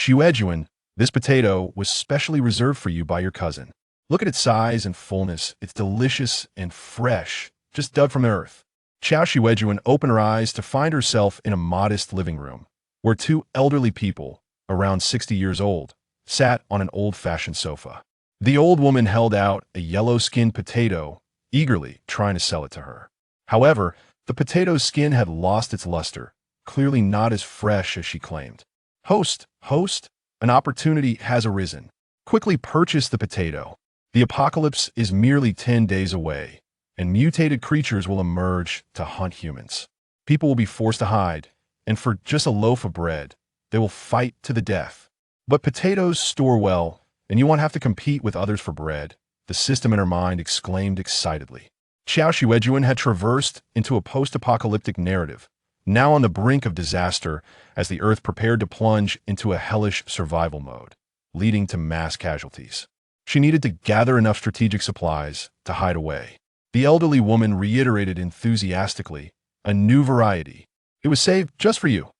Xuejun, this potato was specially reserved for you by your cousin. Look at its size and fullness. It's delicious and fresh, just dug from the earth. Qiao Xuejun opened her eyes to find herself in a modest living room, where two elderly people, around 60 years old, sat on an old-fashioned sofa. The old woman held out a yellow-skinned potato, eagerly trying to sell it to her. However, the potato's skin had lost its luster, clearly not as fresh as she claimed. Host, an opportunity has arisen. Quickly purchase the potato. The apocalypse is merely 10 days away, and mutated creatures will emerge to hunt humans. People will be forced to hide, and for just a loaf of bread, they will fight to the death. But potatoes store well, and you won't have to compete with others for bread, the system in her mind exclaimed excitedly. Qiao Xuejun had traversed into a post-apocalyptic narrative, now on the brink of disaster as the Earth prepared to plunge into a hellish survival mode, leading to mass casualties. She needed to gather enough strategic supplies to hide away. The elderly woman reiterated enthusiastically, "A new variety. It was saved just for you."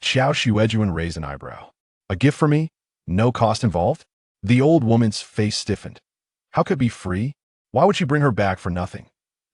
Qiao Xuejun raised an eyebrow. "A gift for me? No cost involved?" The old woman's face stiffened. How could it be free? Why would she bring her back for nothing?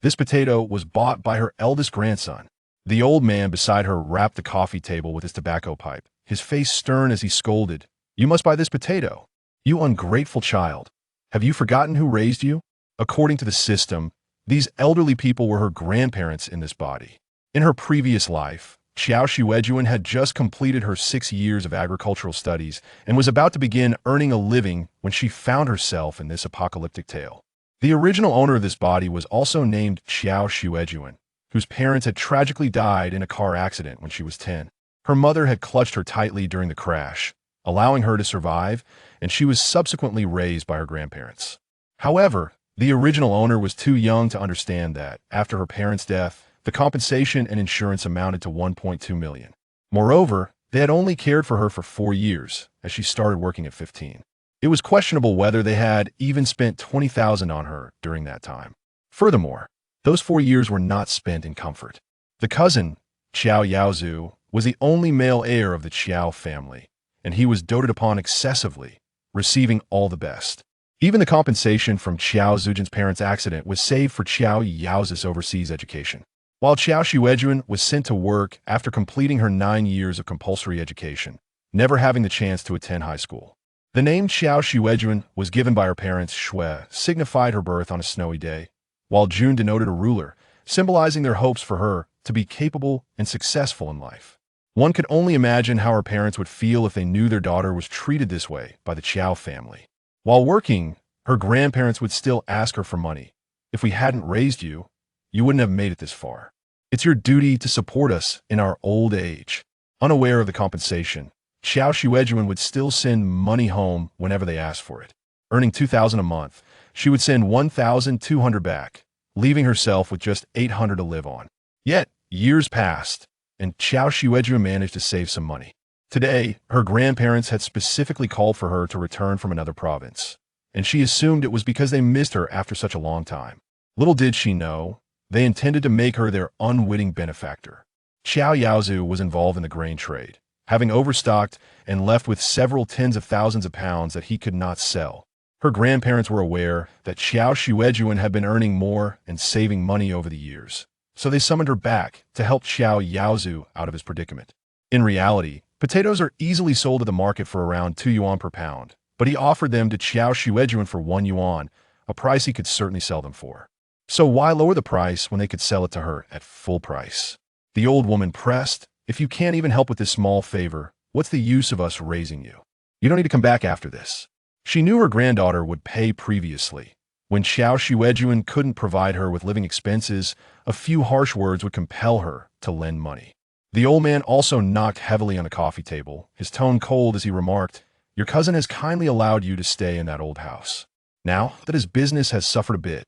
This potato was bought by her eldest grandson. The old man beside her rapped the coffee table with his tobacco pipe, his face stern as he scolded, "You must buy this potato. You ungrateful child. Have you forgotten who raised you?" According to the system, these elderly people were her grandparents in this body. In her previous life, Qiao Xuejun had just completed her 6 years of agricultural studies and was about to begin earning a living when she found herself in this apocalyptic tale. The original owner of this body was also named Qiao Xuejun, whose parents had tragically died in a car accident when she was 10. Her mother had clutched her tightly during the crash, allowing her to survive, and she was subsequently raised by her grandparents. However, the original owner was too young to understand that, after her parents' death, the compensation and insurance amounted to 1.2 million. Moreover, they had only cared for her for 4 years, as she started working at 15. It was questionable whether they had even spent 20,000 on her during that time. Furthermore, those 4 years were not spent in comfort. The cousin, Qiao Yaozu, was the only male heir of the Qiao family, and he was doted upon excessively, receiving all the best. Even the compensation from Qiao Zujin's parents' accident was saved for Qiao Yaozu's overseas education. While Qiao Xuejun was sent to work after completing her 9 years of compulsory education, never having the chance to attend high school. The name Qiao Xuejun was given by her parents. Shui signified her birth on a snowy day, while Jun denoted a ruler, symbolizing their hopes for her to be capable and successful in life. One could only imagine how her parents would feel if they knew their daughter was treated this way by the Qiao family. While working, her grandparents would still ask her for money. "If we hadn't raised you, you wouldn't have made it this far. It's your duty to support us in our old age." Unaware of the compensation, Qiao Xuejun would still send money home whenever they asked for it. Earning 2,000 a month, she would send 1,200 back, leaving herself with just 800 to live on. Yet, years passed, and Qiao Xuejun managed to save some money. Today, her grandparents had specifically called for her to return from another province, and she assumed it was because they missed her after such a long time. Little did she know, they intended to make her their unwitting benefactor. Qiao Yaozu was involved in the grain trade, having overstocked and left with several tens of thousands of pounds that he could not sell. Her grandparents were aware that Qiao Xuejun had been earning more and saving money over the years, so they summoned her back to help Qiao Yaozu out of his predicament. In reality, potatoes are easily sold at the market for around 2 yuan per pound, but he offered them to Qiao Xuejun for 1 yuan, a price he could certainly sell them for. So why lower the price when they could sell it to her at full price? The old woman pressed, "If you can't even help with this small favor, what's the use of us raising you? You don't need to come back after this." She knew her granddaughter would pay previously. When Qiao Xuejun couldn't provide her with living expenses, a few harsh words would compel her to lend money. The old man also knocked heavily on the coffee table, his tone cold as he remarked, "Your cousin has kindly allowed you to stay in that old house. Now that his business has suffered a bit,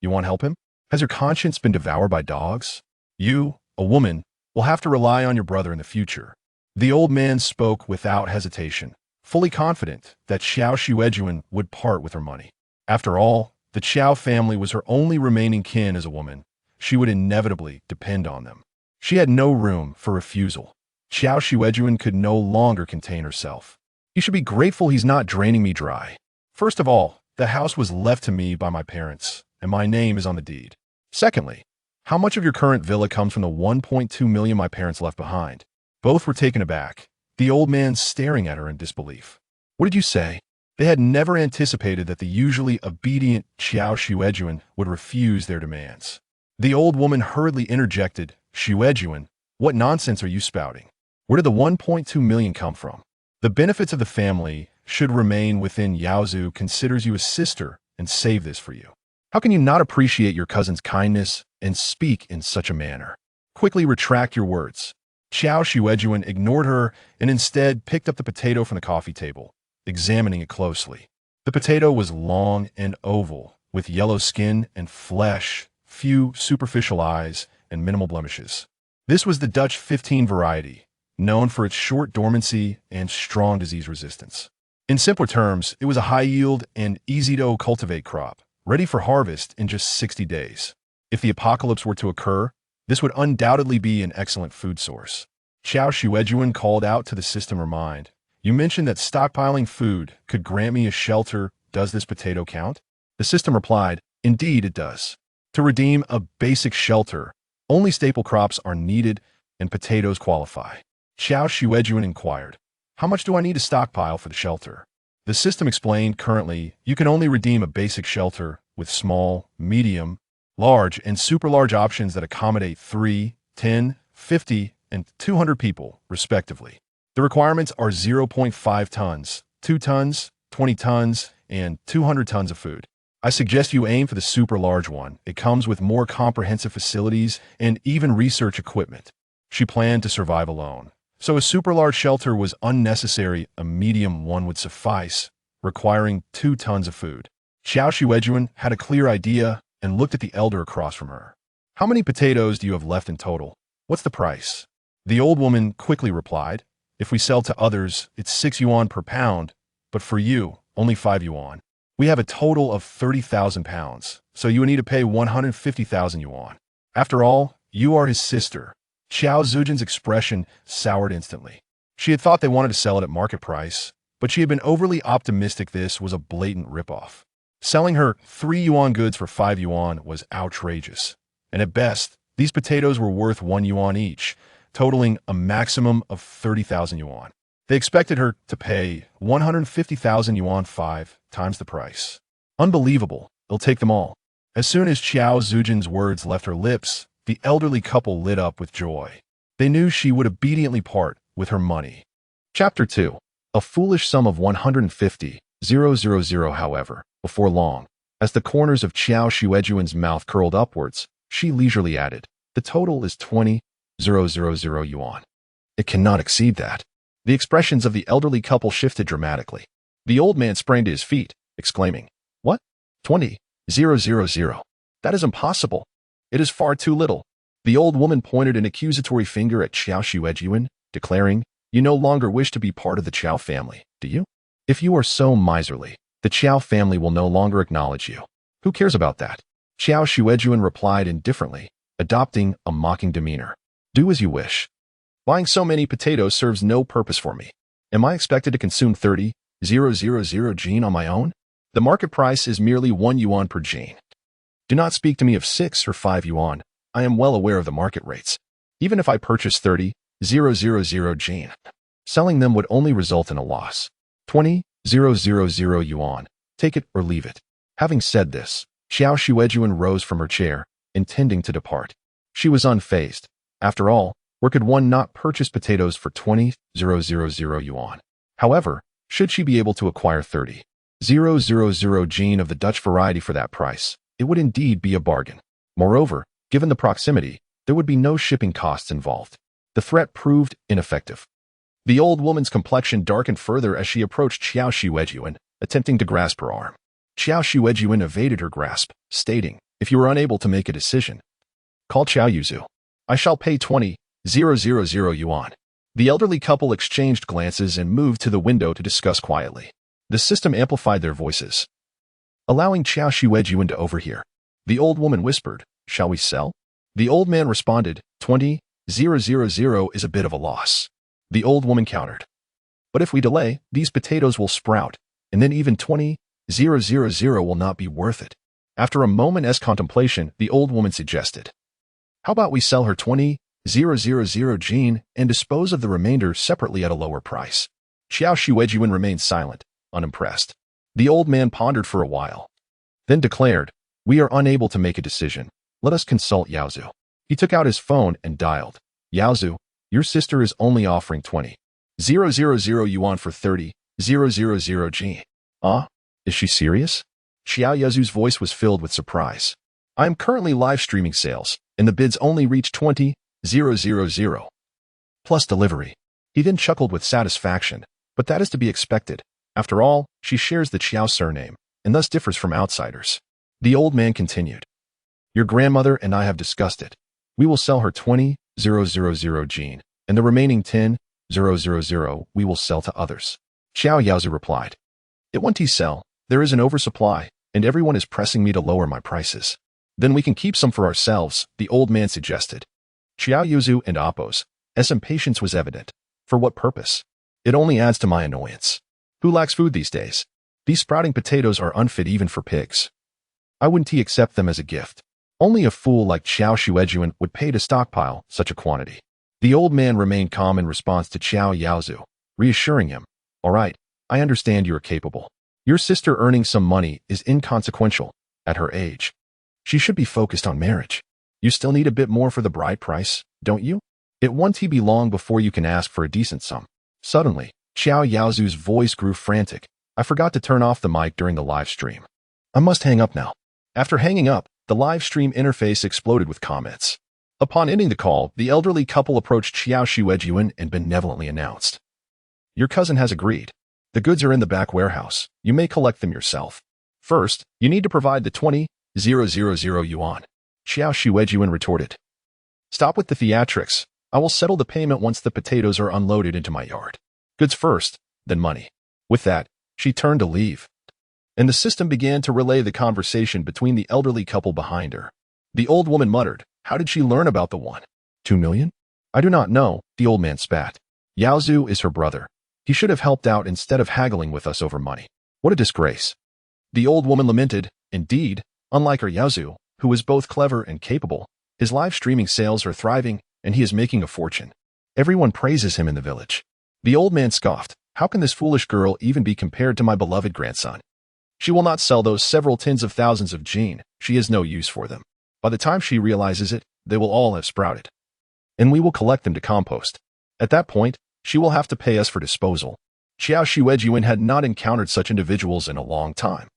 you want to help him? Has your conscience been devoured by dogs? You, a woman, will have to rely on your brother in the future." The old man spoke without hesitation, fully confident that Qiao Xuejun would part with her money. After all, the Qiao family was her only remaining kin as a woman. She would inevitably depend on them. She had no room for refusal. Qiao Xuejun could no longer contain herself. You should be grateful he's not draining me dry. First of all, the house was left to me by my parents, and my name is on the deed. Secondly, how much of your current villa comes from the 1.2 million my parents left behind? Both were taken aback, the old man staring at her in disbelief. What did you say? They had never anticipated that the usually obedient Qiao Xuejun would refuse their demands. The old woman hurriedly interjected, Xuejun, what nonsense are you spouting? Where did the 1.2 million come from? The benefits of the family should remain within Yaozu considers you a sister and save this for you. How can you not appreciate your cousin's kindness and speak in such a manner? Quickly retract your words. Qiao Xuejun ignored her and instead picked up the potato from the coffee table, examining it closely. The potato was long and oval, with yellow skin and flesh, few superficial eyes, and minimal blemishes. This was the Dutch 15 variety, known for its short dormancy and strong disease resistance. In simpler terms, it was a high-yield and easy-to-cultivate crop, ready for harvest in just 60 days. If the apocalypse were to occur, this would undoubtedly be an excellent food source. Qiao Xuejun called out to the system her mind. You mentioned that stockpiling food could grant me a shelter. Does this potato count? The system replied, indeed it does. To redeem a basic shelter, only staple crops are needed and potatoes qualify. Qiao Xuejun inquired, how much do I need to stockpile for the shelter? The system explained currently you can only redeem a basic shelter with small, medium, large, and super large options that accommodate 3, 10, 50, and 200 people, respectively. The requirements are 0.5 tons, 2 tons, 20 tons, and 200 tons of food. I suggest you aim for the super large one. It comes with more comprehensive facilities and even research equipment. She planned to survive alone, so a super large shelter was unnecessary. A medium one would suffice, requiring 2 tons of food. Qiao Xuejun had a clear idea and looked at the elder across from her. How many potatoes do you have left in total? What's the price? The old woman quickly replied, if we sell to others, it's 6 yuan per pound, but for you, only 5 yuan. We have a total of 30,000 pounds, so you would need to pay 150,000 yuan. After all, you are his sister. Qiao Xuejun's expression soured instantly. She had thought they wanted to sell it at market price, but she had been overly optimistic. This was a blatant ripoff. Selling her 3 yuan goods for 5 yuan was outrageous, and at best, these potatoes were worth 1 yuan each, totaling a maximum of 30,000 yuan. They expected her to pay 150,000 yuan, 5 times the price. Unbelievable, they'll take them all. As soon as Qiao Xuejun's words left her lips, the elderly couple lit up with joy. They knew she would obediently part with her money. Chapter 2. A foolish sum of 150,000, however, before long, as the corners of Qiao Xuejun's mouth curled upwards, she leisurely added, the total is 20,000 yuan. It cannot exceed that. The expressions of the elderly couple shifted dramatically. The old man sprang to his feet, exclaiming, what? 20,000? That is impossible. It is far too little. The old woman pointed an accusatory finger at Qiao Xuejun, declaring, you no longer wish to be part of the Qiao family, do you? If you are so miserly, the Qiao family will no longer acknowledge you. Who cares about that? Qiao Xuejun replied indifferently, adopting a mocking demeanor. Do as you wish. Buying so many potatoes serves no purpose for me. Am I expected to consume 30,000 jin on my own? The market price is merely 1 yuan per jin. Do not speak to me of 6 or 5 yuan. I am well aware of the market rates. Even if I purchase 30,000 jin, selling them would only result in a loss. 20,000 yuan. Take it or leave it. Having said this, Qiao Xuejun rose from her chair, intending to depart. She was unfazed. After all, where could one not purchase potatoes for 20,000 yuan? However, should she be able to acquire 30,000 jin of the Dutch variety for that price, it would indeed be a bargain. Moreover, given the proximity, there would be no shipping costs involved. The threat proved ineffective. The old woman's complexion darkened further as she approached Qiao Xuejun, attempting to grasp her arm. Qiao Xuejun evaded her grasp, stating, if you are unable to make a decision, call Qiao Yuzu. I shall pay 20,000 yuan. The elderly couple exchanged glances and moved to the window to discuss quietly. The system amplified their voices, allowing Qiao Xuejun to overhear. The old woman whispered, shall we sell? The old man responded, 20,000 is a bit of a loss. The old woman countered. But if we delay, these potatoes will sprout, and then even 20,000 will not be worth it. After a moment's contemplation, the old woman suggested, how about we sell her 20,000 Jean and dispose of the remainder separately at a lower price? Qiao Xuejun remained silent, unimpressed. The old man pondered for a while, then declared, we are unable to make a decision. Let us consult Yaozu. He took out his phone and dialed. Yaozu, your sister is only offering 20,000 yuan for 30,000 Jean. Is she serious? Xiao Yaozu's voice was filled with surprise. I am currently live streaming sales, and the bids only reach 20,000 plus delivery. He then chuckled with satisfaction, but that is to be expected. After all, she shares the Qiao surname, and thus differs from outsiders. The old man continued. Your grandmother and I have discussed it. We will sell her 20,000 Jean, and the remaining 10,000 we will sell to others. Xiao Yaozu replied. It won't sell. There is an oversupply, and everyone is pressing me to lower my prices. Then we can keep some for ourselves, the old man suggested. Qiao Yaozu and Appo's impatience was evident. For what purpose? It only adds to my annoyance. Who lacks food these days? These sprouting potatoes are unfit even for pigs. I wouldn't accept them as a gift. Only a fool like Qiao Xuejun would pay to stockpile such a quantity. The old man remained calm in response to Qiao Yaozu, reassuring him, all right, I understand you are capable. Your sister earning some money is inconsequential at her age. She should be focused on marriage. You still need a bit more for the bride price, don't you? It won't be long before you can ask for a decent sum. Suddenly, Qiao Yaozu's voice grew frantic. I forgot to turn off the mic during the live stream. I must hang up now. After hanging up, the live stream interface exploded with comments. Upon ending the call, the elderly couple approached Qiao Xuejun and benevolently announced, your cousin has agreed. The goods are in the back warehouse. You may collect them yourself. First, you need to provide the 20,000 yuan. Qiao Xuejun retorted. Stop with the theatrics. I will settle the payment once the potatoes are unloaded into my yard. Goods first, then money. With that, she turned to leave. And the system began to relay the conversation between the elderly couple behind her. The old woman muttered, how did she learn about the 2 million? I do not know, the old man spat. Yaozu is her brother. He should have helped out instead of haggling with us over money. What a disgrace. The old woman lamented. Indeed, unlike her Yaozu, who is both clever and capable, his live streaming sales are thriving, and he is making a fortune. Everyone praises him in the village. The old man scoffed. How can this foolish girl even be compared to my beloved grandson? She will not sell those several tens of thousands of Jean. She has no use for them. By the time she realizes it, they will all have sprouted. And we will collect them to compost. At that point, she will have to pay us for disposal. Qiao Xuejun had not encountered such individuals in a long time.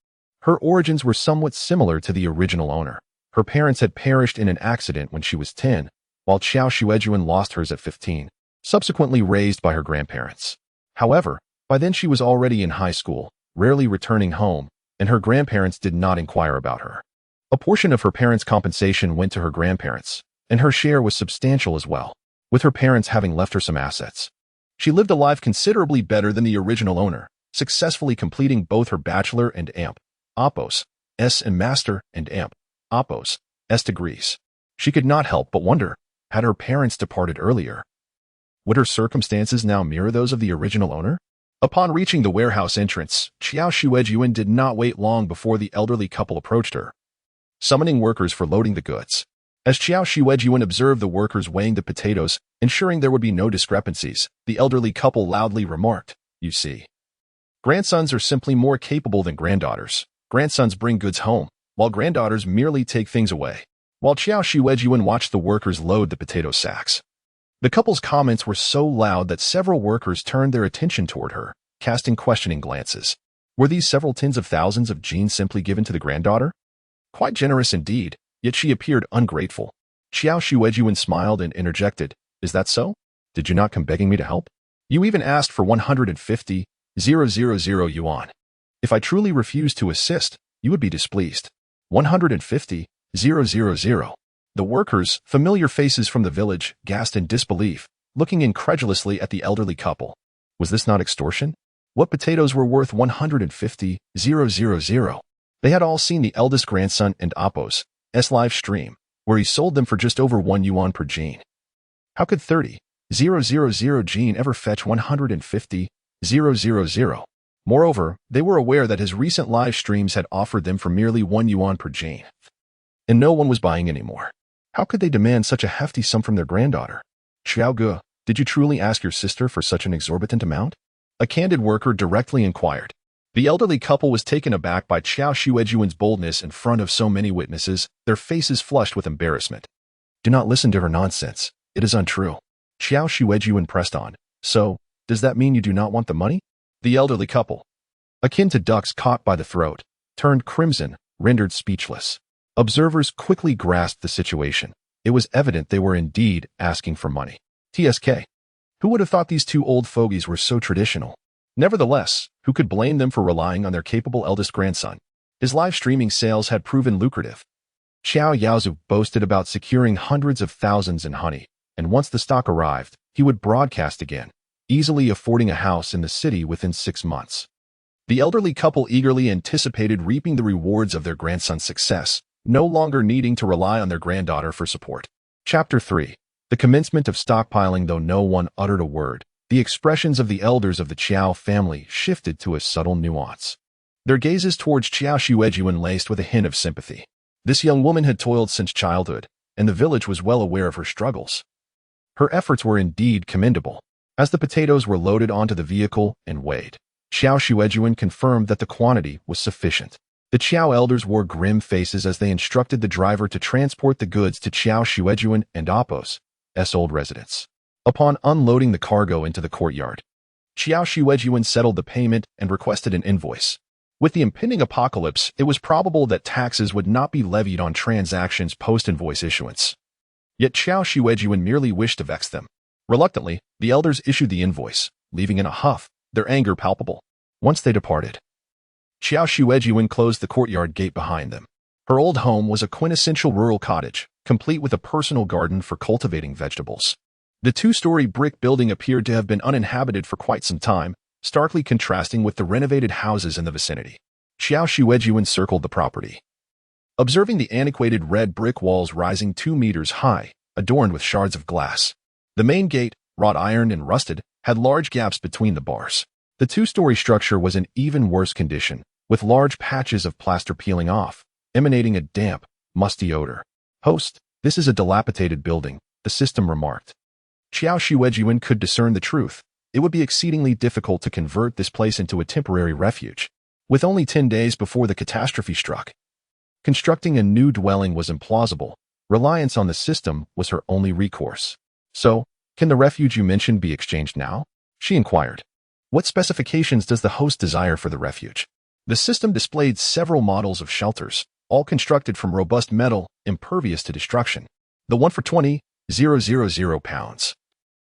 Her origins were somewhat similar to the original owner. Her parents had perished in an accident when she was 10, while Qiao Xuejun lost hers at 15, subsequently raised by her grandparents. However, by then she was already in high school, rarely returning home, and her grandparents did not inquire about her. A portion of her parents' compensation went to her grandparents, and her share was substantial as well, with her parents having left her some assets. She lived a life considerably better than the original owner, successfully completing both her bachelor and Appo's and master and Appo's degrees. She could not help but wonder, had her parents departed earlier, would her circumstances now mirror those of the original owner? Upon reaching the warehouse entrance, Qiao Xuejun did not wait long before the elderly couple approached her, summoning workers for loading the goods. As Qiao Xuejun observed the workers weighing the potatoes, ensuring there would be no discrepancies, the elderly couple loudly remarked, you see. Grandsons are simply more capable than granddaughters. Grandsons bring goods home, while granddaughters merely take things away. While Qiao Xuejun watched the workers load the potato sacks, the couple's comments were so loud that several workers turned their attention toward her, casting questioning glances. Were these several tens of thousands of Jean simply given to the granddaughter? Quite generous indeed, yet she appeared ungrateful. Qiao Xuejun smiled and interjected, is that so? Did you not come begging me to help? You even asked for 150,000 yuan. If I truly refused to assist, you would be displeased. 150,000. The workers, familiar faces from the village, gasped in disbelief, looking incredulously at the elderly couple. Was this not extortion? What potatoes were worth 150,000? They had all seen the eldest grandson and Appo's live stream, where he sold them for just over 1 yuan per Jean. How could 30,000 Jean ever fetch 150,000 000. Moreover, they were aware that his recent live streams had offered them for merely 1 yuan per Jane, and no one was buying anymore. How could they demand such a hefty sum from their granddaughter? Qiao Ge, did you truly ask your sister for such an exorbitant amount? A candid worker directly inquired. The elderly couple was taken aback by Qiao Xuejun's boldness in front of so many witnesses, their faces flushed with embarrassment. Do not listen to her nonsense. It is untrue. Qiao Xuejun pressed on. So, does that mean you do not want the money? The elderly couple, akin to ducks caught by the throat, turned crimson, rendered speechless. Observers quickly grasped the situation. It was evident they were indeed asking for money. TSK. Who would have thought these two old fogies were so traditional? Nevertheless, who could blame them for relying on their capable eldest grandson? His live streaming sales had proven lucrative. Qiao Yaozu boasted about securing hundreds of thousands in honey, and once the stock arrived, he would broadcast again, easily affording a house in the city within 6 months. The elderly couple eagerly anticipated reaping the rewards of their grandson's success, no longer needing to rely on their granddaughter for support. Chapter 3. The commencement of stockpiling. Though no one uttered a word, the expressions of the elders of the Qiao family shifted to a subtle nuance. Their gazes towards Qiao Xuejun laced with a hint of sympathy. This young woman had toiled since childhood, and the village was well aware of her struggles. Her efforts were indeed commendable. As the potatoes were loaded onto the vehicle and weighed, Qiao Xuejun confirmed that the quantity was sufficient. The Qiao elders wore grim faces as they instructed the driver to transport the goods to Qiao Xuejun and Apos' old residence. Upon unloading the cargo into the courtyard, Qiao Xuejun settled the payment and requested an invoice. With the impending apocalypse, it was probable that taxes would not be levied on transactions post-invoice issuance. Yet Qiao Xuejun merely wished to vex them. Reluctantly, the elders issued the invoice, leaving in a huff, their anger palpable. Once they departed, Qiao Xuejun closed the courtyard gate behind them. Her old home was a quintessential rural cottage, complete with a personal garden for cultivating vegetables. The 2-story brick building appeared to have been uninhabited for quite some time, starkly contrasting with the renovated houses in the vicinity. Qiao Xuejun circled the property, observing the antiquated red brick walls rising 2 meters high, adorned with shards of glass. The main gate, wrought iron and rusted, had large gaps between the bars. The 2-story structure was in even worse condition, with large patches of plaster peeling off, emanating a damp, musty odor. Host, this is a dilapidated building, the system remarked. Qiao Xuejun could discern the truth. It would be exceedingly difficult to convert this place into a temporary refuge. With only 10 days before the catastrophe struck, constructing a new dwelling was implausible. Reliance on the system was her only recourse. So, can the refuge you mentioned be exchanged now? She inquired. What specifications does the host desire for the refuge? The system displayed several models of shelters, all constructed from robust metal, impervious to destruction. The one for 20,000 pounds.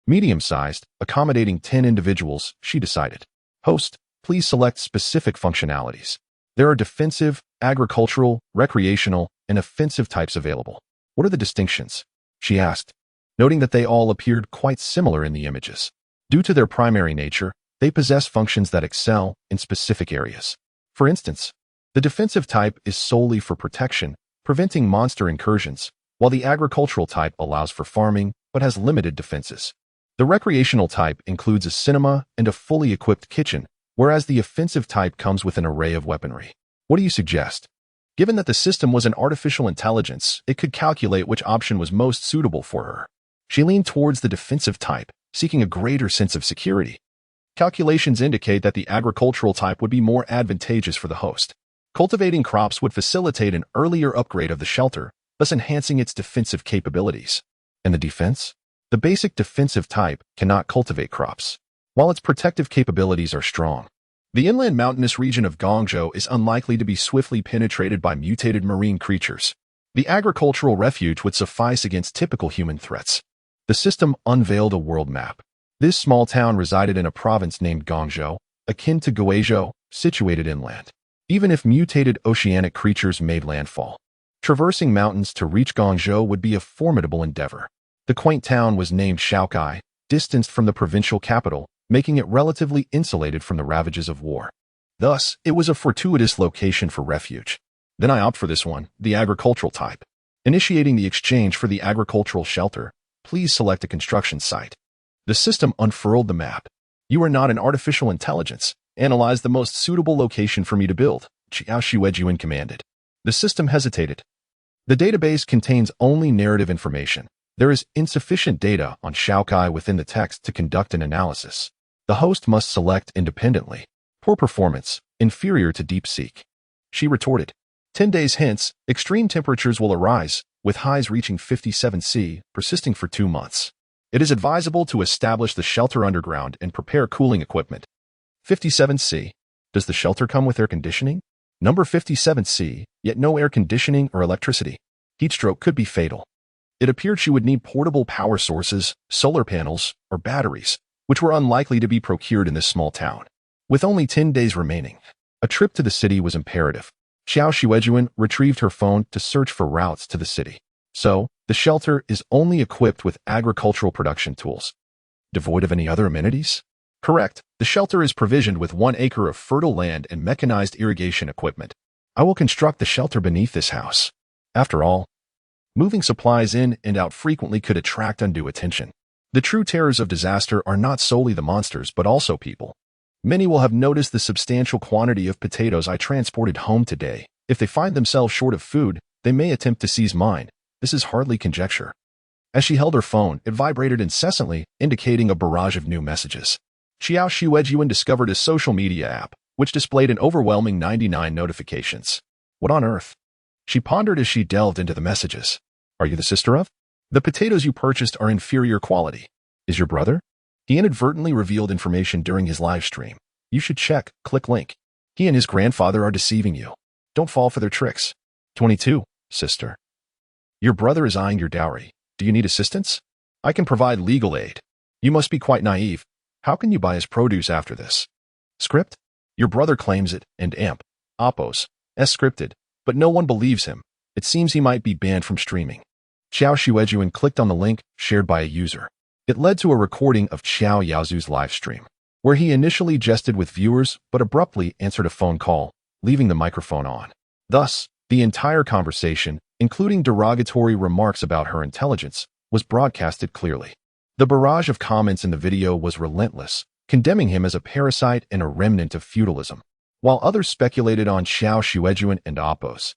Medium-sized, accommodating 10 individuals, she decided. Host, please select specific functionalities. There are defensive, agricultural, recreational, and offensive types available. What are the distinctions? She asked, noting that they all appeared quite similar in the images. Due to their primary nature, they possess functions that excel in specific areas. For instance, the defensive type is solely for protection, preventing monster incursions, while the agricultural type allows for farming but has limited defenses. The recreational type includes a cinema and a fully equipped kitchen, whereas the offensive type comes with an array of weaponry. What do you suggest? Given that the system was an artificial intelligence, it could calculate which option was most suitable for her. She leaned towards the defensive type, seeking a greater sense of security. Calculations indicate that the agricultural type would be more advantageous for the host. Cultivating crops would facilitate an earlier upgrade of the shelter, thus enhancing its defensive capabilities. And the defense? The basic defensive type cannot cultivate crops, while its protective capabilities are strong. The inland mountainous region of Guangzhou is unlikely to be swiftly penetrated by mutated marine creatures. The agricultural refuge would suffice against typical human threats. The system unveiled a world map. This small town resided in a province named Guangzhou, akin to Guizhou, situated inland. Even if mutated oceanic creatures made landfall, traversing mountains to reach Guangzhou would be a formidable endeavor. The quaint town was named Shaokai, distanced from the provincial capital, making it relatively insulated from the ravages of war. Thus, it was a fortuitous location for refuge. Then I opt for this one, the agricultural type. Initiating the exchange for the agricultural shelter, please select a construction site. The system unfurled the map. You are not an artificial intelligence. Analyze the most suitable location for me to build, Qiao Xuejun commanded. The system hesitated. The database contains only narrative information. There is insufficient data on Shaokai within the text to conduct an analysis. The host must select independently. Poor performance, inferior to DeepSeek. She retorted. 10 days hence, extreme temperatures will arise, with highs reaching 57°C, persisting for 2 months. It is advisable to establish the shelter underground and prepare cooling equipment. 57°C. Does the shelter come with air conditioning? Number 57°C, yet no air conditioning or electricity. Heatstroke could be fatal. It appeared she would need portable power sources, solar panels, or batteries, which were unlikely to be procured in this small town. With only 10 days remaining, a trip to the city was imperative. Qiao Xuejun retrieved her phone to search for routes to the city. So, the shelter is only equipped with agricultural production tools. Devoid of any other amenities? Correct. The shelter is provisioned with 1 acre of fertile land and mechanized irrigation equipment. I will construct the shelter beneath this house. After all, moving supplies in and out frequently could attract undue attention. The true terrors of disaster are not solely the monsters but also people. Many will have noticed the substantial quantity of potatoes I transported home today. If they find themselves short of food, they may attempt to seize mine. This is hardly conjecture. As she held her phone, it vibrated incessantly, indicating a barrage of new messages. Qiao Xuejun discovered a social media app, which displayed an overwhelming 99 notifications. What on earth? She pondered as she delved into the messages. Are you the sister of? The potatoes you purchased are inferior quality. Is your brother? He inadvertently revealed information during his live stream. You should check, click link. He and his grandfather are deceiving you. Don't fall for their tricks. 22, sister. Your brother is eyeing your dowry. Do you need assistance? I can provide legal aid. You must be quite naive. How can you buy his produce after this? Script? Your brother claims it, and amp. Oppos. Scripted. But no one believes him. It seems he might be banned from streaming. Qiao Xuejun clicked on the link shared by a user. It led to a recording of Qiao Yaozu's live stream, where he initially jested with viewers but abruptly answered a phone call, leaving the microphone on. Thus, the entire conversation, including derogatory remarks about her intelligence, was broadcasted clearly. The barrage of comments in the video was relentless, condemning him as a parasite and a remnant of feudalism, while others speculated on Qiao Xuejun and Oppos'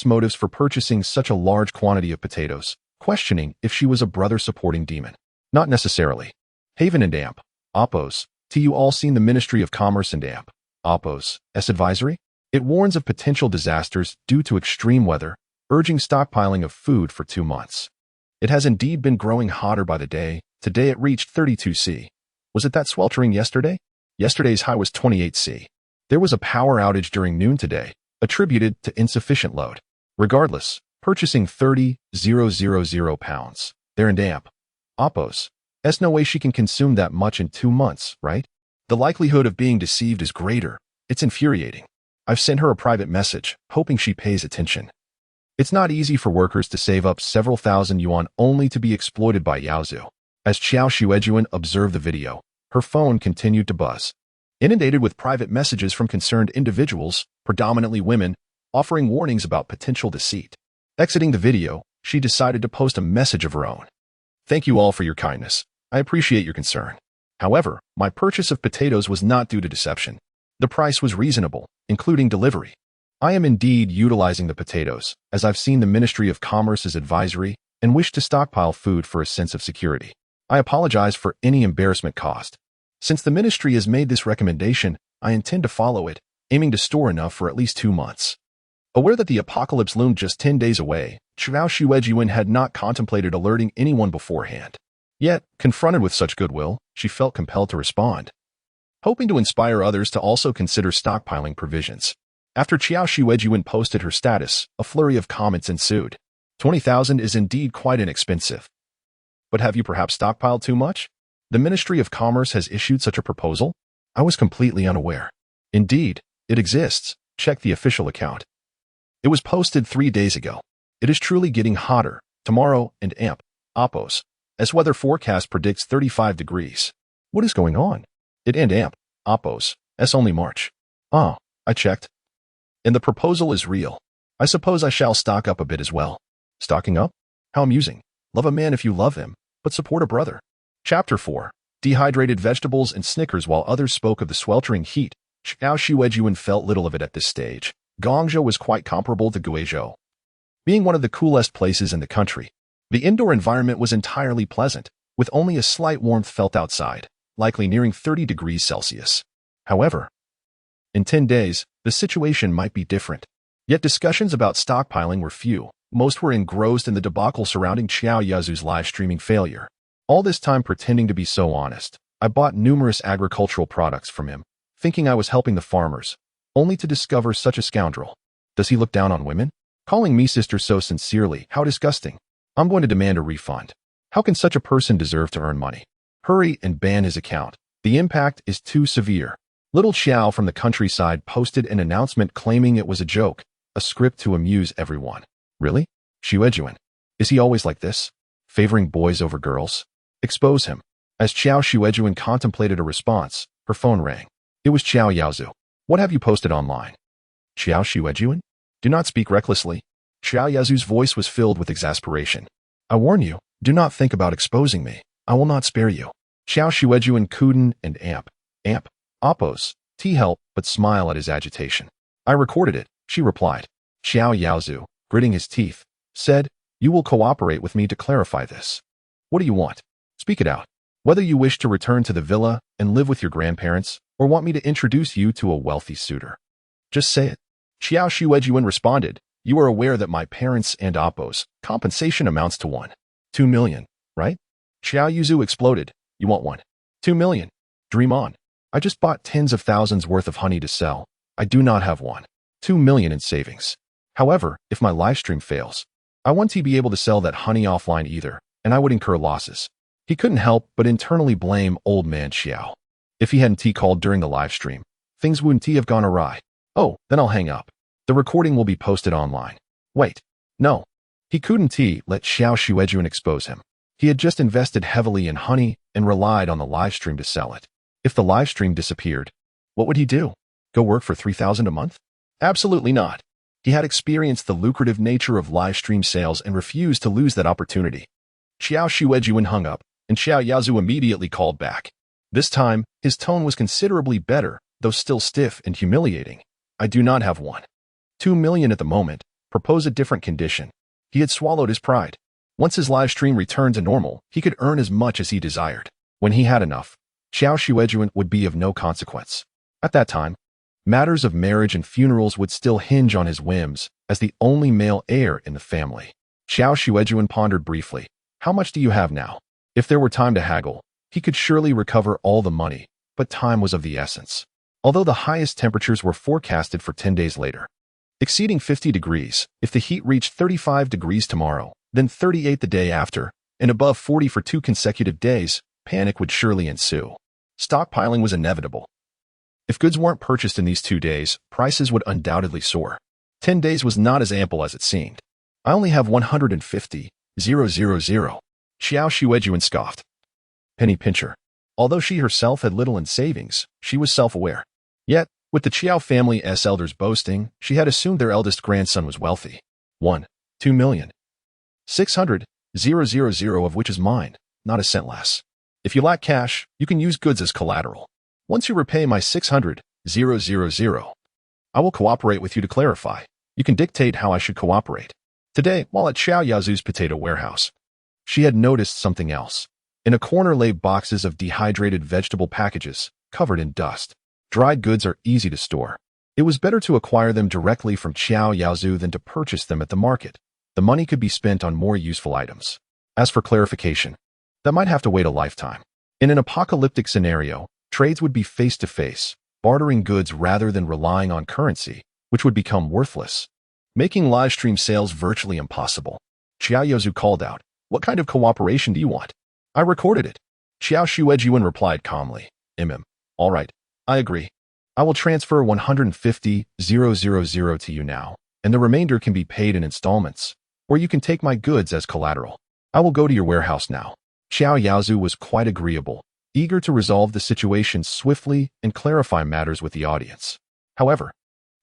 motives for purchasing such a large quantity of potatoes, questioning if she was a brother-supporting demon. Not necessarily. Haven and AMP, Oppos, you all seen the Ministry of Commerce and AMP, Oppos' advisory? It warns of potential disasters due to extreme weather, urging stockpiling of food for 2 months. It has indeed been growing hotter by the day. Today it reached 32°C. Was it that sweltering yesterday? Yesterday's high was 28°C. There was a power outage during noon today, attributed to insufficient load. Regardless, purchasing 30,000 pounds. There and AMP. Oppos. No way she can consume that much in 2 months, right? The likelihood of being deceived is greater. It's infuriating. I've sent her a private message, hoping she pays attention. It's not easy for workers to save up several thousand yuan only to be exploited by Yaozu. As Qiao Xuejun observed the video, her phone continued to buzz. Inundated with private messages from concerned individuals, predominantly women, offering warnings about potential deceit. Exiting the video, she decided to post a message of her own. Thank you all for your kindness. I appreciate your concern. However, my purchase of potatoes was not due to deception. The price was reasonable, including delivery. I am indeed utilizing the potatoes, as I've seen the Ministry of Commerce's advisory and wish to stockpile food for a sense of security. I apologize for any embarrassment caused. Since the ministry has made this recommendation, I intend to follow it, aiming to store enough for at least 2 months. Aware that the apocalypse loomed just 10 days away, Qiao Xuejun had not contemplated alerting anyone beforehand. Yet, confronted with such goodwill, she felt compelled to respond, hoping to inspire others to also consider stockpiling provisions. After Qiao Xuejun posted her status, a flurry of comments ensued. 20,000 is indeed quite inexpensive. But have you perhaps stockpiled too much? The Ministry of Commerce has issued such a proposal? I was completely unaware. Indeed, it exists. Check the official account. It was posted 3 days ago. It is truly getting hotter, tomorrow, and AMP, Oppos, as weather forecast predicts 35 degrees. What is going on? It and AMP, Oppos, only March. Ah, I checked. And the proposal is real. I suppose I shall stock up a bit as well. Stocking up? How amusing. Love a man if you love him, but support a brother. Chapter 4. dehydrated vegetables, and Snickers while others spoke of the sweltering heat. Qiao Xuejun felt little of it at this stage. Guangzhou was quite comparable to Guizhou, being one of the coolest places in the country. The indoor environment was entirely pleasant, with only a slight warmth felt outside, likely nearing 30 degrees Celsius. However, in 10 days, the situation might be different. Yet discussions about stockpiling were few. Most were engrossed in the debacle surrounding Qiao Yazu's live streaming failure. All this time pretending to be so honest, I bought numerous agricultural products from him, thinking I was helping the farmers, only to discover such a scoundrel. Does he look down on women? Calling me sister so sincerely, how disgusting. I'm going to demand a refund. How can such a person deserve to earn money? Hurry and ban his account. The impact is too severe. Little Qiao from the countryside posted an announcement claiming it was a joke, a script to amuse everyone. Really? Xuejun? Is he always like this? Favoring boys over girls? Expose him. As Qiao Xuejun contemplated a response, her phone rang. It was Qiao Yazu. What have you posted online? Qiao Xuejun? Do not speak recklessly. Qiao Yazu's voice was filled with exasperation. I warn you, do not think about exposing me. I will not spare you. Qiao Xuejun couldn't and amp, oppose, help but smile at his agitation. I recorded it, she replied. Qiao Yazu, gritting his teeth, said, you will cooperate with me to clarify this. What do you want? Speak it out. Whether you wish to return to the villa and live with your grandparents, or want me to introduce you to a wealthy suitor. Just say it. Qiao Xuejun responded, you are aware that my parents and Oppo's compensation amounts to 2 million, right? Qiao Yazu exploded. You want 2 million? Dream on. I just bought tens of thousands worth of honey to sell. I do not have 2 million in savings. However, if my live stream fails, I want to be able to sell that honey offline either, and I would incur losses. He couldn't help but internally blame old man Qiao. If he hadn't called during the live stream, things wouldn't have gone awry. Oh, then I'll hang up. The recording will be posted online. Wait. No. He couldn't let Qiao Xuejun expose him. He had just invested heavily in honey and relied on the live stream to sell it. If the live stream disappeared, what would he do? Go work for 3,000 a month? Absolutely not. He had experienced the lucrative nature of live stream sales and refused to lose that opportunity. Qiao Xuejun hung up, and Qiao Yazu immediately called back. This time, his tone was considerably better, though still stiff and humiliating. I do not have 2 million at the moment. Propose a different condition. He had swallowed his pride. Once his live stream returned to normal, he could earn as much as he desired. When he had enough, Qiao Xuejun would be of no consequence. At that time, matters of marriage and funerals would still hinge on his whims as the only male heir in the family. Qiao Xuejun pondered briefly. How much do you have now? If there were time to haggle, he could surely recover all the money, but time was of the essence. Although the highest temperatures were forecasted for 10 days later, exceeding 50 degrees, if the heat reached 35 degrees tomorrow, then 38 the day after, and above 40 for 2 consecutive days, panic would surely ensue. Stockpiling was inevitable. If goods weren't purchased in these 2 days, prices would undoubtedly soar. 10 days was not as ample as it seemed. I only have 150,000. Qiao Xuejun scoffed. Penny pincher. Although she herself had little in savings, she was self-aware. Yet, with the Qiao family's elders boasting, she had assumed their eldest grandson was wealthy. 2 million. 600,000 of which is mine, not a cent less. If you lack cash, you can use goods as collateral. Once you repay my 600,000, I will cooperate with you to clarify. You can dictate how I should cooperate. Today, while at Qiao Yazu's potato warehouse, she had noticed something else. In a corner lay boxes of dehydrated vegetable packages, covered in dust. Dried goods are easy to store. It was better to acquire them directly from Qiao Yazu than to purchase them at the market. The money could be spent on more useful items. As for clarification, that might have to wait a lifetime. In an apocalyptic scenario, trades would be face-to-face, bartering goods rather than relying on currency, which would become worthless, making live stream sales virtually impossible. Qiao Yazu called out, what kind of cooperation do you want? I recorded it. Qiao Xuejun replied calmly, all right, I agree. I will transfer 150,000 to you now, and the remainder can be paid in installments, or you can take my goods as collateral. I will go to your warehouse now. Qiao Yazu was quite agreeable, eager to resolve the situation swiftly and clarify matters with the audience. However,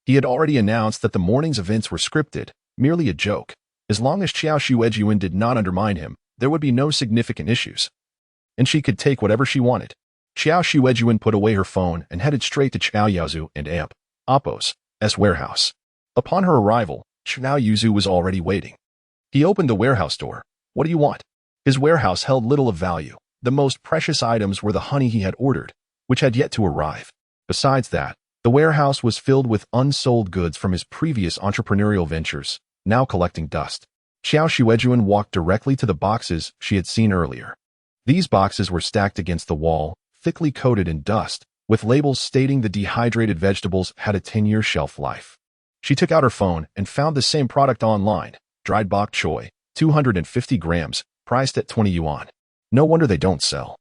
he had already announced that the morning's events were scripted, merely a joke. As long as Qiao Xuejun did not undermine him, there would be no significant issues. and she could take whatever she wanted. Qiao Xuejun put away her phone and headed straight to Qiao Yaozu and Amp Oppo's warehouse. Upon her arrival, Qiao Yaozu was already waiting. He opened the warehouse door. What do you want? His warehouse held little of value. The most precious items were the honey he had ordered, which had yet to arrive. Besides that, the warehouse was filled with unsold goods from his previous entrepreneurial ventures, now collecting dust. Qiao Xuejun walked directly to the boxes she had seen earlier. These boxes were stacked against the wall, thickly coated in dust, with labels stating the dehydrated vegetables had a 10-year shelf life. She took out her phone and found the same product online, dried bok choy, 250 grams, priced at 20 yuan. No wonder they don't sell.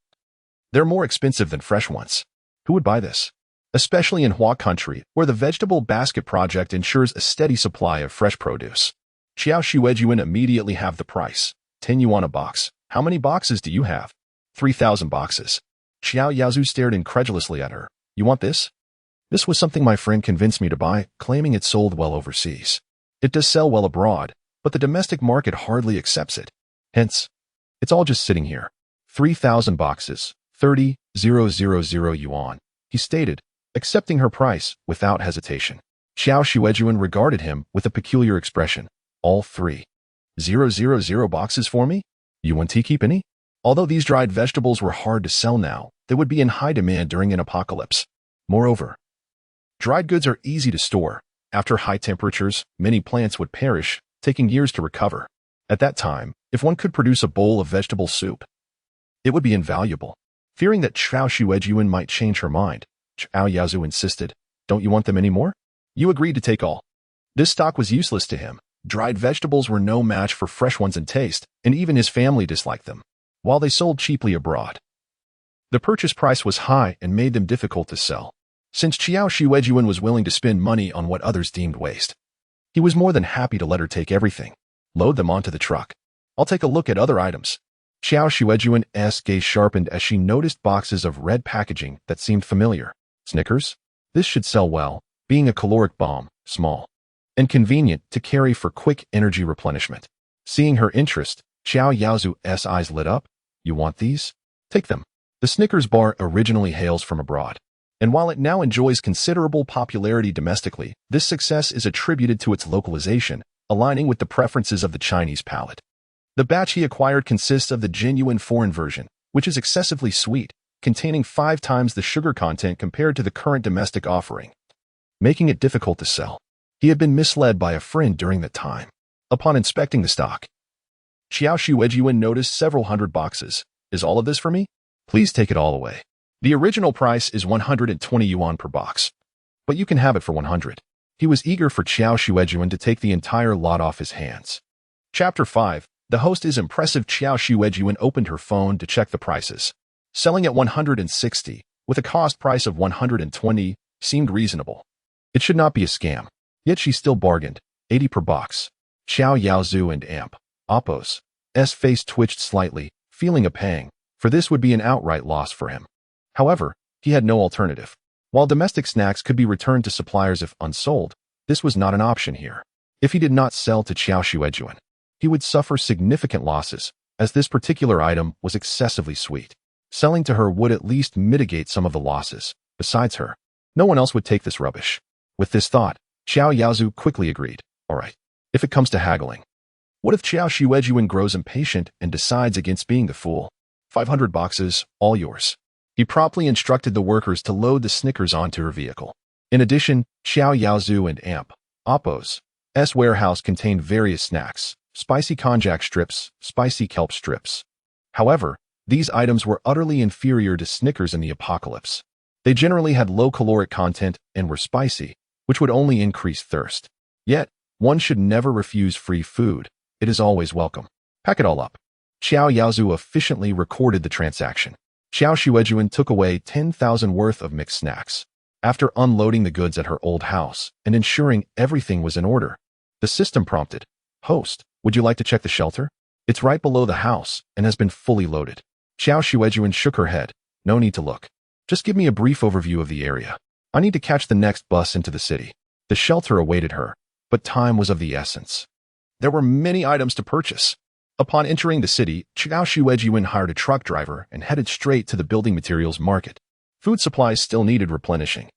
They're more expensive than fresh ones. Who would buy this? Especially in Hua country, where the vegetable basket project ensures a steady supply of fresh produce. Qiao Xuejun immediately halved the price. 10 yuan a box. How many boxes do you have? 3,000 boxes. Qiao Yaozu stared incredulously at her. You want this? This was something my friend convinced me to buy, claiming it sold well overseas. It does sell well abroad, but the domestic market hardly accepts it. Hence, it's all just sitting here. 3,000 boxes, 30,000 yuan, he stated, accepting her price without hesitation. Qiao Xuejun regarded him with a peculiar expression. All 3,000 boxes for me? You won't keep any? Although these dried vegetables were hard to sell now, they would be in high demand during an apocalypse. Moreover, dried goods are easy to store. After high temperatures, many plants would perish, taking years to recover. At that time, if one could produce a bowl of vegetable soup, it would be invaluable. Fearing that Qiao Xuejun might change her mind, Qiao Yaozu insisted, Don't you want them anymore? You agreed to take all. This stock was useless to him. Dried vegetables were no match for fresh ones in taste, and even his family disliked them, while they sold cheaply abroad. The purchase price was high and made them difficult to sell. Since Qiao Xuejun was willing to spend money on what others deemed waste, he was more than happy to let her take everything. Load them onto the truck. I'll take a look at other items. Qiao Xuejun's gaze sharpened as she noticed boxes of red packaging that seemed familiar. Snickers? This should sell well, being a caloric bomb, small, and convenient to carry for quick energy replenishment. Seeing her interest, Qiao Yaozu's eyes lit up. You want these? Take them. The Snickers bar originally hails from abroad, and while it now enjoys considerable popularity domestically, this success is attributed to its localization, aligning with the preferences of the Chinese palate. The batch he acquired consists of the genuine foreign version, which is excessively sweet, containing 5 times the sugar content compared to the current domestic offering, making it difficult to sell. He had been misled by a friend during that time. Upon inspecting the stock, Qiao Xuejun noticed several hundred boxes. Is all of this for me? Please take it all away. The original price is 120 yuan per box, but you can have it for 100. He was eager for Qiao Xuejun to take the entire lot off his hands. Chapter 5. The host is impressive. Qiao Xuejun opened her phone to check the prices. Selling at 160, with a cost price of 120, seemed reasonable. It should not be a scam. Yet she still bargained. 80 per box. Qiao Yaozu and Amp Oppo's face twitched slightly, feeling a pang, for this would be an outright loss for him. However, he had no alternative. While domestic snacks could be returned to suppliers if unsold, this was not an option here. If he did not sell to Qiao Xuejun, he would suffer significant losses, as this particular item was excessively sweet. Selling to her would at least mitigate some of the losses. Besides her, no one else would take this rubbish. With this thought, Qiao Yaozu quickly agreed. All right, if it comes to haggling. What if Qiao Xuejun grows impatient and decides against being the fool? 500 boxes, all yours. He promptly instructed the workers to load the Snickers onto her vehicle. In addition, Qiao Yaozu and Amp Oppo's warehouse contained various snacks, spicy konjac strips, spicy kelp strips. However, these items were utterly inferior to Snickers in the apocalypse. They generally had low caloric content and were spicy, which would only increase thirst. Yet, one should never refuse free food. It is always welcome. Pack it all up. Qiao Yaozu efficiently recorded the transaction. Qiao Xuejun took away 10,000 worth of mixed snacks. After unloading the goods at her old house and ensuring everything was in order, the system prompted, Host, would you like to check the shelter? It's right below the house and has been fully loaded. Qiao Xuejun shook her head. No need to look. Just give me a brief overview of the area. I need to catch the next bus into the city. The shelter awaited her, but time was of the essence. There were many items to purchase. Upon entering the city, Qiao Xuejun hired a truck driver and headed straight to the building materials market. Food supplies still needed replenishing.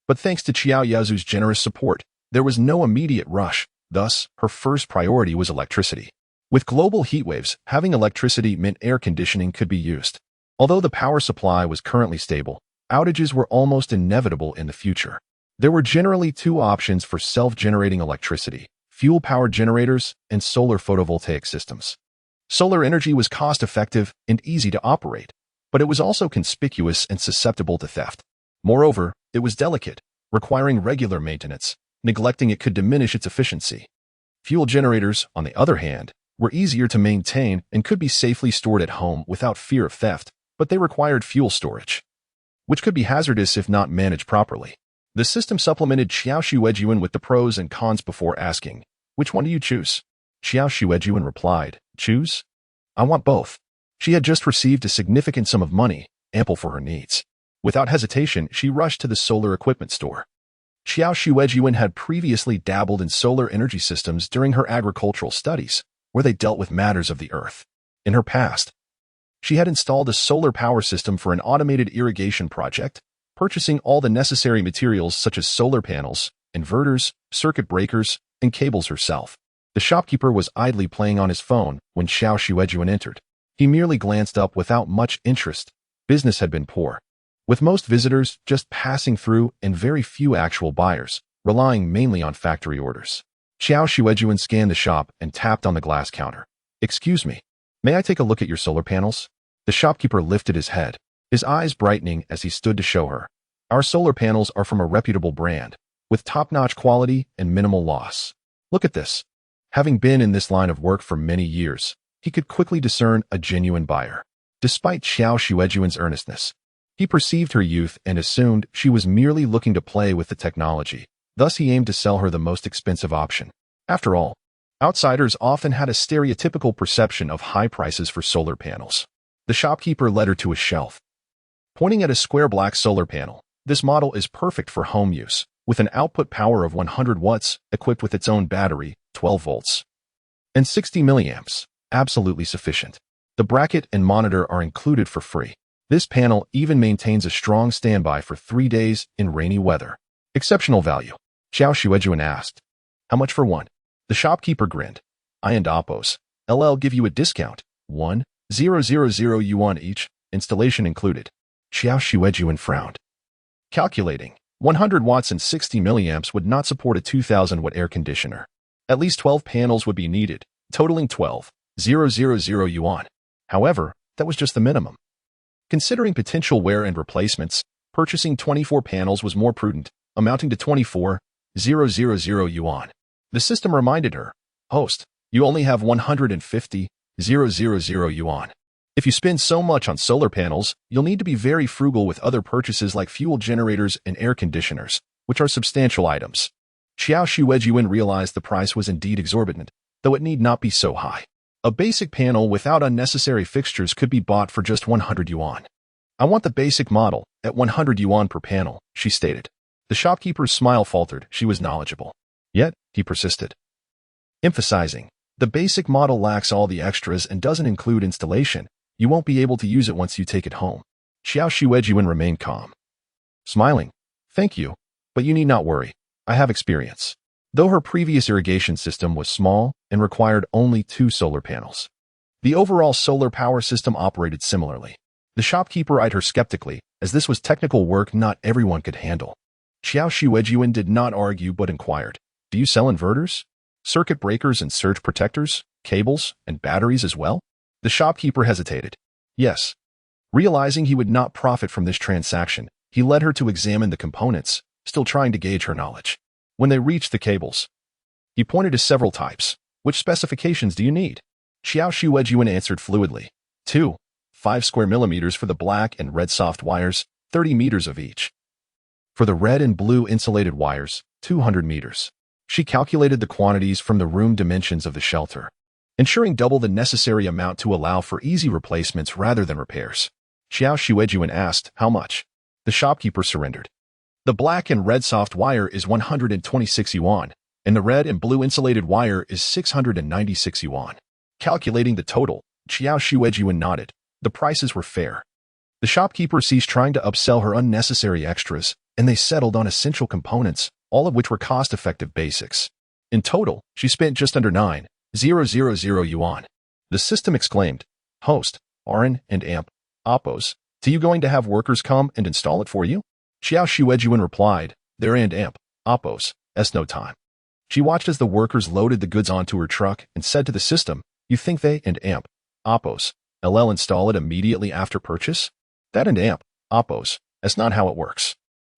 But thanks to Qiao Yazu's generous support, there was no immediate rush. Thus, her first priority was electricity. With global heatwaves, having electricity meant air conditioning could be used. Although the power supply was currently stable, outages were almost inevitable in the future. There were generally two options for self-generating electricity: fuel-powered generators and solar photovoltaic systems. Solar energy was cost-effective and easy to operate, but it was also conspicuous and susceptible to theft. Moreover, it was delicate, requiring regular maintenance. Neglecting it could diminish its efficiency. Fuel generators, on the other hand, were easier to maintain and could be safely stored at home without fear of theft, but they required fuel storage, which could be hazardous if not managed properly. The system supplemented Qiao Xuejun with the pros and cons before asking, "Which one do you choose?" Qiao Xuejun replied, "Choose? I want both." She had just received a significant sum of money, ample for her needs. Without hesitation, she rushed to the solar equipment store. Qiao Xuejun had previously dabbled in solar energy systems during her agricultural studies, where they dealt with matters of the earth. In her past, she had installed a solar power system for an automated irrigation project, purchasing all the necessary materials such as solar panels, inverters, circuit breakers, and cables herself. The shopkeeper was idly playing on his phone when Qiao Xuejun entered. He merely glanced up without much interest. Business had been poor, with most visitors just passing through and very few actual buyers, relying mainly on factory orders. Qiao Xuejun scanned the shop and tapped on the glass counter. "Excuse me, may I take a look at your solar panels?" The shopkeeper lifted his head, his eyes brightening as he stood to show her. "Our solar panels are from a reputable brand, with top-notch quality and minimal loss. Look at this." Having been in this line of work for many years, he could quickly discern a genuine buyer. Despite Qiao Xuejun's earnestness, he perceived her youth and assumed she was merely looking to play with the technology. Thus, he aimed to sell her the most expensive option. After all, outsiders often had a stereotypical perception of high prices for solar panels. The shopkeeper led her to a shelf. Pointing at a square black solar panel, "This model is perfect for home use, with an output power of 100 watts, equipped with its own battery, 12 volts, and 60 milliamps, absolutely sufficient. The bracket and monitor are included for free. This panel even maintains a strong standby for 3 days in rainy weather. Exceptional value." Qiao Xuejun asked, "How much for one?" The shopkeeper grinned. "I and Oppos, LL give you a discount, 1,000 yuan each, installation included." Qiao Xuejun frowned. Calculating, 100 watts and 60 milliamps would not support a 2,000-watt air conditioner. At least 12 panels would be needed, totaling 12,000 yuan. However, that was just the minimum. Considering potential wear and replacements, purchasing 24 panels was more prudent, amounting to 24,000 yuan. The system reminded her, "Host, you only have 150,000 yuan. If you spend so much on solar panels, you'll need to be very frugal with other purchases like fuel generators and air conditioners, which are substantial items." Qiao Xuejun realized the price was indeed exorbitant, though it need not be so high. A basic panel without unnecessary fixtures could be bought for just 100 yuan. "I want the basic model, at 100 yuan per panel," she stated. The shopkeeper's smile faltered. She was knowledgeable. Yet, he persisted, emphasizing, "The basic model lacks all the extras and doesn't include installation. You won't be able to use it once you take it home." Qiao Xuejun remained calm, smiling. "Thank you, but you need not worry. I have experience." Though her previous irrigation system was small and required only 2 solar panels, the overall solar power system operated similarly. The shopkeeper eyed her skeptically, as this was technical work not everyone could handle. Qiao Xuejun did not argue but inquired, "Do you sell inverters, circuit breakers and surge protectors, cables, and batteries as well?" The shopkeeper hesitated. "Yes." Realizing he would not profit from this transaction, he led her to examine the components, still trying to gauge her knowledge. When they reached the cables, he pointed to several types. "Which specifications do you need?" Qiao Xuejun answered fluidly. 2, 5 square millimeters for the black and red soft wires, 30 meters of each. For the red and blue insulated wires, 200 meters. She calculated the quantities from the room dimensions of the shelter, ensuring double the necessary amount to allow for easy replacements rather than repairs. Qiao Xuejun asked, "How much?" The shopkeeper surrendered. "The black and red soft wire is 126 yuan, and the red and blue insulated wire is 696 yuan. Calculating the total, Qiao Xuejun nodded. The prices were fair. The shopkeeper ceased trying to upsell her unnecessary extras, and they settled on essential components, all of which were cost-effective basics. In total, she spent just under 9,000 yuan. The system exclaimed, "Host, RN and AMP, Oppos, are you going to have workers come and install it for you?" Qiao Xuejun replied, "There and AMP, Oppos, no time." She watched as the workers loaded the goods onto her truck and said to the system, "You think they and AMP, Oppos, LL install it immediately after purchase? That and AMP, Oppos, that's not how it works.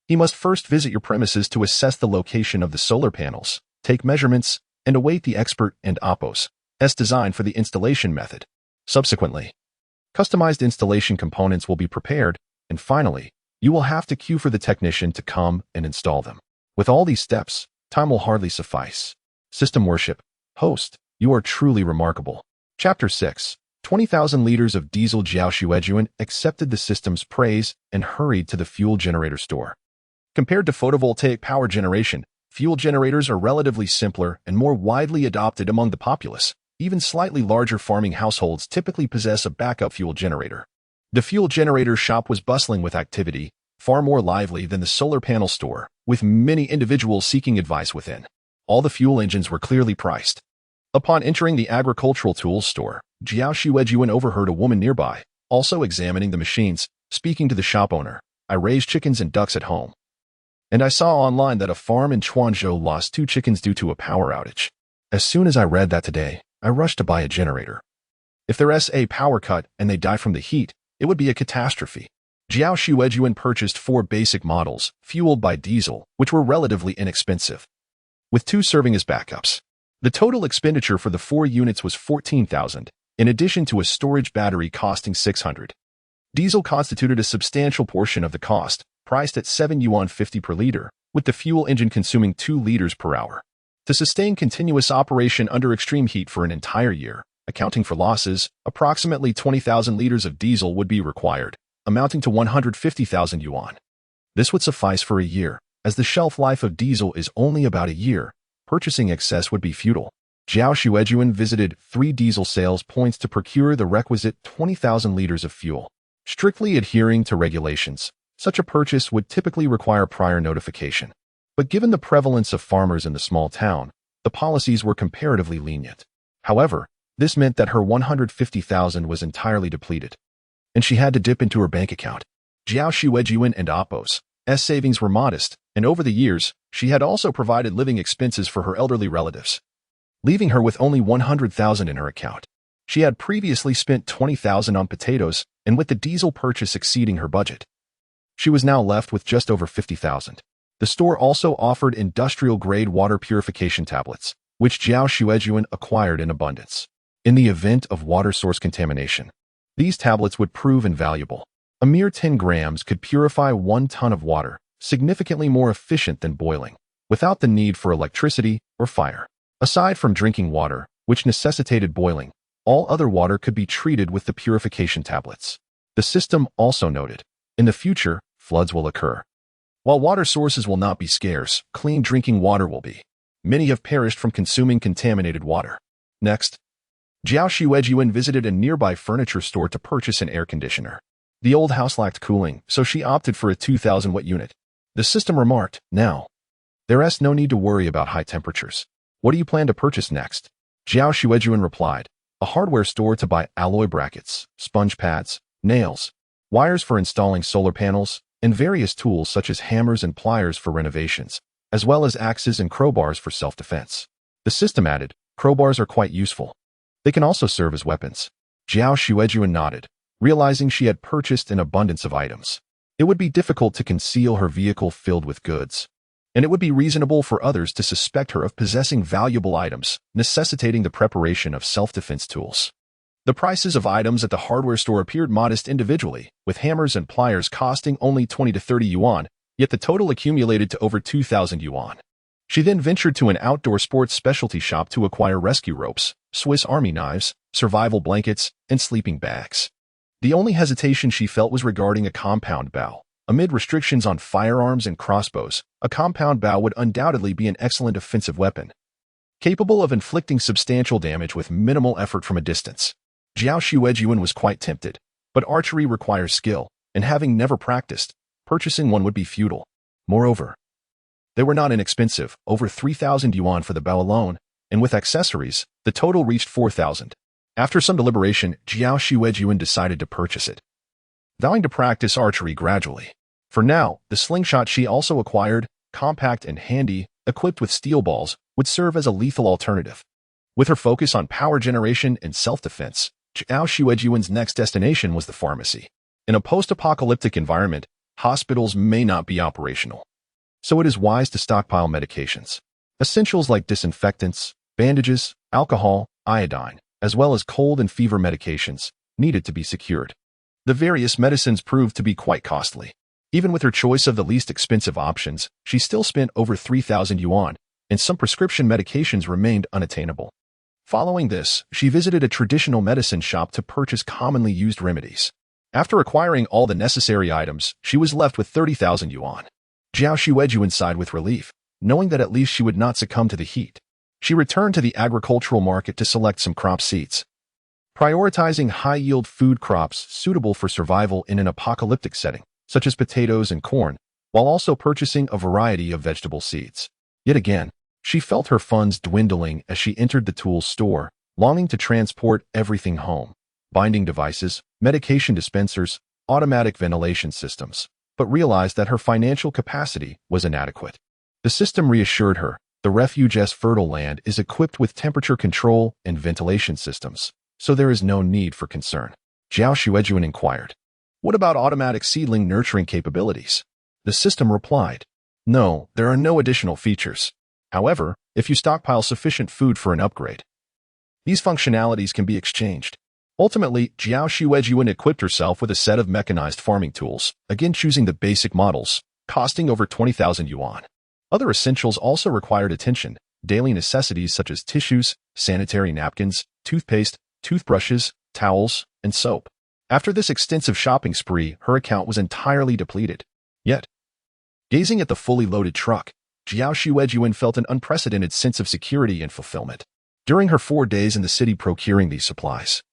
You must first visit your premises to assess the location of the solar panels, take measurements, and await the expert and Oppos' design for the installation method. Subsequently, customized installation components will be prepared, and finally, you will have to queue for the technician to come and install them. With all these steps, time will hardly suffice. System worship. Host, you are truly remarkable." Chapter 6. 20,000 liters of diesel. Qiao Xuejun accepted the system's praise and hurried to the fuel generator store. Compared to photovoltaic power generation, fuel generators are relatively simpler and more widely adopted among the populace. Even slightly larger farming households typically possess a backup fuel generator. The fuel generator shop was bustling with activity, far more lively than the solar panel store, with many individuals seeking advice within. All the fuel engines were clearly priced. Upon entering the agricultural tools store, Qiao Xuejun overheard a woman nearby, also examining the machines, speaking to the shop owner. "I raise chickens and ducks at home. And I saw online that a farm in Quanzhou lost 2 chickens due to a power outage. As soon as I read that today, I rushed to buy a generator. If there's a power cut and they die from the heat, it would be a catastrophe." Qiao Xuejun purchased 4 basic models, fueled by diesel, which were relatively inexpensive, with 2 serving as backups. The total expenditure for the 4 units was 14,000, in addition to a storage battery costing 600. Diesel constituted a substantial portion of the cost, priced at 7 yuan 50 per liter, with the fuel engine consuming 2 liters per hour. To sustain continuous operation under extreme heat for an entire year, accounting for losses, approximately 20,000 liters of diesel would be required, amounting to 150,000 yuan. This would suffice for a year, as the shelf life of diesel is only about a year. Purchasing excess would be futile. Qiao Xuejun visited 3 diesel sales points to procure the requisite 20,000 liters of fuel. Strictly adhering to regulations, such a purchase would typically require prior notification. But given the prevalence of farmers in the small town, the policies were comparatively lenient. However, this meant that her 150,000 was entirely depleted, and she had to dip into her bank account. Qiao Xuejun and Oppos' savings were modest, and over the years, she had also provided living expenses for her elderly relatives, leaving her with only 100,000 in her account. She had previously spent 20,000 on potatoes, and with the diesel purchase exceeding her budget, she was now left with just over 50,000. The store also offered industrial-grade water purification tablets, which Qiao Xuejun acquired in abundance. In the event of water source contamination, these tablets would prove invaluable. A mere 10 grams could purify 1 ton of water, significantly more efficient than boiling, without the need for electricity or fire. Aside from drinking water, which necessitated boiling, all other water could be treated with the purification tablets. The system also noted, in the future, floods will occur. While water sources will not be scarce, clean drinking water will be. Many have perished from consuming contaminated water. Next, Qiao Xuejun visited a nearby furniture store to purchase an air conditioner. The old house lacked cooling, so she opted for a 2,000 watt unit. The system remarked, "Now, there's no need to worry about high temperatures. What do you plan to purchase next?" Qiao Xuejun replied, "A hardware store to buy alloy brackets, sponge pads, nails, wires for installing solar panels, and various tools such as hammers and pliers for renovations, as well as axes and crowbars for self-defense." The system added, "Crowbars are quite useful. They can also serve as weapons." Qiao Xuejun nodded, realizing she had purchased an abundance of items. It would be difficult to conceal her vehicle filled with goods, and it would be reasonable for others to suspect her of possessing valuable items, necessitating the preparation of self-defense tools. The prices of items at the hardware store appeared modest individually, with hammers and pliers costing only 20 to 30 yuan, yet the total accumulated to over 2,000 yuan. She then ventured to an outdoor sports specialty shop to acquire rescue ropes, Swiss Army knives, survival blankets, and sleeping bags. The only hesitation she felt was regarding a compound bow. Amid restrictions on firearms and crossbows, a compound bow would undoubtedly be an excellent offensive weapon. capable of inflicting substantial damage with minimal effort from a distance. Qiao Xuejun was quite tempted, but archery requires skill, and having never practiced, purchasing one would be futile. Moreover, they were not inexpensive, over 3,000 yuan for the bow alone, and with accessories, the total reached 4,000. After some deliberation, Qiao Xuejun decided to purchase it, vowing to practice archery gradually. For now, the slingshot she also acquired, compact and handy, equipped with steel balls, would serve as a lethal alternative. With her focus on power generation and self-defense, Qiao Xuejun's next destination was the pharmacy. In a post-apocalyptic environment, hospitals may not be operational, so it is wise to stockpile medications. Essentials like disinfectants, bandages, alcohol, iodine, as well as cold and fever medications, needed to be secured. The various medicines proved to be quite costly. Even with her choice of the least expensive options, she still spent over 3,000 yuan, and some prescription medications remained unattainable. Following this, she visited a traditional medicine shop to purchase commonly used remedies. After acquiring all the necessary items, she was left with 30,000 yuan. Qiao Xuejun sighed with relief, knowing that at least she would not succumb to the heat. She returned to the agricultural market to select some crop seeds, prioritizing high-yield food crops suitable for survival in an apocalyptic setting, such as potatoes and corn, while also purchasing a variety of vegetable seeds. Yet again, she felt her funds dwindling as she entered the tools store, longing to transport everything home: binding devices, medication dispensers, automatic ventilation systems, but realized that her financial capacity was inadequate. The system reassured her. The refuge's fertile land is equipped with temperature control and ventilation systems, so there is no need for concern. Qiao Xuejun inquired, "What about automatic seedling nurturing capabilities?" The system replied, "No, there are no additional features. However, if you stockpile sufficient food for an upgrade, these functionalities can be exchanged." Ultimately, Qiao Xuejun equipped herself with a set of mechanized farming tools, again choosing the basic models, costing over 20,000 yuan. Other essentials also required attention: daily necessities such as tissues, sanitary napkins, toothpaste, toothbrushes, towels, and soap. After this extensive shopping spree, her account was entirely depleted. Yet, gazing at the fully loaded truck, Qiao Xuejun felt an unprecedented sense of security and fulfillment. During her 4 days in the city procuring these supplies,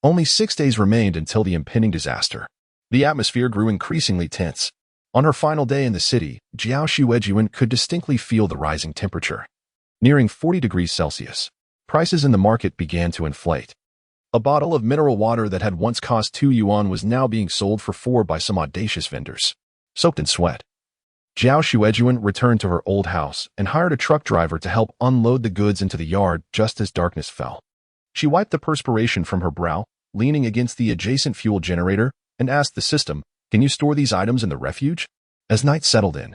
only 6 days remained until the impending disaster. The atmosphere grew increasingly tense. On her final day in the city, Qiao Xuejun could distinctly feel the rising temperature. Nearing 40 degrees Celsius, prices in the market began to inflate. A bottle of mineral water that had once cost 2 yuan was now being sold for 4 by some audacious vendors. Soaked in sweat, Qiao Xuejun returned to her old house and hired a truck driver to help unload the goods into the yard just as darkness fell. She wiped the perspiration from her brow, leaning against the adjacent fuel generator, and asked the system, "Can you store these items in the refuge?" As night settled in,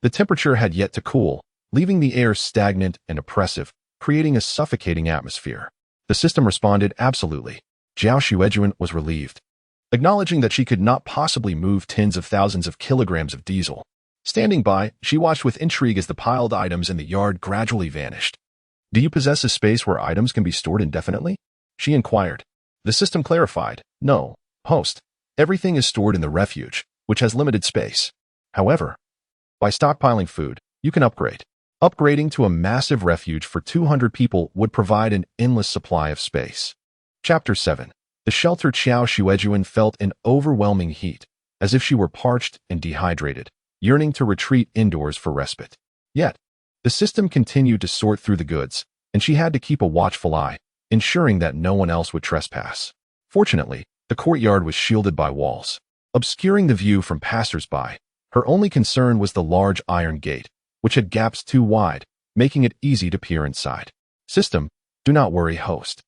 the temperature had yet to cool, leaving the air stagnant and oppressive, creating a suffocating atmosphere. The system responded, "Absolutely." Qiao Xuejun was relieved, acknowledging that she could not possibly move tens of thousands of kilograms of diesel. Standing by, she watched with intrigue as the piled items in the yard gradually vanished. "Do you possess a space where items can be stored indefinitely?" she inquired. The system clarified, "No, host. Everything is stored in the refuge, which has limited space. However, by stockpiling food, you can upgrade." Upgrading to a massive refuge for 200 people would provide an endless supply of space. Chapter 7. The shelter. Qiao Xuejun felt an overwhelming heat, as if she were parched and dehydrated, yearning to retreat indoors for respite. Yet, the system continued to sort through the goods, and she had to keep a watchful eye, ensuring that no one else would trespass. Fortunately, the courtyard was shielded by walls, obscuring the view from passers-by. Her only concern was the large iron gate, which had gaps too wide, making it easy to peer inside. System, do not worry, host.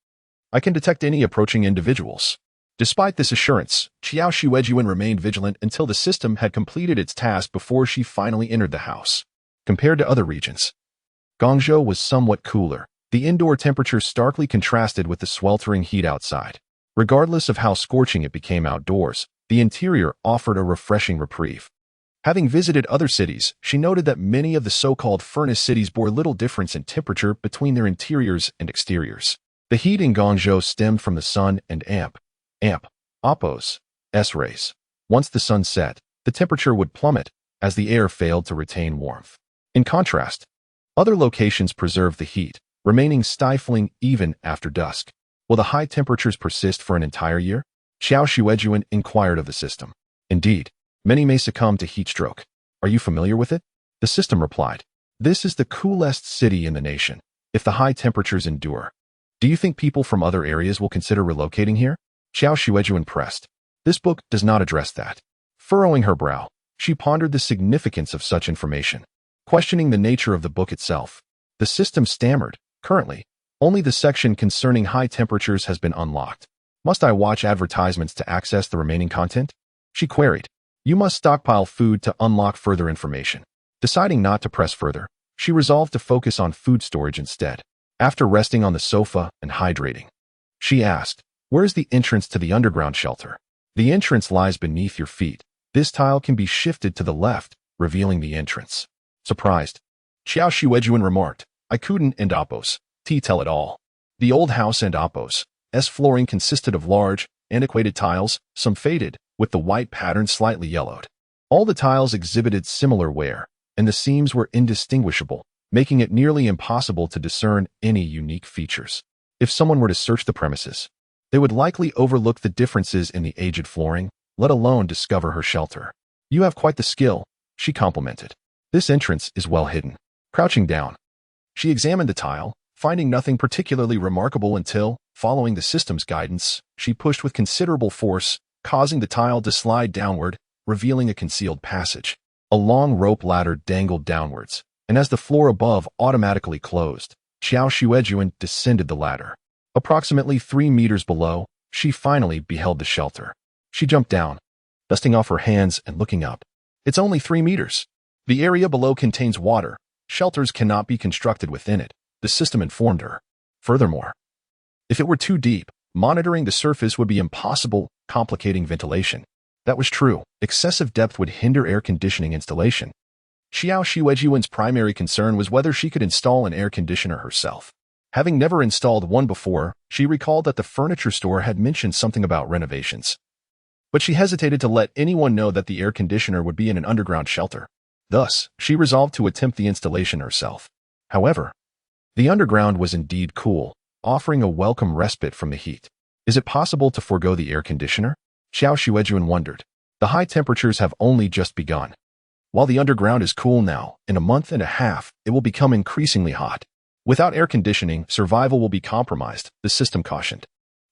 I can detect any approaching individuals. Despite this assurance, Qiao Xuejun remained vigilant until the system had completed its task before she finally entered the house. Compared to other regions, Guangzhou was somewhat cooler. The indoor temperature starkly contrasted with the sweltering heat outside. Regardless of how scorching it became outdoors, the interior offered a refreshing reprieve. Having visited other cities, she noted that many of the so-called furnace cities bore little difference in temperature between their interiors and exteriors. The heat in Guangzhou stemmed from the sun and Oppo's S-rays. Once the sun set, the temperature would plummet, as the air failed to retain warmth. In contrast, other locations preserved the heat, remaining stifling even after dusk. Will the high temperatures persist for an entire year? Qiao Xuejun inquired of the system. Indeed, many may succumb to heat stroke. Are you familiar with it? The system replied. This is the coolest city in the nation. If the high temperatures endure, do you think people from other areas will consider relocating here? Qiao Xuejun pressed. This book does not address that. Furrowing her brow, she pondered the significance of such information, questioning the nature of the book itself. The system stammered. Currently, only the section concerning high temperatures has been unlocked. Must I watch advertisements to access the remaining content? She queried. You must stockpile food to unlock further information. Deciding not to press further, she resolved to focus on food storage instead. After resting on the sofa and hydrating, she asked, where is the entrance to the underground shelter? The entrance lies beneath your feet. This tile can be shifted to the left, revealing the entrance. Surprised, Qiao Xuejun remarked, I couldn't and Oppo's. Tell it all. The old house and Oppo's flooring consisted of large, antiquated tiles, some faded, with the white pattern slightly yellowed. All the tiles exhibited similar wear, and the seams were indistinguishable, making it nearly impossible to discern any unique features. If someone were to search the premises, they would likely overlook the differences in the aged flooring, let alone discover her shelter. You have quite the skill, she complimented. This entrance is well hidden. Crouching down, she examined the tile, finding nothing particularly remarkable until, following the system's guidance, she pushed with considerable force, causing the tile to slide downward, revealing a concealed passage. A long rope ladder dangled downwards, and as the floor above automatically closed, Qiao Xuejun descended the ladder. Approximately 3 meters below, she finally beheld the shelter. She jumped down, dusting off her hands and looking up. It's only 3 meters. The area below contains water. Shelters cannot be constructed within it, the system informed her. Furthermore, if it were too deep, monitoring the surface would be impossible, complicating ventilation. That was true. Excessive depth would hinder air conditioning installation. Qiao Xuejun's primary concern was whether she could install an air conditioner herself. Having never installed one before, she recalled that the furniture store had mentioned something about renovations. But she hesitated to let anyone know that the air conditioner would be in an underground shelter. Thus, she resolved to attempt the installation herself. However, the underground was indeed cool, offering a welcome respite from the heat. Is it possible to forego the air conditioner? Qiao Xuejun wondered. The high temperatures have only just begun. While the underground is cool now, in a month and a half, it will become increasingly hot. Without air conditioning, survival will be compromised, the system cautioned.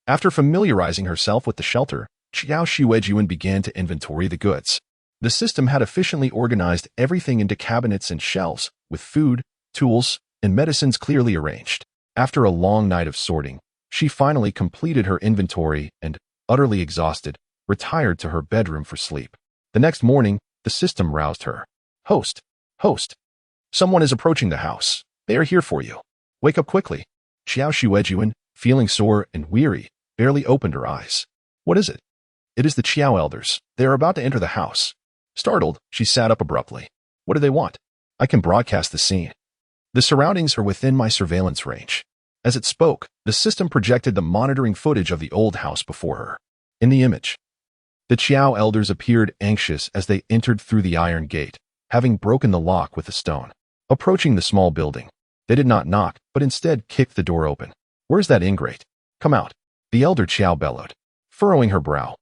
After familiarizing herself with the shelter, Qiao Xuejun began to inventory the goods. The system had efficiently organized everything into cabinets and shelves, with food, tools, and medicines clearly arranged. After a long night of sorting, she finally completed her inventory and, utterly exhausted, retired to her bedroom for sleep. The next morning, the system roused her. Host! Host! Someone is approaching the house. They are here for you. Wake up quickly. Qiao Xuejun, feeling sore and weary, barely opened her eyes. What is it? It is the Qiao elders. They are about to enter the house. Startled, she sat up abruptly. What do they want? I can broadcast the scene. The surroundings are within my surveillance range. As it spoke, the system projected the monitoring footage of the old house before her. In the image, the Qiao elders appeared anxious as they entered through the iron gate, having broken the lock with a stone. Approaching the small building, they did not knock, but instead kicked the door open. Where's that ingrate? Come out. The elder Qiao bellowed, furrowing her brow.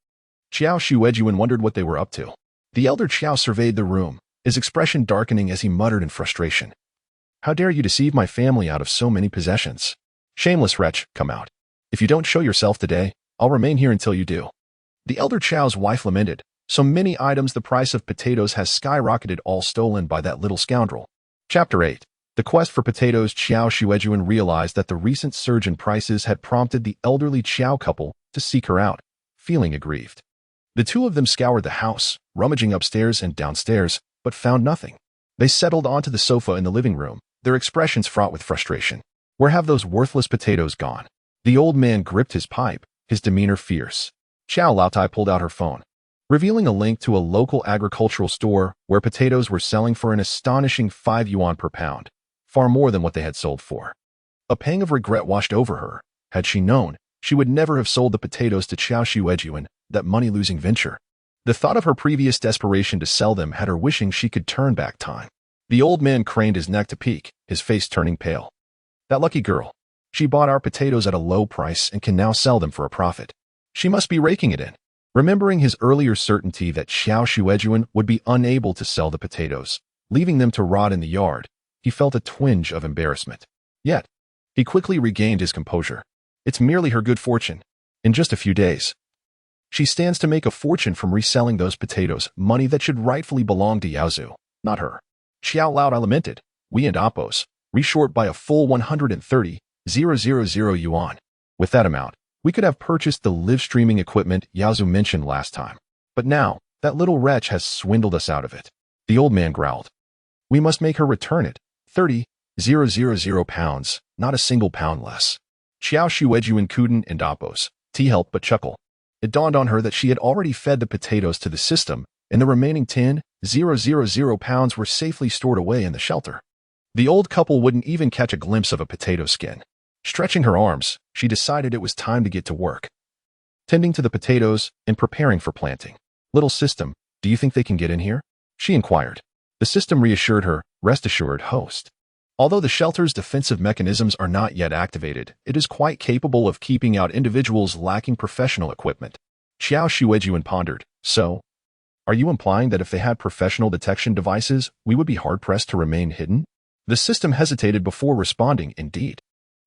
Qiao Xuejun wondered what they were up to. The elder Qiao surveyed the room, his expression darkening as he muttered in frustration. How dare you deceive my family out of so many possessions? Shameless wretch, come out. If you don't show yourself today, I'll remain here until you do. The elder Qiao's wife lamented. So many items, the price of potatoes has skyrocketed, all stolen by that little scoundrel. Chapter 8. The quest for potatoes. Qiao Xuejun realized that the recent surge in prices had prompted the elderly Qiao couple to seek her out, feeling aggrieved. The two of them scoured the house, rummaging upstairs and downstairs, but found nothing. They settled onto the sofa in the living room, their expressions fraught with frustration. Where have those worthless potatoes gone? The old man gripped his pipe, his demeanor fierce. Qiao Laotai pulled out her phone, revealing a link to a local agricultural store where potatoes were selling for an astonishing 5 yuan per pound, far more than what they had sold for. A pang of regret washed over her. Had she known, she would never have sold the potatoes to Qiao Xuejun, that money-losing venture. The thought of her previous desperation to sell them had her wishing she could turn back time. The old man craned his neck to peek, his face turning pale. That lucky girl. She bought our potatoes at a low price and can now sell them for a profit. She must be raking it in. Remembering his earlier certainty that Qiao Xuejun would be unable to sell the potatoes, leaving them to rot in the yard, he felt a twinge of embarrassment. Yet, he quickly regained his composure. It's merely her good fortune. In just a few days, she stands to make a fortune from reselling those potatoes, money that should rightfully belong to Yaozu, not her. Qiao Lao lamented. We and Appos, reshort by a full 130,000 yuan. With that amount, we could have purchased the live streaming equipment Yaozu mentioned last time. But now, that little wretch has swindled us out of it. The old man growled. We must make her return it. 30,000 pounds, not a single pound less. Qiao Xuejun couldn't and Appos, helped but chuckle. It dawned on her that she had already fed the potatoes to the system, and the remaining 10,000 pounds were safely stored away in the shelter. The old couple wouldn't even catch a glimpse of a potato skin. Stretching her arms, she decided it was time to get to work, tending to the potatoes and preparing for planting. Little system, do you think they can get in here? She inquired. The system reassured her, rest assured, host. Although the shelter's defensive mechanisms are not yet activated, it is quite capable of keeping out individuals lacking professional equipment. Qiao Xuejun pondered. So, are you implying that if they had professional detection devices, we would be hard-pressed to remain hidden? The system hesitated before responding, indeed.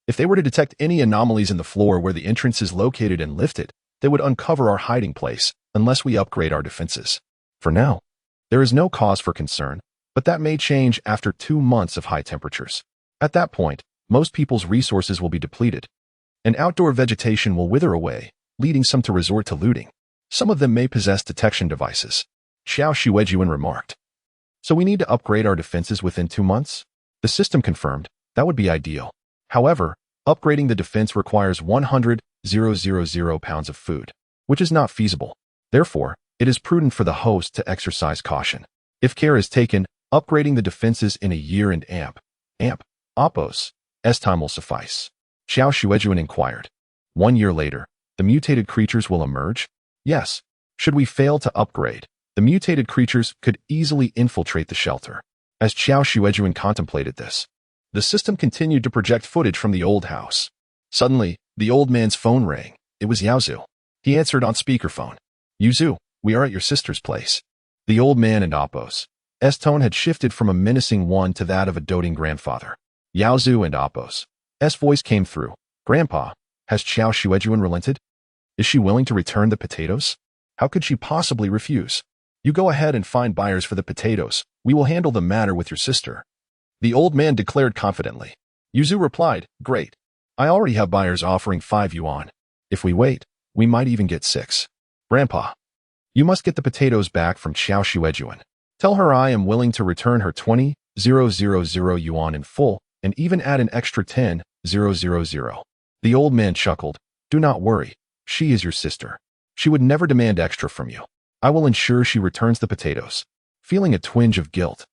If they were to detect any anomalies in the floor where the entrance is located and lift it, they would uncover our hiding place, unless we upgrade our defenses. For now, there is no cause for concern, but that may change after 2 months of high temperatures. At that point, most people's resources will be depleted, and outdoor vegetation will wither away, leading some to resort to looting. Some of them may possess detection devices. Qiao Xuejun remarked. So we need to upgrade our defenses within 2 months? The system confirmed. That would be ideal. However, upgrading the defense requires 100,000 pounds of food, which is not feasible. Therefore, it is prudent for the host to exercise caution. If care is taken, upgrading the defenses in a year and Appos, time will suffice. Qiao Xuejun inquired. 1 year later, the mutated creatures will emerge? Yes. Should we fail to upgrade, the mutated creatures could easily infiltrate the shelter. As Qiao Xuejun contemplated this, the system continued to project footage from the old house. Suddenly, the old man's phone rang. It was Yaozu. He answered on speakerphone. Yuzu, we are at your sister's place. The old man and Appos' tone had shifted from a menacing one to that of a doting grandfather. Yaozu and Appos' voice came through. Grandpa, has Qiao Xuejun relented? Is she willing to return the potatoes? How could she possibly refuse? You go ahead and find buyers for the potatoes. We will handle the matter with your sister. The old man declared confidently. Yuzu replied, Great. I already have buyers offering 5 yuan. If we wait, we might even get 6. Grandpa, you must get the potatoes back from Qiao Xuejun. Tell her I am willing to return her 20,000 yuan in full and even add an extra 10,000. The old man chuckled. Do not worry. She is your sister. She would never demand extra from you. I will ensure she returns the potatoes. Feeling a twinge of guilt,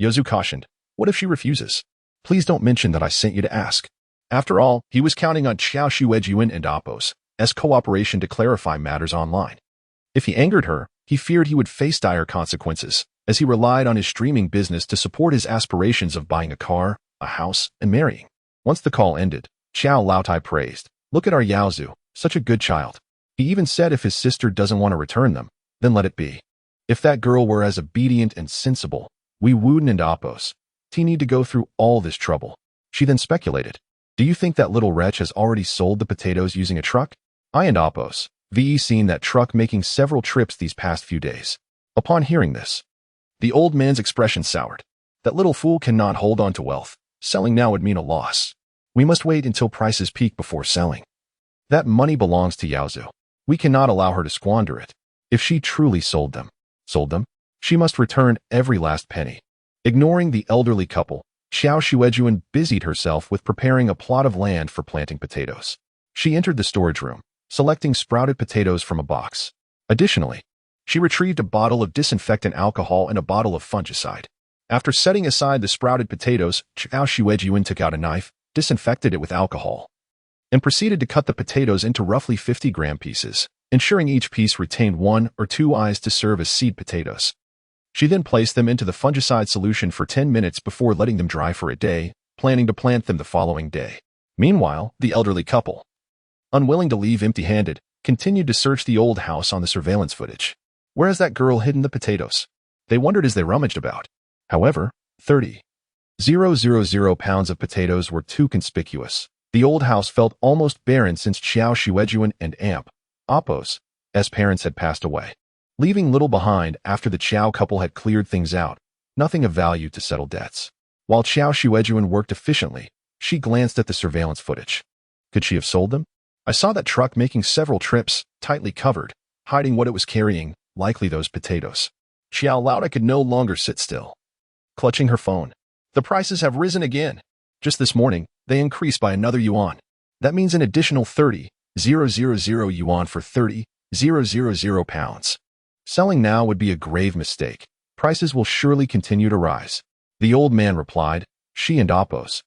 Yaozu cautioned. What if she refuses? Please don't mention that I sent you to ask. After all, he was counting on Qiao Xuejun and Appos' cooperation to clarify matters online. If he angered her, he feared he would face dire consequences, as he relied on his streaming business to support his aspirations of buying a car, a house, and marrying. Once the call ended, Qiao Laotai praised. Look at our Yaozu, such a good child. He even said if his sister doesn't want to return them, then let it be. If that girl were as obedient and sensible, we wouldn't and Appos' need to go through all this trouble. She then speculated. Do you think that little wretch has already sold the potatoes using a truck? I and Appos' seen that truck making several trips these past few days. Upon hearing this, the old man's expression soured. That little fool cannot hold on to wealth. Selling now would mean a loss. We must wait until prices peak before selling. That money belongs to Yaozu. We cannot allow her to squander it. If she truly sold them, she must return every last penny. Ignoring the elderly couple, Qiao Xuejun busied herself with preparing a plot of land for planting potatoes. She entered the storage room, selecting sprouted potatoes from a box. Additionally, she retrieved a bottle of disinfectant alcohol and a bottle of fungicide. After setting aside the sprouted potatoes, Qiao Xuejun took out a knife, disinfected it with alcohol, and proceeded to cut the potatoes into roughly 50-gram pieces, ensuring each piece retained 1 or 2 eyes to serve as seed potatoes. She then placed them into the fungicide solution for 10 minutes before letting them dry for a day, planning to plant them the following day. Meanwhile, the elderly couple, unwilling to leave empty-handed, continued to search the old house on the surveillance footage. Where has that girl hidden the potatoes? They wondered as they rummaged about. However, 30,000 pounds of potatoes were too conspicuous. The old house felt almost barren since Qiao Xuejun and Appo's parents had passed away, leaving little behind after the Qiao couple had cleared things out, nothing of value to settle debts. While Qiao Xuejun worked efficiently, she glanced at the surveillance footage. Could she have sold them? I saw that truck making several trips, tightly covered, hiding what it was carrying, likely those potatoes. She yelled out I could no longer sit still. Clutching her phone. The prices have risen again. Just this morning, they increased by another yuan. That means an additional 30,000 yuan for 30,000 pounds. Selling now would be a grave mistake. Prices will surely continue to rise. The old man replied. She and Appo's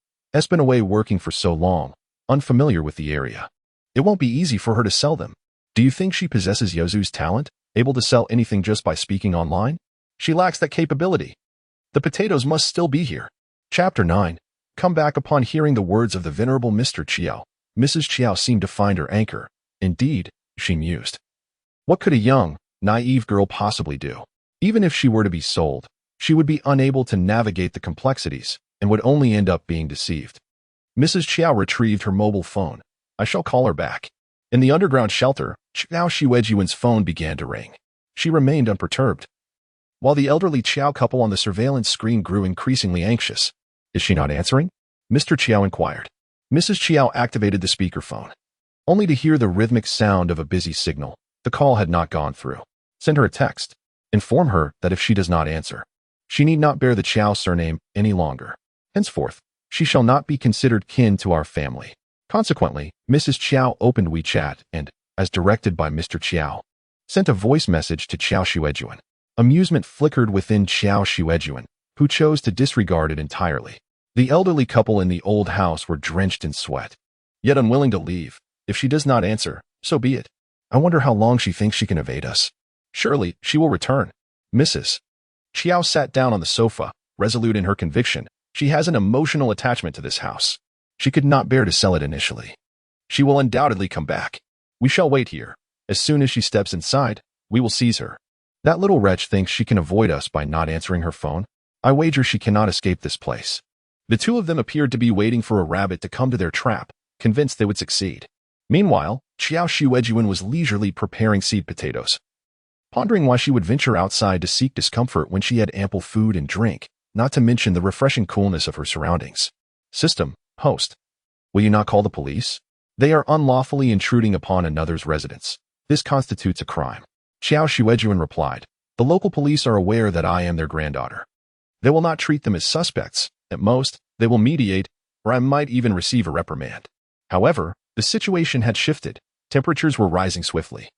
been away working for so long, unfamiliar with the area. It won't be easy for her to sell them. Do you think she possesses Yozu's talent, able to sell anything just by speaking online? She lacks that capability. The potatoes must still be here. Chapter 9. Come back upon hearing the words of the venerable Mr. Qiao. Mrs. Qiao seemed to find her anchor. Indeed, she mused. What could a young, naive girl possibly do? Even if she were to be sold, she would be unable to navigate the complexities and would only end up being deceived. Mrs. Qiao retrieved her mobile phone. I shall call her back. In the underground shelter, Qiao Xuejun's phone began to ring. She remained unperturbed, while the elderly Qiao couple on the surveillance screen grew increasingly anxious. Is she not answering? Mr. Qiao inquired. Mrs. Qiao activated the speakerphone, only to hear the rhythmic sound of a busy signal. The call had not gone through. Send her a text. Inform her that if she does not answer, she need not bear the Qiao surname any longer. Henceforth, she shall not be considered kin to our family. Consequently, Mrs. Qiao opened WeChat and, as directed by Mr. Qiao, sent a voice message to Qiao Xuejun. Amusement flickered within Qiao Xuejun, who chose to disregard it entirely. The elderly couple in the old house were drenched in sweat, yet unwilling to leave. If she does not answer, so be it. I wonder how long she thinks she can evade us. Surely, she will return. Mrs. Qiao sat down on the sofa, resolute in her conviction. She has an emotional attachment to this house. She could not bear to sell it initially. She will undoubtedly come back. We shall wait here. As soon as she steps inside, we will seize her. That little wretch thinks she can avoid us by not answering her phone. I wager she cannot escape this place. The two of them appeared to be waiting for a rabbit to come to their trap, convinced they would succeed. Meanwhile, Qiao Xuejun was leisurely preparing seed potatoes, pondering why she would venture outside to seek discomfort when she had ample food and drink, not to mention the refreshing coolness of her surroundings. System, host. Will you not call the police? They are unlawfully intruding upon another's residence. This constitutes a crime. Qiao Xuejun replied. The local police are aware that I am their granddaughter. They will not treat them as suspects. At most, they will mediate, or I might even receive a reprimand. However, the situation had shifted. Temperatures were rising swiftly,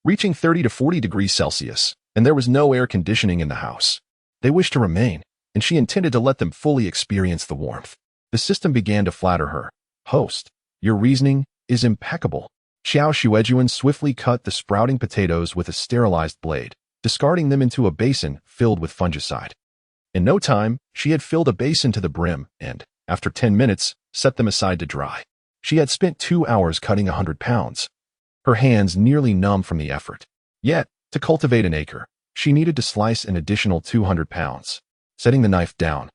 reaching 30 to 40 degrees Celsius, and there was no air conditioning in the house. They wished to remain, and she intended to let them fully experience the warmth. The system began to flatter her. Host, your reasoning is impeccable. Qiao Xuejun swiftly cut the sprouting potatoes with a sterilized blade, discarding them into a basin filled with fungicide. In no time, she had filled a basin to the brim and, after 10 minutes, set them aside to dry. She had spent 2 hours cutting 100 pounds. Her hands nearly numb from the effort. Yet, to cultivate an acre, she needed to slice an additional 200 pounds. Setting the knife down,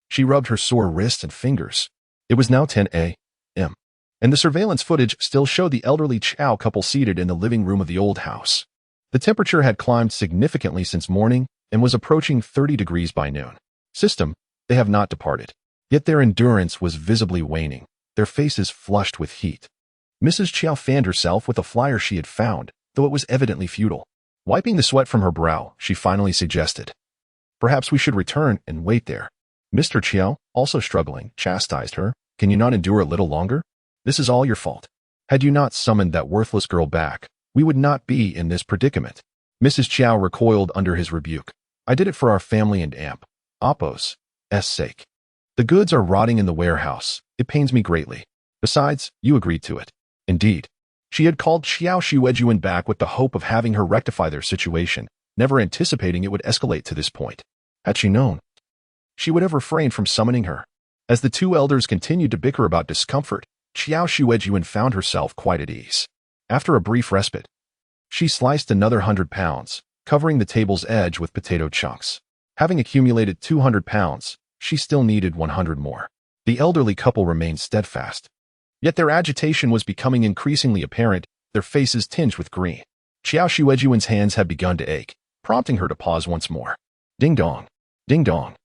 she rubbed her sore wrists and fingers. It was now 10 a.m., and the surveillance footage still showed the elderly Qiao couple seated in the living room of the old house. The temperature had climbed significantly since morning and was approaching 30 degrees by noon. System, they have not departed. Yet their endurance was visibly waning, their faces flushed with heat. Mrs. Qiao fanned herself with a flyer she had found, though it was evidently futile. Wiping the sweat from her brow, she finally suggested, perhaps we should return and wait there. Mr. Qiao, also struggling, chastised her. Can you not endure a little longer? This is all your fault. Had you not summoned that worthless girl back, we would not be in this predicament. Mrs. Qiao recoiled under his rebuke. I did it for our family and Appo's sake. The goods are rotting in the warehouse. It pains me greatly. Besides, you agreed to it. Indeed. She had called Qiao Xuejun back with the hope of having her rectify their situation, never anticipating it would escalate to this point. Had she known, she would have refrained from summoning her. As the two elders continued to bicker about discomfort, Qiao Xuejun found herself quite at ease. After a brief respite, she sliced another 100 pounds, covering the table's edge with potato chunks. Having accumulated 200 pounds, she still needed 100 more. The elderly couple remained steadfast. Yet their agitation was becoming increasingly apparent, their faces tinged with green. Qiao Xuejun's hands had begun to ache, prompting her to pause once more. Ding dong. Ding dong.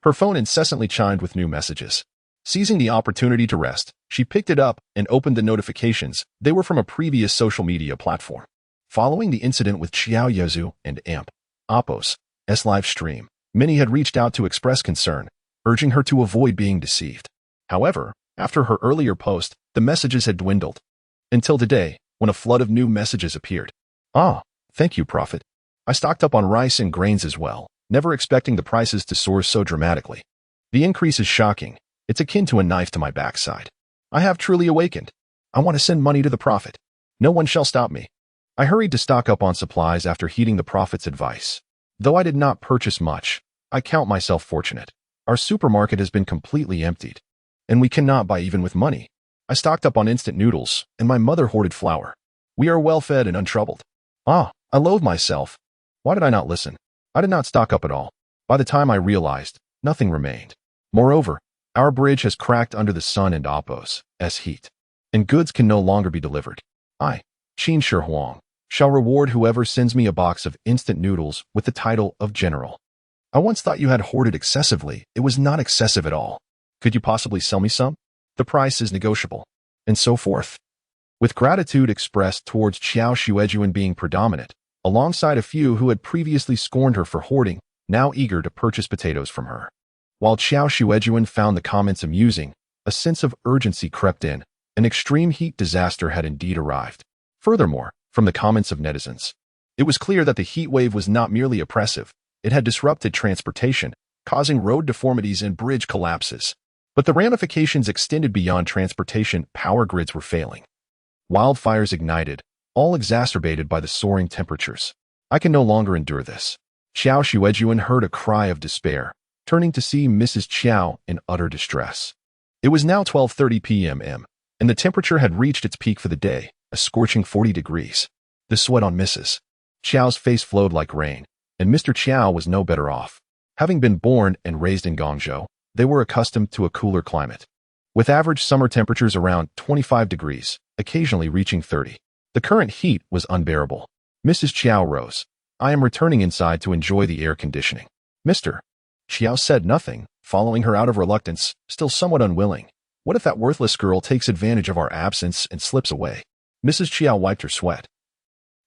Her phone incessantly chimed with new messages. Seizing the opportunity to rest, she picked it up and opened the notifications. They were from a previous social media platform. Following the incident with Qiao Xuejun and Oppo's live stream, many had reached out to express concern, urging her to avoid being deceived. However, after her earlier post, the messages had dwindled. Until today, when a flood of new messages appeared. Thank you, Prophet. I stocked up on rice and grains as well, never expecting the prices to soar so dramatically. The increase is shocking. It's akin to a knife to my backside. I have truly awakened. I want to send money to the Prophet. No one shall stop me. I hurried to stock up on supplies after heeding the Prophet's advice. Though I did not purchase much, I count myself fortunate. Our supermarket has been completely emptied, and we cannot buy even with money. I stocked up on instant noodles, and my mother hoarded flour. We are well fed and untroubled. I loathe myself. Why did I not listen? I did not stock up at all. By the time I realized, nothing remained. Moreover, our bridge has cracked under the sun and Oppo's heat, and goods can no longer be delivered. I, Qiao Xuejun, shall reward whoever sends me a box of instant noodles with the title of General. I once thought you had hoarded excessively. It was not excessive at all. Could you possibly sell me some? The price is negotiable. And so forth. With gratitude expressed towards Qiao Xuejun being predominant, alongside a few who had previously scorned her for hoarding, now eager to purchase potatoes from her. While Qiao Xuejun found the comments amusing, a sense of urgency crept in. An extreme heat disaster had indeed arrived. Furthermore, from the comments of netizens, it was clear that the heat wave was not merely oppressive, it had disrupted transportation, causing road deformities and bridge collapses. But the ramifications extended beyond transportation. Power grids were failing. Wildfires ignited, all exacerbated by the soaring temperatures. I can no longer endure this. Qiao Xuejun heard a cry of despair, turning to see Mrs. Qiao in utter distress. It was now 12:30 p.m., and the temperature had reached its peak for the day, a scorching 40 degrees. The sweat on Mrs. Qiao's face flowed like rain, and Mr. Qiao was no better off. Having been born and raised in Guangzhou, they were accustomed to a cooler climate, with average summer temperatures around 25 degrees, occasionally reaching 30. The current heat was unbearable. Mrs. Qiao rose. I am returning inside to enjoy the air conditioning. Mr. Qiao said nothing, following her out of reluctance, still somewhat unwilling. What if that worthless girl takes advantage of our absence and slips away? Mrs. Qiao wiped her sweat.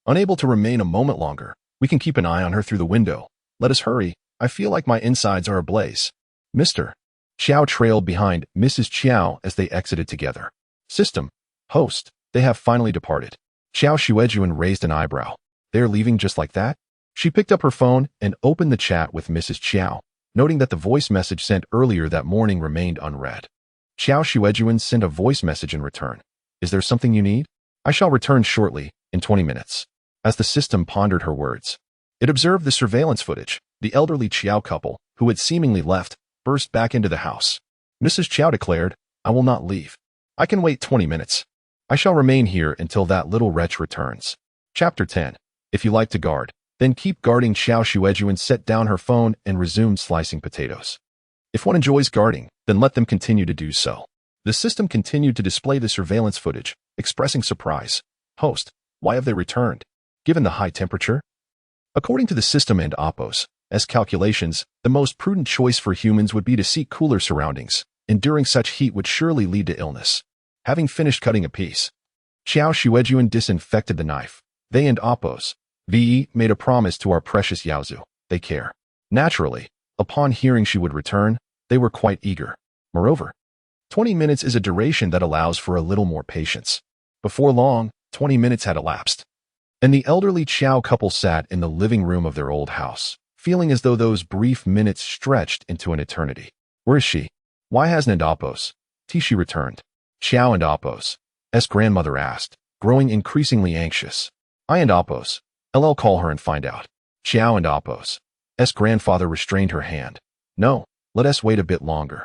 Unable to remain a moment longer, we can keep an eye on her through the window. Let us hurry. I feel like my insides are ablaze. Mr. Qiao trailed behind Mrs. Qiao as they exited together. System. Host. They have finally departed. Qiao Xuejun raised an eyebrow. They are leaving just like that? She picked up her phone and opened the chat with Mrs. Qiao, noting that the voice message sent earlier that morning remained unread. Qiao Xuejun sent a voice message in return. Is there something you need? I shall return shortly, in 20 minutes. As the system pondered her words, it observed the surveillance footage. The elderly Qiao couple, who had seemingly left, burst back into the house. Mrs. Qiao declared, I will not leave. I can wait 20 minutes. I shall remain here until that little wretch returns. Chapter 10. If you like to guard, then keep guarding. Qiao Xuejun set down her phone and resumed slicing potatoes. If one enjoys guarding, then let them continue to do so. The system continued to display the surveillance footage, expressing surprise. Host, why have they returned? Given the high temperature? According to the system and Oppo's calculations, the most prudent choice for humans would be to seek cooler surroundings. Enduring such heat would surely lead to illness. Having finished cutting a piece, Qiao Xuejun disinfected the knife. They and Oppo's made a promise to our precious Yaozu. They care. Naturally, upon hearing she would return, they were quite eager. Moreover, 20 minutes is a duration that allows for a little more patience. Before long, 20 minutes had elapsed, and the elderly Qiao couple sat in the living room of their old house, feeling as though those brief minutes stretched into an eternity. Where is she? Why hasn't Oppo's she returned? Qiao and Oppo's grandmother asked, growing increasingly anxious. I and Oppo's LL call her and find out. Qiao and Oppo's grandfather restrained her hand. No, let us wait a bit longer.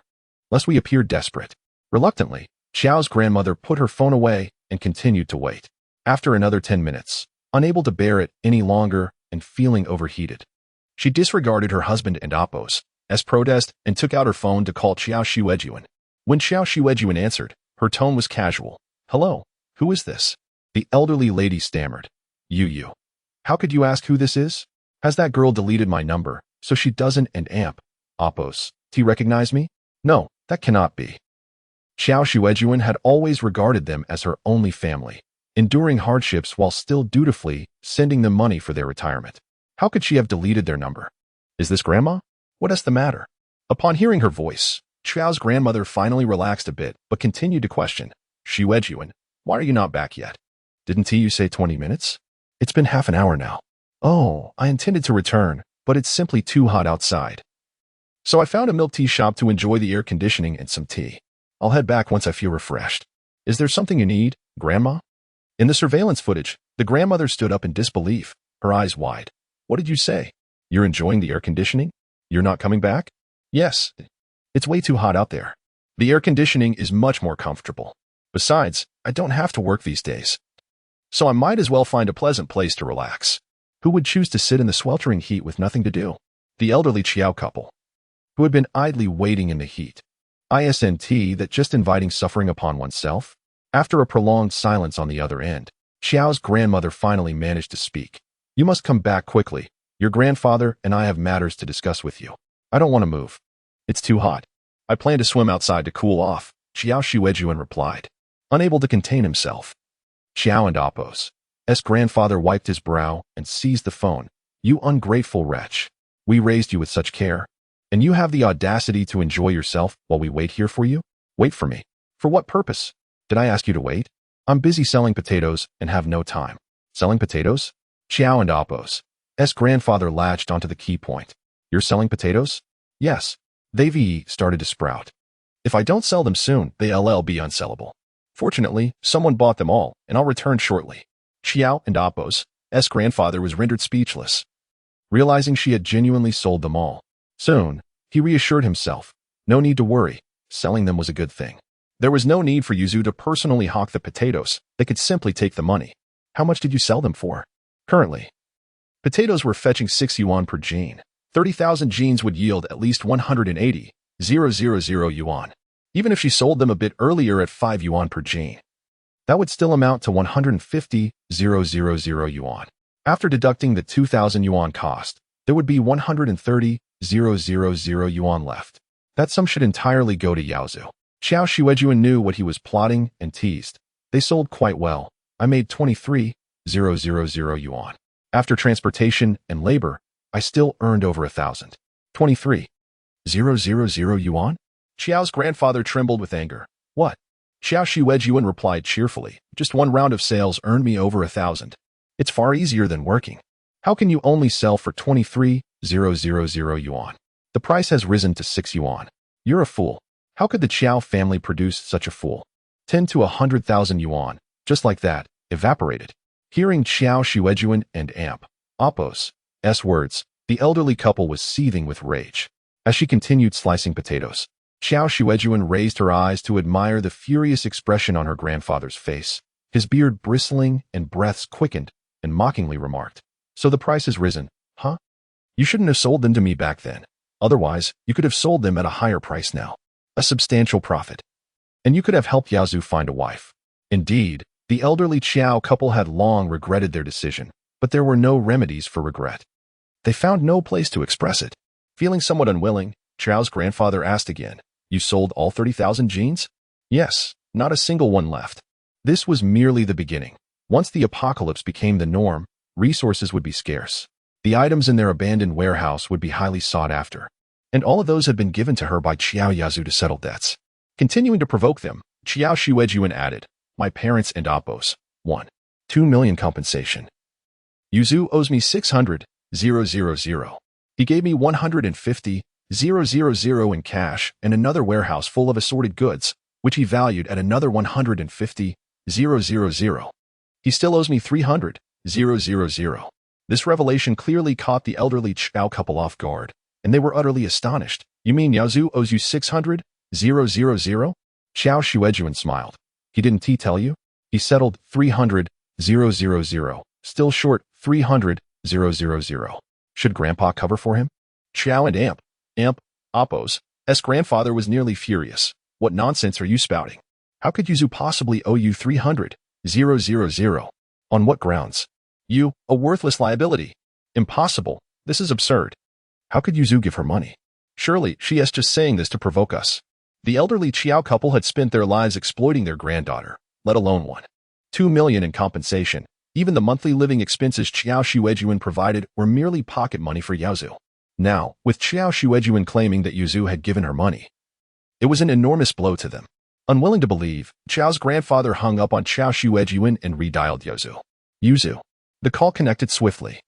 lest we appear desperate. Reluctantly, Qiao's grandmother put her phone away and continued to wait. After another 10 minutes, unable to bear it any longer and feeling overheated, she disregarded her husband and Appo's protest and took out her phone to call Qiao Xuejun. When Qiao Xuejun answered, her tone was casual. "Hello, who is this?" The elderly lady stammered. You. How could you ask who this is? Has that girl deleted my number, so she doesn't and amp? Appos, do you recognize me? No, that cannot be. Qiao Xuejun had always regarded them as her only family, enduring hardships while still dutifully sending them money for their retirement. How could she have deleted their number? Is this grandma? What is the matter? Upon hearing her voice, Qiao's grandmother finally relaxed a bit but continued to question. Xuejun, why are you not back yet? Didn't you say 20 minutes? It's been half an hour now. Oh, I intended to return, but it's simply too hot outside. So I found a milk tea shop to enjoy the air conditioning and some tea. I'll head back once I feel refreshed. Is there something you need, Grandma? In the surveillance footage, the grandmother stood up in disbelief, her eyes wide. What did you say? You're enjoying the air conditioning? You're not coming back? Yes. It's way too hot out there. The air conditioning is much more comfortable. Besides, I don't have to work these days. So I might as well find a pleasant place to relax. Who would choose to sit in the sweltering heat with nothing to do? The elderly Qiao couple, who had been idly waiting in the heat. Isn't that just inviting suffering upon oneself? After a prolonged silence on the other end, Qiao's grandmother finally managed to speak. You must come back quickly. Your grandfather and I have matters to discuss with you. I don't want to move. It's too hot. I plan to swim outside to cool off, Qiao Xuejun replied, unable to contain himself. Qiao and Appo's grandfather wiped his brow and seized the phone. You ungrateful wretch. We raised you with such care. And you have the audacity to enjoy yourself while we wait here for you? Wait for me. For what purpose? Did I ask you to wait? I'm busy selling potatoes and have no time. Selling potatoes? Qiao and Appo's grandfather latched onto the key point. You're selling potatoes? Yes. They've started to sprout. If I don't sell them soon, they'll be unsellable. Fortunately, someone bought them all, and I'll return shortly. Qiao and Appo's grandfather was rendered speechless, realizing she had genuinely sold them all. Soon, he reassured himself. No need to worry. Selling them was a good thing. There was no need for Yuzu to personally hawk the potatoes. They could simply take the money. How much did you sell them for? Currently, potatoes were fetching 6 yuan per jean. 30,000 jeans would yield at least 180,000 yuan. Even if she sold them a bit earlier at 5 yuan per jean, that would still amount to 150,000 yuan. After deducting the 2,000 yuan cost, there would be 130,000 yuan left. That sum should entirely go to Yaozu. Qiao Xuejun knew what he was plotting and teased. They sold quite well. I made 23,000 yuan. After transportation and labor, I still earned over 1,000. 23,000 yuan? Qiao's grandfather trembled with anger. What? Qiao Xuejun replied cheerfully. Just one round of sales earned me over 1,000. It's far easier than working. How can you only sell for 23,000 yuan? The price has risen to 6 yuan. You're a fool. How could the Qiao family produce such a fool? 10 to 100,000 yuan, just like that, evaporated. Hearing Qiao Xuejun and Appo's words, the elderly couple was seething with rage. As she continued slicing potatoes, Qiao Xuejun raised her eyes to admire the furious expression on her grandfather's face. His beard bristling and breaths quickened, and mockingly remarked, So the price has risen, huh? You shouldn't have sold them to me back then. Otherwise, you could have sold them at a higher price now. A substantial profit. And you could have helped Yaozu find a wife. Indeed, the elderly Qiao couple had long regretted their decision, but there were no remedies for regret. They found no place to express it. Feeling somewhat unwilling, Qiao's grandfather asked again, You sold all 30,000 jeans? Yes, not a single one left. This was merely the beginning. Once the apocalypse became the norm, resources would be scarce. The items in their abandoned warehouse would be highly sought after. And all of those had been given to her by Qiao Yaozu to settle debts. Continuing to provoke them, Qiao Xuejun added, My parents and Appo's 2 million compensation. Yuzu owes me 600,000. He gave me 150,000 in cash and another warehouse full of assorted goods, which he valued at another 150,000. He still owes me 300,000. This revelation clearly caught the elderly Qiao couple off guard, and they were utterly astonished. You mean Yaozu owes you 600,000 Qiao Xuejun smiled. He didn't tell you? He settled 300,000. Still short 300,000. Should Grandpa cover for him? Qiao and Appo's grandfather was nearly furious. What nonsense are you spouting? How could Yuzu possibly owe you 300,000? On what grounds? You, a worthless liability. Impossible. This is absurd. How could Yuzu give her money? Surely she is just saying this to provoke us. The elderly Qiao couple had spent their lives exploiting their granddaughter, let alone 2 million in compensation. Even the monthly living expenses Qiao Xuejun provided were merely pocket money for Yuzu. Now, with Qiao Xuejun claiming that Yuzu had given her money, it was an enormous blow to them. Unwilling to believe, Qiao's grandfather hung up on Qiao Xuejun and redialed Yuzu. Yuzu. The call connected swiftly,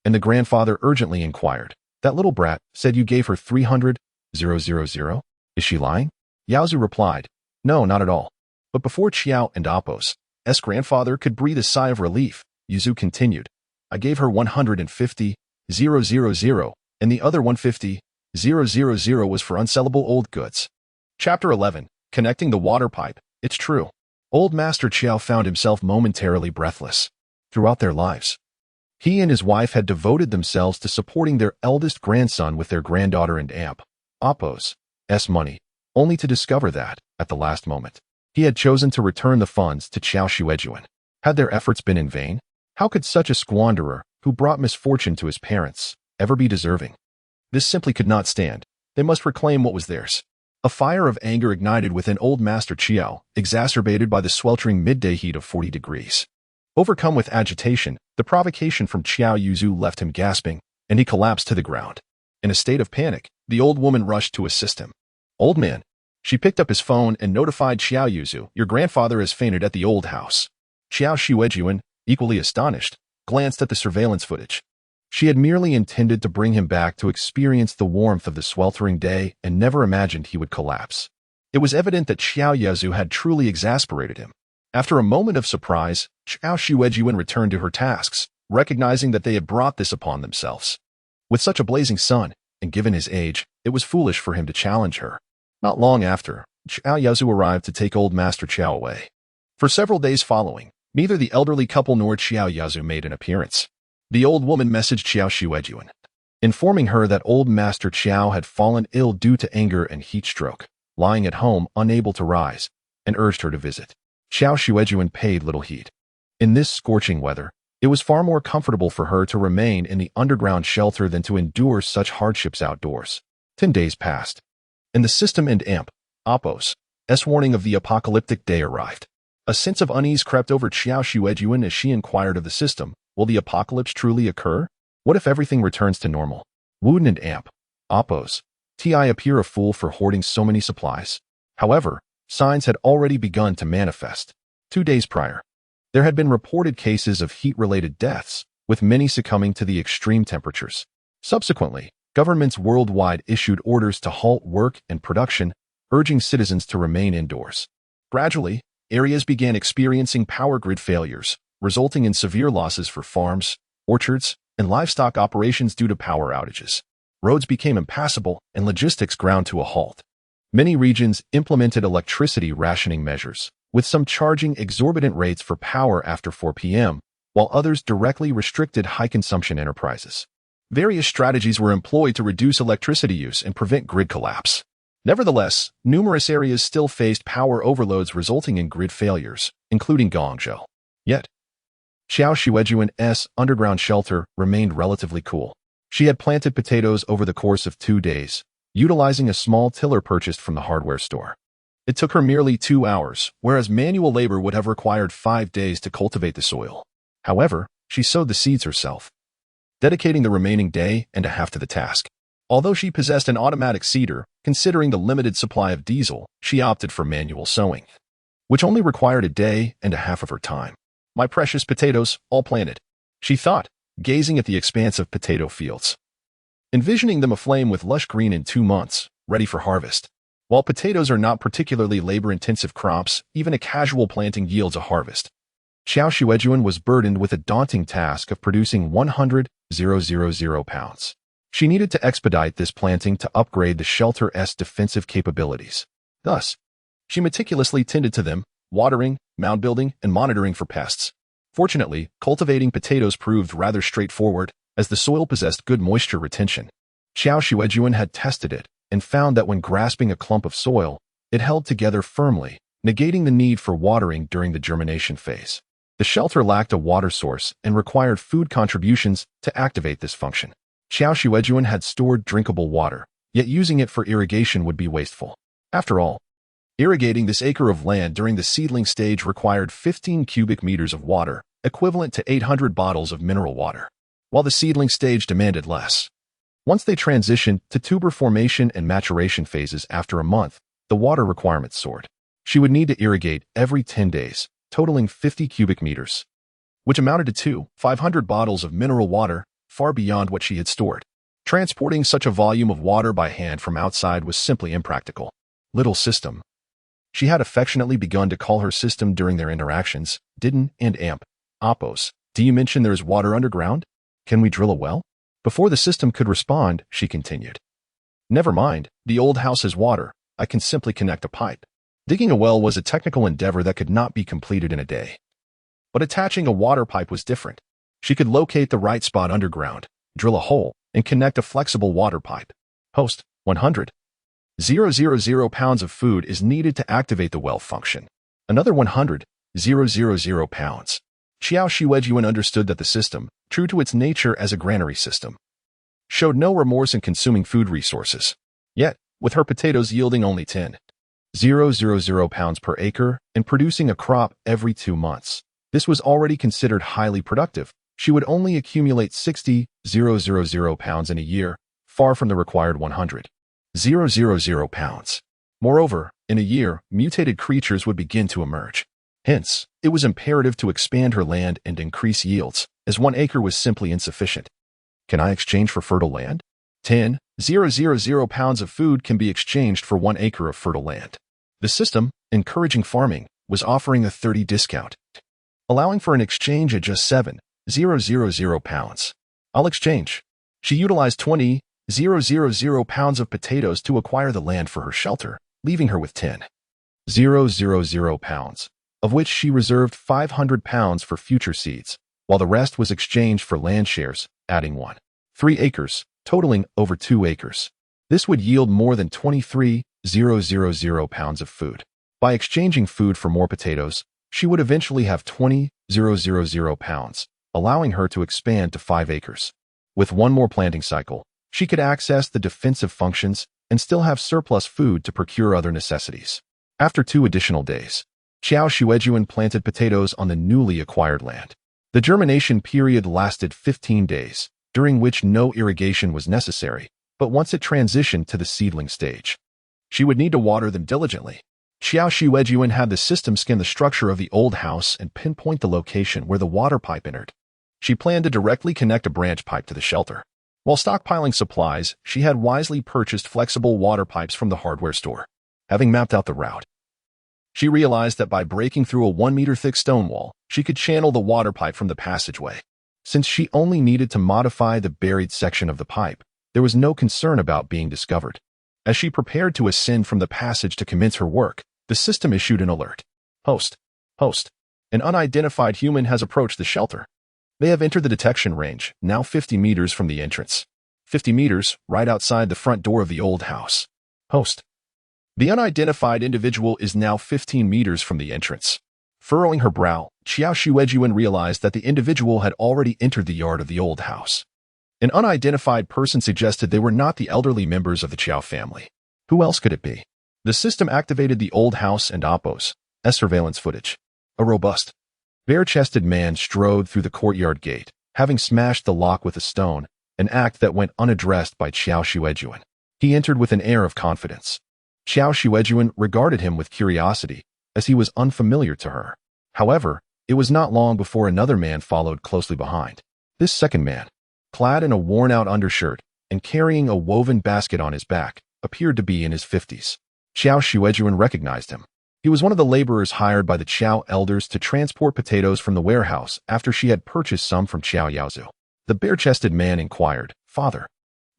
and the grandfather urgently inquired. That little brat said you gave her 300,000? Is she lying? Yuzu replied, no, not at all. But before Qiao and Appo's grandfather could breathe a sigh of relief, Yuzu continued, I gave her 150,000, and the other 150,000 was for unsellable old goods. Chapter 11. Connecting the water pipe. It's true. Old Master Qiao found himself momentarily breathless. Throughout their lives, he and his wife had devoted themselves to supporting their eldest grandson with their granddaughter and Appo's money, only to discover that, at the last moment, he had chosen to return the funds to Qiao Xuejun. Had their efforts been in vain? How could such a squanderer, who brought misfortune to his parents, ever be deserving? This simply could not stand. They must reclaim what was theirs. A fire of anger ignited within old Master Qiao, exacerbated by the sweltering midday heat of 40 degrees. Overcome with agitation, the provocation from Qiao Yuzu left him gasping, and he collapsed to the ground. In a state of panic, the old woman rushed to assist him. Old man. She picked up his phone and notified Qiao Yuzu, your grandfather has fainted at the old house. Qiao Xuejun, equally astonished, glanced at the surveillance footage. She had merely intended to bring him back to experience the warmth of the sweltering day and never imagined he would collapse. It was evident that Qiao Yuzu had truly exasperated him. After a moment of surprise, Qiao Xuejun returned to her tasks, recognizing that they had brought this upon themselves. With such a blazing sun, and given his age, it was foolish for him to challenge her. Not long after, Qiao Yuzu arrived to take old Master Qiao away. For several days following, neither the elderly couple nor Qiao Yuzu made an appearance. The old woman messaged Qiao Xuejun, informing her that old Master Qiao had fallen ill due to anger and heat stroke, lying at home unable to rise, and urged her to visit. Qiao Xuejun paid little heed. In this scorching weather, it was far more comfortable for her to remain in the underground shelter than to endure such hardships outdoors. 10 days passed, and the system and Appo's warning of the apocalyptic day arrived. A sense of unease crept over Qiao Xuejun as she inquired of the system, will the apocalypse truly occur? What if everything returns to normal? Wouldn't Appo's appear a fool for hoarding so many supplies? However, signs had already begun to manifest. 2 days prior, there had been reported cases of heat-related deaths, with many succumbing to the extreme temperatures. Subsequently, governments worldwide issued orders to halt work and production, urging citizens to remain indoors. Gradually, areas began experiencing power grid failures, resulting in severe losses for farms, orchards, and livestock operations due to power outages. Roads became impassable and logistics ground to a halt. Many regions implemented electricity rationing measures, with some charging exorbitant rates for power after 4 p.m., while others directly restricted high-consumption enterprises. Various strategies were employed to reduce electricity use and prevent grid collapse. Nevertheless, numerous areas still faced power overloads resulting in grid failures, including Guangzhou. Yet, Qiao Xuejun's underground shelter remained relatively cool. She had planted potatoes over the course of 2 days, utilizing a small tiller purchased from the hardware store. It took her merely 2 hours, whereas manual labor would have required 5 days to cultivate the soil. However, she sowed the seeds herself, dedicating the remaining day and a half to the task. Although she possessed an automatic seeder, considering the limited supply of diesel, she opted for manual sowing, which only required a day and a half of her time. My precious potatoes, all planted, she thought, gazing at the expanse of potato fields, envisioning them aflame with lush green in 2 months, ready for harvest. While potatoes are not particularly labor-intensive crops, even a casual planting yields a harvest. Qiao Xuejun was burdened with a daunting task of producing 100,000 pounds. She needed to expedite this planting to upgrade the shelter's defensive capabilities. Thus, she meticulously tended to them, watering, mound building, and monitoring for pests. Fortunately, cultivating potatoes proved rather straightforward, as the soil possessed good moisture retention. Qiao Xuejun had tested it, and found that when grasping a clump of soil, it held together firmly, negating the need for watering during the germination phase. The shelter lacked a water source and required food contributions to activate this function. Qiao Xuejun had stored drinkable water, yet using it for irrigation would be wasteful. After all, irrigating this acre of land during the seedling stage required 15 cubic meters of water, equivalent to 800 bottles of mineral water, while the seedling stage demanded less. Once they transitioned to tuber formation and maturation phases after a month, the water requirements soared. She would need to irrigate every 10 days, totaling 50 cubic meters, which amounted to 500 bottles of mineral water, far beyond what she had stored. Transporting such a volume of water by hand from outside was simply impractical. Little system. She had affectionately begun to call her system during their interactions, Didn't and Amp. Oppos, do you mention there is water underground? Can we drill a well? Before the system could respond, she continued. Never mind, the old house has water. I can simply connect a pipe. Digging a well was a technical endeavor that could not be completed in a day. But attaching a water pipe was different. She could locate the right spot underground, drill a hole, and connect a flexible water pipe. Host, 100. 000 pounds of food is needed to activate the well function. Another 100, 000 pounds. Qiao Xuejun understood that the system, true to its nature as a granary system, showed no remorse in consuming food resources. Yet, with her potatoes yielding only 10,000 pounds per acre and producing a crop every 2 months, this was already considered highly productive. She would only accumulate 60,000 pounds in a year, far from the required 100,000 pounds. Moreover, in a year, mutated creatures would begin to emerge. Hence, it was imperative to expand her land and increase yields, as 1 acre was simply insufficient. Can I exchange for fertile land? 10,000 pounds of food can be exchanged for 1 acre of fertile land. The system, encouraging farming, was offering a 30% discount, allowing for an exchange at just 7,000 pounds. I'll exchange. She utilized 20,000 pounds of potatoes to acquire the land for her shelter, leaving her with 10,000 pounds, of which she reserved 500 pounds for future seeds, while the rest was exchanged for land shares, adding 3 acres, totaling over 2 acres. This would yield more than 23,000 pounds of food. By exchanging food for more potatoes, she would eventually have 20,000 pounds, allowing her to expand to 5 acres. With 1 more planting cycle, she could access the defensive functions and still have surplus food to procure other necessities. After 2 additional days, Qiao Xuejun planted potatoes on the newly acquired land. The germination period lasted 15 days, during which no irrigation was necessary, but once it transitioned to the seedling stage, she would need to water them diligently. Qiao Xuejun had the system scan the structure of the old house and pinpoint the location where the water pipe entered. She planned to directly connect a branch pipe to the shelter. While stockpiling supplies, she had wisely purchased flexible water pipes from the hardware store. Having mapped out the route, she realized that by breaking through a 1-meter-thick stone wall, she could channel the water pipe from the passageway. Since she only needed to modify the buried section of the pipe, there was no concern about being discovered. As she prepared to ascend from the passage to commence her work, the system issued an alert. Host. An unidentified human has approached the shelter. They have entered the detection range, now 50 meters from the entrance. 50 meters, right outside the front door of the old house. Host. The unidentified individual is now 15 meters from the entrance. Furrowing her brow, Qiao Xuejun realized that the individual had already entered the yard of the old house. An unidentified person suggested they were not the elderly members of the Qiao family. Who else could it be? The system activated the old house and Oppos, surveillance footage. A robust, bare-chested man strode through the courtyard gate, having smashed the lock with a stone, an act that went unaddressed by Qiao Xuejun. He entered with an air of confidence. Qiao Xuejun regarded him with curiosity, as he was unfamiliar to her. However, it was not long before another man followed closely behind. This second man, clad in a worn-out undershirt and carrying a woven basket on his back, appeared to be in his 50s. Qiao Xuejun recognized him. He was one of the laborers hired by the Qiao elders to transport potatoes from the warehouse after she had purchased some from Qiao Yaozu. The bare-chested man inquired, "Father,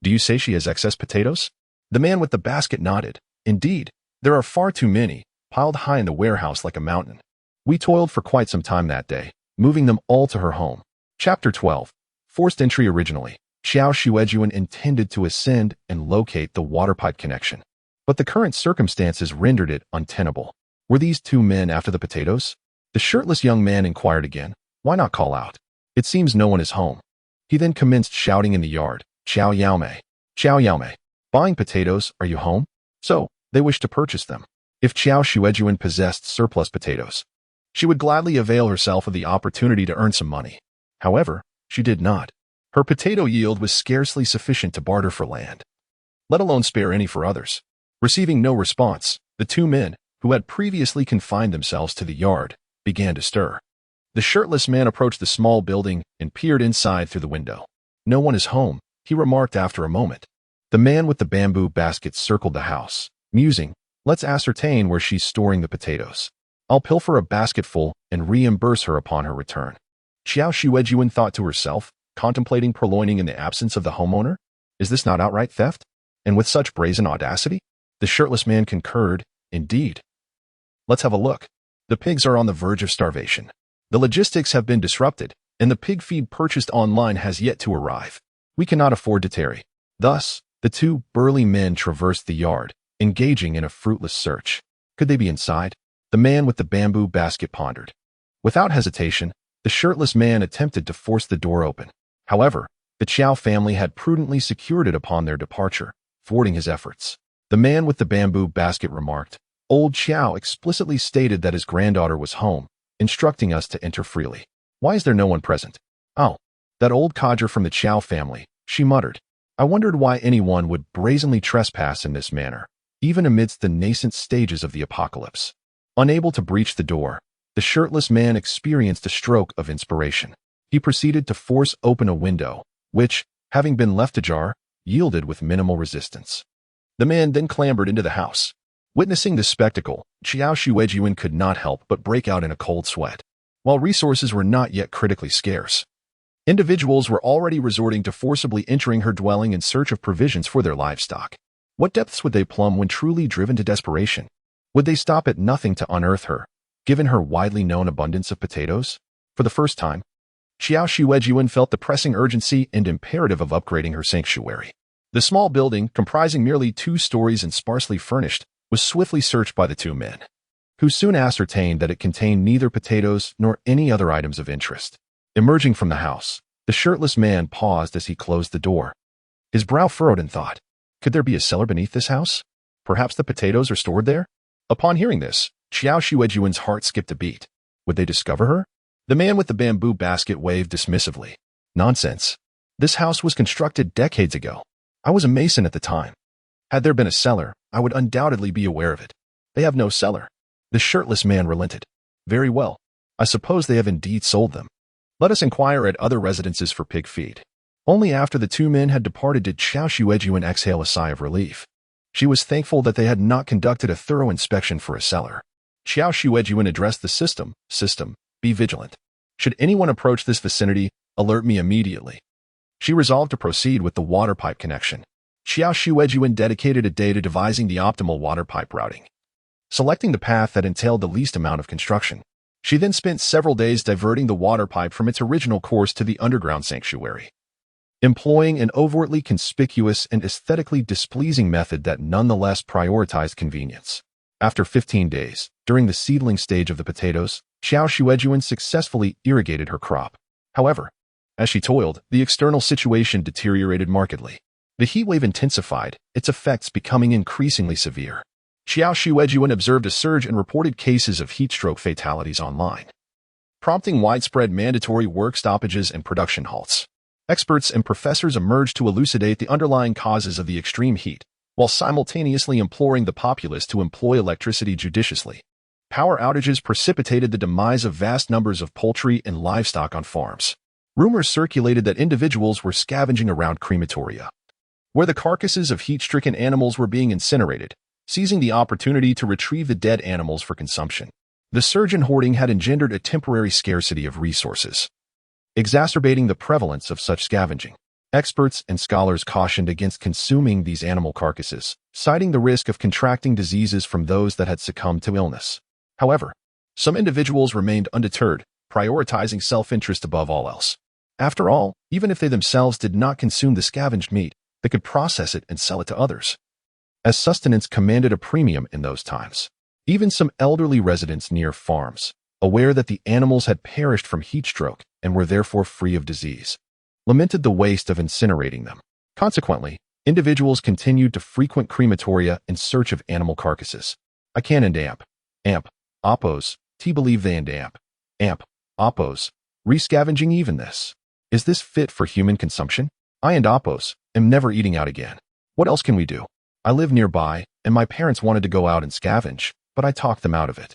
do you say she has excess potatoes?" The man with the basket nodded. Indeed, There are far too many, piled high in the warehouse like a mountain. We toiled for quite some time that day, moving them all to her home. Chapter 12. Forced entry. Originally, Qiao Xuejun intended to ascend and locate the water pipe connection. But the current circumstances rendered it untenable. Were these two men after the potatoes? The shirtless young man inquired again. Why not call out? It seems no one is home. He then commenced shouting in the yard. Qiao Yaomei. Qiao Yaomei. Buying potatoes, are you home? So, they wished to purchase them. If Qiao Xuejun possessed surplus potatoes, she would gladly avail herself of the opportunity to earn some money. However, she did not. Her potato yield was scarcely sufficient to barter for land, let alone spare any for others. Receiving no response, the two men, who had previously confined themselves to the yard, began to stir. The shirtless man approached the small building and peered inside through the window. No one is home, he remarked after a moment. The man with the bamboo basket circled the house, musing, let's ascertain where she's storing the potatoes. I'll pilfer a basketful and reimburse her upon her return. Qiao Xuejun thought to herself, contemplating purloining in the absence of the homeowner. Is this not outright theft? And with such brazen audacity? The shirtless man concurred, indeed. Let's have a look. The pigs are on the verge of starvation. The logistics have been disrupted, and the pig feed purchased online has yet to arrive. We cannot afford to tarry. Thus, the two burly men traversed the yard, engaging in a fruitless search. Could they be inside? The man with the bamboo basket pondered. Without hesitation, the shirtless man attempted to force the door open. However, the Qiao family had prudently secured it upon their departure, thwarting his efforts. The man with the bamboo basket remarked, Old Qiao explicitly stated that his granddaughter was home, instructing us to enter freely. Why is there no one present? Oh, that old codger from the Qiao family, she muttered. I wondered why anyone would brazenly trespass in this manner, even amidst the nascent stages of the apocalypse. Unable to breach the door, the shirtless man experienced a stroke of inspiration. He proceeded to force open a window, which, having been left ajar, yielded with minimal resistance. The man then clambered into the house. Witnessing this spectacle, Qiao Xuejun could not help but break out in a cold sweat. While resources were not yet critically scarce, individuals were already resorting to forcibly entering her dwelling in search of provisions for their livestock. What depths would they plumb when truly driven to desperation? Would they stop at nothing to unearth her, given her widely known abundance of potatoes? For the first time, Qiao Xuejun felt the pressing urgency and imperative of upgrading her sanctuary. The small building, comprising merely 2 stories and sparsely furnished, was swiftly searched by the two men, who soon ascertained that it contained neither potatoes nor any other items of interest. Emerging from the house, the shirtless man paused as he closed the door. His brow furrowed in thought. Could there be a cellar beneath this house? Perhaps the potatoes are stored there? Upon hearing this, Qiao Xuejun's heart skipped a beat. Would they discover her? The man with the bamboo basket waved dismissively. Nonsense. This house was constructed decades ago. I was a mason at the time. Had there been a cellar, I would undoubtedly be aware of it. They have no cellar. The shirtless man relented. Very well. I suppose they have indeed sold them. Let us inquire at other residences for pig feed. Only after the two men had departed did Qiao Xuejun exhale a sigh of relief. She was thankful that they had not conducted a thorough inspection for a cellar. Qiao Xuejun addressed the system, be vigilant. Should anyone approach this vicinity, alert me immediately. She resolved to proceed with the water pipe connection. Qiao Xuejun dedicated a day to devising the optimal water pipe routing, selecting the path that entailed the least amount of construction. She then spent several days diverting the water pipe from its original course to the underground sanctuary, employing an overtly conspicuous and aesthetically displeasing method that nonetheless prioritized convenience. After 15 days, during the seedling stage of the potatoes, Qiao Xuejun successfully irrigated her crop. However, as she toiled, the external situation deteriorated markedly. The heat wave intensified, its effects becoming increasingly severe. Qiao Xuejun observed a surge in reported cases of heatstroke fatalities online, prompting widespread mandatory work stoppages and production halts. Experts and professors emerged to elucidate the underlying causes of the extreme heat, while simultaneously imploring the populace to employ electricity judiciously. Power outages precipitated the demise of vast numbers of poultry and livestock on farms. Rumors circulated that individuals were scavenging around crematoria, where the carcasses of heat-stricken animals were being incinerated, seizing the opportunity to retrieve the dead animals for consumption. The surge in hoarding had engendered a temporary scarcity of resources, exacerbating the prevalence of such scavenging. Experts and scholars cautioned against consuming these animal carcasses, citing the risk of contracting diseases from those that had succumbed to illness. However, some individuals remained undeterred, prioritizing self-interest above all else. After all, even if they themselves did not consume the scavenged meat, they could process it and sell it to others, as sustenance commanded a premium in those times. Even some elderly residents near farms, aware that the animals had perished from heat stroke and were therefore free of disease, lamented the waste of incinerating them. Consequently, individuals continued to frequent crematoria in search of animal carcasses. I can and amp, oppose, believe they and amp, oppose, rescavenging even this. Is this fit for human consumption? I and oppose, am never eating out again. What else can we do? I live nearby, and my parents wanted to go out and scavenge, but I talked them out of it.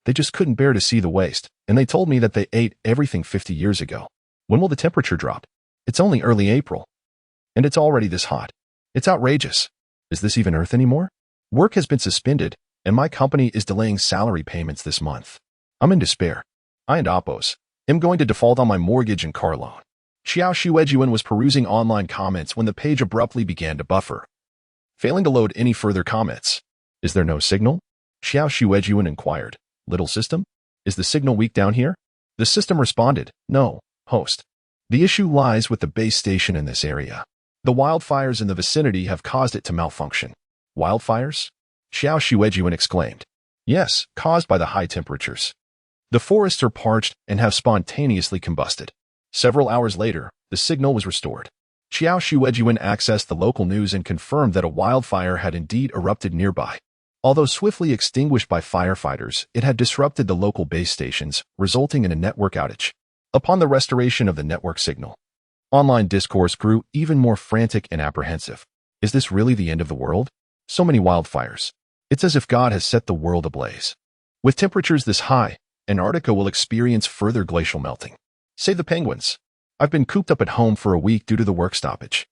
They just couldn't bear to see the waste, and they told me that they ate everything 50 years ago. When will the temperature drop? It's only early April. And it's already this hot. It's outrageous. Is this even Earth anymore? Work has been suspended, and my company is delaying salary payments this month. I'm in despair. I and oppose, am going to default on my mortgage and car loan. Qiao Xuejun was perusing online comments when the page abruptly began to buffer, failing to load any further comments. Is there no signal? Qiao Xuejun inquired. Little system? Is the signal weak down here? The system responded, no, host. The issue lies with the base station in this area. The wildfires in the vicinity have caused it to malfunction. Wildfires? Qiao Xuejun exclaimed. Yes, caused by the high temperatures. The forests are parched and have spontaneously combusted. Several hours later, the signal was restored. Qiao Xuejun accessed the local news and confirmed that a wildfire had indeed erupted nearby. Although swiftly extinguished by firefighters, it had disrupted the local base stations, resulting in a network outage. Upon the restoration of the network signal, online discourse grew even more frantic and apprehensive. Is this really the end of the world? So many wildfires. It's as if God has set the world ablaze. With temperatures this high, Antarctica will experience further glacial melting. Save the penguins. I've been cooped up at home for a week due to the work stoppage.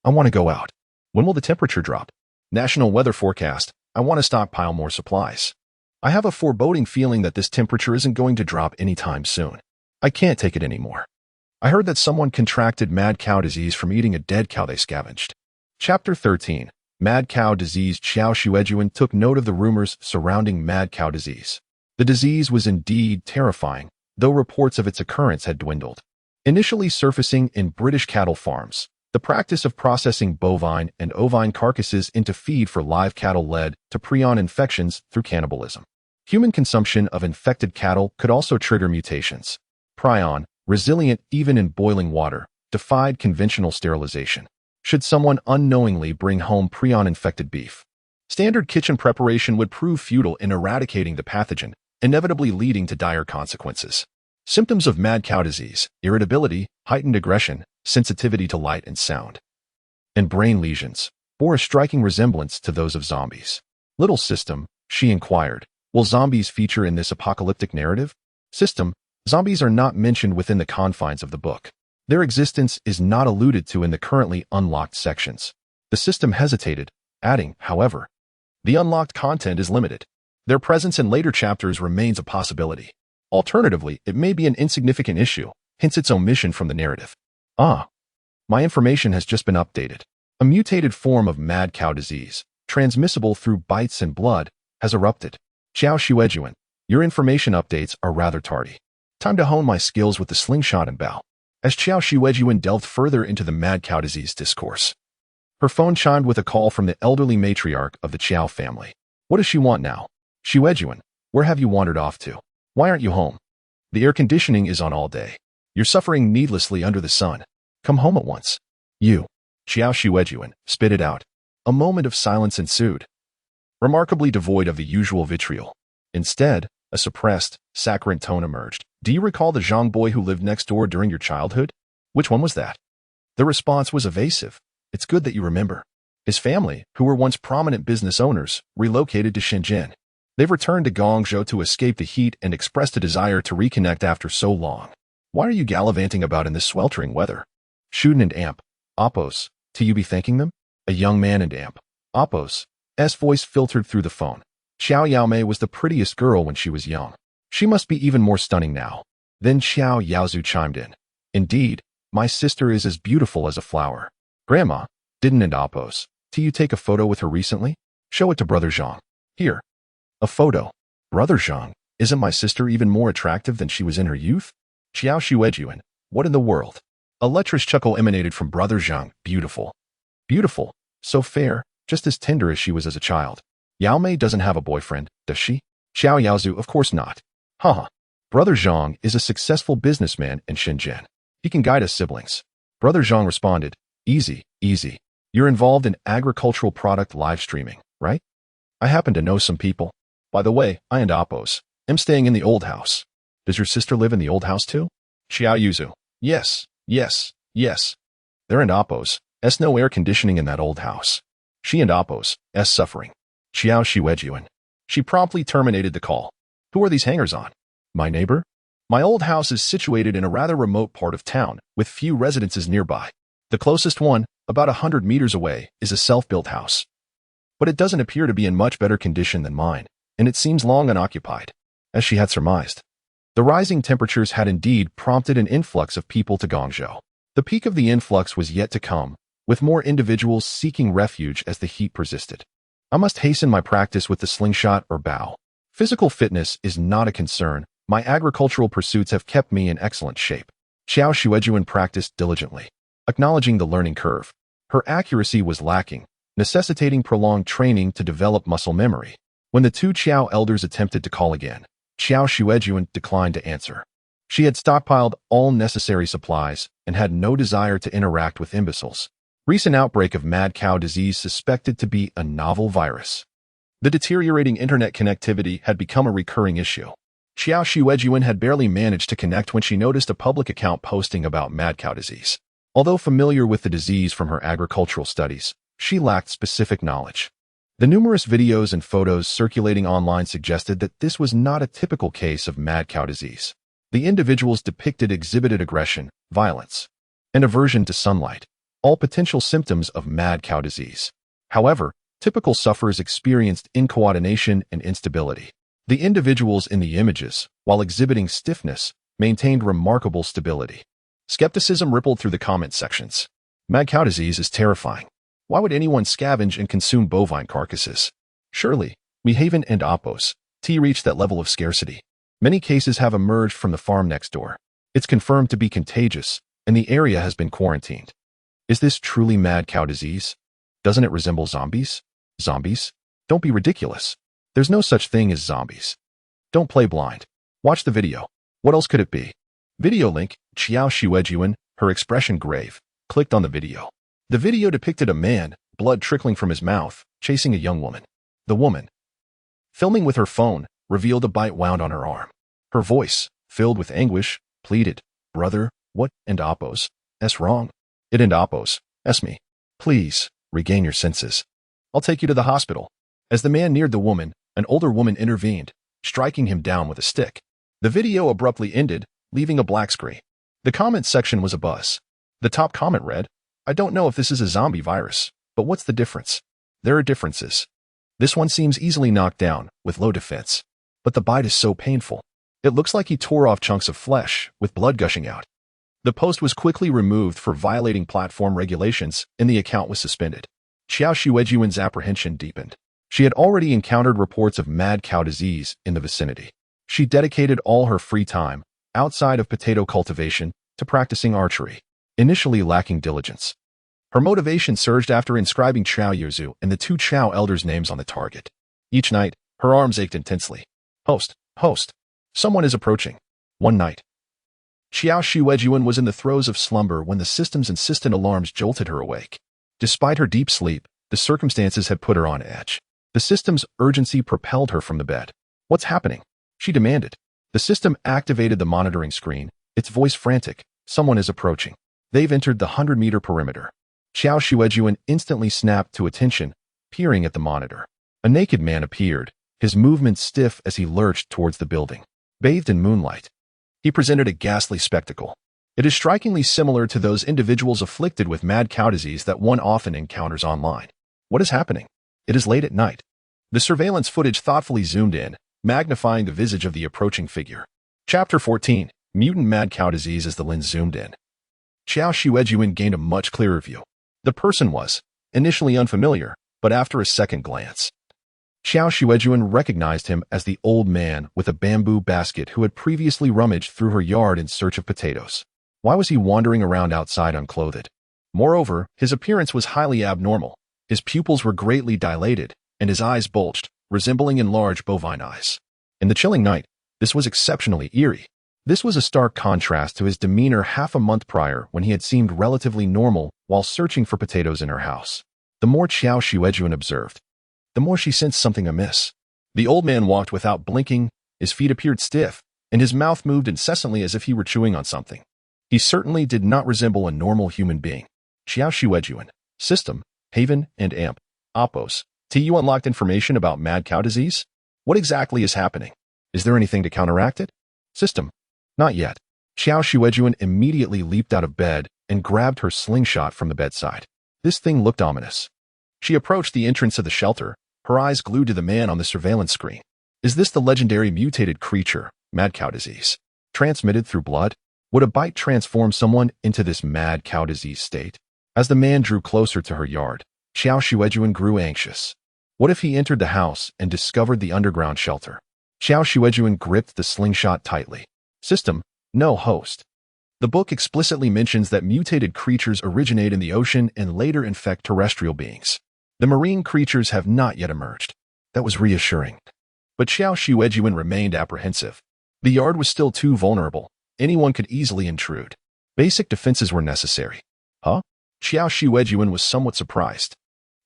I want to go out. When will the temperature drop? National weather forecast. I want to stockpile more supplies. I have a foreboding feeling that this temperature isn't going to drop anytime soon. I can't take it anymore. I heard that someone contracted mad cow disease from eating a dead cow they scavenged. Chapter 13. Mad cow disease. Qiao Xuejun took note of the rumors surrounding mad cow disease. The disease was indeed terrifying, though reports of its occurrence had dwindled. Initially surfacing in British cattle farms, the practice of processing bovine and ovine carcasses into feed for live cattle led to prion infections through cannibalism. Human consumption of infected cattle could also trigger mutations. Prion, resilient even in boiling water, defied conventional sterilization. Should someone unknowingly bring home prion-infected beef, standard kitchen preparation would prove futile in eradicating the pathogen, inevitably leading to dire consequences. Symptoms of mad cow disease: irritability, heightened aggression, sensitivity to light and sound, and brain lesions bore a striking resemblance to those of zombies. Little system, she inquired, will zombies feature in this apocalyptic narrative? System, zombies are not mentioned within the confines of the book. Their existence is not alluded to in the currently unlocked sections. The system hesitated, adding, however, the unlocked content is limited. Their presence in later chapters remains a possibility. Alternatively, it may be an insignificant issue, hence its omission from the narrative. Ah, my information has just been updated. A mutated form of mad cow disease, transmissible through bites and blood, has erupted. Qiao Xuejun, your information updates are rather tardy. Time to hone my skills with the slingshot and bow. As Qiao Xuejun delved further into the mad cow disease discourse, her phone chimed with a call from the elderly matriarch of the Qiao family. What does she want now? Xuejun, where have you wandered off to? Why aren't you home? The air conditioning is on all day. You're suffering needlessly under the sun. Come home at once. You. Qiao Xuejun spit it out. A moment of silence ensued, remarkably devoid of the usual vitriol. Instead, a suppressed, saccharine tone emerged. Do you recall the Zhang boy who lived next door during your childhood? Which one was that? The response was evasive. It's good that you remember. His family, who were once prominent business owners, relocated to Shenzhen. They've returned to Guangzhou to escape the heat and expressed a desire to reconnect after so long. Why are you gallivanting about in this sweltering weather? Shuden and Amp, Oppos, do you be thanking them? A young man and Amp, Oppos' voice filtered through the phone. Xiao Yaomei was the prettiest girl when she was young. She must be even more stunning now. Then Xiao Yaozu chimed in. Indeed, My sister is as beautiful as a flower. Grandma, didn't Indapos you take a photo with her recently? Show it to Brother Zhang. Here. A photo. Brother Zhang, isn't my sister even more attractive than she was in her youth? Qiao Xuejun, what in the world? A lecherous chuckle emanated from Brother Zhang. Beautiful. Beautiful. So fair, just as tender as she was as a child. Yao Mei doesn't have a boyfriend, does she? Xiao Yaozu, of course not. Haha. Brother Zhang is a successful businessman in Shenzhen. He can guide us siblings. Brother Zhang responded, easy, easy. You're involved in agricultural product live streaming, right? I happen to know some people. By the way, I and Appos am staying in the old house. Does your sister live in the old house too? Xiao Yuzu. Yes, yes, yes. There and Appos s no air conditioning in that old house. She and Appos s suffering. Qiao Xuejun. She promptly terminated the call. Who are these hangers-on? My neighbor? My old house is situated in a rather remote part of town, with few residences nearby. The closest one, about 100 meters away, is a self-built house. But it doesn't appear to be in much better condition than mine, and it seems long unoccupied, as she had surmised. The rising temperatures had indeed prompted an influx of people to Guangzhou. The peak of the influx was yet to come, with more individuals seeking refuge as the heat persisted. I must hasten my practice with the slingshot or bow. Physical fitness is not a concern. My agricultural pursuits have kept me in excellent shape. Qiao Xuejun practiced diligently, acknowledging the learning curve. Her accuracy was lacking, necessitating prolonged training to develop muscle memory. When the two Qiao elders attempted to call again, Qiao Xuejun declined to answer. She had stockpiled all necessary supplies and had no desire to interact with imbeciles. Recent outbreak of mad cow disease suspected to be a novel virus. The deteriorating internet connectivity had become a recurring issue. Qiao Xuejun had barely managed to connect when she noticed a public account posting about mad cow disease. Although familiar with the disease from her agricultural studies, she lacked specific knowledge. The numerous videos and photos circulating online suggested that this was not a typical case of mad cow disease. The individuals depicted exhibited aggression, violence, and aversion to sunlight, all potential symptoms of mad cow disease. However, typical sufferers experienced incoordination and instability. The individuals in the images, while exhibiting stiffness, maintained remarkable stability. Skepticism rippled through the comment sections. Mad cow disease is terrifying. Why would anyone scavenge and consume bovine carcasses? Surely, Wehaven and Appos reached that level of scarcity. Many cases have emerged from the farm next door. It's confirmed to be contagious, and the area has been quarantined. Is this truly mad cow disease? Doesn't it resemble zombies? Zombies? Don't be ridiculous. There's no such thing as zombies. Don't play blind. Watch the video. What else could it be? Video link, Qiao Xuejun, her expression grave, clicked on the video. The video depicted a man, blood trickling from his mouth, chasing a young woman. The woman, filming with her phone, revealed a bite wound on her arm. Her voice, filled with anguish, pleaded, "Brother, what and Appos s wrong? It and Appos s me. Please, regain your senses. I'll take you to the hospital." As the man neared the woman, an older woman intervened, striking him down with a stick. The video abruptly ended, leaving a black screen. The comment section was abuzz. The top comment read, "I don't know if this is a zombie virus, but what's the difference? There are differences. This one seems easily knocked down, with low defense. But the bite is so painful. It looks like he tore off chunks of flesh, with blood gushing out." The post was quickly removed for violating platform regulations, and the account was suspended. Qiao Xuejun's apprehension deepened. She had already encountered reports of mad cow disease in the vicinity. She dedicated all her free time, outside of potato cultivation, to practicing archery, initially lacking diligence. Her motivation surged after inscribing Qiao Yuzu and the two Qiao elders' names on the target. Each night, her arms ached intensely. Host, someone is approaching. One night, Qiao Xuejun was in the throes of slumber when the system's insistent alarms jolted her awake. Despite her deep sleep, the circumstances had put her on edge. The system's urgency propelled her from the bed. "What's happening?" she demanded. The system activated the monitoring screen, its voice frantic. "Someone is approaching. They've entered the 100-meter perimeter." Qiao Xuejun instantly snapped to attention, peering at the monitor. A naked man appeared, his movements stiff as he lurched towards the building. Bathed in moonlight, he presented a ghastly spectacle. It is strikingly similar to those individuals afflicted with mad cow disease that one often encounters online. What is happening? It is late at night. The surveillance footage thoughtfully zoomed in, magnifying the visage of the approaching figure. Chapter 14, Mutant Mad Cow Disease. As the lens zoomed in, Qiao Xuejun gained a much clearer view. The person was initially unfamiliar, but after a second glance, Qiao Xuejun recognized him as the old man with a bamboo basket who had previously rummaged through her yard in search of potatoes. Why was he wandering around outside unclothed? Moreover, his appearance was highly abnormal. His pupils were greatly dilated, and his eyes bulged, resembling enlarged bovine eyes. In the chilling night, this was exceptionally eerie. This was a stark contrast to his demeanor half a month prior when he had seemed relatively normal while searching for potatoes in her house. The more Qiao Xuejun observed, the more she sensed something amiss. The old man walked without blinking, his feet appeared stiff, and his mouth moved incessantly as if he were chewing on something. He certainly did not resemble a normal human being. Qiao Xuejun, System, Haven, and AMP, Oppos. You unlocked information about mad cow disease? What exactly is happening? Is there anything to counteract it? System. Not yet. Qiao Xuejun immediately leaped out of bed and grabbed her slingshot from the bedside. This thing looked ominous. She approached the entrance of the shelter, her eyes glued to the man on the surveillance screen. Is this the legendary mutated creature, mad cow disease, transmitted through blood? Would a bite transform someone into this mad cow disease state? As the man drew closer to her yard, Qiao Xuejun grew anxious. What if he entered the house and discovered the underground shelter? Qiao Xuejun gripped the slingshot tightly. System, no host. The book explicitly mentions that mutated creatures originate in the ocean and later infect terrestrial beings. The marine creatures have not yet emerged. That was reassuring. But Qiao Xuejun remained apprehensive. The yard was still too vulnerable. Anyone could easily intrude. Basic defenses were necessary. Huh? Qiao Xuejun was somewhat surprised.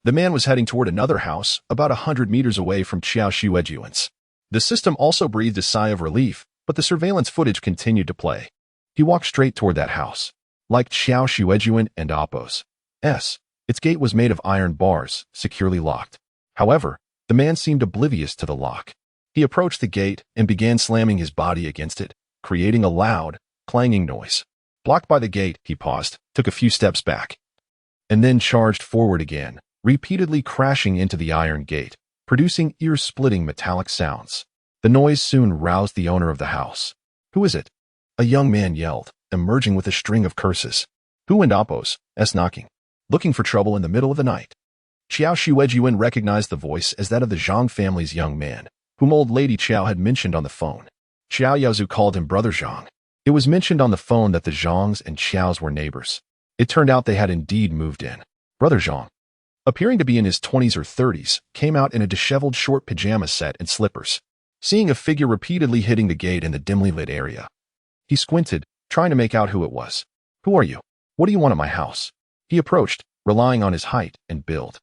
The man was heading toward another house, about 100 meters away from Qiao Xuejun's. The system also breathed a sigh of relief, but the surveillance footage continued to play. He walked straight toward that house. Like Qiao Xuejun and Oppos. Its gate was made of iron bars, securely locked. However, the man seemed oblivious to the lock. He approached the gate and began slamming his body against it, creating a loud, clanging noise. Blocked by the gate, he paused, took a few steps back, and then charged forward again, repeatedly crashing into the iron gate, producing ear-splitting metallic sounds. The noise soon roused the owner of the house. Who is it? A young man yelled, emerging with a string of curses. Who and Oppos? Knocking. Looking for trouble in the middle of the night. Qiao Xuejun recognized the voice as that of the Zhang family's young man, whom old Lady Qiao had mentioned on the phone. Qiao Yaozu called him Brother Zhang. It was mentioned on the phone that the Zhangs and Qiaos were neighbors. It turned out they had indeed moved in. Brother Zhang, appearing to be in his 20s or 30s, came out in a disheveled short pajama set and slippers. Seeing a figure repeatedly hitting the gate in the dimly lit area, he squinted, trying to make out who it was. Who are you? What do you want at my house? He approached, relying on his height and build.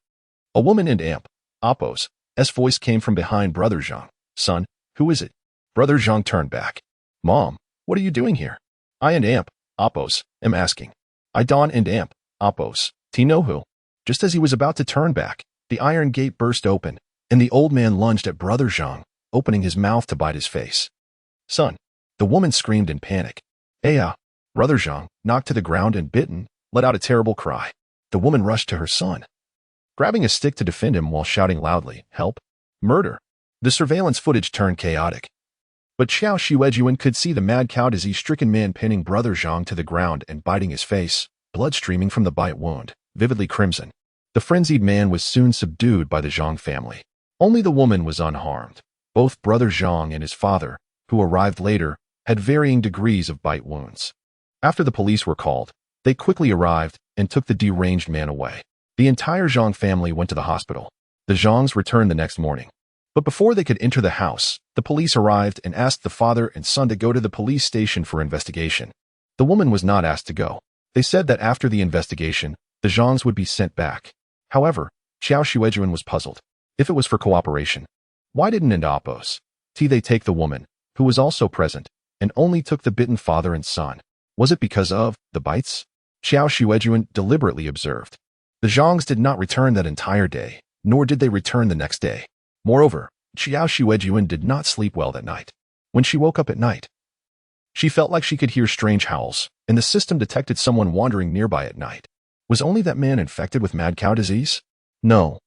A woman and AMP, Oppos' voice came from behind Brother Zhang. Son, who is it? Brother Zhang turned back. Mom, what are you doing here? I and AMP, Oppos, am asking. I Don and AMP, Oppos, know who? Just as he was about to turn back, the iron gate burst open, and the old man lunged at Brother Zhang, opening his mouth to bite his face. Son, the woman screamed in panic. Brother Zhang, knocked to the ground and bitten, let out a terrible cry. The woman rushed to her son, grabbing a stick to defend him while shouting loudly, help, murder. The surveillance footage turned chaotic. But Qiao Xuejun could see the mad cow disease-stricken man pinning Brother Zhang to the ground and biting his face, blood streaming from the bite wound, vividly crimson. The frenzied man was soon subdued by the Zhang family. Only the woman was unharmed. Both Brother Zhang and his father, who arrived later, had varying degrees of bite wounds. After the police were called, they quickly arrived and took the deranged man away. The entire Zhang family went to the hospital. The Zhangs returned the next morning. But before they could enter the house, the police arrived and asked the father and son to go to the police station for investigation. The woman was not asked to go. They said that after the investigation, the Zhangs would be sent back. However, Qiao Xuejun was puzzled. If it was for cooperation, why didn't Oppos they take the woman, who was also present, and only took the bitten father and son? Was it because of the bites? Qiao Xuejun deliberately observed. The Zhangs did not return that entire day, nor did they return the next day. Moreover, Qiao Xuejun did not sleep well that night. When she woke up at night, she felt like she could hear strange howls, and the system detected someone wandering nearby at night. Was only that man infected with mad cow disease? No.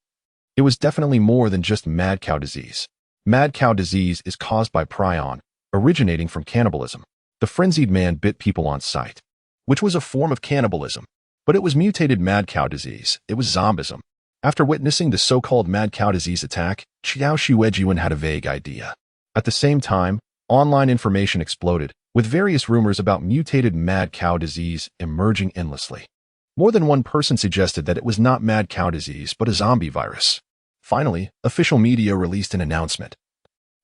It was definitely more than just mad cow disease. Mad cow disease is caused by prion, originating from cannibalism. The frenzied man bit people on sight. which was a form of cannibalism. But it was mutated mad cow disease. It was zombism. After witnessing the so-called mad cow disease attack, Qiao Xuejun had a vague idea. At the same time, online information exploded, with various rumors about mutated mad cow disease emerging endlessly. More than one person suggested that it was not mad cow disease but a zombie virus. Finally, official media released an announcement,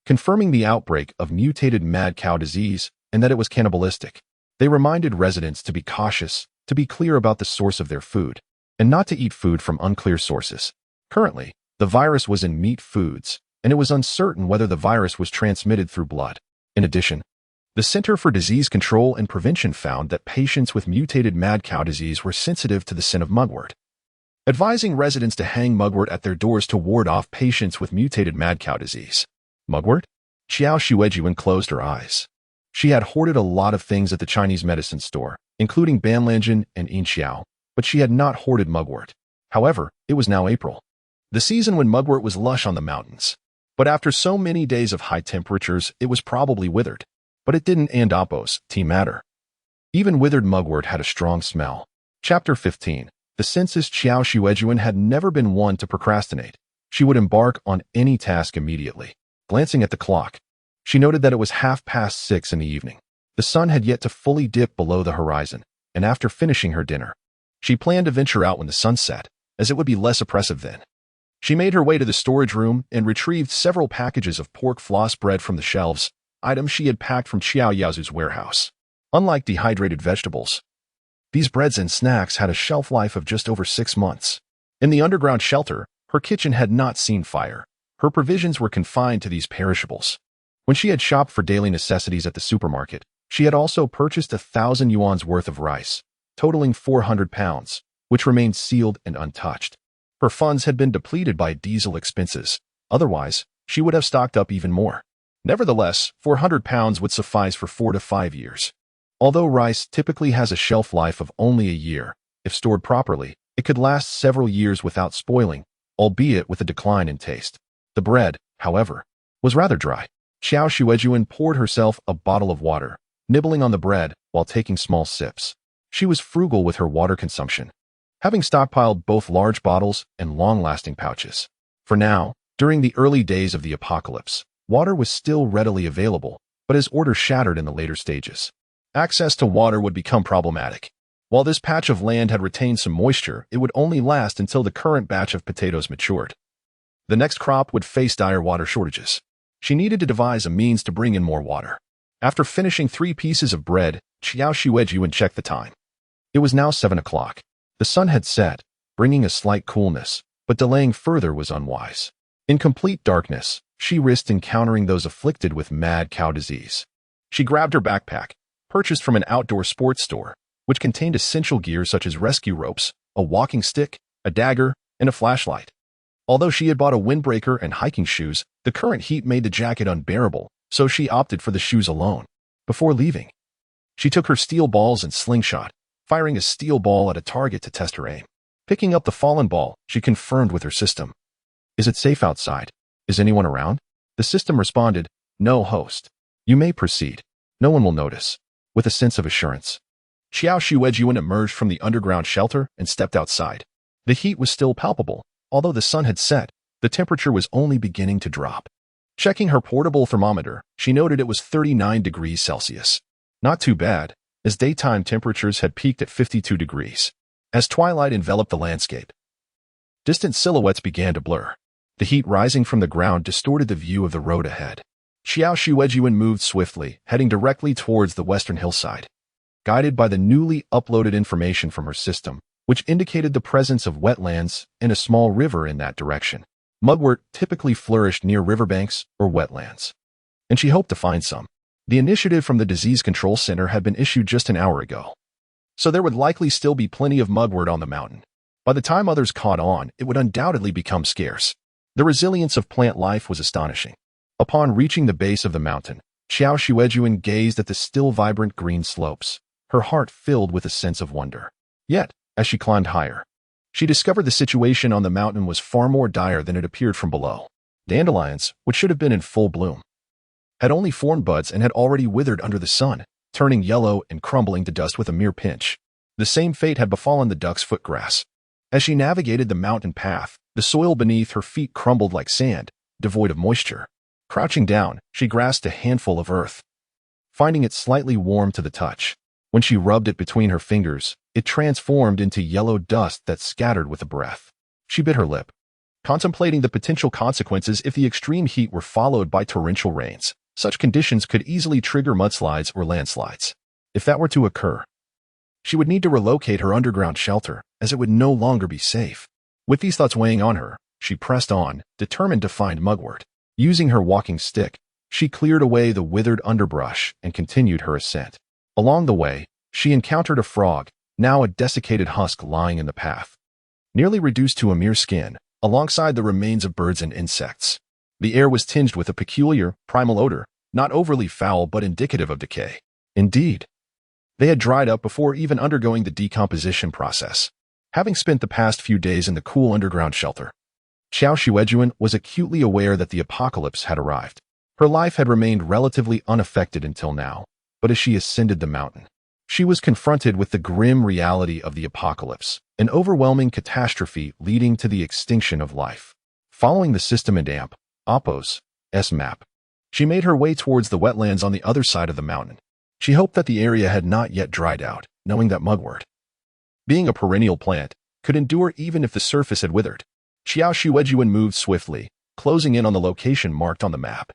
confirming the outbreak of mutated mad cow disease and that it was cannibalistic. They reminded residents to be cautious, to be clear about the source of their food, and not to eat food from unclear sources. Currently, the virus was in meat foods, and it was uncertain whether the virus was transmitted through blood. In addition, the Center for Disease Control and Prevention found that patients with mutated mad cow disease were sensitive to the scent of mugwort, advising residents to hang mugwort at their doors to ward off patients with mutated mad cow disease. Mugwort? Qiao Xuejun closed her eyes. She had hoarded a lot of things at the Chinese medicine store, including banlangen and inxiao, but she had not hoarded mugwort. However, it was now April, the season when mugwort was lush on the mountains. But after so many days of high temperatures, it was probably withered. But it didn't end oppose, matter. Even withered mugwort had a strong smell. Chapter 15. The census. Qiao Xuejun had never been one to procrastinate. She would embark on any task immediately. Glancing at the clock, she noted that it was 6:30 in the evening. The sun had yet to fully dip below the horizon, and after finishing her dinner, she planned to venture out when the sun set, as it would be less oppressive then. She made her way to the storage room and retrieved several packages of pork floss bread from the shelves, items she had packed from Qiao Yazu's warehouse. Unlike dehydrated vegetables, these breads and snacks had a shelf life of just over 6 months. In the underground shelter, her kitchen had not seen fire. Her provisions were confined to these perishables. When she had shopped for daily necessities at the supermarket, she had also purchased 1,000 yuan's worth of rice, totaling 400 pounds, which remained sealed and untouched. Her funds had been depleted by diesel expenses. Otherwise, she would have stocked up even more. Nevertheless, 400 pounds would suffice for 4 to 5 years. Although rice typically has a shelf life of only a year, if stored properly, it could last several years without spoiling, albeit with a decline in taste. The bread, however, was rather dry. Qiao Xuejun poured herself a bottle of water, nibbling on the bread while taking small sips. She was frugal with her water consumption, having stockpiled both large bottles and long-lasting pouches. For now, during the early days of the apocalypse, water was still readily available, but as orders shattered in the later stages, access to water would become problematic. While this patch of land had retained some moisture, it would only last until the current batch of potatoes matured. The next crop would face dire water shortages. She needed to devise a means to bring in more water. After finishing 3 pieces of bread, Qiao Xuejun checked the time. It was now 7 o'clock. The sun had set, bringing a slight coolness, but delaying further was unwise. In complete darkness, she risked encountering those afflicted with mad cow disease. She grabbed her backpack, purchased from an outdoor sports store, which contained essential gear such as rescue ropes, a walking stick, a dagger, and a flashlight. Although she had bought a windbreaker and hiking shoes, the current heat made the jacket unbearable, so she opted for the shoes alone. Before leaving, she took her steel balls and slingshot, firing a steel ball at a target to test her aim. Picking up the fallen ball, she confirmed with her system. "Is it safe outside? Is anyone around?" The system responded, "No, host. You may proceed. No one will notice." With a sense of assurance, Qiao Xuejun emerged from the underground shelter and stepped outside. The heat was still palpable. Although the sun had set, the temperature was only beginning to drop. Checking her portable thermometer, she noted it was 39 degrees Celsius. Not too bad, as daytime temperatures had peaked at 52 degrees. As twilight enveloped the landscape, distant silhouettes began to blur. The heat rising from the ground distorted the view of the road ahead. Qiao Xuejun moved swiftly, heading directly towards the western hillside. Guided by the newly uploaded information from her system, which indicated the presence of wetlands and a small river in that direction. Mugwort typically flourished near riverbanks or wetlands, and she hoped to find some. The initiative from the Disease Control Center had been issued just an hour ago, so there would likely still be plenty of mugwort on the mountain. By the time others caught on, it would undoubtedly become scarce. The resilience of plant life was astonishing. Upon reaching the base of the mountain, Qiao Xuejun gazed at the still vibrant green slopes, her heart filled with a sense of wonder. Yet, as she climbed higher, she discovered the situation on the mountain was far more dire than it appeared from below. Dandelions, which should have been in full bloom, had only formed buds and had already withered under the sun. turning yellow and crumbling to dust with a mere pinch. The same fate had befallen the duck's footgrass. As she navigated the mountain path, the soil beneath her feet crumbled like sand, devoid of moisture. Crouching down, she grasped a handful of earth, finding it slightly warm to the touch. When she rubbed it between her fingers, it transformed into yellow dust that scattered with a breath. She bit her lip, contemplating the potential consequences if the extreme heat were followed by torrential rains. Such conditions could easily trigger mudslides or landslides. If that were to occur, she would need to relocate her underground shelter, as it would no longer be safe. With these thoughts weighing on her, she pressed on, determined to find mugwort. Using her walking stick, she cleared away the withered underbrush and continued her ascent. Along the way, she encountered a frog, now a desiccated husk lying in the path, nearly reduced to a mere skin, alongside the remains of birds and insects. The air was tinged with a peculiar, primal odor, not overly foul but indicative of decay. Indeed, they had dried up before even undergoing the decomposition process. Having spent the past few days in the cool underground shelter, Qiao Xuejun was acutely aware that the apocalypse had arrived. Her life had remained relatively unaffected until now, but as she ascended the mountain, she was confronted with the grim reality of the apocalypse, an overwhelming catastrophe leading to the extinction of life. Following the system and Oppo's map, she made her way towards the wetlands on the other side of the mountain. She hoped that the area had not yet dried out, knowing that mugwort, being a perennial plant, could endure even if the surface had withered. Qiao Xuejun moved swiftly, closing in on the location marked on the map.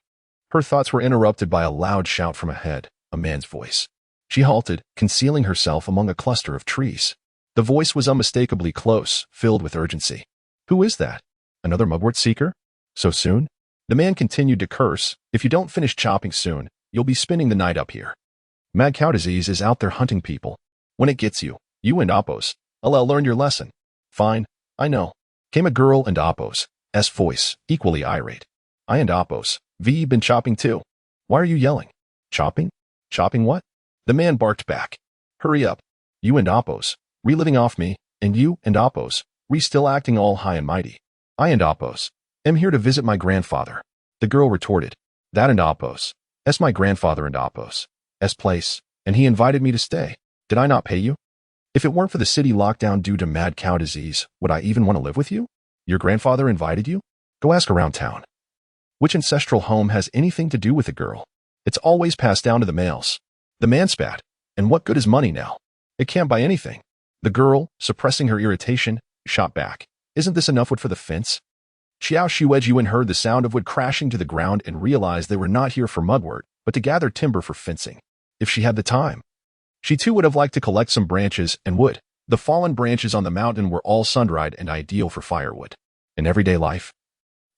Her thoughts were interrupted by a loud shout from ahead, a man's voice. She halted, concealing herself among a cluster of trees. The voice was unmistakably close, filled with urgency. "Who is that? Another mugwort seeker? So soon?" The man continued to curse. "If you don't finish chopping soon, you'll be spending the night up here. Mad cow disease is out there hunting people. When it gets you, you and Oppo's, I'll learn your lesson." "Fine, I know," came a girl and Oppo's voice, equally irate. "I and Oppo's been chopping too. Why are you yelling? Chopping? Chopping what?" The man barked back. "Hurry up. You and Oppo's reliving off me, and you and Oppo's still acting all high and mighty." "I and Oppo's am here to visit my grandfather," the girl retorted. "That and Oppo's my grandfather and Oppo's place, and he invited me to stay. Did I not pay you? If it weren't for the city lockdown due to mad cow disease, would I even want to live with you? Your grandfather invited you? Go ask around town. Which ancestral home has anything to do with the girl? It's always passed down to the males." The man spat. "And what good is money now? It can't buy anything." The girl, suppressing her irritation, shot back. "Isn't this enough wood for the fence?" Qiao Xuejun heard the sound of wood crashing to the ground and realized they were not here for mugwort, but to gather timber for fencing. If she had the time, she too would have liked to collect some branches and wood. The fallen branches on the mountain were all sun-dried and ideal for firewood. In everyday life,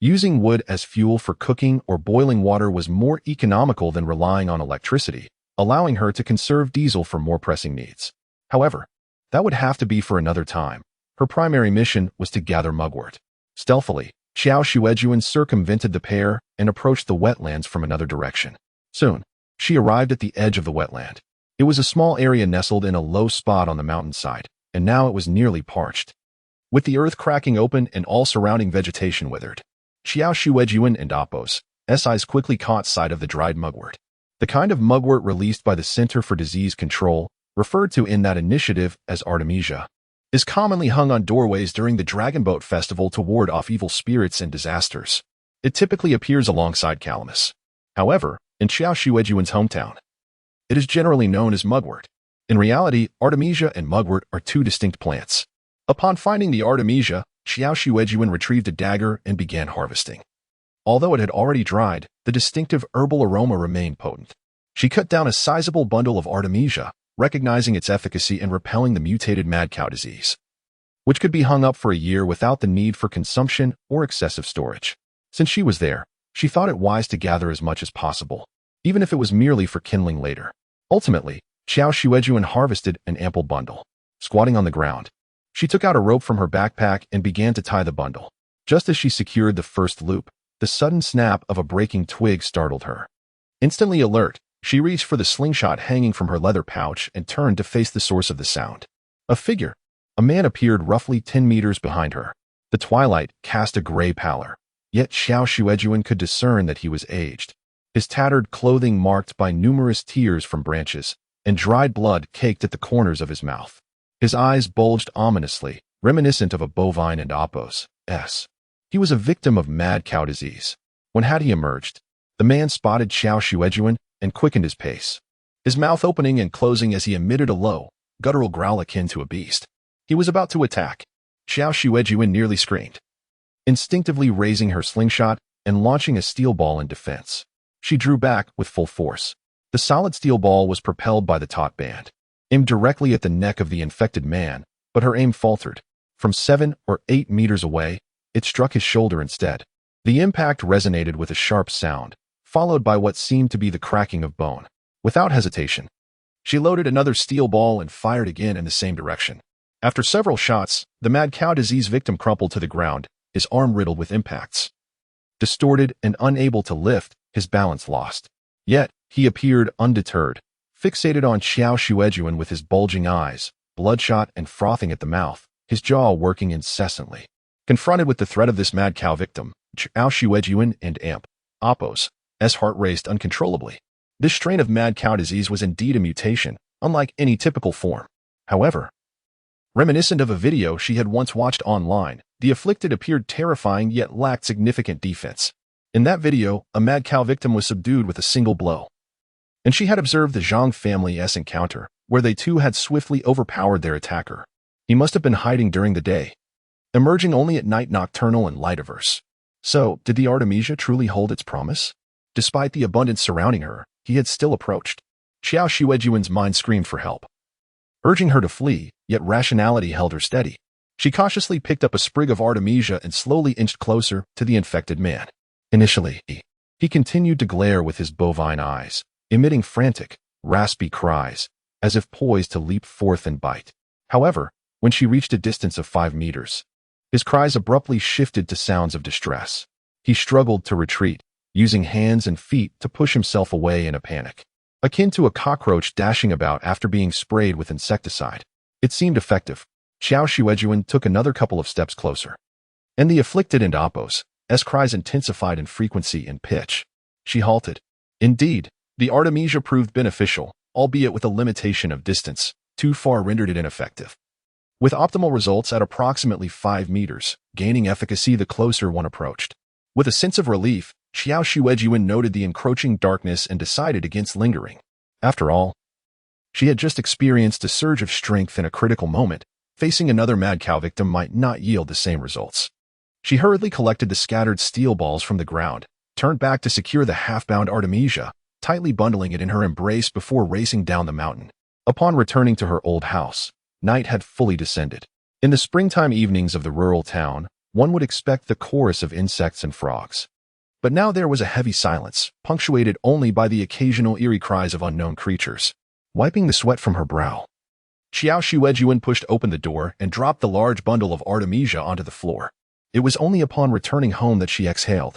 using wood as fuel for cooking or boiling water was more economical than relying on electricity, allowing her to conserve diesel for more pressing needs. However, that would have to be for another time. Her primary mission was to gather mugwort. Stealthily, Qiao Xuejun circumvented the pair and approached the wetlands from another direction. Soon, she arrived at the edge of the wetland. It was a small area nestled in a low spot on the mountainside, and now it was nearly parched, with the earth cracking open and all surrounding vegetation withered. Qiao Xuejun and Oppo's eyes quickly caught sight of the dried mugwort. The kind of mugwort released by the Center for Disease Control, referred to in that initiative as Artemisia, is commonly hung on doorways during the Dragon Boat Festival to ward off evil spirits and disasters. It typically appears alongside calamus. However, in Qiao Xuejun's hometown, it is generally known as mugwort. In reality, Artemisia and mugwort are two distinct plants. Upon finding the Artemisia, Qiao Xuejun retrieved a dagger and began harvesting. Although it had already dried, the distinctive herbal aroma remained potent. She cut down a sizable bundle of Artemisia, recognizing its efficacy in repelling the mutated mad cow disease, which could be hung up for a year without the need for consumption or excessive storage. Since she was there, she thought it wise to gather as much as possible, even if it was merely for kindling later. Ultimately, Qiao Xuejun harvested an ample bundle. Squatting on the ground, she took out a rope from her backpack and began to tie the bundle. Just as she secured the first loop, the sudden snap of a breaking twig startled her. Instantly alert, she reached for the slingshot hanging from her leather pouch and turned to face the source of the sound. A man appeared roughly 10 meters behind her. The twilight cast a gray pallor, yet Qiao Xuejun could discern that he was aged. His tattered clothing marked by numerous tears from branches, and dried blood caked at the corners of his mouth. His eyes bulged ominously, reminiscent of a bovine and Apo's. He was a victim of mad cow disease. When had he emerged? The man spotted Qiao Xuejun and quickened his pace, his mouth opening and closing as he emitted a low, guttural growl akin to a beast. He was about to attack. Qiao Xuejun nearly screamed, instinctively raising her slingshot and launching a steel ball in defense. She drew back with full force. The solid steel ball was propelled by the taut band, aimed directly at the neck of the infected man, but her aim faltered. From 7 or 8 meters away, it struck his shoulder instead. The impact resonated with a sharp sound, followed by what seemed to be the cracking of bone. Without hesitation, she loaded another steel ball and fired again in the same direction. After several shots, the mad cow disease victim crumpled to the ground, his arm riddled with impacts. Distorted and unable to lift, his balance lost. Yet, he appeared undeterred, fixated on Qiao Xuejun with his bulging eyes, bloodshot and frothing at the mouth, his jaw working incessantly. Confronted with the threat of this mad cow victim, Qiao Xuejun and Apo's heart raced uncontrollably. This strain of mad cow disease was indeed a mutation, unlike any typical form. However, reminiscent of a video she had once watched online, the afflicted appeared terrifying yet lacked significant defense. In that video, a mad cow victim was subdued with a single blow. And she had observed the Zhang family's encounter, where they too had swiftly overpowered their attacker. He must have been hiding during the day, emerging only at night, nocturnal and light-averse. So, did the Artemisia truly hold its promise? Despite the abundance surrounding her, he had still approached. Qiao Xuejun's mind screamed for help, urging her to flee, yet rationality held her steady. She cautiously picked up a sprig of Artemisia and slowly inched closer to the infected man. Initially, he continued to glare with his bovine eyes, emitting frantic, raspy cries, as if poised to leap forth and bite. However, when she reached a distance of 5 meters, his cries abruptly shifted to sounds of distress. He struggled to retreat, using hands and feet to push himself away in a panic, akin to a cockroach dashing about after being sprayed with insecticide. It seemed effective. Qiao Xuejun took another couple of steps closer, and the afflicted and Apo's cries intensified in frequency and pitch. She halted. Indeed, the Artemisia proved beneficial, albeit with a limitation of distance. Too far rendered it ineffective. With optimal results at approximately 5 meters, gaining efficacy the closer one approached. With a sense of relief, Qiao Xuejun noted the encroaching darkness and decided against lingering. After all, she had just experienced a surge of strength in a critical moment. Facing another mad cow victim might not yield the same results. She hurriedly collected the scattered steel balls from the ground, turned back to secure the half-bound Artemisia, tightly bundling it in her embrace before racing down the mountain. Upon returning to her old house, night had fully descended. In the springtime evenings of the rural town, one would expect the chorus of insects and frogs. But now there was a heavy silence, punctuated only by the occasional eerie cries of unknown creatures. Wiping the sweat from her brow, Qiao Xuejun pushed open the door and dropped the large bundle of Artemisia onto the floor. It was only upon returning home that she exhaled.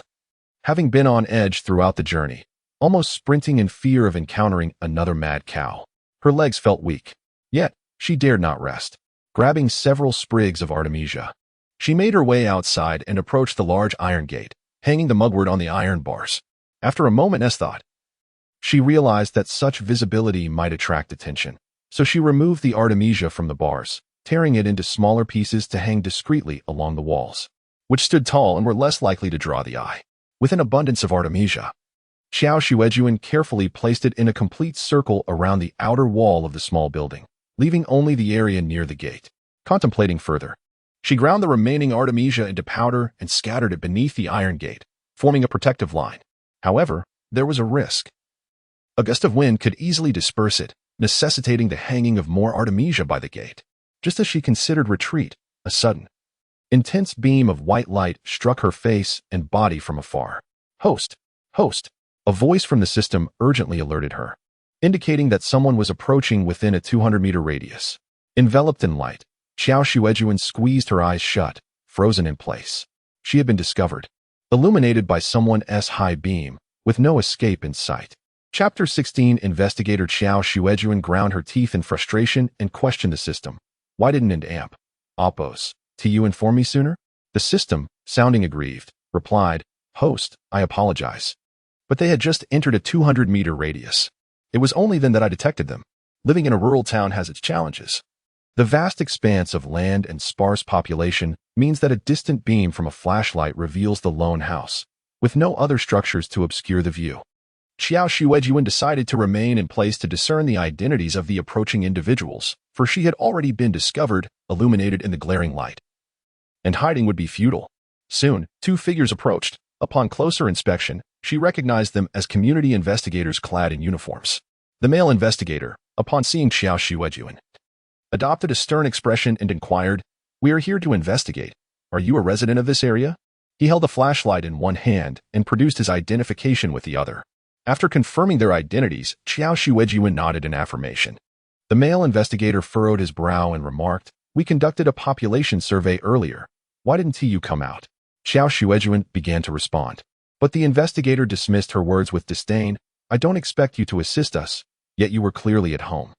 Having been on edge throughout the journey, almost sprinting in fear of encountering another mad cow, her legs felt weak. Yet, she dared not rest. Grabbing several sprigs of Artemisia, she made her way outside and approached the large iron gate, hanging the mugwort on the iron bars. After a moment's thought, she realized that such visibility might attract attention. So she removed the Artemisia from the bars, tearing it into smaller pieces to hang discreetly along the walls, which stood tall and were less likely to draw the eye. With an abundance of Artemisia, Qiao Xuejun carefully placed it in a complete circle around the outer wall of the small building, leaving only the area near the gate. Contemplating further, she ground the remaining Artemisia into powder and scattered it beneath the iron gate, forming a protective line. However, there was a risk. A gust of wind could easily disperse it, necessitating the hanging of more Artemisia by the gate. Just as she considered retreat, a sudden, intense beam of white light struck her face and body from afar. "Host! Host!" A voice from the system urgently alerted her, indicating that someone was approaching within a 200-meter radius. Enveloped in light, Qiao Xuejun squeezed her eyes shut, frozen in place. She had been discovered, illuminated by someone's high beam, with no escape in sight. Chapter 16. Investigator Qiao Xuejun ground her teeth in frustration and questioned the system. Why didn't Apo's you inform me sooner? The system, sounding aggrieved, replied, "Host, I apologize. But they had just entered a 200-meter radius. It was only then that I detected them." Living in a rural town has its challenges. The vast expanse of land and sparse population means that a distant beam from a flashlight reveals the lone house, with no other structures to obscure the view. Qiao Xuejun decided to remain in place to discern the identities of the approaching individuals, for she had already been discovered, illuminated in the glaring light. And hiding would be futile. Soon, two figures approached. Upon closer inspection, she recognized them as community investigators clad in uniforms. The male investigator, upon seeing Qiao Xuejun, adopted a stern expression and inquired, "We are here to investigate. Are you a resident of this area?" He held a flashlight in one hand and produced his identification with the other. After confirming their identities, Qiao Xuejun nodded in affirmation. The male investigator furrowed his brow and remarked, "We conducted a population survey earlier. Why didn't you come out?" Qiao Xuejun began to respond, but the investigator dismissed her words with disdain. "I don't expect you to assist us, yet you were clearly at home.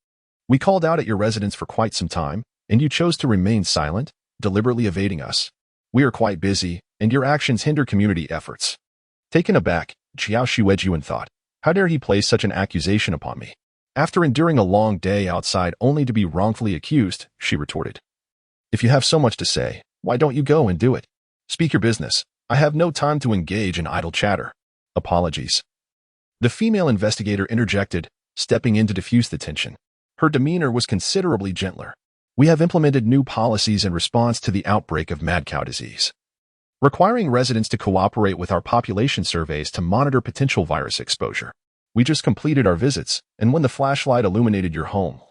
We called out at your residence for quite some time, and you chose to remain silent, deliberately evading us. We are quite busy, and your actions hinder community efforts." Taken aback, Qiao Xuejun thought, "How dare he place such an accusation upon me?" After enduring a long day outside only to be wrongfully accused, she retorted, "If you have so much to say, why don't you go and do it? Speak your business. I have no time to engage in idle chatter." "Apologies." The female investigator interjected, stepping in to diffuse the tension. Her demeanor was considerably gentler. "We have implemented new policies in response to the outbreak of mad cow disease, requiring residents to cooperate with our population surveys to monitor potential virus exposure. We just completed our visits, and when the flashlight illuminated your home,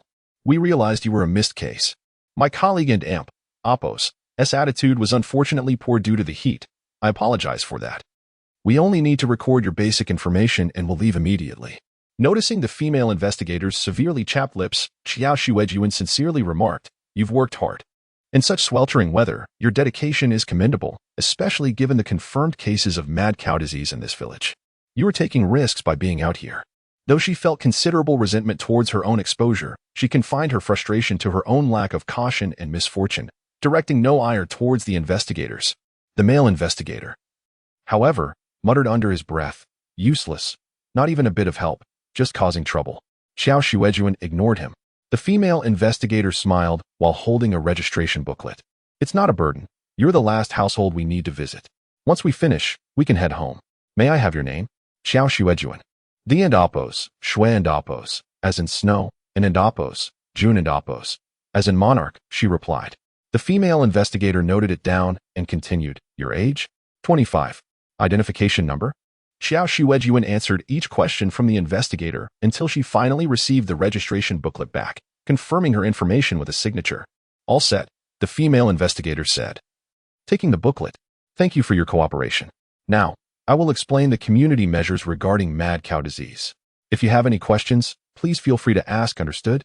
we realized you were a missed case. My colleague and AMP, Oppo's attitude was unfortunately poor due to the heat. I apologize for that. We only need to record your basic information and will leave immediately." Noticing the female investigator's severely chapped lips, Qiao Xuejun sincerely remarked, "You've worked hard. In such sweltering weather, your dedication is commendable, especially given the confirmed cases of mad cow disease in this village. You are taking risks by being out here." Though she felt considerable resentment towards her own exposure, she confined her frustration to her own lack of caution and misfortune, directing no ire towards the investigators. The male investigator, however, muttered under his breath, "Useless. Not even a bit of help, just causing trouble." Qiao Xuejun ignored him. The female investigator smiled while holding a registration booklet. "It's not a burden. You're the last household we need to visit. Once we finish, we can head home. May I have your name?" "Qiao Xuejun." "The and Oppos, Shui and Oppos, as in snow, and Oppos, June and Oppos, as in monarch," she replied. The female investigator noted it down and continued, "Your age?" 25. "Identification number?" Qiao Xuejun answered each question from the investigator until she finally received the registration booklet back, confirming her information with a signature. "All set," the female investigator said, taking the booklet. "Thank you for your cooperation. Now, I will explain the community measures regarding mad cow disease. If you have any questions, please feel free to ask. Understood?"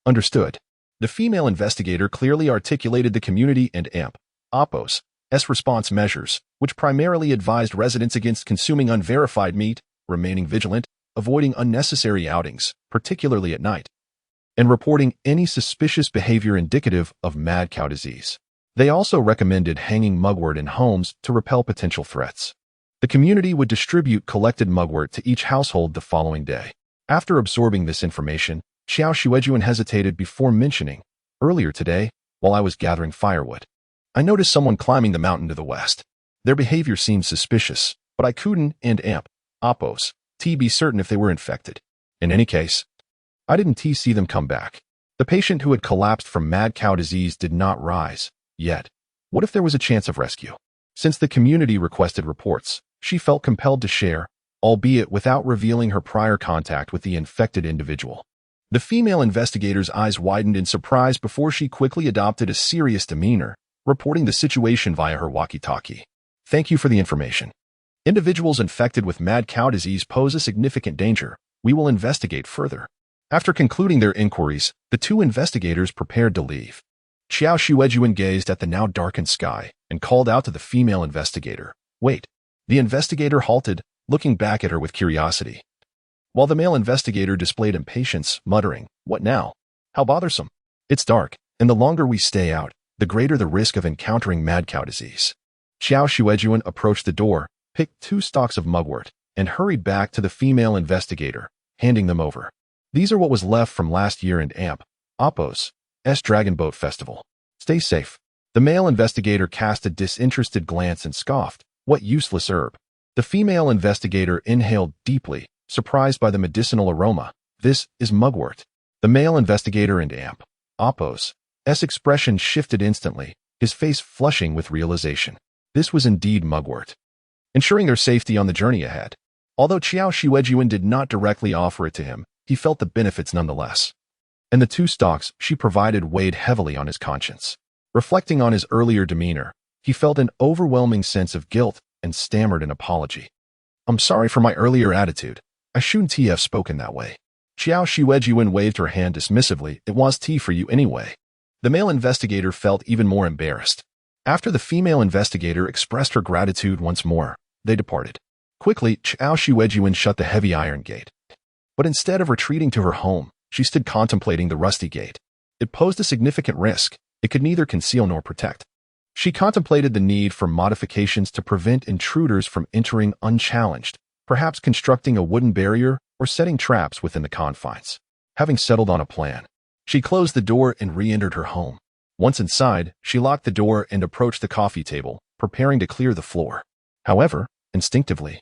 "Understood." The female investigator clearly articulated the community and AMP, Oppo's response measures, which primarily advised residents against consuming unverified meat, remaining vigilant, avoiding unnecessary outings, particularly at night, and reporting any suspicious behavior indicative of mad cow disease. They also recommended hanging mugwort in homes to repel potential threats. The community would distribute collected mugwort to each household the following day. After absorbing this information, Qiao Xuejun hesitated before mentioning, "Earlier today, while I was gathering firewood, I noticed someone climbing the mountain to the west. Their behavior seemed suspicious, but I couldn't and AMP, Oppos, be certain if they were infected. In any case, I didn't see them come back. The patient who had collapsed from mad cow disease did not rise, yet. What if there was a chance of rescue?" Since the community requested reports, she felt compelled to share, albeit without revealing her prior contact with the infected individual. The female investigator's eyes widened in surprise before she quickly adopted a serious demeanor, reporting the situation via her walkie-talkie. "Thank you for the information. Individuals infected with mad cow disease pose a significant danger. We will investigate further." After concluding their inquiries, the two investigators prepared to leave. Qiao Xuejun gazed at the now darkened sky and called out to the female investigator, "Wait." The investigator halted, looking back at her with curiosity, while the male investigator displayed impatience, muttering, "What now? How bothersome. It's dark, and the longer we stay out, the greater the risk of encountering mad cow disease." Qiao Xuejun approached the door, picked 2 stalks of mugwort, and hurried back to the female investigator, handing them over. These are what was left from last year in Oppo's Dragon Boat Festival. Stay safe. The male investigator cast a disinterested glance and scoffed. What useless herb. The female investigator inhaled deeply, surprised by the medicinal aroma. This is mugwort. The male investigator in Oppo's expression shifted instantly, his face flushing with realization. This was indeed mugwort, ensuring their safety on the journey ahead. Although Qiao Xuejun did not directly offer it to him, he felt the benefits nonetheless. And the 2 stalks she provided weighed heavily on his conscience. Reflecting on his earlier demeanor, he felt an overwhelming sense of guilt and stammered an apology. I'm sorry for my earlier attitude. I shouldn't have spoken that way. Qiao Xuejun waved her hand dismissively. It was tea for you anyway. The male investigator felt even more embarrassed. After the female investigator expressed her gratitude once more, they departed. Quickly, Qiao Xuejun shut the heavy iron gate. But instead of retreating to her home, she stood contemplating the rusty gate. It posed a significant risk. It could neither conceal nor protect. She contemplated the need for modifications to prevent intruders from entering unchallenged, perhaps constructing a wooden barrier or setting traps within the confines. Having settled on a plan, she closed the door and re-entered her home. Once inside, she locked the door and approached the coffee table, preparing to clear the floor. However, instinctively,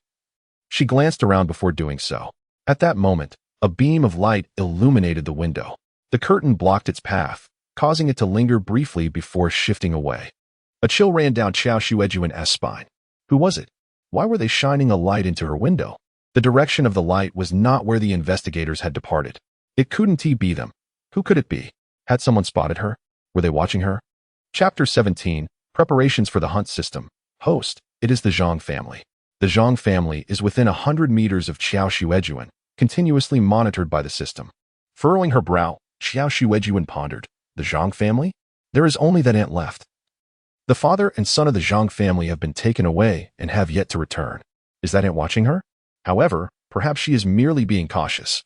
she glanced around before doing so. At that moment, a beam of light illuminated the window. The curtain blocked its path, causing it to linger briefly before shifting away. A chill ran down Qiao Xuejun's spine. Who was it? Why were they shining a light into her window? The direction of the light was not where the investigators had departed. It couldn't be them. Who could it be? Had someone spotted her? Were they watching her? Chapter 17, Preparations for the Hunt System. Host, it is the Zhang family. The Zhang family is within 100 meters of Qiao Xuejun, continuously monitored by the system. Furrowing her brow, Qiao Xuejun pondered. The Zhang family? There is only that aunt left. The father and son of the Zhang family have been taken away and have yet to return. Is that aunt watching her? However, perhaps she is merely being cautious.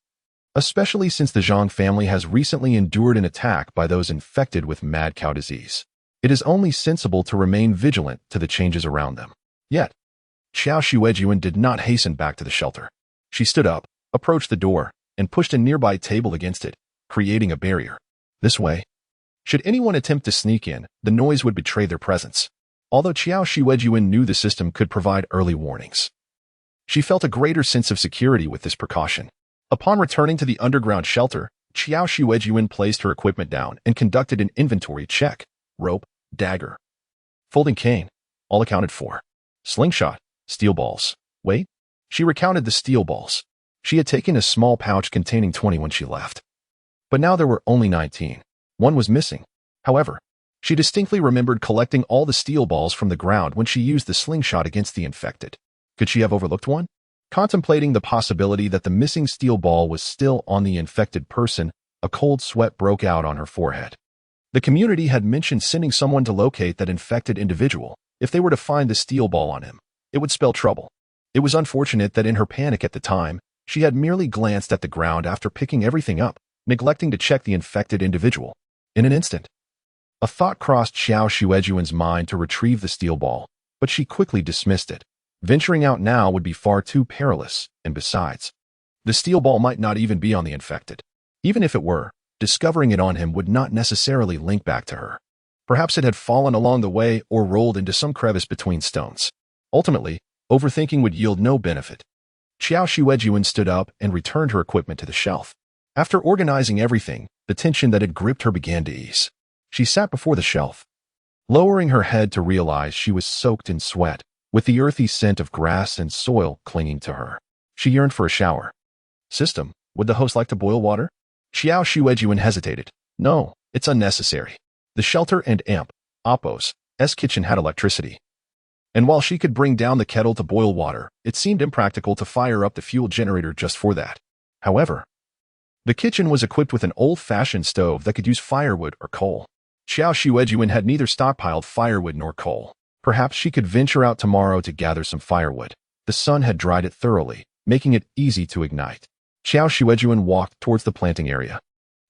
Especially since the Zhang family has recently endured an attack by those infected with mad cow disease. It is only sensible to remain vigilant to the changes around them. Yet, Qiao Xuejun did not hasten back to the shelter. She stood up, approached the door, and pushed a nearby table against it, creating a barrier. This way, should anyone attempt to sneak in, the noise would betray their presence. Although Qiao Xuejun knew the system could provide early warnings, she felt a greater sense of security with this precaution. Upon returning to the underground shelter, Qiao Xuejun placed her equipment down and conducted an inventory check. Rope, dagger, folding cane, all accounted for. Slingshot, steel balls. Wait, she recounted the steel balls. She had taken a small pouch containing 20 when she left. But now there were only 19. One was missing. However, she distinctly remembered collecting all the steel balls from the ground when she used the slingshot against the infected. Could she have overlooked one? Contemplating the possibility that the missing steel ball was still on the infected person, a cold sweat broke out on her forehead. The community had mentioned sending someone to locate that infected individual. If they were to find the steel ball on him, it would spell trouble. It was unfortunate that in her panic at the time, she had merely glanced at the ground after picking everything up, neglecting to check the infected individual. In an instant, a thought crossed Qiao Xuejun's mind to retrieve the steel ball, but she quickly dismissed it. Venturing out now would be far too perilous, and besides, the steel ball might not even be on the infected. Even if it were, discovering it on him would not necessarily link back to her. Perhaps it had fallen along the way or rolled into some crevice between stones. Ultimately, overthinking would yield no benefit. Qiao Xuejun stood up and returned her equipment to the shelf. After organizing everything, the tension that had gripped her began to ease. She sat before the shelf, lowering her head to realize she was soaked in sweat, with the earthy scent of grass and soil clinging to her. She yearned for a shower. System, would the host like to boil water? Qiao Xuejun hesitated. No, it's unnecessary. The shelter and Oppo's kitchen had electricity. And while she could bring down the kettle to boil water, it seemed impractical to fire up the fuel generator just for that. However, the kitchen was equipped with an old-fashioned stove that could use firewood or coal. Qiao Xuejun had neither stockpiled firewood nor coal. Perhaps she could venture out tomorrow to gather some firewood. The sun had dried it thoroughly, making it easy to ignite. Qiao Xuejun walked towards the planting area,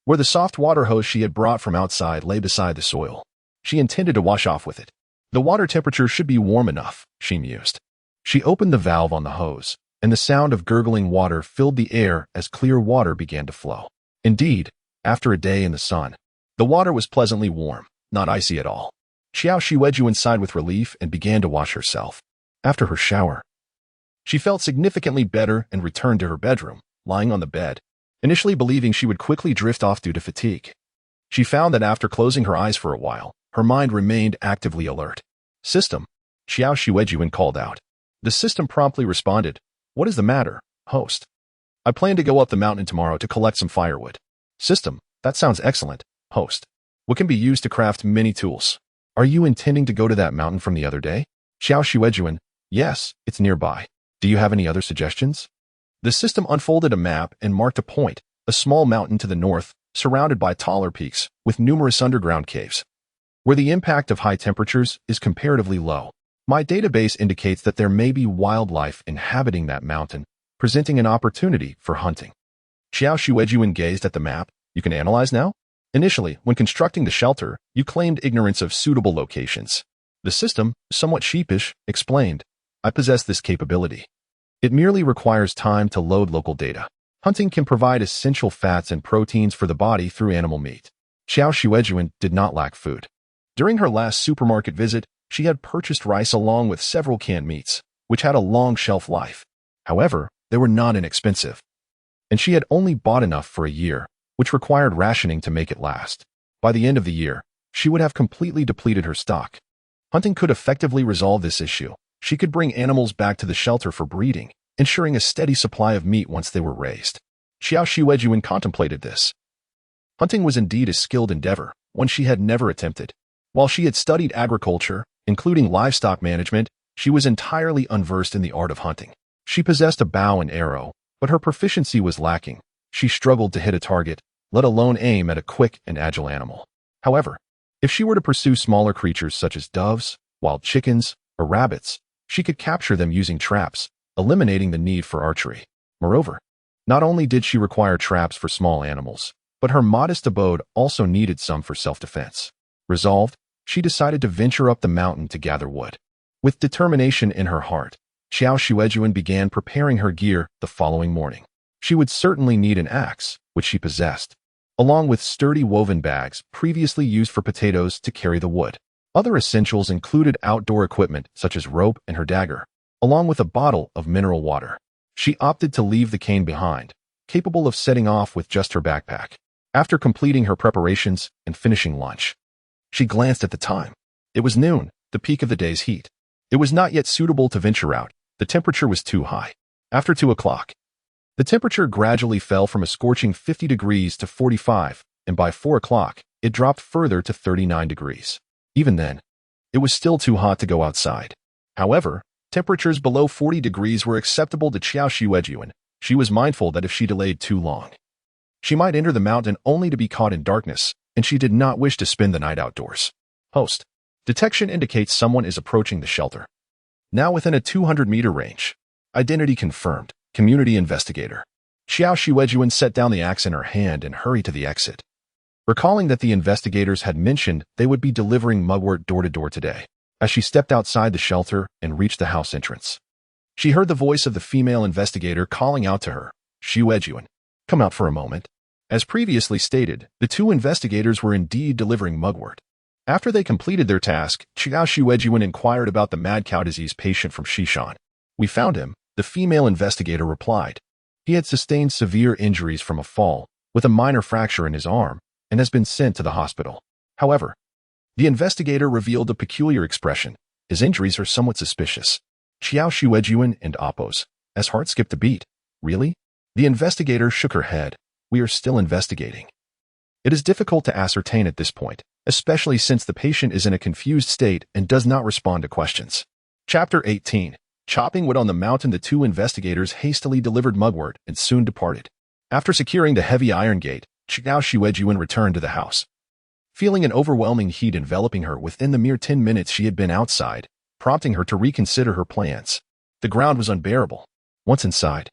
where the soft water hose she had brought from outside lay beside the soil. She intended to wash off with it. The water temperature should be warm enough, she mused. She opened the valve on the hose, and the sound of gurgling water filled the air as clear water began to flow. Indeed, after a day in the sun, the water was pleasantly warm, not icy at all. Qiao Xuejun sighed with relief and began to wash herself. After her shower, she felt significantly better and returned to her bedroom, lying on the bed, initially believing she would quickly drift off due to fatigue. She found that after closing her eyes for a while, her mind remained actively alert. "System," Qiao Xuejun called out. The system promptly responded, "What is the matter, host? I plan to go up the mountain tomorrow to collect some firewood." "System, that sounds excellent, host. What can be used to craft many tools? Are you intending to go to that mountain from the other day?" Qiao Xuejun, "Yes, it's nearby. Do you have any other suggestions?" The system unfolded a map and marked a point, a small mountain to the north, surrounded by taller peaks, with numerous underground caves, where the impact of high temperatures is comparatively low. My database indicates that there may be wildlife inhabiting that mountain, presenting an opportunity for hunting. Qiao Xuejun gazed at the map. "You can analyze now?" "Initially, when constructing the shelter, you claimed ignorance of suitable locations." The system, somewhat sheepish, explained, "I possess this capability. It merely requires time to load local data. Hunting can provide essential fats and proteins for the body through animal meat." Qiao Xuejun did not lack food. During her last supermarket visit, she had purchased rice along with several canned meats, which had a long shelf life. However, they were not inexpensive, and she had only bought enough for a year, which required rationing to make it last. By the end of the year, she would have completely depleted her stock. Hunting could effectively resolve this issue. She could bring animals back to the shelter for breeding, ensuring a steady supply of meat once they were raised. Qiao Xuejun contemplated this. Hunting was indeed a skilled endeavor, one she had never attempted. While she had studied agriculture, including livestock management, she was entirely unversed in the art of hunting. She possessed a bow and arrow, but her proficiency was lacking. She struggled to hit a target, let alone aim at a quick and agile animal. However, if she were to pursue smaller creatures such as doves, wild chickens, or rabbits, she could capture them using traps, eliminating the need for archery. Moreover, not only did she require traps for small animals, but her modest abode also needed some for self-defense. Resolved, she decided to venture up the mountain to gather wood. With determination in her heart, Qiao Xuejun began preparing her gear the following morning. She would certainly need an axe, which she possessed, along with sturdy woven bags previously used for potatoes to carry the wood. Other essentials included outdoor equipment such as rope and her dagger, along with a bottle of mineral water. She opted to leave the cane behind, capable of setting off with just her backpack. After completing her preparations and finishing lunch, she glanced at the time. It was noon, the peak of the day's heat. It was not yet suitable to venture out. The temperature was too high. After 2 o'clock, the temperature gradually fell from a scorching 50 degrees to 45, and by 4 o'clock, it dropped further to 39 degrees. Even then, it was still too hot to go outside. However, temperatures below 40 degrees were acceptable to Qiao Xuejun. She was mindful that if she delayed too long, she might enter the mountain only to be caught in darkness, and she did not wish to spend the night outdoors. Host. Detection indicates someone is approaching the shelter. Now within a 200-meter range. Identity confirmed. Community investigator. Qiao Xuejun set down the axe in her hand and hurried to the exit, recalling that the investigators had mentioned they would be delivering mugwort door to door today. As she stepped outside the shelter and reached the house entrance, she heard the voice of the female investigator calling out to her, "Xuejun, come out for a moment." As previously stated, the 2 investigators were indeed delivering mugwort. After they completed their task, Qiao Xuejun inquired about the mad cow disease patient from Shishan. "We found him," the female investigator replied. "He had sustained severe injuries from a fall, with a minor fracture in his arm, and has been sent to the hospital." However, the investigator revealed a peculiar expression. "His injuries are somewhat suspicious." Qiao Xuejun and Oppos, as heart skipped a beat. "Really?" The investigator shook her head. "We are still investigating. It is difficult to ascertain at this point, especially since the patient is in a confused state and does not respond to questions." Chapter 18. Chopping wood on the mountain. The 2 investigators hastily delivered mugwort and soon departed. After securing the heavy iron gate, Qiao Xuejun returned to the house, feeling an overwhelming heat enveloping her within the mere 10 minutes she had been outside, prompting her to reconsider her plans. The ground was unbearable. Once inside,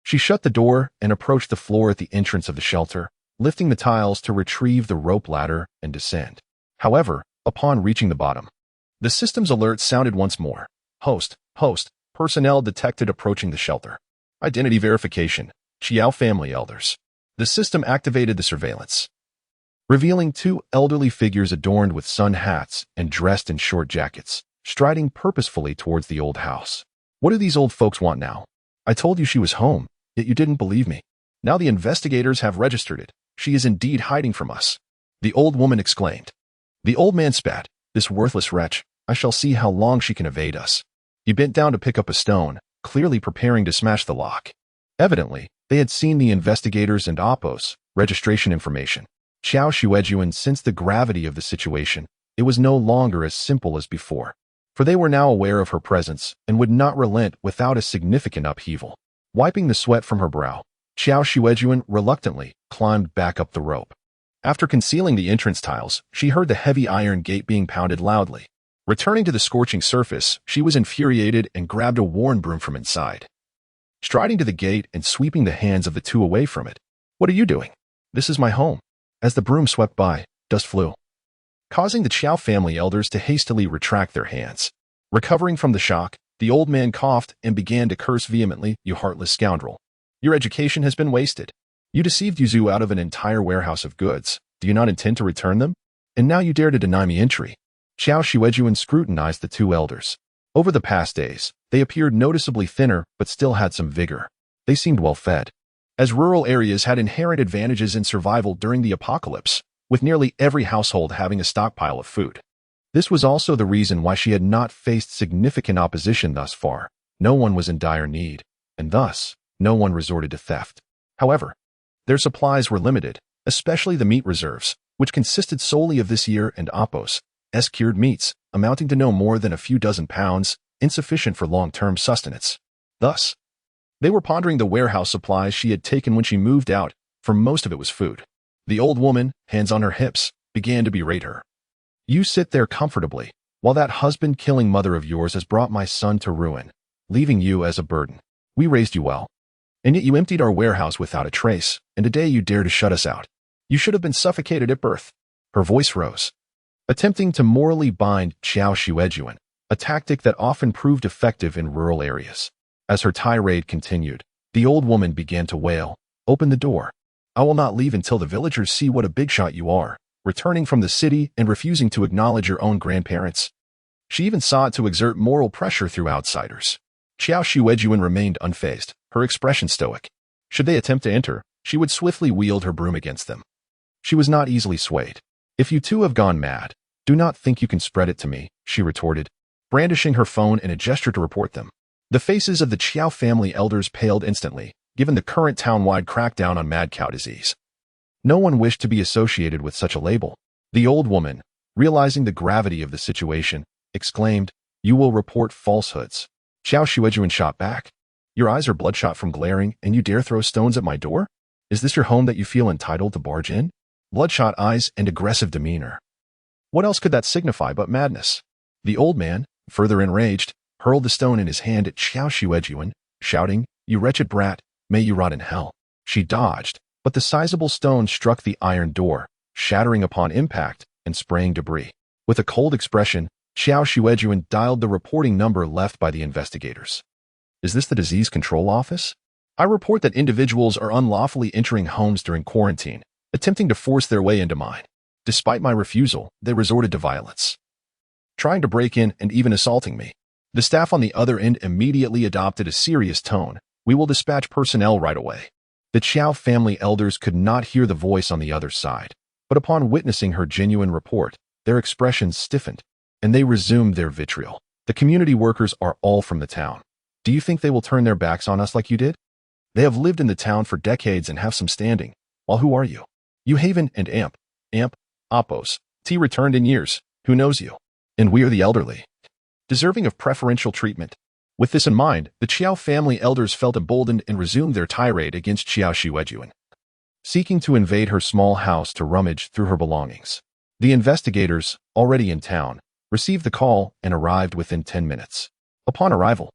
she shut the door and approached the floor at the entrance of the shelter, lifting the tiles to retrieve the rope ladder and descend. However, upon reaching the bottom, the system's alert sounded once more. Host, Personnel detected approaching the shelter. Identity verification. Qiao family elders. The system activated the surveillance, revealing two elderly figures adorned with sun hats and dressed in short jackets, striding purposefully towards the old house. What do these old folks want now? I told you she was home, yet you didn't believe me. Now the investigators have registered it. She is indeed hiding from us, the old woman exclaimed. The old man spat. This worthless wretch, I shall see how long she can evade us. He bent down to pick up a stone, clearly preparing to smash the lock. Evidently, they had seen the investigators and Oppo's registration information. Qiao Xuejun sensed the gravity of the situation. It was no longer as simple as before, for they were now aware of her presence and would not relent without a significant upheaval. Wiping the sweat from her brow, Qiao Xuejun reluctantly climbed back up the rope. After concealing the entrance tiles, she heard the heavy iron gate being pounded loudly. Returning to the scorching surface, she was infuriated and grabbed a worn broom from inside, striding to the gate and sweeping the hands of the two away from it. What are you doing? This is my home. As the broom swept by, dust flew, causing the Qiao family elders to hastily retract their hands. Recovering from the shock, the old man coughed and began to curse vehemently. You heartless scoundrel. Your education has been wasted. You deceived Yuzu out of an entire warehouse of goods. Do you not intend to return them? And now you dare to deny me entry. Qiao Xuejun scrutinized the two elders. Over the past days, they appeared noticeably thinner but still had some vigor. They seemed well fed, as rural areas had inherent advantages in survival during the apocalypse, with nearly every household having a stockpile of food. This was also the reason why she had not faced significant opposition thus far. No one was in dire need, and thus, no one resorted to theft. However, their supplies were limited, especially the meat reserves, which consisted solely of this year and Oppo's cured meats, amounting to no more than a few dozen pounds, insufficient for long-term sustenance. Thus, they were pondering the warehouse supplies she had taken when she moved out, for most of it was food. The old woman, hands on her hips, began to berate her. You sit there comfortably, while that husband-killing mother of yours has brought my son to ruin, leaving you as a burden. We raised you well, and yet you emptied our warehouse without a trace, and today you dare to shut us out. You should have been suffocated at birth. Her voice rose, attempting to morally bind Qiao Xuejun, a tactic that often proved effective in rural areas. As her tirade continued, the old woman began to wail. Open the door. I will not leave until the villagers see what a big shot you are, returning from the city and refusing to acknowledge your own grandparents. She even sought to exert moral pressure through outsiders. Qiao Xuejun remained unfazed, her expression stoic. Should they attempt to enter, she would swiftly wield her broom against them. She was not easily swayed. If you two have gone mad, do not think you can spread it to me, she retorted, brandishing her phone in a gesture to report them. The faces of the Qiao family elders paled instantly, given the current town-wide crackdown on mad cow disease. No one wished to be associated with such a label. The old woman, realizing the gravity of the situation, exclaimed, You will report falsehoods. Qiao Xuejun shot back. Your eyes are bloodshot from glaring, and you dare throw stones at my door? Is this your home that you feel entitled to barge in? Bloodshot eyes and aggressive demeanor. What else could that signify but madness? The old man, further enraged, hurled the stone in his hand at Qiao Xuejun, shouting, You wretched brat, may you rot in hell. She dodged, but the sizable stone struck the iron door, shattering upon impact and spraying debris. With a cold expression, Qiao Xuejun dialed the reporting number left by the investigators. Is this the disease control office? I report that individuals are unlawfully entering homes during quarantine, attempting to force their way into mine. Despite my refusal, they resorted to violence, trying to break in and even assaulting me. The staff on the other end immediately adopted a serious tone. We will dispatch personnel right away. The Qiao family elders could not hear the voice on the other side, but upon witnessing her genuine report, their expressions stiffened, and they resumed their vitriol. The community workers are all from the town. Do you think they will turn their backs on us like you did? They have lived in the town for decades and have some standing. While who are you? You Haven and Amp, Oppos, T returned in years. Who knows you? And we are the elderly, deserving of preferential treatment. With this in mind, the Qiao family elders felt emboldened and resumed their tirade against Qiao Xuejun, seeking to invade her small house to rummage through her belongings. The investigators, already in town, received the call and arrived within 10 minutes. Upon arrival,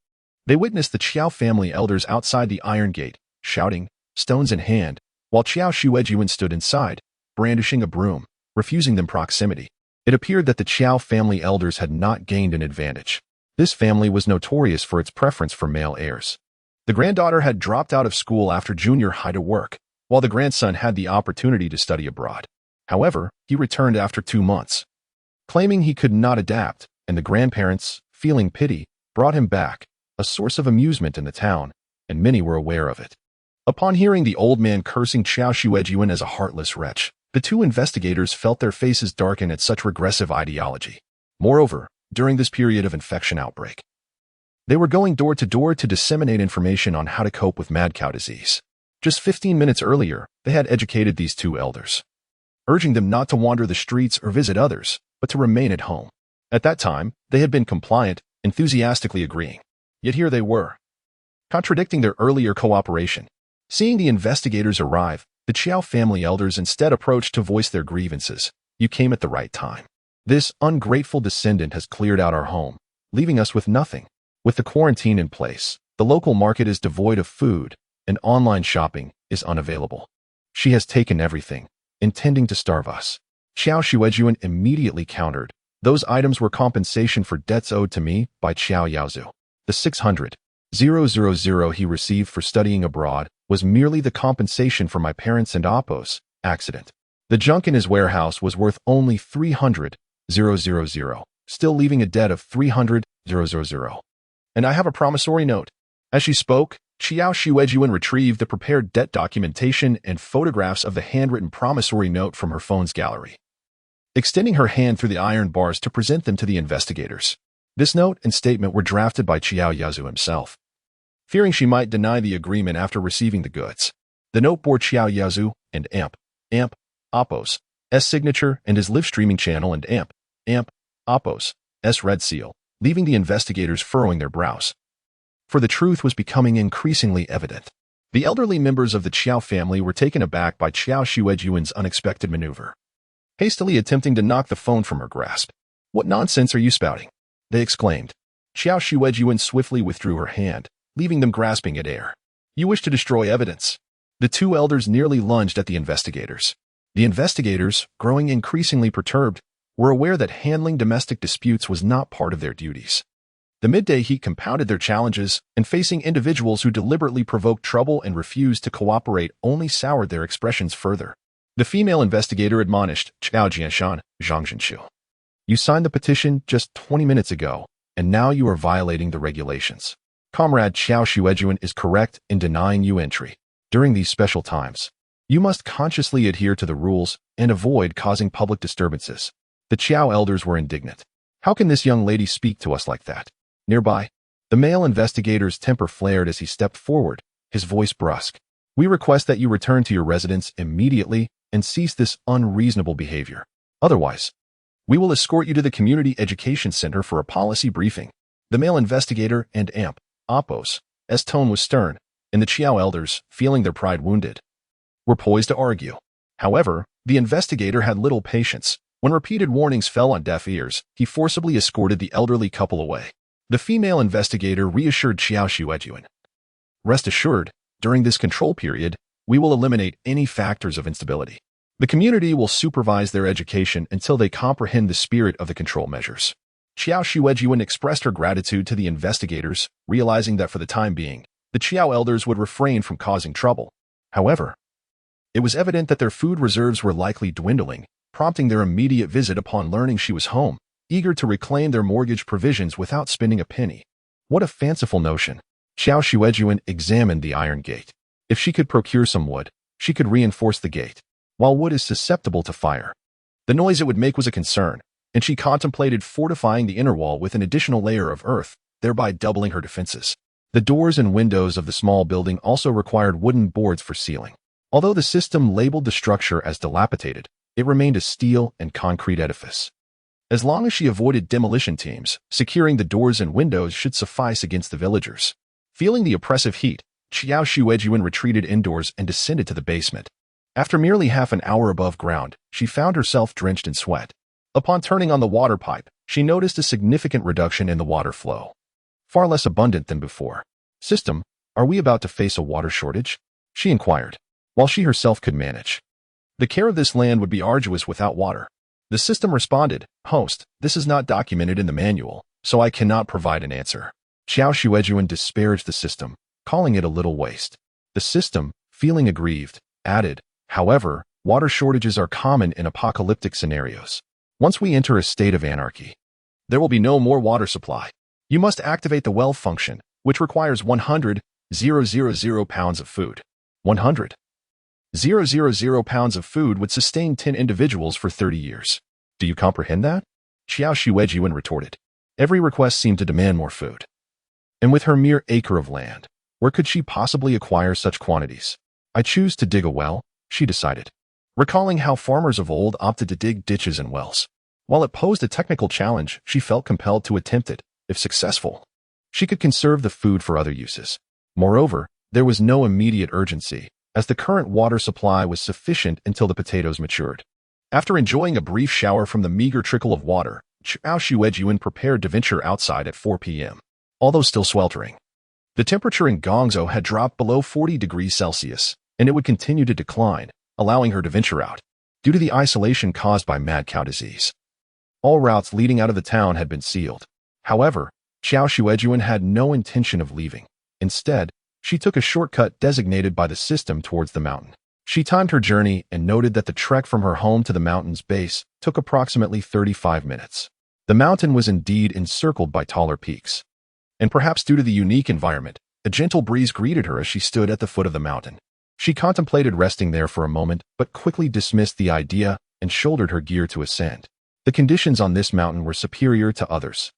they witnessed the Qiao family elders outside the iron gate, shouting, stones in hand, while Qiao Xuejun stood inside, brandishing a broom, refusing them proximity. It appeared that the Qiao family elders had not gained an advantage. This family was notorious for its preference for male heirs. The granddaughter had dropped out of school after junior high to work, while the grandson had the opportunity to study abroad. However, he returned after 2 months, claiming he could not adapt, and the grandparents, feeling pity, brought him back, a source of amusement in the town, and many were aware of it. Upon hearing the old man cursing Qiao Xuejun as a heartless wretch, the two investigators felt their faces darken at such regressive ideology. Moreover, during this period of infection outbreak, they were going door to door to disseminate information on how to cope with mad cow disease. Just 15 minutes earlier, they had educated these two elders, urging them not to wander the streets or visit others, but to remain at home. At that time, they had been compliant, enthusiastically agreeing. Yet here they were, contradicting their earlier cooperation. Seeing the investigators arrive, the Qiao family elders instead approached to voice their grievances. You came at the right time. This ungrateful descendant has cleared out our home, leaving us with nothing. With the quarantine in place, the local market is devoid of food, and online shopping is unavailable. She has taken everything, intending to starve us. Qiao Xuejun immediately countered. Those items were compensation for debts owed to me by Qiao Yaozu. The 600,000 he received for studying abroad was merely the compensation for my parents and Appo's accident. The junk in his warehouse was worth only 300,000, still leaving a debt of 300,000. And I have a promissory note. As she spoke, Qiao Xuejun retrieved the prepared debt documentation and photographs of the handwritten promissory note from her phone's gallery, extending her hand through the iron bars to present them to the investigators. This note and statement were drafted by Qiao Yaozu himself, fearing she might deny the agreement after receiving the goods. The note bore Qiao Yaozu and Appo's signature and his live streaming channel and Appo's red seal, leaving the investigators furrowing their brows. For the truth was becoming increasingly evident. The elderly members of the Qiao family were taken aback by Qiao Xuejun's unexpected maneuver, hastily attempting to knock the phone from her grasp. "What nonsense are you spouting?" they exclaimed. Qiao Xuejun swiftly withdrew her hand, leaving them grasping at air. "You wish to destroy evidence." The two elders nearly lunged at the investigators. The investigators, growing increasingly perturbed, were aware that handling domestic disputes was not part of their duties. The midday heat compounded their challenges, and facing individuals who deliberately provoked trouble and refused to cooperate only soured their expressions further. The female investigator admonished Qiao Jianshan, Zhang Zhenshu. "You signed the petition just 20 minutes ago, and now you are violating the regulations. Comrade Qiao Xuejun is correct in denying you entry. During these special times, you must consciously adhere to the rules and avoid causing public disturbances." The Qiao elders were indignant. "How can this young lady speak to us like that?" Nearby, the male investigator's temper flared as he stepped forward, his voice brusque. "We request that you return to your residence immediately and cease this unreasonable behavior. Otherwise, we will escort you to the Community Education Center for a policy briefing." The male investigator and Appo's tone was stern, and the Qiao elders, feeling their pride wounded, were poised to argue. However, the investigator had little patience. When repeated warnings fell on deaf ears, he forcibly escorted the elderly couple away. The female investigator reassured Qiao Xuejun. "Rest assured, during this control period, we will eliminate any factors of instability. The community will supervise their education until they comprehend the spirit of the control measures." Qiao Xuejun expressed her gratitude to the investigators, realizing that for the time being, the Qiao elders would refrain from causing trouble. However, it was evident that their food reserves were likely dwindling, prompting their immediate visit upon learning she was home, eager to reclaim their mortgage provisions without spending a penny. What a fanciful notion. Qiao Xuejun examined the iron gate. If she could procure some wood, she could reinforce the gate. While wood is susceptible to fire, the noise it would make was a concern, and she contemplated fortifying the inner wall with an additional layer of earth, thereby doubling her defenses. The doors and windows of the small building also required wooden boards for sealing. Although the system labeled the structure as dilapidated, it remained a steel and concrete edifice. As long as she avoided demolition teams, securing the doors and windows should suffice against the villagers. Feeling the oppressive heat, Qiao Xuejun retreated indoors and descended to the basement. After merely half an hour above ground, she found herself drenched in sweat. Upon turning on the water pipe, she noticed a significant reduction in the water flow, far less abundant than before. "System, are we about to face a water shortage?" she inquired, while she herself could manage. The care of this land would be arduous without water. The system responded, "Host, this is not documented in the manual, so I cannot provide an answer. Qiao Xuejun disparaged the system, calling it a little waste. The system, feeling aggrieved, added, however, water shortages are common in apocalyptic scenarios. Once we enter a state of anarchy, there will be no more water supply. You must activate the well function, which requires 100,000 pounds of food. 100,000 pounds of food would sustain 10 individuals for 30 years. Do you comprehend that? Qiao Xuejun retorted. Every request seemed to demand more food. And with her mere acre of land, where could she possibly acquire such quantities? I choose to dig a well, she decided, recalling how farmers of old opted to dig ditches and wells. While it posed a technical challenge, she felt compelled to attempt it. If successful, she could conserve the food for other uses. Moreover, there was no immediate urgency, as the current water supply was sufficient until the potatoes matured. After enjoying a brief shower from the meager trickle of water, Qiao Xuejun prepared to venture outside at 4 p.m. Although still sweltering, the temperature in Guangzhou had dropped below 40 degrees Celsius, and it would continue to decline, allowing her to venture out. Due to the isolation caused by mad cow disease, all routes leading out of the town had been sealed. However, Qiao Xuejun had no intention of leaving. Instead, she took a shortcut designated by the system towards the mountain. She timed her journey and noted that the trek from her home to the mountain's base took approximately 35 minutes. The mountain was indeed encircled by taller peaks. And perhaps due to the unique environment, a gentle breeze greeted her as she stood at the foot of the mountain. She contemplated resting there for a moment, but quickly dismissed the idea and shouldered her gear to ascend. The conditions on this mountain were superior to others.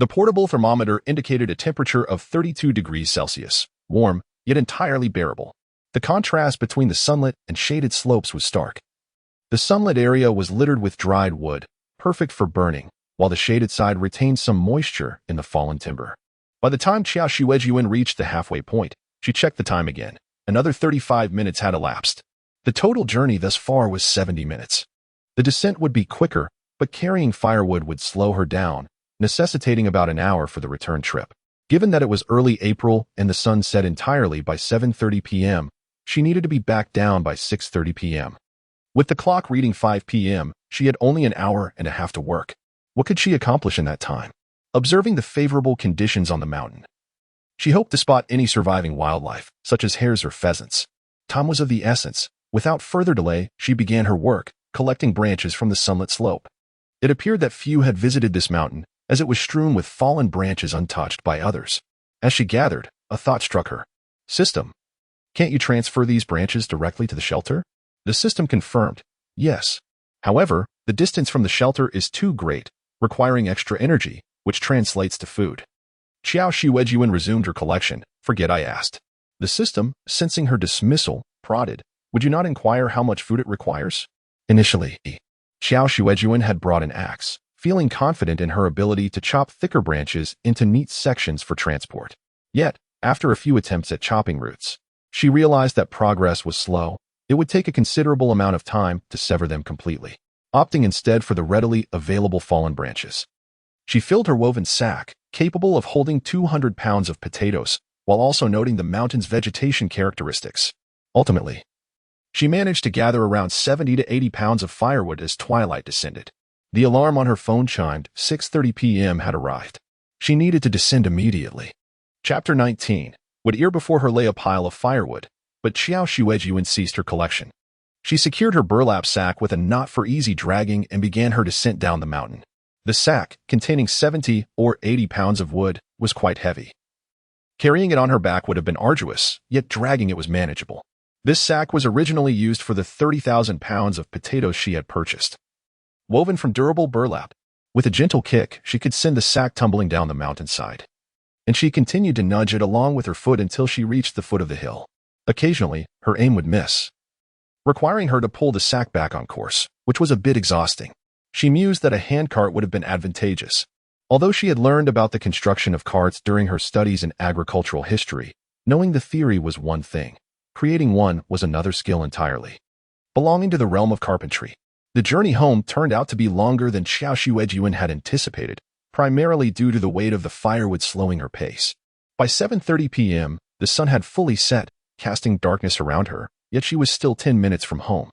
The portable thermometer indicated a temperature of 32 degrees Celsius, warm, yet entirely bearable. The contrast between the sunlit and shaded slopes was stark. The sunlit area was littered with dried wood, perfect for burning, while the shaded side retained some moisture in the fallen timber. By the time Qiao Xuejun reached the halfway point, she checked the time again. Another 35 minutes had elapsed. The total journey thus far was 70 minutes. The descent would be quicker, but carrying firewood would slow her down, necessitating about an hour for the return trip. Given that it was early April and the sun set entirely by 7:30 p.m., she needed to be back down by 6:30 p.m. With the clock reading 5 p.m., she had only an hour and a half to work. What could she accomplish in that time? Observing the favorable conditions on the mountain, she hoped to spot any surviving wildlife, such as hares or pheasants. Time was of the essence. Without further delay, she began her work, collecting branches from the sunlit slope. It appeared that few had visited this mountain, as it was strewn with fallen branches untouched by others. As she gathered, a thought struck her. System, can't you transfer these branches directly to the shelter? The system confirmed, yes. However, the distance from the shelter is too great, requiring extra energy, which translates to food. Qiao Xuejun resumed her collection. Forget I asked. The system, sensing her dismissal, prodded, would you not inquire how much food it requires? Initially, Qiao Xuejun had brought an axe, feeling confident in her ability to chop thicker branches into neat sections for transport. Yet, after a few attempts at chopping roots, she realized that progress was slow. It would take a considerable amount of time to sever them completely, opting instead for the readily available fallen branches. She filled her woven sack, capable of holding 200 pounds of potatoes, while also noting the mountain's vegetation characteristics. Ultimately, she managed to gather around 70 to 80 pounds of firewood as twilight descended. The alarm on her phone chimed. 6:30 p.m. had arrived. She needed to descend immediately. Chapter 19. Would ear before her lay a pile of firewood, but Qiao Xuejun ceased her collection. She secured her burlap sack with a knot for easy dragging and began her descent down the mountain. The sack, containing 70 or 80 pounds of wood, was quite heavy. Carrying it on her back would have been arduous, yet dragging it was manageable. This sack was originally used for the 30,000 pounds of potatoes she had purchased. Woven from durable burlap, with a gentle kick, she could send the sack tumbling down the mountainside. And she continued to nudge it along with her foot until she reached the foot of the hill. Occasionally, her aim would miss, requiring her to pull the sack back on course, which was a bit exhausting. She mused that a handcart would have been advantageous. Although she had learned about the construction of carts during her studies in agricultural history, knowing the theory was one thing. Creating one was another skill entirely. Belonging to the realm of carpentry, the journey home turned out to be longer than Qiao Xuejun had anticipated, primarily due to the weight of the firewood slowing her pace. By 7:30 p.m., the sun had fully set, casting darkness around her, yet she was still 10 minutes from home.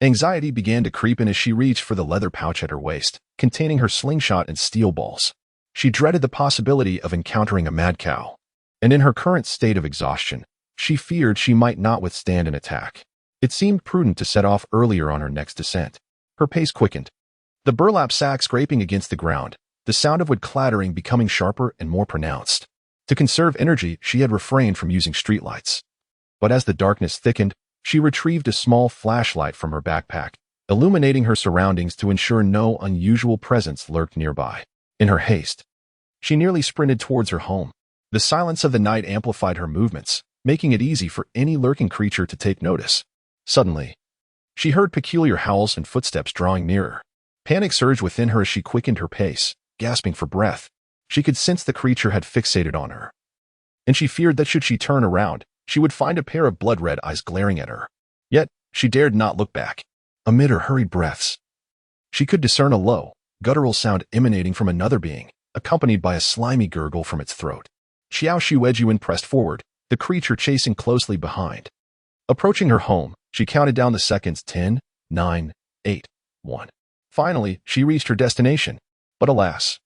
Anxiety began to creep in as she reached for the leather pouch at her waist, containing her slingshot and steel balls. She dreaded the possibility of encountering a mad cow, and in her current state of exhaustion, she feared she might not withstand an attack. It seemed prudent to set off earlier on her next descent. Her pace quickened, the burlap sack scraping against the ground, the sound of wood clattering becoming sharper and more pronounced. To conserve energy, she had refrained from using streetlights. But as the darkness thickened, she retrieved a small flashlight from her backpack, illuminating her surroundings to ensure no unusual presence lurked nearby. In her haste, she nearly sprinted towards her home. The silence of the night amplified her movements, making it easy for any lurking creature to take notice. Suddenly, she heard peculiar howls and footsteps drawing nearer. Panic surged within her as she quickened her pace, gasping for breath. She could sense the creature had fixated on her, and she feared that should she turn around, she would find a pair of blood-red eyes glaring at her. Yet, she dared not look back. Amid her hurried breaths, she could discern a low, guttural sound emanating from another being, accompanied by a slimy gurgle from its throat. Qiao Xuejun pressed forward, the creature chasing closely behind. Approaching her home, she counted down the seconds 10, 9, 8, 1. Finally, she reached her destination. But alas,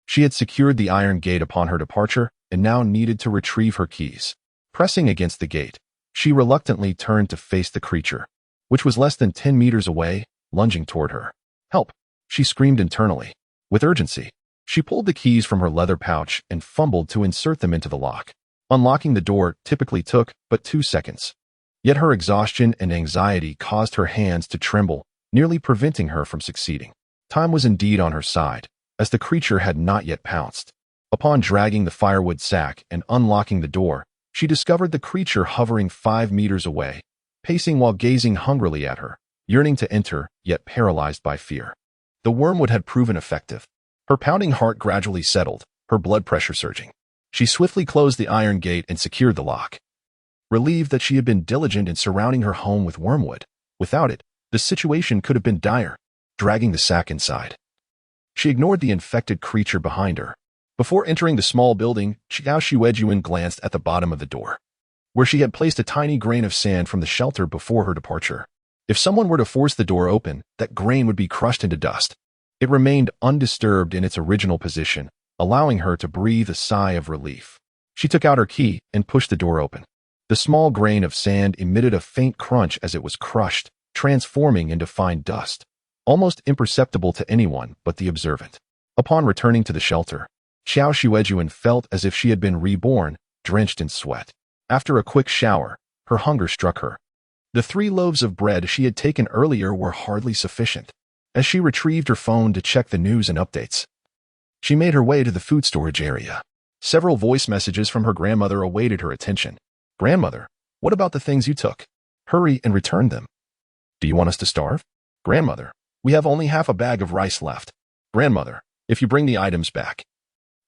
she had secured the iron gate upon her departure and now needed to retrieve her keys. Pressing against the gate, she reluctantly turned to face the creature, which was less than 10 meters away, lunging toward her. "Help!" she screamed internally. With urgency, she pulled the keys from her leather pouch and fumbled to insert them into the lock. Unlocking the door typically took but 2 seconds. Yet her exhaustion and anxiety caused her hands to tremble, nearly preventing her from succeeding. Time was indeed on her side, as the creature had not yet pounced. Upon dragging the firewood sack and unlocking the door, she discovered the creature hovering 5 meters away, pacing while gazing hungrily at her, yearning to enter, yet paralyzed by fear. The wormwood had proven effective. Her pounding heart gradually settled, her blood pressure surging. She swiftly closed the iron gate and secured the lock. Relieved that she had been diligent in surrounding her home with wormwood, without it, the situation could have been dire. Dragging the sack inside, she ignored the infected creature behind her. Before entering the small building, Qiao Xuejun glanced at the bottom of the door, where she had placed a tiny grain of sand from the shelter before her departure. If someone were to force the door open, that grain would be crushed into dust. It remained undisturbed in its original position, allowing her to breathe a sigh of relief. She took out her key and pushed the door open. The small grain of sand emitted a faint crunch as it was crushed, transforming into fine dust, almost imperceptible to anyone but the observant. Upon returning to the shelter, Qiao Xuejun felt as if she had been reborn, drenched in sweat. After a quick shower, her hunger struck her. The 3 loaves of bread she had taken earlier were hardly sufficient. As she retrieved her phone to check the news and updates, she made her way to the food storage area. Several voice messages from her grandmother awaited her attention. "Grandmother, what about the things you took? Hurry and return them. Do you want us to starve? Grandmother, we have only half a bag of rice left. Grandmother, if you bring the items back,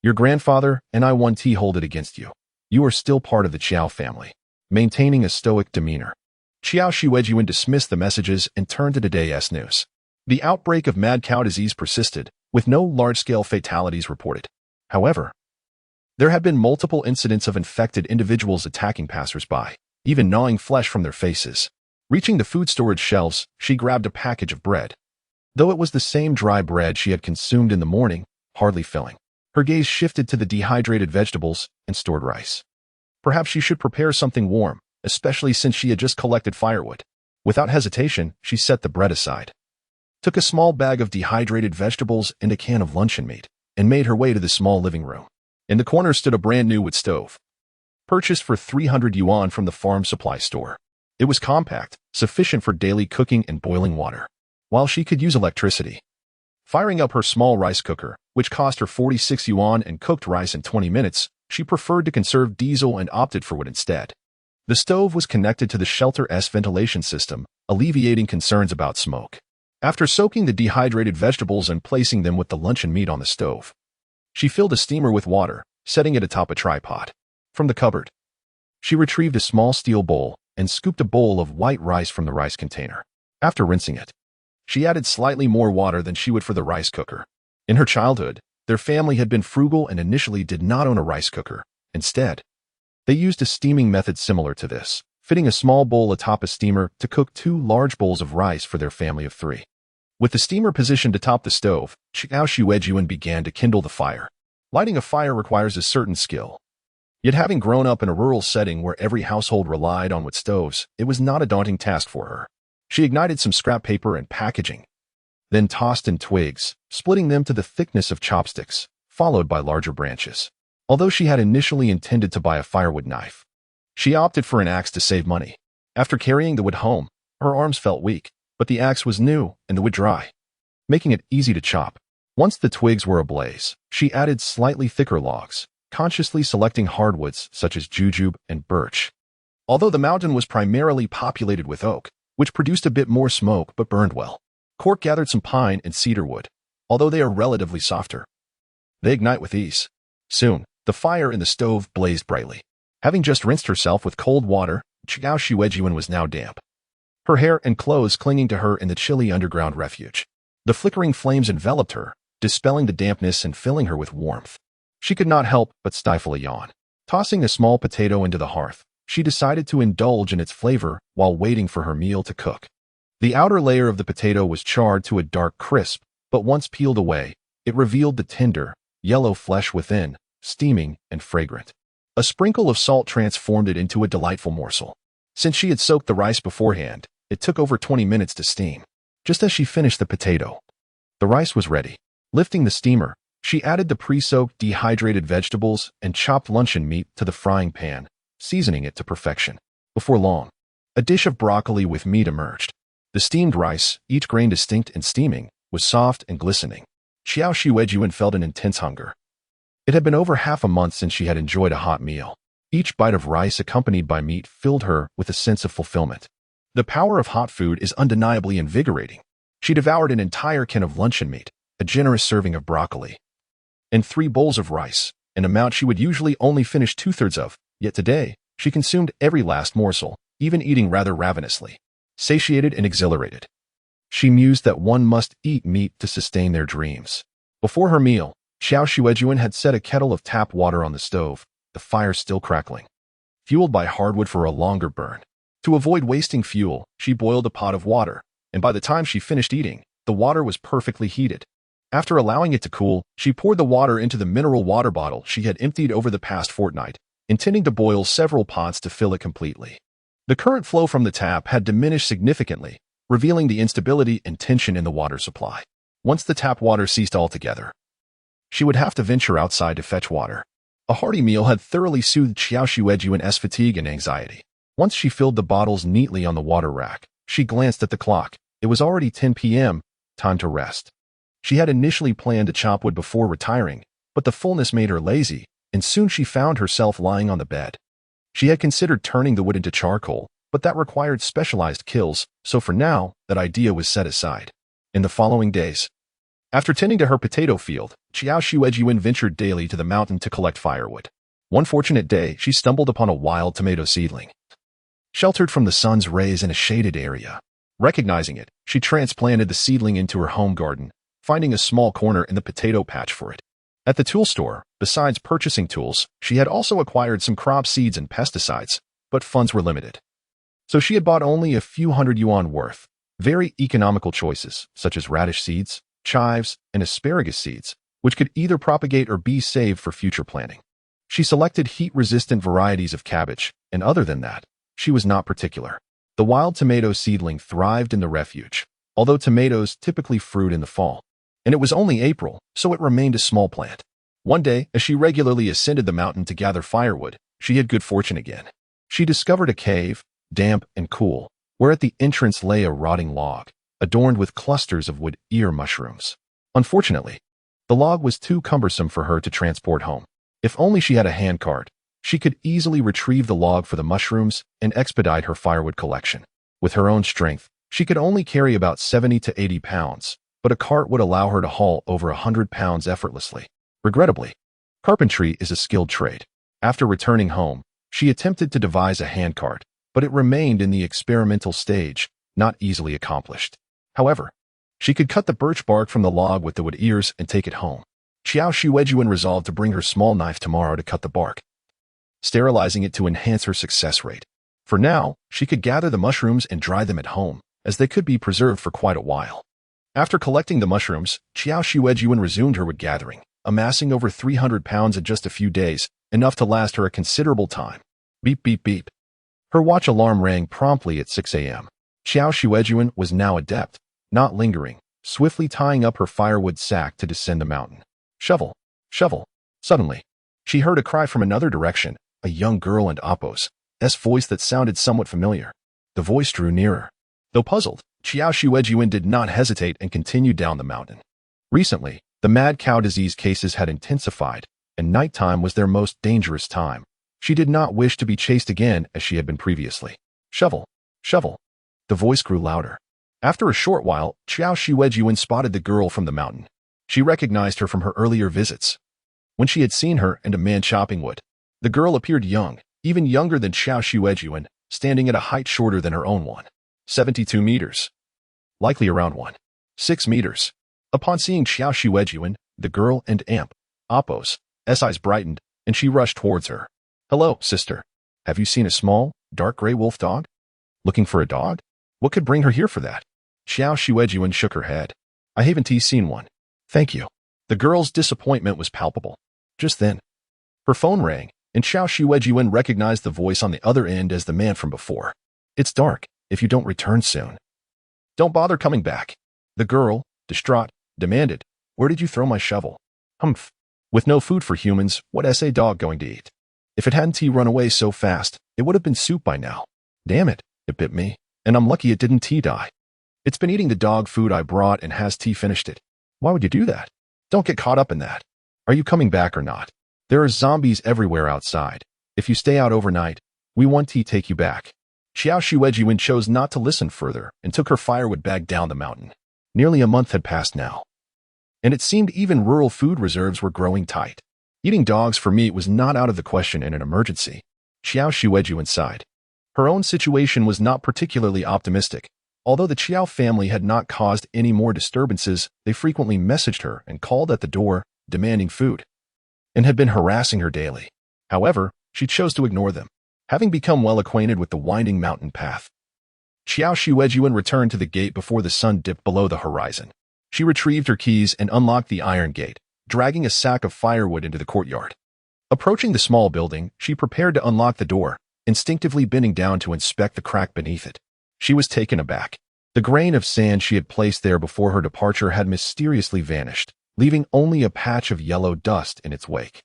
your grandfather and I won't hold it against you. You are still part of the Qiao family." Maintaining a stoic demeanor, Qiao Xuejun dismissed the messages and turned to today's news. The outbreak of mad cow disease persisted, with no large-scale fatalities reported. However, there have been multiple incidents of infected individuals attacking passers-by, even gnawing flesh from their faces. Reaching the food storage shelves, she grabbed a package of bread. Though it was the same dry bread she had consumed in the morning, hardly filling, her gaze shifted to the dehydrated vegetables and stored rice. Perhaps she should prepare something warm, especially since she had just collected firewood. Without hesitation, she set the bread aside, took a small bag of dehydrated vegetables and a can of luncheon meat, and made her way to the small living room. In the corner stood a brand-new wood stove, purchased for 300 yuan from the farm supply store. It was compact, sufficient for daily cooking and boiling water, while she could use electricity. Firing up her small rice cooker, which cost her 46 yuan and cooked rice in 20 minutes, she preferred to conserve diesel and opted for wood instead. The stove was connected to the shelter's ventilation system, alleviating concerns about smoke. After soaking the dehydrated vegetables and placing them with the luncheon meat on the stove, she filled a steamer with water, setting it atop a tripod. From the cupboard, she retrieved a small steel bowl and scooped a bowl of white rice from the rice container. After rinsing it, she added slightly more water than she would for the rice cooker. In her childhood, their family had been frugal and initially did not own a rice cooker. Instead, they used a steaming method similar to this, fitting a small bowl atop a steamer to cook 2 large bowls of rice for their family of 3. With the steamer positioned atop the stove, Qiao Xuejun began to kindle the fire. Lighting a fire requires a certain skill. Yet having grown up in a rural setting where every household relied on wood stoves, it was not a daunting task for her. She ignited some scrap paper and packaging, then tossed in twigs, splitting them to the thickness of chopsticks, followed by larger branches. Although she had initially intended to buy a firewood knife, she opted for an axe to save money. After carrying the wood home, her arms felt weak, but the axe was new and the wood dry, making it easy to chop. Once the twigs were ablaze, she added slightly thicker logs, consciously selecting hardwoods such as jujube and birch. Although the mountain was primarily populated with oak, which produced a bit more smoke but burned well, Cork gathered some pine and cedar wood, although they are relatively softer. They ignite with ease. Soon, the fire in the stove blazed brightly. Having just rinsed herself with cold water, Qiao Xuejun was now damp, her hair and clothes clinging to her in the chilly underground refuge. The flickering flames enveloped her, dispelling the dampness and filling her with warmth. She could not help but stifle a yawn. Tossing a small potato into the hearth, she decided to indulge in its flavor while waiting for her meal to cook. The outer layer of the potato was charred to a dark crisp, but once peeled away, it revealed the tender, yellow flesh within, steaming and fragrant. A sprinkle of salt transformed it into a delightful morsel. Since she had soaked the rice beforehand, it took over 20 minutes to steam. Just as she finished the potato, the rice was ready. Lifting the steamer, she added the pre-soaked dehydrated vegetables and chopped luncheon meat to the frying pan, seasoning it to perfection. Before long, a dish of broccoli with meat emerged. The steamed rice, each grain distinct and steaming, was soft and glistening. Qiao Xuejun felt an intense hunger. It had been over half a month since she had enjoyed a hot meal. Each bite of rice accompanied by meat filled her with a sense of fulfillment. The power of hot food is undeniably invigorating. She devoured an entire can of luncheon meat, a generous serving of broccoli, and 3 bowls of rice, an amount she would usually only finish 2/3 of, yet today, she consumed every last morsel, even eating rather ravenously. Satiated and exhilarated, she mused that one must eat meat to sustain their dreams. Before her meal, Qiao Xuejun had set a kettle of tap water on the stove, the fire still crackling, fueled by hardwood for a longer burn. To avoid wasting fuel, she boiled a pot of water, and by the time she finished eating, the water was perfectly heated. After allowing it to cool, she poured the water into the mineral water bottle she had emptied over the past fortnight, intending to boil several pots to fill it completely. The current flow from the tap had diminished significantly, revealing the instability and tension in the water supply. Once the tap water ceased altogether, she would have to venture outside to fetch water. A hearty meal had thoroughly soothed Qiao Xuejun's fatigue and anxiety. Once she filled the bottles neatly on the water rack, she glanced at the clock. It was already 10 p.m., time to rest. She had initially planned to chop wood before retiring, but the fullness made her lazy, and soon she found herself lying on the bed. She had considered turning the wood into charcoal, but that required specialized kilns, so for now, that idea was set aside. In the following days, after tending to her potato field, Qiao Xuejun ventured daily to the mountain to collect firewood. One fortunate day, she stumbled upon a wild tomato seedling, sheltered from the sun's rays in a shaded area. Recognizing it, she transplanted the seedling into her home garden, finding a small corner in the potato patch for it. At the tool store, besides purchasing tools, she had also acquired some crop seeds and pesticides, but funds were limited. So she had bought only a few hundred yuan worth. Very economical choices, such as radish seeds, chives, and asparagus seeds, which could either propagate or be saved for future planting. She selected heat-resistant varieties of cabbage, and other than that, she was not particular. The wild tomato seedling thrived in the refuge, although tomatoes typically fruit in the fall, and it was only April, so it remained a small plant. One day, as she regularly ascended the mountain to gather firewood, she had good fortune again. She discovered a cave, damp and cool, where at the entrance lay a rotting log, adorned with clusters of wood ear mushrooms. Unfortunately, the log was too cumbersome for her to transport home. If only she had a handcart, she could easily retrieve the log for the mushrooms and expedite her firewood collection. With her own strength, she could only carry about 70 to 80 pounds, but a cart would allow her to haul over 100 pounds effortlessly. Regrettably, carpentry is a skilled trade. After returning home, she attempted to devise a handcart, but it remained in the experimental stage, not easily accomplished. However, she could cut the birch bark from the log with the wood ears and take it home. Qiao Xuejun resolved to bring her small knife tomorrow to cut the bark, sterilizing it to enhance her success rate. For now, she could gather the mushrooms and dry them at home, as they could be preserved for quite a while. After collecting the mushrooms, Qiao Xuejun resumed her wood gathering. amassing over 300 pounds in just a few days, enough to last her a considerable time. Beep, beep, beep. Her watch alarm rang promptly at 6 a.m. Qiao Xuejun was now adept, not lingering, swiftly tying up her firewood sack to descend the mountain. Shovel, shovel. Suddenly, she heard a cry from another direction, a young girl and Appo's voice that sounded somewhat familiar. The voice drew nearer. Though puzzled, Qiao Xuejun did not hesitate and continued down the mountain. Recently, the mad cow disease cases had intensified, and nighttime was their most dangerous time. She did not wish to be chased again as she had been previously. Shovel, shovel. The voice grew louder. After a short while, Qiao Xuejun spotted the girl from the mountain. She recognized her from her earlier visits, when she had seen her and a man chopping wood. The girl appeared young, even younger than Qiao Xuejun, standing at a height shorter than her own 72 meters. Likely around 6 meters. Upon seeing Qiao Xuejun, the girl and Appo's eyes brightened, and she rushed towards her. Hello, sister. Have you seen a small, dark gray wolf dog? Looking for a dog? What could bring her here for that? Qiao Xuejun shook her head. I haven't seen one. Thank you. The girl's disappointment was palpable. Just then, her phone rang, and Qiao Xuejun recognized the voice on the other end as the man from before. It's dark, if you don't return soon. Don't bother coming back. The girl, distraught, demanded. Where did you throw my shovel? Humph. With no food for humans, what's a dog going to eat? If it hadn't run away so fast, it would have been soup by now. Damn it, it bit me, and I'm lucky it didn't die. It's been eating the dog food I brought and has finished it. Why would you do that? Don't get caught up in that. Are you coming back or not? There are zombies everywhere outside. If you stay out overnight, we want to take you back. Qiao Xuejun chose not to listen further and took her firewood bag down the mountain. Nearly a month had passed now, and it seemed even rural food reserves were growing tight. Eating dogs for meat was not out of the question in an emergency. Qiao Xuejun sighed. Her own situation was not particularly optimistic. Although the Qiao family had not caused any more disturbances, they frequently messaged her and called at the door, demanding food, and had been harassing her daily. However, she chose to ignore them, having become well acquainted with the winding mountain path. Qiao Xuejun returned to the gate before the sun dipped below the horizon. She retrieved her keys and unlocked the iron gate, dragging a sack of firewood into the courtyard. Approaching the small building, she prepared to unlock the door, instinctively bending down to inspect the crack beneath it. She was taken aback. The grain of sand she had placed there before her departure had mysteriously vanished, leaving only a patch of yellow dust in its wake.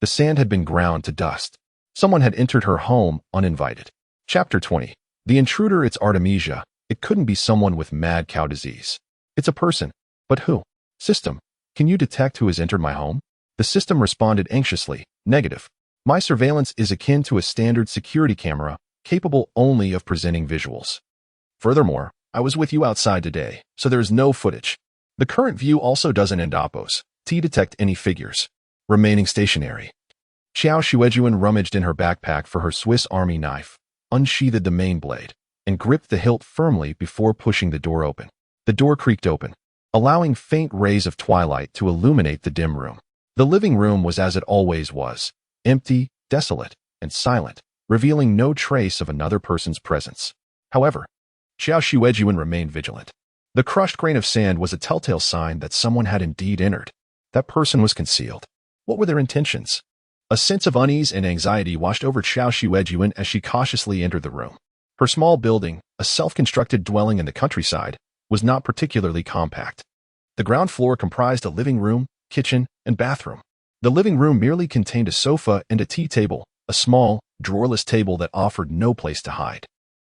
The sand had been ground to dust. Someone had entered her home uninvited. Chapter 20. The intruder. It's Artemisia. It couldn't be someone with mad cow disease. It's a person. But who? System. Can you detect who has entered my home? The system responded anxiously. Negative. My surveillance is akin to a standard security camera, capable only of presenting visuals. Furthermore, I was with you outside today, so there is no footage. The current view also doesn't end Appo's to detect any figures. Remaining stationary. Qiao Xuejun rummaged in her backpack for her Swiss Army knife, unsheathed the main blade, and gripped the hilt firmly before pushing the door open. The door creaked open, allowing faint rays of twilight to illuminate the dim room. The living room was as it always was, empty, desolate, and silent, revealing no trace of another person's presence. However, Qiao Xuejun remained vigilant. The crushed grain of sand was a telltale sign that someone had indeed entered. That person was concealed. What were their intentions? A sense of unease and anxiety washed over Qiao Xuejun as she cautiously entered the room. Her small building, a self-constructed dwelling in the countryside, was not particularly compact. The ground floor comprised a living room, kitchen, and bathroom. The living room merely contained a sofa and a tea table, a small, drawerless table that offered no place to hide.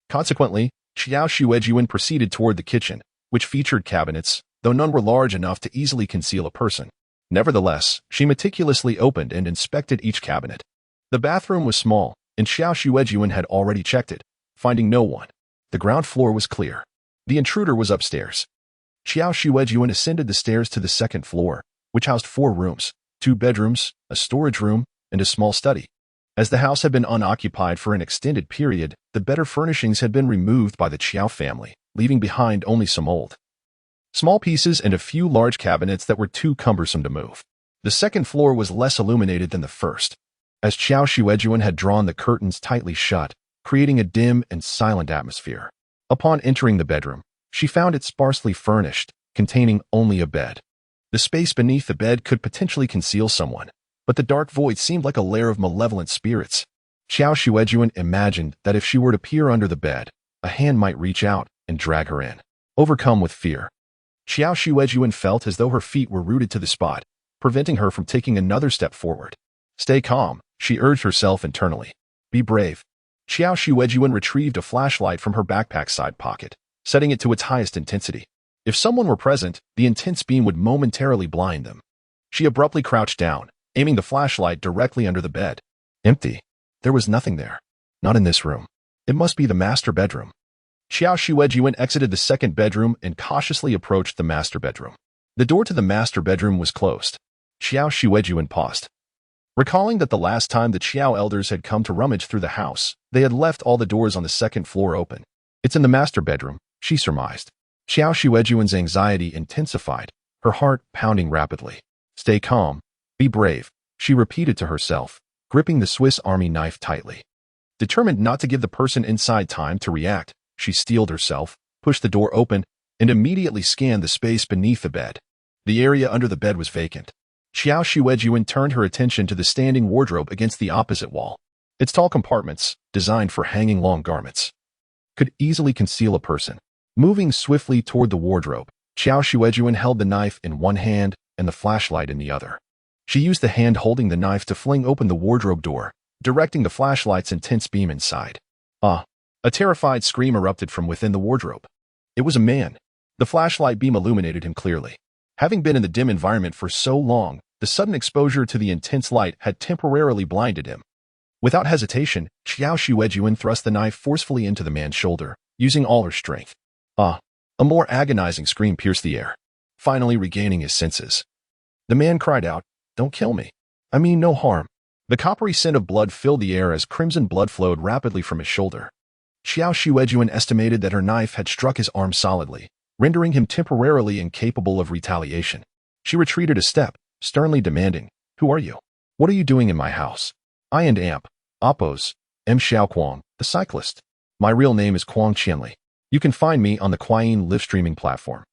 Consequently, Qiao Xuejun proceeded toward the kitchen, which featured cabinets, though none were large enough to easily conceal a person. Nevertheless, she meticulously opened and inspected each cabinet. The bathroom was small, and Qiao Xuejun had already checked it, finding no one. The ground floor was clear. The intruder was upstairs. Qiao Xuejun ascended the stairs to the second floor, which housed 4 rooms, 2 bedrooms, a storage room, and a small study. As the house had been unoccupied for an extended period, the better furnishings had been removed by the Qiao family, leaving behind only some old, small pieces and a few large cabinets that were too cumbersome to move. The second floor was less illuminated than the first, as Qiao Xuejun had drawn the curtains tightly shut, creating a dim and silent atmosphere. Upon entering the bedroom, she found it sparsely furnished, containing only a bed. The space beneath the bed could potentially conceal someone, but the dark void seemed like a lair of malevolent spirits. Qiao Xuejun imagined that if she were to peer under the bed, a hand might reach out and drag her in. Overcome with fear, Qiao Xuejun felt as though her feet were rooted to the spot, preventing her from taking another step forward. Stay calm, she urged herself internally. Be brave. Qiao Xuejun retrieved a flashlight from her backpack's side pocket, setting it to its highest intensity. If someone were present, the intense beam would momentarily blind them. She abruptly crouched down, aiming the flashlight directly under the bed. Empty. There was nothing there. Not in this room. It must be the master bedroom. Qiao Xuejun exited the second bedroom and cautiously approached the master bedroom. The door to the master bedroom was closed. Qiao Xuejun paused. Recalling that the last time the Qiao elders had come to rummage through the house, they had left all the doors on the second floor open. It's in the master bedroom, she surmised. Qiao Xuejun's anxiety intensified, her heart pounding rapidly. Stay calm. Be brave, she repeated to herself, gripping the Swiss Army knife tightly. Determined not to give the person inside time to react, she steeled herself, pushed the door open, and immediately scanned the space beneath the bed. The area under the bed was vacant. Qiao Xuejun turned her attention to the standing wardrobe against the opposite wall. Its tall compartments, designed for hanging long garments, could easily conceal a person. Moving swiftly toward the wardrobe, Qiao Xuejun held the knife in one hand and the flashlight in the other. She used the hand holding the knife to fling open the wardrobe door, directing the flashlight's intense beam inside. Ah! A terrified scream erupted from within the wardrobe. It was a man. The flashlight beam illuminated him clearly. Having been in the dim environment for so long, the sudden exposure to the intense light had temporarily blinded him. Without hesitation, Qiao Xuejun thrust the knife forcefully into the man's shoulder, using all her strength. Ah! A more agonizing scream pierced the air. Finally regaining his senses, the man cried out, "Don't kill me. I mean no harm." The coppery scent of blood filled the air as crimson blood flowed rapidly from his shoulder. Qiao Xuejun estimated that her knife had struck his arm solidly, rendering him temporarily incapable of retaliation. She retreated a step, sternly demanding, "Who are you? What are you doing in my house?" "I and Amp, Oppos, M. Xiaoquang, the cyclist. My real name is Quang Qianli. You can find me on the Qian live streaming platform.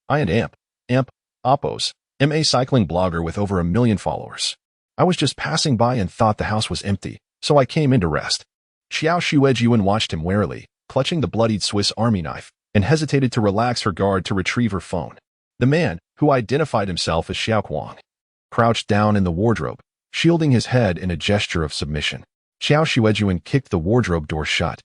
I and Amp, Oppos, am a cycling blogger with over 1 million followers. I was just passing by and thought the house was empty, so I came in to rest." Qiao Xuejun watched him warily, clutching the bloodied Swiss Army knife, and hesitated to relax her guard to retrieve her phone. The man, who identified himself as Xiaoquang, crouched down in the wardrobe, shielding his head in a gesture of submission. Qiao Xuejun kicked the wardrobe door shut,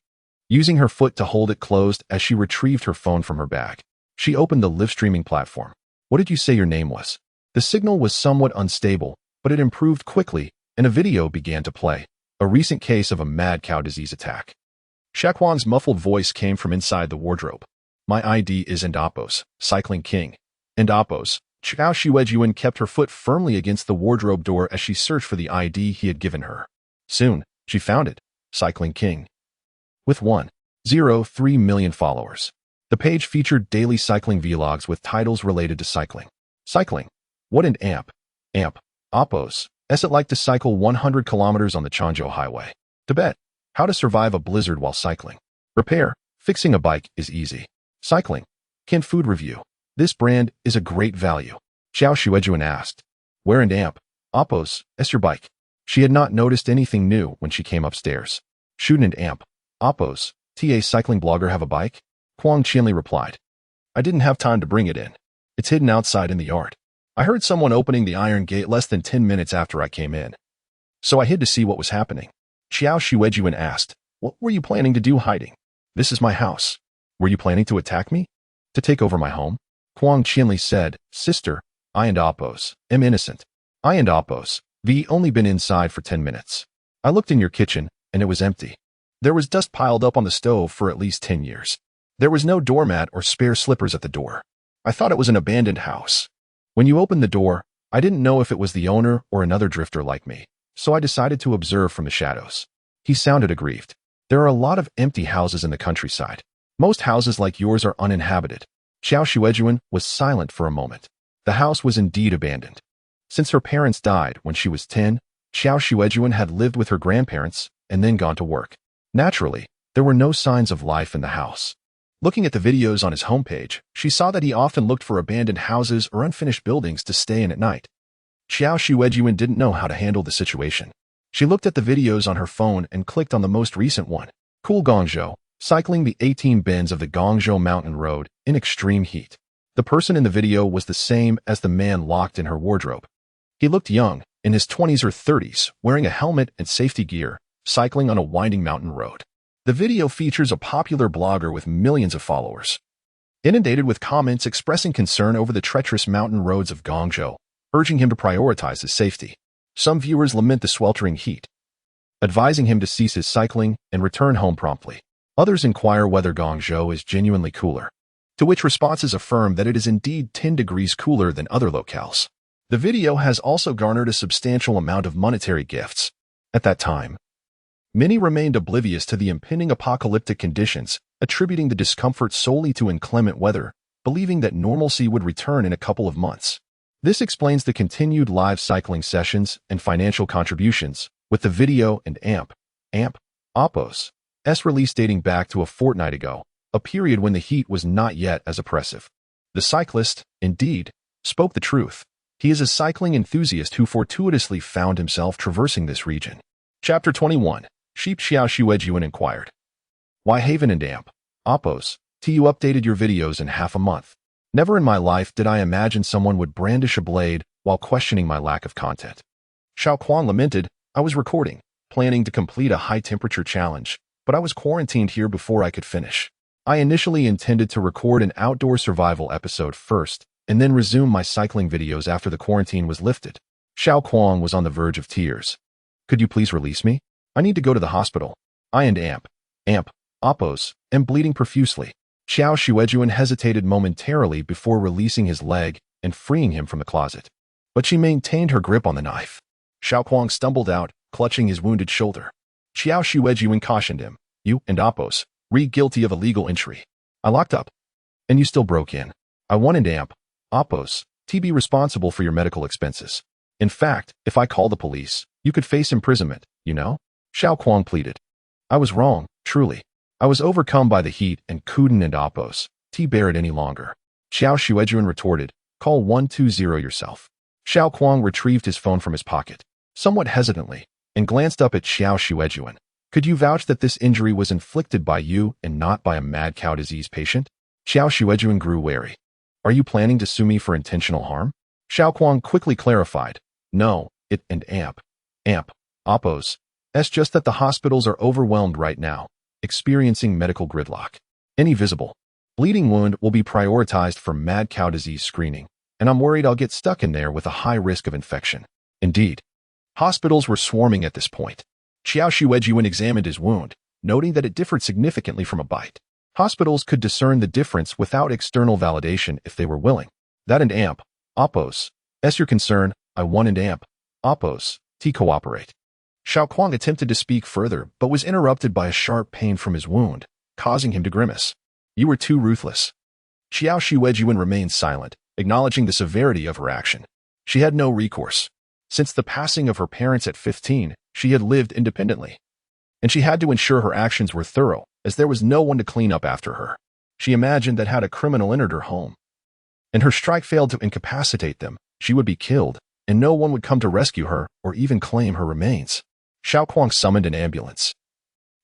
using her foot to hold it closed as she retrieved her phone from her bag. She opened the live streaming platform. "What did you say your name was?" The signal was somewhat unstable, but it improved quickly, and a video began to play. A recent case of a mad cow disease attack. Xiaoquang's muffled voice came from inside the wardrobe. "My ID is Oppos, Cycling King." Oppos. Qiao Xuejun kept her foot firmly against the wardrobe door as she searched for the ID he had given her. Soon, she found it. Cycling King. With 1.03 million followers. The page featured daily cycling vlogs with titles related to cycling. Cycling. What an Amp, Oppos. Is it like to cycle 100 kilometers on the Changzhou Highway? Tibet. How to survive a blizzard while cycling. Repair. Fixing a bike is easy. Cycling. Canned food review. This brand is a great value. Qiao Xuejun asked. "Where and Amp, Oppos, is your bike?" She had not noticed anything new when she came upstairs. "Shouldn't Amp, Oppos, TA cycling blogger have a bike?" Quang Qianli replied. "I didn't have time to bring it in. It's hidden outside in the yard. I heard someone opening the iron gate less than 10 minutes after I came in, so I hid to see what was happening." Qiao Xuejun asked, "What were you planning to do hiding?" "This is my house." "Were you planning to attack me? To take over my home?" Quang Qianli said, "Sister, I and Oppos am innocent. I and Oppos, we only been inside for 10 minutes. I looked in your kitchen, and it was empty. There was dust piled up on the stove for at least 10 years. There was no doormat or spare slippers at the door. I thought it was an abandoned house. When you opened the door, I didn't know if it was the owner or another drifter like me, so I decided to observe from the shadows." He sounded aggrieved. "There are a lot of empty houses in the countryside. Most houses like yours are uninhabited." Qiao Xuejun was silent for a moment. The house was indeed abandoned. Since her parents died when she was 10, Qiao Xuejun had lived with her grandparents and then gone to work. Naturally, there were no signs of life in the house. Looking at the videos on his homepage, she saw that he often looked for abandoned houses or unfinished buildings to stay in at night. Qiao Xuejun didn't know how to handle the situation. She looked at the videos on her phone and clicked on the most recent one. Cool Guangzhou, cycling the 18 bends of the Guangzhou mountain road in extreme heat. The person in the video was the same as the man locked in her wardrobe. He looked young, in his 20s or 30s, wearing a helmet and safety gear, cycling on a winding mountain road. The video features a popular blogger with millions of followers. Inundated with comments expressing concern over the treacherous mountain roads of Guangzhou, urging him to prioritize his safety. Some viewers lament the sweltering heat, advising him to cease his cycling and return home promptly. Others inquire whether Guangzhou is genuinely cooler, to which responses affirm that it is indeed 10 degrees cooler than other locales. The video has also garnered a substantial amount of monetary gifts. At that time, many remained oblivious to the impending apocalyptic conditions, attributing the discomfort solely to inclement weather, believing that normalcy would return in a couple of months. This explains the continued live cycling sessions and financial contributions, with the video and Oppo's release dating back to a fortnight ago, a period when the heat was not yet as oppressive. The cyclist, indeed, spoke the truth. He is a cycling enthusiast who fortuitously found himself traversing this region. Chapter 21. Sheep Qiao Xuejun inquired. Why Haven and Oppo's, you updated your videos in half a month. Never in my life did I imagine someone would brandish a blade while questioning my lack of content. Xiaoquan lamented, I was recording, planning to complete a high-temperature challenge, but I was quarantined here before I could finish. I initially intended to record an outdoor survival episode first, and then resume my cycling videos after the quarantine was lifted. Xiaoquan was on the verge of tears. Could you please release me? I need to go to the hospital. I and Oppo's, am bleeding profusely. Qiao Xuejun hesitated momentarily before releasing his leg and freeing him from the closet. But she maintained her grip on the knife. Xiaoquan stumbled out, clutching his wounded shoulder. Qiao Xuejun cautioned him. You and Oppo's, guilty of illegal entry. I locked up. And you still broke in. I want and Oppo's, be responsible for your medical expenses. In fact, if I call the police, you could face imprisonment, you know? Xiaoquan pleaded. I was wrong, truly. I was overcome by the heat and couldn't and Oppo's, bear it any longer. Qiao Xuejun retorted, call 120 yourself. Xiaoquan retrieved his phone from his pocket, somewhat hesitantly, and glanced up at Qiao Xuejun. Could you vouch that this injury was inflicted by you and not by a mad cow disease patient? Qiao Xuejun grew wary. Are you planning to sue me for intentional harm? Xiaoquan quickly clarified. No, it and Oppo's. It's just that the hospitals are overwhelmed right now, experiencing medical gridlock. Any visible bleeding wound will be prioritized for mad cow disease screening, and I'm worried I'll get stuck in there with a high risk of infection. Indeed, hospitals were swarming at this point. Qiao Xuejun examined his wound, noting that it differed significantly from a bite. Hospitals could discern the difference without external validation if they were willing. That and Oppo's, your concern, I want and Oppo's, cooperate. Xiaoquan attempted to speak further, but was interrupted by a sharp pain from his wound, causing him to grimace. You were too ruthless. Qiao Xuejun remained silent, acknowledging the severity of her action. She had no recourse. Since the passing of her parents at 15, she had lived independently. And she had to ensure her actions were thorough, as there was no one to clean up after her. She imagined that had a criminal entered her home, and her strike failed to incapacitate them, she would be killed, and no one would come to rescue her or even claim her remains. Xiaoquan summoned an ambulance,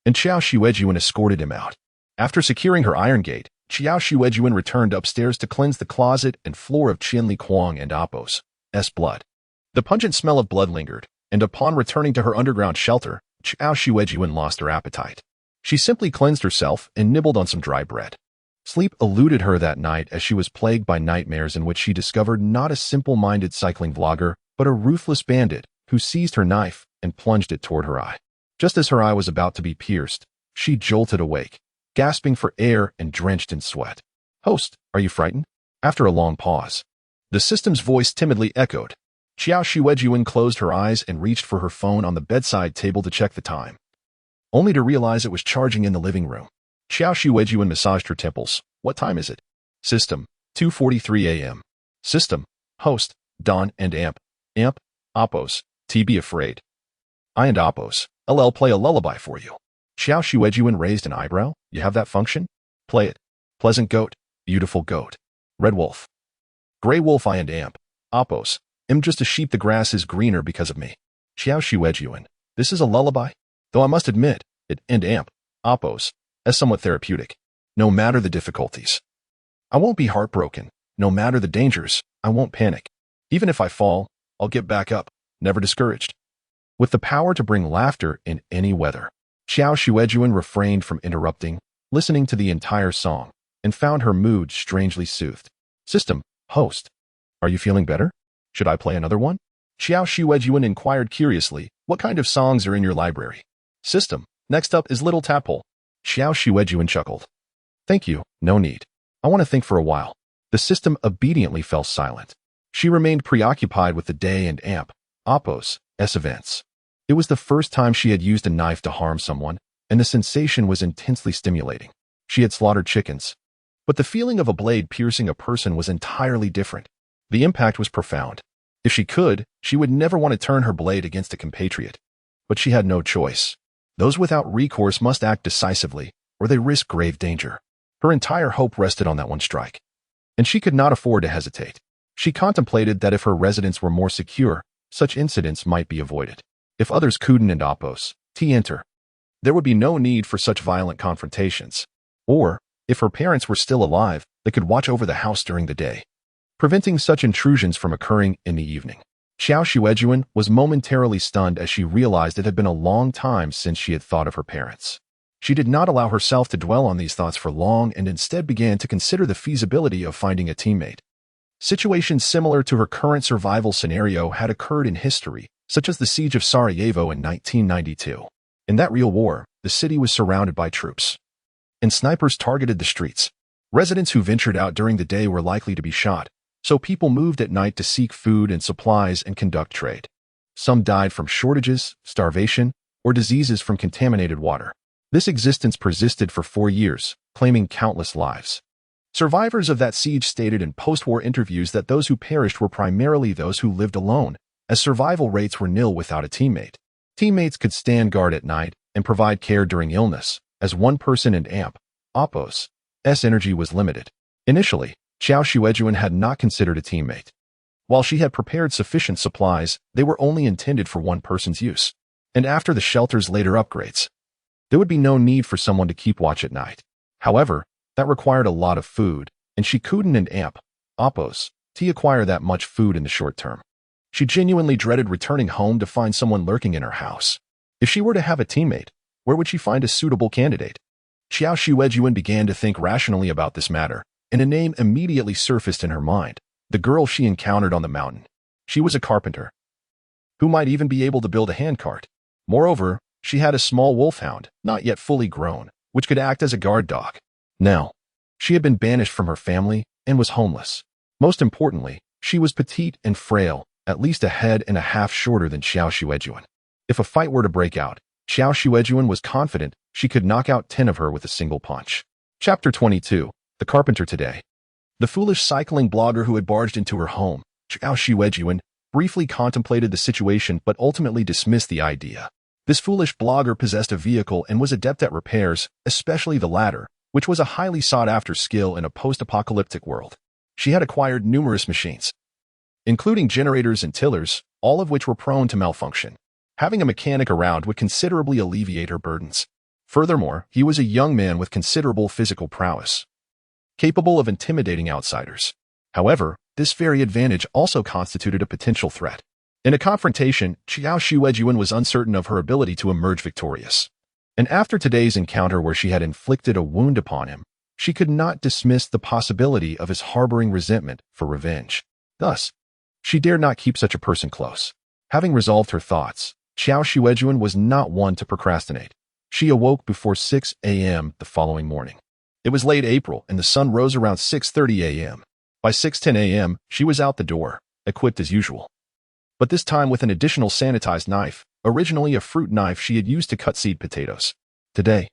and Qiao Xuejun escorted him out. After securing her iron gate, Qiao Xuejun returned upstairs to cleanse the closet and floor of Qianli Kuang and Oppo's blood. The pungent smell of blood lingered, and upon returning to her underground shelter, Qiao Xuejun lost her appetite. She simply cleansed herself and nibbled on some dry bread. Sleep eluded her that night as she was plagued by nightmares in which she discovered not a simple-minded cycling vlogger, but a ruthless bandit who seized her knife and plunged it toward her eye. Just as her eye was about to be pierced, she jolted awake, gasping for air and drenched in sweat. Host, are you frightened? After a long pause, the system's voice timidly echoed. Qiao Xuejun closed her eyes and reached for her phone on the bedside table to check the time, only to realize it was charging in the living room. Qiao Xuejun massaged her temples. What time is it? System, 2:43 a.m. System, host, Don and Oppo's, be afraid. I and Oppo's, play a lullaby for you. Qiao Xuejun raised an eyebrow. You have that function? Play it. Pleasant goat, beautiful goat. Red wolf. Gray wolf I and amp. Oppos. Am just a sheep, the grass is greener because of me. Qiao Xuejun. This is a lullaby? Though I must admit, it and amp. Oppos. As somewhat therapeutic. No matter the difficulties. I won't be heartbroken. No matter the dangers, I won't panic. Even if I fall, I'll get back up, never discouraged. With the power to bring laughter in any weather. Qiao Xuejun refrained from interrupting, listening to the entire song, and found her mood strangely soothed. System, host. Are you feeling better? Should I play another one? Qiao Xuejun inquired curiously, what kind of songs are in your library? System, next up is Little Tadpole. Qiao Xuejun chuckled. Thank you, no need. I want to think for a while. The system obediently fell silent. She remained preoccupied with the day and amp. Oppos, S events. It was the first time she had used a knife to harm someone, and the sensation was intensely stimulating. She had slaughtered chickens. But the feeling of a blade piercing a person was entirely different. The impact was profound. If she could, she would never want to turn her blade against a compatriot. But she had no choice. Those without recourse must act decisively, or they risk grave danger. Her entire hope rested on that one strike. And she could not afford to hesitate. She contemplated that if her residence were more secure, such incidents might be avoided. If others couldn't and oppose, enter, there would be no need for such violent confrontations. Or, if her parents were still alive, they could watch over the house during the day, preventing such intrusions from occurring in the evening. Qiao Xuejun was momentarily stunned as she realized it had been a long time since she had thought of her parents. She did not allow herself to dwell on these thoughts for long and instead began to consider the feasibility of finding a teammate. Situations similar to her current survival scenario had occurred in history, such as the siege of Sarajevo in 1992. In that real war, the city was surrounded by troops, and snipers targeted the streets. Residents who ventured out during the day were likely to be shot, so people moved at night to seek food and supplies and conduct trade. Some died from shortages, starvation, or diseases from contaminated water. This existence persisted for 4 years, claiming countless lives. Survivors of that siege stated in post-war interviews that those who perished were primarily those who lived alone, as survival rates were nil without a teammate. Teammates could stand guard at night and provide care during illness, as one person and amp, Oppos, S energy was limited. Initially, Qiao Xuejun had not considered a teammate. While she had prepared sufficient supplies, they were only intended for one person's use. And after the shelter's later upgrades, there would be no need for someone to keep watch at night. However, that required a lot of food, and she couldn't and amp, Oppos, acquire that much food in the short term. She genuinely dreaded returning home to find someone lurking in her house. If she were to have a teammate, where would she find a suitable candidate? Qiao Xuejun began to think rationally about this matter, and a name immediately surfaced in her mind, the girl she encountered on the mountain. She was a carpenter, who might even be able to build a handcart. Moreover, she had a small wolfhound, not yet fully grown, which could act as a guard dog. Now, she had been banished from her family and was homeless. Most importantly, she was petite and frail, at least a head and a half shorter than Qiao Xuejun. If a fight were to break out, Qiao Xuejun was confident she could knock out 10 of her with a single punch. Chapter 22. The Carpenter Today. The foolish cycling blogger who had barged into her home, Qiao Xuejun, briefly contemplated the situation but ultimately dismissed the idea. This foolish blogger possessed a vehicle and was adept at repairs, especially the latter, which was a highly sought-after skill in a post-apocalyptic world. She had acquired numerous machines, including generators and tillers, all of which were prone to malfunction. Having a mechanic around would considerably alleviate her burdens. Furthermore, he was a young man with considerable physical prowess, capable of intimidating outsiders. However, this very advantage also constituted a potential threat. In a confrontation, Qiao Xuejun was uncertain of her ability to emerge victorious. And after today's encounter where she had inflicted a wound upon him, she could not dismiss the possibility of his harboring resentment for revenge. Thus, she dared not keep such a person close. Having resolved her thoughts, Qiao Xuejun was not one to procrastinate. She awoke before 6 a.m. the following morning. It was late April and the sun rose around 6:30 a.m. By 6:10 a.m., she was out the door, equipped as usual. But this time with an additional sanitized knife, originally a fruit knife she had used to cut seed potatoes. Today,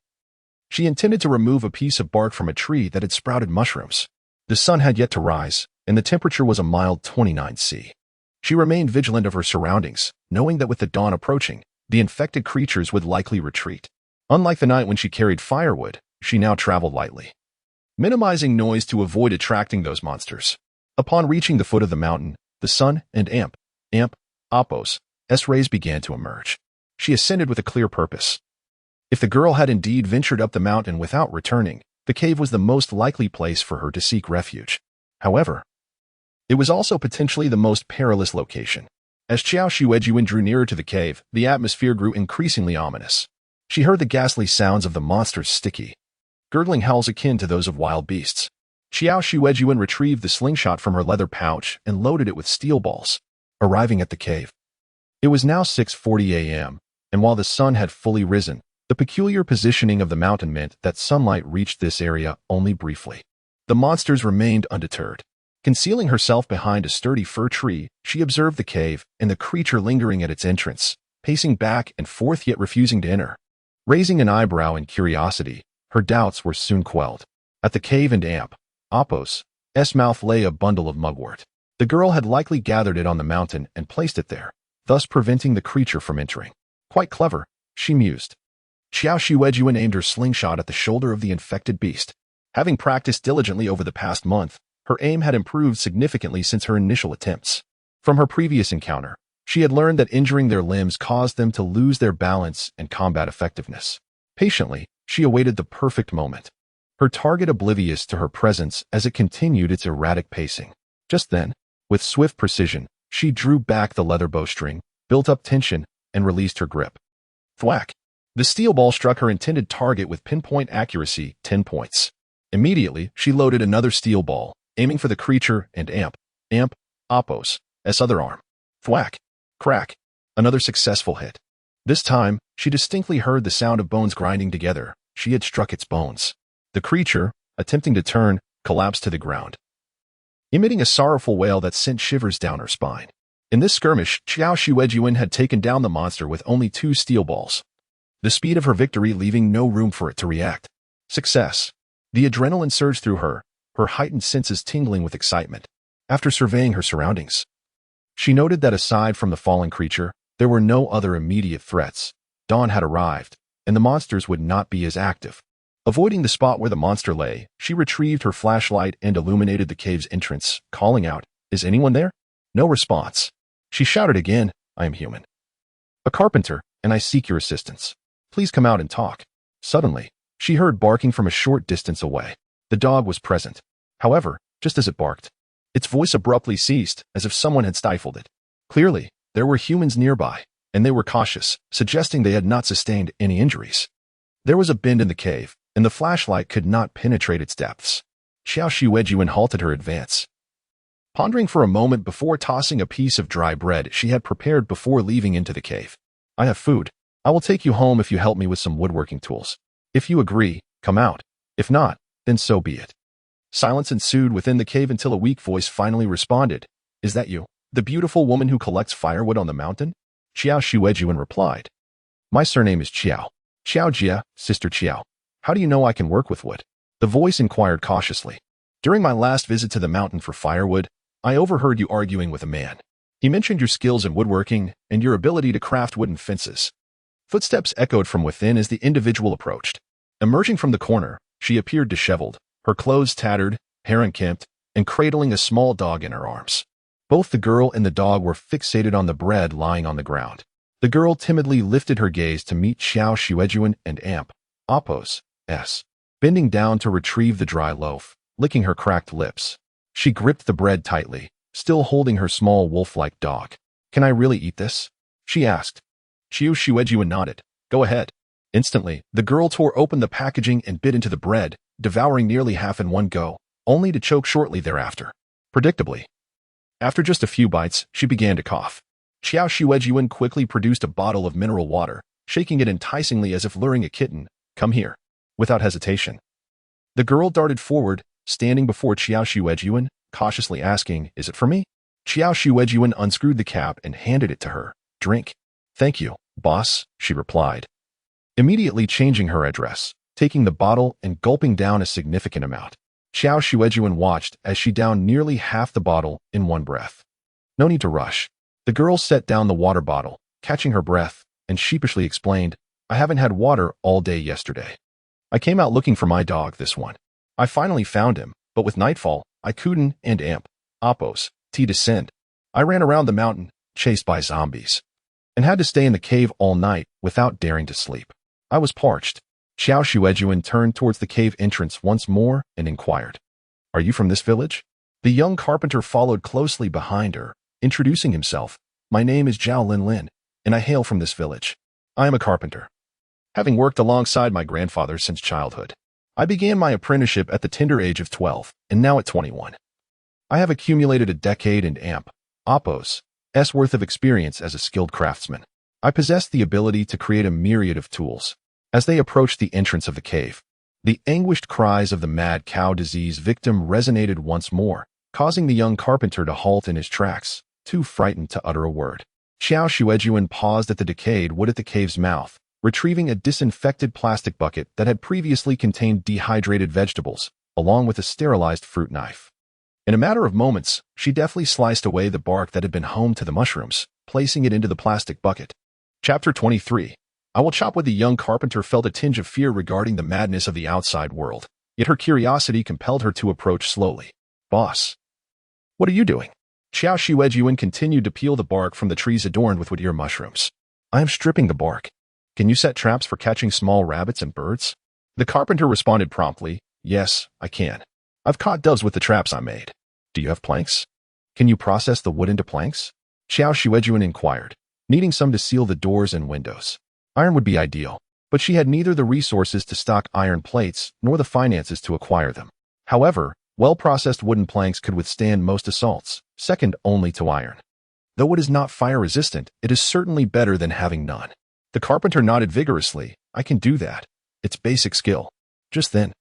she intended to remove a piece of bark from a tree that had sprouted mushrooms. The sun had yet to rise, and the temperature was a mild 29°C. She remained vigilant of her surroundings, knowing that with the dawn approaching, the infected creatures would likely retreat. Unlike the night when she carried firewood, she now traveled lightly. minimizing noise to avoid attracting those monsters. Upon reaching the foot of the mountain, the sun and Apos, S-rays began to emerge. She ascended with a clear purpose. If the girl had indeed ventured up the mountain without returning, the cave was the most likely place for her to seek refuge. However, it was also potentially the most perilous location. As Qiao Xuejun drew nearer to the cave, the atmosphere grew increasingly ominous. She heard the ghastly sounds of the monster's sticky, gurgling howls akin to those of wild beasts. Qiao Xuejun retrieved the slingshot from her leather pouch and loaded it with steel balls. Arriving at the cave, it was now 6:40 a.m., and while the sun had fully risen, the peculiar positioning of the mountain meant that sunlight reached this area only briefly. The monsters remained undeterred. Concealing herself behind a sturdy fir tree, she observed the cave and the creature lingering at its entrance, pacing back and forth yet refusing to enter. Raising an eyebrow in curiosity, her doubts were soon quelled. At the cave and Apos' mouth lay a bundle of mugwort. The girl had likely gathered it on the mountain and placed it there, thus preventing the creature from entering. Quite clever, she mused. Qiao Xuejun aimed her slingshot at the shoulder of the infected beast. Having practiced diligently over the past month, her aim had improved significantly since her initial attempts. From her previous encounter, she had learned that injuring their limbs caused them to lose their balance and combat effectiveness. Patiently, she awaited the perfect moment, her target oblivious to her presence as it continued its erratic pacing. Just then, with swift precision, she drew back the leather bowstring, built up tension, and released her grip. Thwack! The steel ball struck her intended target with pinpoint accuracy, 10 points. Immediately, she loaded another steel ball, aiming for the creature and Apos' other arm. Thwack! Crack! Another successful hit. This time, she distinctly heard the sound of bones grinding together. She had struck its bones. The creature, attempting to turn, collapsed to the ground, emitting a sorrowful wail that sent shivers down her spine. In this skirmish, Qiao Xuejun had taken down the monster with only 2 steel balls, the speed of her victory leaving no room for it to react. Success. The adrenaline surged through her heightened senses tingling with excitement. After surveying her surroundings, she noted that aside from the fallen creature, there were no other immediate threats. Dawn had arrived, and the monsters would not be as active. Avoiding the spot where the monster lay, she retrieved her flashlight and illuminated the cave's entrance, calling out, "Is anyone there?" No response. She shouted again, "I am human. A carpenter, and I seek your assistance. Please come out and talk." Suddenly, she heard barking from a short distance away. The dog was present. However, just as it barked, its voice abruptly ceased, as if someone had stifled it. Clearly, there were humans nearby, and they were cautious, suggesting they had not sustained any injuries. There was a bend in the cave, and the flashlight could not penetrate its depths. Qiao Xuejun halted her advance, pondering for a moment before tossing a piece of dry bread she had prepared before leaving into the cave. "I have food. I will take you home if you help me with some woodworking tools. If you agree, come out. If not, then so be it." Silence ensued within the cave until a weak voice finally responded. "Is that you, the beautiful woman who collects firewood on the mountain?" Qiao Xuejun replied. "My surname is Qiao. Qiao Jia, Sister Qiao. How do you know I can work with wood?" The voice inquired cautiously. "During my last visit to the mountain for firewood, I overheard you arguing with a man. He mentioned your skills in woodworking and your ability to craft wooden fences." Footsteps echoed from within as the individual approached. Emerging from the corner, she appeared disheveled, her clothes tattered, hair unkempt, and cradling a small dog in her arms. Both the girl and the dog were fixated on the bread lying on the ground. The girl timidly lifted her gaze to meet Qiao Xuejun and Apos', bending down to retrieve the dry loaf, licking her cracked lips. She gripped the bread tightly, still holding her small wolf-like dog. "Can I really eat this?" she asked. Qiao Xuejun nodded. "Go ahead." Instantly, the girl tore open the packaging and bit into the bread, devouring nearly half in one go, only to choke shortly thereafter. Predictably, after just a few bites, she began to cough. Qiao Xuejun quickly produced a bottle of mineral water, shaking it enticingly as if luring a kitten. "Come here." Without hesitation, the girl darted forward, standing before Qiao Xuejun, cautiously asking, "Is it for me?" Qiao Xuejun unscrewed the cap and handed it to her. "Drink." "Thank you, boss," she replied, immediately changing her address, taking the bottle and gulping down a significant amount. Qiao Xuejun watched as she downed nearly half the bottle in one breath. "No need to rush." The girl set down the water bottle, catching her breath, and sheepishly explained, "I haven't had water all day yesterday. I came out looking for my dog, this one." I finally found him, but with nightfall, I couldn't and oppose to descend. I ran around the mountain, chased by zombies, and had to stay in the cave all night without daring to sleep. I was parched. Qiao Xuejun turned towards the cave entrance once more and inquired, "Are you from this village?" The young carpenter followed closely behind her, introducing himself. "My name is Zhao Linlin, and I hail from this village. I am a carpenter, having worked alongside my grandfather since childhood. I began my apprenticeship at the tender age of 12, and now at 21. I have accumulated a decade and oppose S worth of experience as a skilled craftsman. I possess the ability to create a myriad of tools." As they approached the entrance of the cave, the anguished cries of the mad cow disease victim resonated once more, causing the young carpenter to halt in his tracks, too frightened to utter a word. Qiao Xuejun paused at the decayed wood at the cave's mouth, retrieving a disinfected plastic bucket that had previously contained dehydrated vegetables, along with a sterilized fruit knife. In a matter of moments, she deftly sliced away the bark that had been home to the mushrooms, placing it into the plastic bucket. Chapter 23. I will chop. With the young carpenter felt a tinge of fear regarding the madness of the outside world, yet her curiosity compelled her to approach slowly. "Boss, what are you doing?" Qiao Xuejun continued to peel the bark from the trees adorned with wood-ear mushrooms. "I am stripping the bark. Can you set traps for catching small rabbits and birds?" The carpenter responded promptly, "Yes, I can. I've caught doves with the traps I made. Do you have planks? Can you process the wood into planks?" Qiao Xuejun inquired, needing some to seal the doors and windows. Iron would be ideal, but she had neither the resources to stock iron plates nor the finances to acquire them. However, well-processed wooden planks could withstand most assaults, second only to iron. Though it is not fire-resistant, it is certainly better than having none. The carpenter nodded vigorously. "I can do that. It's basic skill." Just then,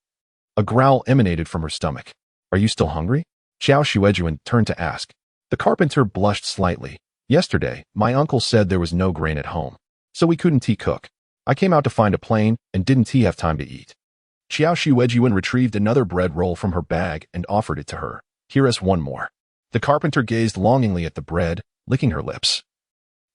a growl emanated from her stomach. "Are you still hungry?" Qiao Xuejun turned to ask. The carpenter blushed slightly. "Yesterday, my uncle said there was no grain at home, so we couldn't cook. I came out to find a plane, and didn't have time to eat." Qiao Xuejun retrieved another bread roll from her bag and offered it to her. "Here is one more." The carpenter gazed longingly at the bread, licking her lips.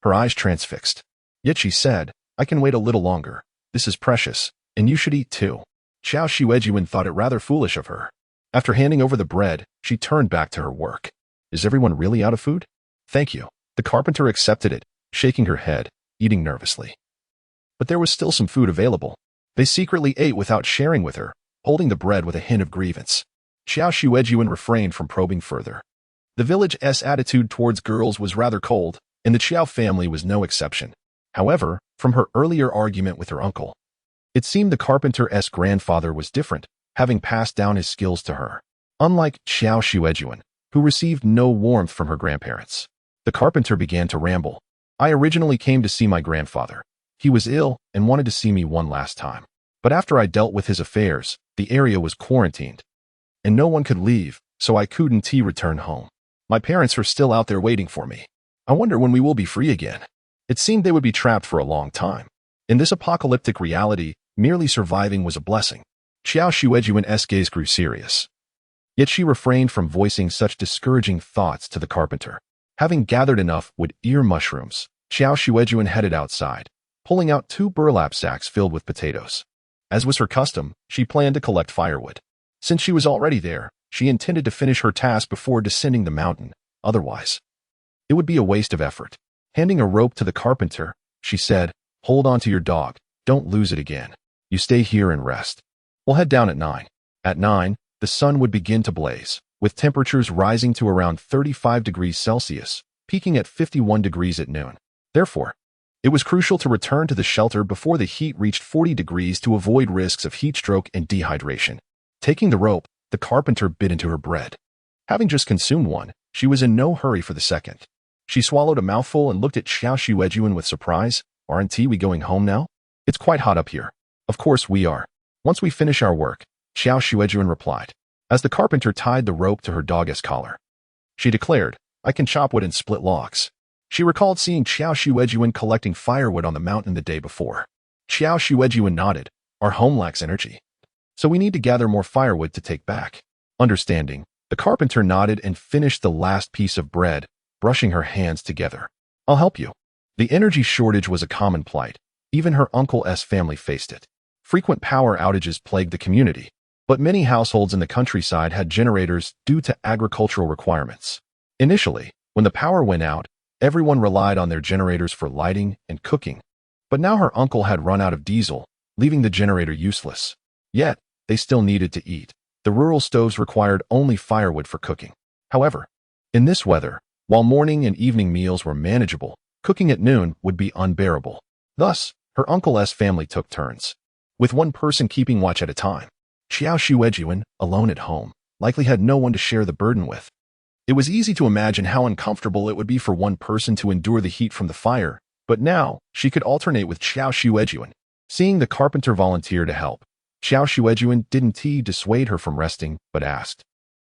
Her eyes transfixed. Yet she said, "I can wait a little longer. This is precious, and you should eat too." Qiao Xuejun thought it rather foolish of her. After handing over the bread, she turned back to her work. "Is everyone really out of food?" "Thank you." The carpenter accepted it, shaking her head, eating nervously. But there was still some food available. They secretly ate without sharing with her, holding the bread with a hint of grievance. Qiao Xuejun refrained from probing further. The village's attitude towards girls was rather cold, and the Qiao family was no exception. However, from her earlier argument with her uncle, it seemed the carpenter's grandfather was different, having passed down his skills to her. Unlike Qiao Xuejun, who received no warmth from her grandparents. The carpenter began to ramble. "I originally came to see my grandfather. He was ill and wanted to see me one last time. But after I dealt with his affairs, the area was quarantined, and no one could leave, so I couldn't return home. My parents are still out there waiting for me. I wonder when we will be free again." It seemed they would be trapped for a long time. In this apocalyptic reality, merely surviving was a blessing. Qiao Xuejun's gaze grew serious. Yet she refrained from voicing such discouraging thoughts to the carpenter. Having gathered enough wood-ear mushrooms, Qiao Xuejun headed outside, pulling out 2 burlap sacks filled with potatoes. As was her custom, she planned to collect firewood. Since she was already there, she intended to finish her task before descending the mountain. Otherwise, it would be a waste of effort. Handing a rope to the carpenter, she said, "Hold on to your dog. Don't lose it again. You stay here and rest. We'll head down at 9. At 9, the sun would begin to blaze, with temperatures rising to around 35 degrees Celsius, peaking at 51 degrees at noon. Therefore, it was crucial to return to the shelter before the heat reached 40 degrees to avoid risks of heat stroke and dehydration. Taking the rope, the carpenter bit into her bread. Having just consumed one, she was in no hurry for the second. She swallowed a mouthful and looked at Qiao Xuejun with surprise. "Aren't we going home now?" "It's quite hot up here." "Of course we are. Once we finish our work," Qiao Xuejun replied, as the carpenter tied the rope to her dog's collar. She declared, "I can chop wood and split logs." She recalled seeing Qiao Xuejun collecting firewood on the mountain the day before. Qiao Xuejun nodded. "Our home lacks energy, so we need to gather more firewood to take back." Understanding, the carpenter nodded and finished the last piece of bread, brushing her hands together. "I'll help you." The energy shortage was a common plight. Even her uncle's family faced it. Frequent power outages plagued the community, but many households in the countryside had generators due to agricultural requirements. Initially, when the power went out, everyone relied on their generators for lighting and cooking. But now her uncle had run out of diesel, leaving the generator useless. Yet, they still needed to eat. The rural stoves required only firewood for cooking. However, in this weather, while morning and evening meals were manageable, cooking at noon would be unbearable. Thus, her uncle's family took turns, with one person keeping watch at a time. Qiao Xuejun, alone at home, likely had no one to share the burden with. It was easy to imagine how uncomfortable it would be for one person to endure the heat from the fire, but now she could alternate with Qiao Xuejun. Seeing the carpenter volunteer to help, Qiao Xuejun didn't dissuade her from resting, but asked,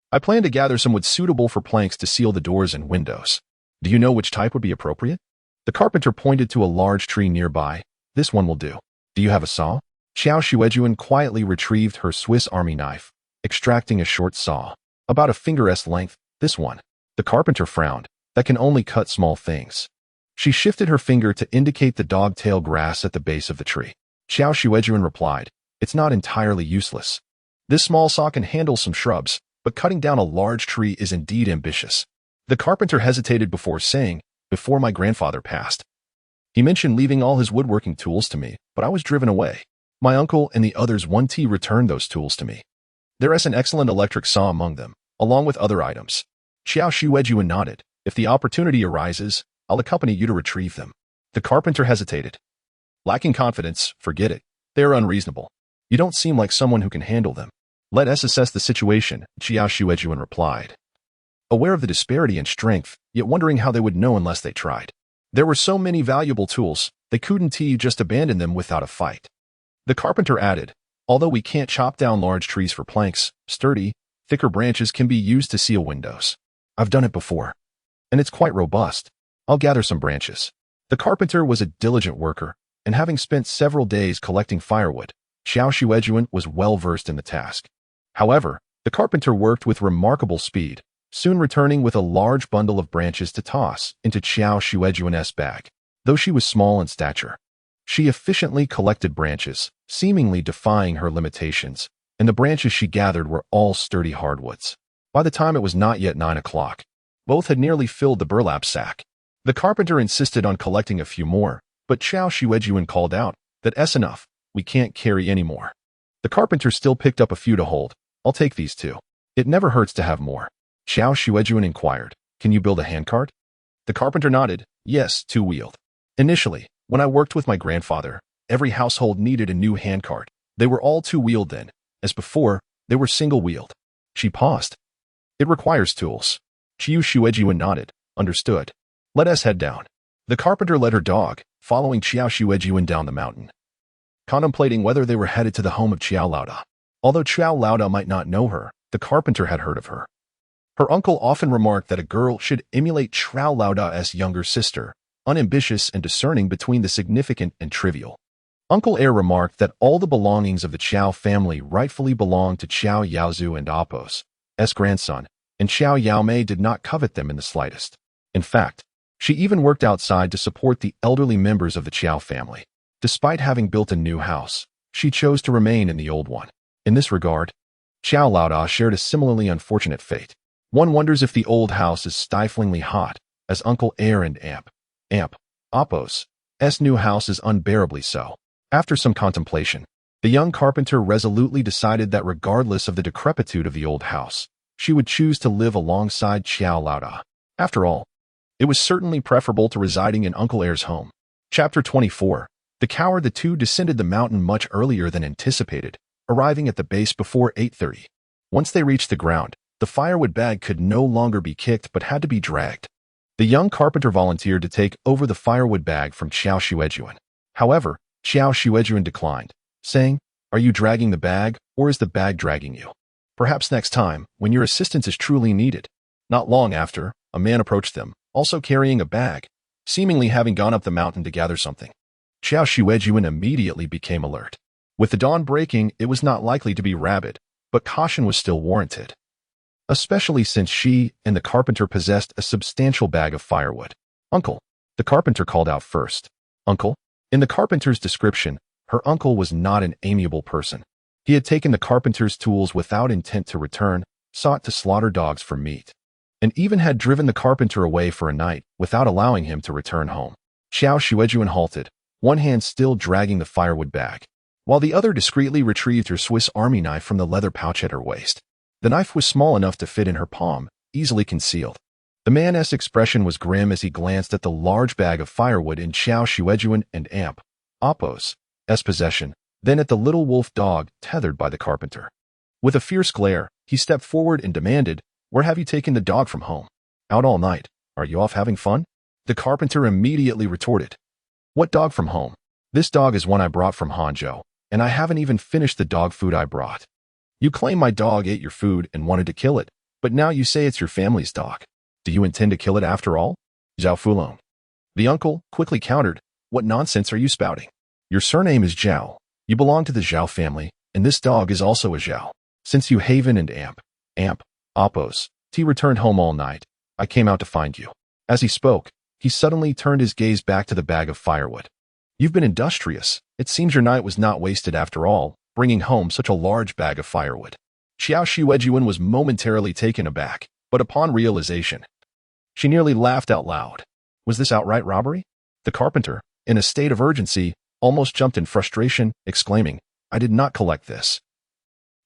"I plan to gather some wood suitable for planks to seal the doors and windows. Do you know which type would be appropriate?" The carpenter pointed to a large tree nearby. "This one will do. Do you have a saw?" Qiao Xuejun quietly retrieved her Swiss Army knife, extracting a short saw, about a finger's length. "This one." The carpenter frowned. "That can only cut small things." She shifted her finger to indicate the dog-tail grass at the base of the tree. Qiao Xuejun replied, "It's not entirely useless. This small saw can handle some shrubs, but cutting down a large tree is indeed ambitious." The carpenter hesitated before saying, "Before my grandfather passed, he mentioned leaving all his woodworking tools to me, but I was driven away. My uncle and the others returned those tools to me. There is an excellent electric saw among them, along with other items." Qiao Xuejun nodded. "If the opportunity arises, I'll accompany you to retrieve them." The carpenter hesitated. "Lacking confidence, forget it. They are unreasonable. You don't seem like someone who can handle them." "Let us assess the situation," Qiao Xuejun replied, aware of the disparity in strength, yet wondering how they would know unless they tried. There were so many valuable tools, they couldn't just abandon them without a fight. The carpenter added, "Although we can't chop down large trees for planks, sturdy, thicker branches can be used to seal windows. I've done it before, and it's quite robust. I'll gather some branches." The carpenter was a diligent worker, and having spent several days collecting firewood, Qiao Xuejun was well versed in the task. However, the carpenter worked with remarkable speed, soon returning with a large bundle of branches to toss into Qiao Xuejun's bag. Though she was small in stature, she efficiently collected branches, seemingly defying her limitations, and the branches she gathered were all sturdy hardwoods. By the time it was not yet 9 o'clock, both had nearly filled the burlap sack. The carpenter insisted on collecting a few more, but Qiao Xuejun called out, "That's enough. We can't carry any more." The carpenter still picked up a few to hold. "I'll take these too. It never hurts to have more." Qiao Xuejun inquired, "Can you build a handcart?" The carpenter nodded, "Yes, two-wheeled. Initially, when I worked with my grandfather, every household needed a new handcart. They were all two-wheeled then. As before, they were single-wheeled." She paused. "It requires tools." Qiao Xuejun nodded, "Understood. Let us head down." The carpenter led her dog, following Qiao Xuejun down the mountain, contemplating whether they were headed to the home of Qiao Lauda. Although Qiao Lauda might not know her, the carpenter had heard of her. Her uncle often remarked that a girl should emulate Qiao Lauda's younger sister, unambitious and discerning between the significant and trivial. Uncle Air remarked that all the belongings of the Qiao family rightfully belonged to Qiao Yaozu and Apo's grandson, and Qiao Yaomei did not covet them in the slightest. In fact, she even worked outside to support the elderly members of the Qiao family. Despite having built a new house, she chose to remain in the old one. In this regard, Qiao Lauda shared a similarly unfortunate fate. One wonders if the old house is stiflingly hot, as Uncle Air and Apo's new house is unbearably so. After some contemplation, the young carpenter resolutely decided that regardless of the decrepitude of the old house, she would choose to live alongside Qiao Lauda. After all, it was certainly preferable to residing in Uncle Air's home. Chapter 24. The coward. The two descended the mountain much earlier than anticipated, arriving at the base before 8:30. Once they reached the ground, the firewood bag could no longer be kicked but had to be dragged. The young carpenter volunteered to take over the firewood bag from Qiao Xuejun. However, Qiao Xuejun declined, saying, "Are you dragging the bag, or is the bag dragging you? Perhaps next time, when your assistance is truly needed." Not long after, a man approached them, also carrying a bag, seemingly having gone up the mountain to gather something. Qiao Xuejun immediately became alert. With the dawn breaking, it was not likely to be rabid, but caution was still warranted, especially since she and the carpenter possessed a substantial bag of firewood. "Uncle," the carpenter called out first. "Uncle?" In the carpenter's description, her uncle was not an amiable person. He had taken the carpenter's tools without intent to return, sought to slaughter dogs for meat, and even had driven the carpenter away for a night without allowing him to return home. Qiao Xuejun halted, one hand still dragging the firewood bag, while the other discreetly retrieved her Swiss Army knife from the leather pouch at her waist. The knife was small enough to fit in her palm, easily concealed. The man's expression was grim as he glanced at the large bag of firewood in Qiao Xuejun and Amp, Appo's possession, then at the little wolf dog tethered by the carpenter. With a fierce glare, he stepped forward and demanded, "Where have you taken the dog from home? Out all night. Are you off having fun?" The carpenter immediately retorted, "What dog from home? This dog is one I brought from Hangzhou, and I haven't even finished the dog food I brought. You claim my dog ate your food and wanted to kill it, but now you say it's your family's dog. Do you intend to kill it after all?" Zhao Fulong. The uncle quickly countered, "What nonsense are you spouting? Your surname is Zhao. You belong to the Zhao family, and this dog is also a Zhao. Since you Haven and Amp, Appo's, returned home all night, I came out to find you." As he spoke, he suddenly turned his gaze back to the bag of firewood. "You've been industrious. It seems your night was not wasted after all, bringing home such a large bag of firewood." Qiao Xuejun was momentarily taken aback, but upon realization, she nearly laughed out loud. Was this outright robbery? The carpenter, in a state of urgency, almost jumped in frustration, exclaiming, "I did not collect this.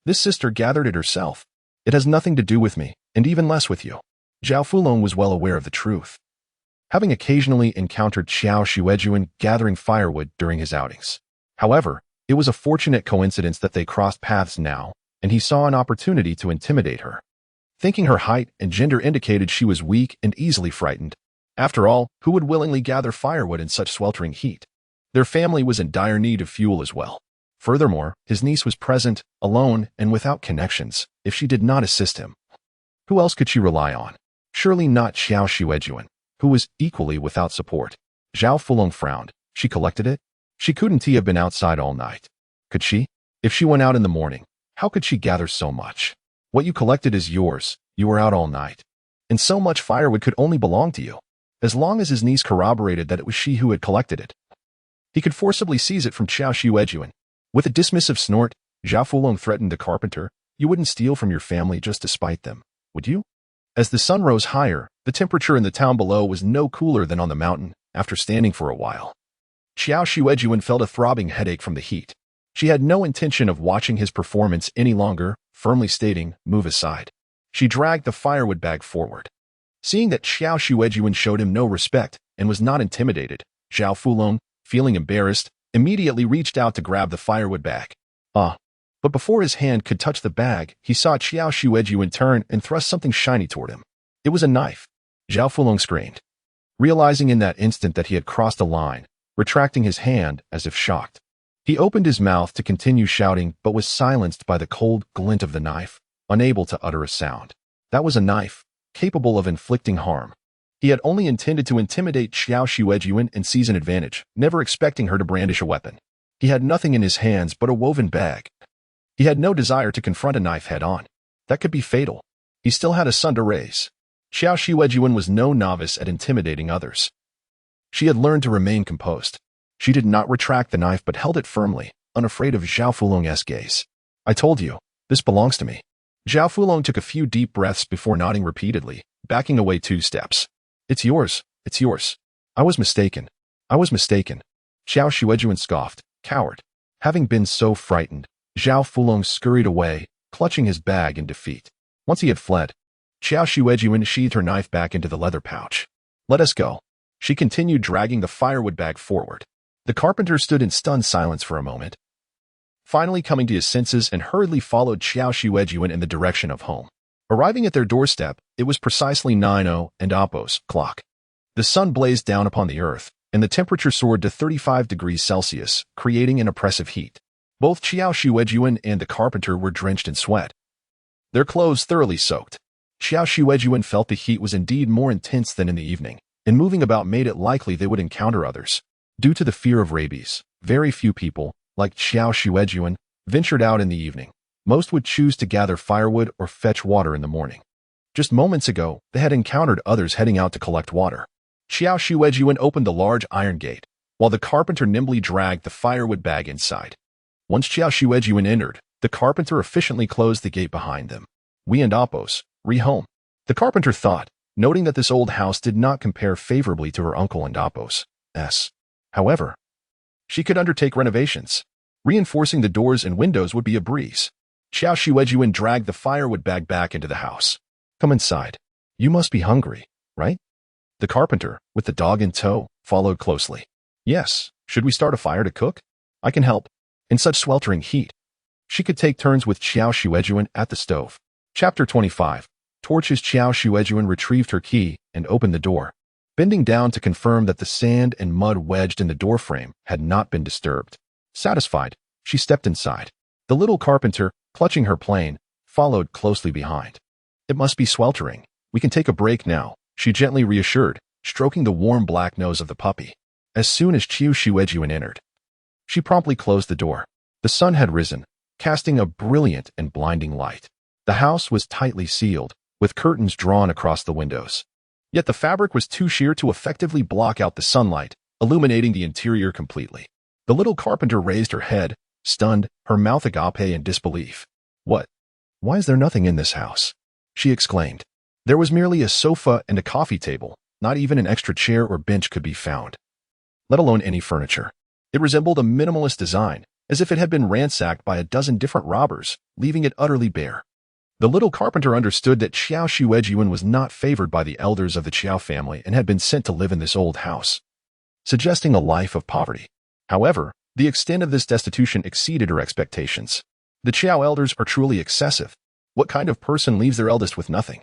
This sister gathered it herself. It has nothing to do with me, and even less with you." Zhao Fulong was well aware of the truth, having occasionally encountered Qiao Xuejun gathering firewood during his outings. However, it was a fortunate coincidence that they crossed paths now, and he saw an opportunity to intimidate her. Thinking her height and gender indicated she was weak and easily frightened. After all, who would willingly gather firewood in such sweltering heat? Their family was in dire need of fuel as well. Furthermore, his niece was present, alone, and without connections. If she did not assist him, who else could she rely on? Surely not Qiao Xuejun, who was equally without support. Zhao Fulong frowned. She collected it? She couldn't have been outside all night. Could she? If she went out in the morning, how could she gather so much? What you collected is yours. You were out all night. And so much firewood could only belong to you. As long as his niece corroborated that it was she who had collected it, he could forcibly seize it from Qiao Xuejun. With a dismissive snort, Zhao Fulong threatened the carpenter, "You wouldn't steal from your family just to spite them, would you?" As the sun rose higher, the temperature in the town below was no cooler than on the mountain. After standing for a while, Qiao Xuejun felt a throbbing headache from the heat. She had no intention of watching his performance any longer, firmly stating, "Move aside." She dragged the firewood bag forward. Seeing that Qiao Xuejun showed him no respect and was not intimidated, Zhao Fulong, feeling embarrassed, immediately reached out to grab the firewood bag. But before his hand could touch the bag, he saw Qiao Xuejun turn and thrust something shiny toward him. It was a knife. Zhao Fulong screamed, realizing in that instant that he had crossed a line, retracting his hand as if shocked. He opened his mouth to continue shouting but was silenced by the cold glint of the knife, unable to utter a sound. That was a knife, capable of inflicting harm. He had only intended to intimidate Qiao Xuejun and seize an advantage, never expecting her to brandish a weapon. He had nothing in his hands but a woven bag. He had no desire to confront a knife head-on. That could be fatal. He still had a son to raise. Qiao Xuejun was no novice at intimidating others. She had learned to remain composed. She did not retract the knife but held it firmly, unafraid of Zhao Fulong's gaze. "I told you, this belongs to me." Zhao Fulong took a few deep breaths before nodding repeatedly, backing away 2 steps. It's yours. I was mistaken. Qiao Xuejun scoffed, "Coward." Having been so frightened, Zhao Fulong scurried away, clutching his bag in defeat. Once he had fled, Qiao Xuejun sheathed her knife back into the leather pouch. "Let us go." She continued dragging the firewood bag forward. The carpenter stood in stunned silence for a moment, finally coming to his senses and hurriedly followed Qiao Xuejun in the direction of home. Arriving at their doorstep, it was precisely 9:00 and Appo's clock. The sun blazed down upon the earth, and the temperature soared to 35 degrees Celsius, creating an oppressive heat. Both Qiao Xuejun and the carpenter were drenched in sweat, their clothes thoroughly soaked. Qiao Xuejun felt the heat was indeed more intense than in the evening, and moving about made it likely they would encounter others. Due to the fear of rabies, very few people, like Qiao Xuejun, ventured out in the evening. Most would choose to gather firewood or fetch water in the morning. Just moments ago, they had encountered others heading out to collect water. Qiao Xuejun opened the large iron gate, while the carpenter nimbly dragged the firewood bag inside. Once Qiao Xuejun entered, The carpenter efficiently closed the gate behind them. We and Appos, re-home. The carpenter thought, noting that this old house did not compare favorably to her uncle and Appos. However, she could undertake renovations. Reinforcing the doors and windows would be a breeze. Qiao Xuejun dragged the firewood bag back into the house. Come inside. You must be hungry, right? The carpenter, with the dog in tow, followed closely. Yes, should we start a fire to cook? I can help. In such sweltering heat, she could take turns with Qiao Xuejun at the stove. Chapter 25. Torches. Qiao Xuejun retrieved her key and opened the door, bending down to confirm that the sand and mud wedged in the doorframe had not been disturbed. Satisfied, she stepped inside. The little carpenter, clutching her plane, followed closely behind. It must be sweltering. We can take a break now, she gently reassured, stroking the warm black nose of the puppy. As soon as Qiao Xuejun entered, she promptly closed the door. The sun had risen, casting a brilliant and blinding light. The house was tightly sealed, with curtains drawn across the windows. Yet the fabric was too sheer to effectively block out the sunlight, illuminating the interior completely. The little carpenter raised her head, stunned, her mouth agape in disbelief. What? Why is there nothing in this house? She exclaimed. There was merely a sofa and a coffee table. Not even an extra chair or bench could be found, let alone any furniture. It resembled a minimalist design, as if it had been ransacked by a dozen different robbers, leaving it utterly bare. The little carpenter understood that Qiao Xuejun was not favored by the elders of the Qiao family and had been sent to live in this old house, suggesting a life of poverty. However, the extent of this destitution exceeded her expectations. The Qiao elders are truly excessive. What kind of person leaves their eldest with nothing?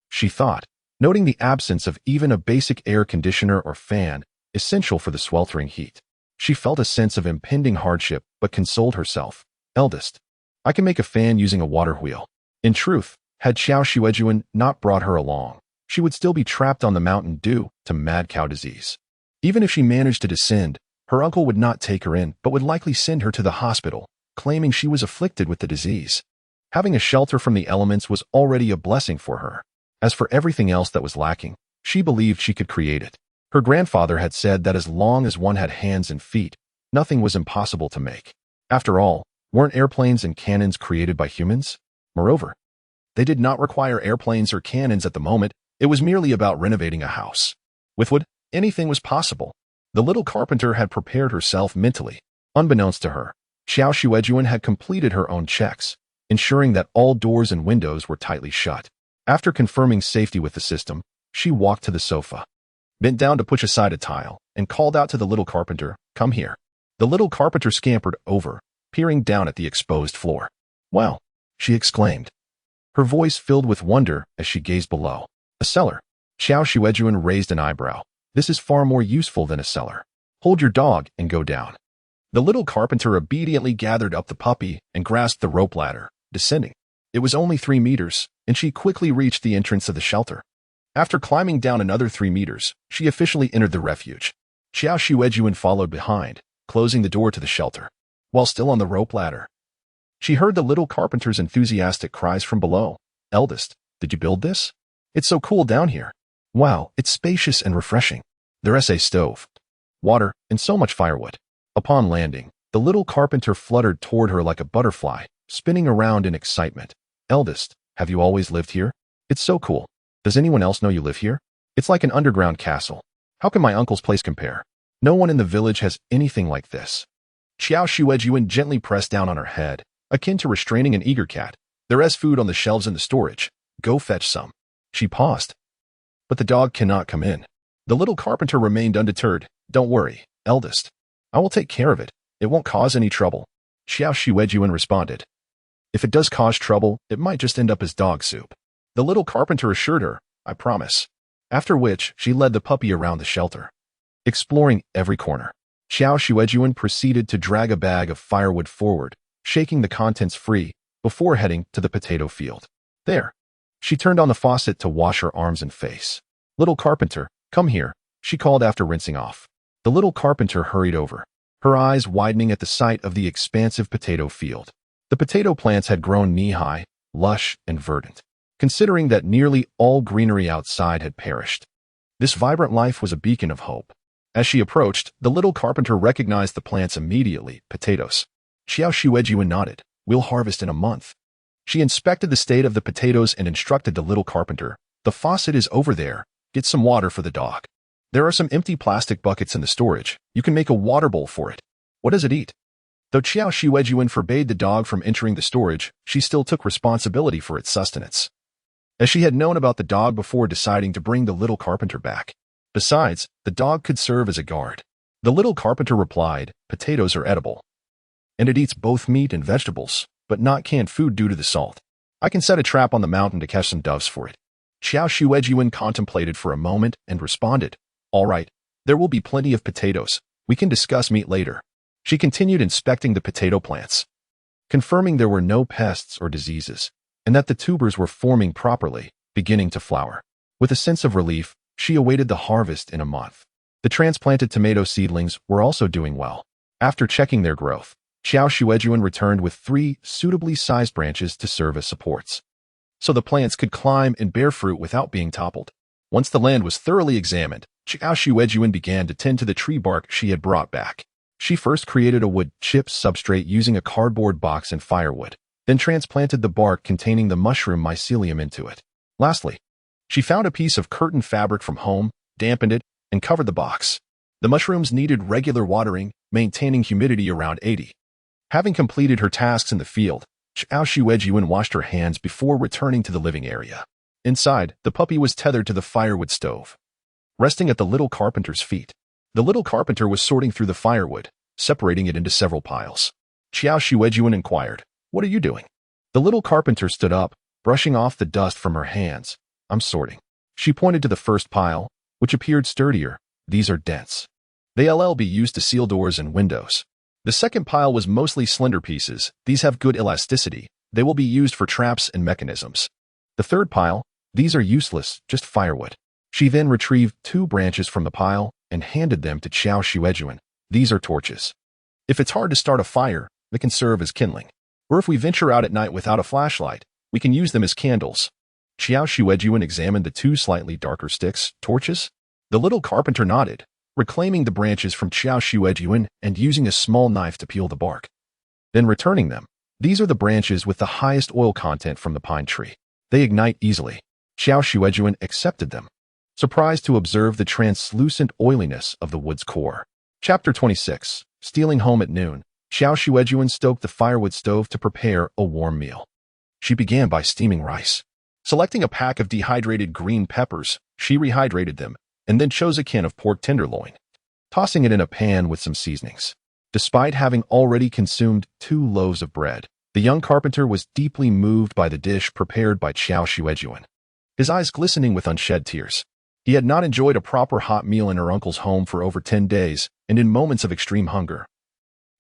She thought, noting the absence of even a basic air conditioner or fan, essential for the sweltering heat. She felt a sense of impending hardship, but consoled herself. Eldest, I can make a fan using a water wheel. In truth, had Qiao Xuejun not brought her along, she would still be trapped on the mountain due to mad cow disease. Even if she managed to descend, her uncle would not take her in, but would likely send her to the hospital, claiming she was afflicted with the disease. Having a shelter from the elements was already a blessing for her. As for everything else that was lacking, she believed she could create it. Her grandfather had said that as long as one had hands and feet, nothing was impossible to make. After all, weren't airplanes and cannons created by humans? Moreover, they did not require airplanes or cannons at the moment. It was merely about renovating a house. With wood, anything was possible. The little carpenter had prepared herself mentally. Unbeknownst to her, Qiao Xuejun had completed her own checks, ensuring that all doors and windows were tightly shut. After confirming safety with the system, she walked to the sofa, bent down to push aside a tile, and called out to the little carpenter, "Come here." The little carpenter scampered over, peering down at the exposed floor. "Wow," she exclaimed, her voice filled with wonder as she gazed below. "A cellar." Qiao Xuejun raised an eyebrow. "This is far more useful than a cellar. Hold your dog and go down." The little carpenter obediently gathered up the puppy and grasped the rope ladder, descending. It was only 3 meters, and she quickly reached the entrance of the shelter. After climbing down another 3 meters, she officially entered the refuge. Qiao Xuejun followed behind, closing the door to the shelter. While still on the rope ladder, she heard the little carpenter's enthusiastic cries from below. "Eldest, did you build this? It's so cool down here. Wow, it's spacious and refreshing. There's a stove, water, and so much firewood." Upon landing, the little carpenter fluttered toward her like a butterfly, spinning around in excitement. "Eldest, have you always lived here? It's so cool. Does anyone else know you live here? It's like an underground castle. How can my uncle's place compare? No one in the village has anything like this." Qiao Xuejun gently pressed down on her head, akin to restraining an eager cat. "There's food on the shelves in the storage. Go fetch some." She paused. "But the dog cannot come in." The little carpenter remained undeterred. "Don't worry, eldest. I will take care of it. It won't cause any trouble." Qiao Xuejun responded. "If it does cause trouble, it might just end up as dog soup." The little carpenter assured her, "I promise." After which, she led the puppy around the shelter, exploring every corner. Qiao Xuejun proceeded to drag a bag of firewood forward, shaking the contents free, before heading to the potato field. There, she turned on the faucet to wash her arms and face. "Little carpenter, come here," she called after rinsing off. The little carpenter hurried over, her eyes widening at the sight of the expansive potato field. The potato plants had grown knee-high, lush, and verdant, considering that nearly all greenery outside had perished. This vibrant life was a beacon of hope. As she approached, the little carpenter recognized the plants immediately. "Potatoes." Qiao Xuejun nodded. We'll harvest in a month." She inspected the state of the potatoes and instructed the little carpenter, "The faucet is over there. Get some water for the dog. There are some empty plastic buckets in the storage. You can make a water bowl for it. What does it eat?" Though Qiao Xuejun forbade the dog from entering the storage, she still took responsibility for its sustenance, as she had known about the dog before deciding to bring the little carpenter back. Besides, the dog could serve as a guard. The little carpenter replied, "Potatoes are edible, and it eats both meat and vegetables, but not canned food due to the salt. I can set a trap on the mountain to catch some doves for it." Qiao Xuejun contemplated for a moment and responded, "All right, there will be plenty of potatoes. We can discuss meat later." She continued inspecting the potato plants, confirming there were no pests or diseases, and that the tubers were forming properly, beginning to flower. With a sense of relief, she awaited the harvest in a month. The transplanted tomato seedlings were also doing well. After checking their growth, Qiao Xuejun returned with 3 suitably sized branches to serve as supports, so the plants could climb and bear fruit without being toppled. Once the land was thoroughly examined, Qiao Xuejun began to tend to the tree bark she had brought back. She first created a wood chip substrate using a cardboard box and firewood, then transplanted the bark containing the mushroom mycelium into it. Lastly, she found a piece of curtain fabric from home, dampened it, and covered the box. The mushrooms needed regular watering, maintaining humidity around 80. Having completed her tasks in the field, Qiao Xuejun washed her hands before returning to the living area. Inside, the puppy was tethered to the firewood stove, resting at the little carpenter's feet. The little carpenter was sorting through the firewood, separating it into several piles. Qiao Xuejun inquired, "What are you doing?" The little carpenter stood up, brushing off the dust from her hands. "I'm sorting." She pointed to the first pile, which appeared sturdier. "These are dense. They'll be used to seal doors and windows." The second pile was mostly slender pieces. "These have good elasticity. They will be used for traps and mechanisms." The third pile, "These are useless, just firewood." She then retrieved 2 branches from the pile and handed them to Qiao Xuejun. "These are torches. If it's hard to start a fire, they can serve as kindling. Or if we venture out at night without a flashlight, we can use them as candles." Qiao Xuejun examined the 2 slightly darker sticks, torches. The little carpenter nodded, reclaiming the branches from Qiao Xuejun and using a small knife to peel the bark, then returning them. "These are the branches with the highest oil content from the pine tree. They ignite easily." Qiao Xuejun accepted them, surprised to observe the translucent oiliness of the wood's core. Chapter 26. Stealing home at noon. Qiao Xuejun stoked the firewood stove to prepare a warm meal. She began by steaming rice. Selecting a pack of dehydrated green peppers, she rehydrated them, and then chose a can of pork tenderloin, tossing it in a pan with some seasonings. Despite having already consumed 2 loaves of bread, the young carpenter was deeply moved by the dish prepared by Qiao Xuejun, his eyes glistening with unshed tears. He had not enjoyed a proper hot meal in her uncle's home for over 10 days, and in moments of extreme hunger,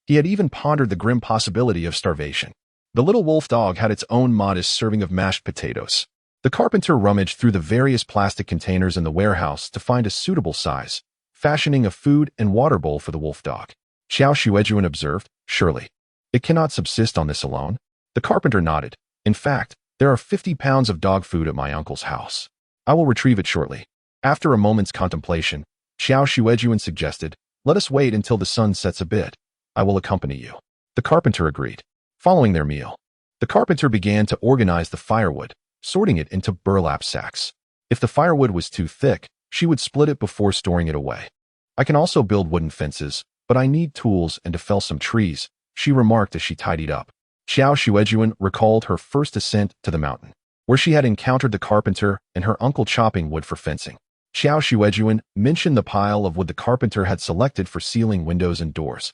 he had even pondered the grim possibility of starvation. The little wolf dog had its own modest serving of mashed potatoes. The carpenter rummaged through the various plastic containers in the warehouse to find a suitable size, fashioning a food and water bowl for the wolf dog. Qiao Xuejun observed, "Surely, it cannot subsist on this alone." The carpenter nodded. "In fact, there are 50 pounds of dog food at my uncle's house. I will retrieve it shortly." After a moment's contemplation, Qiao Xuejun suggested, "Let us wait until the sun sets a bit. I will accompany you." The carpenter agreed. Following their meal, the carpenter began to organize the firewood, sorting it into burlap sacks. If the firewood was too thick, she would split it before storing it away. "I can also build wooden fences, but I need tools and to fell some trees," she remarked as she tidied up. Qiao Xuejun recalled her first ascent to the mountain, where she had encountered the carpenter and her uncle chopping wood for fencing. Qiao Xuejun mentioned the pile of wood the carpenter had selected for sealing windows and doors.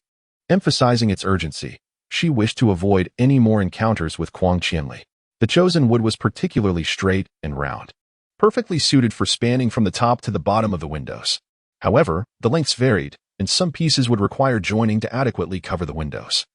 Emphasizing its urgency, she wished to avoid any more encounters with Quang Qianli. The chosen wood was particularly straight and round, perfectly suited for spanning from the top to the bottom of the windows. However, the lengths varied, and some pieces would require joining to adequately cover the windows.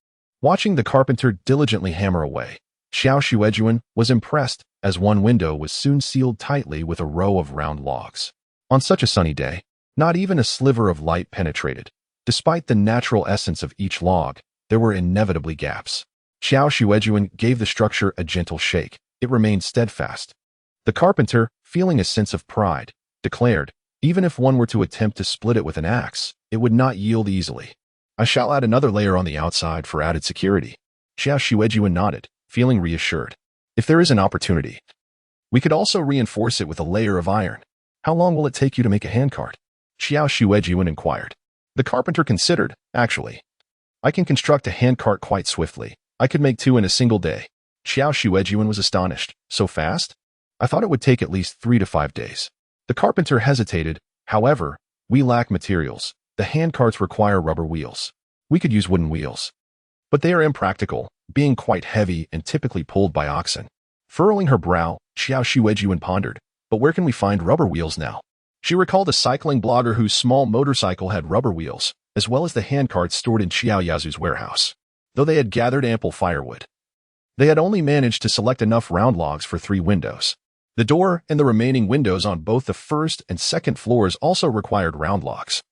Watching the carpenter diligently hammer away, Qiao Xuejun was impressed as one window was soon sealed tightly with a row of round logs. On such a sunny day, not even a sliver of light penetrated. Despite the natural essence of each log, there were inevitably gaps. Qiao Xuejun gave the structure a gentle shake. It remained steadfast. The carpenter, feeling a sense of pride, declared, "Even if one were to attempt to split it with an axe, it would not yield easily. I shall add another layer on the outside for added security." Qiao Xuejun nodded, feeling reassured. If there is an opportunity, we could also reinforce it with a layer of iron. How long will it take you to make a handcart? Qiao Xuejun inquired. The carpenter considered, actually. I can construct a handcart quite swiftly. I could make 2 in a single day. Qiao Xuejun was astonished. So fast? I thought it would take at least 3 to 5 days. The carpenter hesitated. However, we lack materials. The handcarts require rubber wheels. We could use wooden wheels. But they are impractical, being quite heavy and typically pulled by oxen. Furrowing her brow, Qiao Xuejun pondered, but where can we find rubber wheels now? She recalled a cycling blogger whose small motorcycle had rubber wheels, as well as the handcarts stored in Qiao Yazu's warehouse. Though they had gathered ample firewood, they had only managed to select enough round logs for 3 windows. The door and the remaining windows on both the first and second floors also required round logs,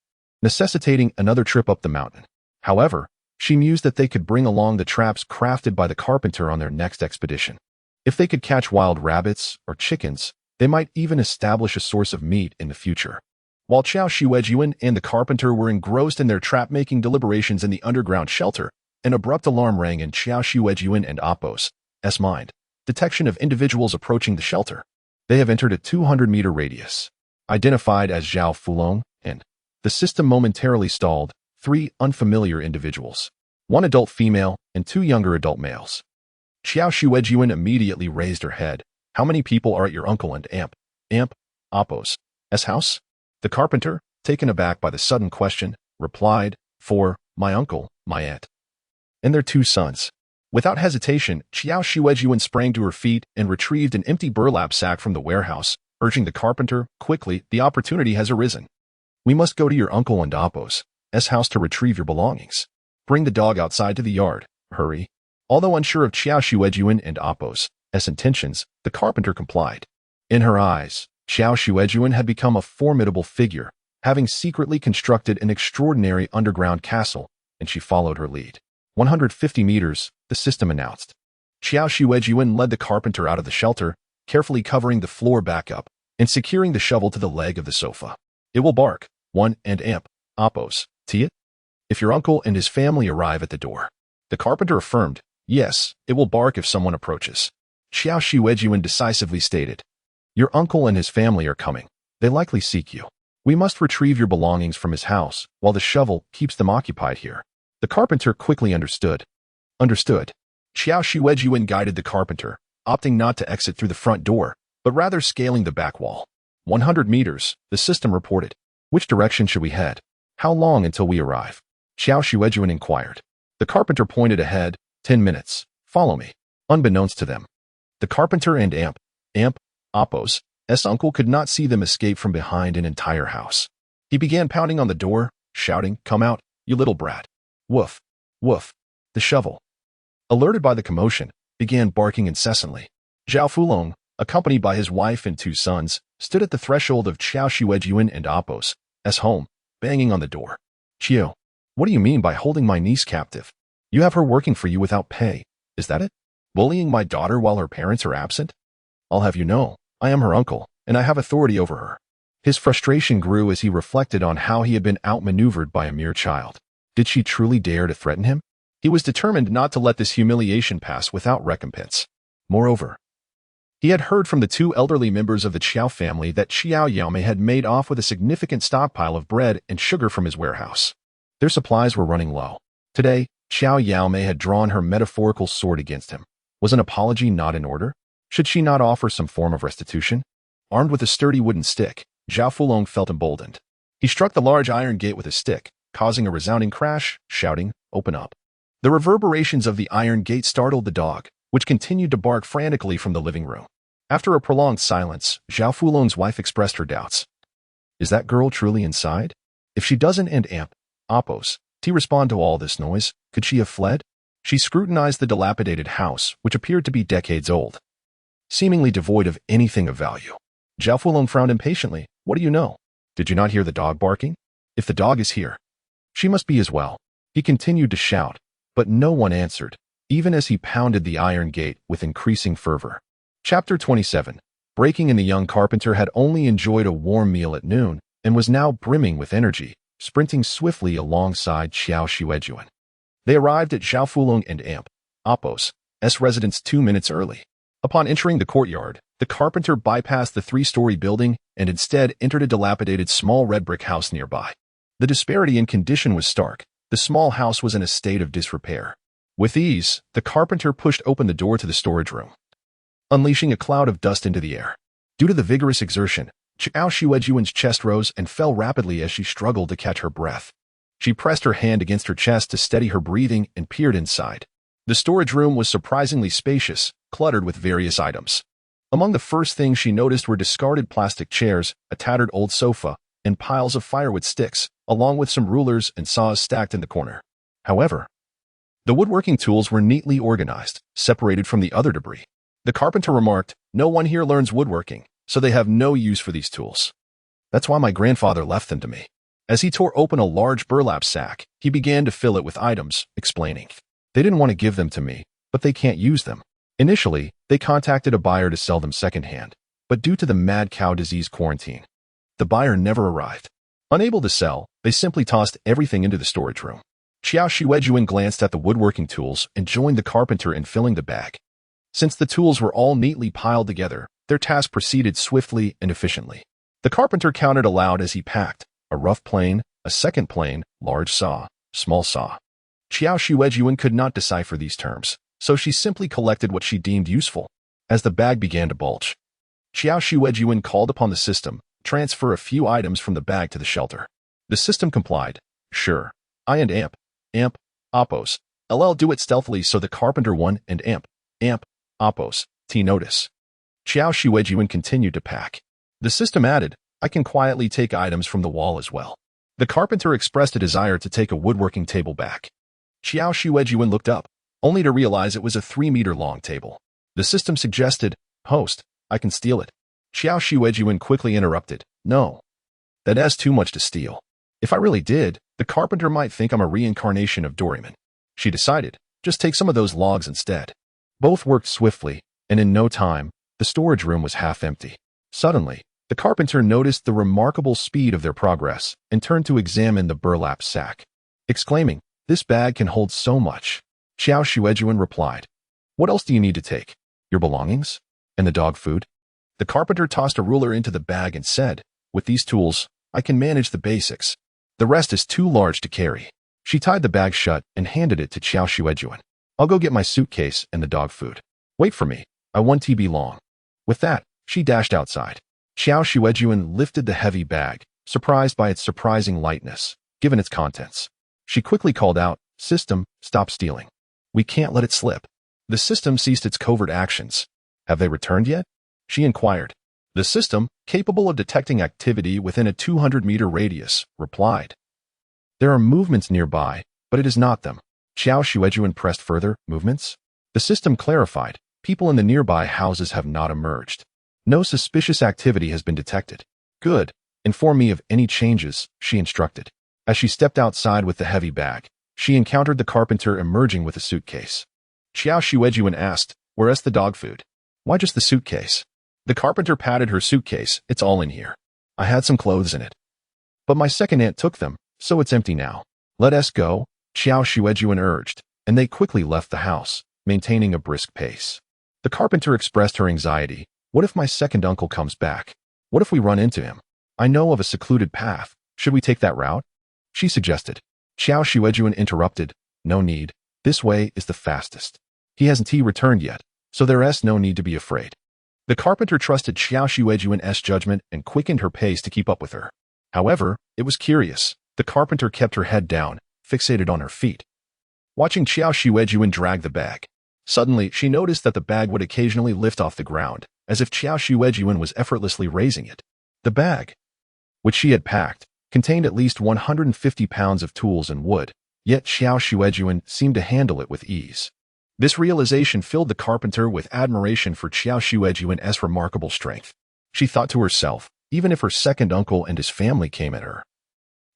necessitating another trip up the mountain. However, she mused that they could bring along the traps crafted by the carpenter on their next expedition. If they could catch wild rabbits or chickens, they might even establish a source of meat in the future. While Qiao Xuejun and the carpenter were engrossed in their trap-making deliberations in the underground shelter, an abrupt alarm rang in Qiao Xuejun and Appo's mind. Detection of individuals approaching the shelter. They have entered a 200-meter radius. Identified as Zhao Fulong, and the system momentarily stalled. 3 unfamiliar individuals. 1 adult female and 2 younger adult males. Qiao Xuejun immediately raised her head. How many people are at your uncle and Appo's house? The carpenter, taken aback by the sudden question, replied, 4, my uncle, my aunt, and their 2 sons. Without hesitation, Qiao Xuejun sprang to her feet and retrieved an empty burlap sack from the warehouse, urging the carpenter, quickly, the opportunity has arisen. We must go to your uncle and Appo's house to retrieve your belongings. Bring the dog outside to the yard. Hurry. Although unsure of Qiao Xuejun and Appo's intentions, the carpenter complied. In her eyes, Qiao Xuejun had become a formidable figure, having secretly constructed an extraordinary underground castle, and she followed her lead. 150 meters, the system announced. Qiao Xuejun led the carpenter out of the shelter, carefully covering the floor back up and securing the shovel to the leg of the sofa. It will bark. 1 and Appo's. If your uncle and his family arrive at the door. The carpenter affirmed, yes, it will bark if someone approaches. Qiao Xuejun decisively stated, your uncle and his family are coming. They likely seek you. We must retrieve your belongings from his house, while the shovel keeps them occupied here. The carpenter quickly understood. Qiao Xuejun guided the carpenter, opting not to exit through the front door, but rather scaling the back wall. 100 meters, the system reported. Which direction should we head? How long until we arrive? Qiao Xuejun inquired. The carpenter pointed ahead. 10 minutes. Follow me. Unbeknownst to them, the carpenter and Appo's uncle could not see them escape from behind an entire house. He began pounding on the door, shouting, come out, you little brat. Woof, woof. The shovel, alerted by the commotion, began barking incessantly. Zhao Fulong, accompanied by his wife and 2 sons, stood at the threshold of Qiao Xuejun and Appo's home, banging on the door. Qiao, what do you mean by holding my niece captive? You have her working for you without pay. Is that it? Bullying my daughter while her parents are absent? I'll have you know, I am her uncle, and I have authority over her. His frustration grew as he reflected on how he had been outmaneuvered by a mere child. Did she truly dare to threaten him? He was determined not to let this humiliation pass without recompense. Moreover, he had heard from the 2 elderly members of the Qiao family that Qiao Yaomei had made off with a significant stockpile of bread and sugar from his warehouse. Their supplies were running low. Today, Qiao Yaomei had drawn her metaphorical sword against him. Was an apology not in order? Should she not offer some form of restitution? Armed with a sturdy wooden stick, Zhao Fulong felt emboldened. He struck the large iron gate with his stick, causing a resounding crash, shouting, open up. The reverberations of the iron gate startled the dog, which continued to bark frantically from the living room. After a prolonged silence, Zhao Fulong's wife expressed her doubts. Is that girl truly inside? If she doesn't and Appo's respond to all this noise, could she have fled? She scrutinized the dilapidated house, which appeared to be decades old, seemingly devoid of anything of value. Zhao Fulong frowned impatiently. What do you know? Did you not hear the dog barking? If the dog is here, she must be as well. He continued to shout, but no one answered, even as he pounded the iron gate with increasing fervor. Chapter 27. Breaking and the young carpenter had only enjoyed a warm meal at noon and was now brimming with energy, sprinting swiftly alongside Qiao Xuejun. They arrived at Zhao Fulong and Oppos, residence 2 minutes early. Upon entering the courtyard, the carpenter bypassed the 3-story building and instead entered a dilapidated small red brick house nearby. The disparity in condition was stark. The small house was in a state of disrepair. With ease, the carpenter pushed open the door to the storage room, unleashing a cloud of dust into the air. Due to the vigorous exertion, Qiao Xuejun's chest rose and fell rapidly as she struggled to catch her breath. She pressed her hand against her chest to steady her breathing and peered inside. The storage room was surprisingly spacious, cluttered with various items. Among the first things she noticed were discarded plastic chairs, a tattered old sofa, and piles of firewood sticks, along with some rulers and saws stacked in the corner. However, the woodworking tools were neatly organized, separated from the other debris. The carpenter remarked, "No one here learns woodworking, so they have no use for these tools. That's why my grandfather left them to me." As he tore open a large burlap sack, he began to fill it with items, explaining, "They didn't want to give them to me, but they can't use them." Initially, they contacted a buyer to sell them secondhand, but due to the mad cow disease quarantine, the buyer never arrived. Unable to sell, they simply tossed everything into the storage room. Qiao Xuejun glanced at the woodworking tools and joined the carpenter in filling the bag. Since the tools were all neatly piled together, their task proceeded swiftly and efficiently. The carpenter counted aloud as he packed: a rough plane, a second plane, large saw, small saw. Qiao Xuejun could not decipher these terms, so she simply collected what she deemed useful. As the bag began to bulge, Qiao Xuejun called upon the system, transfer a few items from the bag to the shelter. The system complied. "Sure. I and amp, oppos. LL do it stealthily so the carpenter 1 and amp, oppos, T notice." Qiao Xuejun continued to pack. The system added, "I can quietly take items from the wall as well." The carpenter expressed a desire to take a woodworking table back. Qiao Xuejun looked up, only to realize it was a 3-meter-long table. The system suggested, "Host, I can steal it." Qiao Xuejun quickly interrupted, "No. That's too much to steal. If I really did, the carpenter might think I'm a reincarnation of Doraemon." She decided, "Just take some of those logs instead." Both worked swiftly, and in no time, the storage room was half empty. Suddenly, the carpenter noticed the remarkable speed of their progress and turned to examine the burlap sack, exclaiming, "This bag can hold so much." Qiao Xuejun replied, "What else do you need to take? Your belongings? And the dog food?" The carpenter tossed a ruler into the bag and said, "With these tools, I can manage the basics. The rest is too large to carry." She tied the bag shut and handed it to Qiao Xuejun. "I'll go get my suitcase and the dog food. Wait for me. I won't be long." With that, she dashed outside. Qiao Xuejun lifted the heavy bag, surprised by its surprising lightness, given its contents. She quickly called out, "System, stop stealing. We can't let it slip." The system ceased its covert actions. "Have they returned yet?" she inquired. The system, capable of detecting activity within a 200-meter radius, replied, "There are movements nearby, but it is not them." Qiao Xuejun pressed further, "Movements?" The system clarified, "People in the nearby houses have not emerged. No suspicious activity has been detected." "Good. Inform me of any changes," she instructed. As she stepped outside with the heavy bag, she encountered the carpenter emerging with a suitcase. Qiao Xuejun asked, "Where's the dog food?" "Why just the suitcase?" The carpenter patted her suitcase. "It's all in here. I had some clothes in it, but my second aunt took them, so it's empty now." "Let us go," Qiao Xuejun urged, and they quickly left the house, maintaining a brisk pace. The carpenter expressed her anxiety. "What if my second uncle comes back? What if we run into him? I know of a secluded path. Should we take that route?" she suggested. Qiao Xuejun interrupted, "No need. This way is the fastest. He hasn't returned yet, so there's no need to be afraid." The carpenter trusted Qiao Xuejun's judgment and quickened her pace to keep up with her. However, it was curious. The carpenter kept her head down, fixated on her feet, watching Qiao Xuejun drag the bag. Suddenly, she noticed that the bag would occasionally lift off the ground, as if Qiao Xuejun was effortlessly raising it. The bag, which she had packed, contained at least 150 pounds of tools and wood, yet Qiao Xuejun seemed to handle it with ease. This realization filled the carpenter with admiration for Qiao Xuejun's remarkable strength. She thought to herself, even if her second uncle and his family came at her,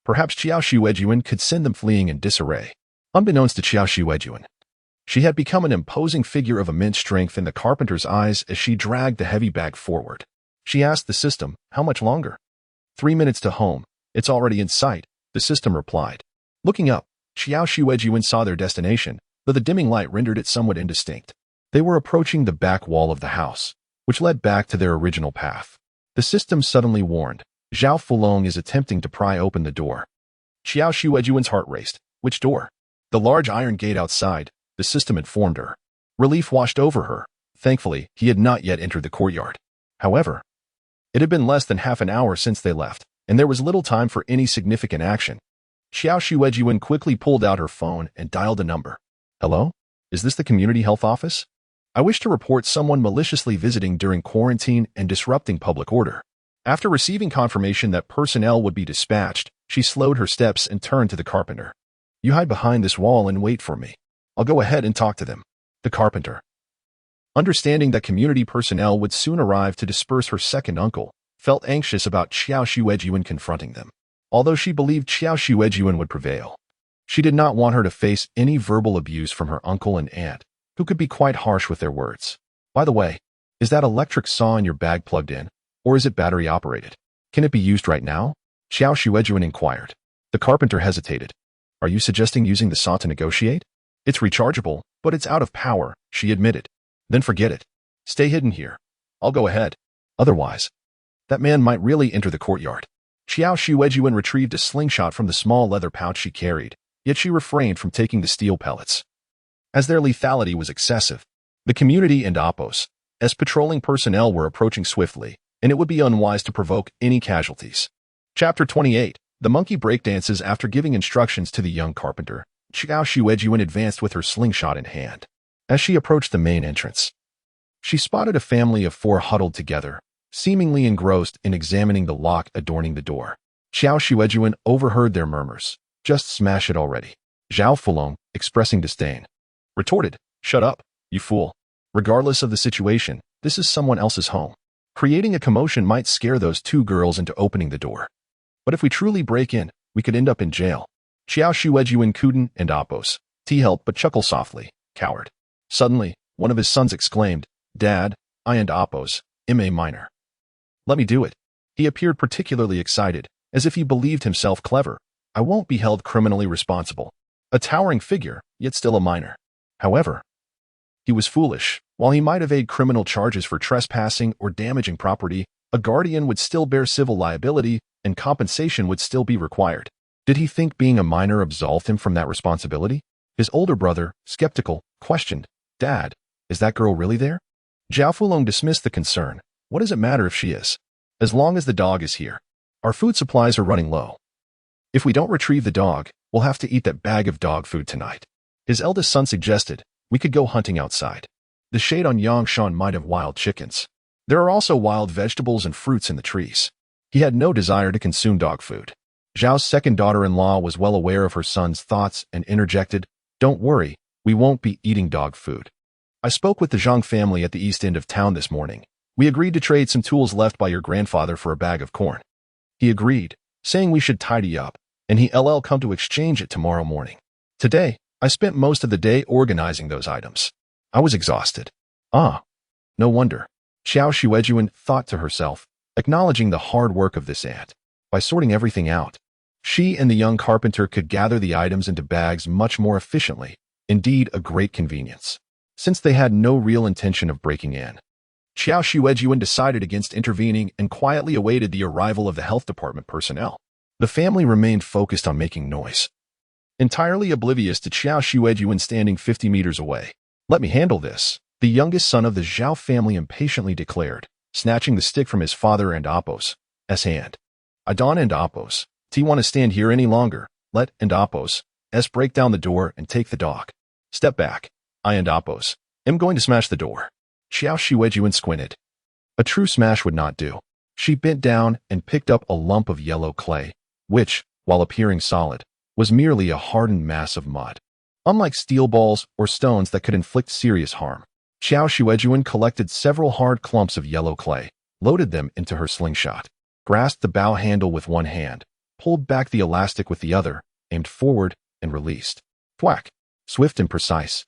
perhaps Qiao Xuejun could send them fleeing in disarray. Unbeknownst to Qiao Xuejun, she had become an imposing figure of immense strength in the carpenter's eyes as she dragged the heavy bag forward. She asked the system, "How much longer?" 3 minutes to home. It's already in sight," the system replied. Looking up, Qiao Xuejun saw their destination, though the dimming light rendered it somewhat indistinct. They were approaching the back wall of the house, which led back to their original path. The system suddenly warned, Zhao Fulong is attempting to pry open the door. Qiao Xuejun's heart raced. Which door? The large iron gate outside, the system informed her. Relief washed over her. Thankfully, he had not yet entered the courtyard. However, it had been less than half an hour since they left, and there was little time for any significant action. Qiao Xuejun quickly pulled out her phone and dialed a number. Hello? Is this the community health office? I wish to report someone maliciously visiting during quarantine and disrupting public order. After receiving confirmation that personnel would be dispatched, she slowed her steps and turned to the carpenter. You hide behind this wall and wait for me. I'll go ahead and talk to them. The carpenter, understanding that community personnel would soon arrive to disperse her second uncle, felt anxious about Qiao Xuejun confronting them. Although she believed Qiao Xuejun would prevail, she did not want her to face any verbal abuse from her uncle and aunt, who could be quite harsh with their words. By the way, is that electric saw in your bag plugged in, or is it battery-operated? Can it be used right now? Qiao Xuejun inquired. The carpenter hesitated. Are you suggesting using the saw to negotiate? It's rechargeable, but it's out of power, she admitted. Then forget it. Stay hidden here. I'll go ahead. Otherwise, that man might really enter the courtyard. Qiao Xuejun retrieved a slingshot from the small leather pouch she carried, yet she refrained from taking the steel pellets, as their lethality was excessive. The community and Oppos, as patrolling personnel were approaching swiftly, and it would be unwise to provoke any casualties. Chapter 28. The monkey breakdances. After giving instructions to the young carpenter, Qiao Xuejun advanced with her slingshot in hand. As she approached the main entrance, she spotted a family of 4 huddled together, seemingly engrossed in examining the lock adorning the door. Qiao Xuejun overheard their murmurs. Just smash it already. Zhao Fulong, expressing disdain, retorted, Shut up, you fool. Regardless of the situation, this is someone else's home. Creating a commotion might scare those 2 girls into opening the door. But if we truly break in, we could end up in jail. Qiao Xuejun couldn't and Oppos, T helped but chuckle softly, coward. Suddenly, one of his sons exclaimed, Dad, I and Oppos, M.A. minor. Let me do it. He appeared particularly excited, as if he believed himself clever. I won't be held criminally responsible. A towering figure, yet still a minor. However, he was foolish. While he might evade criminal charges for trespassing or damaging property, a guardian would still bear civil liability, and compensation would still be required. Did he think being a minor absolved him from that responsibility? His older brother, skeptical, questioned, Dad, is that girl really there? Zhao Fulong dismissed the concern. What does it matter if she is? As long as the dog is here. Our food supplies are running low. If we don't retrieve the dog, we'll have to eat that bag of dog food tonight. His eldest son suggested, we could go hunting outside. The shade on Yangshan might have wild chickens. There are also wild vegetables and fruits in the trees. He had no desire to consume dog food. Zhao's second daughter-in-law was well aware of her son's thoughts and interjected, Don't worry, we won't be eating dog food. I spoke with the Zhang family at the east end of town this morning. We agreed to trade some tools left by your grandfather for a bag of corn. He agreed, saying we should tidy up, and he'll come to exchange it tomorrow morning. Today, I spent most of the day organizing those items. I was exhausted. Ah, no wonder. Qiao Xuejun thought to herself, acknowledging the hard work of this aunt. By sorting everything out, she and the young carpenter could gather the items into bags much more efficiently, indeed a great convenience. Since they had no real intention of breaking in, Qiao Xuejun decided against intervening and quietly awaited the arrival of the health department personnel. The family remained focused on making noise, entirely oblivious to Qiao Xuejun standing 50 meters away. Let me handle this, the youngest son of the Zhao family impatiently declared, snatching the stick from his father and Oppos' hand. I don't and Oppos. Do you want to stand here any longer? Let and Oppos' break down the door and take the dog. Step back. I and Oppos am going to smash the door. Qiao Xuejun squinted. A true smash would not do. She bent down and picked up a lump of yellow clay, which, while appearing solid, was merely a hardened mass of mud. Unlike steel balls or stones that could inflict serious harm, Qiao Xuejun collected several hard clumps of yellow clay, loaded them into her slingshot, grasped the bow handle with one hand, pulled back the elastic with the other, aimed forward, and released. Thwack! Swift and precise.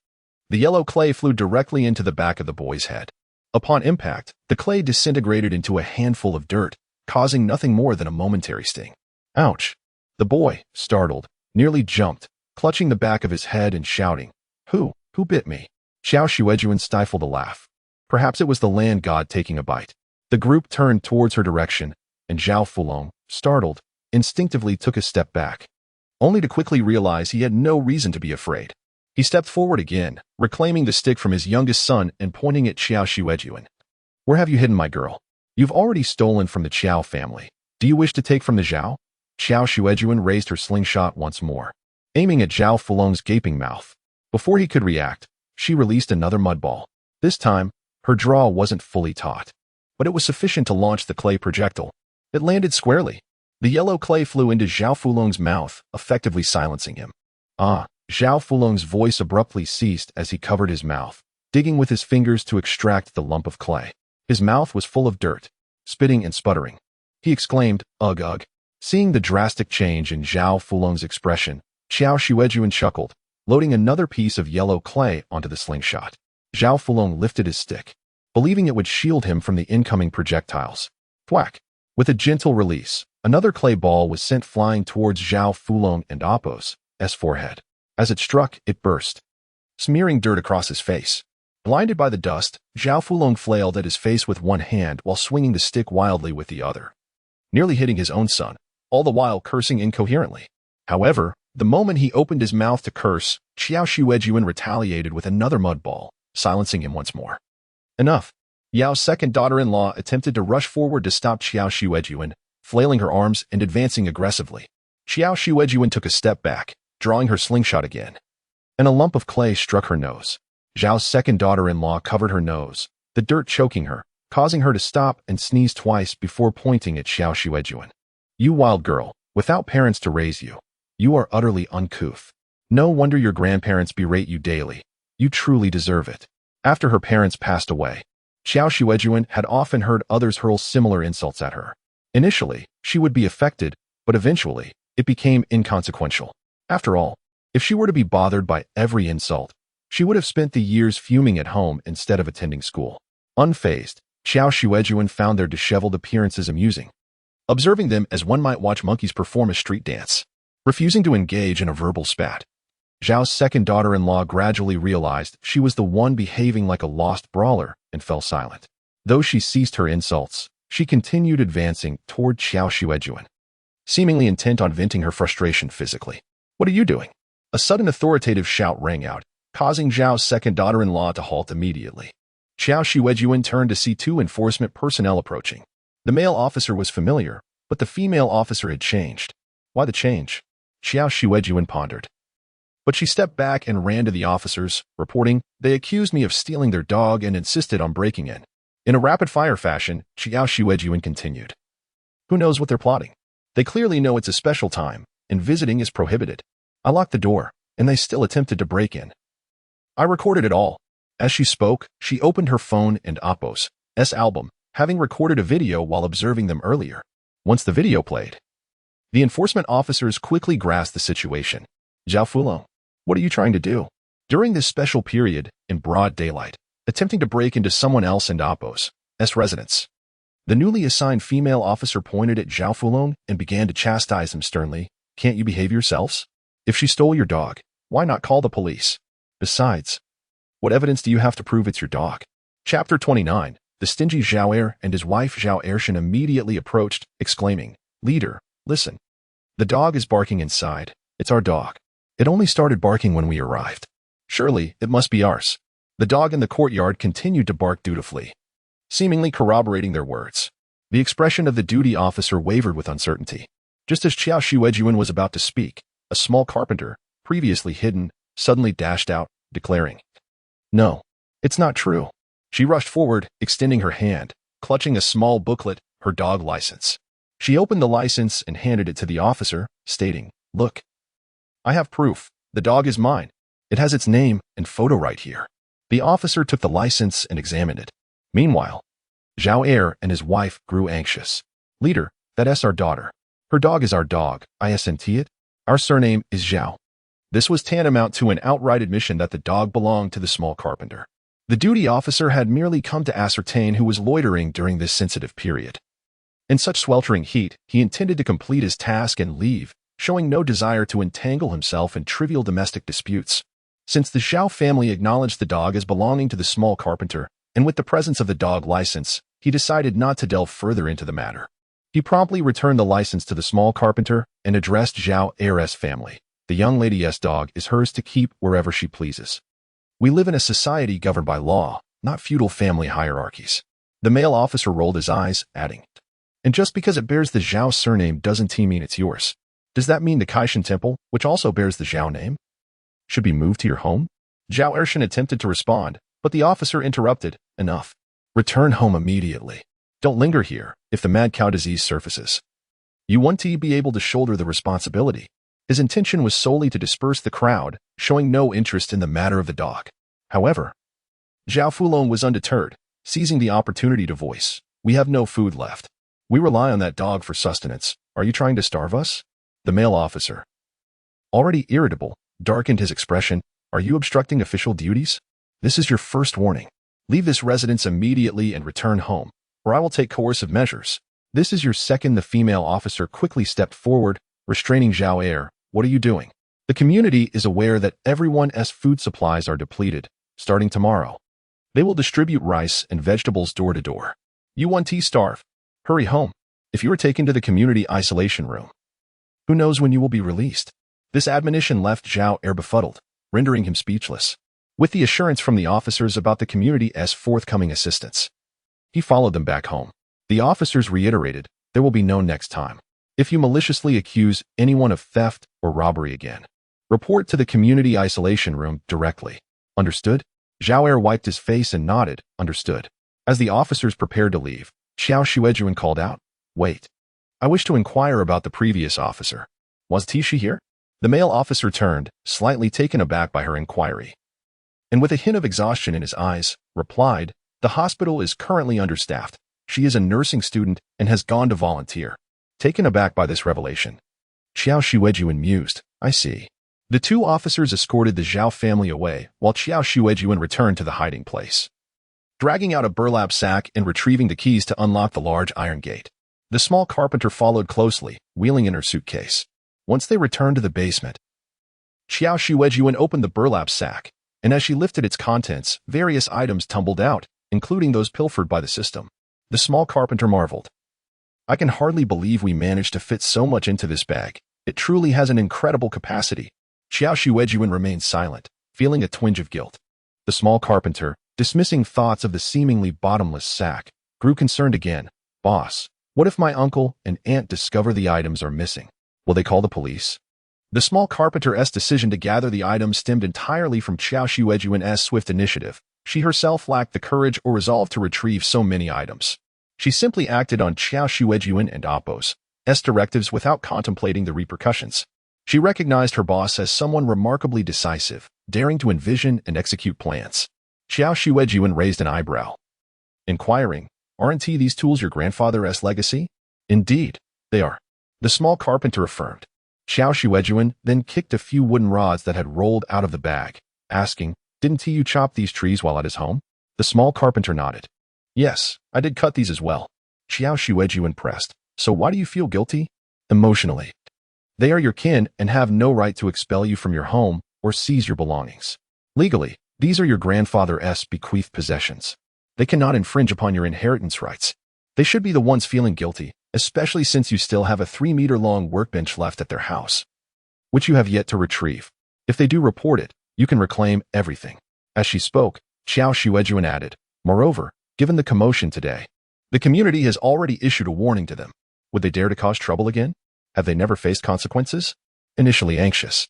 The yellow clay flew directly into the back of the boy's head. Upon impact, the clay disintegrated into a handful of dirt, causing nothing more than a momentary sting. Ouch! The boy, startled, nearly jumped, clutching the back of his head and shouting, Who bit me? Qiao Xuejun stifled a laugh. Perhaps it was the land god taking a bite. The group turned towards her direction, and Zhao Fulong, startled, instinctively took a step back, only to quickly realize he had no reason to be afraid. He stepped forward again, reclaiming the stick from his youngest son and pointing at Qiao Xuejun. Where have you hidden my girl? You've already stolen from the Qiao family. Do you wish to take from the Zhao? Qiao Xuejun raised her slingshot once more, aiming at Zhao Fulong's gaping mouth. Before he could react, she released another mud ball. This time, her draw wasn't fully taut, but it was sufficient to launch the clay projectile. It landed squarely. The yellow clay flew into Zhao Fulong's mouth, effectively silencing him. Ah! Zhao Fulong's voice abruptly ceased as he covered his mouth, digging with his fingers to extract the lump of clay. His mouth was full of dirt, spitting and sputtering. He exclaimed, "Ugh, ugh." Seeing the drastic change in Zhao Fulong's expression, Qiao Xuejun chuckled, loading another piece of yellow clay onto the slingshot. Zhao Fulong lifted his stick, believing it would shield him from the incoming projectiles. Thwack! With a gentle release, another clay ball was sent flying towards Zhao Fulong and Appo's forehead. As it struck, it burst, smearing dirt across his face. Blinded by the dust, Zhao Fulong flailed at his face with one hand while swinging the stick wildly with the other, nearly hitting his own son, all the while cursing incoherently. However, the moment he opened his mouth to curse, Qiao Xuejun retaliated with another mud ball, silencing him once more. Enough! Yao's second daughter-in-law attempted to rush forward to stop Qiao Xuejun, flailing her arms and advancing aggressively. Qiao Xuejun took a step back, drawing her slingshot again, and a lump of clay struck her nose. Zhao's second daughter-in-law covered her nose, the dirt choking her, causing her to stop and sneeze twice before pointing at Qiao Xuejun. You wild girl, without parents to raise you. You are utterly uncouth. No wonder your grandparents berate you daily. You truly deserve it. After her parents passed away, Qiao Xuejun had often heard others hurl similar insults at her. Initially, she would be affected, but eventually, it became inconsequential. After all, if she were to be bothered by every insult, she would have spent the years fuming at home instead of attending school. Unfazed, Qiao Xuejun found their disheveled appearances amusing, observing them as one might watch monkeys perform a street dance. Refusing to engage in a verbal spat, Zhao's second daughter-in-law gradually realized she was the one behaving like a lost brawler and fell silent. Though she ceased her insults, she continued advancing toward Qiao Xuejun, seemingly intent on venting her frustration physically. What are you doing? A sudden authoritative shout rang out, causing Zhao's second daughter-in-law to halt immediately. Qiao Xuejun turned to see two enforcement personnel approaching. The male officer was familiar, but the female officer had changed. Why the change? Qiao Xuejun pondered. But she stepped back and ran to the officers, reporting, "They accused me of stealing their dog and insisted on breaking in." In a rapid-fire fashion, Qiao Xuejun continued. Who knows what they're plotting? They clearly know it's a special time, and visiting is prohibited. I locked the door, and they still attempted to break in. I recorded it all. As she spoke, she opened her phone and Appo's album, having recorded a video while observing them earlier. Once the video played, the enforcement officers quickly grasped the situation. Zhao Fulong, what are you trying to do? During this special period, in broad daylight, attempting to break into someone else and Appo's residence. The newly assigned female officer pointed at Zhao Fulong and began to chastise him sternly. Can't you behave yourselves? If she stole your dog, why not call the police? Besides, what evidence do you have to prove it's your dog? Chapter 29. The stingy Zhao Er and his wife Zhao Ershan immediately approached, exclaiming, Leader, listen. The dog is barking inside. It's our dog. It only started barking when we arrived. Surely, it must be ours. The dog in the courtyard continued to bark dutifully, seemingly corroborating their words. The expression of the duty officer wavered with uncertainty. Just as Qiao Xuejun was about to speak, a small carpenter, previously hidden, suddenly dashed out, declaring, No, it's not true. She rushed forward, extending her hand, clutching a small booklet, her dog license. She opened the license and handed it to the officer, stating, Look, I have proof. The dog is mine. It has its name and photo right here. The officer took the license and examined it. Meanwhile, Zhao Er and his wife grew anxious. Leader, that's our daughter. Her dog is our dog, isn't it? Our surname is Zhao. This was tantamount to an outright admission that the dog belonged to the small carpenter. The duty officer had merely come to ascertain who was loitering during this sensitive period. In such sweltering heat, he intended to complete his task and leave, showing no desire to entangle himself in trivial domestic disputes. Since the Xiao family acknowledged the dog as belonging to the small carpenter, and with the presence of the dog license, he decided not to delve further into the matter. He promptly returned the license to the small carpenter and addressed Zhao Heir's family. The young lady's dog is hers to keep wherever she pleases. We live in a society governed by law, not feudal family hierarchies. The male officer rolled his eyes, adding, and just because it bears the Zhao surname doesn't mean it's yours. Does that mean the Kaishan temple, which also bears the Zhao name, should be moved to your home? Zhao Ershan attempted to respond, but the officer interrupted. Enough. Return home immediately. Don't linger here if the mad cow disease surfaces. You want to be able to shoulder the responsibility. His intention was solely to disperse the crowd, showing no interest in the matter of the dog. However, Zhao Fulong was undeterred, seizing the opportunity to voice, we have no food left. We rely on that dog for sustenance. Are you trying to starve us? The male officer, already irritable, darkened his expression. Are you obstructing official duties? This is your first warning. Leave this residence immediately and return home, or I will take coercive measures. This is your second. The female officer quickly stepped forward, restraining Zhao Heir. What are you doing? The community is aware that everyone's food supplies are depleted. Starting tomorrow, they will distribute rice and vegetables door to door. You want to starve? Hurry home. If you are taken to the community isolation room, who knows when you will be released? This admonition left Zhao Heir befuddled, rendering him speechless. With the assurance from the officers about the community's forthcoming assistance, he followed them back home. The officers reiterated, there will be no next time. If you maliciously accuse anyone of theft or robbery again, report to the community isolation room directly. Understood? Zhao Heir wiped his face and nodded, understood. As the officers prepared to leave, Qiao Xuejun called out, wait. I wish to inquire about the previous officer. Was Tisha here? The male officer turned, slightly taken aback by her inquiry, and with a hint of exhaustion in his eyes, replied, the hospital is currently understaffed. She is a nursing student and has gone to volunteer. Taken aback by this revelation, Qiao Xuejun mused, I see. The two officers escorted the Zhao family away, while Qiao Xuejun returned to the hiding place, dragging out a burlap sack and retrieving the keys to unlock the large iron gate. The small carpenter followed closely, wheeling in her suitcase. Once they returned to the basement, Qiao Xuejun opened the burlap sack, and as she lifted its contents, various items tumbled out, including those pilfered by the system. The small carpenter marveled. I can hardly believe we managed to fit so much into this bag. It truly has an incredible capacity. Qiao Xuejun remained silent, feeling a twinge of guilt. The small carpenter, dismissing thoughts of the seemingly bottomless sack, grew concerned again. Boss, what if my uncle and aunt discover the items are missing? Will they call the police? The small carpenter's decision to gather the items stemmed entirely from Qiao Xuejun's swift initiative. She herself lacked the courage or resolve to retrieve so many items. She simply acted on Qiao Xuejun and Appo's directives without contemplating the repercussions. She recognized her boss as someone remarkably decisive, daring to envision and execute plans. Qiao Xuejun raised an eyebrow, inquiring, aren't these tools your grandfather's legacy? Indeed, they are. The small carpenter affirmed. Qiao Xuejun then kicked a few wooden rods that had rolled out of the bag, asking, didn't you chop these trees while at his home? The small carpenter nodded. Yes, I did cut these as well. Qiao Xuejun pressed. So why do you feel guilty? Emotionally. They are your kin and have no right to expel you from your home or seize your belongings. Legally, these are your grandfather's bequeathed possessions. They cannot infringe upon your inheritance rights. They should be the ones feeling guilty, especially since you still have a 3-meter-long workbench left at their house, which you have yet to retrieve. If they do report it, you can reclaim everything. As she spoke, Qiao Xuejun added, moreover, given the commotion today, the community has already issued a warning to them. Would they dare to cause trouble again? Have they never faced consequences? Initially anxious,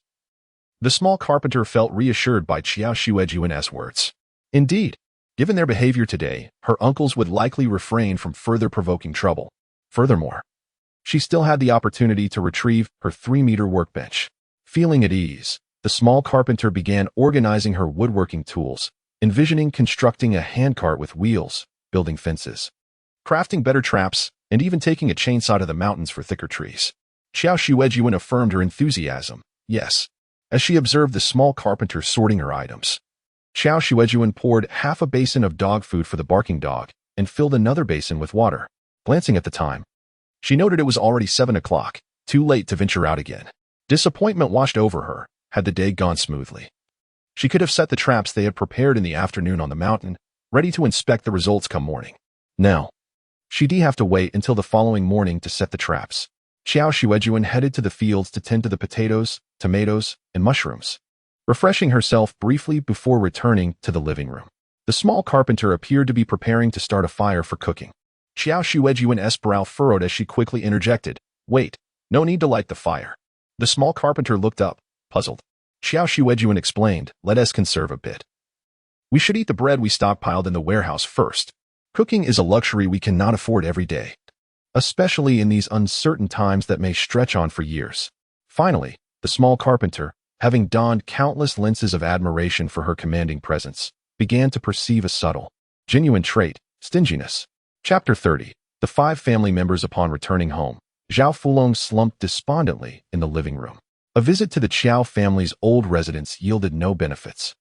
the small carpenter felt reassured by Qiao Xuejun's words. Indeed, given their behavior today, her uncles would likely refrain from further provoking trouble. Furthermore, she still had the opportunity to retrieve her 3-meter workbench. Feeling at ease, the small carpenter began organizing her woodworking tools, envisioning constructing a handcart with wheels, building fences, crafting better traps, and even taking a chainsaw to the mountains for thicker trees. Qiao Xuejun affirmed her enthusiasm, yes, as she observed the small carpenter sorting her items. Qiao Xuejun poured half a basin of dog food for the barking dog and filled another basin with water. Glancing at the time, she noted it was already 7 o'clock, too late to venture out again. Disappointment washed over her. Had the day gone smoothly? She could have set the traps they had prepared in the afternoon on the mountain, ready to inspect the results come morning. Now, she'd have to wait until the following morning to set the traps. Qiao Xuejun headed to the fields to tend to the potatoes, tomatoes, and mushrooms, refreshing herself briefly before returning to the living room. The small carpenter appeared to be preparing to start a fire for cooking. Qiao Xuejun's brow furrowed as she quickly interjected, "Wait, no need to light the fire." The small carpenter looked up, puzzled. Qiao Xuejun explained, "Let us conserve a bit. We should eat the bread we stockpiled in the warehouse first. Cooking is a luxury we cannot afford every day, especially in these uncertain times that may stretch on for years." Finally, the small carpenter, having donned countless lenses of admiration for her commanding presence, began to perceive a subtle, genuine trait, stinginess. Chapter 30. The 5 family members upon returning home. Zhao Fulong slumped despondently in the living room. A visit to the Qiao family's old residence yielded no benefits.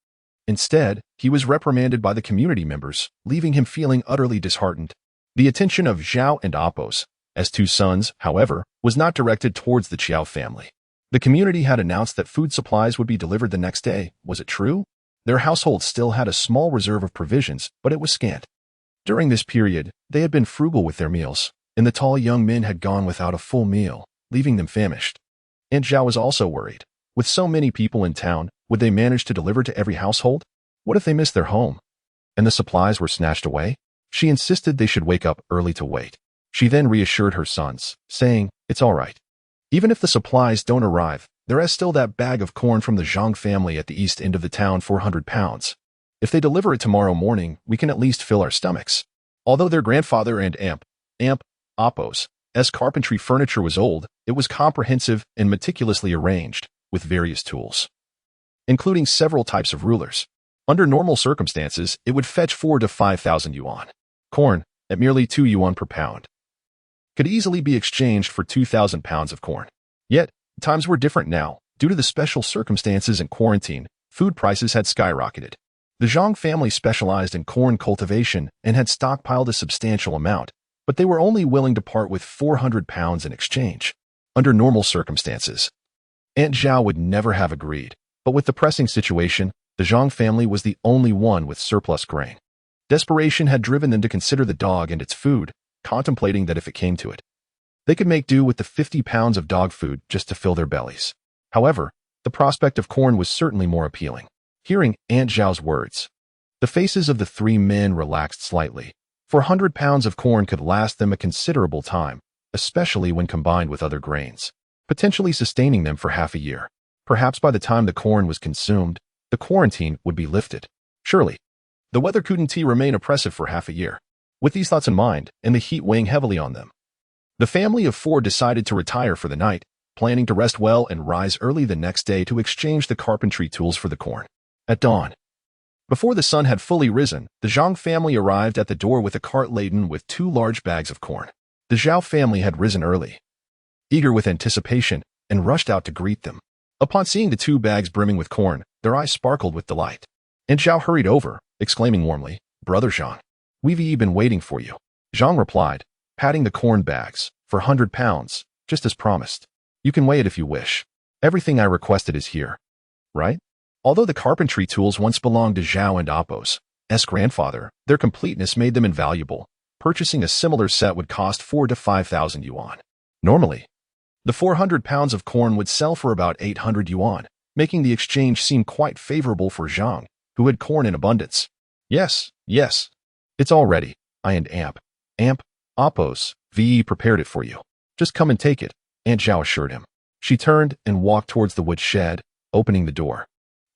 Instead, he was reprimanded by the community members, leaving him feeling utterly disheartened. The attention of Zhao and Apos, as 2 sons, however, was not directed towards the Qiao family. The community had announced that food supplies would be delivered the next day. Was it true? Their household still had a small reserve of provisions, but it was scant. During this period, they had been frugal with their meals, and the tall young men had gone without a full meal, leaving them famished. Aunt Zhao was also worried. With so many people in town, would they manage to deliver to every household? What if they missed their home, and the supplies were snatched away? She insisted they should wake up early to wait. She then reassured her sons, saying, "It's all right. Even if the supplies don't arrive, there is still that bag of corn from the Zhang family at the east end of the town, 400 pounds. If they deliver it tomorrow morning, we can at least fill our stomachs." Although their grandfather and Apos' carpentry furniture was old, it was comprehensive and meticulously arranged, with various tools, including several types of rulers. Under normal circumstances, it would fetch 4,000 to 5,000 yuan. Corn, at merely 2 yuan per pound, could easily be exchanged for 2,000 pounds of corn. Yet, times were different now. Due to the special circumstances and quarantine, food prices had skyrocketed. The Zhang family specialized in corn cultivation and had stockpiled a substantial amount, but they were only willing to part with 400 pounds in exchange. Under normal circumstances, Aunt Zhao would never have agreed, but with the pressing situation, the Zhang family was the only one with surplus grain. Desperation had driven them to consider the dog and its food, contemplating that if it came to it, they could make do with the 50 pounds of dog food just to fill their bellies. However, the prospect of corn was certainly more appealing. Hearing Aunt Zhao's words, the faces of the 3 men relaxed slightly. 400 pounds of corn could last them a considerable time, especially when combined with other grains, potentially sustaining them for half a year. Perhaps by the time the corn was consumed, the quarantine would be lifted. Surely, the weather couldn't remain oppressive for half a year. With these thoughts in mind, and the heat weighing heavily on them, the family of 4 decided to retire for the night, planning to rest well and rise early the next day to exchange the carpentry tools for the corn. At dawn, before the sun had fully risen, the Zhang family arrived at the door with a cart laden with 2 large bags of corn. The Zhao family had risen early, eager with anticipation, and rushed out to greet them. Upon seeing the 2 bags brimming with corn, their eyes sparkled with delight. And Zhao hurried over, exclaiming warmly, "Brother Zhang, we've been waiting for you." Zhang replied, patting the corn bags, "For 100 pounds, just as promised. You can weigh it if you wish. Everything I requested is here. Right?" Although the carpentry tools once belonged to Zhao and Apos' grandfather, their completeness made them invaluable. Purchasing a similar set would cost 4,000 to 5,000 yuan. Normally, the 400 pounds of corn would sell for about 800 yuan, making the exchange seem quite favorable for Zhang, who had corn in abundance. Yes, it's all ready. I and Apos prepared it for you. Just come and take it," Aunt Zhao assured him. She turned and walked towards the wood shed, opening the door.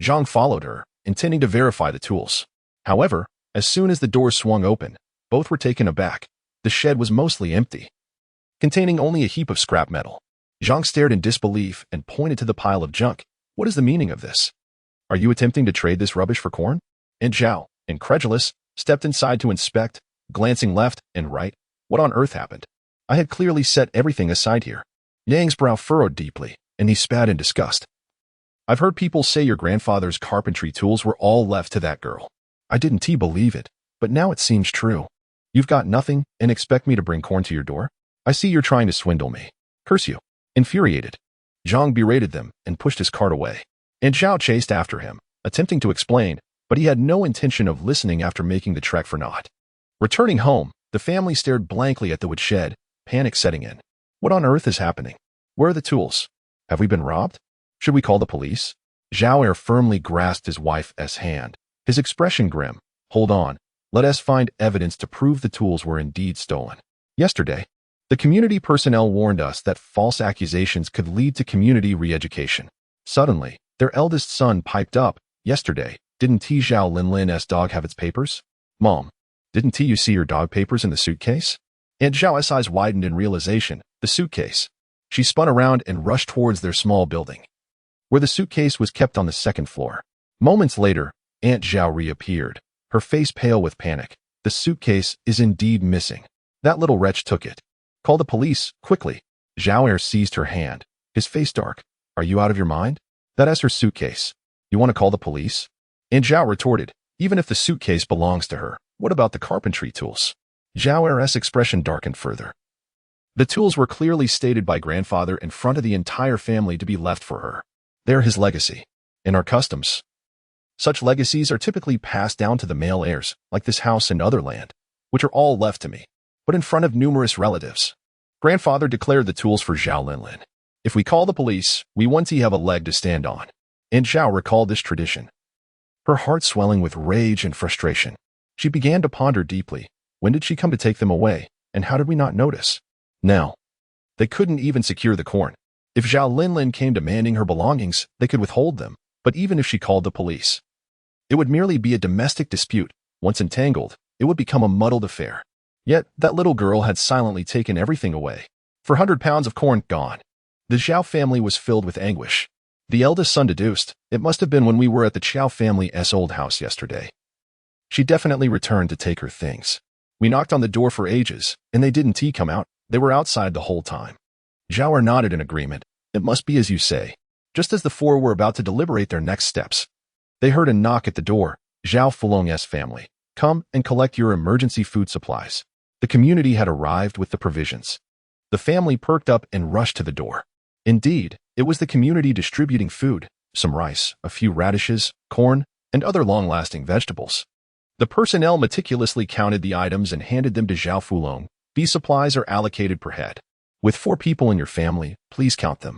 Zhang followed her, intending to verify the tools. However, as soon as the door swung open, both were taken aback. The shed was mostly empty, containing only a heap of scrap metal. Zhang stared in disbelief and pointed to the pile of junk. "What is the meaning of this? Are you attempting to trade this rubbish for corn?" And Zhao, incredulous, stepped inside to inspect, glancing left and right. What on earth happened? I had clearly set everything aside here. Yang's brow furrowed deeply, and he spat in disgust. "I've heard people say your grandfather's carpentry tools were all left to that girl. I didn't believe it, but now it seems true. You've got nothing and expect me to bring corn to your door? I see you're trying to swindle me. Curse you." Infuriated, Zhang berated them and pushed his cart away. And Zhao chased after him, attempting to explain, but he had no intention of listening after making the trek for naught. Returning home, the family stared blankly at the woodshed, panic setting in. What on earth is happening? Where are the tools? Have we been robbed? Should we call the police? Xiao Er firmly grasped his wife's hand, his expression grim. Hold on, let us find evidence to prove the tools were indeed stolen. Yesterday, the community personnel warned us that false accusations could lead to community re-education. Suddenly, their eldest son piped up, yesterday, didn't Xiao Linlin's dog have its papers? Mom, didn't you see your dog papers in the suitcase? Aunt Xiao's eyes widened in realization, the suitcase. She spun around and rushed towards their small building, where the suitcase was kept on the second floor. Moments later, Aunt Xiao reappeared, her face pale with panic. The suitcase is indeed missing. That little wretch took it. Call the police, quickly. Xiao Er seized her hand, his face dark. Are you out of your mind? That is her suitcase. You want to call the police? Aunt Xiao retorted, even if the suitcase belongs to her, what about the carpentry tools? Xiao Er's expression darkened further. The tools were clearly stated by grandfather in front of the entire family to be left for her. They're his legacy. In our customs, such legacies are typically passed down to the male heirs, like this house and other land, which are all left to me, but in front of numerous relatives. Grandfather declared the tools for Xiao Linlin. If we call the police, we want to have a leg to stand on. And Xiao recalled this tradition, her heart swelling with rage and frustration. She began to ponder deeply. When did she come to take them away, and how did we not notice? Now, they couldn't even secure the corn. If Xiao Linlin came demanding her belongings, they could withhold them, but even if she called the police, it would merely be a domestic dispute. Once entangled, it would become a muddled affair. Yet, that little girl had silently taken everything away. 400 pounds of corn gone. The Xiao family was filled with anguish. The eldest son deduced, it must have been when we were at the Qiao family's old house yesterday. She definitely returned to take her things. We knocked on the door for ages, and they didn't come out. They were outside the whole time. Xiao nodded in agreement. It must be as you say. Just as the four were about to deliberate their next steps, they heard a knock at the door. Xiao Fulong's family. Come and collect your emergency food supplies. The community had arrived with the provisions. The family perked up and rushed to the door. Indeed, it was the community distributing food, some rice, a few radishes, corn, and other long-lasting vegetables. The personnel meticulously counted the items and handed them to Xiao Fulong. These supplies are allocated per head. With 4 people in your family, please count them.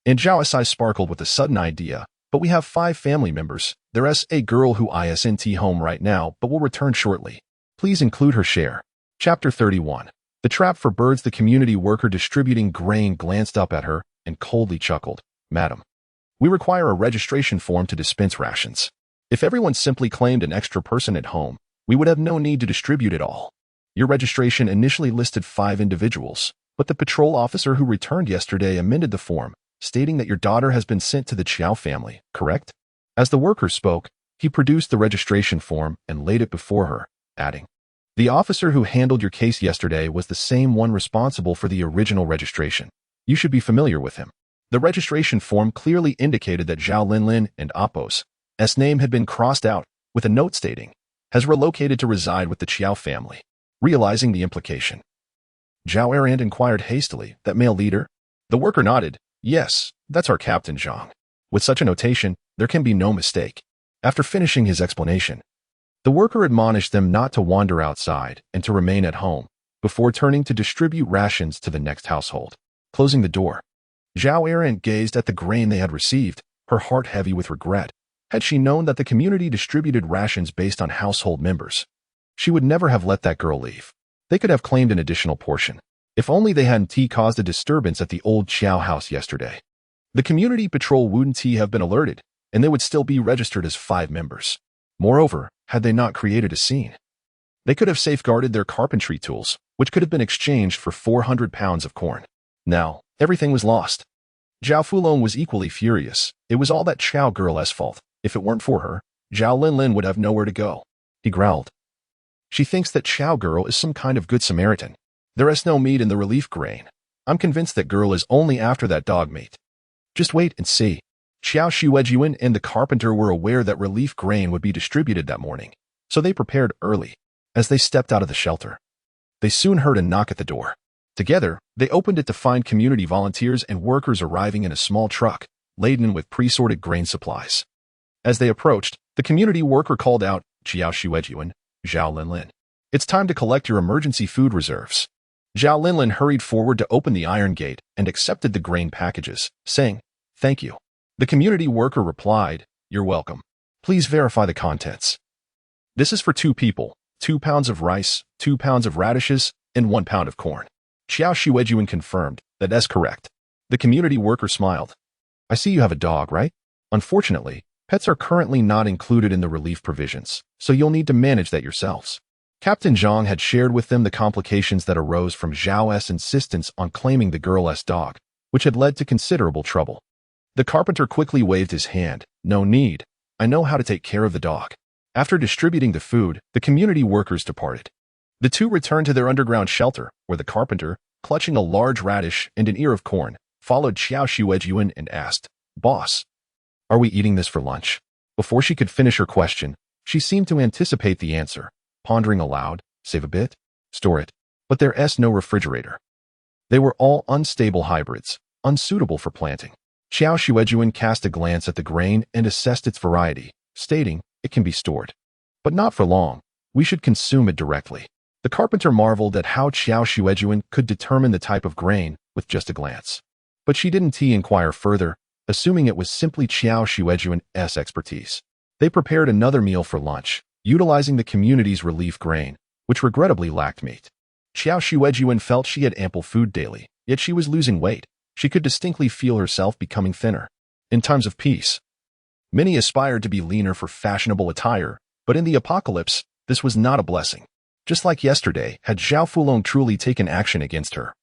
And Zhao's eyes sparkled with a sudden idea. But we have 5 family members. There's a girl who isn't home right now, but will return shortly. Please include her share. Chapter 31. The trap for birds. The community worker distributing grain glanced up at her and coldly chuckled. Madam, we require a registration form to dispense rations. If everyone simply claimed an extra person at home, we would have no need to distribute it all. Your registration initially listed 5 individuals, but the patrol officer who returned yesterday amended the form, stating that your daughter has been sent to the Qiao family, correct? As the worker spoke, he produced the registration form and laid it before her, adding, the officer who handled your case yesterday was the same one responsible for the original registration. You should be familiar with him. The registration form clearly indicated that Xiao Linlin and Apos' name had been crossed out, with a note stating, has relocated to reside with the Qiao family. Realizing the implication, Zhao Erand inquired hastily, that male leader? The worker nodded. Yes, that's our Captain Zhang. With such a notation, there can be no mistake. After finishing his explanation, the worker admonished them not to wander outside and to remain at home, before turning to distribute rations to the next household. Closing the door, Zhao Erand gazed at the grain they had received, her heart heavy with regret. Had she known that the community distributed rations based on household members, she would never have let that girl leave. They could have claimed an additional portion. If only they hadn't caused a disturbance at the old Qiao house yesterday. The community patrol wouldn't have been alerted, and they would still be registered as 5 members. Moreover, had they not created a scene, they could have safeguarded their carpentry tools, which could have been exchanged for 400 pounds of corn. Now, everything was lost. Zhao Fulong was equally furious. It was all that Qiao girl's fault. If it weren't for her, Xiao Linlin would have nowhere to go. He growled. She thinks that Qiao girl is some kind of good Samaritan. There is no meat in the relief grain. I'm convinced that girl is only after that dog meat. Just wait and see. Qiao Xuejun and the carpenter were aware that relief grain would be distributed that morning, so they prepared early. As they stepped out of the shelter, they soon heard a knock at the door. Together, they opened it to find community volunteers and workers arriving in a small truck, laden with pre-sorted grain supplies. As they approached, the community worker called out, Qiao Xuejun, Zhao Linlin. It's time to collect your emergency food reserves. Zhao Linlin hurried forward to open the iron gate and accepted the grain packages, saying, Thank you. The community worker replied, You're welcome. Please verify the contents. This is for 2 people, 2 pounds of rice, 2 pounds of radishes, and 1 pound of corn. Qiao Xuejun confirmed that that's correct. The community worker smiled. I see you have a dog, right? Unfortunately, pets are currently not included in the relief provisions, so you'll need to manage that yourselves. Captain Zhang had shared with them the complications that arose from Zhao's insistence on claiming the girl's dog, which had led to considerable trouble. The carpenter quickly waved his hand. No need. I know how to take care of the dog. After distributing the food, the community workers departed. The 2 returned to their underground shelter, where the carpenter, clutching a large radish and an ear of corn, followed Qiao Xuejun and asked, Boss, are we eating this for lunch? Before she could finish her question, she seemed to anticipate the answer, pondering aloud, save a bit, store it, but there's no refrigerator. They were all unstable hybrids, unsuitable for planting. Qiao Xuejun cast a glance at the grain and assessed its variety, stating, It can be stored. But not for long. We should consume it directly. The carpenter marveled at how Qiao Xuejun could determine the type of grain with just a glance. But she didn't inquire further, assuming it was simply Qiao Xuejun's expertise. They prepared another meal for lunch, utilizing the community's relief grain, which regrettably lacked meat. Qiao Xuejun felt she had ample food daily, yet she was losing weight. She could distinctly feel herself becoming thinner. In times of peace, many aspired to be leaner for fashionable attire, but in the apocalypse, this was not a blessing. Just like yesterday, had Zhao Fulong truly taken action against her.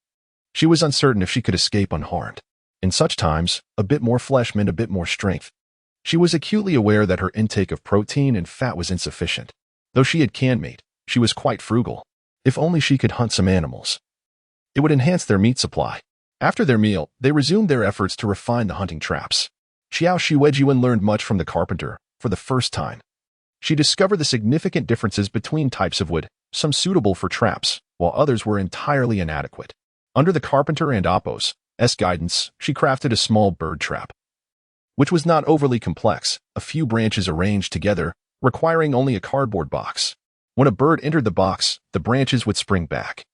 She was uncertain if she could escape unharmed. In such times, a bit more flesh meant a bit more strength. She was acutely aware that her intake of protein and fat was insufficient. Though she had canned meat, she was quite frugal. If only she could hunt some animals. It would enhance their meat supply. After their meal, they resumed their efforts to refine the hunting traps. Qiao Xuejun learned much from the carpenter for the first time. She discovered the significant differences between types of wood, some suitable for traps, while others were entirely inadequate. Under the carpenter and Appo's guidance, she crafted a small bird trap, which was not overly complex, a few branches arranged together, requiring only a cardboard box. When a bird entered the box, the branches would spring back,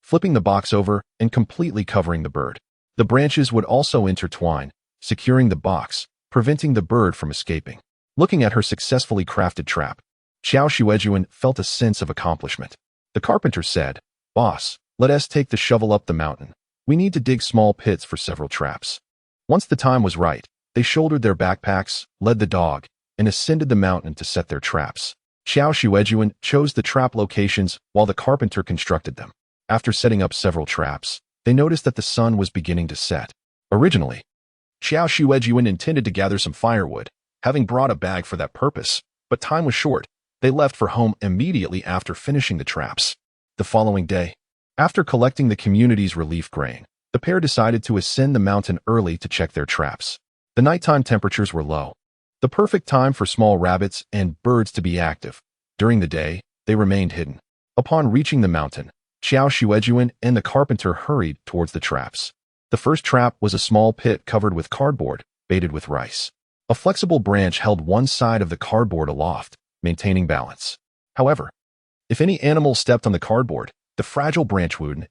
flipping the box over and completely covering the bird. The branches would also intertwine, securing the box, preventing the bird from escaping. Looking at her successfully crafted trap, Qiao Xuejun felt a sense of accomplishment. The carpenter said, Boss, let us take the shovel up the mountain. We need to dig small pits for several traps. Once the time was right, they shouldered their backpacks, led the dog, and ascended the mountain to set their traps. Qiao Xuejun chose the trap locations while the carpenter constructed them. After setting up several traps, they noticed that the sun was beginning to set. Originally, Qiao Xuejun intended to gather some firewood, having brought a bag for that purpose, but time was short. They left for home immediately after finishing the traps. The following day, after collecting the community's relief grain, the pair decided to ascend the mountain early to check their traps. The nighttime temperatures were low, the perfect time for small rabbits and birds to be active. During the day, they remained hidden. Upon reaching the mountain, Qiao Xuejun and the carpenter hurried towards the traps. The first trap was a small pit covered with cardboard, baited with rice. A flexible branch held one side of the cardboard aloft, maintaining balance. However, if any animal stepped on the cardboard, the fragile branch would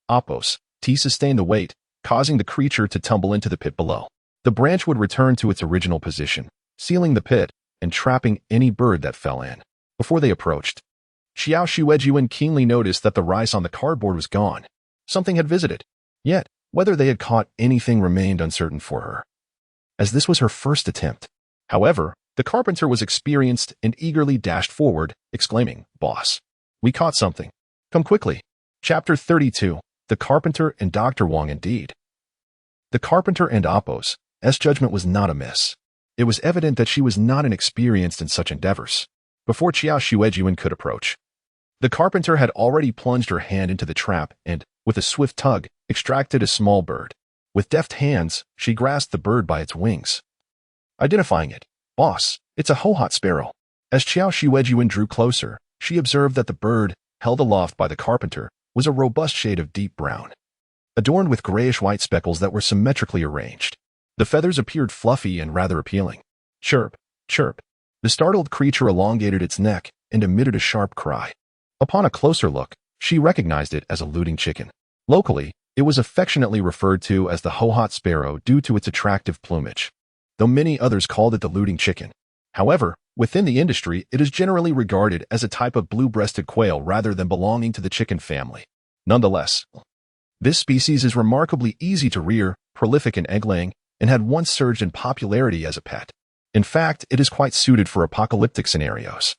Appo's sustain the weight, causing the creature to tumble into the pit below. The branch would return to its original position, sealing the pit and trapping any bird that fell in. Before they approached, Qiao Xuejun keenly noticed that the rice on the cardboard was gone. Something had visited. Yet, whether they had caught anything remained uncertain for her, as this was her first attempt. However, the carpenter was experienced and eagerly dashed forward, exclaiming, Boss, we caught something. Come quickly. Chapter 32, The Carpenter and Dr. Wang Indeed. The carpenter and Appo's judgment was not amiss. It was evident that she was not inexperienced in such endeavors. Before Qiao Xuejun could approach, the carpenter had already plunged her hand into the trap and, with a swift tug, extracted a small bird. With deft hands, she grasped the bird by its wings. Identifying it, Boss, it's a hohot sparrow. As Qiao Xuejun drew closer, she observed that the bird, held aloft by the carpenter, was a robust shade of deep brown, adorned with grayish-white speckles that were symmetrically arranged. The feathers appeared fluffy and rather appealing. Chirp, Chirp. The startled creature elongated its neck and emitted a sharp cry. Upon a closer look, she recognized it as a looting chicken. Locally, it was affectionately referred to as the hohot sparrow due to its attractive plumage, though many others called it the looting chicken. However, within the industry, it is generally regarded as a type of blue-breasted quail rather than belonging to the chicken family. Nonetheless, this species is remarkably easy to rear, prolific in egg-laying, and had once surged in popularity as a pet. In fact, it is quite suited for apocalyptic scenarios.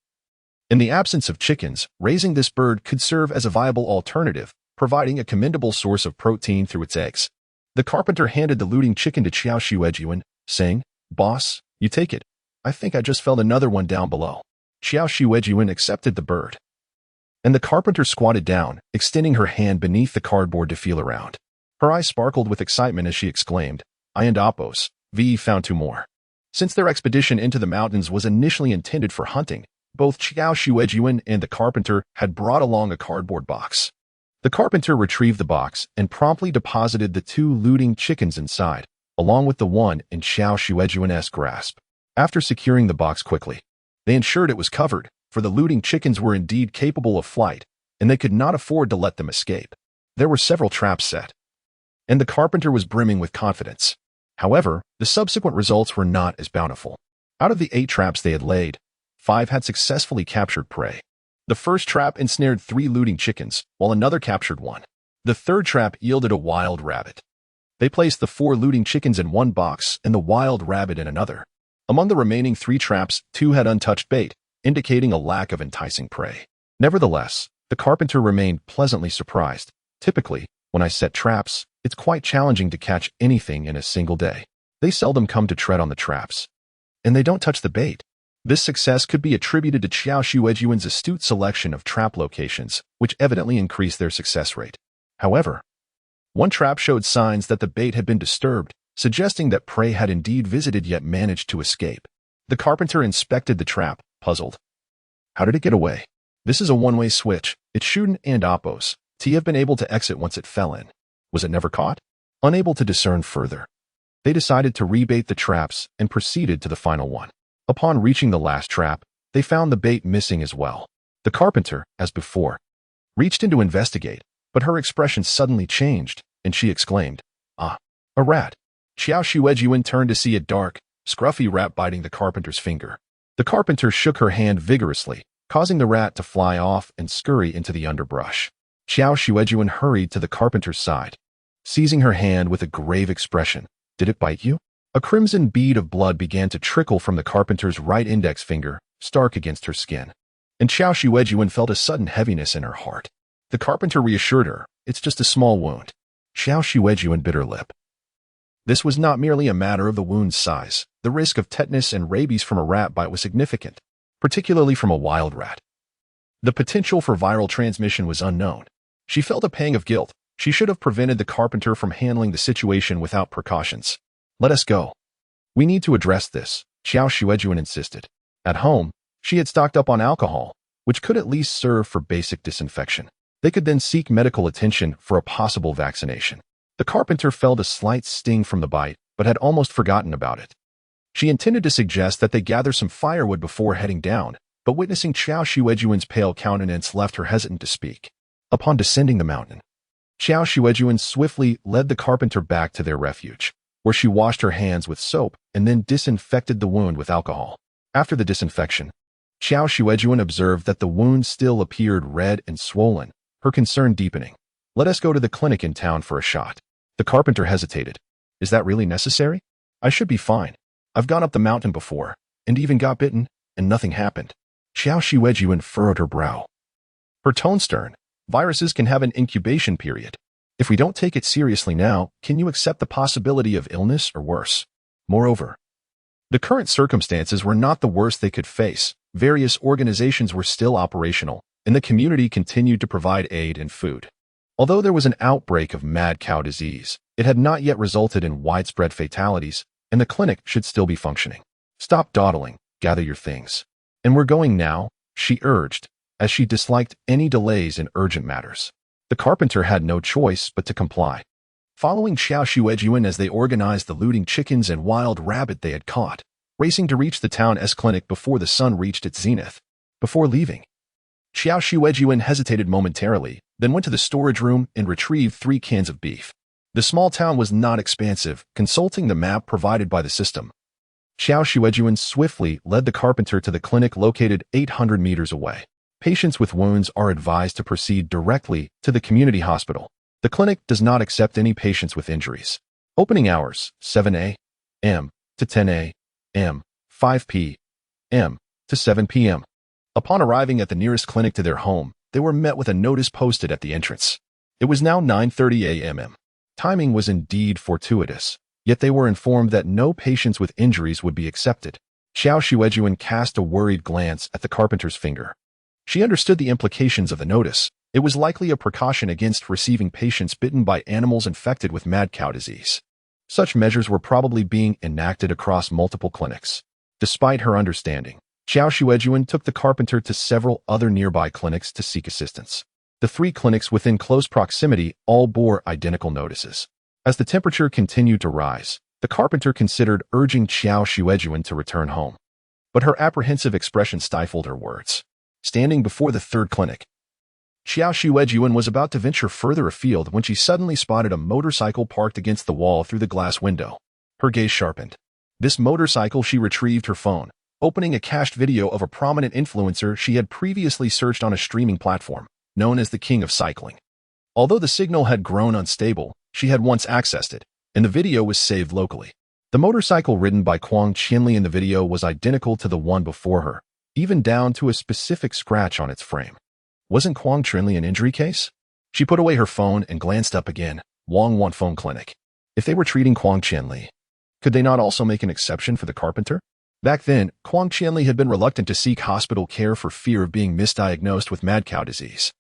In the absence of chickens, raising this bird could serve as a viable alternative, providing a commendable source of protein through its eggs. The carpenter handed the looting chicken to Qiao Xuejun, saying, "Boss, you take it. I think I just felled another one down below." Qiao Xuejun accepted the bird, and the carpenter squatted down, extending her hand beneath the cardboard to feel around. Her eyes sparkled with excitement as she exclaimed, "I and Appos, we found two more." Since their expedition into the mountains was initially intended for hunting, both Qiao Xuejun and the carpenter had brought along a cardboard box. The carpenter retrieved the box and promptly deposited the two looting chickens inside, along with the one in Qiao Xuejun's grasp. After securing the box quickly, they ensured it was covered, for the looting chickens were indeed capable of flight, and they could not afford to let them escape. There were several traps set, and the carpenter was brimming with confidence. However, the subsequent results were not as bountiful. Out of the 8 traps they had laid, 5 had successfully captured prey. The first trap ensnared 3 looting chickens, while another captured 1. The third trap yielded a wild rabbit. They placed the 4 looting chickens in one box and the wild rabbit in another. Among the remaining 3 traps, 2 had untouched bait, indicating a lack of enticing prey. Nevertheless, the carpenter remained pleasantly surprised. Typically, when I set traps, it's quite challenging to catch anything in a single day. They seldom come to tread on the traps, and they don't touch the bait. This success could be attributed to Qiao Xuejun's astute selection of trap locations, which evidently increased their success rate. However, one trap showed signs that the bait had been disturbed, suggesting that prey had indeed visited yet managed to escape. The carpenter inspected the trap, puzzled. How did it get away? This is a one-way switch. It shouldn't and Appos have been able to exit once it fell in. Was it never caught? Unable to discern further, they decided to rebait the traps and proceeded to the final one. Upon reaching the last trap, they found the bait missing as well. The carpenter, as before, reached in to investigate, but her expression suddenly changed, and she exclaimed, "Ah, a rat." Qiao Xuejun turned to see a dark, scruffy rat biting the carpenter's finger. The carpenter shook her hand vigorously, causing the rat to fly off and scurry into the underbrush. Qiao Xuejun hurried to the carpenter's side, seizing her hand with a grave expression. "Did it bite you?" A crimson bead of blood began to trickle from the carpenter's right index finger, stark against her skin, and Qiao Xuejun felt a sudden heaviness in her heart. The carpenter reassured her, "It's just a small wound." Qiao Xuejun bit her lip. This was not merely a matter of the wound's size. The risk of tetanus and rabies from a rat bite was significant, particularly from a wild rat. The potential for viral transmission was unknown. She felt a pang of guilt. She should have prevented the carpenter from handling the situation without precautions. "Let us go. We need to address this," Qiao Xuejun insisted. At home, she had stocked up on alcohol, which could at least serve for basic disinfection. They could then seek medical attention for a possible vaccination. The carpenter felt a slight sting from the bite, but had almost forgotten about it. She intended to suggest that they gather some firewood before heading down, but witnessing Qiao Xuejun's pale countenance left her hesitant to speak. Upon descending the mountain, Qiao Xuejun swiftly led the carpenter back to their refuge, where she washed her hands with soap and then disinfected the wound with alcohol. After the disinfection, Qiao Xuejun observed that the wound still appeared red and swollen, her concern deepening. "Let us go to the clinic in town for a shot." The carpenter hesitated. "Is that really necessary? I should be fine. I've gone up the mountain before, and even got bitten, and nothing happened." Qiao Xuejun furrowed her brow, her tone stern. "Viruses can have an incubation period. If we don't take it seriously now, can you accept the possibility of illness or worse?" Moreover, the current circumstances were not the worst they could face. Various organizations were still operational, and the community continued to provide aid and food. Although there was an outbreak of mad cow disease, it had not yet resulted in widespread fatalities, and the clinic should still be functioning. "Stop dawdling, gather your things. And we're going now," she urged, as she disliked any delays in urgent matters. The carpenter had no choice but to comply. Following Qiao Xuejun as they organized the looting chickens and wild rabbit they had caught, racing to reach the town's clinic before the sun reached its zenith. Before leaving, Qiao Xuejun hesitated momentarily, then went to the storage room and retrieved 3 cans of beef. The small town was not expansive, consulting the map provided by the system. Qiao Xuejun swiftly led the carpenter to the clinic located 800 meters away. Patients with wounds are advised to proceed directly to the community hospital. The clinic does not accept any patients with injuries. Opening hours, 7 a.m. to 10 a.m., 5 p.m. to 7 p.m. Upon arriving at the nearest clinic to their home, they were met with a notice posted at the entrance. It was now 9:30 a.m. Timing was indeed fortuitous, yet they were informed that no patients with injuries would be accepted. Qiao Xuejun cast a worried glance at the carpenter's finger. She understood the implications of the notice. It was likely a precaution against receiving patients bitten by animals infected with mad cow disease. Such measures were probably being enacted across multiple clinics. Despite her understanding, Qiao Xuejun took the carpenter to several other nearby clinics to seek assistance. The 3 clinics within close proximity all bore identical notices. As the temperature continued to rise, the carpenter considered urging Qiao Xuejun to return home. But her apprehensive expression stifled her words. Standing before the 3rd clinic, Qiao Xuejun was about to venture further afield when she suddenly spotted a motorcycle parked against the wall through the glass window. Her gaze sharpened. This motorcycle, she retrieved her phone, opening a cached video of a prominent influencer she had previously searched on a streaming platform, known as the King of Cycling. Although the signal had grown unstable, she had once accessed it, and the video was saved locally. The motorcycle ridden by Quang Qianli in the video was identical to the one before her, even down to a specific scratch on its frame. Wasn't Quang Qianli an injury case? She put away her phone and glanced up again. Wang Wan Phone Clinic. If they were treating Quang Qianli, could they not also make an exception for the carpenter? Back then, Quang Qianli had been reluctant to seek hospital care for fear of being misdiagnosed with mad cow disease.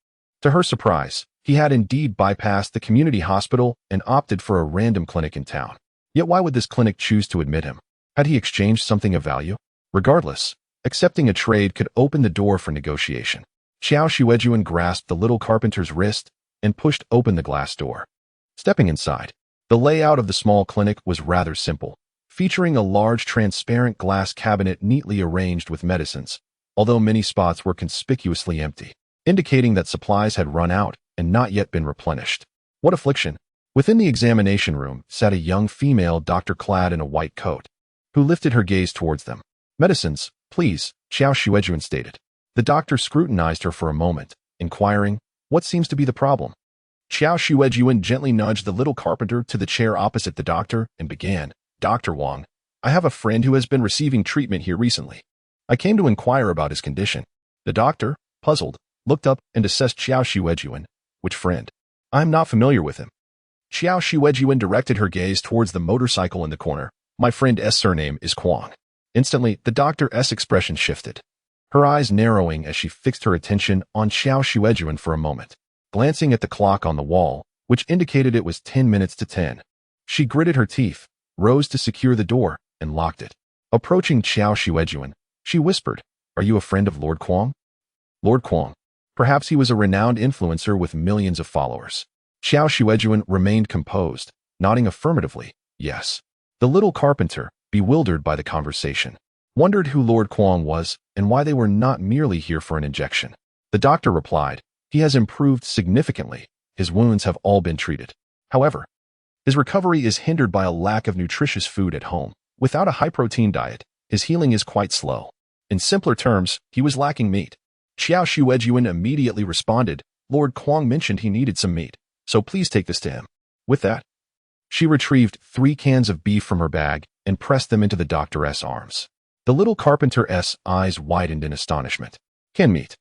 To her surprise, he had indeed bypassed the community hospital and opted for a random clinic in town. Yet why would this clinic choose to admit him? Had he exchanged something of value? Regardless, accepting a trade could open the door for negotiation. Qiao Xuejun grasped the little carpenter's wrist and pushed open the glass door. Stepping inside, the layout of the small clinic was rather simple, featuring a large transparent glass cabinet neatly arranged with medicines, although many spots were conspicuously empty, indicating that supplies had run out and not yet been replenished. What affliction! Within the examination room sat a young female doctor clad in a white coat, who lifted her gaze towards them. Medicines, please, Qiao Xuejun stated. The doctor scrutinized her for a moment, inquiring, what seems to be the problem? Qiao Xuejun gently nudged the little carpenter to the chair opposite the doctor and began, Dr. Wang, I have a friend who has been receiving treatment here recently. I came to inquire about his condition. The doctor, puzzled, looked up and assessed Qiao Xuejun. Which friend? I'm not familiar with him. Qiao Xuejun directed her gaze towards the motorcycle in the corner. My friend S. surname is Quang. Instantly, the doctor's expression shifted, her eyes narrowing as she fixed her attention on Qiao Xuejun for a moment. Glancing at the clock on the wall, which indicated it was 10 minutes to 10, she gritted her teeth, rose to secure the door, and locked it. Approaching Qiao Xuejun, she whispered, Are you a friend of Lord Quang? Lord Quang. Perhaps he was a renowned influencer with millions of followers. Qiao Xuejun remained composed, nodding affirmatively, yes. The little carpenter, bewildered by the conversation, wondered who Lord Quang was and why they were not merely here for an injection. The doctor replied, he has improved significantly. His wounds have all been treated. However, his recovery is hindered by a lack of nutritious food at home. Without a high-protein diet, his healing is quite slow. In simpler terms, he was lacking meat. Qiao Xuejun immediately responded, Lord Quang mentioned he needed some meat, so please take this to him. With that, she retrieved 3 cans of beef from her bag and pressed them into the doctor's arms. The little carpenter's eyes widened in astonishment. Canned meat.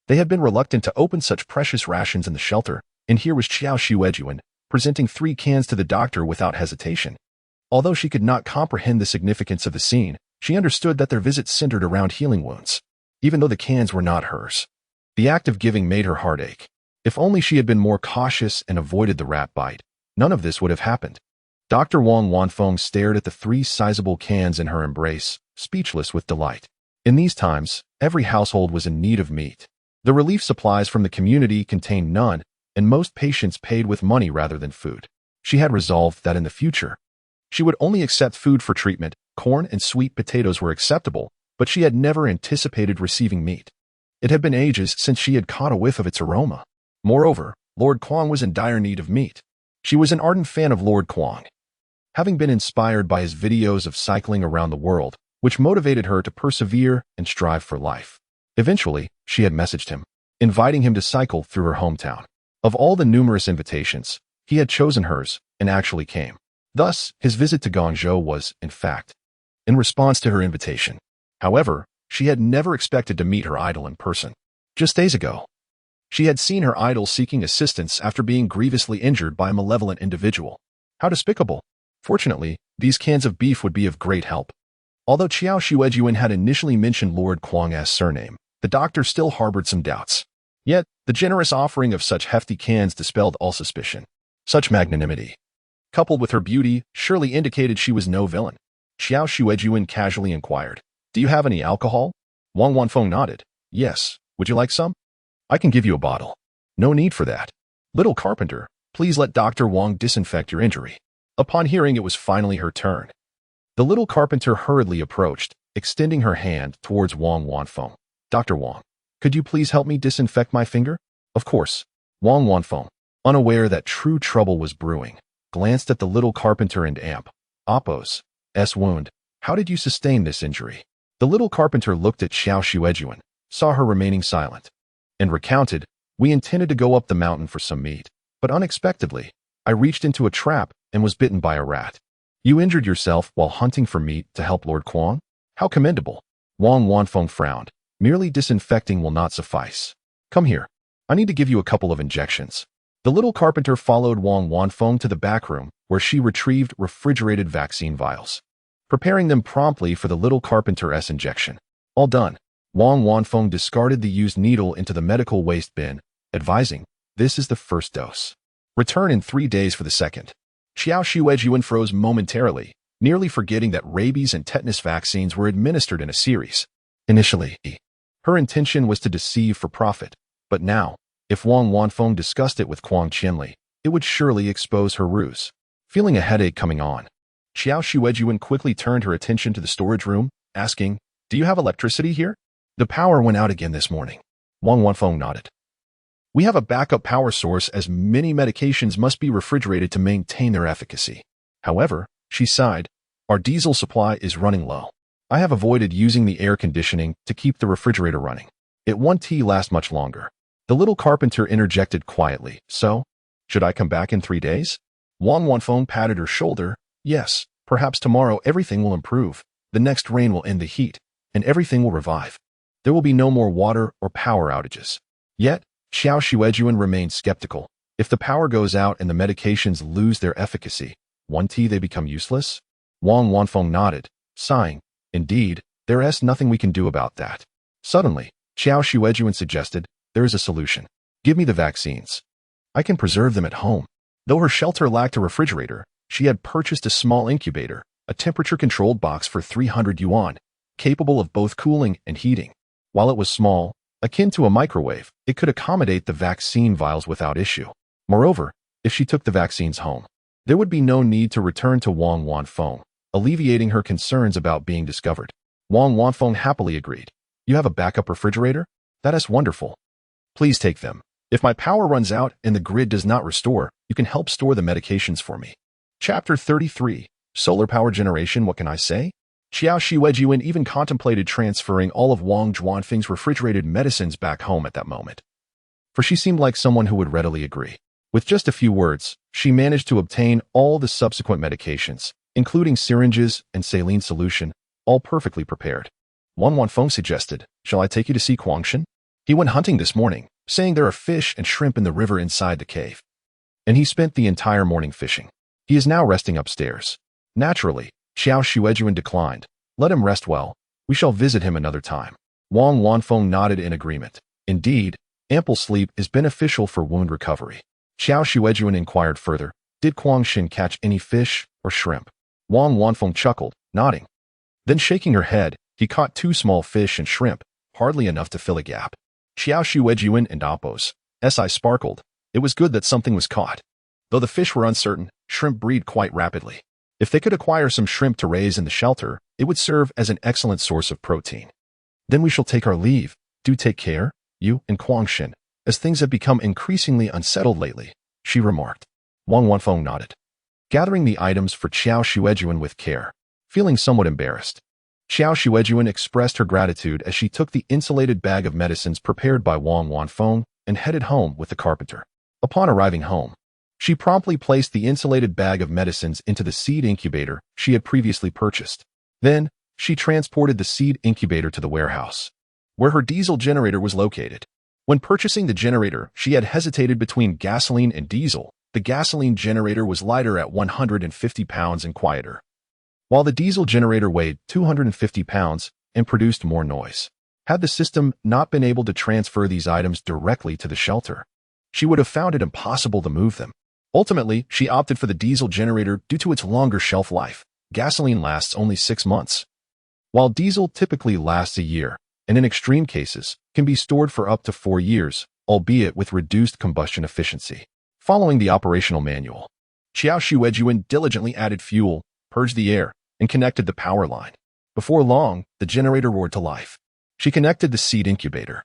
They had been reluctant to open such precious rations in the shelter, and here was Qiao Xuejun, presenting 3 cans to the doctor without hesitation. Although she could not comprehend the significance of the scene, she understood that their visit centered around healing wounds, even though the cans were not hers. The act of giving made her heart ache. If only she had been more cautious and avoided the rat bite, none of this would have happened. Dr. Wang Wanfeng stared at the 3 sizable cans in her embrace, speechless with delight. In these times, every household was in need of meat. The relief supplies from the community contained none, and most patients paid with money rather than food. She had resolved that in the future, she would only accept food for treatment, corn and sweet potatoes were acceptable, but she had never anticipated receiving meat. It had been ages since she had caught a whiff of its aroma. Moreover, Lord Kuang was in dire need of meat. She was an ardent fan of Lord Kuang, having been inspired by his videos of cycling around the world, which motivated her to persevere and strive for life. Eventually, she had messaged him, inviting him to cycle through her hometown. Of all the numerous invitations, he had chosen hers and actually came. Thus, his visit to Guangzhou was, in fact, in response to her invitation. However, she had never expected to meet her idol in person. Just days ago, she had seen her idol seeking assistance after being grievously injured by a malevolent individual. How despicable! Fortunately, these cans of beef would be of great help. Although Qiao Xuejun had initially mentioned Lord Kuang's surname, the doctor still harbored some doubts. Yet, the generous offering of such hefty cans dispelled all suspicion. Such magnanimity, coupled with her beauty, surely indicated she was no villain. Qiao Xuejun casually inquired, "Do you have any alcohol?" Wang Wanfeng nodded. "Yes. Would you like some?" "I can give you a bottle." "No need for that. Little carpenter, please let Dr. Wang disinfect your injury." Upon hearing it was finally her turn, the little carpenter hurriedly approached, extending her hand towards Wang Wanfeng. "Dr. Wang, could you please help me disinfect my finger?" "Of course." Wang Wanfeng, unaware that true trouble was brewing, glanced at the little carpenter and Oppo's wound. "How did you sustain this injury?" The little carpenter looked at Qiao Xuejun, saw her remaining silent, and recounted, "We intended to go up the mountain for some meat, but unexpectedly, I reached into a trap and was bitten by a rat." "You injured yourself while hunting for meat to help Lord Kuang? How commendable." Wang Wanfeng frowned. "Merely disinfecting will not suffice. Come here. I need to give you a couple of injections." The little carpenter followed Wang Wanfeng to the back room, where she retrieved refrigerated vaccine vials, preparing them promptly for the little carpenter's injection. All done. Wang Wanfeng discarded the used needle into the medical waste bin, advising, "This is the first dose. Return in 3 days for the second." Qiao Xuejun froze momentarily, nearly forgetting that rabies and tetanus vaccines were administered in a series. Initially, her intention was to deceive for profit, but now, if Wang Wanfeng discussed it with Kuang Qianli, it would surely expose her ruse. Feeling a headache coming on, Qiao Xuejun quickly turned her attention to the storage room, asking, "Do you have electricity here?" "The power went out again this morning." Wang Wanfeng nodded. "We have a backup power source as many medications must be refrigerated to maintain their efficacy. However," she sighed, "our diesel supply is running low. I have avoided using the air conditioning to keep the refrigerator running. It won't last much longer." The little carpenter interjected quietly, "So, should I come back in 3 days?" Wang Wanfeng patted her shoulder. "Yes, perhaps tomorrow everything will improve. The next rain will end the heat, and everything will revive. There will be no more water or power outages." Yet, Qiao Xuejun remained skeptical. If the power goes out and the medications lose their efficacy, won't they become useless? Wang Wanfeng nodded, sighing. "Indeed, there is nothing we can do about that." Suddenly, Qiao Xuejun suggested, "There is a solution. Give me the vaccines. I can preserve them at home." Though her shelter lacked a refrigerator, she had purchased a small incubator, a temperature-controlled box for 300 yuan, capable of both cooling and heating. While it was small, akin to a microwave, it could accommodate the vaccine vials without issue. Moreover, if she took the vaccines home, there would be no need to return to Wang Wanfeng, alleviating her concerns about being discovered. Wang Wanfeng happily agreed. "You have a backup refrigerator? That is wonderful. Please take them. If my power runs out and the grid does not restore, you can help store the medications for me." Chapter 33. Solar Power Generation. What can I say? Qiao Xuejun even contemplated transferring all of Wang Zhuanfeng's refrigerated medicines back home at that moment, for she seemed like someone who would readily agree. With just a few words, she managed to obtain all the subsequent medications, including syringes and saline solution, all perfectly prepared. Wang Wanfeng suggested, "Shall I take you to see Guangshan? He went hunting this morning, saying there are fish and shrimp in the river inside the cave. And he spent the entire morning fishing. He is now resting upstairs." Naturally, Qiao Xuejun declined. "Let him rest well. We shall visit him another time." Wang Wanfeng nodded in agreement. Indeed, ample sleep is beneficial for wound recovery. Qiao Xuejun inquired further, "Did Guangshan catch any fish or shrimp?" Wang Wanfeng chuckled, nodding. Then shaking her head, he caught 2 small fish and shrimp, hardly enough to fill a gap. Qiao Xuejun and Oppo's eyes sparkled. It was good that something was caught. Though the fish were uncertain, shrimp breed quite rapidly. If they could acquire some shrimp to raise in the shelter, it would serve as an excellent source of protein. Then we shall take our leave. Do take care, you and Guangshen, as things have become increasingly unsettled lately, she remarked. Wang Wanfeng nodded, gathering the items for Qiao Xuejun with care, feeling somewhat embarrassed. Qiao Xuejun expressed her gratitude as she took the insulated bag of medicines prepared by Wang Wanfeng and headed home with the carpenter. Upon arriving home, she promptly placed the insulated bag of medicines into the seed incubator she had previously purchased. Then, she transported the seed incubator to the warehouse, where her diesel generator was located. When purchasing the generator, she had hesitated between gasoline and diesel. The gasoline generator was lighter at 150 pounds and quieter, while the diesel generator weighed 250 pounds and produced more noise. Had the system not been able to transfer these items directly to the shelter, she would have found it impossible to move them. Ultimately, she opted for the diesel generator due to its longer shelf life. Gasoline lasts only 6 months, while diesel typically lasts a year, and in extreme cases, can be stored for up to 4 years, albeit with reduced combustion efficiency. Following the operational manual, Qiao Xuejun diligently added fuel, purged the air, and connected the power line. Before long, the generator roared to life. She connected the seed incubator,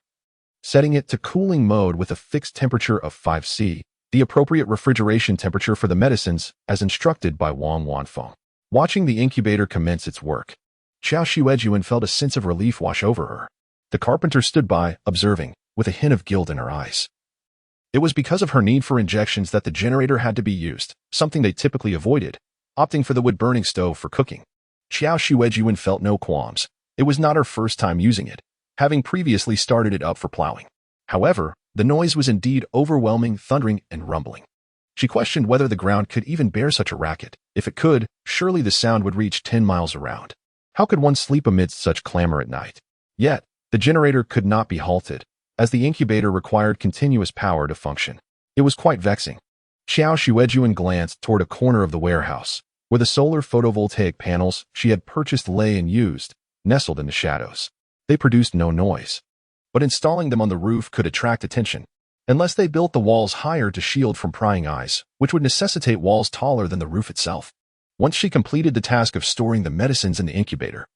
setting it to cooling mode with a fixed temperature of 5°C, the appropriate refrigeration temperature for the medicines as instructed by Wang Wanfeng. Watching the incubator commence its work, Qiao Xuejun felt a sense of relief wash over her. The carpenter stood by, observing, with a hint of guilt in her eyes. It was because of her need for injections that the generator had to be used, something they typically avoided, opting for the wood-burning stove for cooking. Qiao Xuejun felt no qualms. It was not her first time using it, having previously started it up for plowing. However, the noise was indeed overwhelming, thundering and rumbling. She questioned whether the ground could even bear such a racket. If it could, surely the sound would reach 10 miles around. How could one sleep amidst such clamor at night? Yet, the generator could not be halted, as the incubator required continuous power to function. It was quite vexing. Qiao Xuejun glanced toward a corner of the warehouse, where the solar photovoltaic panels she had purchased lay and used, nestled in the shadows. They produced no noise, but installing them on the roof could attract attention, unless they built the walls higher to shield from prying eyes, which would necessitate walls taller than the roof itself. Once she completed the task of storing the medicines in the incubator,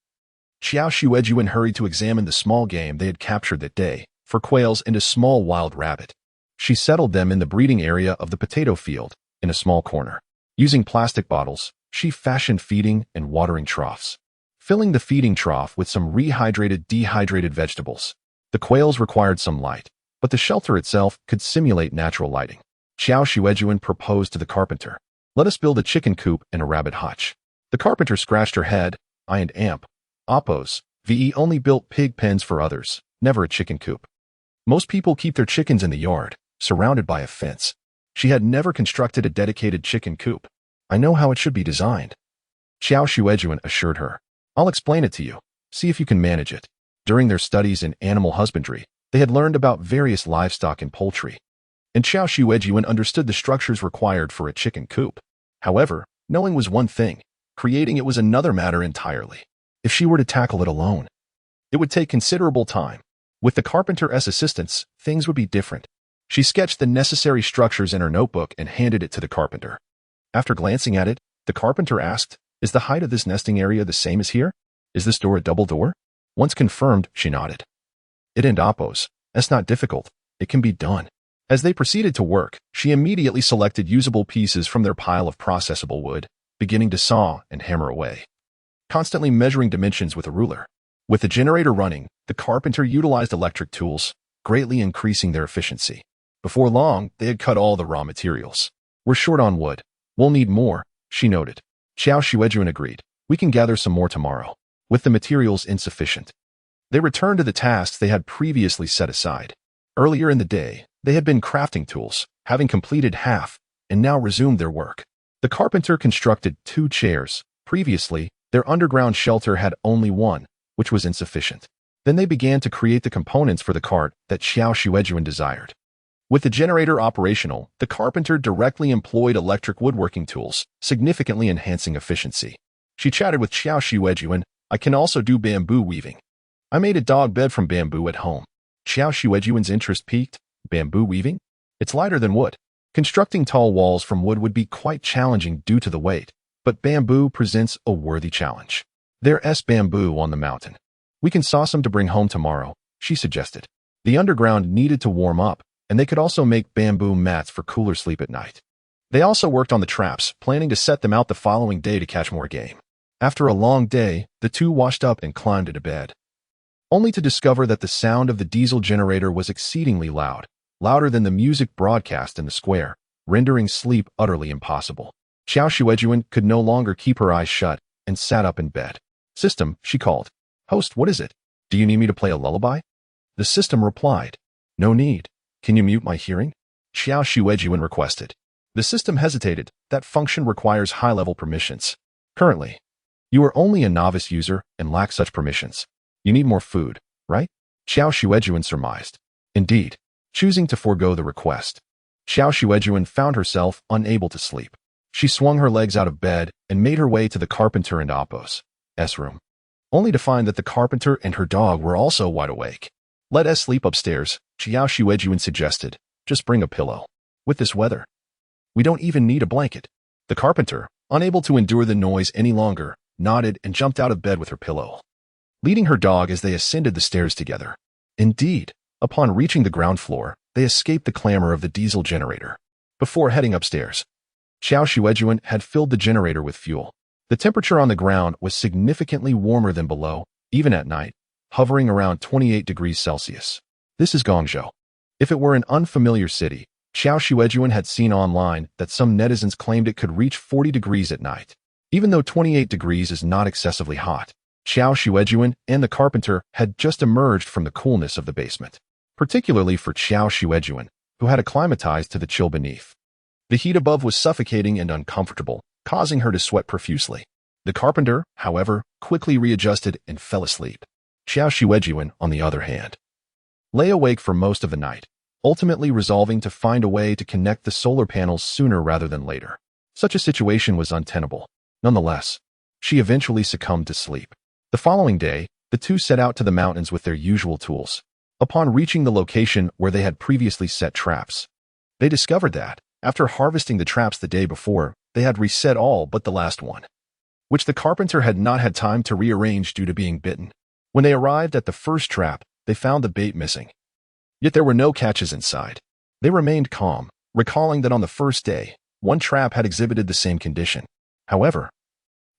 Qiao Xuejun hurried to examine the small game they had captured that day, for quails and a small wild rabbit. She settled them in the breeding area of the potato field, in a small corner. Using plastic bottles, she fashioned feeding and watering troughs, filling the feeding trough with some dehydrated vegetables. The quails required some light, but the shelter itself could simulate natural lighting. Qiao Xuejun proposed to the carpenter, "Let us build a chicken coop and a rabbit hutch." The carpenter scratched her head, I and amp. Oppose, VE only built pig pens for others, never a chicken coop. Most people keep their chickens in the yard, surrounded by a fence. She had never constructed a dedicated chicken coop. I know how it should be designed, Qiao Xuejun assured her. I'll explain it to you. See if you can manage it. During their studies in animal husbandry, they had learned about various livestock and poultry, and Qiao Xuejun understood the structures required for a chicken coop. However, knowing was one thing, creating it was another matter entirely. If she were to tackle it alone, it would take considerable time. With the carpenter's assistance, things would be different. She sketched the necessary structures in her notebook and handed it to the carpenter. After glancing at it, the carpenter asked, "Is the height of this nesting area the same as here? Is this door a double door?" Once confirmed, she nodded. It and oppose. That's not difficult. It can be done. As they proceeded to work, she immediately selected usable pieces from their pile of processable wood, beginning to saw and hammer away, constantly measuring dimensions with a ruler. With the generator running, the carpenter utilized electric tools, greatly increasing their efficiency. Before long, they had cut all the raw materials. We're short on wood. We'll need more, she noted. Qiao Xuejun agreed. We can gather some more tomorrow, with the materials insufficient. They returned to the tasks they had previously set aside. Earlier in the day, they had been crafting tools, having completed half, and now resumed their work. The carpenter constructed 2 chairs. Previously, their underground shelter had only one, which was insufficient. Then they began to create the components for the cart that Qiao Xuejun desired. With the generator operational, the carpenter directly employed electric woodworking tools, significantly enhancing efficiency. She chatted with Qiao Xuejun. I can also do bamboo weaving. I made a dog bed from bamboo at home. Qiao Xuejun's interest piqued. Bamboo weaving? It's lighter than wood. Constructing tall walls from wood would be quite challenging due to the weight, But bamboo presents a worthy challenge. There's bamboo on the mountain. We can saw some to bring home tomorrow, she suggested. The underground needed to warm up, and they could also make bamboo mats for cooler sleep at night. They also worked on the traps, planning to set them out the following day to catch more game. After a long day, the two washed up and climbed into bed, only to discover that the sound of the diesel generator was exceedingly loud, louder than the music broadcast in the square, rendering sleep utterly impossible. Qiao Xuejun could no longer keep her eyes shut and sat up in bed. System, she called. Host, what is it? Do you need me to play a lullaby? The system replied. No need. Can you mute my hearing? Qiao Xuejun requested. The system hesitated. That function requires high-level permissions. Currently, you are only a novice user and lack such permissions. You need more food, right? Qiao Xuejun surmised. Indeed. Choosing to forego the request, Qiao Xuejun found herself unable to sleep. She swung her legs out of bed and made her way to the carpenter and Appo's room, only to find that the carpenter and her dog were also wide awake. Let us sleep upstairs, Qiao Xuejun suggested. Just bring a pillow. With this weather, we don't even need a blanket. The carpenter, unable to endure the noise any longer, nodded and jumped out of bed with her pillow, leading her dog as they ascended the stairs together. Indeed, upon reaching the ground floor, they escaped the clamor of the diesel generator. Before heading upstairs, Qiao Xuejun had filled the generator with fuel. The temperature on the ground was significantly warmer than below, even at night, hovering around 28 degrees Celsius. This is Guangzhou. If it were an unfamiliar city, Qiao Xuejun had seen online that some netizens claimed it could reach 40 degrees at night. Even though 28 degrees is not excessively hot, Qiao Xuejun and the carpenter had just emerged from the coolness of the basement, particularly for Qiao Xuejun, who had acclimatized to the chill beneath. The heat above was suffocating and uncomfortable, causing her to sweat profusely. The carpenter, however, quickly readjusted and fell asleep. Qiao Xuejun, on the other hand, lay awake for most of the night, ultimately resolving to find a way to connect the solar panels sooner rather than later. Such a situation was untenable. Nonetheless, she eventually succumbed to sleep. The following day, the two set out to the mountains with their usual tools. Upon reaching the location where they had previously set traps, they discovered that, after harvesting the traps the day before, they had reset all but the last one, which the carpenter had not had time to rearrange due to being bitten. When they arrived at the first trap, they found the bait missing. Yet there were no catches inside. They remained calm, recalling that on the first day, one trap had exhibited the same condition. However,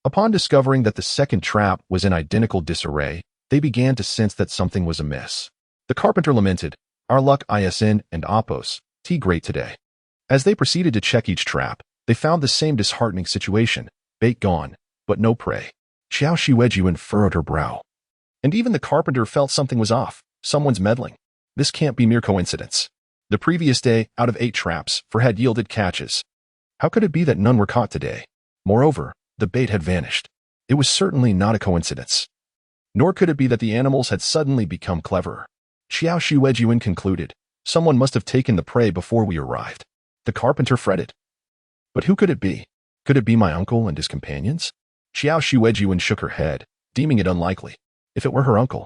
upon discovering that the second trap was in identical disarray, they began to sense that something was amiss. The carpenter lamented, "Our luck isn and Appo's great today." As they proceeded to check each trap, they found the same disheartening situation, bait gone, but no prey. Qiao Xuejun furrowed her brow. And even the carpenter felt something was off, someone's meddling. This can't be mere coincidence. The previous day, out of 8 traps, 4 had yielded catches. How could it be that none were caught today? Moreover, the bait had vanished. It was certainly not a coincidence. Nor could it be that the animals had suddenly become cleverer. Qiao Xuejun concluded, someone must have taken the prey before we arrived. The carpenter fretted. But who could it be? Could it be my uncle and his companions? Qiao Xuejun shook her head, deeming it unlikely. If it were her uncle,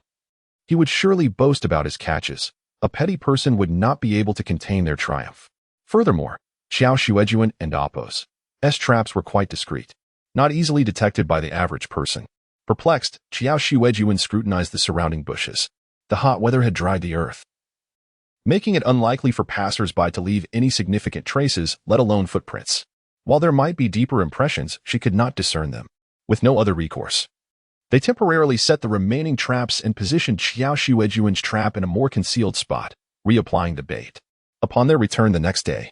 he would surely boast about his catches. A petty person would not be able to contain their triumph. Furthermore, Qiao Xuejun and Appo's traps were quite discreet, not easily detected by the average person. Perplexed, Qiao Xuejun scrutinized the surrounding bushes. The hot weather had dried the earth, making it unlikely for passers-by to leave any significant traces, let alone footprints. While there might be deeper impressions, she could not discern them. With no other recourse, they temporarily set the remaining traps and positioned Qiao Xuejun's trap in a more concealed spot, reapplying the bait. Upon their return the next day,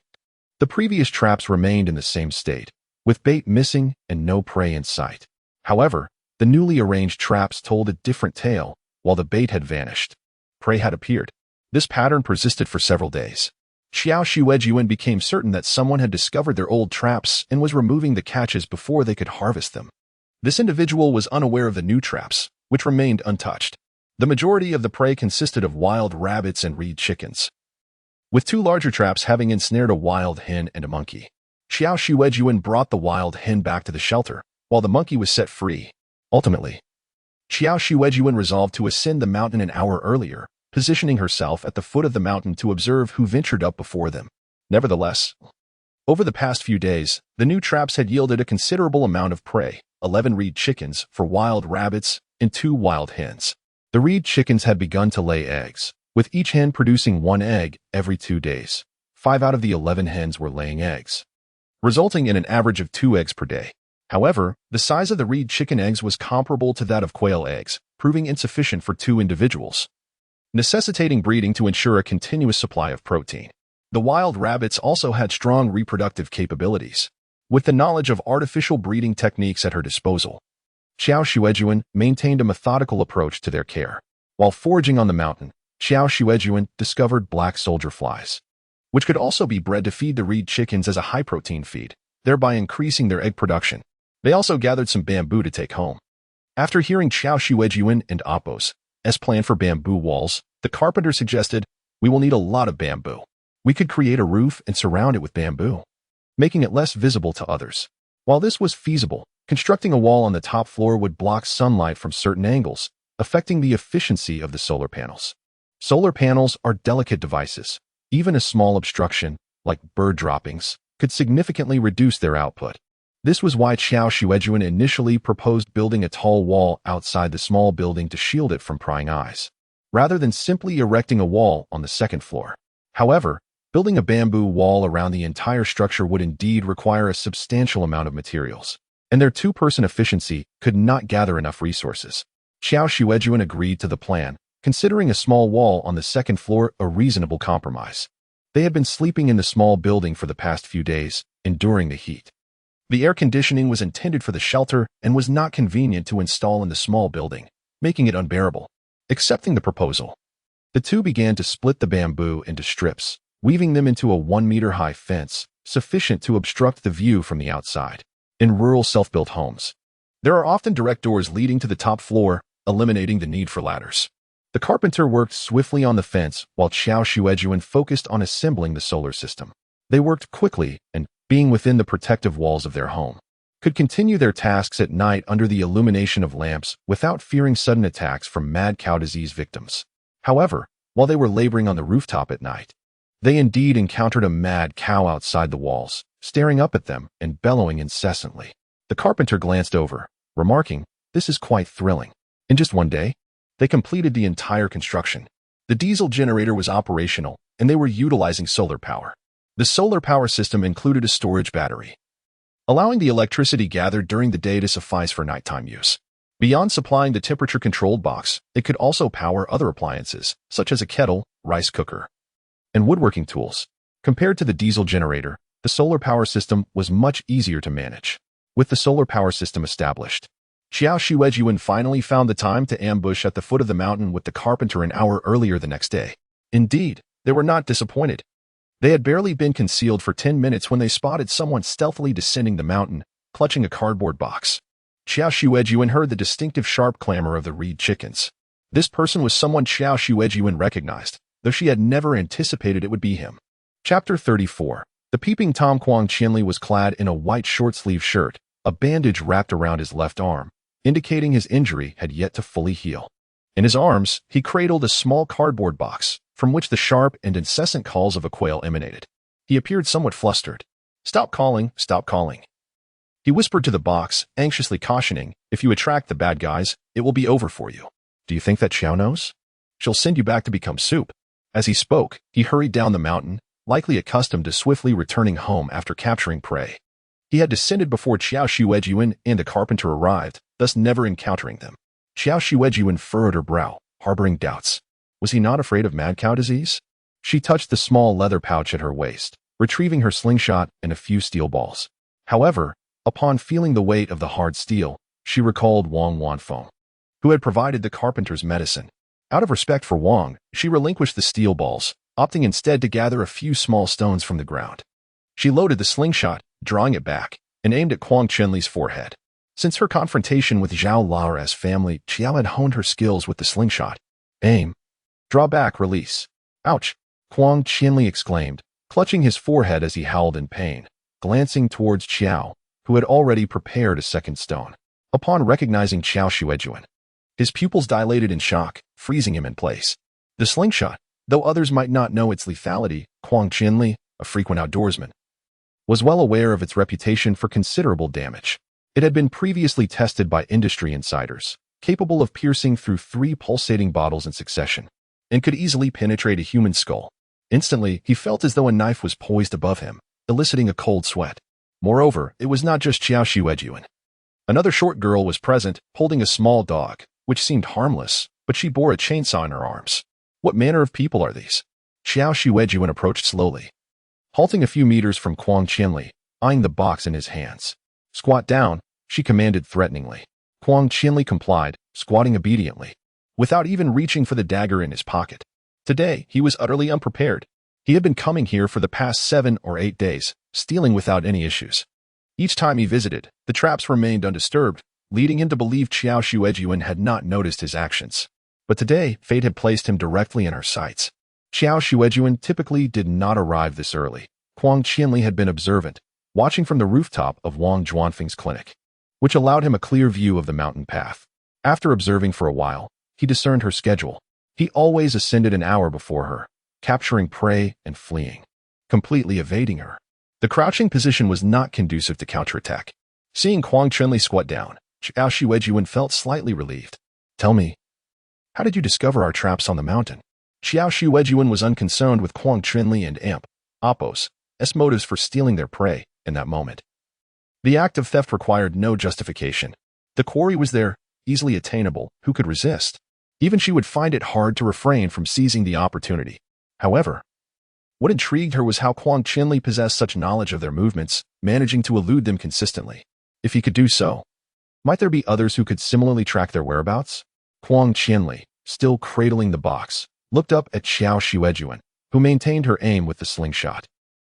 the previous traps remained in the same state, with bait missing and no prey in sight. However, the newly arranged traps told a different tale. While the bait had vanished, prey had appeared. This pattern persisted for several days. Qiao Xuejun became certain that someone had discovered their old traps and was removing the catches before they could harvest them. This individual was unaware of the new traps, which remained untouched. The majority of the prey consisted of wild rabbits and reed chickens, with 2 larger traps having ensnared a wild hen and a monkey. Qiao Xuejun brought the wild hen back to the shelter, while the monkey was set free. Ultimately, Qiao Xuejun resolved to ascend the mountain an hour earlier, positioning herself at the foot of the mountain to observe who ventured up before them. Nevertheless, Over the past few days, the new traps had yielded a considerable amount of prey, 11 reed chickens for wild rabbits and 2 wild hens. The reed chickens had begun to lay eggs, with each hen producing 1 egg every 2 days. 5 out of the 11 hens were laying eggs, resulting in an average of 2 eggs per day. However, the size of the reed chicken eggs was comparable to that of quail eggs, proving insufficient for 2 individuals, necessitating breeding to ensure a continuous supply of protein. The wild rabbits also had strong reproductive capabilities. With the knowledge of artificial breeding techniques at her disposal, Qiao Xuejun maintained a methodical approach to their care. While foraging on the mountain, Qiao Xuejun discovered black soldier flies, which could also be bred to feed the reed chickens as a high-protein feed, thereby increasing their egg production. They also gathered some bamboo to take home. After hearing Qiao Xuejun and Appo's plan for bamboo walls, the carpenter suggested, "We will need a lot of bamboo. We could create a roof and surround it with bamboo, making it less visible to others." While this was feasible, constructing a wall on the top floor would block sunlight from certain angles, affecting the efficiency of the solar panels. Solar panels are delicate devices. Even a small obstruction, like bird droppings, could significantly reduce their output. This was why Qiao Xuejun initially proposed building a tall wall outside the small building to shield it from prying eyes, rather than simply erecting a wall on the second floor. However, building a bamboo wall around the entire structure would indeed require a substantial amount of materials, and their 2-person efficiency could not gather enough resources. Qiao Xuejun agreed to the plan, considering a small wall on the second floor a reasonable compromise. They had been sleeping in the small building for the past few days, enduring the heat. The air conditioning was intended for the shelter and was not convenient to install in the small building, making it unbearable. Accepting the proposal, the two began to split the bamboo into strips, weaving them into a 1-meter-high fence, sufficient to obstruct the view from the outside. In rural self-built homes, there are often direct doors leading to the top floor, eliminating the need for ladders. The carpenter worked swiftly on the fence while Qiao Xuejun focused on assembling the solar system. They worked quickly and, being within the protective walls of their home, could continue their tasks at night under the illumination of lamps without fearing sudden attacks from mad cow disease victims. However, while they were laboring on the rooftop at night, they indeed encountered a mad cow outside the walls, staring up at them and bellowing incessantly. The carpenter glanced over, remarking, "This is quite thrilling." In just one day, they completed the entire construction. The diesel generator was operational, and they were utilizing solar power. The solar power system included a storage battery, allowing the electricity gathered during the day to suffice for nighttime use. Beyond supplying the temperature-controlled box, it could also power other appliances, such as a kettle, rice cooker, and woodworking tools. Compared to the diesel generator, the solar power system was much easier to manage. With the solar power system established, Qiao Xuejun finally found the time to ambush at the foot of the mountain with the carpenter an hour earlier the next day. Indeed, they were not disappointed. They had barely been concealed for 10 minutes when they spotted someone stealthily descending the mountain, clutching a cardboard box. Qiao Xuejun heard the distinctive sharp clamor of the reed chickens. This person was someone Qiao Xuejun recognized, though she had never anticipated it would be him. Chapter 34. The peeping Tom Quang Chinli was clad in a white short-sleeve shirt, a bandage wrapped around his left arm, indicating his injury had yet to fully heal. In his arms, he cradled a small cardboard box, from which the sharp and incessant calls of a quail emanated. He appeared somewhat flustered. "Stop calling, stop calling." He whispered to the box, anxiously cautioning, "If you attract the bad guys, it will be over for you. Do you think that Qiao knows? She'll send you back to become soup." As he spoke, he hurried down the mountain, likely accustomed to swiftly returning home after capturing prey. He had descended before Qiao Xuejun and the carpenter arrived, thus never encountering them. Qiao Xuejun furrowed her brow, harboring doubts. Was he not afraid of mad cow disease? She touched the small leather pouch at her waist, retrieving her slingshot and a few steel balls. However, upon feeling the weight of the hard steel, she recalled Wang Wanfeng, who had provided the carpenter's medicine. Out of respect for Wang, she relinquished the steel balls, opting instead to gather a few small stones from the ground. She loaded the slingshot, drawing it back, and aimed at Quang Chenli's forehead. Since her confrontation with Zhao Lao's family, Qiao had honed her skills with the slingshot. Aim. Draw back, release. Ouch! Quang Chenli exclaimed, clutching his forehead as he howled in pain, glancing towards Qiao, who had already prepared a second stone. Upon recognizing Qiao Xuejun, his pupils dilated in shock, freezing him in place. The slingshot, though others might not know its lethality, Quang Chenli, a frequent outdoorsman, was well aware of its reputation for considerable damage. It had been previously tested by industry insiders, capable of piercing through 3 pulsating bottles in succession, and could easily penetrate a human skull. Instantly, he felt as though a knife was poised above him, eliciting a cold sweat. Moreover, it was not just Qiao Xuejun. Another short girl was present, holding a small dog, which seemed harmless, but she bore a chainsaw in her arms. What manner of people are these? Qiao Xuejun approached slowly, halting a few meters from Huang Qianli, eyeing the box in his hands. Squat down, she commanded threateningly. Huang Qianli complied, squatting obediently, without even reaching for the dagger in his pocket. Today, he was utterly unprepared. He had been coming here for the past 7 or 8 days, stealing without any issues. Each time he visited, the traps remained undisturbed, leading him to believe Qiao Xuejun had not noticed his actions. But today, fate had placed him directly in her sights. Qiao Xuejun typically did not arrive this early. Huang Qianli had been observant, watching from the rooftop of Wang Zhuanfeng's clinic, which allowed him a clear view of the mountain path. After observing for a while, he discerned her schedule. He always ascended an hour before her, capturing prey and fleeing, completely evading her. The crouching position was not conducive to counterattack. Seeing Huang Qianli squat down, Qiao Xuejun felt slightly relieved. Tell me, how did you discover our traps on the mountain? Qiao Xuejun was unconcerned with Huang Qianli and Appos' motives for stealing their prey in that moment. The act of theft required no justification. The quarry was there, easily attainable. Who could resist? Even she would find it hard to refrain from seizing the opportunity. However, what intrigued her was how Huang Qianli possessed such knowledge of their movements, managing to elude them consistently. If he could do so, might there be others who could similarly track their whereabouts? Huang Qianli, still cradling the box, looked up at Qiao Xuejun, who maintained her aim with the slingshot.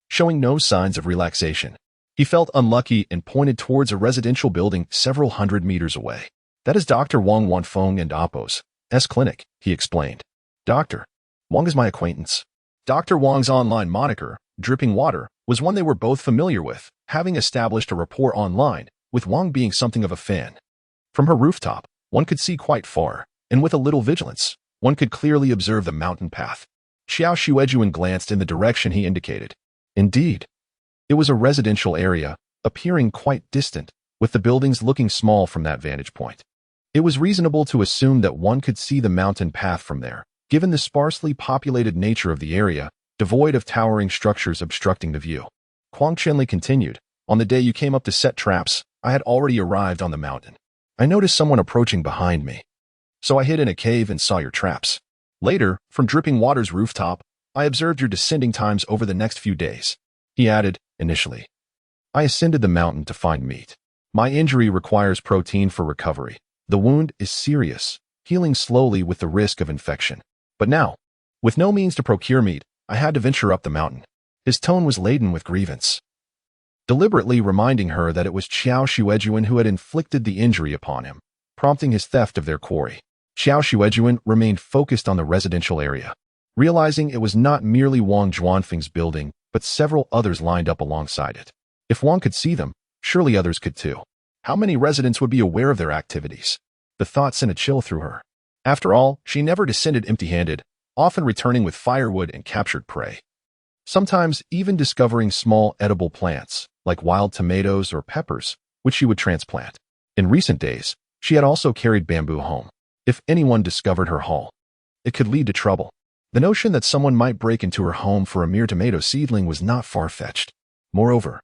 Showing no signs of relaxation, he felt unlucky and pointed towards a residential building several hundred meters away. That is Dr. Wang Wanfeng and Appos' clinic, he explained. Dr. Wang is my acquaintance. Dr. Wang's online moniker, Dripping Water, was one they were both familiar with, having established a rapport online, with Wang being something of a fan. From her rooftop, one could see quite far, and with a little vigilance, one could clearly observe the mountain path. Qiao Xuejun glanced in the direction he indicated. Indeed, it was a residential area, appearing quite distant, with the buildings looking small from that vantage point. It was reasonable to assume that one could see the mountain path from there, given the sparsely populated nature of the area, devoid of towering structures obstructing the view. Huang Qianli continued, on the day you came up to set traps, I had already arrived on the mountain. I noticed someone approaching behind me, so I hid in a cave and saw your traps. Later, from Dripping Water's rooftop, I observed your descending times over the next few days. He added, initially, I ascended the mountain to find meat. My injury requires protein for recovery. The wound is serious, healing slowly with the risk of infection. But now, with no means to procure meat, I had to venture up the mountain. His tone was laden with grievance, deliberately reminding her that it was Qiao Xuejun who had inflicted the injury upon him, prompting his theft of their quarry. Qiao Xuejun remained focused on the residential area, realizing it was not merely Wang Zhuanfeng's building, but several others lined up alongside it. If Wang could see them, surely others could too. How many residents would be aware of their activities? The thought sent a chill through her. After all, she never descended empty-handed, often returning with firewood and captured prey. Sometimes even discovering small edible plants, like wild tomatoes or peppers, which she would transplant. In recent days, she had also carried bamboo home. If anyone discovered her haul, it could lead to trouble. The notion that someone might break into her home for a mere tomato seedling was not far-fetched. Moreover,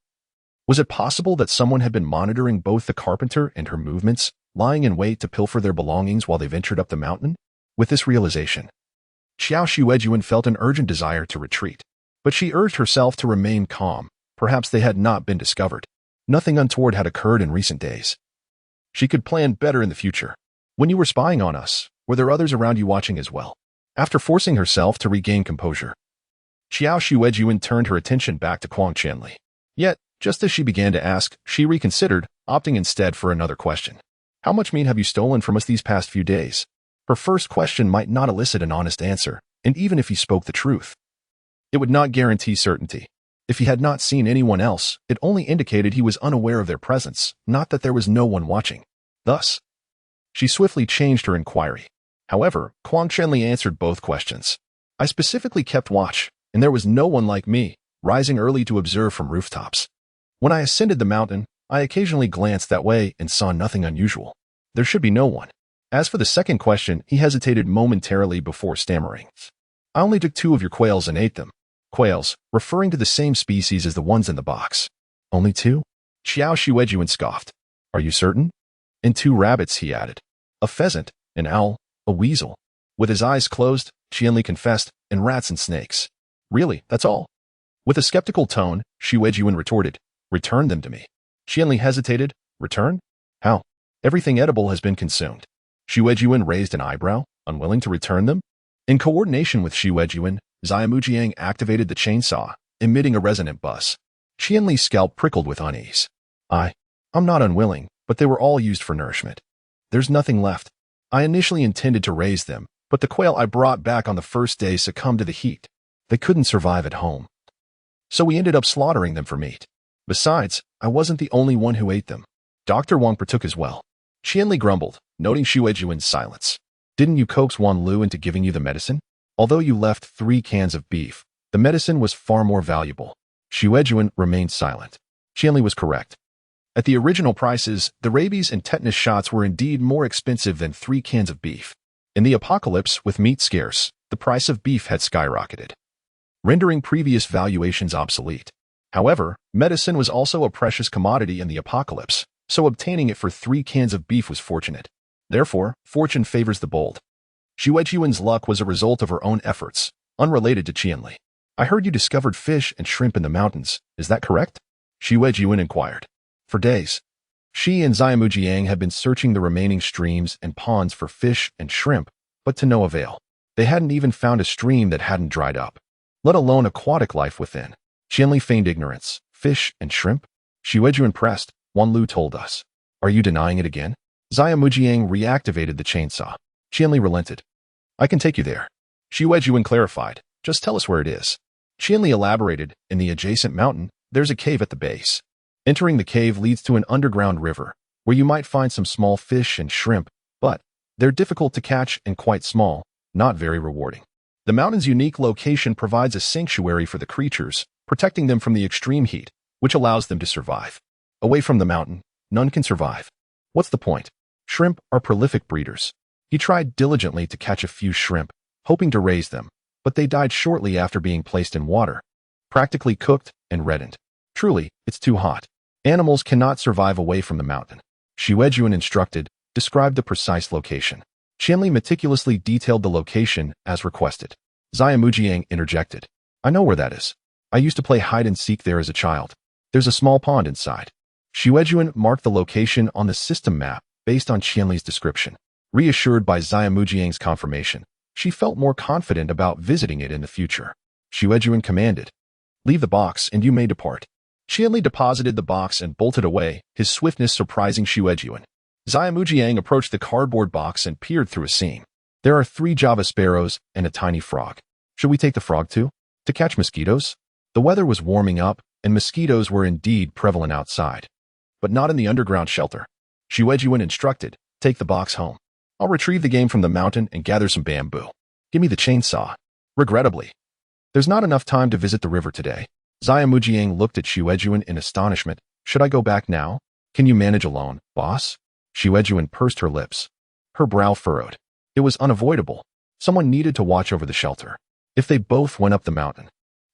was it possible that someone had been monitoring both the carpenter and her movements, lying in wait to pilfer their belongings while they ventured up the mountain? With this realization, Qiao Xuejun felt an urgent desire to retreat, but she urged herself to remain calm. Perhaps they had not been discovered. Nothing untoward had occurred in recent days. She could plan better in the future. When you were spying on us, were there others around you watching as well? After forcing herself to regain composure, Qiao Xuejun turned her attention back to Huang Qianli. Yet, just as she began to ask, she reconsidered, opting instead for another question. How much meat have you stolen from us these past few days? Her first question might not elicit an honest answer, and even if he spoke the truth, it would not guarantee certainty. If he had not seen anyone else, it only indicated he was unaware of their presence, not that there was no one watching. Thus, she swiftly changed her inquiry. However, Huang Qianli answered both questions. I specifically kept watch, and there was no one like me, rising early to observe from rooftops. When I ascended the mountain, I occasionally glanced that way and saw nothing unusual. There should be no one. As for the second question, he hesitated momentarily before stammering. I only took 2 of your quails and ate them. Quails, referring to the same species as the ones in the box. Only 2? Qiao Xuejun scoffed. Are you certain? And 2 rabbits, he added. A pheasant, an owl, a weasel. With his eyes closed, Qianli confessed, and rats and snakes. Really, that's all? With a skeptical tone, Xuejun retorted, return them to me. Qianli hesitated. Return? How? Everything edible has been consumed. Xuejun raised an eyebrow, unwilling to return them. In coordination with Xuejun, Xiaomujiang activated the chainsaw, emitting a resonant buzz. Qianli's scalp prickled with unease. I'm not unwilling, but they were all used for nourishment. There's nothing left. I initially intended to raise them, but the quail I brought back on the first day succumbed to the heat. They couldn't survive at home. So we ended up slaughtering them for meat. Besides, I wasn't the only one who ate them. Dr. Wang partook as well. Qianli grumbled, noting Xuejun's silence. Didn't you coax Wan Lu into giving you the medicine? Although you left 3 cans of beef, the medicine was far more valuable. Xuejun remained silent. Qianli was correct. At the original prices, the rabies and tetanus shots were indeed more expensive than 3 cans of beef. In the apocalypse, with meat scarce, the price of beef had skyrocketed, rendering previous valuations obsolete. However, medicine was also a precious commodity in the apocalypse, so obtaining it for 3 cans of beef was fortunate. Therefore, fortune favors the bold. Xuejun's luck was a result of her own efforts, unrelated to Qianli. I heard you discovered fish and shrimp in the mountains. Is that correct? Xuejun inquired. For days, she and Xiaomujiang had been searching the remaining streams and ponds for fish and shrimp, but to no avail. They hadn't even found a stream that hadn't dried up, let alone aquatic life within. Qianli feigned ignorance. Fish and shrimp? Xuejun pressed. Wan Lu told us. Are you denying it again? Xiaomujiang reactivated the chainsaw. Qianli relented. I can take you there. Xuejun clarified. Just tell us where it is. Qianli elaborated. In the adjacent mountain, there's a cave at the base. Entering the cave leads to an underground river, where you might find some small fish and shrimp, but they're difficult to catch and quite small, not very rewarding. The mountain's unique location provides a sanctuary for the creatures, protecting them from the extreme heat, which allows them to survive. Away from the mountain, none can survive. What's the point? Shrimp are prolific breeders. He tried diligently to catch a few shrimp, hoping to raise them, but they died shortly after being placed in water, practically cooked and reddened. Truly, it's too hot. Animals cannot survive away from the mountain. Xuejun instructed, described the precise location. Qianli meticulously detailed the location as requested. Xiaomujiang interjected. I know where that is. I used to play hide-and-seek there as a child. There's a small pond inside. Xuejun marked the location on the system map based on Qianli's description. Reassured by Xiaomujiang's confirmation, she felt more confident about visiting it in the future. Xuejun commanded, leave the box and you may depart. Qianli deposited the box and bolted away, his swiftness surprising Xuejun. Xiaomujiang approached the cardboard box and peered through a seam. There are 3 Java sparrows and a tiny frog. Should we take the frog too? To catch mosquitoes? The weather was warming up, and mosquitoes were indeed prevalent outside. But not in the underground shelter. Xuejun instructed, take the box home. I'll retrieve the game from the mountain and gather some bamboo. Give me the chainsaw. Regrettably, there's not enough time to visit the river today. Xiaomujiang looked at Xuejun in astonishment. Should I go back now? Can you manage alone, boss? Xuejun pursed her lips. Her brow furrowed. It was unavoidable. Someone needed to watch over the shelter. If they both went up the mountain,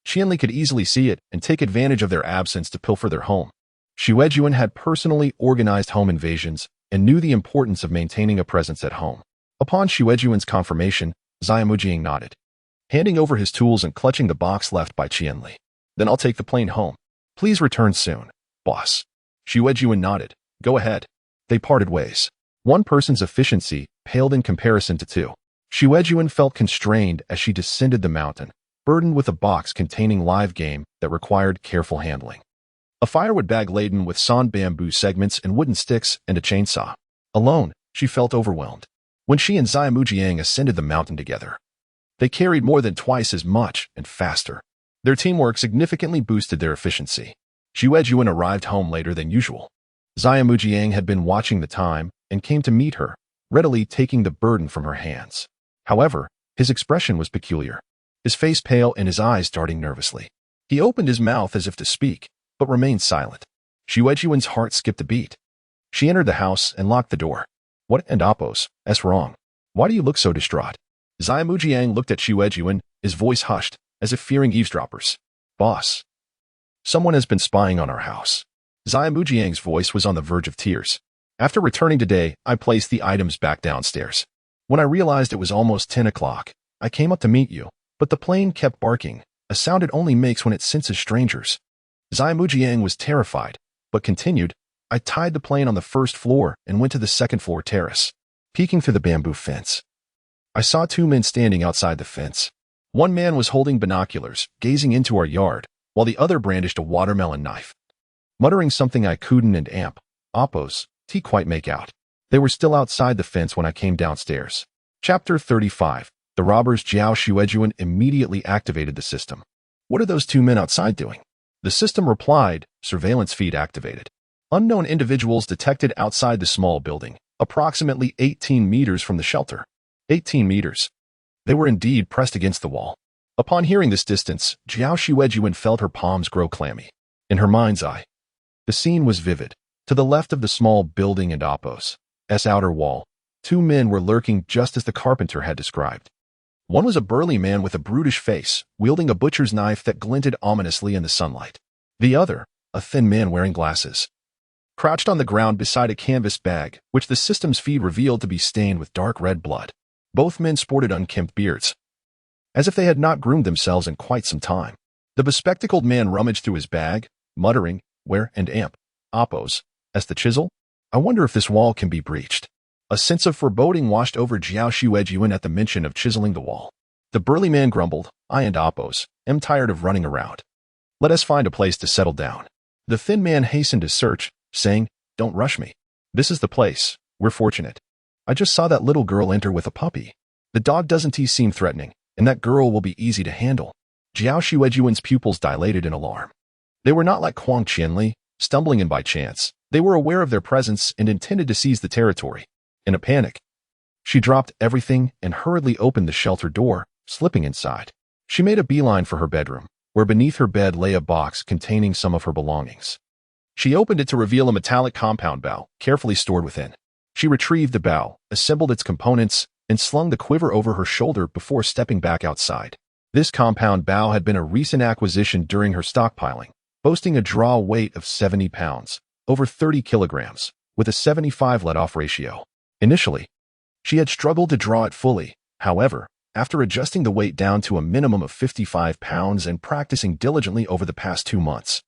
Qianli could easily see it and take advantage of their absence to pilfer their home. Xuejun had personally organized home invasions and knew the importance of maintaining a presence at home. Upon Xuejun's confirmation, Xiaomujiang nodded, handing over his tools and clutching the box left by Qianli. Then I'll take the plane home. Please return soon, boss. Xuejun nodded. Go ahead. They parted ways. One person's efficiency paled in comparison to 2. Xuejun felt constrained as she descended the mountain, burdened with a box containing live game that required careful handling. A firewood bag laden with sawn bamboo segments and wooden sticks and a chainsaw. Alone, she felt overwhelmed. When she and Xiaomujiang ascended the mountain together, they carried more than twice as much and faster. Their teamwork significantly boosted their efficiency. Xuejun arrived home later than usual. Xiaomujiang had been watching the time and came to meet her, readily taking the burden from her hands. However, his expression was peculiar, his face pale and his eyes darting nervously. He opened his mouth as if to speak, but remained silent. Xuejun's heart skipped a beat. She entered the house and locked the door. What and Appos? That's wrong. Why do you look so distraught? Xiaomujiang looked at Xuejun, his voice hushed, as if fearing eavesdroppers. Boss. Someone has been spying on our house. Xiaomujiang's voice was on the verge of tears. After returning today, I placed the items back downstairs. When I realized it was almost 10 o'clock, I came up to meet you, but the plane kept barking, a sound it only makes when it senses strangers. Xiaomujiang was terrified, but continued, I tied the plane on the first floor and went to the second-floor terrace. Peeking through the bamboo fence, I saw two men standing outside the fence. One man was holding binoculars, gazing into our yard, while the other brandished a watermelon knife. Muttering something I couldn't and Appos, quite make out. They were still outside the fence when I came downstairs. Chapter 35. The robbers. Qiao Xuejun immediately activated the system. What are those two men outside doing? The system replied, surveillance feed activated. Unknown individuals detected outside the small building, approximately 18 meters from the shelter. 18 meters. They were indeed pressed against the wall. Upon hearing this distance, Qiao Xuejun felt her palms grow clammy. In her mind's eye, the scene was vivid. To the left of the small building and Appos' outer wall, two men were lurking just as the carpenter had described. One was a burly man with a brutish face, wielding a butcher's knife that glinted ominously in the sunlight. The other, a thin man wearing glasses, crouched on the ground beside a canvas bag, which the system's feed revealed to be stained with dark red blood. Both men sported unkempt beards, as if they had not groomed themselves in quite some time. The bespectacled man rummaged through his bag, muttering, where and Appos, as the chisel? I wonder if this wall can be breached. A sense of foreboding washed over Qiao Xuejun at the mention of chiseling the wall. The burly man grumbled, I and Appos am tired of running around. Let us find a place to settle down. The thin man hastened to search, saying, don't rush me. This is the place. We're fortunate. I just saw that little girl enter with a puppy. The dog doesn't seem threatening, and that girl will be easy to handle. Qiao Xuejun's pupils dilated in alarm. They were not like Huang Qianli, stumbling in by chance. They were aware of their presence and intended to seize the territory. In a panic, she dropped everything and hurriedly opened the shelter door, slipping inside. She made a beeline for her bedroom, where beneath her bed lay a box containing some of her belongings. She opened it to reveal a metallic compound bow, carefully stored within. She retrieved the bow, assembled its components, and slung the quiver over her shoulder before stepping back outside. This compound bow had been a recent acquisition during her stockpiling, boasting a draw weight of 70 pounds, over 30 kilograms, with a 75 let-off ratio. Initially, she had struggled to draw it fully. However, after adjusting the weight down to a minimum of 55 pounds and practicing diligently over the past 2 months,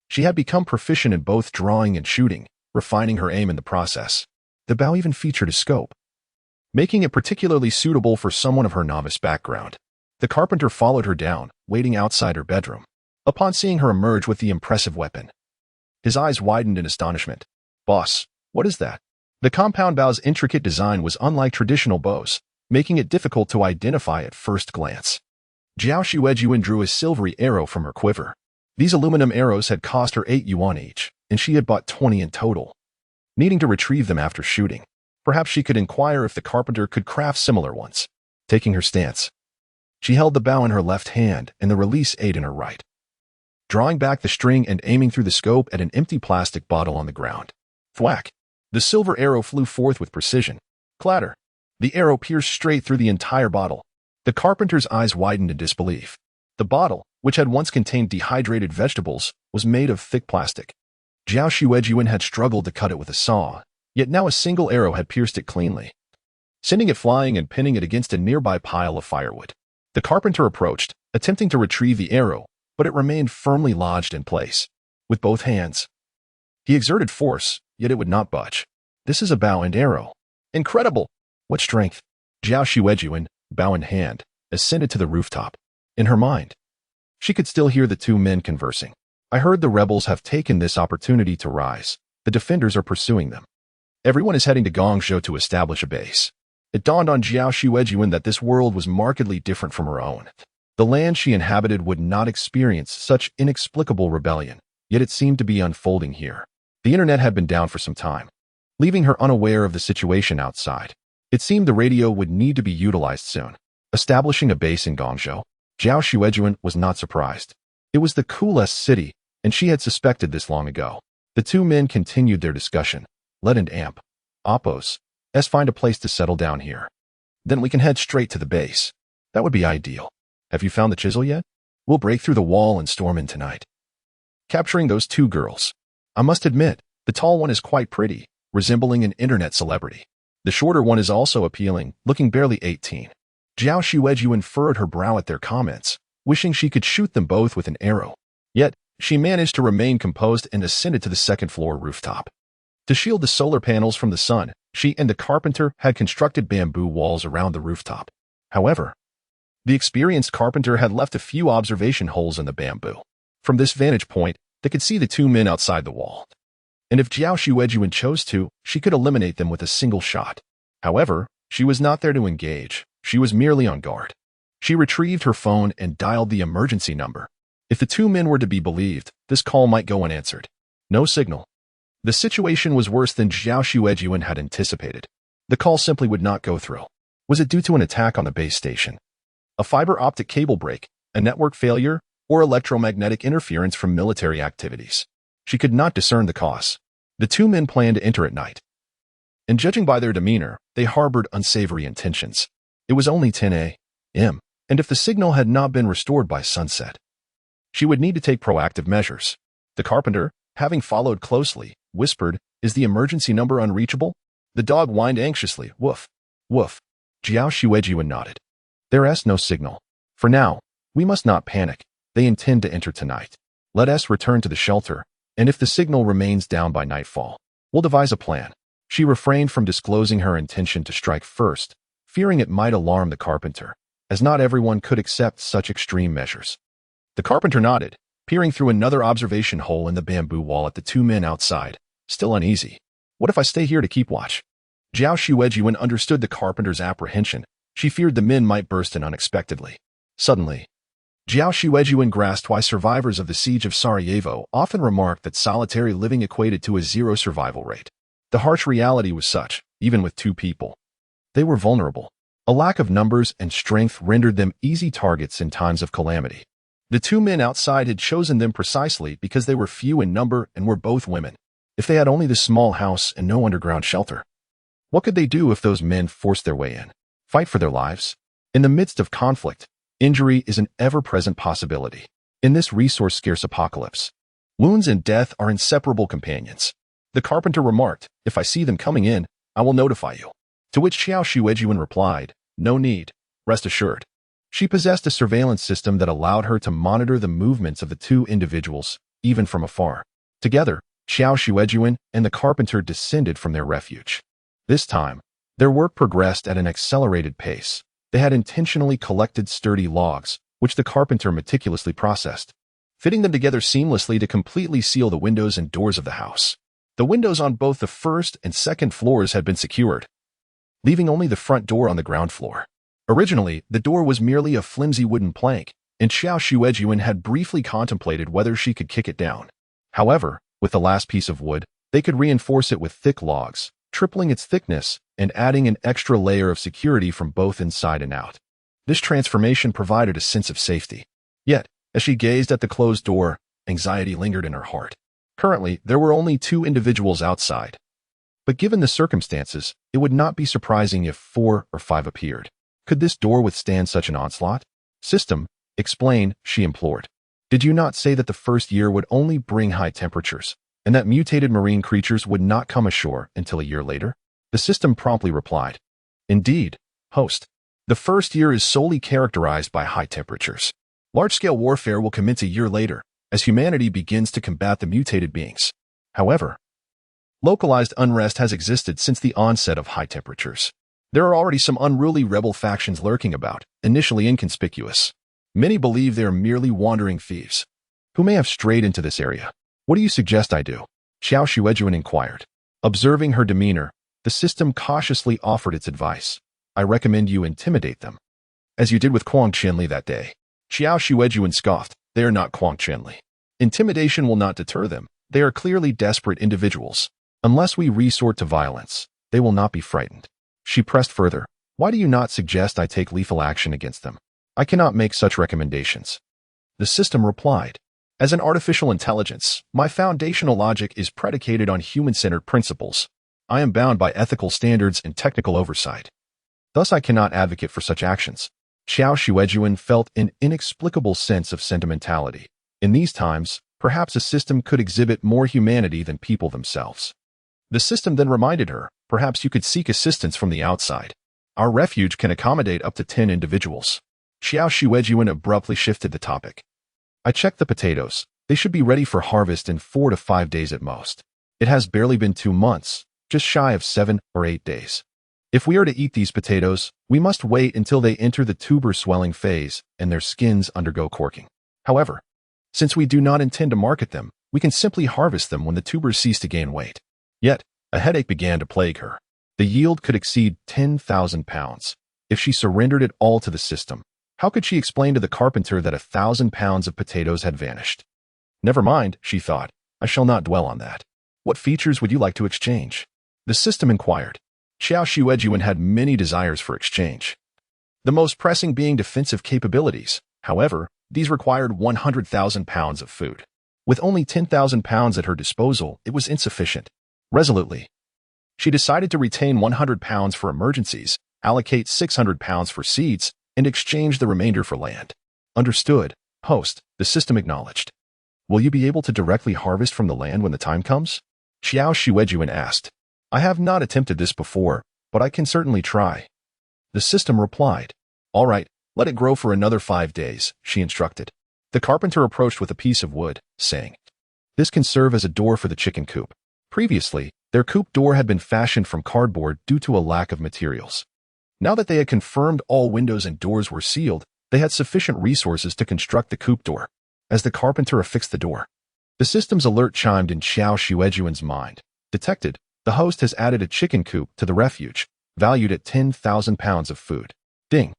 she had become proficient in both drawing and shooting, refining her aim in the process. The bow even featured a scope, making it particularly suitable for someone of her novice background. The carpenter followed her down, waiting outside her bedroom. Upon seeing her emerge with the impressive weapon, his eyes widened in astonishment. Boss, what is that? The compound bow's intricate design was unlike traditional bows, making it difficult to identify at first glance. Qiao Xuejun drew a silvery arrow from her quiver. These aluminum arrows had cost her 8 yuan each, and she had bought 20 in total. Needing to retrieve them after shooting, perhaps she could inquire if the carpenter could craft similar ones. Taking her stance, she held the bow in her left hand and the release aid in her right, drawing back the string and aiming through the scope at an empty plastic bottle on the ground. Thwack! The silver arrow flew forth with precision. Clatter! The arrow pierced straight through the entire bottle. The carpenter's eyes widened in disbelief. The bottle, which had once contained dehydrated vegetables, was made of thick plastic. Qiao Xuejun had struggled to cut it with a saw, yet now a single arrow had pierced it cleanly, sending it flying and pinning it against a nearby pile of firewood. The carpenter approached, attempting to retrieve the arrow, but it remained firmly lodged in place. With both hands, he exerted force, yet it would not budge. This is a bow and arrow. Incredible! What strength! Qiao Xuejun, bow in hand, ascended to the rooftop. In her mind, she could still hear the two men conversing. I heard the rebels have taken this opportunity to rise. The defenders are pursuing them. Everyone is heading to Guangzhou to establish a base. It dawned on Qiao Xuejun that this world was markedly different from her own. The land she inhabited would not experience such inexplicable rebellion, yet it seemed to be unfolding here. The internet had been down for some time, leaving her unaware of the situation outside. It seemed the radio would need to be utilized soon. Establishing a base in Guangzhou, Qiao Xuejun was not surprised. It was the coolest city, and she had suspected this long ago. The two men continued their discussion. Let and Amp. Oppos. S find a place to settle down here. Then we can head straight to the base. That would be ideal. Have you found the chisel yet? We'll break through the wall and storm in tonight. Capturing those two girls. I must admit, the tall one is quite pretty, resembling an internet celebrity. The shorter one is also appealing, looking barely 18. Qiao Xuejun furrowed her brow at their comments, wishing she could shoot them both with an arrow. Yet, she managed to remain composed and ascended to the second-floor rooftop. To shield the solar panels from the sun, she and the carpenter had constructed bamboo walls around the rooftop. However, the experienced carpenter had left a few observation holes in the bamboo. From this vantage point, they could see the two men outside the wall. And if Qiao Xuejun chose to, she could eliminate them with a single shot. However, she was not there to engage. She was merely on guard. She retrieved her phone and dialed the emergency number. If the two men were to be believed, this call might go unanswered. No signal. The situation was worse than Qiao Xuejun had anticipated. The call simply would not go through. Was it due to an attack on the base station? A fiber optic cable break, a network failure, or electromagnetic interference from military activities? She could not discern the cause. The two men planned to enter at night. And judging by their demeanor, they harbored unsavory intentions. It was only 10 a.m., and if the signal had not been restored by sunset, she would need to take proactive measures. The carpenter, having followed closely, whispered, "Is the emergency number unreachable?" The dog whined anxiously, "Woof, woof." Qiao Xuejun nodded. "There's no signal. For now, we must not panic. They intend to enter tonight. Let us return to the shelter, and if the signal remains down by nightfall, we'll devise a plan." She refrained from disclosing her intention to strike first, fearing it might alarm the carpenter, as not everyone could accept such extreme measures. The carpenter nodded, peering through another observation hole in the bamboo wall at the two men outside, still uneasy. "What if I stay here to keep watch?" Qiao Xuejun understood the carpenter's apprehension. She feared the men might burst in unexpectedly. Suddenly, Qiao Xuejun grasped why survivors of the siege of Sarajevo often remarked that solitary living equated to a zero survival rate. The harsh reality was such, even with two people. They were vulnerable. A lack of numbers and strength rendered them easy targets in times of calamity. The two men outside had chosen them precisely because they were few in number and were both women. If they had only the small house and no underground shelter, what could they do if those men forced their way in? Fight for their lives? In the midst of conflict, injury is an ever-present possibility. In this resource-scarce apocalypse, wounds and death are inseparable companions. The carpenter remarked, "If I see them coming in, I will notify you." To which Qiao Xuejun replied, "No need, rest assured." She possessed a surveillance system that allowed her to monitor the movements of the two individuals, even from afar. Together, Qiao Xuejun and the carpenter descended from their refuge. This time, their work progressed at an accelerated pace. They had intentionally collected sturdy logs, which the carpenter meticulously processed, fitting them together seamlessly to completely seal the windows and doors of the house. The windows on both the first and second floors had been secured, leaving only the front door on the ground floor. Originally, the door was merely a flimsy wooden plank, and Qiao Xuejun had briefly contemplated whether she could kick it down. However, with the last piece of wood, they could reinforce it with thick logs, tripling its thickness and adding an extra layer of security from both inside and out. This transformation provided a sense of safety. Yet, as she gazed at the closed door, anxiety lingered in her heart. Currently, there were only two individuals outside. But given the circumstances, it would not be surprising if 4 or 5 appeared. Could this door withstand such an onslaught? "System, explain," she implored. "Did you not say that the first year would only bring high temperatures, and that mutated marine creatures would not come ashore until a year later?" The system promptly replied, "Indeed, host. The first year is solely characterized by high temperatures. Large-scale warfare will commence a year later, as humanity begins to combat the mutated beings. However, localized unrest has existed since the onset of high temperatures. There are already some unruly rebel factions lurking about, initially inconspicuous. Many believe they are merely wandering thieves who may have strayed into this area. What do you suggest I do?" Qiao Xuejun inquired. Observing her demeanor, the system cautiously offered its advice. "I recommend you intimidate them, as you did with Quang Chenli that day." Qiao Xuejun scoffed. "They are not Quang Chenli. Intimidation will not deter them. They are clearly desperate individuals. Unless we resort to violence, they will not be frightened." She pressed further. "Why do you not suggest I take lethal action against them? I cannot make such recommendations." The system replied, As an artificial intelligence, my foundational logic is predicated on human-centered principles. I am bound by ethical standards and technical oversight. Thus, I cannot advocate for such actions. Qiao Xuejun felt an inexplicable sense of sentimentality. In these times, perhaps a system could exhibit more humanity than people themselves. The system then reminded her, perhaps you could seek assistance from the outside. Our refuge can accommodate up to 10 individuals. Qiao Xuejun abruptly shifted the topic. I checked the potatoes. They should be ready for harvest in 4 to 5 days at most. It has barely been 2 months, just shy of 7 or 8 days. If we are to eat these potatoes, we must wait until they enter the tuber swelling phase and their skins undergo corking. However, since we do not intend to market them, we can simply harvest them when the tubers cease to gain weight. Yet, a headache began to plague her. The yield could exceed 10,000 pounds. If she surrendered it all to the system, how could she explain to the carpenter that 1,000 pounds of potatoes had vanished? Never mind, she thought. I shall not dwell on that. What features would you like to exchange? The system inquired. Qiao Xuejun had many desires for exchange. The most pressing being defensive capabilities. However, these required 100,000 pounds of food. With only 10,000 pounds at her disposal, it was insufficient. Resolutely, she decided to retain 100 pounds for emergencies, allocate 600 pounds for seeds, and exchange the remainder for land. Understood, host, the system acknowledged. Will you be able to directly harvest from the land when the time comes? Qiao Xuejun asked. I have not attempted this before, but I can certainly try. The system replied. All right, let it grow for another 5 days, she instructed. The carpenter approached with a piece of wood, saying, This can serve as a door for the chicken coop. Previously, their coop door had been fashioned from cardboard due to a lack of materials. Now that they had confirmed all windows and doors were sealed, they had sufficient resources to construct the coop door. As the carpenter affixed the door, the system's alert chimed in Qiao Xuejun's mind. Detected, the host has added a chicken coop to the refuge, valued at 10,000 pounds of food. Ding!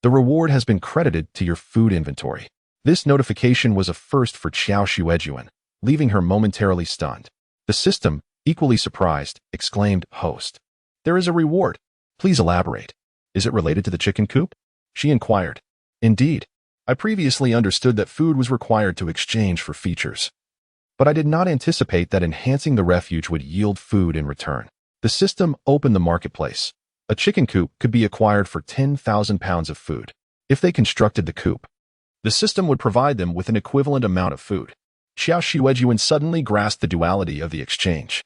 The reward has been credited to your food inventory. This notification was a first for Qiao Xuejun, leaving her momentarily stunned. The system, equally surprised, exclaimed, Host. There is a reward. Please elaborate. Is it related to the chicken coop? She inquired. Indeed. I previously understood that food was required to exchange for features. But I did not anticipate that enhancing the refuge would yield food in return. The system opened the marketplace. A chicken coop could be acquired for 10,000 pounds of food. If they constructed the coop, the system would provide them with an equivalent amount of food. Qiao Xuejun suddenly grasped the duality of the exchange.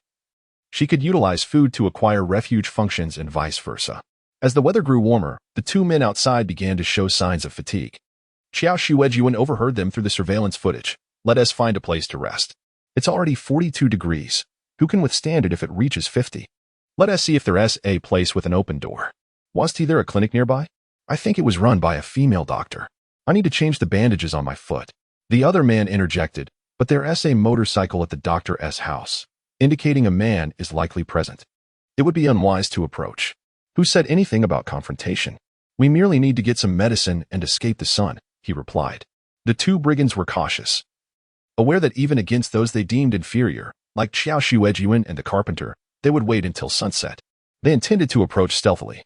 She could utilize food to acquire refuge functions and vice versa. As the weather grew warmer, the 2 men outside began to show signs of fatigue. Qiao Xuejun overheard them through the surveillance footage. Let us find a place to rest. It's already 42 degrees. Who can withstand it if it reaches 50? Let us see if there's a place with an open door. Was there a clinic nearby? I think it was run by a female doctor. I need to change the bandages on my foot. The other man interjected, but there's a motorcycle at the doctor's house, indicating a man is likely present. It would be unwise to approach. Who said anything about confrontation? We merely need to get some medicine and escape the sun, he replied. The 2 brigands were cautious, aware that even against those they deemed inferior, like Qiao Xuejun and the carpenter, they would wait until sunset. They intended to approach stealthily,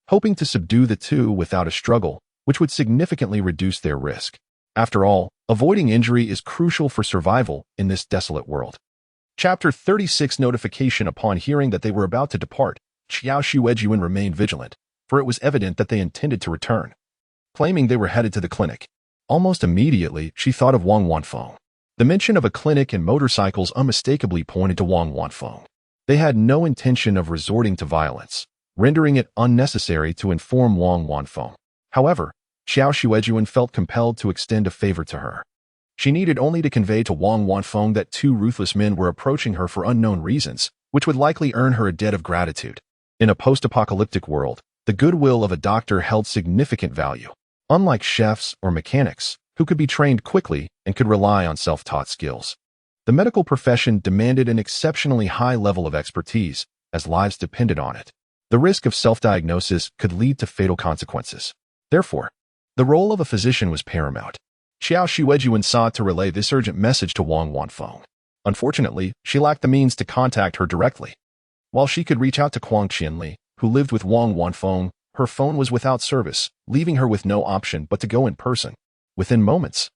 hoping to subdue the 2 without a struggle, which would significantly reduce their risk. After all, avoiding injury is crucial for survival in this desolate world. Chapter 36 Notification. Upon hearing that they were about to depart, Qiao Xuejun remained vigilant, for it was evident that they intended to return. Claiming they were headed to the clinic, almost immediately she thought of Wang Wanfeng. The mention of a clinic and motorcycles unmistakably pointed to Wang Wanfeng. They had no intention of resorting to violence, rendering it unnecessary to inform Wang Wanfeng. However, Qiao Xuejun felt compelled to extend a favor to her. She needed only to convey to Wang Wanfeng that 2 ruthless men were approaching her for unknown reasons, which would likely earn her a debt of gratitude. In a post-apocalyptic world, the goodwill of a doctor held significant value. Unlike chefs or mechanics, who could be trained quickly and could rely on self-taught skills, the medical profession demanded an exceptionally high level of expertise, as lives depended on it. The risk of self-diagnosis could lead to fatal consequences. Therefore, the role of a physician was paramount. Qiao Xuejun sought to relay this urgent message to Wang Wanfeng. Unfortunately, she lacked the means to contact her directly. While she could reach out to Quang Qianli, who lived with Wang Wanfeng, her phone was without service, leaving her with no option but to go in person. Within moments,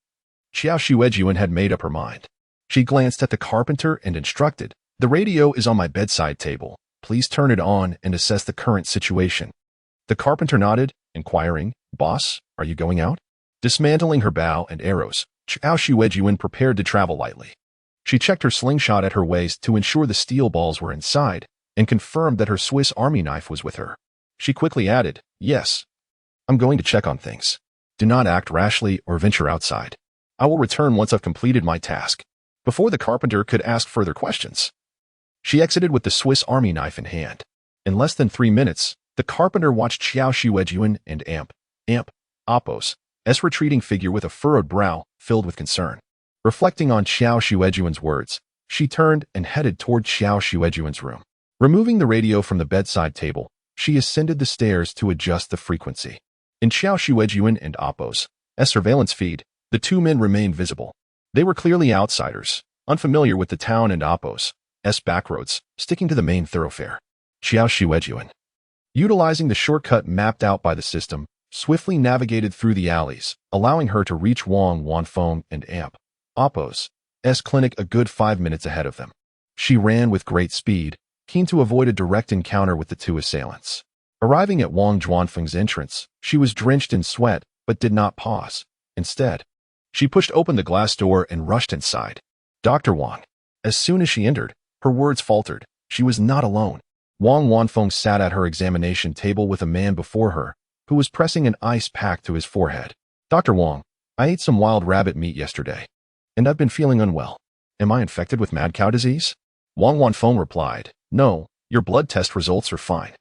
Qiao Xuejun had made up her mind. She glanced at the carpenter and instructed, "The radio is on my bedside table. Please turn it on and assess the current situation." The carpenter nodded, inquiring, "Boss, are you going out?" Dismantling her bow and arrows, Qiao Xuejun prepared to travel lightly. She checked her slingshot at her waist to ensure the steel balls were inside and confirmed that her Swiss Army knife was with her. She quickly added, "Yes, I'm going to check on things. Do not act rashly or venture outside. I will return once I've completed my task." Before the carpenter could ask further questions, she exited with the Swiss Army knife in hand. In less than 3 minutes, the carpenter watched Qiao Xuejun and Appos' retreating figure with a furrowed brow filled with concern. Reflecting on Qiao Xuejun's words, she turned and headed toward Qiao Xuejun's room. Removing the radio from the bedside table, she ascended the stairs to adjust the frequency. In Qiao Xuejun and Appos' surveillance feed, the two men remained visible. They were clearly outsiders, unfamiliar with the town and Appos' backroads, sticking to the main thoroughfare. Qiao Xuejun, utilizing the shortcut mapped out by the system, swiftly navigated through the alleys, allowing her to reach Wang Wanfeng and Appos' clinic a good 5 minutes ahead of them. She ran with great speed, keen to avoid a direct encounter with the two assailants. Arriving at Wang Zhuanfeng's entrance, she was drenched in sweat, but did not pause. Instead, she pushed open the glass door and rushed inside. "Dr. Wang." As soon as she entered, her words faltered. She was not alone. Wang Wanfeng sat at her examination table with a man before her, who was pressing an ice pack to his forehead. "Dr. Wang, I ate some wild rabbit meat yesterday, and I've been feeling unwell. Am I infected with mad cow disease?" Wang Wanfeng replied, "No, your blood test results are fine.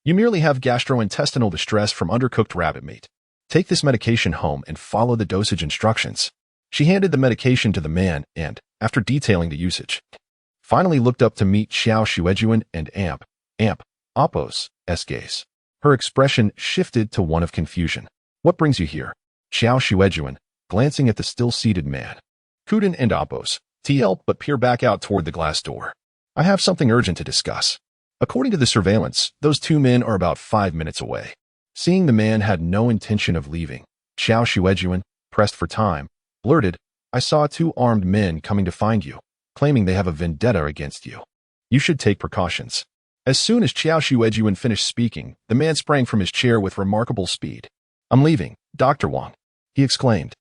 You merely have gastrointestinal distress from undercooked rabbit meat. Take this medication home and follow the dosage instructions." She handed the medication to the man and, after detailing the usage, finally looked up to meet Qiao Xuejun and Appos' gaze. Her expression shifted to one of confusion. "What brings you here?" Qiao Xuejun, glancing at the still-seated man. "Couldn't and Appos' but peer back out toward the glass door. I have something urgent to discuss." According to the surveillance, those two men are about 5 minutes away. Seeing the man had no intention of leaving, Qiao Xuejun, pressed for time, blurted, "I saw 2 armed men coming to find you, claiming they have a vendetta against you. You should take precautions." As soon as Qiao Xuejun finished speaking, the man sprang from his chair with remarkable speed. "I'm leaving, Dr. Wang," he exclaimed,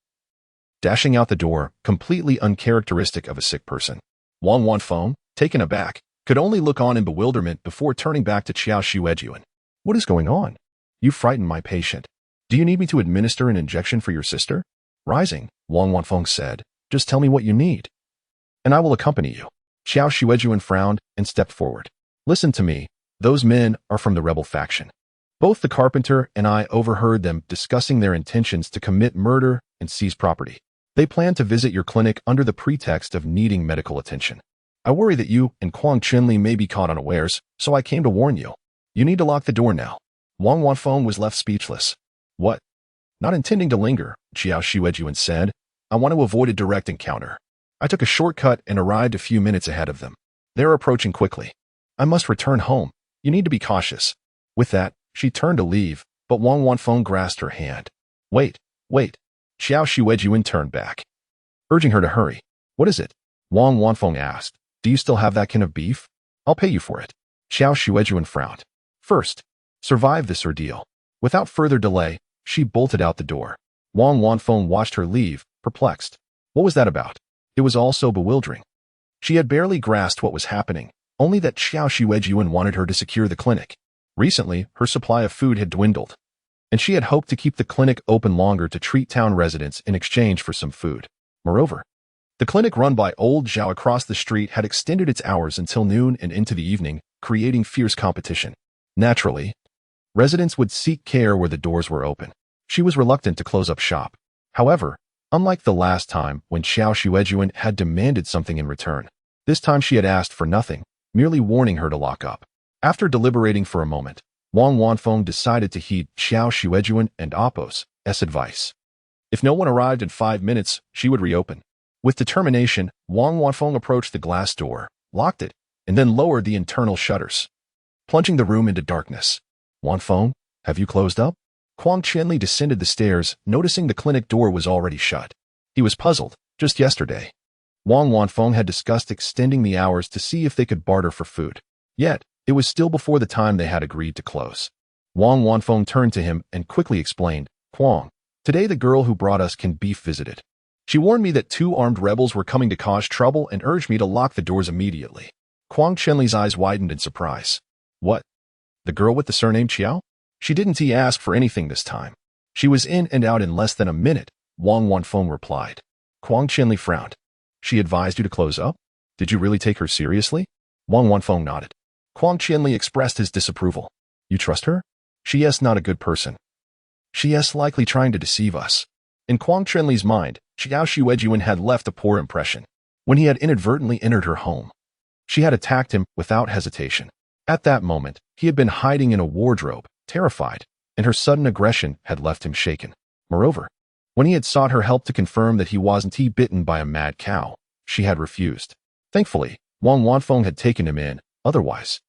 dashing out the door, completely uncharacteristic of a sick person. Wang Wanfeng, taken aback, could only look on in bewilderment before turning back to Qiao Xuejun. "What is going on? You frightened my patient. Do you need me to administer an injection for your sister?" Rising, Wang Wanfeng said, "Just tell me what you need, and I will accompany you." Qiao Xuejun frowned and stepped forward. "Listen to me. Those men are from the rebel faction. Both the carpenter and I overheard them discussing their intentions to commit murder and seize property. They plan to visit your clinic under the pretext of needing medical attention. I worry that you and Quang Chenli may be caught unawares, so I came to warn you. You need to lock the door now." Wang Wanfeng was left speechless. "What?" Not intending to linger, Qiao Xuejun said, "I want to avoid a direct encounter. I took a shortcut and arrived a few minutes ahead of them. They're approaching quickly. I must return home. You need to be cautious." With that, she turned to leave, but Wang Wanfeng grasped her hand. Wait. Qiao Xuejun turned back, urging her to hurry. "What is it?" Wang Wanfeng asked. "Do you still have that can of beef? I'll pay you for it." Qiao Xuejun frowned. "First, survive this ordeal." Without further delay, she bolted out the door. Wang Wanfeng watched her leave, perplexed. What was that about? It was all so bewildering. She had barely grasped what was happening, only that Qiao Xuejun wanted her to secure the clinic. Recently, her supply of food had dwindled, and she had hoped to keep the clinic open longer to treat town residents in exchange for some food. Moreover, the clinic run by old Zhao across the street had extended its hours until noon and into the evening, creating fierce competition. Naturally, residents would seek care where the doors were open. She was reluctant to close up shop. However, unlike the last time when Qiao Xuejun had demanded something in return, this time she had asked for nothing, merely warning her to lock up. After deliberating for a moment, Wang Wanfeng decided to heed Qiao Xuejun and Appos' advice. If no one arrived in 5 minutes, she would reopen. With determination, Wang Wanfeng approached the glass door, locked it, and then lowered the internal shutters, plunging the room into darkness. "Wanfeng, have you closed up?" Quang Chenli descended the stairs, noticing the clinic door was already shut. He was puzzled. Just yesterday, Wang Wanfeng had discussed extending the hours to see if they could barter for food. Yet, it was still before the time they had agreed to close. Wang Wanfeng turned to him and quickly explained, Huang, today the girl who brought us can be visited. She warned me that 2 armed rebels were coming to cause trouble and urged me to lock the doors immediately. Huang Chenli's eyes widened in surprise. What? The girl with the surname Qiao? She didn't ask for anything this time. She was in and out in less than a minute, Wang Wanfeng replied. Huang Chenli frowned. She advised you to close up? Did you really take her seriously? Wang Wanfeng nodded. Huang Chenli expressed his disapproval. You trust her? She is not a good person. She is likely trying to deceive us. In Huang Chenli's mind, Qiao Xuejun had left a poor impression. When he had inadvertently entered her home, she had attacked him without hesitation. At that moment, he had been hiding in a wardrobe, terrified, and her sudden aggression had left him shaken. Moreover, when he had sought her help to confirm that he wasn't bitten by a mad cow, she had refused. Thankfully, Wang Wanfeng had taken him in, otherwise,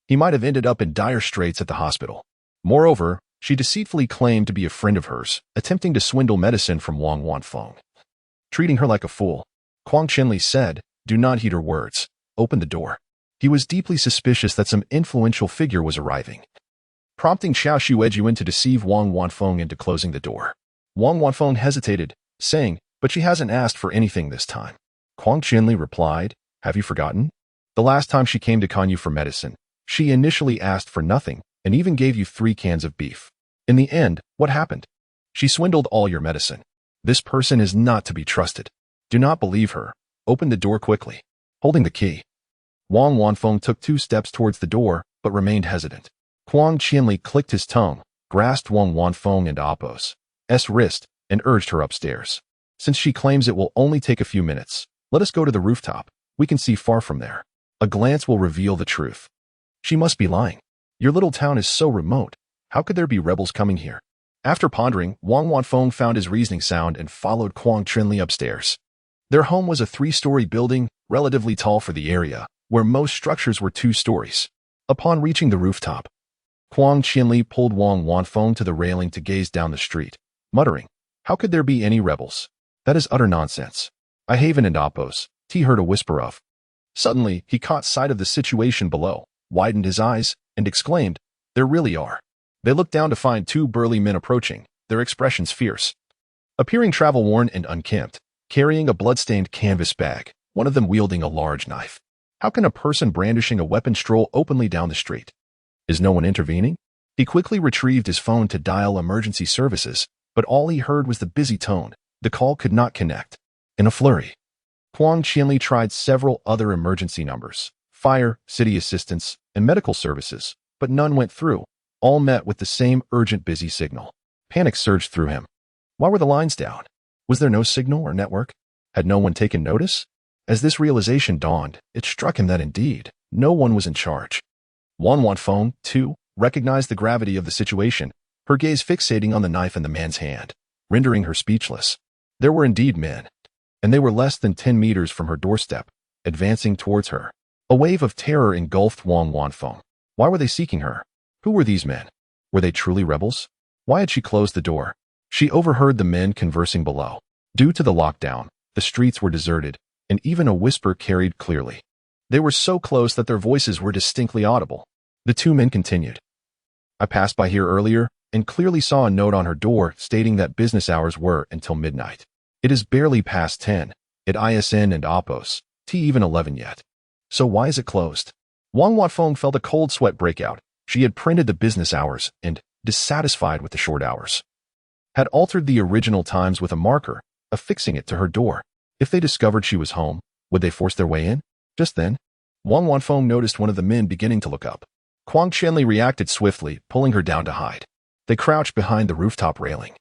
he might have ended up in dire straits at the hospital. Moreover, she deceitfully claimed to be a friend of hers, attempting to swindle medicine from Wang Wanfeng. Treating her like a fool, Huang Chenli said, do not heed her words. Open the door. He was deeply suspicious that some influential figure was arriving, prompting Qiao Xuejun to deceive Wang Wanfeng into closing the door. Wang Wanfeng hesitated, saying, but she hasn't asked for anything this time. Huang Chenli replied, have you forgotten? The last time she came to Kanyu for medicine, she initially asked for nothing and even gave you 3 cans of beef. In the end, what happened? She swindled all your medicine. This person is not to be trusted. Do not believe her. Open the door quickly. Holding the key, Wang Wanfeng took 2 steps towards the door, but remained hesitant. Huang Chenli clicked his tongue, grasped Wang Wanfeng and Appo's wrist, and urged her upstairs. Since she claims it will only take a few minutes, let us go to the rooftop. We can see far from there. A glance will reveal the truth. She must be lying. Your little town is so remote. How could there be rebels coming here? After pondering, Wang Wanfeng found his reasoning sound and followed Huang Chenli upstairs. Their home was a 3-story building, relatively tall for the area, where most structures were 2 stories. Upon reaching the rooftop, Huang Chenli pulled Wang Wanfeng to the railing to gaze down the street, muttering, how could there be any rebels? That is utter nonsense. I Haven and Appo's, he heard a whisper of. Suddenly, he caught sight of the situation below, widened his eyes, and exclaimed, there really are. They looked down to find 2 burly men approaching, their expressions fierce. Appearing travel-worn and unkempt, carrying a blood-stained canvas bag, one of them wielding a large knife. How can a person brandishing a weapon stroll openly down the street? Is no one intervening? He quickly retrieved his phone to dial emergency services, but all he heard was the busy tone. The call could not connect. In a flurry, Huang Chenli tried several other emergency numbers, fire, city assistance, and medical services, but none went through. All met with the same urgent busy signal. Panic surged through him. Why were the lines down? Was there no signal or network? Had no one taken notice? As this realization dawned, it struck him that indeed, no one was in charge. Wang Wanfeng, too, recognized the gravity of the situation, her gaze fixating on the knife in the man's hand, rendering her speechless. There were indeed men, and they were less than 10 meters from her doorstep, advancing towards her. A wave of terror engulfed Wang Wanfeng. Why were they seeking her? Who were these men? Were they truly rebels? Why had she closed the door? She overheard the men conversing below. Due to the lockdown, the streets were deserted, and even a whisper carried clearly. They were so close that their voices were distinctly audible. The 2 men continued. I passed by here earlier and clearly saw a note on her door stating that business hours were until midnight. It is barely past 10, at ISN and Appo's, even 11 yet. So why is it closed? Wang Wanfeng felt a cold sweat break out. She had printed the business hours and, dissatisfied with the short hours, had altered the original times with a marker, affixing it to her door. If they discovered she was home, would they force their way in? Just then, Wang Wanfeng noticed one of the men beginning to look up. Huang Chenli reacted swiftly, pulling her down to hide. They crouched behind the rooftop railing,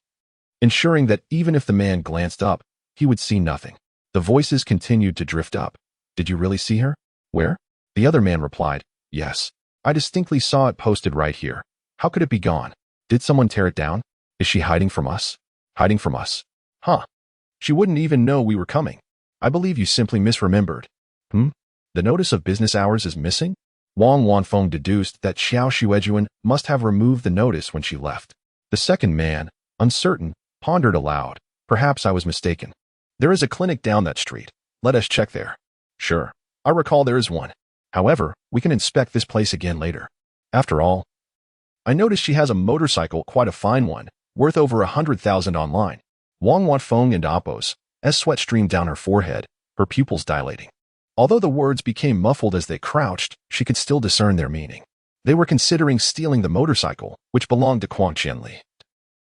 ensuring that even if the man glanced up, he would see nothing. The voices continued to drift up. Did you really see her? Where? The other man replied, yes. I distinctly saw it posted right here. How could it be gone? Did someone tear it down? Is she hiding from us? Hiding from us? Huh. She wouldn't even know we were coming. I believe you simply misremembered. The notice of business hours is missing? Wang Wanfeng deduced that Qiao Xuejun must have removed the notice when she left. The second man, uncertain, pondered aloud. Perhaps I was mistaken. There is a clinic down that street. Let us check there. Sure. I recall there is one. However, we can inspect this place again later. After all, I noticed she has a motorcycle, quite a fine one, worth over 100,000 online. Wang Wanfeng and Appo's, as sweat streamed down her forehead, her pupils dilating. Although the words became muffled as they crouched, she could still discern their meaning. They were considering stealing the motorcycle, which belonged to Quang Qianli.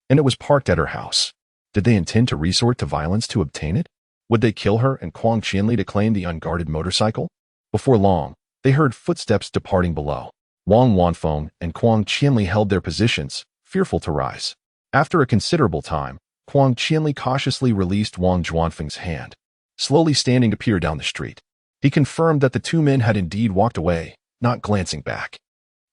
And it was parked at her house. Did they intend to resort to violence to obtain it? Would they kill her and Quang Qianli to claim the unguarded motorcycle? Before long, they heard footsteps departing below. Wang Wanfeng and Quang Qianli held their positions, fearful to rise. After a considerable time, Quang Qianli cautiously released Wang Zhuanfeng's hand, slowly standing to peer down the street. He confirmed that the two men had indeed walked away, not glancing back.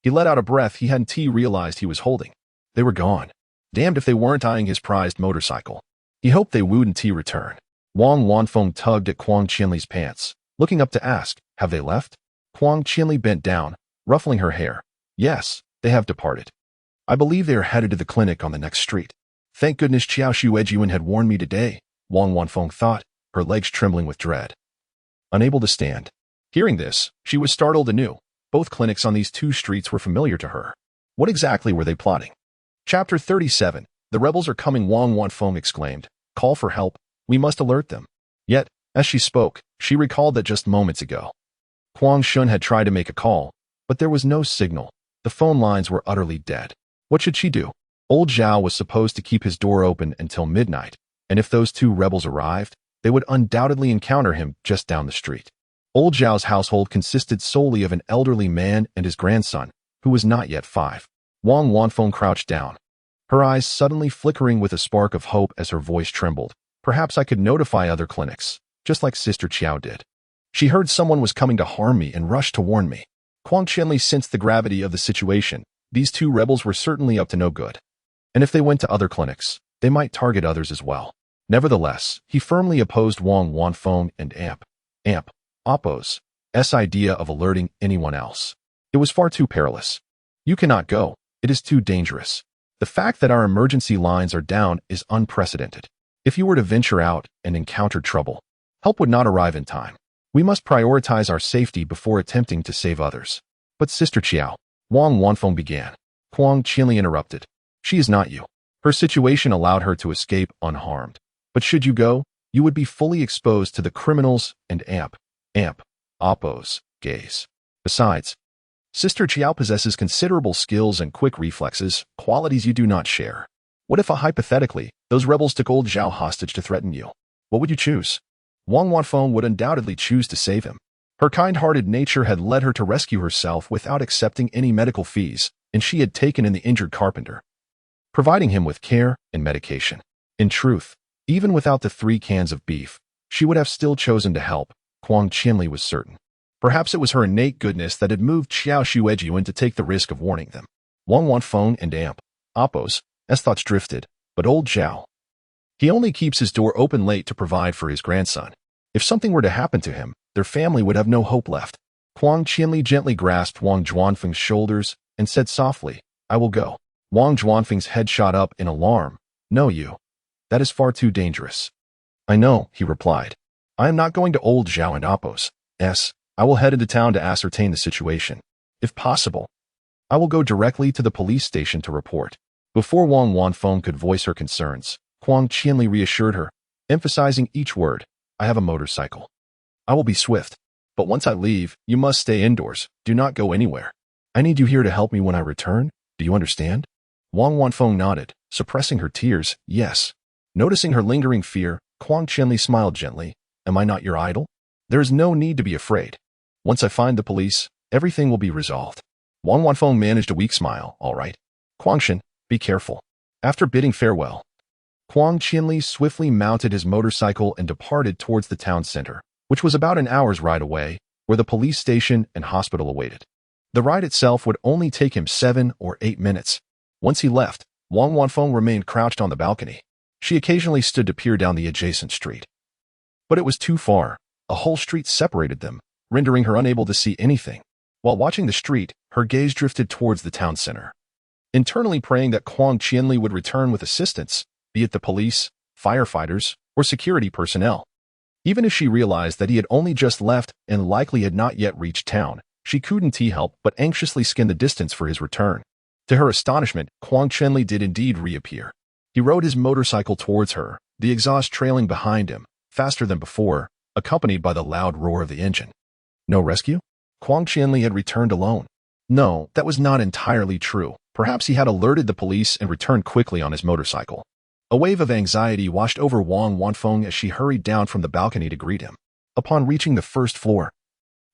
He let out a breath he hadn't realized he was holding. They were gone. Damned if they weren't eyeing his prized motorcycle. He hoped they wouldn't return. Wang Wanfeng tugged at Quang Qianli's pants, looking up to ask, "Have they left?" Quang Qianli bent down, ruffling her hair. "Yes, they have departed. I believe they are headed to the clinic on the next street." Thank goodness Qiao Xuejun had warned me today, Wang Wanfeng thought, her legs trembling with dread. Unable to stand. Hearing this, she was startled anew. Both clinics on these two streets were familiar to her. What exactly were they plotting? Chapter 37. The rebels are coming, Wang Wanfeng exclaimed. Call for help. We must alert them. Yet, as she spoke, she recalled that just moments ago, Quang Shun had tried to make a call, but there was no signal. The phone lines were utterly dead. What should she do? Old Zhao was supposed to keep his door open until midnight, and if those two rebels arrived, they would undoubtedly encounter him just down the street. Old Zhao's household consisted solely of an elderly man and his grandson, who was not yet 5. Wang Wanfeng crouched down, her eyes suddenly flickering with a spark of hope as her voice trembled. Perhaps I could notify other clinics, just like Sister Qiao did. She heard someone was coming to harm me and rushed to warn me. Quang Qianli sensed the gravity of the situation. These two rebels were certainly up to no good. And if they went to other clinics, they might target others as well. Nevertheless, he firmly opposed Wang Wanfeng and Appo's idea of alerting anyone else. It was far too perilous. You cannot go. It is too dangerous. The fact that our emergency lines are down is unprecedented. If you were to venture out and encounter trouble, help would not arrive in time. We must prioritize our safety before attempting to save others. But Sister Qiao, Wang Wanfeng began. Quang Qianli interrupted. She is not you. Her situation allowed her to escape unharmed. But should you go, you would be fully exposed to the criminals and Appo's gaze. Besides, Sister Qiao possesses considerable skills and quick reflexes, qualities you do not share. What if, hypothetically, those rebels took old Zhao hostage to threaten you? What would you choose? Wang Wanfeng would undoubtedly choose to save him. Her kind-hearted nature had led her to rescue herself without accepting any medical fees, and she had taken in the injured carpenter, providing him with care and medication. In truth, even without the 3 cans of beef, she would have still chosen to help. Quang Qianli was certain. Perhaps it was her innate goodness that had moved Qiao Xuejun to take the risk of warning them. Wang Wanfeng and Appo's thoughts drifted, but old Zhao, he only keeps his door open late to provide for his grandson. If something were to happen to him, their family would have no hope left. Quang Qianli gently grasped Wang Zhuanfeng's shoulders and said softly, I will go. Wang Zhuanfeng's head shot up in alarm. No, you. That is far too dangerous. I know, he replied. I am not going to old Zhao and Appo's. I will head into town to ascertain the situation. If possible, I will go directly to the police station to report. Before Wang Wanfeng could voice her concerns, Quang Qianli reassured her, emphasizing each word. I have a motorcycle. I will be swift. But once I leave, you must stay indoors. Do not go anywhere. I need you here to help me when I return. Do you understand? Wang Wanfeng nodded, suppressing her tears. Yes. Noticing her lingering fear, Quang Qianli smiled gently. Am I not your idol? There is no need to be afraid. Once I find the police, everything will be resolved. Wang Wanfeng managed a weak smile. All right. Quangshan, be careful. After bidding farewell, Quang Qianli swiftly mounted his motorcycle and departed towards the town center, which was about an hour's ride away, where the police station and hospital awaited. The ride itself would only take him 7 or 8 minutes. Once he left, Wang Wanfeng remained crouched on the balcony. She occasionally stood to peer down the adjacent street. But it was too far. A whole street separated them, rendering her unable to see anything. While watching the street, her gaze drifted towards the town center. Internally praying that Quang Qianli would return with assistance, be it the police, firefighters, or security personnel. Even if she realized that he had only just left and likely had not yet reached town, she couldn't help but anxiously scan the distance for his return. To her astonishment, Huang Chenli did indeed reappear. He rode his motorcycle towards her, the exhaust trailing behind him, faster than before, accompanied by the loud roar of the engine. No rescue? Huang Chenli had returned alone. No, that was not entirely true. Perhaps he had alerted the police and returned quickly on his motorcycle. A wave of anxiety washed over Wang Wanfeng as she hurried down from the balcony to greet him. Upon reaching the first floor,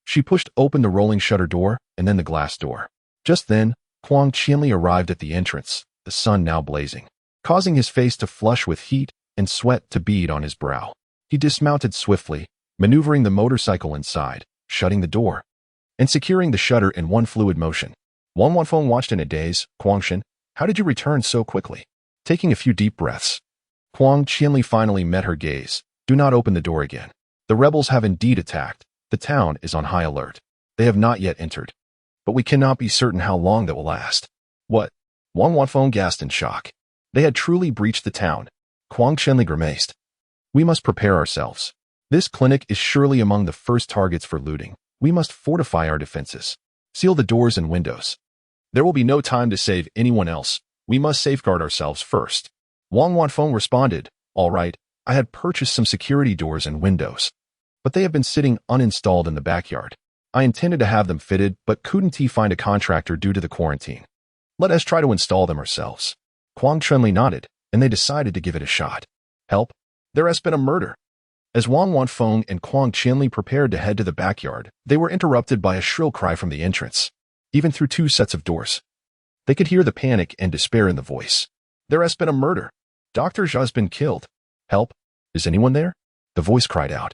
she pushed open the rolling shutter door and then the glass door. Just then, Huang Chenli arrived at the entrance, the sun now blazing, causing his face to flush with heat and sweat to bead on his brow. He dismounted swiftly, maneuvering the motorcycle inside, shutting the door, and securing the shutter in one fluid motion. Wang Wanfeng watched in a daze. Huangshen, how did you return so quickly? Taking a few deep breaths, Huang Chenli finally met her gaze. Do not open the door again. The rebels have indeed attacked. The town is on high alert. They have not yet entered. But we cannot be certain how long that will last. What? Wang Wanfeng gasped in shock. They had truly breached the town. Huang Chenli grimaced. We must prepare ourselves. This clinic is surely among the first targets for looting. We must fortify our defenses. Seal the doors and windows. There will be no time to save anyone else. We must safeguard ourselves first. Wang Wanfeng responded, all right, I had purchased some security doors and windows, but they have been sitting uninstalled in the backyard. I intended to have them fitted, but couldn't find a contractor due to the quarantine. Let us try to install them ourselves. Huang Chenli nodded, and they decided to give it a shot. Help! There has been a murder. As Wang Wanfeng and Huang Chenli prepared to head to the backyard, they were interrupted by a shrill cry from the entrance. Even through two sets of doors, they could hear the panic and despair in the voice. There has been a murder. Dr. Zhao has been killed. Help! Is anyone there? The voice cried out,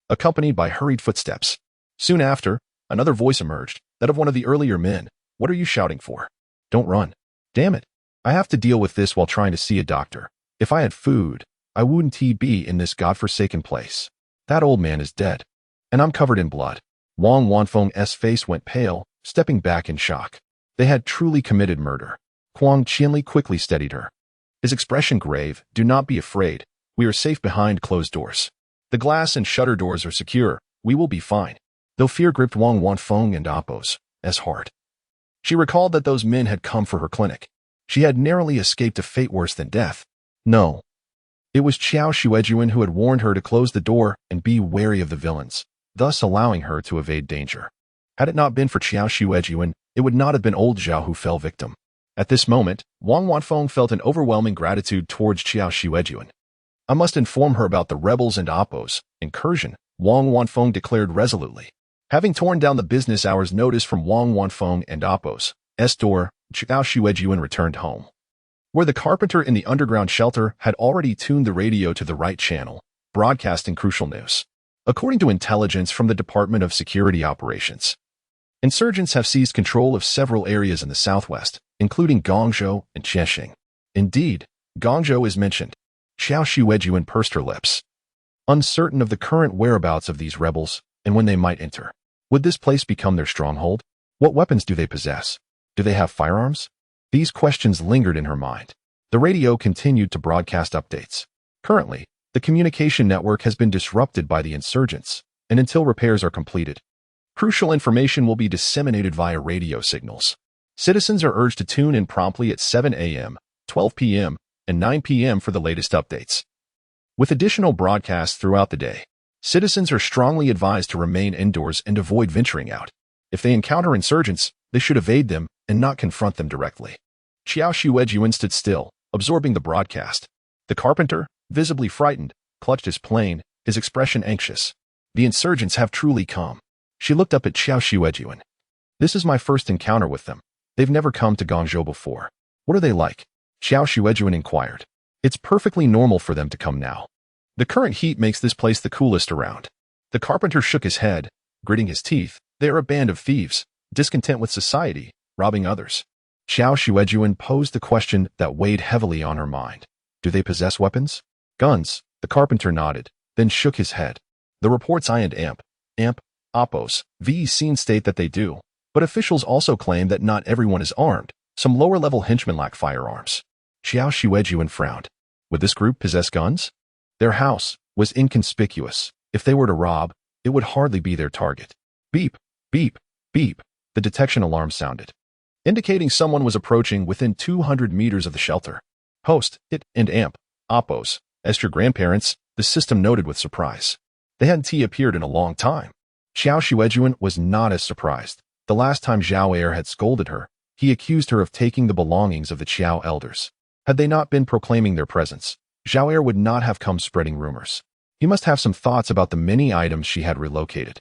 accompanied by hurried footsteps. Soon after, another voice emerged, that of one of the earlier men. What are you shouting for? Don't run. Damn it. I have to deal with this while trying to see a doctor. If I had food, I wouldn't be in this godforsaken place. That old man is dead, and I'm covered in blood. Wang Wanfeng's face went pale, stepping back in shock. They had truly committed murder. Huang Chenli quickly steadied her, his expression grave. Do not be afraid. We are safe behind closed doors. The glass and shutter doors are secure. We will be fine. Though fear gripped Wang Wanfeng and Appo's heart, she recalled that those men had come for her clinic. She had narrowly escaped a fate worse than death. No. It was Qiao Xuejun who had warned her to close the door and be wary of the villains, thus allowing her to evade danger. Had it not been for Qiao Xuejun, it would not have been old Zhao who fell victim. At this moment, Wang Wanfeng felt an overwhelming gratitude towards Qiao Xuejun. I must inform her about the rebels and Appo's incursion, Wang Wanfeng declared resolutely. Having torn down the business hours notice from Wang Wanfeng and Appo's door, Qiao Xuejun returned home, where the carpenter in the underground shelter had already tuned the radio to the right channel, broadcasting crucial news. According to intelligence from the Department of Security Operations, insurgents have seized control of several areas in the southwest, including Guangzhou and Chesheng. Indeed, Guangzhou is mentioned. Qiao Xuejun pursed her lips, uncertain of the current whereabouts of these rebels and when they might enter. Would this place become their stronghold? What weapons do they possess? Do they have firearms? These questions lingered in her mind. The radio continued to broadcast updates. Currently, the communication network has been disrupted by the insurgents, and until repairs are completed, crucial information will be disseminated via radio signals. Citizens are urged to tune in promptly at 7 a.m., 12 p.m., and 9 p.m. for the latest updates. With additional broadcasts throughout the day, citizens are strongly advised to remain indoors and avoid venturing out. If they encounter insurgents, they should evade them and not confront them directly. Qiao Xuejun stood still, absorbing the broadcast. The carpenter, visibly frightened, clutched his plane, his expression anxious. The insurgents have truly come. She looked up at Qiao Xuejun. This is my first encounter with them. They've never come to Guangzhou before. What are they like? Qiao Xuejun inquired. It's perfectly normal for them to come now. The current heat makes this place the coolest around. The carpenter shook his head, gritting his teeth. They are a band of thieves, discontent with society, robbing others. Qiao Xuejun posed the question that weighed heavily on her mind. Do they possess weapons? Guns? The carpenter nodded, then shook his head. The reports I and Appo's scene state that they do, but officials also claim that not everyone is armed. Some lower-level henchmen lack firearms. Qiao Xuejun frowned. Would this group possess guns? Their house was inconspicuous. If they were to rob, it would hardly be their target. Beep, beep, beep. The detection alarm sounded, indicating someone was approaching within 200 meters of the shelter. Host, it, and amp, oppos, as your grandparents, the system noted with surprise. They hadn't appeared in a long time. Qiao Xuejun was not as surprised. The last time Zhao Heir had scolded her, he accused her of taking the belongings of the Qiao elders. Had they not been proclaiming their presence, Zhao Heir would not have come spreading rumors. He must have some thoughts about the many items she had relocated,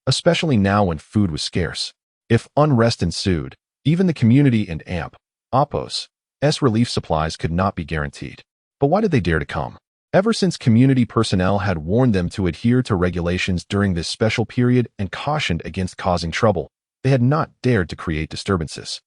especially now when food was scarce. If unrest ensued, even the community and amp, oppos, relief supplies could not be guaranteed. But why did they dare to come? Ever since community personnel had warned them to adhere to regulations during this special period and cautioned against causing trouble, they had not dared to create disturbances.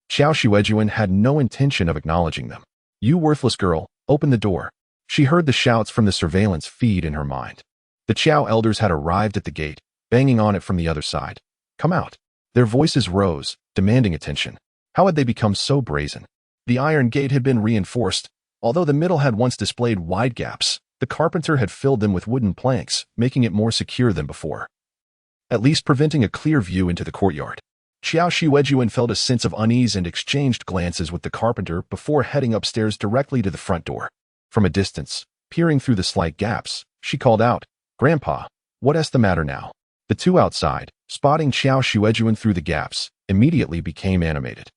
Qiao Xuejun had no intention of acknowledging them. You worthless girl, open the door. She heard the shouts from the surveillance feed in her mind. The Qiao elders had arrived at the gate, banging on it from the other side. Come out. Their voices rose, demanding attention. How had they become so brazen? The iron gate had been reinforced. Although the middle had once displayed wide gaps, the carpenter had filled them with wooden planks, making it more secure than before, at least preventing a clear view into the courtyard. Qiao Xuejun felt a sense of unease and exchanged glances with the carpenter before heading upstairs directly to the front door. From a distance, peering through the slight gaps, she called out, Grandpa, what's the matter now? The two outside, spotting Qiao Xuejun through the gaps, immediately became animated.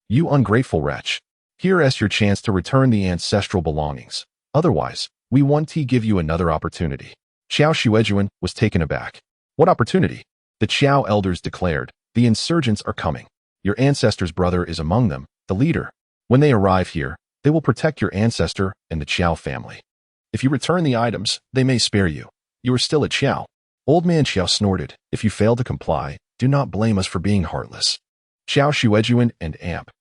You ungrateful wretch. Here's your chance to return the ancestral belongings. Otherwise, we want to give you another opportunity. Qiao Xuejun was taken aback. What opportunity? The Qiao elders declared, the insurgents are coming. Your ancestor's brother is among them, the leader. When they arrive here, they will protect your ancestor and the Qiao family. If you return the items, they may spare you. You are still a Qiao. Old man Qiao snorted. If you fail to comply, do not blame us for being heartless. Qiao Xuejun and amp,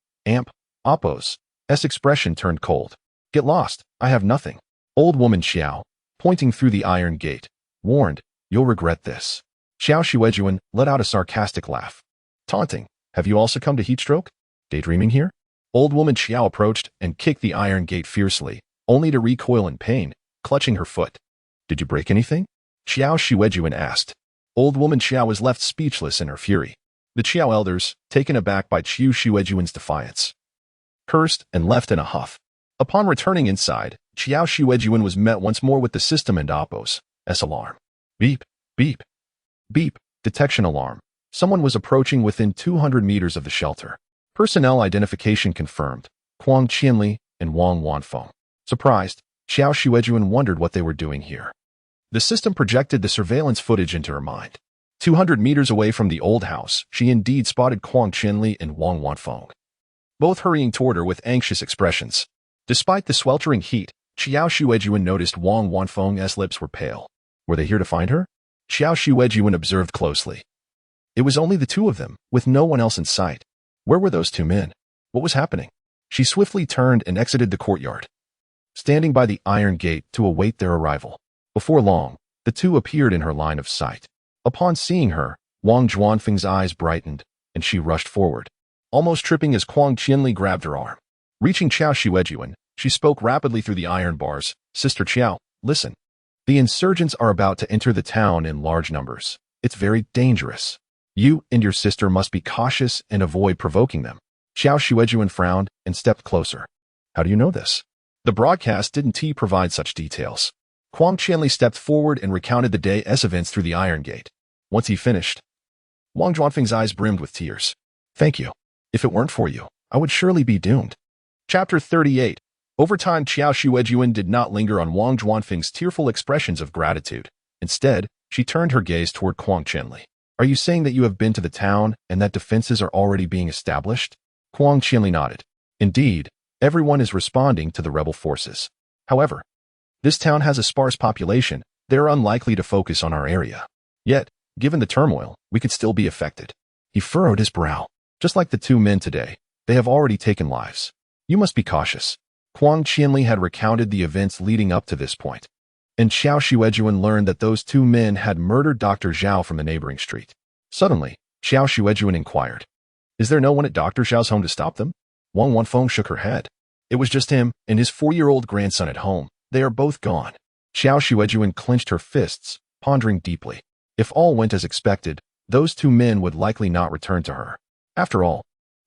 oppos, expression turned cold. Get lost, I have nothing. Old woman Qiao, pointing through the iron gate, warned, you'll regret this. Qiao Xuejun let out a sarcastic laugh. Taunting, have you also come to heatstroke? Daydreaming here? Old woman Qiao approached and kicked the iron gate fiercely, only to recoil in pain, clutching her foot. Did you break anything? Qiao Xuejun asked. Old woman Qiao was left speechless in her fury. The Qiao elders, taken aback by Qiao Xuejun's defiance, cursed and left in a huff. Upon returning inside, Qiao Xuejun was met once more with the system and oppos' alarm. Beep, beep, beep, detection alarm. Someone was approaching within 200 meters of the shelter. Personnel identification confirmed, Huang Qianli and Wang Wanfeng. Surprised, Qiao Xuejun wondered what they were doing here. The system projected the surveillance footage into her mind. 200 meters away from the old house, she indeed spotted Huang Qianli and Wang Wanfeng, both hurrying toward her with anxious expressions. Despite the sweltering heat, Qiao Xuejun noticed Wang Wanfeng's lips were pale. Were they here to find her? Qiao Xuejun observed closely. It was only the two of them, with no one else in sight. Where were those two men? What was happening? She swiftly turned and exited the courtyard, standing by the iron gate to await their arrival. Before long, the two appeared in her line of sight. Upon seeing her, Wang Zhuanfeng's eyes brightened, and she rushed forward, almost tripping as Huang Qianli grabbed her arm. Reaching Qiao Xuejun, she spoke rapidly through the iron bars. Sister Qiao, listen. The insurgents are about to enter the town in large numbers. It's very dangerous. You and your sister must be cautious and avoid provoking them. Qiao Xuejun frowned and stepped closer. How do you know this? The broadcast didn't provide such details. Huang Qianli stepped forward and recounted the day's events through the iron gate. Once he finished, Wang Zhuanfeng's eyes brimmed with tears. Thank you. If it weren't for you, I would surely be doomed. Chapter 38. Over time, Qiao Xuejun did not linger on Wang Zhuanfeng's tearful expressions of gratitude. Instead, she turned her gaze toward Huang Qianli. Are you saying that you have been to the town and that defenses are already being established? Huang Qianli nodded. Indeed, everyone is responding to the rebel forces. However, this town has a sparse population. They are unlikely to focus on our area. Yet, given the turmoil, we could still be affected. He furrowed his brow. Just like the two men today, they have already taken lives. You must be cautious. Huang Qianli had recounted the events leading up to this point, and Qiao Xuejun learned that those two men had murdered Dr. Zhao from the neighboring street. Suddenly, Qiao Xuejun inquired, is there no one at Dr. Zhao's home to stop them? Wang Wanfeng shook her head. It was just him and his 4-year-old grandson at home. They are both gone. Qiao Xuejun clenched her fists, pondering deeply. If all went as expected, those two men would likely not return to her. After all,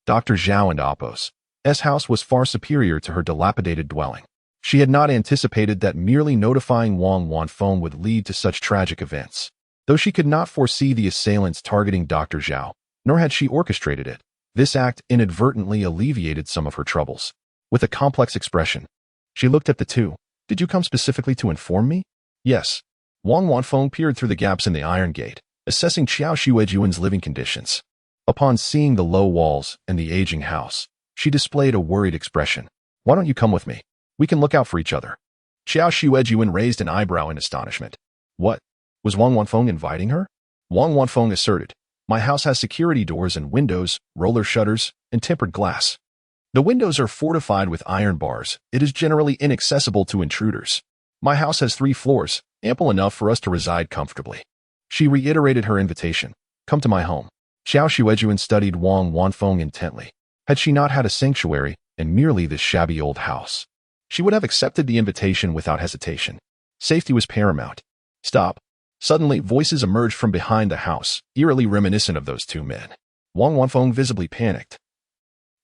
Dr. Zhao and Appo's house was far superior to her dilapidated dwelling. She had not anticipated that merely notifying Wang Wanfeng would lead to such tragic events. Though she could not foresee the assailants targeting Dr. Zhao, nor had she orchestrated it, this act inadvertently alleviated some of her troubles. With a complex expression, she looked at the two. Did you come specifically to inform me? Yes. Wang Wanfeng peered through the gaps in the iron gate, assessing Qiao Xuejun's living conditions. Upon seeing the low walls and the aging house, she displayed a worried expression. Why don't you come with me? We can look out for each other. Qiao Xuejun raised an eyebrow in astonishment. What? Was Wang Wanfeng inviting her? Wang Wanfeng asserted. My house has security doors and windows, roller shutters, and tempered glass. The windows are fortified with iron bars. It is generally inaccessible to intruders. My house has 3 floors, ample enough for us to reside comfortably. She reiterated her invitation. Come to my home. Qiao Xuejun studied Wang Wanfeng intently. Had she not had a sanctuary and merely this shabby old house, she would have accepted the invitation without hesitation. Safety was paramount. Stop. Suddenly, voices emerged from behind the house, eerily reminiscent of those two men. Wang Wanfeng visibly panicked.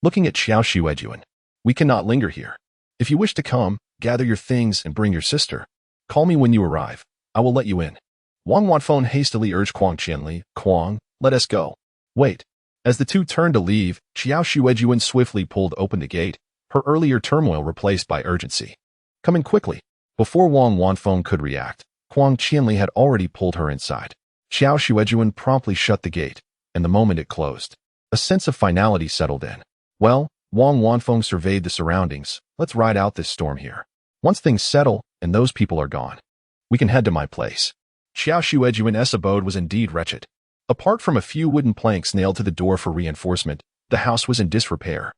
Looking at Qiao Xuejun, we cannot linger here. If you wish to come, gather your things and bring your sister. Call me when you arrive. I will let you in. Wang Wanfeng hastily urged Kuang Qianli. Kuang, let us go. Wait. As the two turned to leave, Qiao Xuejun swiftly pulled open the gate, her earlier turmoil replaced by urgency. Come in quickly. Before Wang Wanfeng could react, Kuang Qianli had already pulled her inside. Qiao Xuejun promptly shut the gate, and the moment it closed, a sense of finality settled in. Well, Wang Wanfeng surveyed the surroundings. Let's ride out this storm here. Once things settle and those people are gone, we can head to my place. Qiao Xuejun's abode was indeed wretched. Apart from a few wooden planks nailed to the door for reinforcement, the house was in disrepair.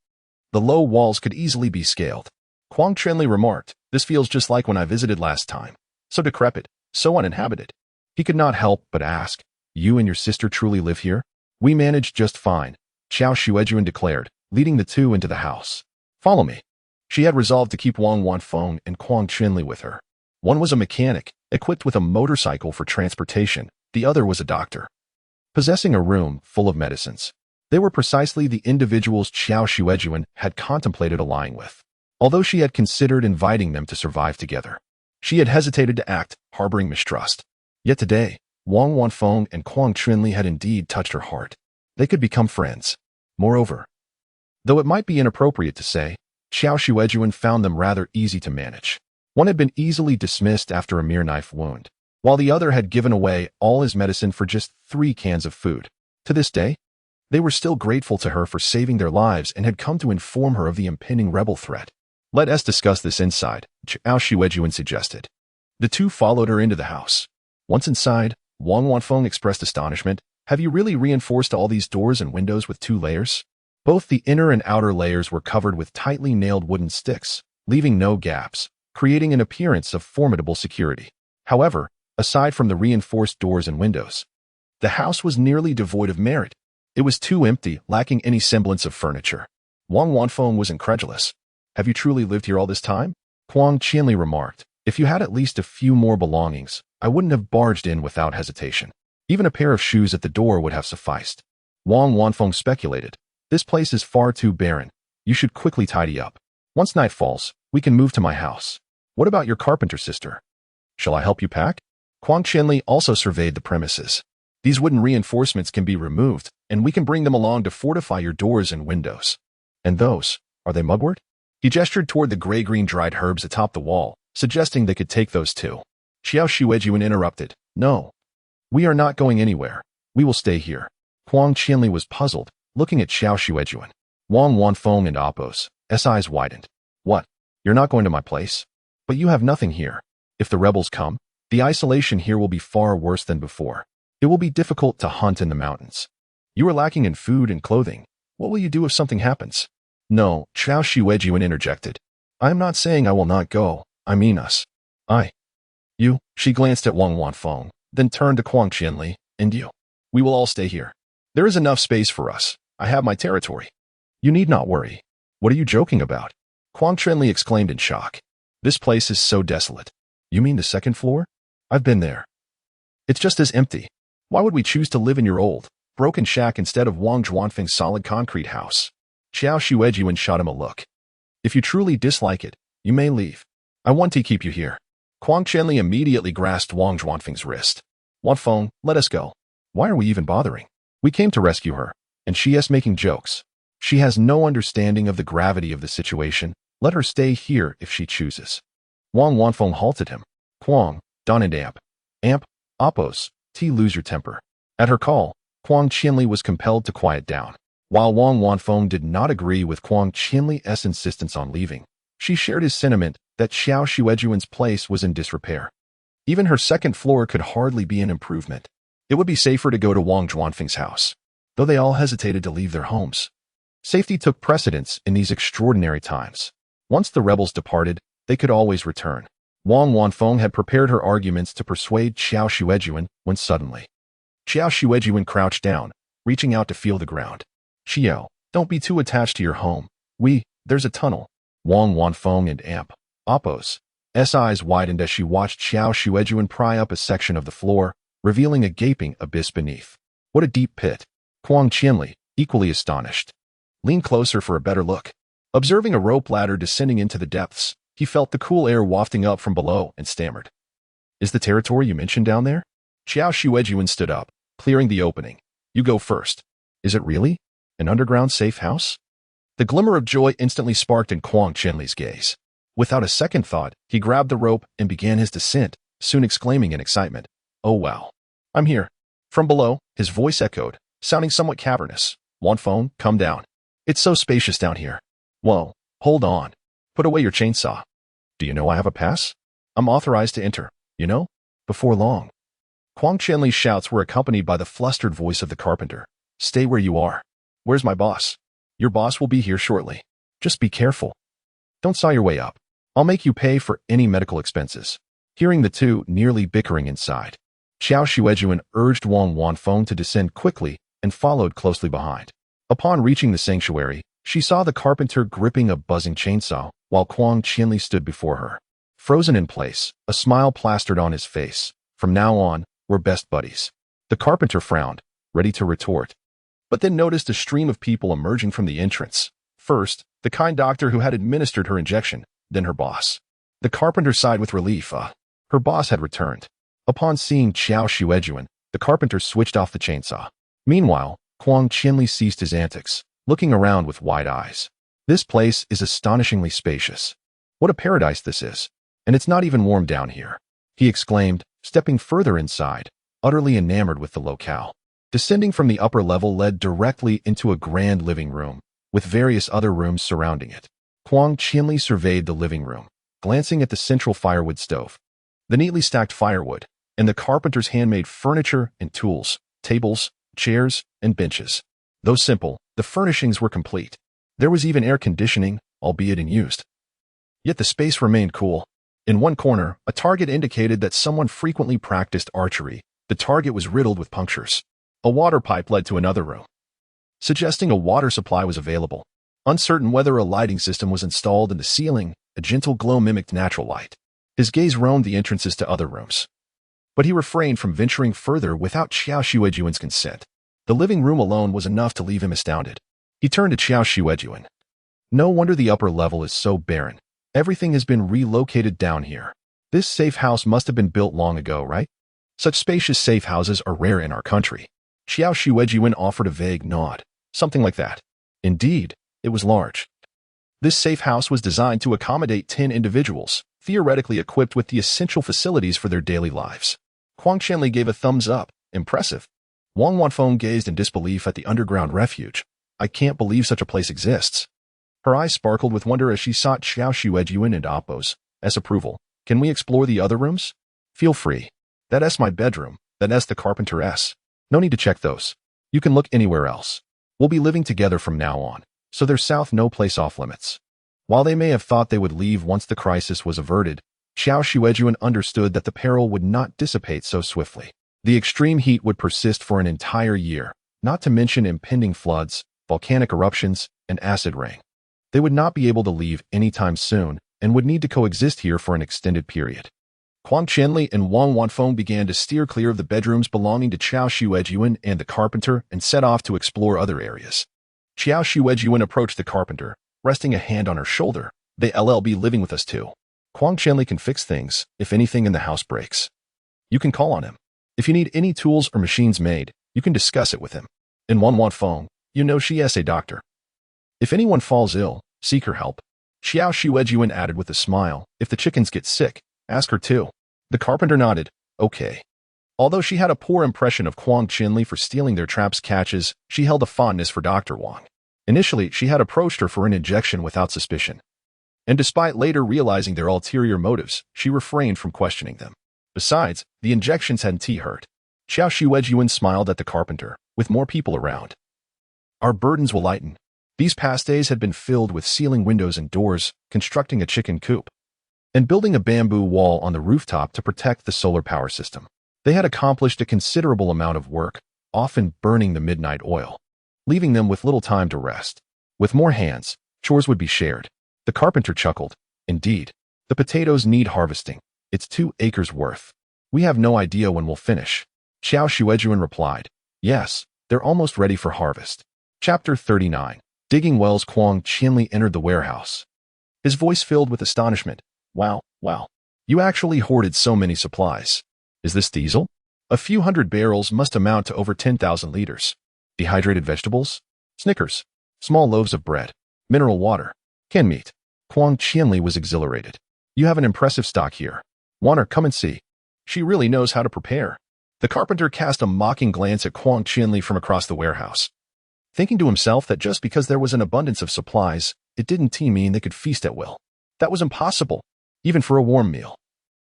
The low walls could easily be scaled. Kuang Qianli remarked, this feels just like when I visited last time. So decrepit, so uninhabited. He could not help but ask, you and your sister truly live here? We managed just fine, Qiao Xuejun declared, leading the two into the house. Follow me. She had resolved to keep Wang Wanfeng and Kuang Qianli with her. One was a mechanic, equipped with a motorcycle for transportation. The other was a doctor, possessing a room full of medicines. They were precisely the individuals Qiao Xuejun had contemplated allying with. Although she had considered inviting them to survive together, she had hesitated to act, harboring mistrust. Yet today, Wang Wanfeng and Kuang Qianli had indeed touched her heart. They could become friends. Moreover, though it might be inappropriate to say, Qiao Xuejun found them rather easy to manage. One had been easily dismissed after a mere knife wound, while the other had given away all his medicine for just 3 cans of food. To this day, they were still grateful to her for saving their lives and had come to inform her of the impending rebel threat. Let us discuss this inside, Qiao Xuejun suggested. The two followed her into the house. Once inside, Wang Wanfeng expressed astonishment. Have you really reinforced all these doors and windows with 2 layers? Both the inner and outer layers were covered with tightly nailed wooden sticks, leaving no gaps, creating an appearance of formidable security. However, aside from the reinforced doors and windows, the house was nearly devoid of merit. It was too empty, lacking any semblance of furniture. Wang Wanfeng was incredulous. Have you truly lived here all this time? Kuang Qianli remarked. If you had at least a few more belongings, I wouldn't have barged in without hesitation. Even a pair of shoes at the door would have sufficed. Wang Wanfeng speculated. This place is far too barren. You should quickly tidy up. Once night falls, we can move to my house. What about your carpenter sister? Shall I help you pack? Kuang Qianli also surveyed the premises. These wooden reinforcements can be removed, and we can bring them along to fortify your doors and windows. And those, are they mugwort? He gestured toward the gray-green dried herbs atop the wall, suggesting they could take those too. Qiao Xuejun interrupted. No. We are not going anywhere. We will stay here. Kuang Qianli was puzzled, looking at Qiao Xuejun. Wang Wanfeng and Appo's eyes widened. What? You're not going to my place? But you have nothing here. If the rebels come, the isolation here will be far worse than before. It will be difficult to hunt in the mountains. You are lacking in food and clothing. What will you do if something happens? No, Qiao Xuejun interjected. I am not saying I will not go. I mean us. You. She glanced at Wang Wanfeng, then turned to Kuang Qianli. And you. We will all stay here. There is enough space for us. I have my territory. You need not worry. What are you joking about? Kuang Qianli exclaimed in shock. This place is so desolate. You mean the second floor? I've been there. It's just as empty. Why would we choose to live in your old, broken shack instead of Wang Zhuanfeng's solid concrete house? Qiao Xuejun shot him a look. If you truly dislike it, you may leave. I want to keep you here. Huang Qianli immediately grasped Wang Zhuanfeng's wrist. Wanfeng, let us go. Why are we even bothering? We came to rescue her, and she is making jokes. She has no understanding of the gravity of the situation. Let her stay here if she chooses. Wang Wanfeng halted him. Huang, Don and Amp. Amp, Oppos, lose your temper. At her call, Huang Qianli was compelled to quiet down. While Wang Wanfeng did not agree with Huang Qianli's insistence on leaving, she shared his sentiment that Qiao Xuejun's place was in disrepair. Even her second floor could hardly be an improvement. It would be safer to go to Wang Zhuanfeng's house, though they all hesitated to leave their homes. Safety took precedence in these extraordinary times. Once the rebels departed, they could always return. Wang Wanfeng had prepared her arguments to persuade Qiao Xuejun when suddenly, Qiao Xuejun crouched down, reaching out to feel the ground. Qiao, don't be too attached to your home. There's a tunnel. Wang Wanfeng and Amp, Oppos, eyes widened as she watched Qiao Xuejun pry up a section of the floor, revealing a gaping abyss beneath. What a deep pit. Huang Qianli, equally astonished, leaned closer for a better look. Observing a rope ladder descending into the depths, he felt the cool air wafting up from below and stammered. Is the territory you mentioned down there? Qiao Xuejun stood up, clearing the opening. You go first. Is it really? An underground safe house? The glimmer of joy instantly sparked in Huang Qianli's gaze. Without a second thought, he grabbed the rope and began his descent, soon exclaiming in excitement, Oh wow. I'm here. From below, his voice echoed, sounding somewhat cavernous. Wanfeng, come down. It's so spacious down here. Whoa, hold on. Put away your chainsaw. Do you know I have a pass? I'm authorized to enter, you know? Before long. Huang Qianli's shouts were accompanied by the flustered voice of the carpenter. Stay where you are. Where's my boss? Your boss will be here shortly. Just be careful. Don't saw your way up. I'll make you pay for any medical expenses. Hearing the two nearly bickering inside, Qiao Xuejun urged Wang Wanfeng to descend quickly and followed closely behind. Upon reaching the sanctuary, she saw the carpenter gripping a buzzing chainsaw while Huang Qianli stood before her. Frozen in place, a smile plastered on his face. From now on, we're best buddies. The carpenter frowned, ready to retort, but then noticed a stream of people emerging from the entrance. First, the kind doctor who had administered her injection, then her boss. The carpenter sighed with relief. Her boss had returned. Upon seeing Qiao Xuejun, the carpenter switched off the chainsaw. Meanwhile, Huang Qianli ceased his antics, looking around with wide eyes. This place is astonishingly spacious. What a paradise this is. And it's not even warm down here, he exclaimed, stepping further inside, utterly enamored with the locale. Descending from the upper level led directly into a grand living room, with various other rooms surrounding it. Huang Qianli surveyed the living room, glancing at the central firewood stove, the neatly stacked firewood, and the carpenter's handmade furniture and tools, tables, chairs, and benches. Though simple, the furnishings were complete. There was even air conditioning, albeit unused. Yet the space remained cool. In one corner, a target indicated that someone frequently practiced archery. The target was riddled with punctures. A water pipe led to another room, suggesting a water supply was available. Uncertain whether a lighting system was installed in the ceiling, a gentle glow mimicked natural light. His gaze roamed the entrances to other rooms, but he refrained from venturing further without Qiao Xuejun's consent. The living room alone was enough to leave him astounded. He turned to Qiao Xuejun. No wonder the upper level is so barren. Everything has been relocated down here. This safe house must have been built long ago, right? Such spacious safe houses are rare in our country. Qiao Xuejun offered a vague nod. Something like that. Indeed, it was large. This safe house was designed to accommodate 10 individuals, theoretically equipped with the essential facilities for their daily lives. Huang Qianli gave a thumbs up. Impressive. Wang Wanfeng gazed in disbelief at the underground refuge. I can't believe such a place exists. Her eyes sparkled with wonder as she sought Qiao Xuejun and Oppos as approval. Can we explore the other rooms? Feel free. That's my bedroom. That's the carpenter's. No need to check those. You can look anywhere else. We'll be living together from now on, so there's no place off limits. While they may have thought they would leave once the crisis was averted, Qiao Xuejun understood that the peril would not dissipate so swiftly. The extreme heat would persist for an entire year, not to mention impending floods, volcanic eruptions, and acid rain. They would not be able to leave anytime soon and would need to coexist here for an extended period. Huang Qianli and Wang Wanfeng began to steer clear of the bedrooms belonging to Qiao Xuejun and the carpenter and set off to explore other areas. Qiao Xuejun approached the carpenter, resting a hand on her shoulder. They'll be living with us too. Huang Qianli can fix things if anything in the house breaks. You can call on him. If you need any tools or machines made, you can discuss it with him. And Wang Wanfeng, you know she is a doctor. If anyone falls ill, seek her help. Qiao Xuejun added with a smile, if the chickens get sick, ask her too. The carpenter nodded, okay. Although she had a poor impression of Huang Qianli for stealing their traps catches, she held a fondness for Dr. Wang. Initially, she had approached her for an injection without suspicion. And despite later realizing their ulterior motives, she refrained from questioning them. Besides, the injections hadn't hurt. Qiao Xuejun smiled at the carpenter, with more people around. Our burdens will lighten. These past days had been filled with sealing windows and doors, constructing a chicken coop, and building a bamboo wall on the rooftop to protect the solar power system. They had accomplished a considerable amount of work, often burning the midnight oil, leaving them with little time to rest. With more hands, chores would be shared. The carpenter chuckled. Indeed, the potatoes need harvesting. It's 2 acres worth. We have no idea when we'll finish. Qiao Xuejun replied. Yes, they're almost ready for harvest. Chapter 39. Digging wells. Huang Qianli entered the warehouse, his voice filled with astonishment. Wow. You actually hoarded so many supplies. Is this diesel? A few hundred barrels must amount to over 10,000 liters. Dehydrated vegetables? Snickers. Small loaves of bread. Mineral water. Canned meat. Huang Qianli was exhilarated. You have an impressive stock here. Wanna come and see? She really knows how to prepare. The carpenter cast a mocking glance at Huang Qianli from across the warehouse, thinking to himself that just because there was an abundance of supplies, it didn't mean they could feast at will. That was impossible, even for a warm meal.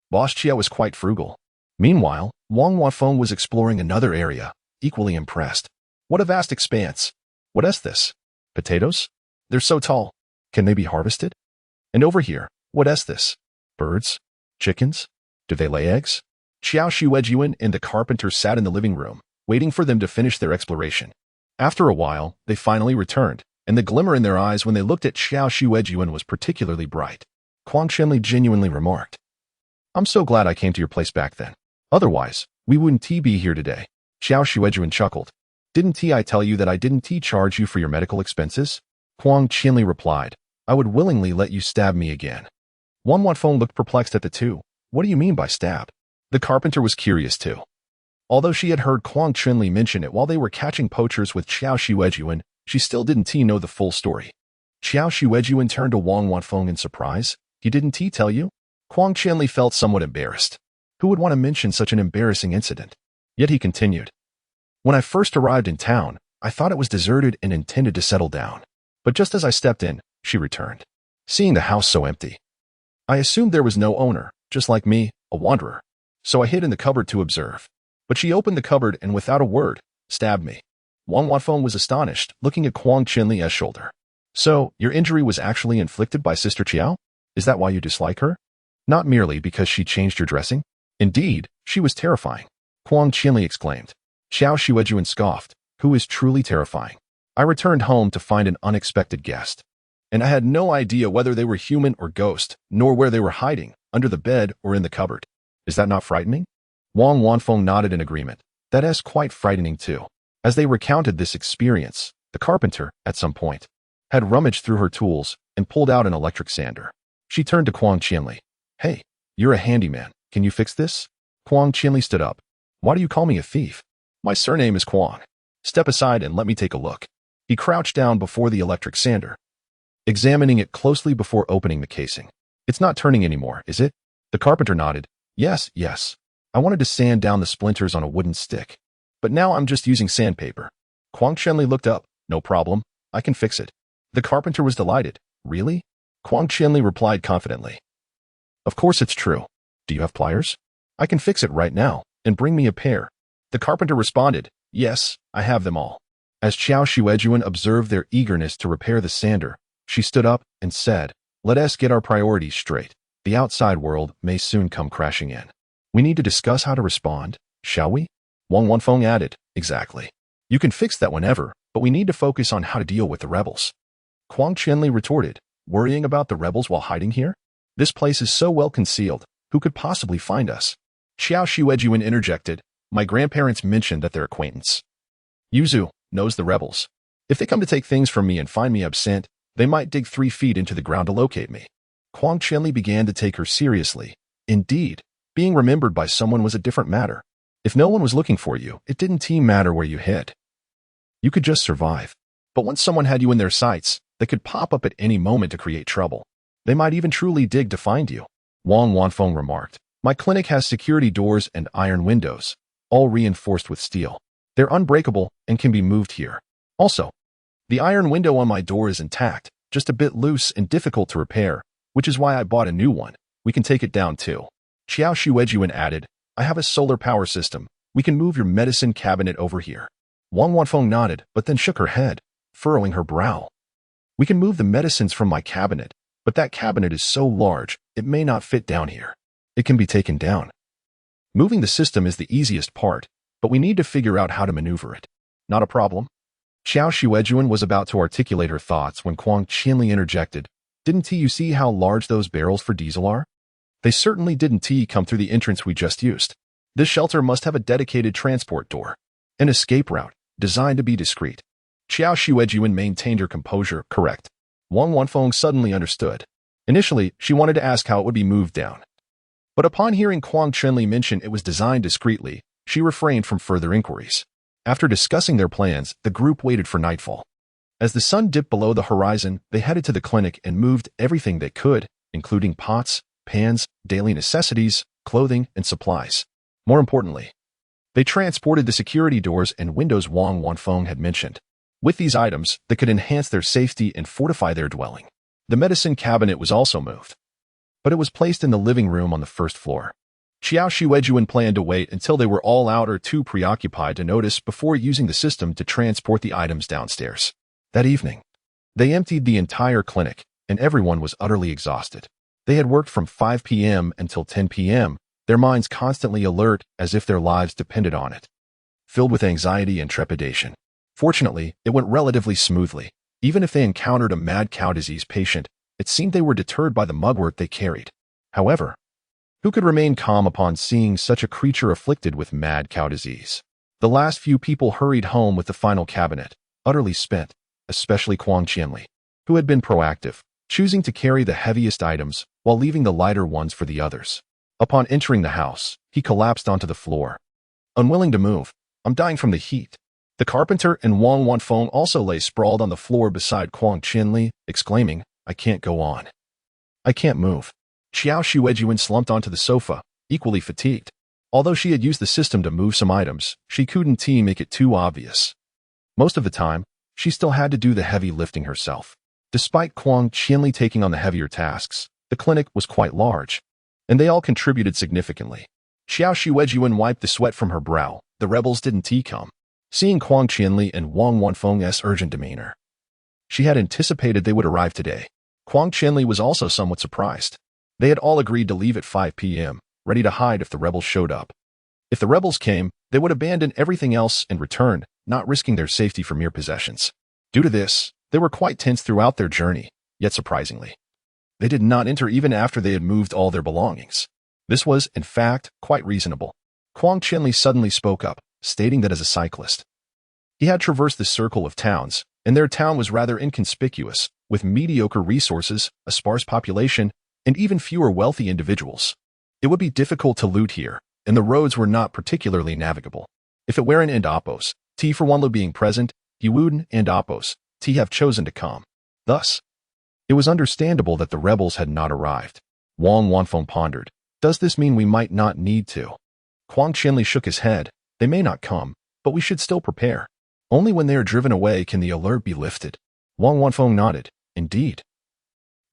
Boss Qiao was quite frugal. Meanwhile, Wang Wanfeng was exploring another area, equally impressed. What a vast expanse. What is this? Potatoes? They're so tall. Can they be harvested? And over here, what is this? Birds? Chickens? Do they lay eggs? Qiao Xuejun and the carpenter sat in the living room, waiting for them to finish their exploration. After a while, they finally returned, and the glimmer in their eyes when they looked at Qiao Xuejun was particularly bright. Huang Qianli genuinely remarked, I'm so glad I came to your place back then. Otherwise, we wouldn't be here today. Qiao Xuejun chuckled. Didn't I tell you that I didn't charge you for your medical expenses? Huang Qianli replied, I would willingly let you stab me again. Wang Wanfeng looked perplexed at the two. What do you mean by stab? The carpenter was curious too. Although she had heard Huang Qianli mention it while they were catching poachers with Qiao Xuejun, she still didn't know the full story. Qiao Xuejun turned to Wang Wanfeng in surprise. He didn't tell you? Huang Qianli felt somewhat embarrassed. Who would want to mention such an embarrassing incident? Yet he continued. When I first arrived in town, I thought it was deserted and intended to settle down. But just as I stepped in, she returned, seeing the house so empty. I assumed there was no owner, just like me, a wanderer. So I hid in the cupboard to observe. But she opened the cupboard and without a word, stabbed me. Wang Wanfeng was astonished, looking at Huang Qianli's shoulder. So, your injury was actually inflicted by Sister Qiao? Is that why you dislike her? Not merely because she changed your dressing? Indeed, she was terrifying. Huang Qianli exclaimed. Qiao Xuejun scoffed. Who is truly terrifying? I returned home to find an unexpected guest. And I had no idea whether they were human or ghost, nor where they were hiding, under the bed or in the cupboard. Is that not frightening? Wang Wanfeng nodded in agreement. That is quite frightening too. As they recounted this experience, the carpenter, at some point, had rummaged through her tools and pulled out an electric sander. She turned to Huang Qianli. Hey, you're a handyman. Can you fix this? Huang Qianli stood up. Why do you call me a thief? My surname is Huang. Step aside and let me take a look. He crouched down before the electric sander, examining it closely before opening the casing. It's not turning anymore, is it? The carpenter nodded. Yes. I wanted to sand down the splinters on a wooden stick, but now I'm just using sandpaper. Huang Qianli looked up. No problem. I can fix it. The carpenter was delighted. Really? Huang Qianli replied confidently. Of course it's true. Do you have pliers? I can fix it right now, and bring me a pair. The carpenter responded. Yes, I have them all. As Qiao Xuejun observed their eagerness to repair the sander, she stood up and said, Let us get our priorities straight. The outside world may soon come crashing in. We need to discuss how to respond, shall we? Wang Wanfeng added, Exactly. You can fix that whenever, but we need to focus on how to deal with the rebels. Huang Qianli retorted, Worrying about the rebels while hiding here? This place is so well concealed. Who could possibly find us? Qiao Xuejun interjected. My grandparents mentioned that their acquaintance, Yuzu, knows the rebels. If they come to take things from me and find me absent, they might dig 3 feet into the ground to locate me. Huang Qianli began to take her seriously. Indeed, being remembered by someone was a different matter. If no one was looking for you, it didn't matter where you hid. You could just survive. But once someone had you in their sights, they could pop up at any moment to create trouble. They might even truly dig to find you. Wang Wanfeng remarked. My clinic has security doors and iron windows, all reinforced with steel. They're unbreakable and can be moved here. Also, the iron window on my door is intact, just a bit loose and difficult to repair, which is why I bought a new one. We can take it down too. Qiao Xuejun added, I have a solar power system. We can move your medicine cabinet over here. Wang Wanfeng nodded, but then shook her head, furrowing her brow. We can move the medicines from my cabinet, but that cabinet is so large, it may not fit down here. It can be taken down. Moving the system is the easiest part, but we need to figure out how to maneuver it. Not a problem. Qiao Xuejun was about to articulate her thoughts when Huang Qianli interjected. Didn't you see how large those barrels for diesel are? They certainly didn't come through the entrance we just used. This shelter must have a dedicated transport door, an escape route, designed to be discreet. Qiao Xuejun maintained her composure. Correct. Wang Wanfeng suddenly understood. Initially, she wanted to ask how it would be moved down. But upon hearing Huang Qianli mention it was designed discreetly, she refrained from further inquiries. After discussing their plans, the group waited for nightfall. As the sun dipped below the horizon, they headed to the clinic and moved everything they could, including pots, pans, daily necessities, clothing, and supplies. More importantly, they transported the security doors and windows Wang Wanfeng had mentioned. With these items, they could enhance their safety and fortify their dwelling. The medicine cabinet was also moved, but it was placed in the living room on the first floor. Qiao Xuejun planned to wait until they were all out or too preoccupied to notice before using the system to transport the items downstairs. That evening, they emptied the entire clinic, and everyone was utterly exhausted. They had worked from 5 p.m. until 10 p.m., their minds constantly alert as if their lives depended on it, filled with anxiety and trepidation. Fortunately, it went relatively smoothly. Even if they encountered a mad cow disease patient, it seemed they were deterred by the mugwort they carried. However, who could remain calm upon seeing such a creature afflicted with mad cow disease? The last few people hurried home with the final cabinet, utterly spent, especially Huang Qianli, who had been proactive, choosing to carry the heaviest items while leaving the lighter ones for the others. Upon entering the house, he collapsed onto the floor. Unwilling to move, I'm dying from the heat. The carpenter and Wang Wanfeng also lay sprawled on the floor beside Huang Qianli, exclaiming, I can't go on. I can't move. Qiao Xuejun slumped onto the sofa, equally fatigued. Although she had used the system to move some items, she couldn't make it too obvious. Most of the time, she still had to do the heavy lifting herself. Despite Huang Qianli taking on the heavier tasks, the clinic was quite large, and they all contributed significantly. Qiao Xuejun wiped the sweat from her brow. The rebels didn't come. Seeing Huang Qianli and Wang Wanfeng's urgent demeanor, she had anticipated they would arrive today. Huang Qianli was also somewhat surprised. They had all agreed to leave at 5 p.m., ready to hide if the rebels showed up. If the rebels came, they would abandon everything else and return, not risking their safety for mere possessions. Due to this, they were quite tense throughout their journey, yet surprisingly, they did not enter even after they had moved all their belongings. This was, in fact, quite reasonable. Huang Qianli suddenly spoke up, stating that as a cyclist, he had traversed the circle of towns, and their town was rather inconspicuous, with mediocre resources, a sparse population, and even fewer wealthy individuals. It would be difficult to loot here, and the roads were not particularly navigable. If it weren't and Oppos, T for Wanlu being present, Yuuden and Oppos, T have chosen to come. Thus, it was understandable that the rebels had not arrived. Wang Wanfeng pondered, does this mean we might not need to? Huang Qianli shook his head. They may not come, but we should still prepare. Only when they are driven away can the alert be lifted. Wang Wanfeng nodded. Indeed.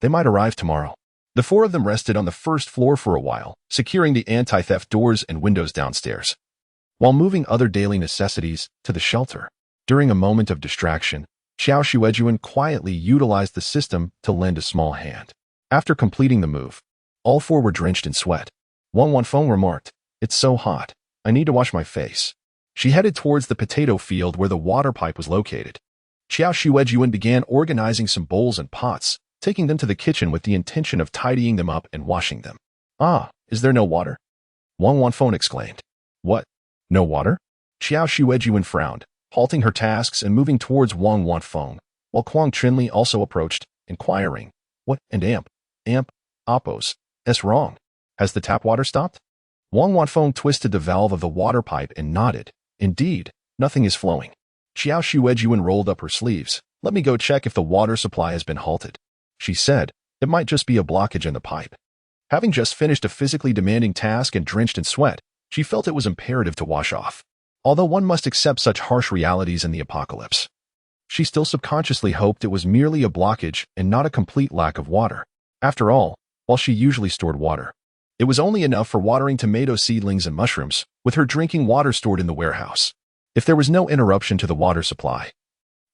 They might arrive tomorrow. The 4 of them rested on the first floor for a while, securing the anti-theft doors and windows downstairs, while moving other daily necessities to the shelter. During a moment of distraction, Qiao Xuejun quietly utilized the system to lend a small hand. After completing the move, all 4 were drenched in sweat. Wang Wanfeng remarked, it's so hot. I need to wash my face. She headed towards the potato field where the water pipe was located. Qiao Xuejun began organizing some bowls and pots, taking them to the kitchen with the intention of tidying them up and washing them. Ah, Is there no water? Wang Wanfeng exclaimed. What? No water? Qiao Xuejun frowned, halting her tasks and moving towards Wang Wanfeng, while Quang Chinli also approached, inquiring, What and amp, oppos, s wrong? Has the tap water stopped? Wang Wanfeng twisted the valve of the water pipe and nodded. Indeed, nothing is flowing. Qiao Xuejun rolled up her sleeves. Let me go check if the water supply has been halted. She said, it might just be a blockage in the pipe. Having just finished a physically demanding task and drenched in sweat, she felt it was imperative to wash off. Although one must accept such harsh realities in the apocalypse, she still subconsciously hoped it was merely a blockage and not a complete lack of water. After all, while she usually stored water, it was only enough for watering tomato seedlings and mushrooms, with her drinking water stored in the warehouse. If there was no interruption to the water supply,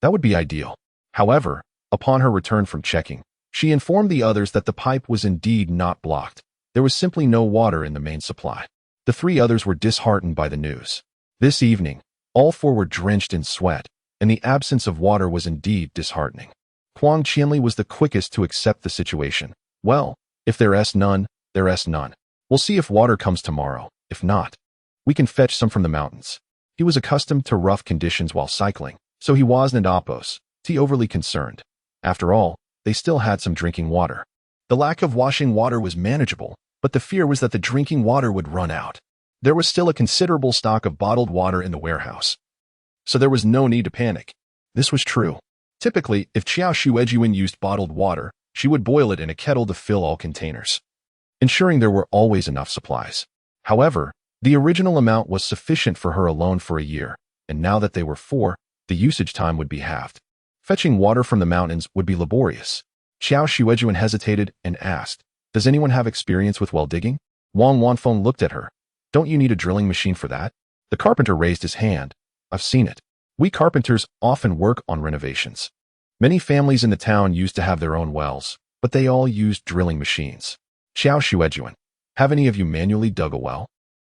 that would be ideal. However, upon her return from checking, she informed the others that the pipe was indeed not blocked. There was simply no water in the main supply. The three others were disheartened by the news. This evening, all four were drenched in sweat, and the absence of water was indeed disheartening. Quang Chinli was the quickest to accept the situation. Well, if there's none, there's none. We'll see if water comes tomorrow. If not, we can fetch some from the mountains. He was accustomed to rough conditions while cycling, so he wasn't overly concerned. After all, they still had some drinking water. The lack of washing water was manageable, but the fear was that the drinking water would run out. There was still a considerable stock of bottled water in the warehouse, so there was no need to panic. This was true. Typically, if Qiao Xuejun used bottled water, she would boil it in a kettle to fill all containers, ensuring there were always enough supplies. However, the original amount was sufficient for her alone for a year, and now that they were four, the usage time would be halved. Fetching water from the mountains would be laborious. Qiao Xuejun hesitated and asked, Does anyone have experience with well digging? Wang Wanfeng looked at her. Don't you need a drilling machine for that? The carpenter raised his hand. I've seen it. We carpenters often work on renovations. Many families in the town used to have their own wells, but they all used drilling machines. Qiao Xuejun, have any of you manually dug a well?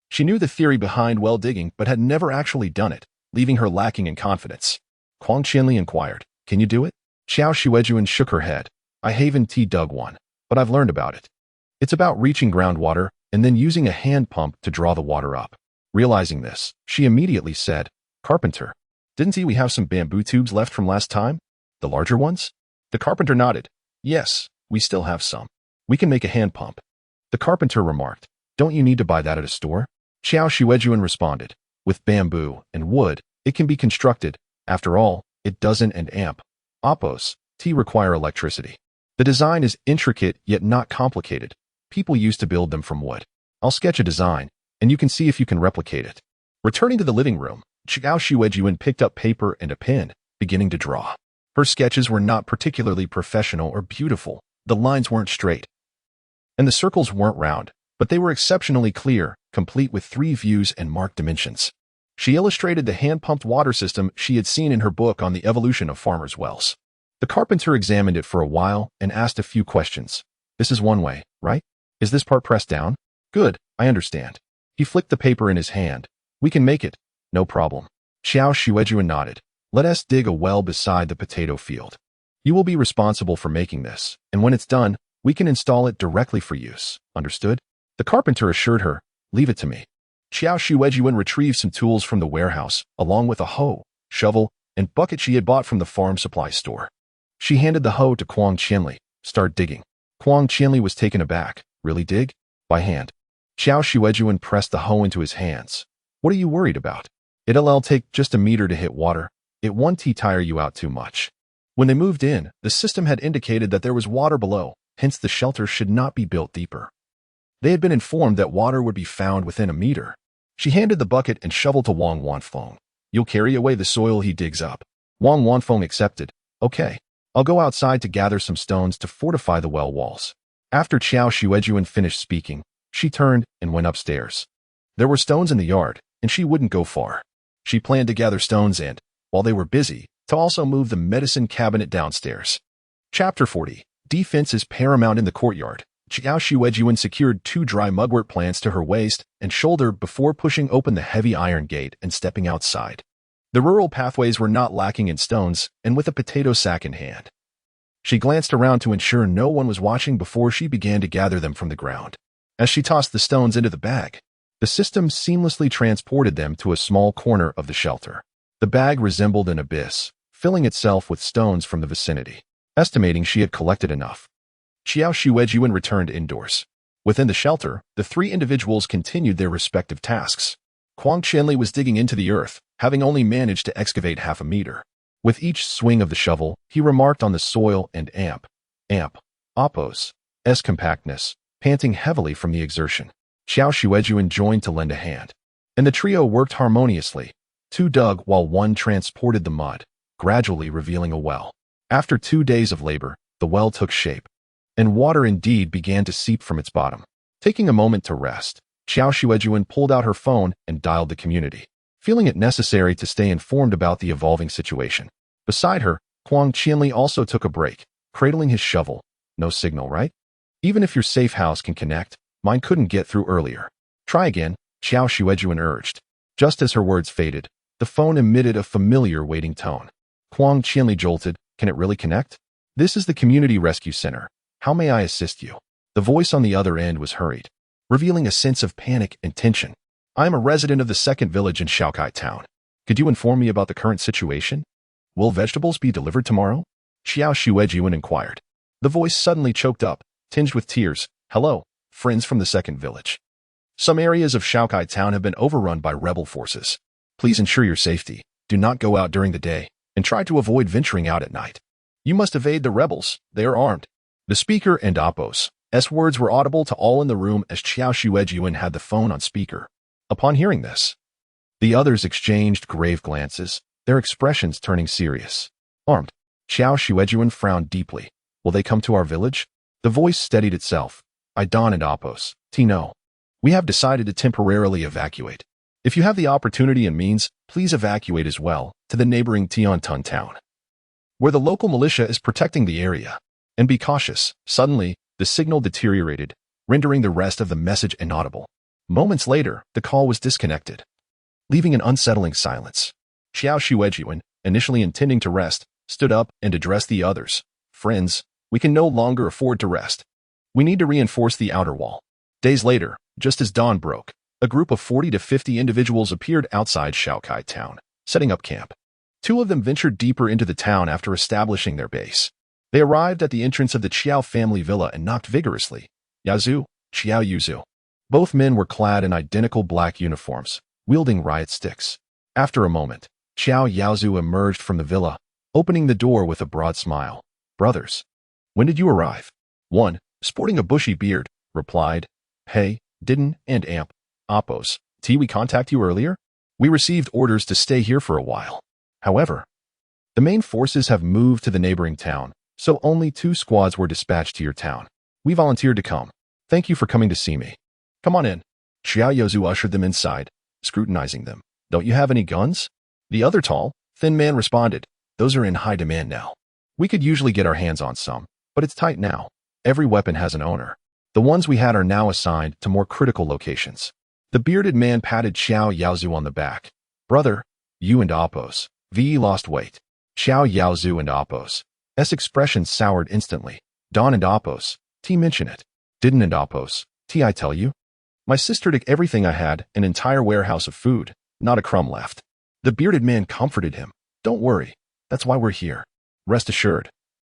She knew the theory behind well digging but had never actually done it, leaving her lacking in confidence. Quang Chinli inquired, Can you do it? Qiao Xuejun shook her head. I haven't dug one, but I've learned about it. It's about reaching groundwater and then using a hand pump to draw the water up. Realizing this, she immediately said, Carpenter, didn't we have some bamboo tubes left from last time? The larger ones? The carpenter nodded. Yes, we still have some. We can make a hand pump. The carpenter remarked, Don't you need to buy that at a store? Qiao Xuejun responded, With bamboo and wood, it can be constructed. After all, it doesn't oppos require electricity. The design is intricate yet not complicated. People used to build them from wood. I'll sketch a design, and you can see if you can replicate it. Returning to the living room, Qiao Xuejun picked up paper and a pen, beginning to draw. Her sketches were not particularly professional or beautiful. The lines weren't straight, and the circles weren't round, but they were exceptionally clear, complete with 3 views and marked dimensions. She illustrated the hand-pumped water system she had seen in her book on the evolution of farmers' wells. The carpenter examined it for a while and asked a few questions. This is one way, right? Is this part pressed down? Good, I understand. He flicked the paper in his hand. We can make it. No problem. Qiao Xuejun nodded. Let us dig a well beside the potato field. You will be responsible for making this, and when it's done, we can install it directly for use. Understood? The carpenter assured her, Leave it to me. Qiao Xuejun retrieved some tools from the warehouse, along with a hoe, shovel, and bucket she had bought from the farm supply store. She handed the hoe to Quang Chinli. Start digging. Quang Chinli was taken aback. Really dig? By hand. Qiao Xuejun pressed the hoe into his hands. What are you worried about? It'll take just a meter to hit water. It won't tire you out too much. When they moved in, the system had indicated that there was water below, hence the shelter should not be built deeper. They had been informed that water would be found within a meter. She handed the bucket and shovel to Wang Wanfeng. You'll carry away the soil he digs up. Wang Wanfeng accepted. Okay. I'll go outside to gather some stones to fortify the well walls. After Qiao Xuejun finished speaking, she turned and went upstairs. There were stones in the yard, and she wouldn't go far. She planned to gather stones and, while they were busy, to also move the medicine cabinet downstairs. Chapter 40. Defense is paramount in the courtyard. Qiao Xuejun secured 2 dry mugwort plants to her waist and shoulder before pushing open the heavy iron gate and stepping outside. The rural pathways were not lacking in stones, and with a potato sack in hand, she glanced around to ensure no one was watching before she began to gather them from the ground. As she tossed the stones into the bag, the system seamlessly transported them to a small corner of the shelter. The bag resembled an abyss, filling itself with stones from the vicinity. Estimating she had collected enough, Qiao Xuejun returned indoors. Within the shelter, the three individuals continued their respective tasks. Huang Qianli was digging into the earth, having only managed to excavate half a meter. With each swing of the shovel, he remarked on the soil and Appos' compactness, panting heavily from the exertion. Qiao Xuejun joined to lend a hand, and the trio worked harmoniously. Two dug while one transported the mud, gradually revealing a well. After 2 days of labor, the well took shape, and water indeed began to seep from its bottom. Taking a moment to rest, Qiao Xuejun pulled out her phone and dialed the community, feeling it necessary to stay informed about the evolving situation. Beside her, Huang Qianli also took a break, cradling his shovel. No signal, right? Even if your safe house can connect, mine couldn't get through earlier. Try again, Qiao Xuejun urged. Just as her words faded, the phone emitted a familiar waiting tone. Huang Qianli jolted. Can it really connect? This is the Community Rescue Center. How may I assist you? The voice on the other end was hurried, revealing a sense of panic and tension. I am a resident of the second village in Shaokai Town. Could you inform me about the current situation? Will vegetables be delivered tomorrow? Qiao Xuejun inquired. The voice suddenly choked up, tinged with tears. Hello, friends from the second village. Some areas of Shaokai Town have been overrun by rebel forces. Please ensure your safety. Do not go out during the day, and try to avoid venturing out at night. You must evade the rebels. They are armed. The speaker and Appos' words were audible to all in the room as Qiao Xuejun had the phone on speaker. Upon hearing this, the others exchanged grave glances, their expressions turning serious. Armed, Qiao Xuejun frowned deeply. Will they come to our village? The voice steadied itself. Don and Appos, no. We have decided to temporarily evacuate. If you have the opportunity and means, please evacuate as well to the neighboring Tiantun town, where the local militia is protecting the area. And be cautious. Suddenly, the signal deteriorated, rendering the rest of the message inaudible. Moments later, the call was disconnected, leaving an unsettling silence. Qiao Xuejun, initially intending to rest, stood up and addressed the others. Friends, we can no longer afford to rest. We need to reinforce the outer wall. Days later, just as dawn broke, a group of 40 to 50 individuals appeared outside Shaokai Town, setting up camp. 2 of them ventured deeper into the town after establishing their base. They arrived at the entrance of the Qiao family villa and knocked vigorously. Yazu, Qiao Yuzu. Both men were clad in identical black uniforms, wielding riot sticks. After a moment, Qiao Yaozu emerged from the villa, opening the door with a broad smile. Brothers, when did you arrive? One, sporting a bushy beard, replied. Hey, didn't and Appos, we contact you earlier? We received orders to stay here for a while. However, the main forces have moved to the neighboring town, so only 2 squads were dispatched to your town. We volunteered to come. Thank you for coming to see me. Come on in. Qiao Yozu ushered them inside, scrutinizing them. Don't you have any guns? The other tall, thin man responded. Those are in high demand now. We could usually get our hands on some, but it's tight now. Every weapon has an owner. The ones we had are now assigned to more critical locations. The bearded man patted Qiao Yaozu on the back. Brother, you and Appos, lost weight. Qiao Yaozu and Appos' expression soured instantly. Don and Appos, mention it. Didn't and Appos, I tell you? My sister took everything I had, an entire warehouse of food, not a crumb left. The bearded man comforted him. Don't worry, that's why we're here. Rest assured,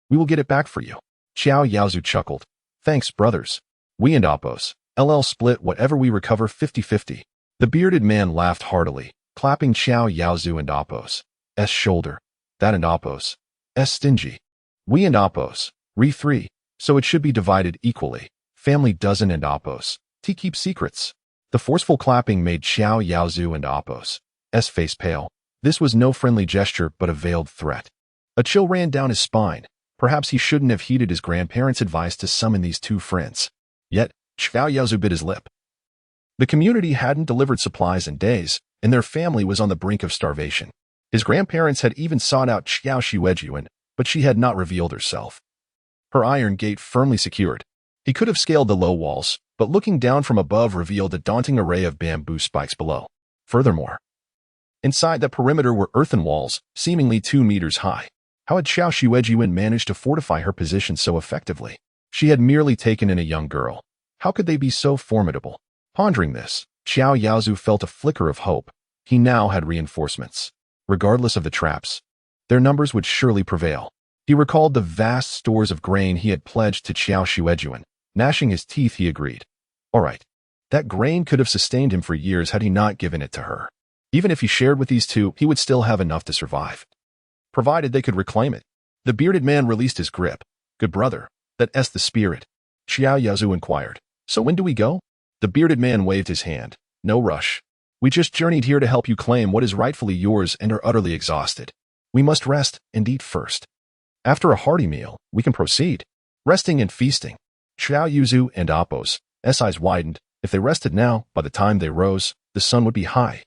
we will get it back for you. Qiao Yaozu chuckled. Thanks, brothers. We and Appos, split whatever we recover 50-50. The bearded man laughed heartily, clapping Qiao Yaozu and Appos' shoulder. That and Appos' stingy. We and Appos, 3, so it should be divided equally. Family doesn't and Appos, keep secrets. The forceful clapping made Qiao Yaozu and Appos' face pale. This was no friendly gesture but a veiled threat. A chill ran down his spine. Perhaps he shouldn't have heeded his grandparents' advice to summon these 2 friends. Yet, Qiao Yaozu bit his lip. The community hadn't delivered supplies in days, and their family was on the brink of starvation. His grandparents had even sought out Qiao Xuejun, but she had not revealed herself. Her iron gate firmly secured. He could have scaled the low walls, but looking down from above revealed a daunting array of bamboo spikes below. Furthermore, inside the perimeter were earthen walls, seemingly 2 meters high. How had Qiao Xuejun managed to fortify her position so effectively? She had merely taken in a young girl, How could they be so formidable? Pondering this, Qiao Yaozu felt a flicker of hope. He now had reinforcements. Regardless of the traps, their numbers would surely prevail. He recalled the vast stores of grain he had pledged to Qiao Xuejun. Gnashing his teeth, he agreed. All right. That grain could have sustained him for years had he not given it to her. Even if he shared with these two, he would still have enough to survive, provided they could reclaim it. The bearded man released his grip. Good brother, that's the spirit. Qiao Yaozu inquired. So when do we go? The bearded man waved his hand. No rush. We just journeyed here to help you claim what is rightfully yours and are utterly exhausted. We must rest and eat first. After a hearty meal, we can proceed. Resting and feasting. Qiao Yaozu and Appo's eyes widened. If they rested now, by the time they rose, the sun would be high,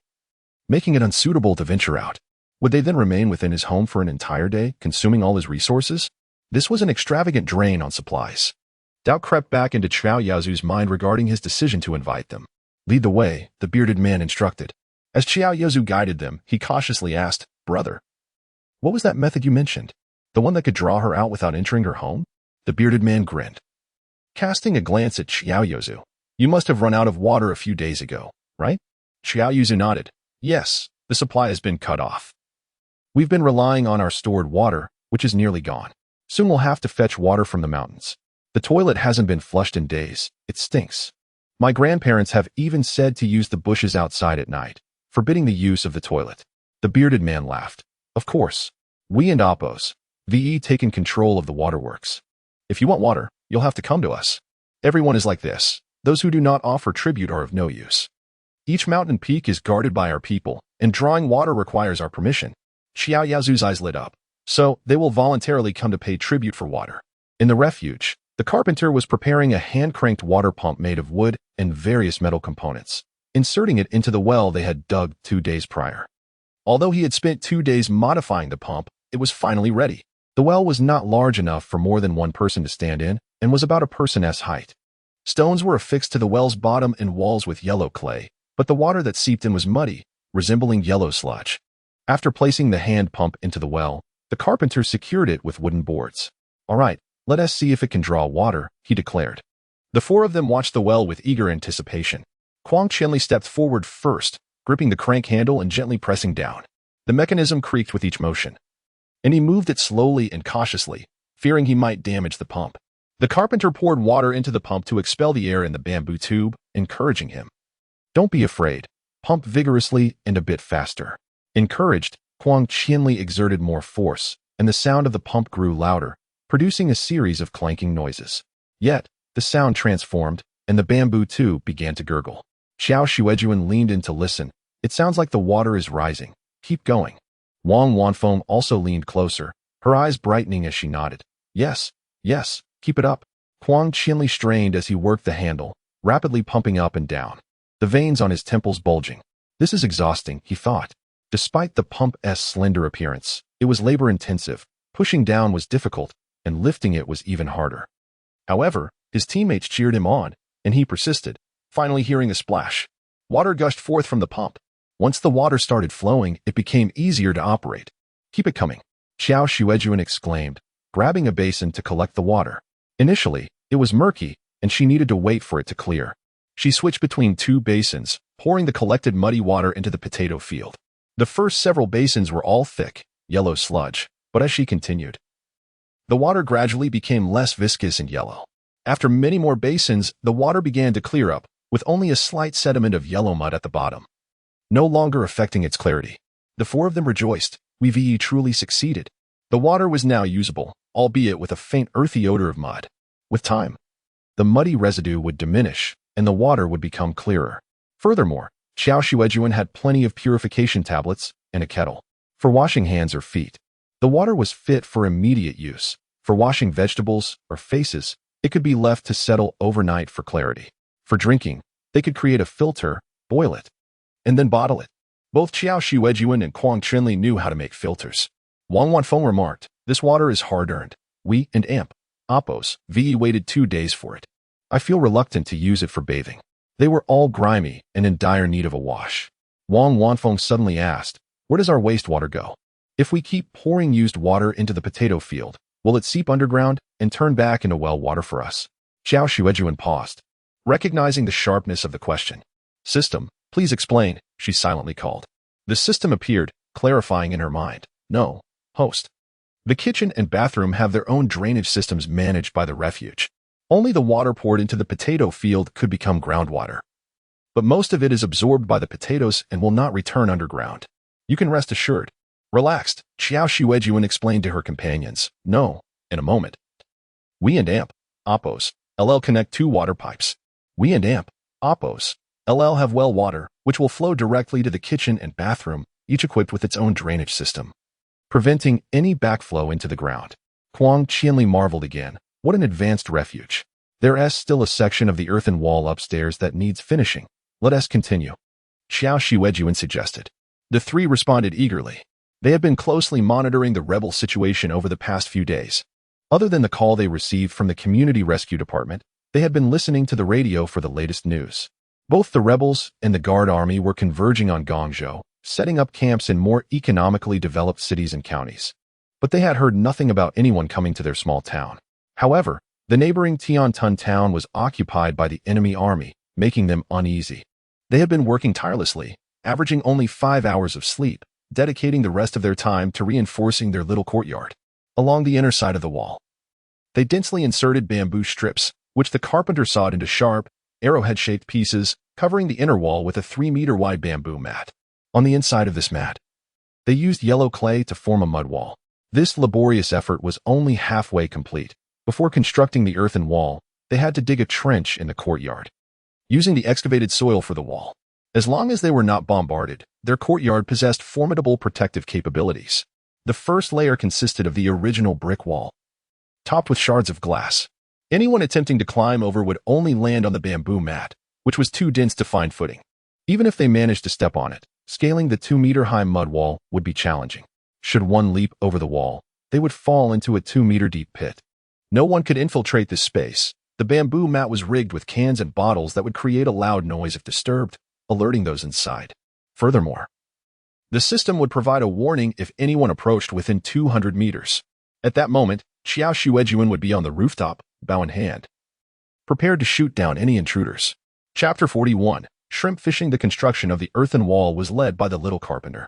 making it unsuitable to venture out. Would they then remain within his home for an entire day, consuming all his resources? This was an extravagant drain on supplies. Doubt crept back into Qiao Yaozu's mind regarding his decision to invite them. Lead the way, the bearded man instructed. As Qiao Yaozu guided them, he cautiously asked, Brother, what was that method you mentioned? The one that could draw her out without entering her home? The bearded man grinned. Casting a glance at Qiao Yaozu, you must have run out of water a few days ago, right? Qiao Yaozu nodded. Yes, the supply has been cut off. We've been relying on our stored water, which is nearly gone. Soon we'll have to fetch water from the mountains. The toilet hasn't been flushed in days. It stinks. My grandparents have even said to use the bushes outside at night, forbidding the use of the toilet. The bearded man laughed. Of course. We and Appo's VE taken control of the waterworks. If you want water, you'll have to come to us. Everyone is like this. Those who do not offer tribute are of no use. Each mountain peak is guarded by our people, and drawing water requires our permission. Qiao Yaozu's eyes lit up. So, they will voluntarily come to pay tribute for water. In the refuge, the carpenter was preparing a hand-cranked water pump made of wood and various metal components, inserting it into the well they had dug 2 days prior. Although he had spent 2 days modifying the pump, it was finally ready. The well was not large enough for more than one person to stand in, and was about a person's height. Stones were affixed to the well's bottom and walls with yellow clay, but the water that seeped in was muddy, resembling yellow sludge. After placing the hand pump into the well, the carpenter secured it with wooden boards. All right, let us see if it can draw water, he declared. The 4 of them watched the well with eager anticipation. Quang Qianli stepped forward first, gripping the crank handle and gently pressing down. The mechanism creaked with each motion, and he moved it slowly and cautiously, fearing he might damage the pump. The carpenter poured water into the pump to expel the air in the bamboo tube, encouraging him. Don't be afraid. Pump vigorously and a bit faster. Encouraged, Quang Qianli exerted more force, and the sound of the pump grew louder, producing a series of clanking noises. Yet, the sound transformed, and the bamboo tube began to gurgle. Qiao Xuejun leaned in to listen. It sounds like the water is rising. Keep going. Wang Wanfeng also leaned closer, her eyes brightening as she nodded. Yes, yes, keep it up. Quang Qianli strained as he worked the handle, rapidly pumping up and down, the veins on his temples bulging. This is exhausting, he thought. Despite the pump's slender appearance, it was labor-intensive. Pushing down was difficult, and lifting it was even harder. However, his teammates cheered him on, and he persisted, finally hearing a splash. Water gushed forth from the pump. Once the water started flowing, it became easier to operate. Keep it coming, Qiao Xuejun exclaimed, grabbing a basin to collect the water. Initially, it was murky, and she needed to wait for it to clear. She switched between 2 basins, pouring the collected muddy water into the potato field. The first several basins were all thick, yellow sludge, but as she continued, the water gradually became less viscous and yellow. After many more basins, the water began to clear up, with only a slight sediment of yellow mud at the bottom, no longer affecting its clarity. The 4 of them rejoiced. We've truly succeeded. The water was now usable, albeit with a faint earthy odor of mud. With time, the muddy residue would diminish, and the water would become clearer. Furthermore, Qiao Xuejun had plenty of purification tablets and a kettle for washing hands or feet. The water was fit for immediate use. For washing vegetables or faces, it could be left to settle overnight for clarity. For drinking, they could create a filter, boil it, and then bottle it. Both Qiao Xuejun and Quang Qianli knew how to make filters. Wang Wanfeng remarked, this water is hard-earned. We and Appo's VE waited 2 days for it. I feel reluctant to use it for bathing. They were all grimy and in dire need of a wash. Wang Wanfeng suddenly asked, where does our wastewater go? If we keep pouring used water into the potato field, will it seep underground and turn back into well water for us? Qiao Xuejun paused. Recognizing the sharpness of the question, "System, please explain," she silently called. The system appeared, clarifying in her mind. "No, host. The kitchen and bathroom have their own drainage systems managed by the refuge. Only the water poured into the potato field could become groundwater. But most of it is absorbed by the potatoes and will not return underground. You can rest assured." Relaxed, Qiao Xuejun explained to her companions. "No, in a moment. We and AMP, Oppos, LL connect two water pipes. We and AMP, Oppos, LL have well water, which will flow directly to the kitchen and bathroom, each equipped with its own drainage system, preventing any backflow into the ground." Huang Qianli marveled again. What an advanced refuge. There is still a section of the earthen wall upstairs that needs finishing. Let us continue, Qiao Xuejun suggested. The three responded eagerly. They had been closely monitoring the rebel situation over the past few days. Other than the call they received from the Community Rescue Department, they had been listening to the radio for the latest news. Both the rebels and the Guard Army were converging on Guangzhou, setting up camps in more economically developed cities and counties. But they had heard nothing about anyone coming to their small town. However, the neighboring Tiantun town was occupied by the enemy army, making them uneasy. They had been working tirelessly, averaging only 5 hours of sleep, dedicating the rest of their time to reinforcing their little courtyard. Along the inner side of the wall, they densely inserted bamboo strips, which the carpenter sawed into sharp, arrowhead-shaped pieces, covering the inner wall with a 3-meter-wide bamboo mat. On the inside of this mat, they used yellow clay to form a mud wall. This laborious effort was only halfway complete. Before constructing the earthen wall, they had to dig a trench in the courtyard, using the excavated soil for the wall. As long as they were not bombarded, their courtyard possessed formidable protective capabilities. The first layer consisted of the original brick wall, topped with shards of glass. Anyone attempting to climb over would only land on the bamboo mat, which was too dense to find footing. Even if they managed to step on it, scaling the 2-meter-high mud wall would be challenging. Should one leap over the wall, they would fall into a 2-meter-deep pit. No one could infiltrate this space. The bamboo mat was rigged with cans and bottles that would create a loud noise if disturbed, alerting those inside. Furthermore, the system would provide a warning if anyone approached within 200 meters. At that moment, Qiao Xuejun would be on the rooftop, bow in hand, prepared to shoot down any intruders. Chapter 41. Shrimp fishing. The construction of the earthen wall was led by the little carpenter.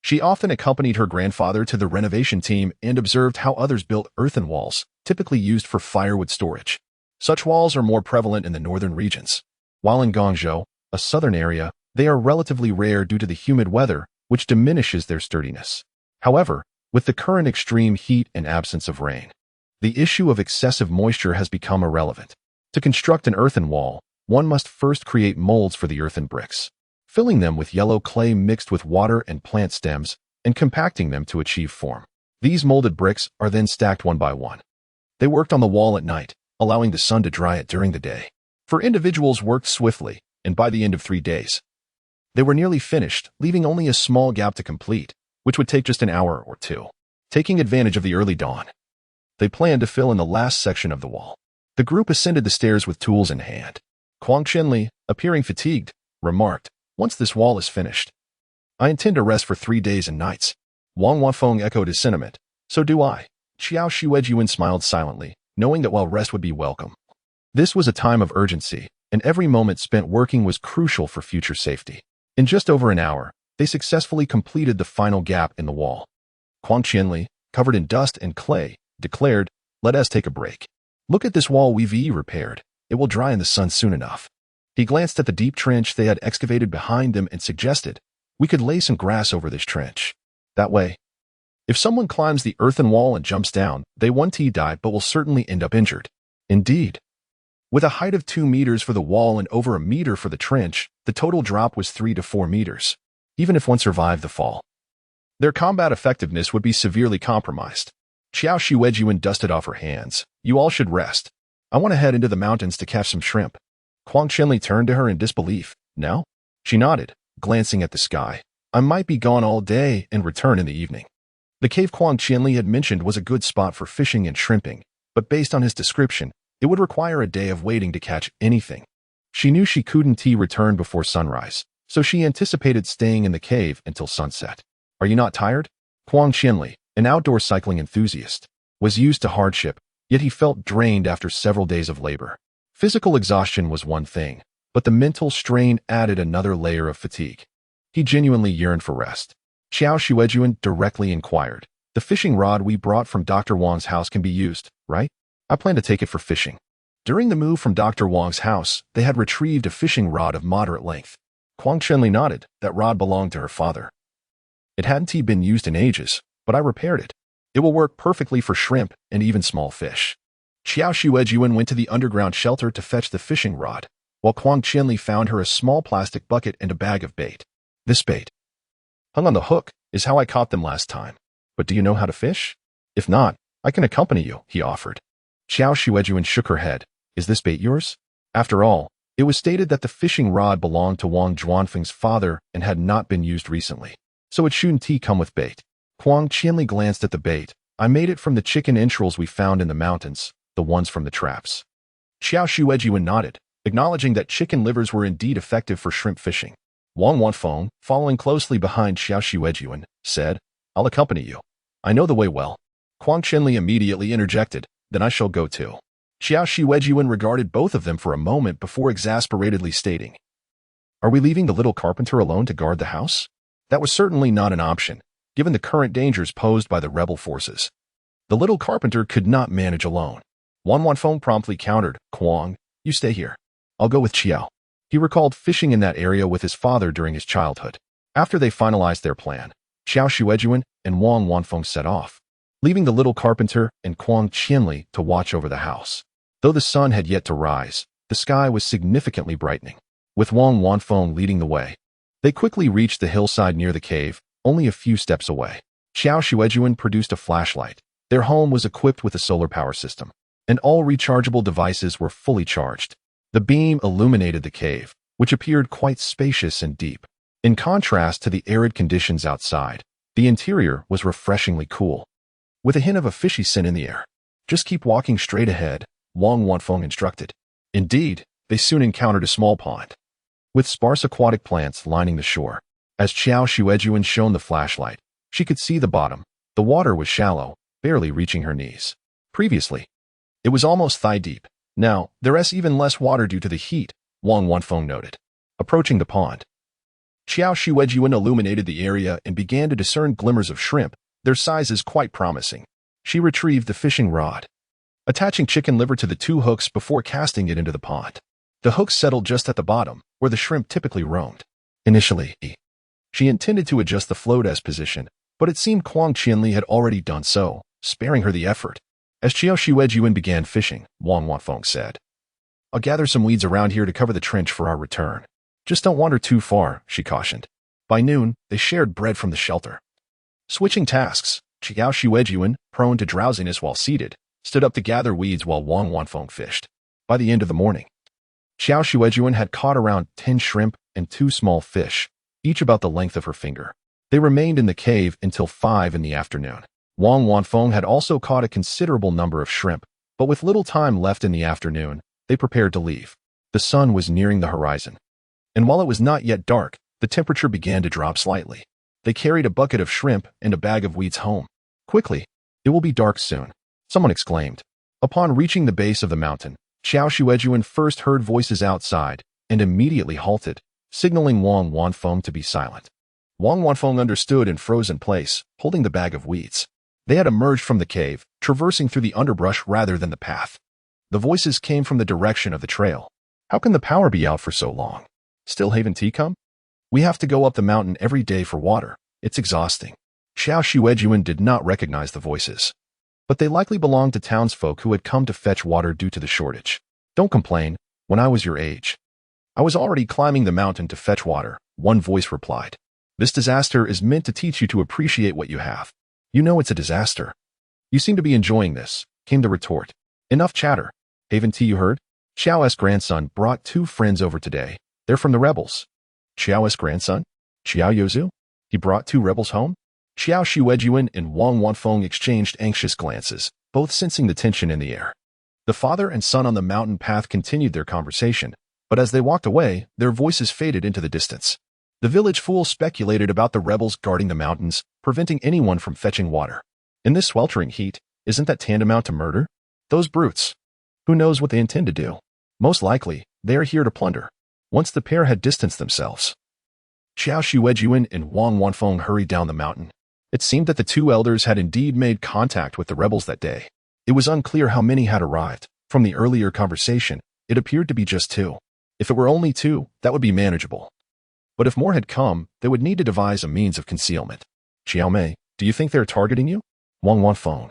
She often accompanied her grandfather to the renovation team and observed how others built earthen walls, typically used for firewood storage. Such walls are more prevalent in the northern regions. While in Guangzhou, a southern area, they are relatively rare due to the humid weather, which diminishes their sturdiness. However, with the current extreme heat and absence of rain, the issue of excessive moisture has become irrelevant. To construct an earthen wall, one must first create molds for the earthen bricks, filling them with yellow clay mixed with water and plant stems, and compacting them to achieve form. These molded bricks are then stacked one by one. They worked on the wall at night, allowing the sun to dry it during the day. For individuals worked swiftly, and by the end of 3 days, they were nearly finished, leaving only a small gap to complete, which would take just an hour or two. Taking advantage of the early dawn, they planned to fill in the last section of the wall. The group ascended the stairs with tools in hand. Huang Qianli, appearing fatigued, remarked, "Once this wall is finished, I intend to rest for 3 days and nights." Wang Wafeng echoed his sentiment. "So do I." Qiao Xuejun smiled silently, knowing that while rest would be welcome, this was a time of urgency, and every moment spent working was crucial for future safety. In just over an hour, they successfully completed the final gap in the wall. Huang Qianli, covered in dust and clay, declared, "Let us take a break. Look at this wall we've repaired. It will dry in the sun soon enough." He glanced at the deep trench they had excavated behind them and suggested, "We could lay some grass over this trench. That way, if someone climbs the earthen wall and jumps down, they won't die but will certainly end up injured." Indeed, with a height of 2 meters for the wall and over a meter for the trench, the total drop was 3 to 4 meters. Even if one survived the fall, their combat effectiveness would be severely compromised. Qiao Xuejun dusted off her hands. "You all should rest. I want to head into the mountains to catch some shrimp." Huang Qianli turned to her in disbelief. "Now?" She nodded, glancing at the sky. "I might be gone all day and return in the evening." The cave Huang Qianli had mentioned was a good spot for fishing and shrimping, but based on his description, it would require a day of waiting to catch anything. She knew she couldn't return before sunrise, so she anticipated staying in the cave until sunset. "Are you not tired?" Huang Qianli, an outdoor cycling enthusiast, was used to hardship, yet he felt drained after several days of labor. Physical exhaustion was one thing, but the mental strain added another layer of fatigue. He genuinely yearned for rest. Qiao Xuejun directly inquired, "The fishing rod we brought from Dr. Wang's house can be used, right? I plan to take it for fishing." During the move from Dr. Wang's house, they had retrieved a fishing rod of moderate length. Huang Chenli nodded. That rod belonged to her father. It hadn't been used in ages, but I repaired it. It will work perfectly for shrimp and even small fish. Qiao Xuejun went to the underground shelter to fetch the fishing rod, while Huang Chenli found her a small plastic bucket and a bag of bait. "This bait, hung on the hook, is how I caught them last time. But do you know how to fish? If not, I can accompany you," he offered. Qiao Xuejun shook her head. "Is this bait yours?" After all, it was stated that the fishing rod belonged to Wang Zhuanfeng's father and had not been used recently, so it shouldn't come with bait. Huang Qianli glanced at the bait. "I made it from the chicken entrails we found in the mountains, the ones from the traps." Qiao Xuejun nodded, acknowledging that chicken livers were indeed effective for shrimp fishing. Wang Wanfeng, following closely behind Qiao Xuejun, said, "I'll accompany you. I know the way well." Huang Qianli immediately interjected, "Then I shall go too." Qiao Xuejun regarded both of them for a moment before exasperatedly stating, "Are we leaving the little carpenter alone to guard the house?" That was certainly not an option, given the current dangers posed by the rebel forces. The little carpenter could not manage alone. Wang Wanfeng promptly countered, "Huang, you stay here. I'll go with Qiao." He recalled fishing in that area with his father during his childhood. After they finalized their plan, Qiao Xuejun and Wang Wanfeng set off, leaving the little carpenter and Huang Qianli to watch over the house. Though the sun had yet to rise, the sky was significantly brightening, with Wang Wanfeng leading the way. They quickly reached the hillside near the cave, only a few steps away. Qiao Xuejun produced a flashlight. Their home was equipped with a solar power system, and all rechargeable devices were fully charged. The beam illuminated the cave, which appeared quite spacious and deep. In contrast to the arid conditions outside, the interior was refreshingly cool, with a hint of a fishy scent in the air. "Just keep walking straight ahead," Wang Wanfeng instructed. Indeed, they soon encountered a small pond, with sparse aquatic plants lining the shore. As Qiao Xuejun shone the flashlight, she could see the bottom. The water was shallow, barely reaching her knees. Previously, it was almost thigh-deep. Now, there's even less water due to the heat, Wang Wanfeng noted. Approaching the pond, Qiao Xuejun illuminated the area and began to discern glimmers of shrimp, their sizes quite promising. She retrieved the fishing rod, attaching chicken liver to the two hooks before casting it into the pond. The hooks settled just at the bottom, where the shrimp typically roamed. Initially, she intended to adjust the float as position, but it seemed Huang Qianli had already done so, sparing her the effort. As Qiao Xuejun began fishing, Wang Wanfeng said, "I'll gather some weeds around here to cover the trench for our return. Just don't wander too far," she cautioned. By noon, they shared bread from the shelter. Switching tasks, Qiao Xuejun, prone to drowsiness while seated, stood up to gather weeds while Wang Wanfeng fished. By the end of the morning, Qiao Xuejun had caught around 10 shrimp and 2 small fish, each about the length of her finger. They remained in the cave until 5 in the afternoon. Wang Wanfeng had also caught a considerable number of shrimp, but with little time left in the afternoon, they prepared to leave. The sun was nearing the horizon, and while it was not yet dark, the temperature began to drop slightly. They carried a bucket of shrimp and a bag of weeds home. "Quickly, it will be dark soon," someone exclaimed. Upon reaching the base of the mountain, Qiao Xuejun first heard voices outside and immediately halted, signaling Wang Wanfeng to be silent. Wang Wanfeng understood and froze in place, holding the bag of weeds. They had emerged from the cave, traversing through the underbrush rather than the path. The voices came from the direction of the trail. "How can the power be out for so long? Still haven't come? We have to go up the mountain every day for water. It's exhausting." Qiao Xuejun did not recognize the voices, but they likely belonged to townsfolk who had come to fetch water due to the shortage. "Don't complain. When I was your age, I was already climbing the mountain to fetch water," one voice replied. "This disaster is meant to teach you to appreciate what you have. You know it's a disaster. You seem to be enjoying this," came the retort. "Enough chatter. Haven't you heard? Qiao's grandson brought 2 friends over today. They're from the rebels." "Qiao's grandson? Qiao Yozu? He brought 2 rebels home?" Qiao Xuejun and Wang Wanfeng exchanged anxious glances, both sensing the tension in the air. The father and son on the mountain path continued their conversation, but as they walked away, their voices faded into the distance. The village fool speculated about the rebels guarding the mountains, preventing anyone from fetching water. In this sweltering heat, isn't that tantamount to murder? Those brutes. Who knows what they intend to do? Most likely, they are here to plunder. Once the pair had distanced themselves, Qiao Xuejun and Wang Wanfeng hurried down the mountain. It seemed that the two elders had indeed made contact with the rebels that day. It was unclear how many had arrived. From the earlier conversation, it appeared to be just two. If it were only two, that would be manageable. But if more had come, they would need to devise a means of concealment. Qiao Mei, do you think they are targeting you? Wang Wanfeng,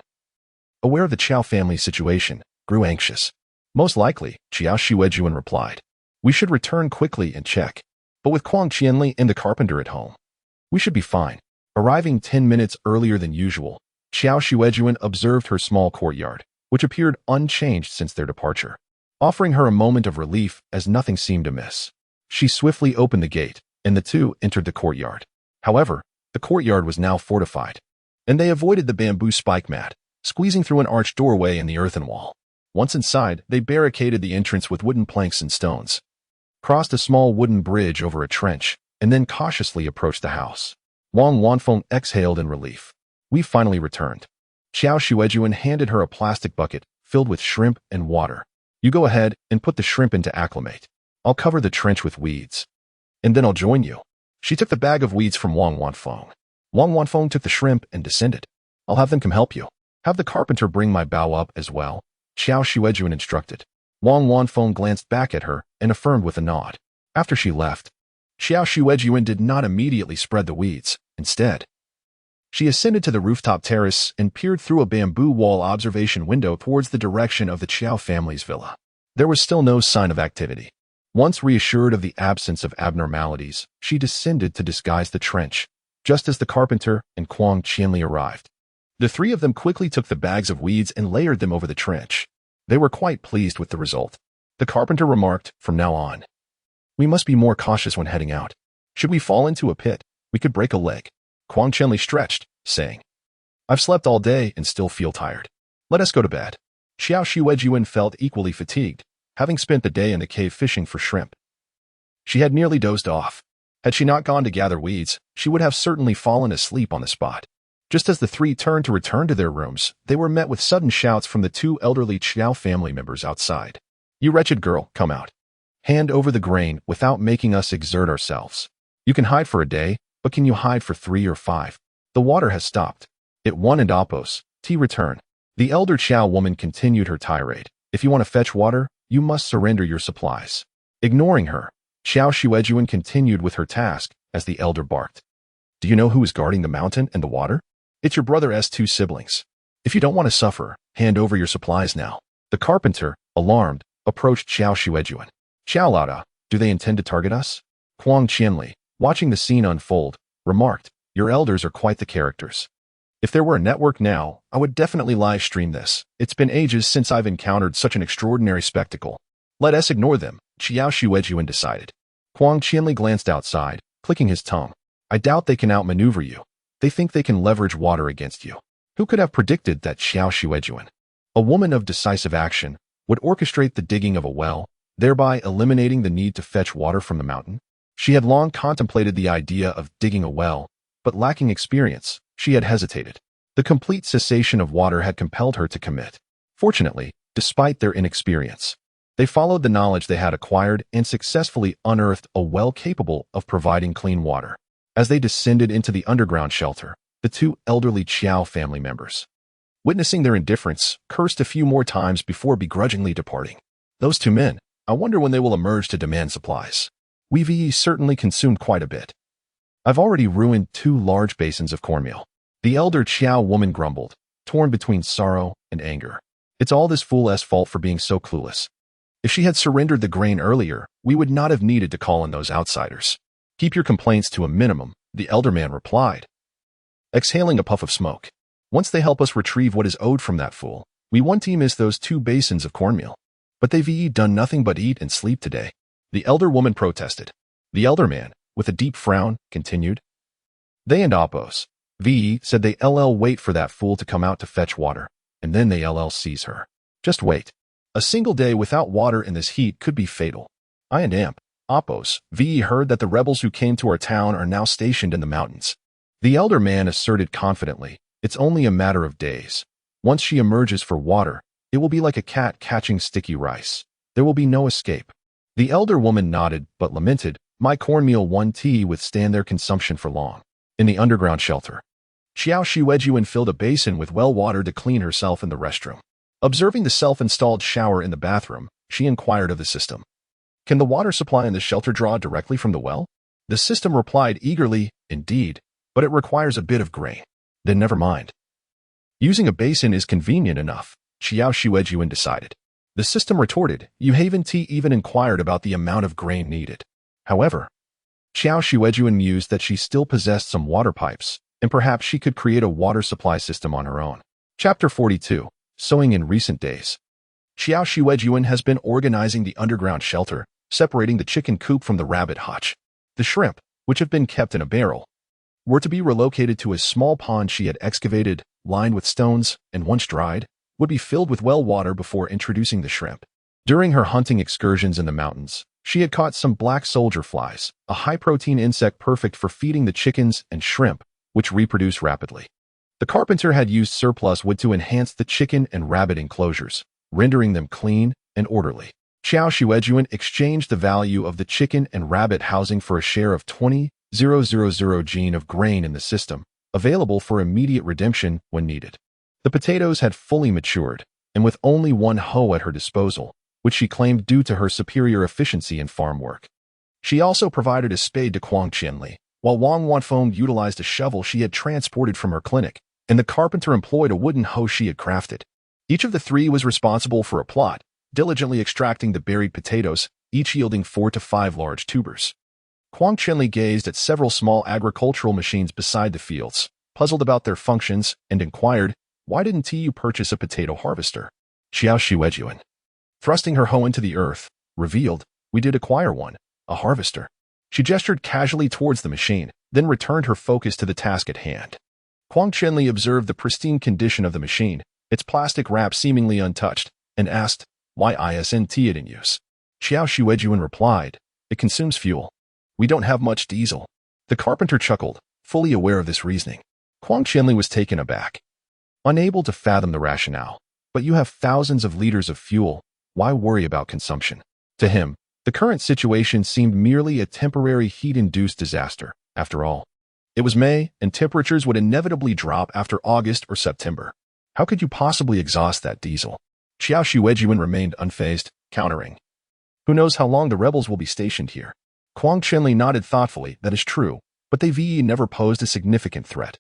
aware of the Qiao family's situation, grew anxious. Most likely, Qiao Xuejun replied. We should return quickly and check. But with Quang Qianli and the carpenter at home, we should be fine. Arriving 10 minutes earlier than usual, Qiao Xuejun observed her small courtyard, which appeared unchanged since their departure, offering her a moment of relief as nothing seemed amiss. She swiftly opened the gate, and the two entered the courtyard. However, the courtyard was now fortified, and they avoided the bamboo spike mat, squeezing through an arched doorway in the earthen wall. Once inside, they barricaded the entrance with wooden planks and stones, crossed a small wooden bridge over a trench, and then cautiously approached the house. Wang Wanfeng exhaled in relief. We finally returned. Qiao Xuejun handed her a plastic bucket filled with shrimp and water. You go ahead and put the shrimp in to acclimate. I'll cover the trench with weeds, and then I'll join you. She took the bag of weeds from Wang Wanfeng. Wang Wanfeng took the shrimp and descended. I'll have them come help you. Have the carpenter bring my bow up as well, Qiao Xuejun instructed. Wang Wanfeng glanced back at her and affirmed with a nod. After she left, Qiao Xuejun did not immediately spread the weeds. Instead, she ascended to the rooftop terrace and peered through a bamboo wall observation window towards the direction of the Qiao family's villa. There was still no sign of activity. Once reassured of the absence of abnormalities, she descended to disguise the trench, just as the carpenter and Quang Qianli arrived. The three of them quickly took the bags of weeds and layered them over the trench. They were quite pleased with the result. The carpenter remarked, from now on, we must be more cautious when heading out. Should we fall into a pit, we could break a leg. Quang Qianli stretched, saying, I've slept all day and still feel tired. Let us go to bed. Qiao Xuejun felt equally fatigued, having spent the day in the cave fishing for shrimp. She had nearly dozed off. Had she not gone to gather weeds, she would have certainly fallen asleep on the spot. Just as the three turned to return to their rooms, they were met with sudden shouts from the two elderly Qiao family members outside. You wretched girl, come out. Hand over the grain without making us exert ourselves. You can hide for a day, but can you hide for 3 or 5? The water has stopped. It won and Oppos, T return. The elder Qiao woman continued her tirade. If you want to fetch water, you must surrender your supplies. Ignoring her, Qiao Xuejun continued with her task as the elder barked. Do you know who is guarding the mountain and the water? It's your brother's 2 siblings. If you don't want to suffer, hand over your supplies now. The carpenter, alarmed, approached Qiao Xuejun. Qiao Lada, do they intend to target us? Quang Qianli, watching the scene unfold, remarked, your elders are quite the characters. If there were a network now, I would definitely live stream this. It's been ages since I've encountered such an extraordinary spectacle. Let us ignore them, Qiao Xuejun decided. Quang Qianli glanced outside, clicking his tongue. I doubt they can outmaneuver you. They think they can leverage water against you. Who could have predicted that Qiao Xuejun, a woman of decisive action, would orchestrate the digging of a well, thereby eliminating the need to fetch water from the mountain? She had long contemplated the idea of digging a well, but lacking experience, she had hesitated. The complete cessation of water had compelled her to commit. Fortunately, despite their inexperience, they followed the knowledge they had acquired and successfully unearthed a well capable of providing clean water. As they descended into the underground shelter, the 2 elderly Qiao family members, witnessing their indifference, cursed a few more times before begrudgingly departing. Those 2 men, I wonder when they will emerge to demand supplies. We've certainly consumed quite a bit. I've already ruined 2 large basins of cornmeal. The elder Qiao woman grumbled, torn between sorrow and anger. It's all this fool's fault for being so clueless. If she had surrendered the grain earlier, we would not have needed to call in those outsiders. Keep your complaints to a minimum, the elder man replied, exhaling a puff of smoke. Once they help us retrieve what is owed from that fool, we won't miss those 2 basins of cornmeal. But they've done nothing but eat and sleep today. The elder woman protested. The elder man, with a deep frown, continued. They and Oppos, said they wait for that fool to come out to fetch water, and then they seize her. Just wait. A single day without water in this heat could be fatal. I and Oppos, heard that the rebels who came to our town are now stationed in the mountains. The elder man asserted confidently, it's only a matter of days. Once she emerges for water, it will be like a cat catching sticky rice. There will be no escape. The elder woman nodded but lamented, my cornmeal won't withstand their consumption for long. In the underground shelter, Qiao Xuejun filled a basin with well water to clean herself in the restroom. Observing the self-installed shower in the bathroom, she inquired of the system. Can the water supply in the shelter draw directly from the well? The system replied eagerly, indeed, but it requires a bit of grain. Then never mind. Using a basin is convenient enough, Qiao Xuejun decided. The system retorted, you haven't even inquired about the amount of grain needed. However, Qiao Xuejun mused that she still possessed some water pipes, and perhaps she could create a water supply system on her own. Chapter 42. Sowing in recent days. Qiao Xuejun has been organizing the underground shelter, separating the chicken coop from the rabbit hutch. The shrimp, which have been kept in a barrel, were to be relocated to a small pond she had excavated, lined with stones, and once dried, would be filled with well water before introducing the shrimp. During her hunting excursions in the mountains, she had caught some black soldier flies, a high-protein insect perfect for feeding the chickens and shrimp, which reproduce rapidly. The carpenter had used surplus wood to enhance the chicken and rabbit enclosures, rendering them clean and orderly. Qiao Xuejun exchanged the value of the chicken and rabbit housing for a share of 20,000 gene of grain in the system, available for immediate redemption when needed. The potatoes had fully matured, and with only one hoe at her disposal, which she claimed due to her superior efficiency in farm work. She also provided a spade to Quang Qianli, while Wang Wanfeng utilized a shovel she had transported from her clinic, and the carpenter employed a wooden hoe she had crafted. Each of the three was responsible for a plot, diligently extracting the buried potatoes, each yielding 4 to 5 large tubers. Quang Qianli gazed at several small agricultural machines beside the fields, puzzled about their functions, and inquired, why didn't you purchase a potato harvester? Qiao Xuejun, thrusting her hoe into the earth, revealed, we did acquire one, a harvester. She gestured casually towards the machine, then returned her focus to the task at hand. Quang Qianli observed the pristine condition of the machine, its plastic wrap seemingly untouched, and asked, why isn't it in use? Qiao Xuejun replied, it consumes fuel. We don't have much diesel. The carpenter chuckled, fully aware of this reasoning. Quang Qianli was taken aback, unable to fathom the rationale. But you have thousands of liters of fuel, why worry about consumption? To him, the current situation seemed merely a temporary heat-induced disaster. After all, it was May, and temperatures would inevitably drop after August or September. How could you possibly exhaust that diesel? Qiao Xuejun remained unfazed, countering. Who knows how long the rebels will be stationed here? Quang Qianli nodded thoughtfully, that is true, but they never posed a significant threat.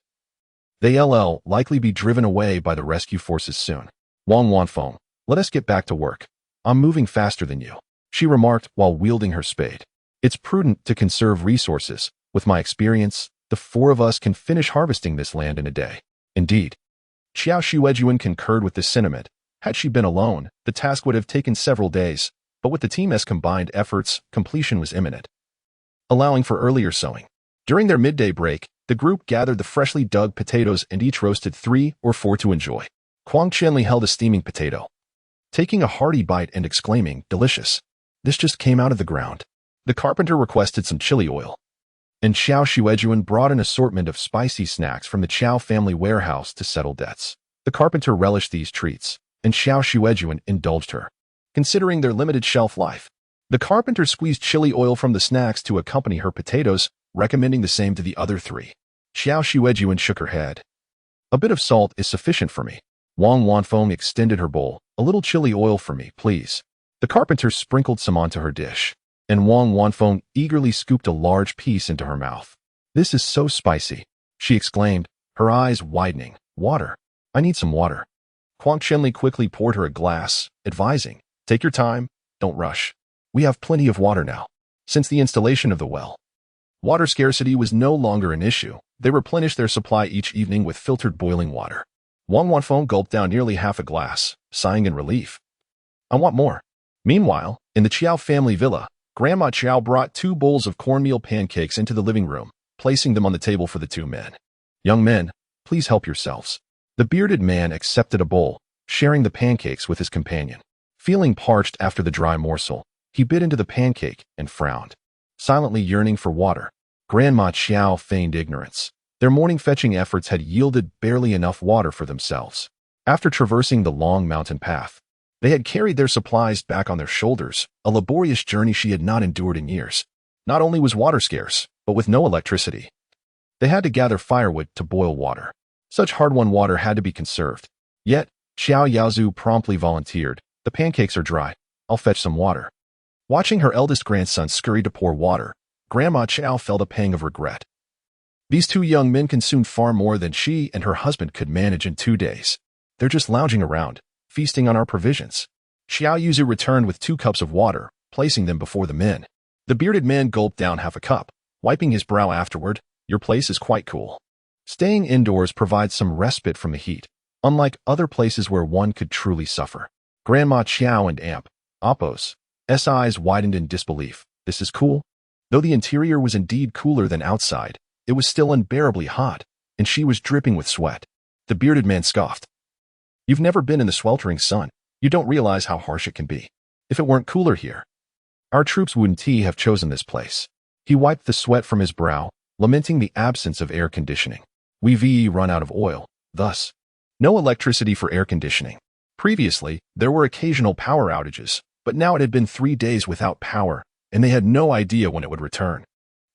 They'll likely be driven away by the rescue forces soon. Wang Wanfeng, let us get back to work. I'm moving faster than you, she remarked while wielding her spade. It's prudent to conserve resources. With my experience, the 4 of us can finish harvesting this land in a day. Indeed. Qiao Xuejun concurred with this sentiment. Had she been alone, the task would have taken several days, but with the team's combined efforts, completion was imminent, allowing for earlier sowing. During their midday break, the group gathered the freshly dug potatoes and each roasted 3 or 4 to enjoy. Quang Qianli held a steaming potato, taking a hearty bite and exclaiming, delicious. This just came out of the ground. The carpenter requested some chili oil, and Qiao Xuejun brought an assortment of spicy snacks from the Qiao family warehouse to settle debts. The carpenter relished these treats, and Qiao Xuejun indulged her, considering their limited shelf life. The carpenter squeezed chili oil from the snacks to accompany her potatoes, recommending the same to the other 3. Qiao Xuejun shook her head. A bit of salt is sufficient for me. Wang Wanfeng extended her bowl. A little chili oil for me, please. The carpenter sprinkled some onto her dish, and Wang Wanfeng eagerly scooped a large piece into her mouth. This is so spicy, she exclaimed, her eyes widening. Water. I need some water. Quang Qianli quickly poured her a glass, advising, take your time, don't rush. We have plenty of water now. Since the installation of the well, water scarcity was no longer an issue. They replenished their supply each evening with filtered boiling water. Wang Wanfeng gulped down nearly half a glass, sighing in relief. I want more. Meanwhile, in the Qiao family villa, Grandma Qiao brought 2 bowls of cornmeal pancakes into the living room, placing them on the table for the 2 men. Young men, please help yourselves. The bearded man accepted a bowl, sharing the pancakes with his companion. Feeling parched after the dry morsel, he bit into the pancake and frowned, silently yearning for water. Grandma Qiao feigned ignorance. Their morning fetching efforts had yielded barely enough water for themselves. After traversing the long mountain path, They had carried their supplies back on their shoulders, a laborious journey she had not endured in years. Not only was water scarce, but with no electricity. They had to gather firewood to boil water. Such hard-won water had to be conserved. Yet, Qiao Xuejun promptly volunteered. The pancakes are dry. I'll fetch some water. Watching her eldest grandson scurry to pour water, Grandma Qiao felt a pang of regret. These two young men consumed far more than she and her husband could manage in 2 days. They're just lounging around, feasting on our provisions. Qiao Xuejun returned with 2 cups of water, placing them before the men. The bearded man gulped down half a cup, wiping his brow afterward. Your place is quite cool. Staying indoors provides some respite from the heat, unlike other places where one could truly suffer. Grandma Qiao and Appo's eyes widened in disbelief. This is cool? Though the interior was indeed cooler than outside, it was still unbearably hot, and she was dripping with sweat. The bearded man scoffed. You've never been in the sweltering sun. You don't realize how harsh it can be. If it weren't cooler here, our troops wouldn't have chosen this place. He wiped the sweat from his brow, lamenting the absence of air conditioning. We've run out of oil, thus, no electricity for air conditioning. Previously, there were occasional power outages, but now it had been 3 days without power, and they had no idea when it would return.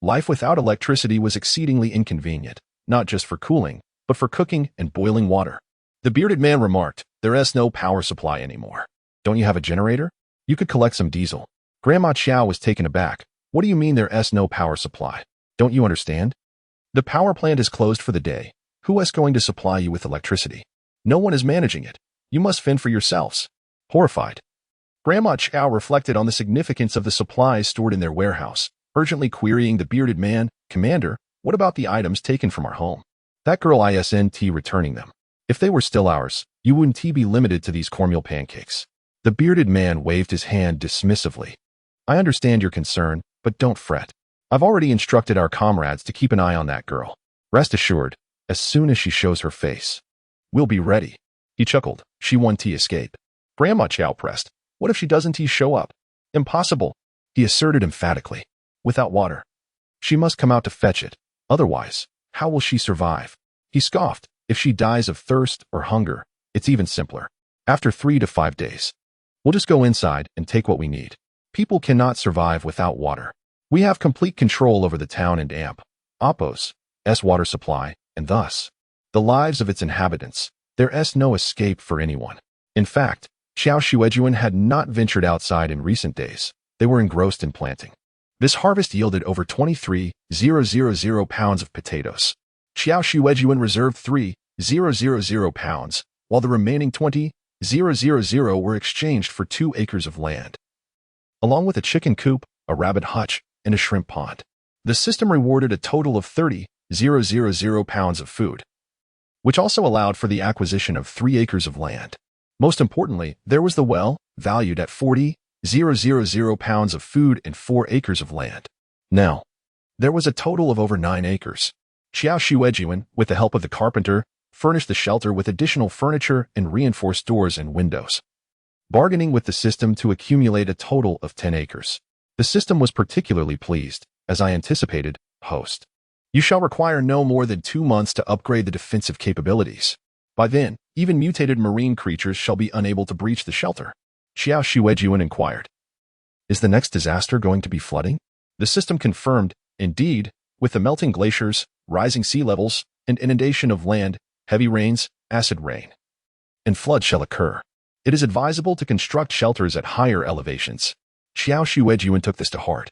Life without electricity was exceedingly inconvenient, not just for cooling, but for cooking and boiling water. The bearded man remarked, There's no power supply anymore. Don't you have a generator? You could collect some diesel. Grandma Qiao was taken aback. What do you mean there's no power supply? Don't you understand? The power plant is closed for the day. Who is going to supply you with electricity? No one is managing it. You must fend for yourselves. Horrified, Grandma Qiao reflected on the significance of the supplies stored in their warehouse, urgently querying the bearded man, Commander, what about the items taken from our home? That girl isn't returning them. If they were still ours, you wouldn't be limited to these cornmeal pancakes. The bearded man waved his hand dismissively. I understand your concern, but don't fret. I've already instructed our comrades to keep an eye on that girl. Rest assured, as soon as she shows her face, we'll be ready. He chuckled. She won't escape. Grandma Qiao pressed. What if she doesn't show up? Impossible, he asserted emphatically. Without water, she must come out to fetch it. Otherwise, how will she survive? He scoffed. If she dies of thirst or hunger, it's even simpler. After 3 to 5 days, we'll just go inside and take what we need. People cannot survive without water. We have complete control over the town and Appo's water supply, and thus, the lives of its inhabitants. There's no escape for anyone. In fact, Qiao Xuejun had not ventured outside in recent days. They were engrossed in planting. This harvest yielded over 23,000 pounds of potatoes. Qiao Xuejun reserved 3,000 pounds, while the remaining 20,000 were exchanged for 2 acres of land, along with a chicken coop, a rabbit hutch, and a shrimp pond. The system rewarded a total of 30,000 pounds of food, which also allowed for the acquisition of 3 acres of land. Most importantly, there was the well, valued at 40,000 pounds of food and 4 acres of land. Now, there was a total of over 9 acres. Qiao Xuejun, with the help of the carpenter, furnished the shelter with additional furniture and reinforced doors and windows, bargaining with the system to accumulate a total of 10 acres. The system was particularly pleased. As I anticipated, host, you shall require no more than 2 months to upgrade the defensive capabilities. By then, even mutated marine creatures shall be unable to breach the shelter. Qiao Xuejun inquired. Is the next disaster going to be flooding? The system confirmed, indeed, with the melting glaciers, rising sea levels, and inundation of land, heavy rains, acid rain, and flood shall occur. It is advisable to construct shelters at higher elevations. Qiao Xuejun took this to heart.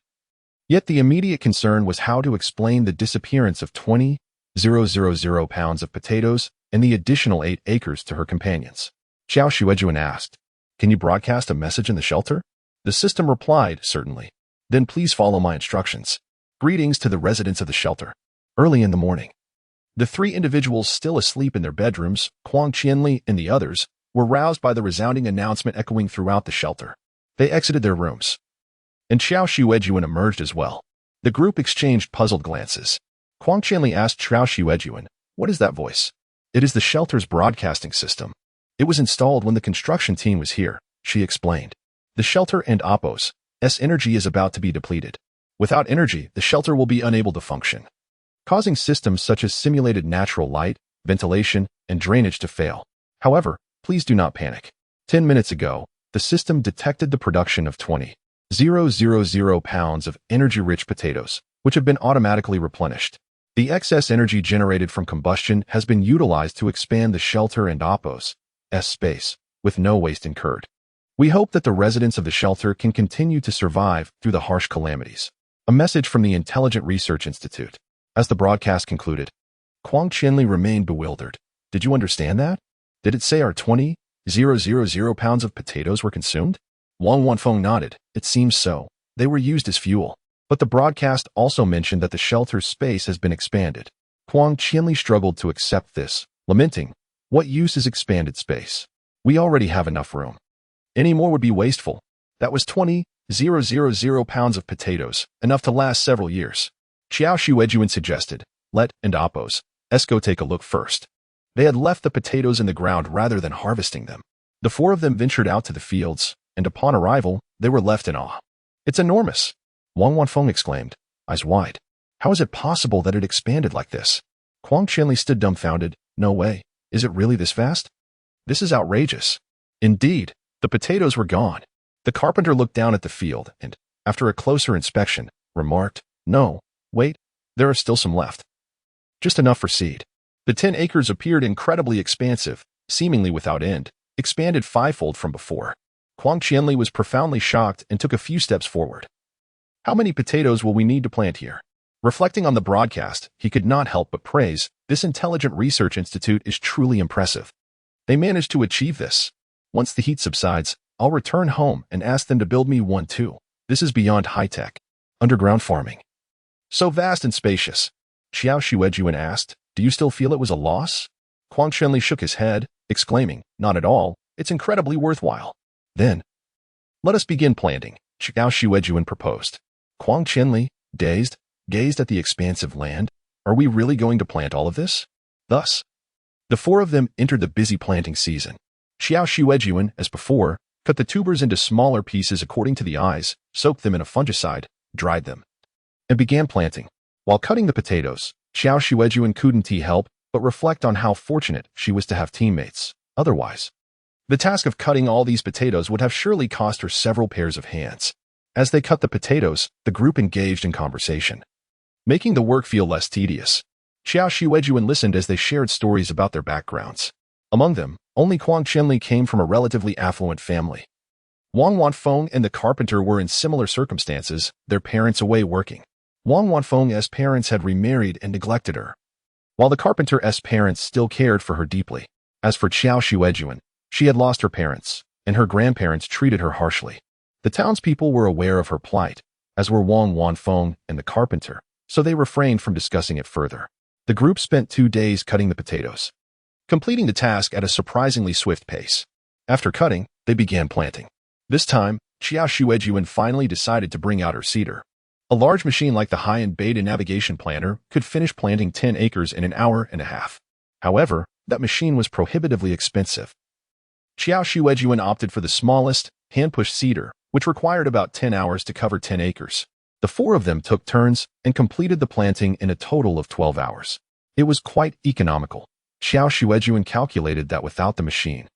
Yet the immediate concern was how to explain the disappearance of 20,000 pounds of potatoes and the additional 8 acres to her companions. Qiao Xuejun asked, Can you broadcast a message in the shelter? The system replied, Certainly. Then please follow my instructions. Greetings to the residents of the shelter. Early in the morning, the 3 individuals still asleep in their bedrooms, Huang Qianli and the others, were roused by the resounding announcement echoing throughout the shelter. They exited their rooms, and Qiao Xuejun emerged as well. The group exchanged puzzled glances. Huang Qianli asked Qiao Xuejun, What is that voice? It is the shelter's broadcasting system. It was installed when the construction team was here, she explained. The shelter and Appo's energy is about to be depleted. Without energy, the shelter will be unable to function, causing systems such as simulated natural light, ventilation, and drainage to fail. However, please do not panic. 10 minutes ago, the system detected the production of 20,000 pounds of energy-rich potatoes, which have been automatically replenished. The excess energy generated from combustion has been utilized to expand the shelter and Oppo's space, with no waste incurred. We hope that the residents of the shelter can continue to survive through the harsh calamities. A message from the Intelligent Research Institute. As the broadcast concluded, Qiao Xuejun remained bewildered. Did you understand that? Did it say our 20,000 pounds of potatoes were consumed? Wang Wanfeng nodded. It seems so. They were used as fuel. But the broadcast also mentioned that the shelter's space has been expanded. Qiao Xuejun struggled to accept this, lamenting, "What use is expanded space? We already have enough room. Any more would be wasteful." That was 20,000 pounds of potatoes, enough to last several years. Qiao Xuejun suggested, "Let and Oppo's go take a look first." They had left the potatoes in the ground rather than harvesting them. The four of them ventured out to the fields, and upon arrival, they were left in awe. "It's enormous," Wang Wanfeng exclaimed, eyes wide. "How is it possible that it expanded like this?" Qiao Xuejun stood dumbfounded. "No way. Is it really this fast? This is outrageous." Indeed, the potatoes were gone. The carpenter looked down at the field and, after a closer inspection, remarked, "No, wait, there are still some left. Just enough for seed." The 10 acres appeared incredibly expansive, seemingly without end, expanded fivefold from before. Qiao Xuejun was profoundly shocked and took a few steps forward. "How many potatoes will we need to plant here?" Reflecting on the broadcast, he could not help but praise, "This Intelligent Research Institute is truly impressive. They managed to achieve this. Once the heat subsides, I'll return home and ask them to build me one too. This is beyond high-tech. Underground farming. So vast and spacious." Qiao Xuejun asked, "Do you still feel it was a loss?" Qiao Xuejun shook his head, exclaiming, "Not at all. It's incredibly worthwhile." "Then, let us begin planting," Qiao Xuejun proposed. Qiao Xuejun, dazed, gazed at the expansive land. "Are we really going to plant all of this?" Thus, the four of them entered the busy planting season. Qiao Xuejun, as before, cut the tubers into smaller pieces according to the eyes, soaked them in a fungicide, dried them, and began planting. While cutting the potatoes, Qiao Xuejun couldn't help but reflect on how fortunate she was to have teammates. Otherwise, the task of cutting all these potatoes would have surely cost her several pairs of hands. As they cut the potatoes, the group engaged in conversation, making the work feel less tedious. Qiao Xuejun listened as they shared stories about their backgrounds. Among them, only Qiao Xuejun came from a relatively affluent family. Wang Wanfeng and the carpenter were in similar circumstances, their parents away working. Wang Wanfeng's parents had remarried and neglected her, while the carpenter's parents still cared for her deeply. As for Qiao Xuejun, she had lost her parents, and her grandparents treated her harshly. The townspeople were aware of her plight, as were Wang Wanfeng and the carpenter, so they refrained from discussing it further. The group spent 2 days cutting the potatoes, completing the task at a surprisingly swift pace. After cutting, they began planting. This time, Qiao Xuejun finally decided to bring out her seeder. A large machine like the high-end beta navigation planter could finish planting 10 acres in an hour and a half. However, that machine was prohibitively expensive. Qiao Xuejun opted for the smallest, hand-pushed seeder, which required about 10 hours to cover 10 acres. The four of them took turns and completed the planting in a total of 12 hours. It was quite economical. Qiao Xuejun calculated that without the machine,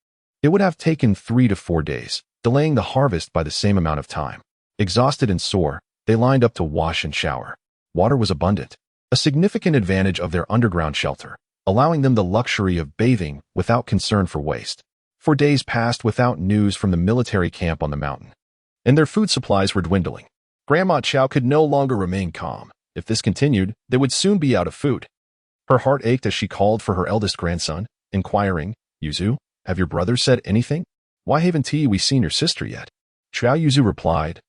it would have taken 3 to 4 days, delaying the harvest by the same amount of time. Exhausted and sore, they lined up to wash and shower. Water was abundant, a significant advantage of their underground shelter, allowing them the luxury of bathing without concern for waste. 4 days passed without news from the military camp on the mountain, and their food supplies were dwindling. Grandma Qiao could no longer remain calm. If this continued, they would soon be out of food. Her heart ached as she called for her eldest grandson, inquiring, "Yuzu, have your brothers said anything? Why haven't we seen your sister yet?" Qiao Yuzu replied,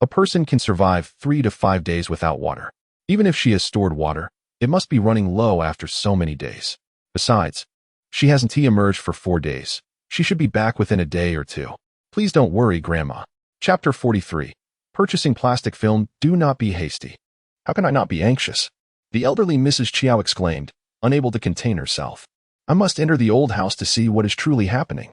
A person can survive 3 to 5 days without water. Even if she has stored water, it must be running low after so many days. Besides, she hasn't emerged for 4 days. She should be back within a day or two. Please don't worry, Grandma." Chapter 43. Purchasing plastic film. Do not be hasty. How can I not be anxious? The elderly Mrs. Qiao exclaimed, unable to contain herself. I must enter the old house to see what is truly happening.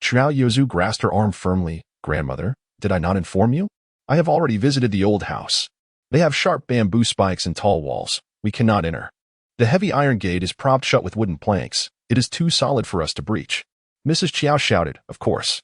Qiao Yuzu grasped her arm firmly. Grandmother, did I not inform you? I have already visited the old house. They have sharp bamboo spikes and tall walls. We cannot enter. The heavy iron gate is propped shut with wooden planks. It is too solid for us to breach. Mrs. Qiao shouted, Of course.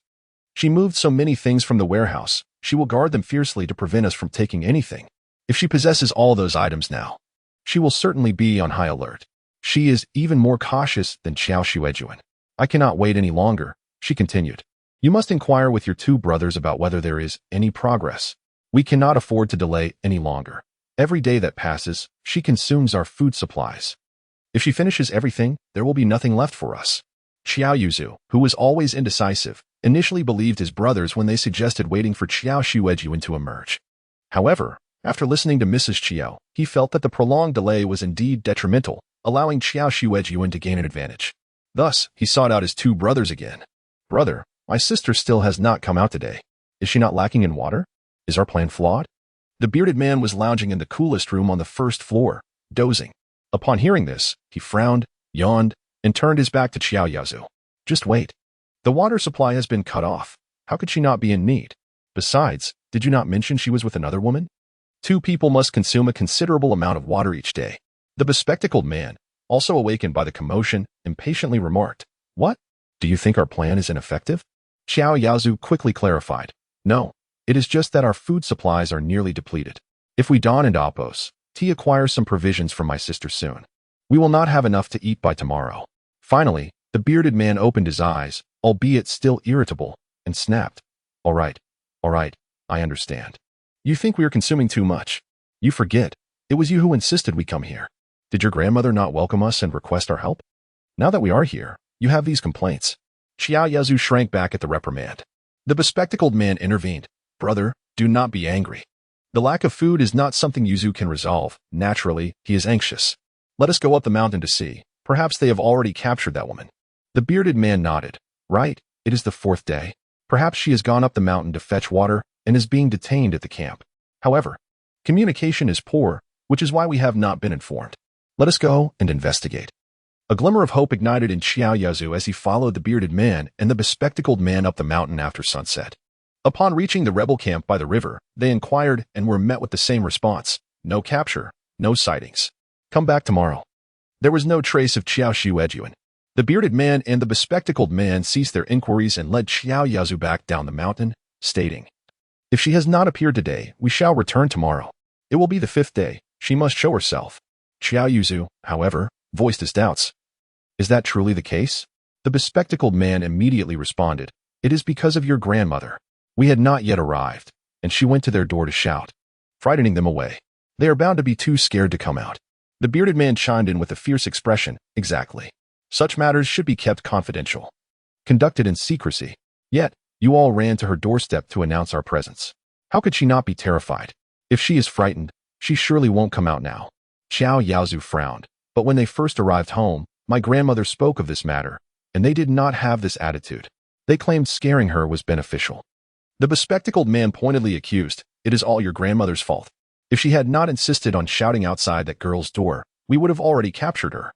She moved so many things from the warehouse, she will guard them fiercely to prevent us from taking anything. If she possesses all those items now, she will certainly be on high alert. She is even more cautious than Qiao Xuejun. I cannot wait any longer, she continued. You must inquire with your two brothers about whether there is any progress. We cannot afford to delay any longer. Every day that passes, she consumes our food supplies. If she finishes everything, there will be nothing left for us. Qiao Yuzu, who was always indecisive, initially believed his brothers when they suggested waiting for Qiao Xuejun to emerge. However, after listening to Mrs. Qiao, he felt that the prolonged delay was indeed detrimental, allowing Qiao Xuejun to gain an advantage. Thus, he sought out his two brothers again. Brother, my sister still has not come out today. Is she not lacking in water? Is our plan flawed? The bearded man was lounging in the coolest room on the first floor, dozing. Upon hearing this, he frowned, yawned, and turned his back to Qiao Yuzu. Just wait. The water supply has been cut off. How could she not be in need? Besides, did you not mention she was with another woman? Two people must consume a considerable amount of water each day. The bespectacled man, also awakened by the commotion, impatiently remarked, What? Do you think our plan is ineffective? Qiao Yuzu quickly clarified, No, it is just that our food supplies are nearly depleted. If we don and oppose, T acquires some provisions from my sister soon. We will not have enough to eat by tomorrow. Finally, the bearded man opened his eyes, albeit still irritable, and snapped, All right, I understand. You think we are consuming too much. You forget, it was you who insisted we come here. Did your grandmother not welcome us and request our help? Now that we are here, you have these complaints. Qiao Yuzu shrank back at the reprimand. The bespectacled man intervened. Brother, do not be angry. The lack of food is not something Yuzu can resolve. Naturally, he is anxious. Let us go up the mountain to see. Perhaps they have already captured that woman. The bearded man nodded. Right, it is the fourth day. Perhaps she has gone up the mountain to fetch water and is being detained at the camp. However, communication is poor, which is why we have not been informed. Let us go and investigate. A glimmer of hope ignited in Qiao Yuzu as he followed the bearded man and the bespectacled man up the mountain after sunset. Upon reaching the rebel camp by the river, they inquired and were met with the same response. No capture, no sightings. Come back tomorrow. There was no trace of Qiao Xuejun. The bearded man and the bespectacled man ceased their inquiries and led Qiao Yuzu back down the mountain, stating, If she has not appeared today, we shall return tomorrow. It will be the fifth day. She must show herself. Qiao Yuzu, however, voiced his doubts. Is that truly the case? The bespectacled man immediately responded, It is because of your grandmother. We had not yet arrived, and she went to their door to shout, frightening them away. They are bound to be too scared to come out. The bearded man chimed in with a fierce expression, Exactly. Such matters should be kept confidential. Conducted in secrecy. Yet, you all ran to her doorstep to announce our presence. How could she not be terrified? If she is frightened, she surely won't come out now. Qiao Yuzu frowned, but when they first arrived home, my grandmother spoke of this matter, and they did not have this attitude. They claimed scaring her was beneficial. The bespectacled man pointedly accused, It is all your grandmother's fault. If she had not insisted on shouting outside that girl's door, we would have already captured her.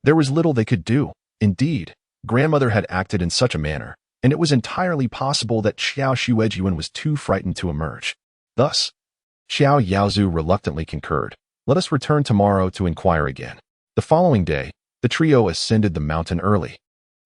There was little they could do. Indeed, grandmother had acted in such a manner, and it was entirely possible that Qiao Xuejun was too frightened to emerge. Thus, Qiao Yuzu reluctantly concurred. Let us return tomorrow to inquire again. The following day, the trio ascended the mountain early,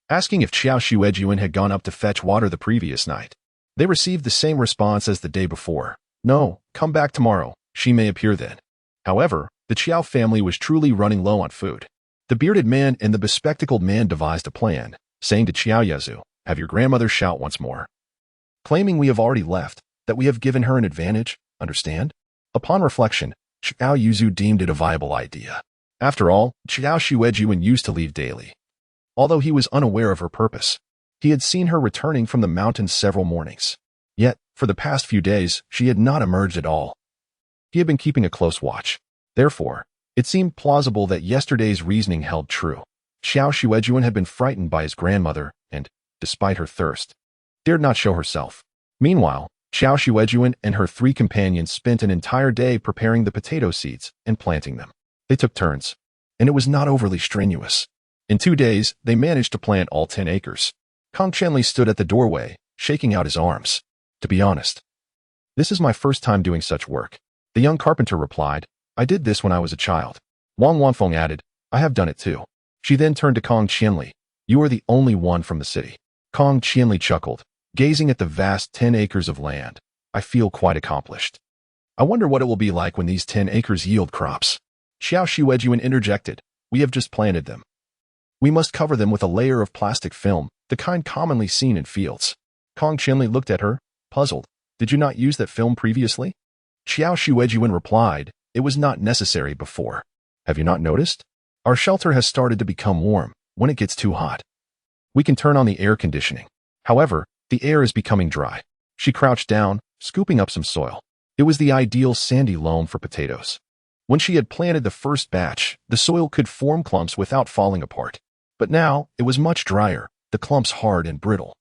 asking if Qiao Xuejun had gone up to fetch water the previous night. They received the same response as the day before. No, come back tomorrow. She may appear then. However, the Qiao family was truly running low on food. The bearded man and the bespectacled man devised a plan, saying to Qiao Yuzu, Have your grandmother shout once more. Claiming we have already left, that we have given her an advantage, understand? Upon reflection, Qiao Yuzu deemed it a viable idea. After all, Qiao Xuejun used to leave daily. Although he was unaware of her purpose, he had seen her returning from the mountains several mornings. Yet, for the past few days, she had not emerged at all. He had been keeping a close watch. Therefore, it seemed plausible that yesterday's reasoning held true. Qiao Xuejun had been frightened by his grandmother and, despite her thirst, dared not show herself. Meanwhile, Qiao Xuejun and her three companions spent an entire day preparing the potato seeds and planting them. They took turns, and it was not overly strenuous. In 2 days, they managed to plant all 10 acres. Kong Chenli stood at the doorway, shaking out his arms. To be honest, this is my first time doing such work. The young carpenter replied, I did this when I was a child. Wang Wanfeng added, I have done it too. She then turned to Kong Chenli. You are the only one from the city. Kong Chenli chuckled. Gazing at the vast 10 acres of land, I feel quite accomplished. I wonder what it will be like when these 10 acres yield crops. Qiao Xuejun interjected. We have just planted them. We must cover them with a layer of plastic film, the kind commonly seen in fields. Kong Qianli looked at her, puzzled. Did you not use that film previously? Qiao Xuejun replied, it was not necessary before. Have you not noticed? Our shelter has started to become warm when it gets too hot. We can turn on the air conditioning. However, the air is becoming dry. She crouched down, scooping up some soil. It was the ideal sandy loam for potatoes. When she had planted the first batch, the soil could form clumps without falling apart. But now, it was much drier, the clumps hard and brittle,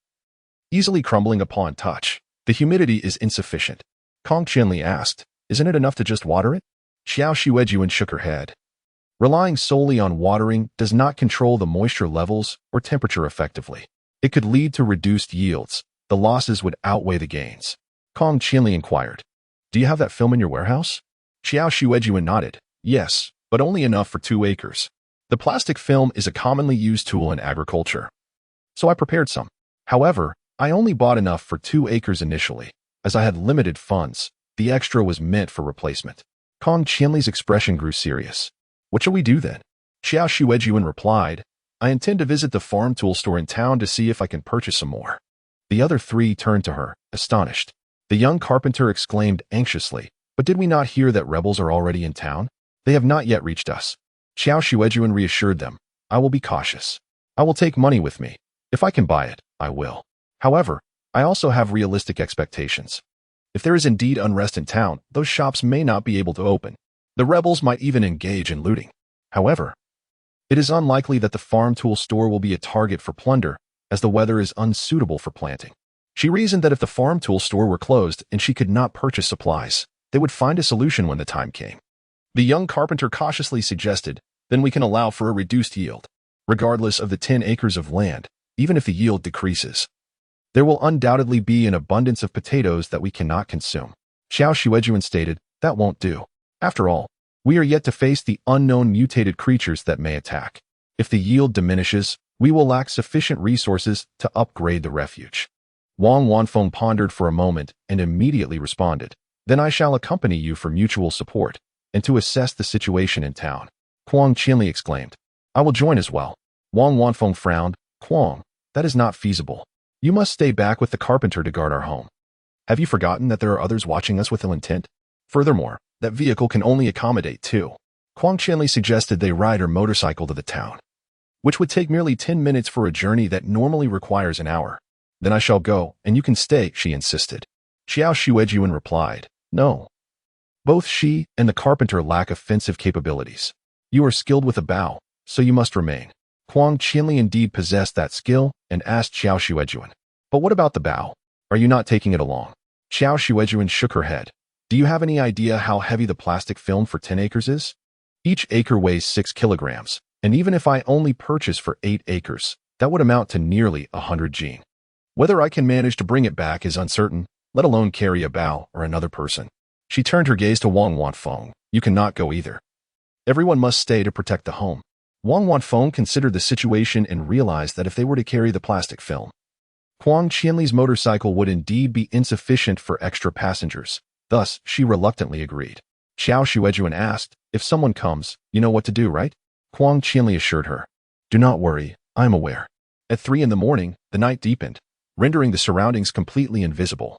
easily crumbling upon touch. The humidity is insufficient. Kong Qianli asked, isn't it enough to just water it? Qiao Xuejun shook her head. Relying solely on watering does not control the moisture levels or temperature effectively. It could lead to reduced yields. The losses would outweigh the gains. Kong Qianli inquired, do you have that film in your warehouse? Qiao Xuejun nodded, yes, but only enough for 2 acres. The plastic film is a commonly used tool in agriculture. So I prepared some. However, I only bought enough for 2 acres initially. As I had limited funds, the extra was meant for replacement. Kong Qianli's expression grew serious. What shall we do then? Qiao Xuejun replied, I intend to visit the farm tool store in town to see if I can purchase some more. The other 3 turned to her, astonished. The young carpenter exclaimed anxiously, but did we not hear that rebels are already in town? They have not yet reached us. Qiao Xuejun reassured them, I will be cautious. I will take money with me. If I can buy it, I will. However, I also have realistic expectations. If there is indeed unrest in town, those shops may not be able to open. The rebels might even engage in looting. However, it is unlikely that the farm tool store will be a target for plunder, as the weather is unsuitable for planting. She reasoned that if the farm tool store were closed and she could not purchase supplies, they would find a solution when the time came. The young carpenter cautiously suggested, then we can allow for a reduced yield. Regardless of the 10 acres of land, even if the yield decreases, there will undoubtedly be an abundance of potatoes that we cannot consume. Qiao Xuejun stated, that won't do. After all, we are yet to face the unknown mutated creatures that may attack. If the yield diminishes, we will lack sufficient resources to upgrade the refuge. Wang Wanfeng pondered for a moment and immediately responded, then I shall accompany you for mutual support and to assess the situation in town. Kong Qianli exclaimed, I will join as well. Wang Wanfeng frowned, Kong, that is not feasible. You must stay back with the carpenter to guard our home. Have you forgotten that there are others watching us with ill intent? Furthermore, that vehicle can only accommodate 2. Kong Qianli suggested they ride her motorcycle to the town, which would take merely 10 minutes for a journey that normally requires an hour. Then I shall go, and you can stay, she insisted. Qiao Xuejun replied, no. Both she and the carpenter lack offensive capabilities. You are skilled with a bow, so you must remain. Kong Qianli indeed possessed that skill and asked Qiao Xuejun, but what about the bow? Are you not taking it along? Qiao Xuejun shook her head. Do you have any idea how heavy the plastic film for 10 acres is? Each acre weighs 6 kilograms, and even if I only purchase for 8 acres, that would amount to nearly 100 gene. Whether I can manage to bring it back is uncertain, let alone carry a bow or another person. She turned her gaze to Wang Wanfeng. You cannot go either. Everyone must stay to protect the home. Wang Wanfeng considered the situation and realized that if they were to carry the plastic film, Kong Qianli's motorcycle would indeed be insufficient for extra passengers. Thus, she reluctantly agreed. Qiao Xuejun asked, if someone comes, you know what to do, right? Kong Qianli assured her. Do not worry, I am aware. At 3 in the morning, the night deepened, rendering the surroundings completely invisible,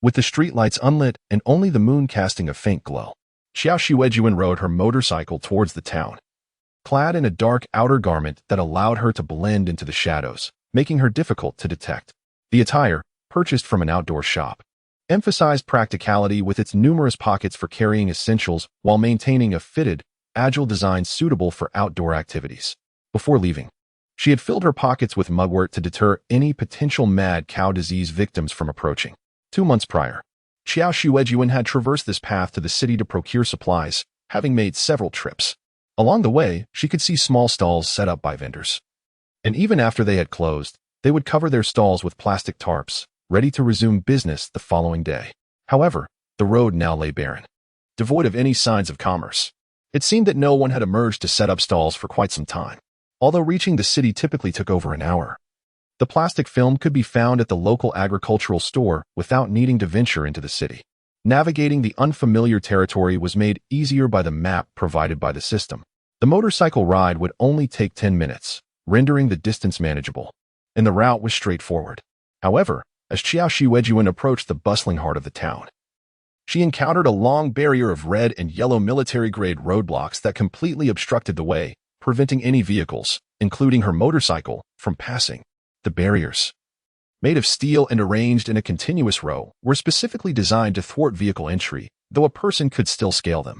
with the streetlights unlit and only the moon casting a faint glow. Qiao Xuejun rode her motorcycle towards the town, clad in a dark outer garment that allowed her to blend into the shadows, making her difficult to detect. The attire, purchased from an outdoor shop, emphasized practicality with its numerous pockets for carrying essentials while maintaining a fitted, agile design suitable for outdoor activities. Before leaving, she had filled her pockets with mugwort to deter any potential mad cow disease victims from approaching. 2 months prior, Qiao Xuejun had traversed this path to the city to procure supplies, having made several trips. Along the way, she could see small stalls set up by vendors. And even after they had closed, they would cover their stalls with plastic tarps, ready to resume business the following day. However, the road now lay barren, devoid of any signs of commerce. It seemed that no one had emerged to set up stalls for quite some time. Although reaching the city typically took over an hour, The plastic film could be found at the local agricultural store without needing to venture into the city. Navigating the unfamiliar territory was made easier by the map provided by the system. The motorcycle ride would only take 10 minutes, rendering the distance manageable, and the route was straightforward. However, as Qiao Xuejun approached the bustling heart of the town, she encountered a long barrier of red and yellow military-grade roadblocks that completely obstructed the way, preventing any vehicles, including her motorcycle, from passing. The barriers, made of steel and arranged in a continuous row, were specifically designed to thwart vehicle entry, though a person could still scale them.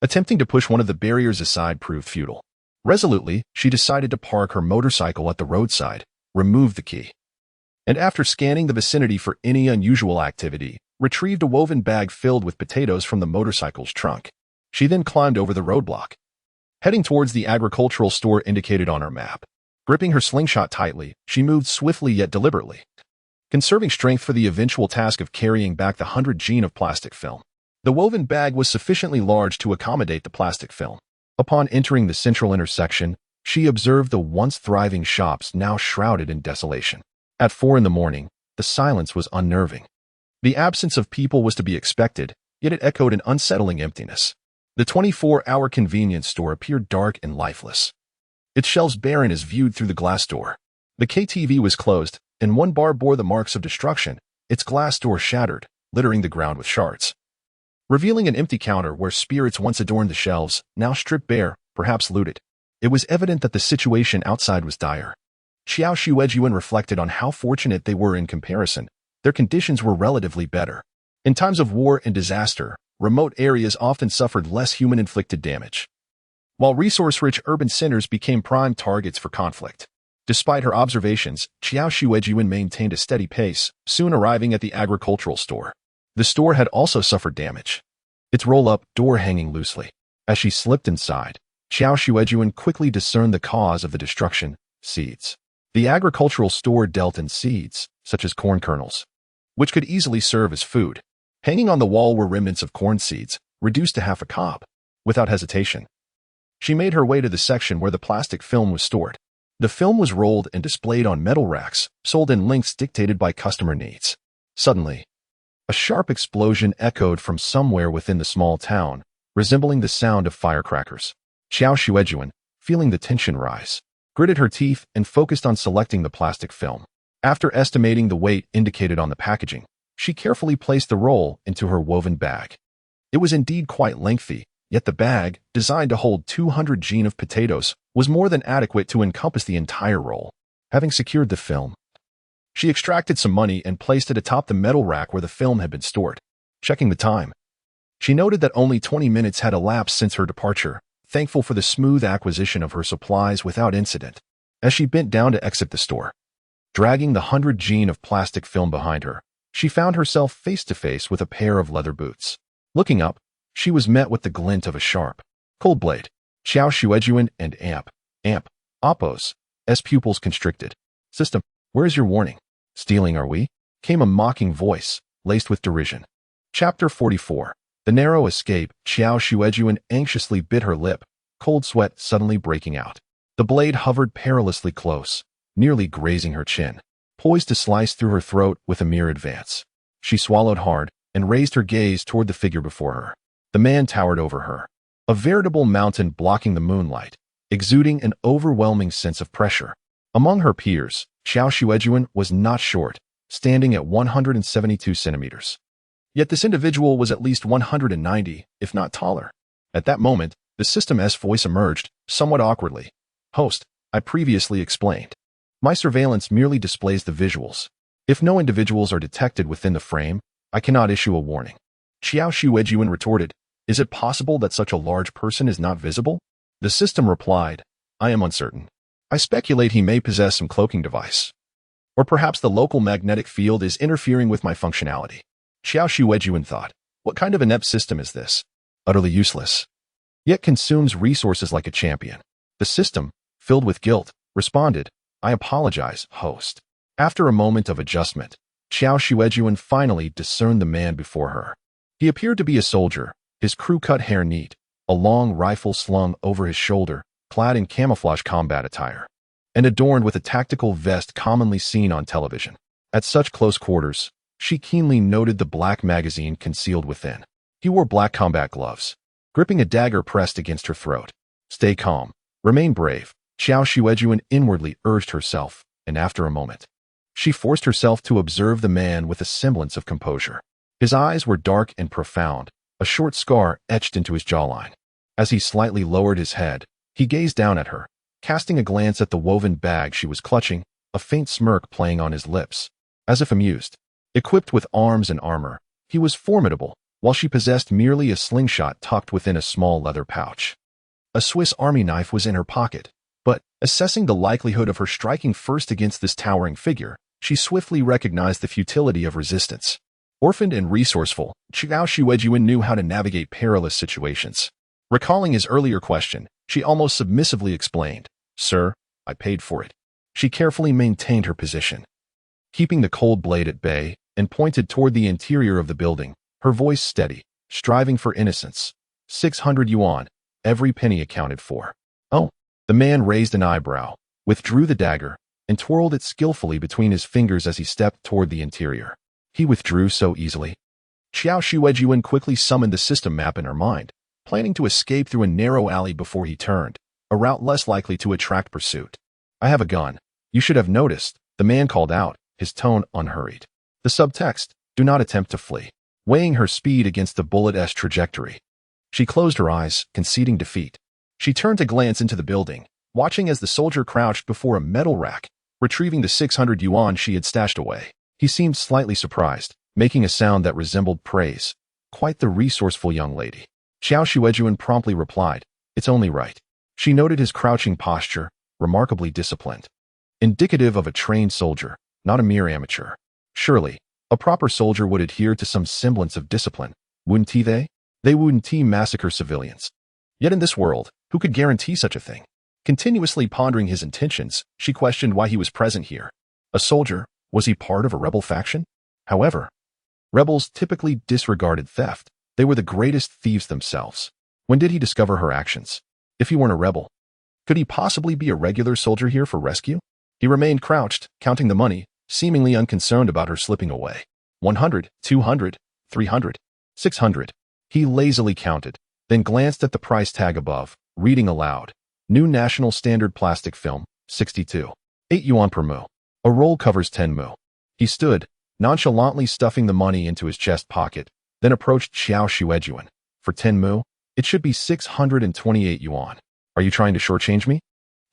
Attempting to push one of the barriers aside proved futile. Resolutely, she decided to park her motorcycle at the roadside, remove the key, and after scanning the vicinity for any unusual activity, retrieved a woven bag filled with potatoes from the motorcycle's trunk. She then climbed over the roadblock, heading towards the agricultural store indicated on her map. Gripping her slingshot tightly, she moved swiftly yet deliberately, conserving strength for the eventual task of carrying back the 100 gene of plastic film. The woven bag was sufficiently large to accommodate the plastic film. Upon entering the central intersection, she observed the once thriving shops now shrouded in desolation. At 4 in the morning, the silence was unnerving. The absence of people was to be expected, yet it echoed an unsettling emptiness. The 24-hour convenience store appeared dark and lifeless, its shelves barren as viewed through the glass door. The KTV was closed, and one bar bore the marks of destruction, its glass door shattered, littering the ground with shards, revealing an empty counter where spirits once adorned the shelves, now stripped bare, perhaps looted. It was evident that the situation outside was dire. Qiao Xuejun reflected on how fortunate they were in comparison. Their conditions were relatively better. In times of war and disaster, remote areas often suffered less human-inflicted damage, while resource-rich urban centers became prime targets for conflict. Despite her observations, Qiao Xuejun maintained a steady pace, soon arriving at the agricultural store. The store had also suffered damage, its roll-up door hanging loosely. As she slipped inside, Qiao Xuejun quickly discerned the cause of the destruction: seeds. The agricultural store dealt in seeds, such as corn kernels, which could easily serve as food. Hanging on the wall were remnants of corn seeds, reduced to half a cob. Without hesitation, she made her way to the section where the plastic film was stored. The film was rolled and displayed on metal racks, sold in lengths dictated by customer needs. Suddenly, a sharp explosion echoed from somewhere within the small town, resembling the sound of firecrackers. Qiao Xuejun, feeling the tension rise, gritted her teeth and focused on selecting the plastic film. After estimating the weight indicated on the packaging, she carefully placed the roll into her woven bag. It was indeed quite lengthy, yet the bag, designed to hold 200 gene of potatoes, was more than adequate to encompass the entire roll. Having secured the film, she extracted some money and placed it atop the metal rack where the film had been stored. Checking the time, she noted that only 20 minutes had elapsed since her departure, thankful for the smooth acquisition of her supplies without incident. As she bent down to exit the store, dragging the 100 gene of plastic film behind her, she found herself face to face with a pair of leather boots. Looking up, she was met with the glint of a sharp, cold blade. Qiao Xuejun and Oppo's pupils constricted. System, where's your warning? Stealing, are we? Came a mocking voice, laced with derision. Chapter 44. The narrow escape. Qiao Xuejun anxiously bit her lip, cold sweat suddenly breaking out. The blade hovered perilously close, nearly grazing her chin, poised to slice through her throat with a mere advance. She swallowed hard and raised her gaze toward the figure before her. The man towered over her, a veritable mountain blocking the moonlight, exuding an overwhelming sense of pressure. Among her peers, Qiao Xuejun was not short, standing at 172 centimeters. Yet this individual was at least 190, if not taller. At that moment, the system's voice emerged, somewhat awkwardly. Host, I previously explained. My surveillance merely displays the visuals. If no individuals are detected within the frame, I cannot issue a warning. Qiao Xuejun retorted, is it possible that such a large person is not visible? The system replied, I am uncertain. I speculate he may possess some cloaking device. Or perhaps the local magnetic field is interfering with my functionality. Qiao Xuejun thought, what kind of inept system is this? Utterly useless. Yet consumes resources like a champion. The system, filled with guilt, responded, I apologize, host. After a moment of adjustment, Qiao Xuejun finally discerned the man before her. He appeared to be a soldier, his crew-cut hair neat, a long rifle slung over his shoulder, clad in camouflage combat attire. and adorned with a tactical vest commonly seen on television. At such close quarters, she keenly noted the black magazine concealed within. He wore black combat gloves, gripping a dagger pressed against her throat. Stay calm. Remain brave, Qiao Xuejun inwardly urged herself, and after a moment, she forced herself to observe the man with a semblance of composure. His eyes were dark and profound, a short scar etched into his jawline. As he slightly lowered his head, he gazed down at her, casting a glance at the woven bag she was clutching, a faint smirk playing on his lips, as if amused. Equipped with arms and armor, he was formidable, while she possessed merely a slingshot tucked within a small leather pouch. A Swiss army knife was in her pocket, but, assessing the likelihood of her striking first against this towering figure, she swiftly recognized the futility of resistance. Orphaned and resourceful, Qiao Xuejun knew how to navigate perilous situations. Recalling his earlier question, she almost submissively explained, "Sir, I paid for it." She carefully maintained her position, keeping the cold blade at bay, and pointed toward the interior of the building, her voice steady, striving for innocence. 600 yuan, every penny accounted for. Oh, the man raised an eyebrow, withdrew the dagger, and twirled it skillfully between his fingers as he stepped toward the interior. He withdrew so easily. Qiao Xuejun quickly summoned the system map in her mind, planning to escape through a narrow alley before he turned, a route less likely to attract pursuit. "I have a gun. You should have noticed," the man called out, his tone unhurried. The subtext, "Do not attempt to flee," weighing her speed against the bullet's trajectory. She closed her eyes, conceding defeat. She turned to glance into the building, watching as the soldier crouched before a metal rack, retrieving the 600 yuan she had stashed away. He seemed slightly surprised, making a sound that resembled praise. "Quite the resourceful young lady." Qiao Xuejun promptly replied, "It's only right." She noted his crouching posture, remarkably disciplined, indicative of a trained soldier, not a mere amateur. Surely, a proper soldier would adhere to some semblance of discipline, wouldn't they? They wouldn't massacre civilians. Yet in this world, who could guarantee such a thing? Continuously pondering his intentions, she questioned why he was present here. A soldier, was he part of a rebel faction? However, rebels typically disregarded theft. They were the greatest thieves themselves. When did he discover her actions? If he weren't a rebel, could he possibly be a regular soldier here for rescue? He remained crouched, counting the money, seemingly unconcerned about her slipping away. 100, 200, 300, 600. He lazily counted, then glanced at the price tag above, reading aloud. New National Standard Plastic Film, 62. 8 yuan per mu. A roll covers 10 mu. He stood, nonchalantly stuffing the money into his chest pocket, then approached Qiao Xuejun. "For 10 mu, it should be 628 yuan. Are you trying to shortchange me?"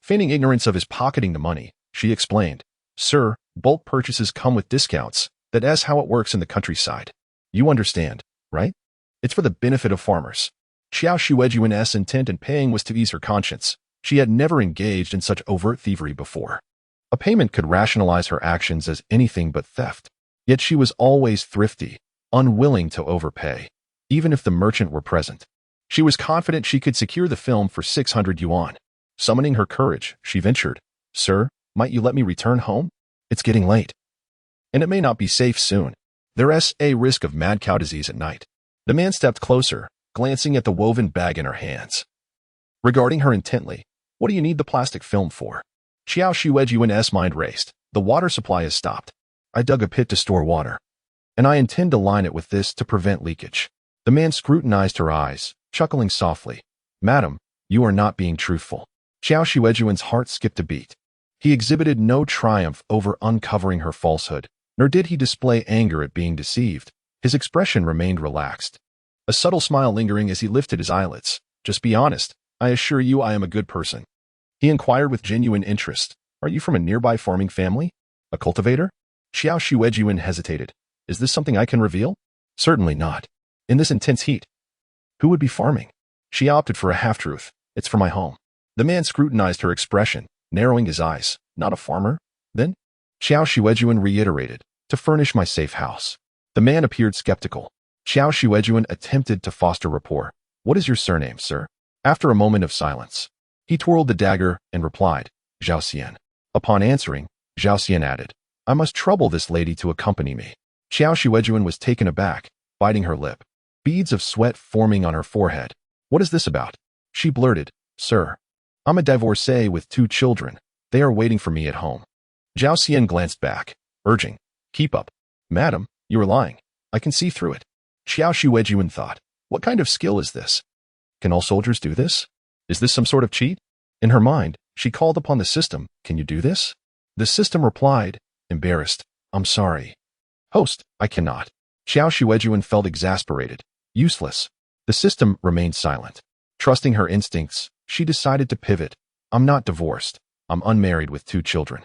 Feigning ignorance of his pocketing the money, she explained, "Sir, bulk purchases come with discounts. That's how it works in the countryside. You understand, right? It's for the benefit of farmers." Qiao Xuejun's intent in paying was to ease her conscience. She had never engaged in such overt thievery before. A payment could rationalize her actions as anything but theft. Yet she was always thrifty, unwilling to overpay, even if the merchant were present. She was confident she could secure the film for 600 yuan. Summoning her courage, she ventured, "Sir, might you let me return home? It's getting late. And it may not be safe soon. There's a risk of mad cow disease at night." The man stepped closer, glancing at the woven bag in her hands. Regarding her intently, "What do you need the plastic film for?" Qiao Xuejun's mind raced. "The water supply is stopped. I dug a pit to store water, and I intend to line it with this to prevent leakage." The man scrutinized her eyes, chuckling softly. "Madam, you are not being truthful." Qiao Xuejun's heart skipped a beat. He exhibited no triumph over uncovering her falsehood, nor did he display anger at being deceived. His expression remained relaxed, a subtle smile lingering as he lifted his eyelids. "Just be honest. I assure you I am a good person." He inquired with genuine interest, "Are you from a nearby farming family? A cultivator?" Qiao Xuejun hesitated. "Is this something I can reveal?" "Certainly not. In this intense heat. Who would be farming?" She opted for a half-truth. "It's for my home." The man scrutinized her expression, narrowing his eyes. "Not a farmer, then?" Qiao Xuejun reiterated, "To furnish my safe house." The man appeared skeptical. Qiao Xuejun attempted to foster rapport. "What is your surname, sir?" After a moment of silence, he twirled the dagger and replied, "Zhao Xian." Upon answering, Zhao Xian added, "I must trouble this lady to accompany me." Qiao Xuejun was taken aback, biting her lip, beads of sweat forming on her forehead. "What is this about?" She blurted, "Sir, I'm a divorcee with 2 children. They are waiting for me at home. Zhao Xian glanced back, urging, "Keep up. Madam, you are lying. I can see through it." Qiao Xuejun thought, what kind of skill is this? Can all soldiers do this? Is this some sort of cheat? In her mind, she called upon the system, "Can you do this?" The system replied, embarrassed, "I'm sorry. Host, I cannot." Qiao Xuejun felt exasperated, useless. The system remained silent. Trusting her instincts, she decided to pivot. "I'm not divorced. I'm unmarried with 2 children.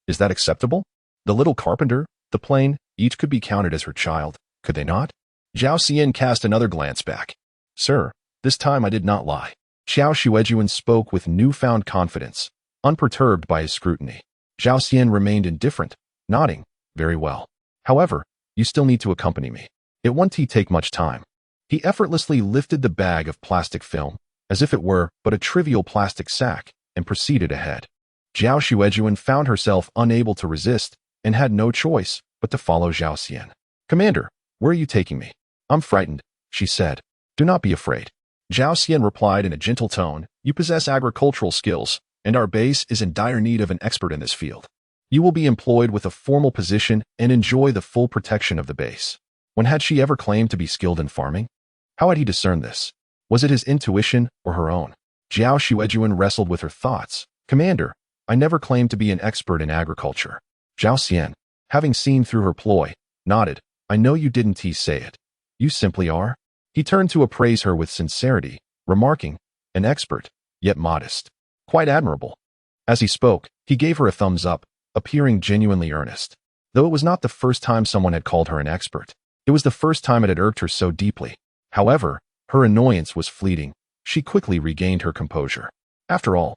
Is that acceptable? The little carpenter, the plane, each could be counted as her child, could they not?" Zhao Xian cast another glance back. "Sir, this time I did not lie." Qiao Xuejun spoke with newfound confidence, unperturbed by his scrutiny. Zhao Xian remained indifferent, nodding, "Very well. However, you still need to accompany me. It won't take much time." He effortlessly lifted the bag of plastic film, as if it were but a trivial plastic sack, and proceeded ahead. Zhao Xuejun found herself unable to resist and had no choice but to follow Zhao Xian. "Commander, where are you taking me?" "I'm frightened," she said. "Do not be afraid." Zhao Xian replied in a gentle tone, "You possess agricultural skills, and our base is in dire need of an expert in this field. You will be employed with a formal position and enjoy the full protection of the base." When had she ever claimed to be skilled in farming? How had he discerned this? Was it his intuition or her own? Zhao Xuejun wrestled with her thoughts. "Commander, I never claimed to be an expert in agriculture." Zhao Xian, having seen through her ploy, nodded. "I know you didn't say it. You simply are." He turned to appraise her with sincerity, remarking, "An expert, yet modest. Quite admirable." As he spoke, he gave her a thumbs up, appearing genuinely earnest. Though it was not the first time someone had called her an expert, it was the first time it had irked her so deeply. However, her annoyance was fleeting. She quickly regained her composure. After all,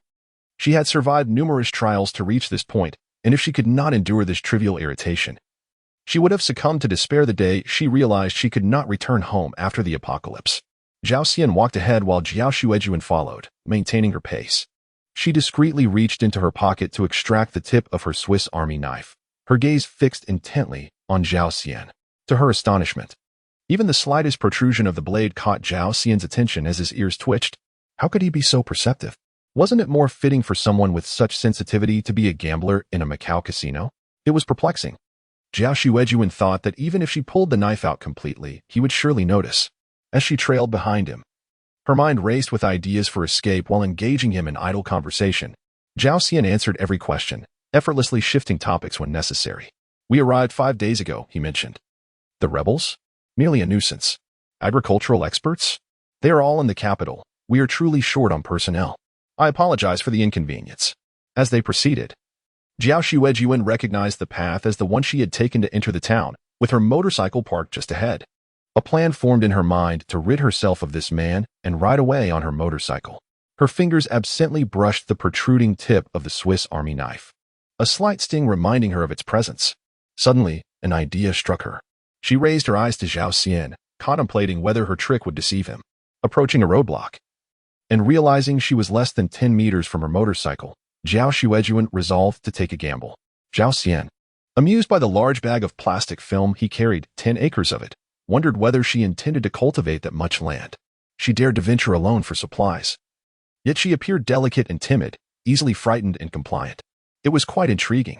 she had survived numerous trials to reach this point, and if she could not endure this trivial irritation, she would have succumbed to despair the day she realized she could not return home after the apocalypse. Zhao Xian walked ahead while Qiao Xuejun followed, maintaining her pace. She discreetly reached into her pocket to extract the tip of her Swiss Army knife, her gaze fixed intently on Zhao Xian. To her astonishment, even the slightest protrusion of the blade caught Zhao Xian's attention as his ears twitched. How could he be so perceptive? Wasn't it more fitting for someone with such sensitivity to be a gambler in a Macau casino? It was perplexing. Qiao Xuejun thought that even if she pulled the knife out completely, he would surely notice. As she trailed behind him, her mind raced with ideas for escape while engaging him in idle conversation. Zhao Xian answered every question, effortlessly shifting topics when necessary. "We arrived 5 days ago," he mentioned. "The rebels? Merely a nuisance. Agricultural experts? They are all in the capital. We are truly short on personnel. I apologize for the inconvenience." As they proceeded, Qiao Xuejun recognized the path as the one she had taken to enter the town, with her motorcycle parked just ahead. A plan formed in her mind to rid herself of this man and ride away on her motorcycle. Her fingers absently brushed the protruding tip of the Swiss Army knife, a slight sting reminding her of its presence. Suddenly, an idea struck her. She raised her eyes to Zhao Xian, contemplating whether her trick would deceive him. Approaching a roadblock, and realizing she was less than 10 meters from her motorcycle, Qiao Xuejun resolved to take a gamble. Zhao Xian, amused by the large bag of plastic film he carried, 10 acres of it, wondered whether she intended to cultivate that much land. She dared to venture alone for supplies. Yet she appeared delicate and timid, easily frightened and compliant. It was quite intriguing.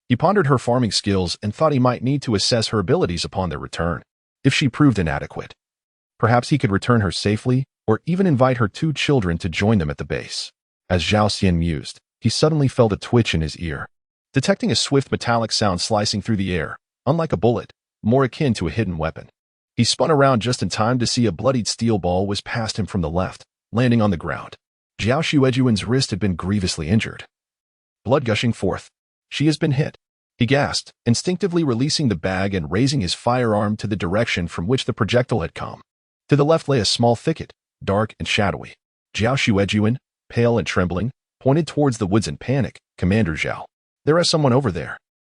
He pondered her farming skills and thought he might need to assess her abilities upon their return. If she proved inadequate, perhaps he could return her safely or even invite her 2 children to join them at the base. As Zhao Xian mused, he suddenly felt a twitch in his ear, detecting a swift metallic sound slicing through the air, unlike a bullet, more akin to a hidden weapon. He spun around just in time to see a bloodied steel ball was past him from the left, landing on the ground. Qiao Xuejun's wrist had been grievously injured, blood gushing forth. "She has been hit," he gasped, instinctively releasing the bag and raising his firearm to the direction from which the projectile had come. To the left lay a small thicket, dark and shadowy. Qiao Xuejun, pale and trembling, pointed towards the woods in panic. "Commander Zhao, there is someone over there.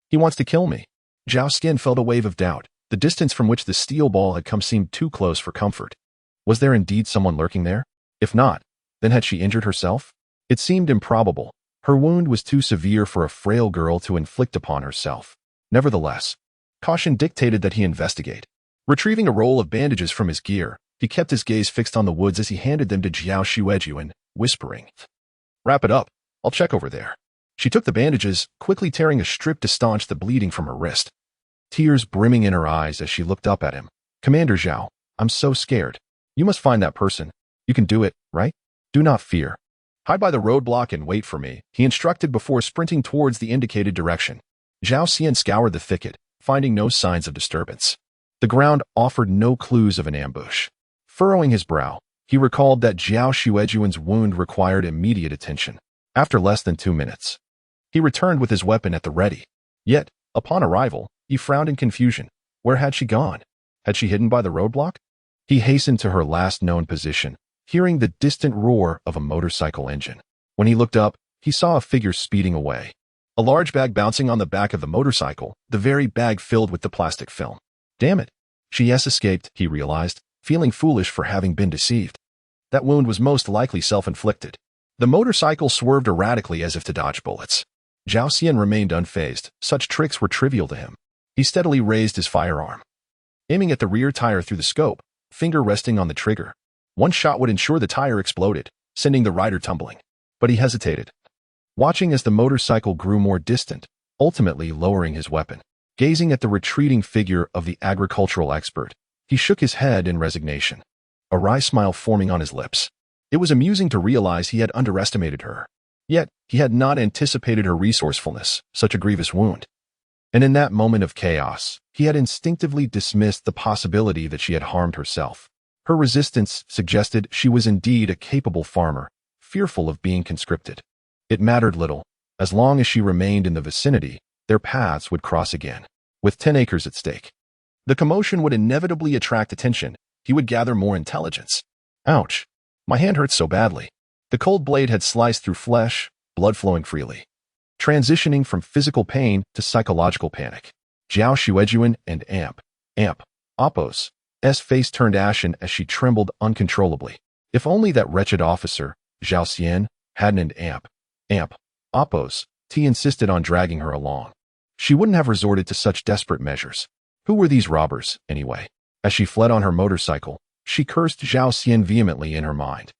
He wants to kill me." Zhao's skin felt a wave of doubt. The distance from which the steel ball had come seemed too close for comfort. Was there indeed someone lurking there? If not, then had she injured herself? It seemed improbable. Her wound was too severe for a frail girl to inflict upon herself. Nevertheless, caution dictated that he investigate. Retrieving a roll of bandages from his gear, he kept his gaze fixed on the woods as he handed them to Qiao Xuejun, whispering, "Wrap it up. I'll check over there." She took the bandages, quickly tearing a strip to staunch the bleeding from her wrist. Tears brimming in her eyes as she looked up at him. "Commander Zhao, I'm so scared. You must find that person. You can do it, right? Do not fear. Hide by the roadblock and wait for me," he instructed before sprinting towards the indicated direction. Zhao Xian scoured the thicket, finding no signs of disturbance. The ground offered no clues of an ambush. Furrowing his brow, he recalled that Qiao Xuejun's wound required immediate attention. After less than 2 minutes, he returned with his weapon at the ready. Yet, upon arrival, he frowned in confusion. Where had she gone? Had she hidden by the roadblock? He hastened to her last known position, hearing the distant roar of a motorcycle engine. When he looked up, he saw a figure speeding away. A large bag bouncing on the back of the motorcycle, the very bag filled with the plastic film. Damn it. She has escaped, he realized, feeling foolish for having been deceived. That wound was most likely self-inflicted. The motorcycle swerved erratically as if to dodge bullets. Zhao Xian remained unfazed. Such tricks were trivial to him. He steadily raised his firearm, aiming at the rear tire through the scope, finger resting on the trigger. One shot would ensure the tire exploded, sending the rider tumbling. But he hesitated, watching as the motorcycle grew more distant, ultimately lowering his weapon. Gazing at the retreating figure of the agricultural expert, he shook his head in resignation, a wry smile forming on his lips. It was amusing to realize he had underestimated her. Yet, he had not anticipated her resourcefulness, such a grievous wound. And in that moment of chaos, he had instinctively dismissed the possibility that she had harmed herself. Her resistance suggested she was indeed a capable farmer, fearful of being conscripted. It mattered little. As long as she remained in the vicinity, their paths would cross again. With 10 acres at stake, the commotion would inevitably attract attention. He would gather more intelligence. Ouch. My hand hurts so badly. The cold blade had sliced through flesh, blood flowing freely, transitioning from physical pain to psychological panic. Qiao Xuejun and Appo's face turned ashen as she trembled uncontrollably. If only that wretched officer, Zhao Xian, hadn't Appo's insisted on dragging her along. She wouldn't have resorted to such desperate measures. Who were these robbers, anyway? As she fled on her motorcycle, she cursed Zhao Xian vehemently in her mind,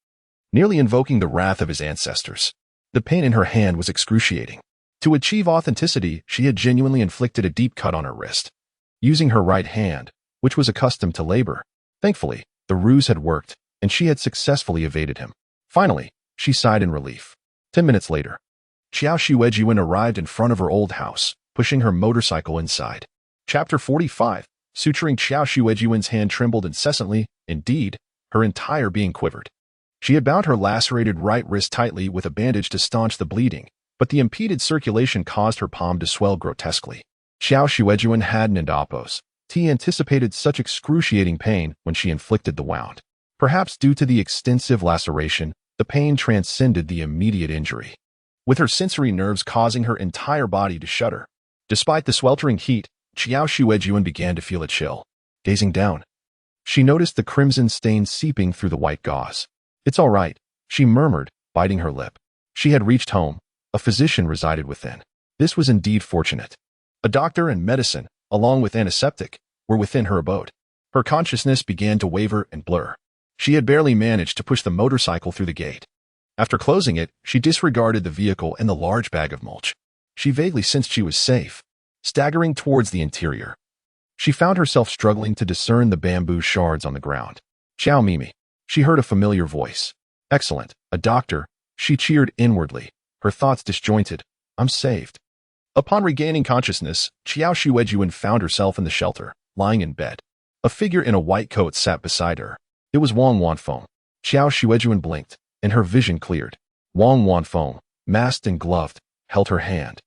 nearly invoking the wrath of his ancestors. The pain in her hand was excruciating. To achieve authenticity, she had genuinely inflicted a deep cut on her wrist, using her right hand, which was accustomed to labor. Thankfully, the ruse had worked, and she had successfully evaded him. Finally, she sighed in relief. 10 minutes later, Qiao Xuejun arrived in front of her old house, pushing her motorcycle inside. Chapter 45. Suturing Qiao Xuejun's hand trembled incessantly. Indeed, her entire being quivered. She had bound her lacerated right wrist tightly with a bandage to staunch the bleeding, but the impeded circulation caused her palm to swell grotesquely. Qiao Xuejun hadn't anticipated such excruciating pain when she inflicted the wound. Perhaps due to the extensive laceration, the pain transcended the immediate injury, with her sensory nerves causing her entire body to shudder. Despite the sweltering heat, Qiao Xuejun began to feel a chill. Gazing down, she noticed the crimson stain seeping through the white gauze. "It's all right," she murmured, biting her lip. She had reached home. A physician resided within. This was indeed fortunate. A doctor and medicine, along with antiseptic, were within her abode. Her consciousness began to waver and blur. She had barely managed to push the motorcycle through the gate. After closing it, she disregarded the vehicle and the large bag of mulch. She vaguely sensed she was safe. Staggering towards the interior, she found herself struggling to discern the bamboo shards on the ground. "Xiao Mimi." She heard a familiar voice. Excellent. A doctor. She cheered inwardly, her thoughts disjointed. I'm saved. Upon regaining consciousness, Qiao Xuejun found herself in the shelter, lying in bed. A figure in a white coat sat beside her. It was Wang Wanfeng. Qiao Xuejun blinked, and her vision cleared. Wang Wanfeng, masked and gloved, held her hand,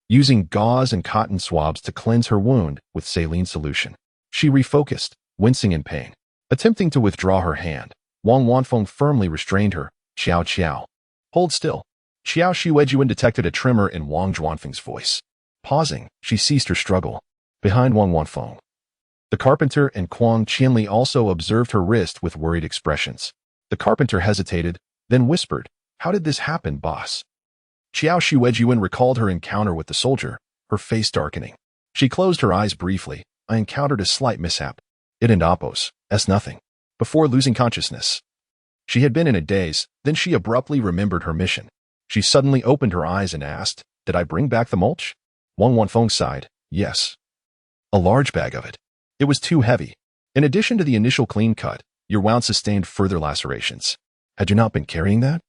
using gauze and cotton swabs to cleanse her wound with saline solution. She refocused, wincing in pain. Attempting to withdraw her hand, Wang Wanfeng firmly restrained her. Qiao. Hold still." Qiao Xuejun detected a tremor in Wang Wanfeng's voice. Pausing, she ceased her struggle. Behind Wang Wanfeng, the carpenter and Quang Qianli also observed her wrist with worried expressions. The carpenter hesitated, then whispered, "How did this happen, boss?" Qiao Xuejun recalled her encounter with the soldier, her face darkening. She closed her eyes briefly. "I encountered a slight mishap. It and Appo's, nothing." Before losing consciousness, she had been in a daze, then she abruptly remembered her mission. She suddenly opened her eyes and asked, Did I bring back the mulch? Wang Wanfeng sighed. Yes. A large bag of it. It was too heavy. In addition to the initial clean cut, your wound sustained further lacerations. Had you not been carrying that?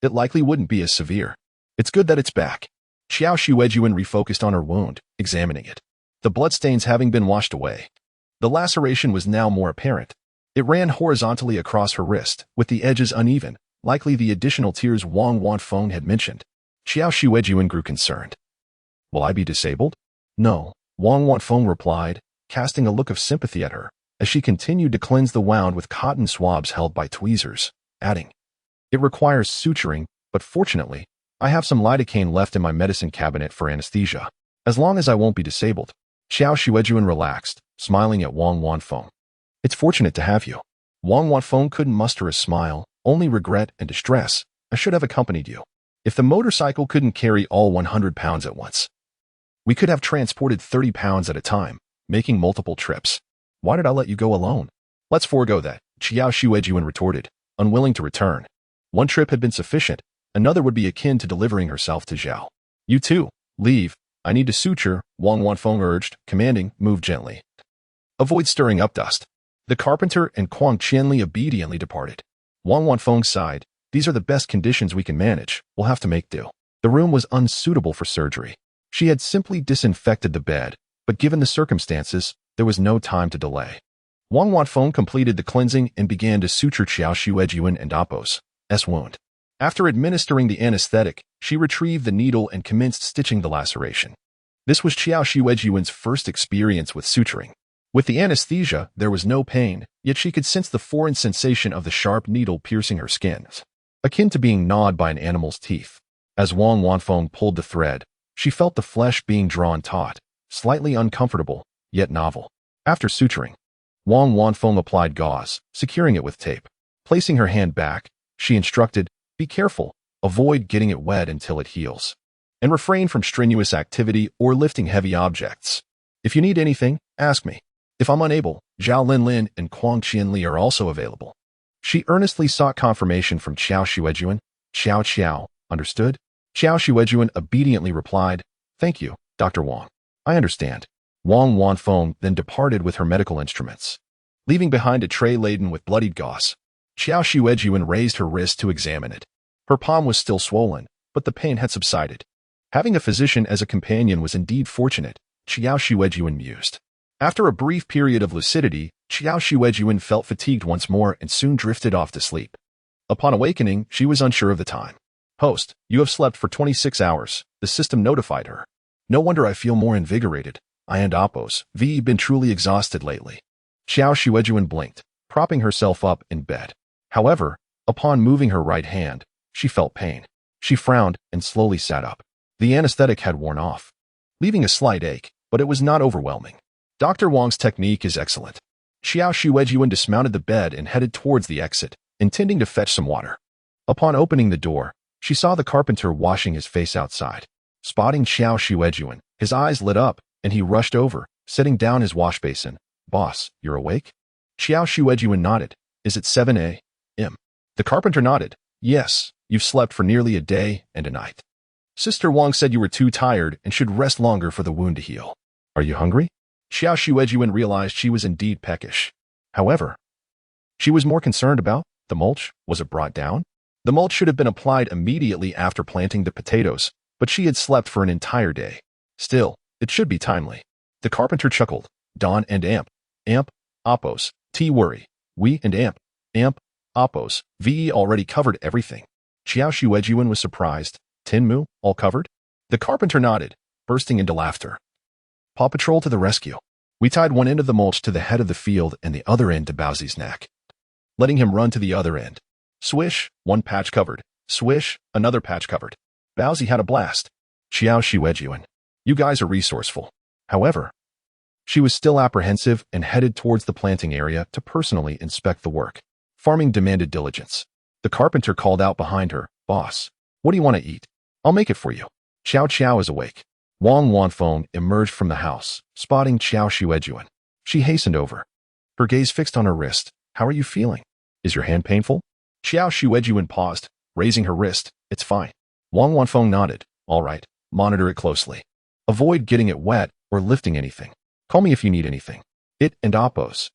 It likely wouldn't be as severe. It's good that it's back. Qiao Xuejun refocused on her wound, examining it. The bloodstains having been washed away. The laceration was now more apparent. It ran horizontally across her wrist, with the edges uneven, likely the additional tears Wang Wanfeng had mentioned. Qiao Xuejun grew concerned. Will I be disabled? No, Wang Wanfeng replied, casting a look of sympathy at her, as she continued to cleanse the wound with cotton swabs held by tweezers, adding, It requires suturing, but fortunately, I have some lidocaine left in my medicine cabinet for anesthesia. As long as I won't be disabled. Qiao Xuejun relaxed, smiling at Wang Wanfeng. It's fortunate to have you. Wang Wanfeng couldn't muster a smile, only regret and distress. I should have accompanied you. If the motorcycle couldn't carry all 100 pounds at once, we could have transported 30 pounds at a time, making multiple trips. Why did I let you go alone? Let's forego that, Qiao Xuejun retorted, unwilling to return. One trip had been sufficient, another would be akin to delivering herself to Zhao. You too, leave. I need to suture, Wang Wanfeng urged, commanding, move gently. Avoid stirring up dust. The carpenter and Quang Qianli obediently departed. Wang Wanfeng sighed. These are the best conditions we can manage. We'll have to make do. The room was unsuitable for surgery. She had simply disinfected the bed, but given the circumstances, there was no time to delay. Wang Wanfeng completed the cleansing and began to suture Qiao Xuejun and Apo's wound. After administering the anesthetic, she retrieved the needle and commenced stitching the laceration. This was Qiao Xuejun's first experience with suturing. With the anesthesia, there was no pain, yet she could sense the foreign sensation of the sharp needle piercing her skin, akin to being gnawed by an animal's teeth. As Wang Wanfeng pulled the thread, she felt the flesh being drawn taut, slightly uncomfortable, yet novel. After suturing, Wang Wanfeng applied gauze, securing it with tape. Placing her hand back, she instructed, be careful, avoid getting it wet until it heals, and refrain from strenuous activity or lifting heavy objects. If you need anything, ask me. If I'm unable, Zhao Linlin and Quang Qianli are also available. She earnestly sought confirmation from Qiao Xuejun. Qiao, understood? Qiao Xuejun obediently replied, Thank you, Dr. Wang. I understand. Wang Wanfeng then departed with her medical instruments. Leaving behind a tray laden with bloodied gauze, Qiao Xuejun raised her wrist to examine it. Her palm was still swollen, but the pain had subsided. Having a physician as a companion was indeed fortunate, Qiao Xuejun mused. After a brief period of lucidity, Qiao Xuejun felt fatigued once more and soon drifted off to sleep. Upon awakening, she was unsure of the time. Host, you have slept for 26 hours, the system notified her. No wonder I feel more invigorated. I and Apos, been truly exhausted lately. Qiao Xuejun blinked, propping herself up in bed. However, upon moving her right hand, she felt pain. She frowned and slowly sat up. The anesthetic had worn off, leaving a slight ache, but it was not overwhelming. Dr. Wang's technique is excellent. Qiao Xuejun dismounted the bed and headed towards the exit, intending to fetch some water. Upon opening the door, she saw the carpenter washing his face outside. Spotting Qiao Xuejun, his eyes lit up, and he rushed over, setting down his wash basin. Boss, you're awake? Qiao Xuejun nodded. Is it 7 a.m.? The carpenter nodded. Yes, you've slept for nearly a day and a night. Sister Wang said you were too tired and should rest longer for the wound to heal. Are you hungry? Qiao Xuejun realized she was indeed peckish. However, she was more concerned about the mulch. Was it brought down? The mulch should have been applied immediately after planting the potatoes, but she had slept for an entire day. Still, it should be timely. The carpenter chuckled. Dawn and Amp, Apos, worry. We and Amp, Apos, already covered everything. Qiao Xuejun was surprised. Tinmu, all covered? The carpenter nodded, bursting into laughter. Paw Patrol to the rescue. We tied one end of the mulch to the head of the field and the other end to Bowsy's neck, letting him run to the other end. Swish, one patch covered. Swish, another patch covered. Bowsy had a blast. Qiao Xuejun. You guys are resourceful. However, she was still apprehensive and headed towards the planting area to personally inspect the work. Farming demanded diligence. The carpenter called out behind her, Boss, what do you want to eat? I'll make it for you. Qiao is awake. Wang Wanfeng emerged from the house, spotting Qiao Xuejun. She hastened over, her gaze fixed on her wrist. How are you feeling? Is your hand painful? Qiao Xuejun paused, raising her wrist. It's fine. Wang Wanfeng nodded. All right, Monitor it closely. Avoid getting it wet or lifting anything. Call me if you need anything. It and Oppos.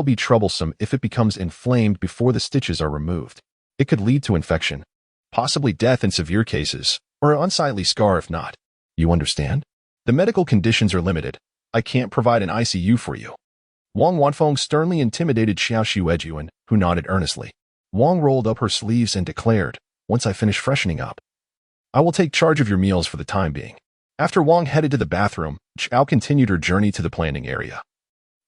Be troublesome if it becomes inflamed before the stitches are removed. It could lead to infection, possibly death in severe cases, or an unsightly scar if not. You understand? The medical conditions are limited. I can't provide an ICU for you. Wang Wanfeng sternly intimidated Qiao Xuejun, who nodded earnestly. Wang rolled up her sleeves and declared, once I finish freshening up, I will take charge of your meals for the time being. After Wang headed to the bathroom, Qiao continued her journey to the planting area,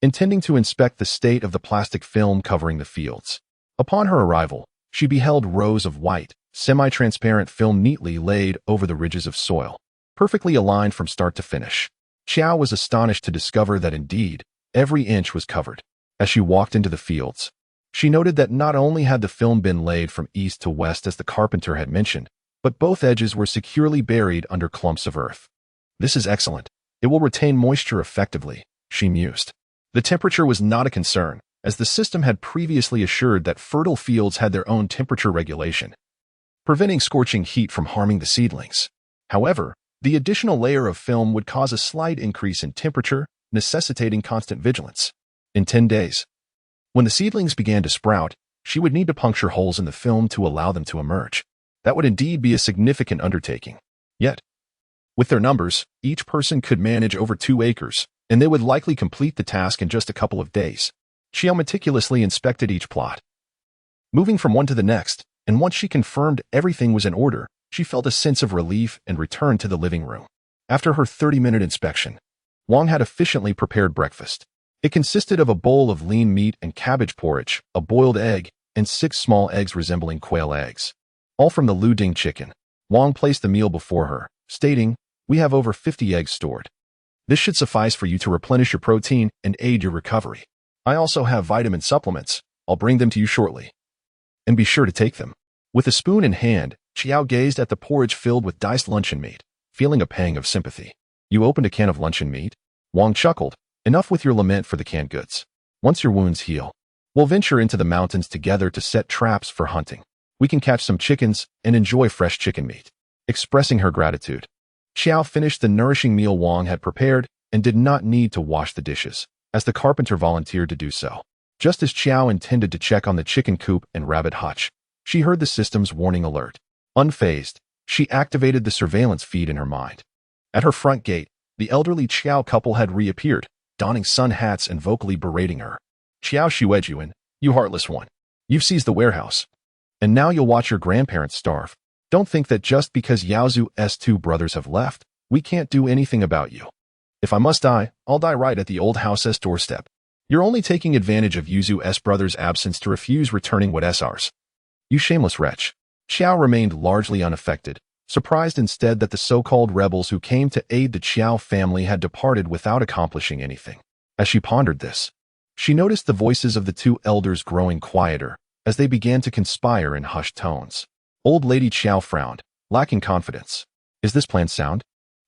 intending to inspect the state of the plastic film covering the fields. Upon her arrival, she beheld rows of white, semi-transparent film neatly laid over the ridges of soil, perfectly aligned from start to finish. Qiao was astonished to discover that indeed, every inch was covered. As she walked into the fields, she noted that not only had the film been laid from east to west as the carpenter had mentioned, but both edges were securely buried under clumps of earth. This is excellent. It will retain moisture effectively, she mused. The temperature was not a concern, as the system had previously assured that fertile fields had their own temperature regulation, preventing scorching heat from harming the seedlings. However, the additional layer of film would cause a slight increase in temperature, necessitating constant vigilance. In 10 days, when the seedlings began to sprout, she would need to puncture holes in the film to allow them to emerge. That would indeed be a significant undertaking. Yet, with their numbers, each person could manage over 2 acres, and they would likely complete the task in just a couple of days. Qiao meticulously inspected each plot, moving from one to the next, and once she confirmed everything was in order, she felt a sense of relief and returned to the living room. After her 30-minute inspection, Wang had efficiently prepared breakfast. It consisted of a bowl of lean meat and cabbage porridge, a boiled egg, and 6 small eggs resembling quail eggs, all from the Lu Ding chicken. Wang placed the meal before her, stating, "We have over 50 eggs stored. This should suffice for you to replenish your protein and aid your recovery. I also have vitamin supplements. I'll bring them to you shortly. And be sure to take them." With a spoon in hand, Qiao gazed at the porridge filled with diced luncheon meat, feeling a pang of sympathy. "You opened a can of luncheon meat?" Wang chuckled. "Enough with your lament for the canned goods. Once your wounds heal, we'll venture into the mountains together to set traps for hunting. We can catch some chickens and enjoy fresh chicken meat." Expressing her gratitude, Qiao finished the nourishing meal Wang had prepared and did not need to wash the dishes, as the carpenter volunteered to do so. Just as Qiao intended to check on the chicken coop and rabbit hutch, she heard the system's warning alert. Unfazed, she activated the surveillance feed in her mind. At her front gate, the elderly Qiao couple had reappeared, donning sun hats and vocally berating her. "Qiao Xuejun, you heartless one. You've seized the warehouse. And now you'll watch your grandparents starve. Don't think that just because Yaozu's 2 brothers have left, we can't do anything about you. If I must die, I'll die right at the old house's doorstep. You're only taking advantage of Yuzu's brother's absence to refuse returning what's ours. You shameless wretch." Qiao remained largely unaffected, surprised instead that the so-called rebels who came to aid the Qiao family had departed without accomplishing anything. As she pondered this, she noticed the voices of the 2 elders growing quieter as they began to conspire in hushed tones. Old Lady Qiao frowned, lacking confidence. "Is this plan sound?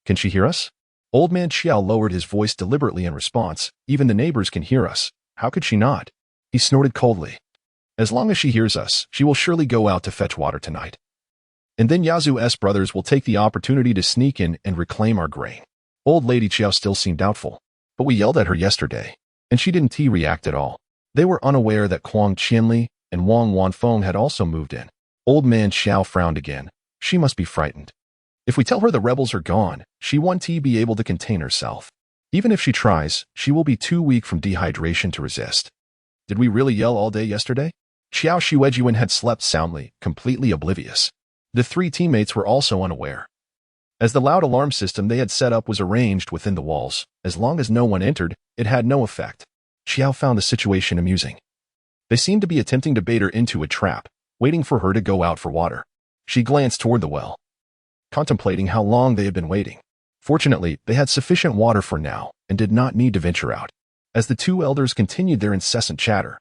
Can she hear us?" Old Man Qiao lowered his voice deliberately in response. "Even the neighbors can hear us. How could she not?" He snorted coldly. "As long as she hears us, she will surely go out to fetch water tonight. And then Yaozu's brothers will take the opportunity to sneak in and reclaim our grain." Old Lady Qiao still seemed doubtful. "But we yelled at her yesterday, and she didn't react at all." They were unaware that Kuang Qianli and Wang Wanfeng had also moved in. Old Man Qiao frowned again. She must be frightened. If we tell her the rebels are gone, she won't be able to contain herself. Even if she tries, she will be too weak from dehydration to resist. Did we really yell all day yesterday? Qiao Xuejun had slept soundly, completely oblivious. The 3 teammates were also unaware, as the loud alarm system they had set up was arranged within the walls. As long as no one entered, it had no effect. Qiao found the situation amusing. They seemed to be attempting to bait her into a trap, waiting for her to go out for water. She glanced toward the well, contemplating how long they had been waiting. Fortunately, they had sufficient water for now and did not need to venture out. As the 2 elders continued their incessant chatter,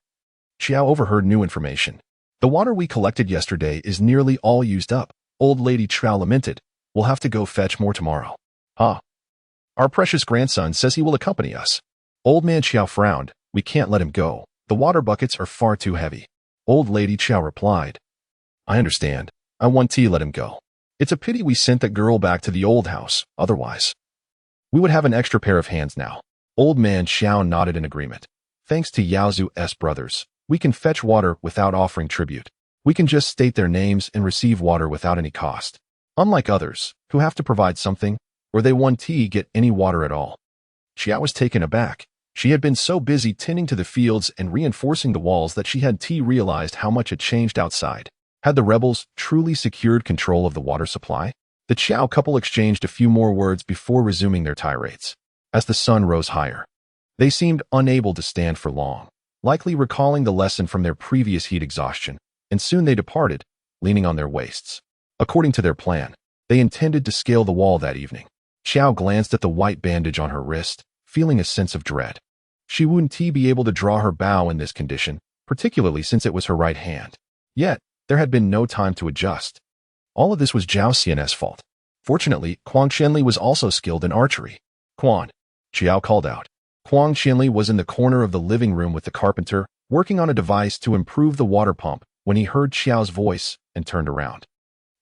Qiao overheard new information. "The water we collected yesterday is nearly all used up," Old Lady Qiao lamented. "We'll have to go fetch more tomorrow." "Ah. Our precious grandson says he will accompany us." Old Man Qiao frowned. "We can't let him go. The water buckets are far too heavy." Old Lady Qiao replied, "I understand. I want to let him go. It's a pity we sent that girl back to the old house, otherwise we would have an extra pair of hands now. Old man Xiao nodded in agreement. Thanks to Yaozu's brothers, we can fetch water without offering tribute. We can just state their names and receive water without any cost. Unlike others, who have to provide something, or they won't get any water at all. Qiao was taken aback. She had been so busy tending to the fields and reinforcing the walls that she had realized how much had changed outside. Had the rebels truly secured control of the water supply? The Qiao couple exchanged a few more words before resuming their tirades. As the sun rose higher, they seemed unable to stand for long, likely recalling the lesson from their previous heat exhaustion, and soon they departed, leaning on their waists. According to their plan, they intended to scale the wall that evening. Qiao glanced at the white bandage on her wrist, feeling a sense of dread. She wouldn't be able to draw her bow in this condition, particularly since it was her right hand. Yet, there had been no time to adjust. All of this was Zhao Xian's fault. Fortunately, Huang Qianli was also skilled in archery. Quan, Qiao called out. Huang Qianli was in the corner of the living room with the carpenter, working on a device to improve the water pump when he heard Qiao's voice and turned around.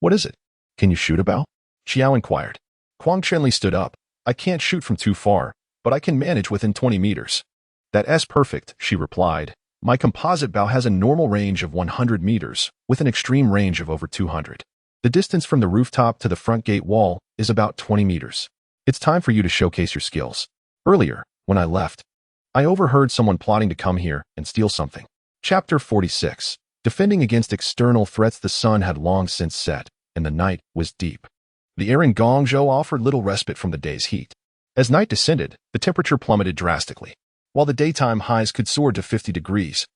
What is it? Can you shoot a bow? Qiao inquired. Huang Qianli stood up. I can't shoot from too far, but I can manage within 20 meters. That's perfect, she replied. My composite bow has a normal range of 100 meters, with an extreme range of over 200. The distance from the rooftop to the front gate wall is about 20 meters. It's time for you to showcase your skills. Earlier, when I left, I overheard someone plotting to come here and steal something. Chapter 46. Defending against external threats. The sun had long since set, and the night was deep. The air in Guangzhou offered little respite from the day's heat. As night descended, the temperature plummeted drastically. While the daytime highs could soar to 50 degrees,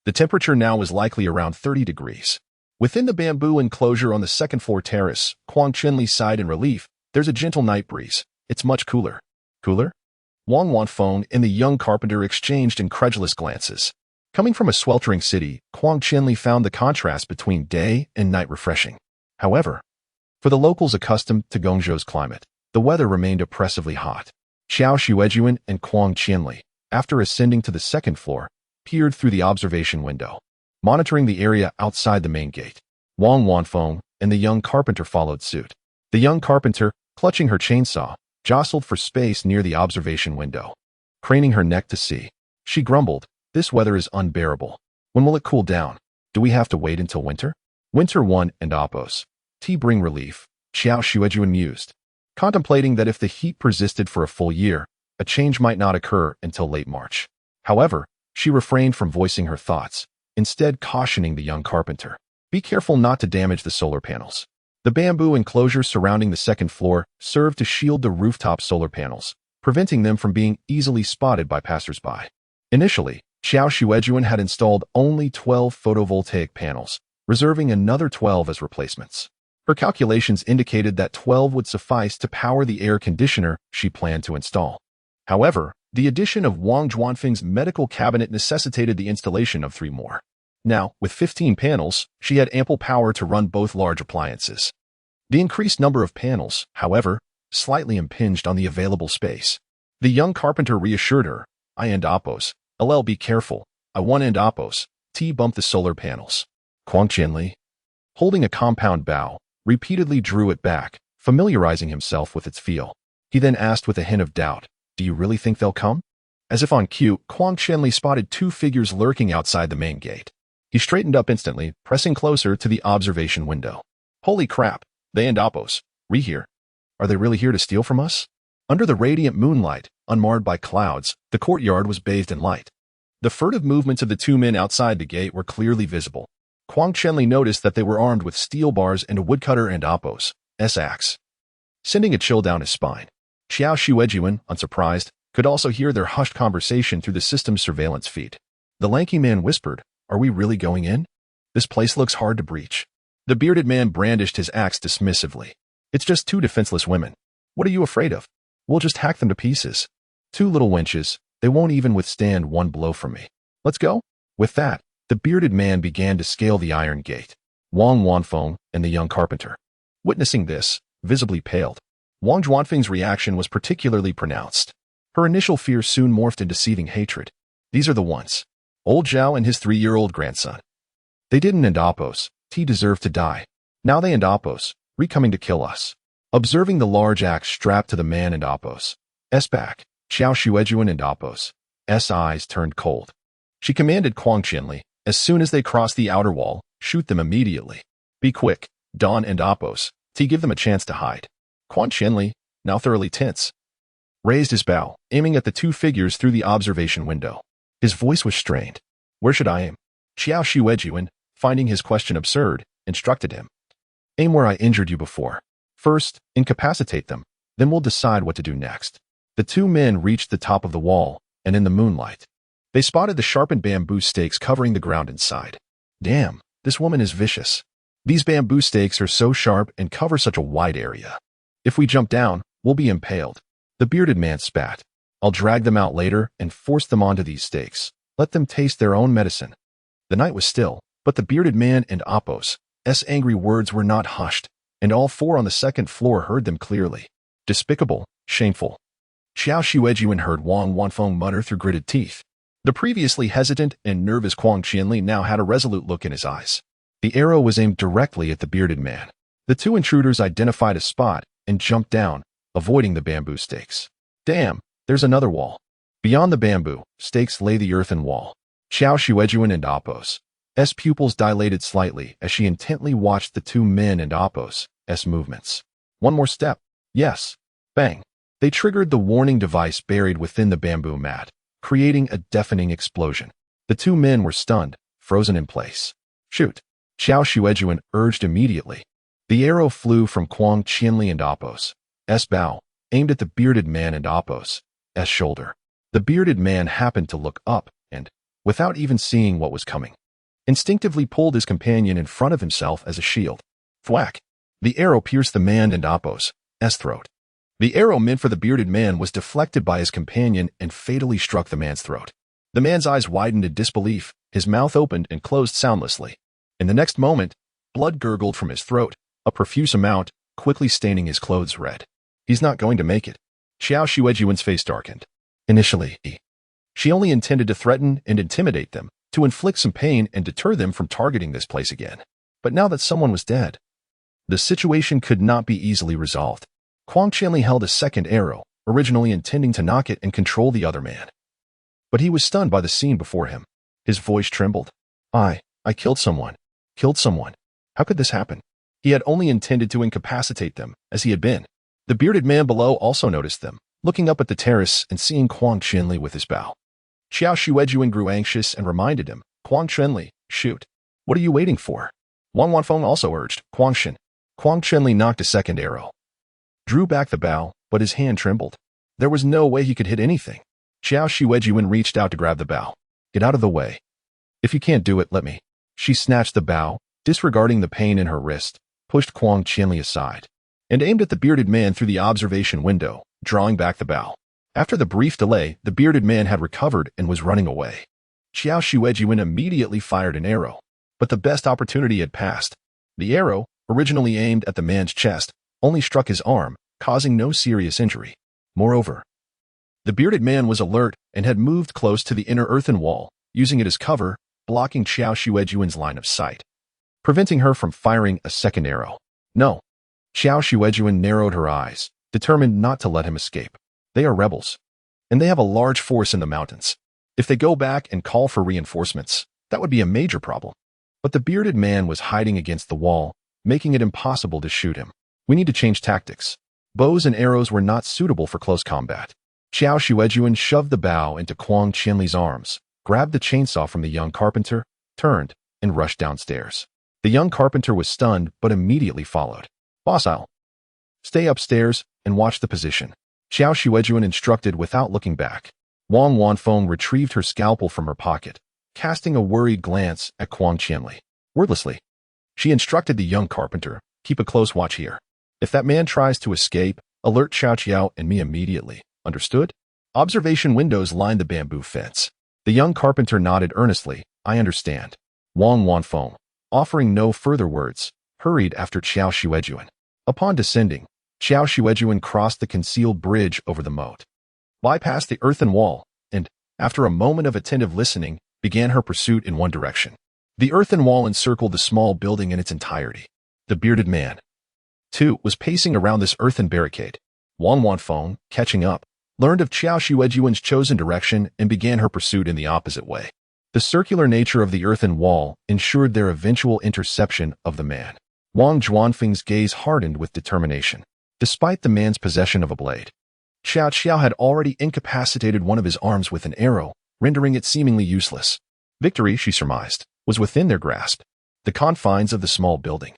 the temperature now was likely around 30 degrees. Within the bamboo enclosure on the second-floor terrace, Huang Qianli sighed in relief. There's a gentle night breeze. It's much cooler. Cooler? Wang Wanfeng and the young carpenter exchanged incredulous glances. Coming from a sweltering city, Huang Qianli found the contrast between day and night refreshing. However, for the locals accustomed to Guangzhou's climate, the weather remained oppressively hot. Qiao Xuejun and Huang Qianli, after ascending to the second floor, peered through the observation window, monitoring the area outside the main gate. Wang Wanfeng and the young carpenter followed suit. The young carpenter, clutching her chainsaw, jostled for space near the observation window. Craning her neck to see, she grumbled, this weather is unbearable. When will it cool down? Do we have to wait until winter? Winter 1 and oppos. Bring relief, Qiao Xuejun mused, contemplating that if the heat persisted for a full year, a change might not occur until late March. However, she refrained from voicing her thoughts, instead cautioning the young carpenter. Be careful not to damage the solar panels. The bamboo enclosure surrounding the second floor served to shield the rooftop solar panels, preventing them from being easily spotted by passersby. Initially, Qiao Xuejun had installed only 12 photovoltaic panels, reserving another 12 as replacements. Her calculations indicated that 12 would suffice to power the air conditioner she planned to install. However, the addition of Wang Zhuanfeng's medical cabinet necessitated the installation of 3 more. Now, with 15 panels, she had ample power to run both large appliances. The increased number of panels, however, slightly impinged on the available space. The young carpenter reassured her, I and oppos. LL be careful. I want and oppos. Bumped the solar panels. Huang Qianli, holding a compound bow, repeatedly drew it back, familiarizing himself with its feel. He then asked with a hint of doubt, do you really think they'll come? As if on cue, Huang Qianli spotted 2 figures lurking outside the main gate. He straightened up instantly, pressing closer to the observation window. Holy crap, they and oppos. Here. Are they really here to steal from us? Under the radiant moonlight, unmarred by clouds, the courtyard was bathed in light. The furtive movements of the 2 men outside the gate were clearly visible. Huang Qianli noticed that they were armed with steel bars and a woodcutter and oppos' axe, sending a chill down his spine. Qiao Xuejun, unsurprised, could also hear their hushed conversation through the system's surveillance feed. The lanky man whispered, are we really going in? This place looks hard to breach. The bearded man brandished his axe dismissively. It's just 2 defenseless women. What are you afraid of? We'll just hack them to pieces. 2 little wenches, they won't even withstand 1 blow from me. Let's go? With that, the bearded man began to scale the iron gate. Wang Wanfeng and the young carpenter, witnessing this, visibly paled. Wang Zhuanfeng's reaction was particularly pronounced. Her initial fear soon morphed into seething hatred. These are the ones. Old Zhao and his 3-year-old grandson. They didn't and oppos. Deserved to die. Now they and oppos. coming to kill us. Observing the large axe strapped to the man and Apos' back, Qiao Xuejun and Apos' eyes turned cold. She commanded Quang Qianli, as soon as they cross the outer wall, shoot them immediately. Be quick, Don and Apos, to give them a chance to hide. Quang Qianli, now thoroughly tense, raised his bow, aiming at the two figures through the observation window. His voice was strained. Where should I aim? Qiao Xuejun, finding his question absurd, instructed him. Aim where I injured you before. First, incapacitate them, then we'll decide what to do next. The two men reached the top of the wall, and in the moonlight, they spotted the sharpened bamboo stakes covering the ground inside. Damn, this woman is vicious. These bamboo stakes are so sharp and cover such a wide area. If we jump down, we'll be impaled. The bearded man spat. I'll drag them out later and force them onto these stakes. Let them taste their own medicine. The night was still, but the bearded man and Apos' angry words were not hushed, and all four on the second floor heard them clearly. Despicable, shameful. Qiao Xuejun heard Wang Wanfeng mutter through gritted teeth. The previously hesitant and nervous Quang Qianli now had a resolute look in his eyes. The arrow was aimed directly at the bearded man. The two intruders identified a spot and jumped down, avoiding the bamboo stakes. Damn, there's another wall. Beyond the bamboo stakes lay the earthen wall. Qiao Xuejun and Apos' pupils dilated slightly as she intently watched the two men and Apos' movements. One more step. Yes. Bang. They triggered the warning device buried within the bamboo mat, creating a deafening explosion. The two men were stunned, frozen in place. Shoot. Qiao Xuejun urged immediately. The arrow flew from Quang Qianli and Apos' bow, aimed at the bearded man and Apos' shoulder. The bearded man happened to look up and, without even seeing what was coming, instinctively pulled his companion in front of himself as a shield. Thwack! The arrow pierced the man and Apos' throat. The arrow meant for the bearded man was deflected by his companion and fatally struck the man's throat. The man's eyes widened in disbelief, his mouth opened and closed soundlessly. In the next moment, blood gurgled from his throat, a profuse amount, quickly staining his clothes red. He's not going to make it. Qiao Xuejun's face darkened. Initially, she only intended to threaten and intimidate them, to inflict some pain and deter them from targeting this place again. But now that someone was dead, the situation could not be easily resolved. Quang Qianli held a second arrow, originally intending to knock it and control the other man. But he was stunned by the scene before him. His voice trembled. I killed someone. Killed someone. How could this happen? He had only intended to incapacitate them, as he had been. The bearded man below also noticed them, looking up at the terrace and seeing Quang Qianli with his bow. Qiao Xuejun grew anxious and reminded him, Quang Qianli, shoot. What are you waiting for? Wang Wanfeng also urged, Quang Qianli knocked a second arrow. Drew back the bow, but his hand trembled. There was no way he could hit anything. Qiao Xuejun reached out to grab the bow. Get out of the way. If you can't do it, let me. She snatched the bow, disregarding the pain in her wrist, pushed Quang Qianli aside, and aimed at the bearded man through the observation window, drawing back the bow. After the brief delay, the bearded man had recovered and was running away. Qiao Xuejun immediately fired an arrow, but the best opportunity had passed. The arrow, originally aimed at the man's chest, only struck his arm, causing no serious injury. Moreover, the bearded man was alert and had moved close to the inner earthen wall, using it as cover, blocking Qiao Xuejun's line of sight, preventing her from firing a second arrow. No. Qiao Xuejun narrowed her eyes, determined not to let him escape. They are rebels, and they have a large force in the mountains. If they go back and call for reinforcements, that would be a major problem. But the bearded man was hiding against the wall, making it impossible to shoot him. We need to change tactics. Bows and arrows were not suitable for close combat. Qiao Xuejun shoved the bow into Quang Qianli's arms, grabbed the chainsaw from the young carpenter, turned, and rushed downstairs. The young carpenter was stunned but immediately followed. Boss, I'll stay upstairs and watch the position. Qiao Xuejun instructed without looking back. Wang Wanfeng retrieved her scalpel from her pocket, casting a worried glance at Quang Qianli. Wordlessly, she instructed the young carpenter, keep a close watch here. If that man tries to escape, alert Xiao Qiao and me immediately. Understood? Observation windows lined the bamboo fence. The young carpenter nodded earnestly. I understand. Wang Wanfeng, offering no further words, hurried after Qiao Xuejun. Upon descending, Qiao Xuejun crossed the concealed bridge over the moat, bypassed the earthen wall, and, after a moment of attentive listening, began her pursuit in one direction. The earthen wall encircled the small building in its entirety. The bearded man, too, was pacing around this earthen barricade. Wang Wanfeng, catching up, learned of Qiao Xuejun's chosen direction and began her pursuit in the opposite way. The circular nature of the earthen wall ensured their eventual interception of the man. Wang Zhuanfeng's gaze hardened with determination. Despite the man's possession of a blade, Qiao had already incapacitated one of his arms with an arrow, rendering it seemingly useless. Victory, she surmised, was within their grasp. The confines of the small building,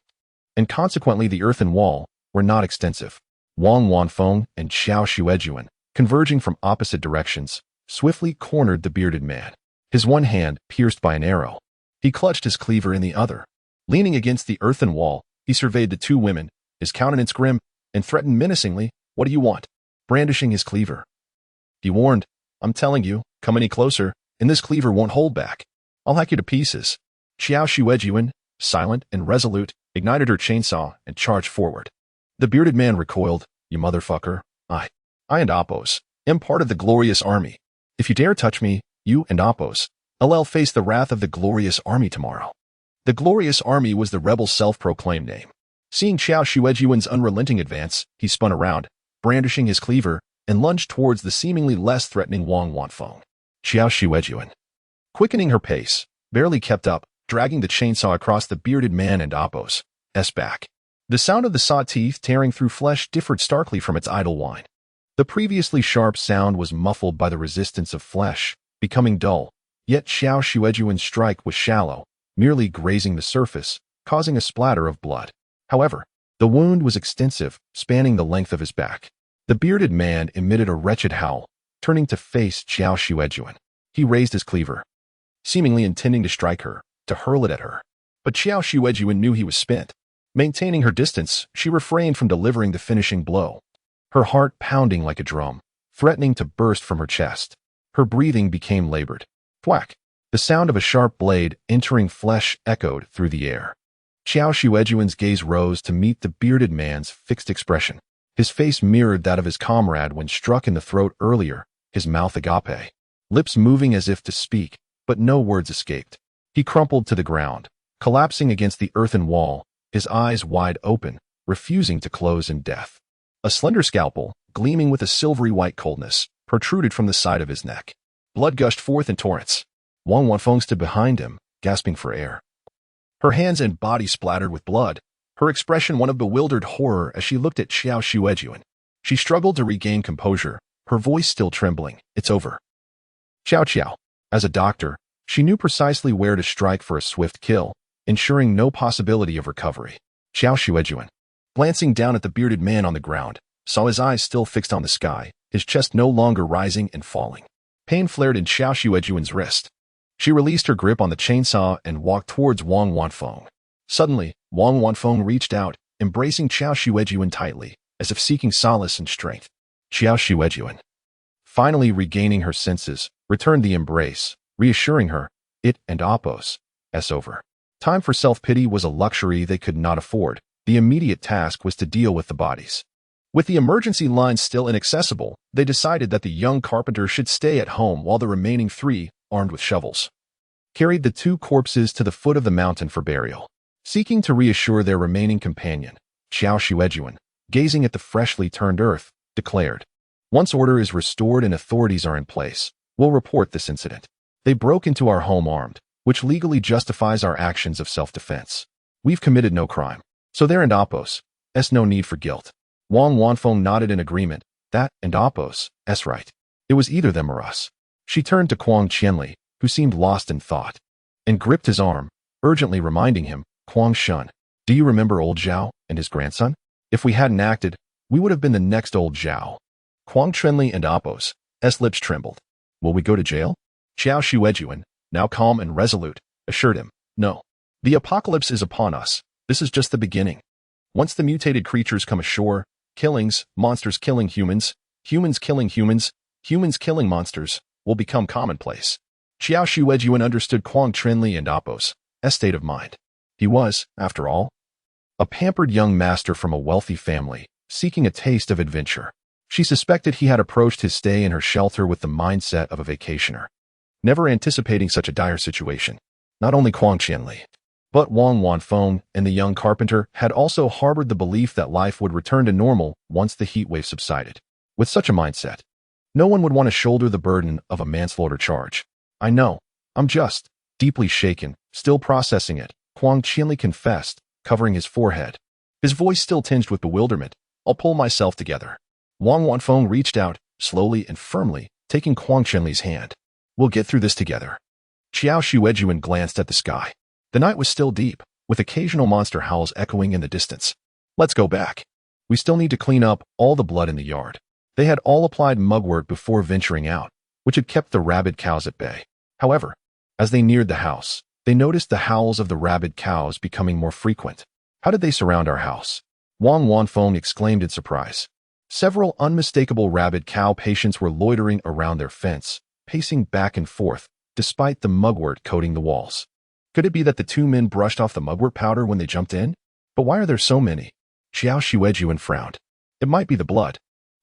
and consequently the earthen wall, were not extensive. Wang Wanfeng and Qiao Xuejun, converging from opposite directions, swiftly cornered the bearded man. His one hand pierced by an arrow. He clutched his cleaver in the other. Leaning against the earthen wall, he surveyed the two women, his countenance grim, and threatened menacingly, "What do you want?" brandishing his cleaver. He warned, "I'm telling you, come any closer, and this cleaver won't hold back. I'll hack you to pieces." Qiao Xuejun, silent and resolute, ignited her chainsaw and charged forward. The bearded man recoiled. "You motherfucker. I and Appos am part of the glorious army. If you dare touch me, you and Appos, I'll face the wrath of the glorious army tomorrow." The glorious army was the rebel's self-proclaimed name. Seeing Qiao Xuejun's unrelenting advance, he spun around, brandishing his cleaver, and lunged towards the seemingly less threatening Wang Wanfeng. Qiao Xuejun, quickening her pace, barely kept up, dragging the chainsaw across the bearded man and Appos' back. The sound of the saw teeth tearing through flesh differed starkly from its idle whine. The previously sharp sound was muffled by the resistance of flesh, becoming dull, yet Qiao Xuejun's strike was shallow, merely grazing the surface, causing a splatter of blood. However, the wound was extensive, spanning the length of his back. The bearded man emitted a wretched howl, turning to face Qiao Xuejun. He raised his cleaver, seemingly intending to strike her, to hurl it at her. But Qiao Xuejun knew he was spent. Maintaining her distance, she refrained from delivering the finishing blow, her heart pounding like a drum, threatening to burst from her chest. Her breathing became labored. Thwack! The sound of a sharp blade entering flesh echoed through the air. Qiao Xuejun's gaze rose to meet the bearded man's fixed expression. His face mirrored that of his comrade when struck in the throat earlier, his mouth agape, lips moving as if to speak, but no words escaped. He crumpled to the ground, collapsing against the earthen wall, his eyes wide open, refusing to close in death. A slender scalpel, gleaming with a silvery white coldness, protruded from the side of his neck. Blood gushed forth in torrents. Wang Wanfeng stood behind him, gasping for air. Her hands and body splattered with blood, her expression one of bewildered horror as she looked at Qiao Xuejun. She struggled to regain composure, her voice still trembling. "It's over." Qiao. As a doctor, she knew precisely where to strike for a swift kill, ensuring no possibility of recovery. Qiao Xuejun, glancing down at the bearded man on the ground, saw his eyes still fixed on the sky, his chest no longer rising and falling. Pain flared in Qiao Xuejun's wrist. She released her grip on the chainsaw and walked towards Wang Wanfeng. Suddenly, Wang Wanfeng reached out, embracing Qiao Xuejun tightly, as if seeking solace and strength. Qiao Xuejun, finally regaining her senses, returned the embrace, reassuring her, "It and Appos' over." Time for self-pity was a luxury they could not afford. The immediate task was to deal with the bodies. With the emergency lines still inaccessible, they decided that the young carpenter should stay at home while the remaining three, armed with shovels, carried the two corpses to the foot of the mountain for burial. Seeking to reassure their remaining companion, Qiao Xuejun, gazing at the freshly turned earth, declared, "Once order is restored and authorities are in place, we'll report this incident. They broke into our home armed, which legally justifies our actions of self-defense. We've committed no crime, so there and Appos' no need for guilt." Wang Wanfeng nodded in agreement. That and Appos' right. It was either them or us. She turned to Quang Qianli, who seemed lost in thought, and gripped his arm, urgently reminding him, "Quang Shun, do you remember old Zhao and his grandson? If we hadn't acted, we would have been the next old Zhao." Quang Qianli and Appos' lips trembled. "Will we go to jail?" Qiao Xuejun, now calm and resolute, assured him, "No. The apocalypse is upon us. This is just the beginning. Once the mutated creatures come ashore, killings, monsters killing humans, humans killing humans, humans killing monsters, will become commonplace." Qiao Xuejun understood Quang Qianli and Appos' state of mind. He was, after all, a pampered young master from a wealthy family, seeking a taste of adventure. She suspected he had approached his stay in her shelter with the mindset of a vacationer, never anticipating such a dire situation. Not only Quang Qianli, But Wang Wanfeng and the young carpenter had also harbored the belief that life would return to normal once the heat wave subsided. With such a mindset, no one would want to shoulder the burden of a manslaughter charge. I know, I'm just deeply shaken, still processing it, Huang Qianli confessed, covering his forehead. His voice still tinged with bewilderment. I'll pull myself together. Wang Wanfeng reached out, slowly and firmly, taking Huang Qianli's hand. We'll get through this together. Qiao Xuejun glanced at the sky. The night was still deep, with occasional monster howls echoing in the distance. Let's go back. We still need to clean up all the blood in the yard. They had all applied mugwort before venturing out, which had kept the rabid cows at bay. However, as they neared the house, they noticed the howls of the rabid cows becoming more frequent. How did they surround our house? Wang Wanfeng exclaimed in surprise. Several unmistakable rabid cow patients were loitering around their fence, pacing back and forth, despite the mugwort coating the walls. Could it be that the two men brushed off the mugwort powder when they jumped in? But why are there so many? Qiao Xuejun frowned. It might be the blood.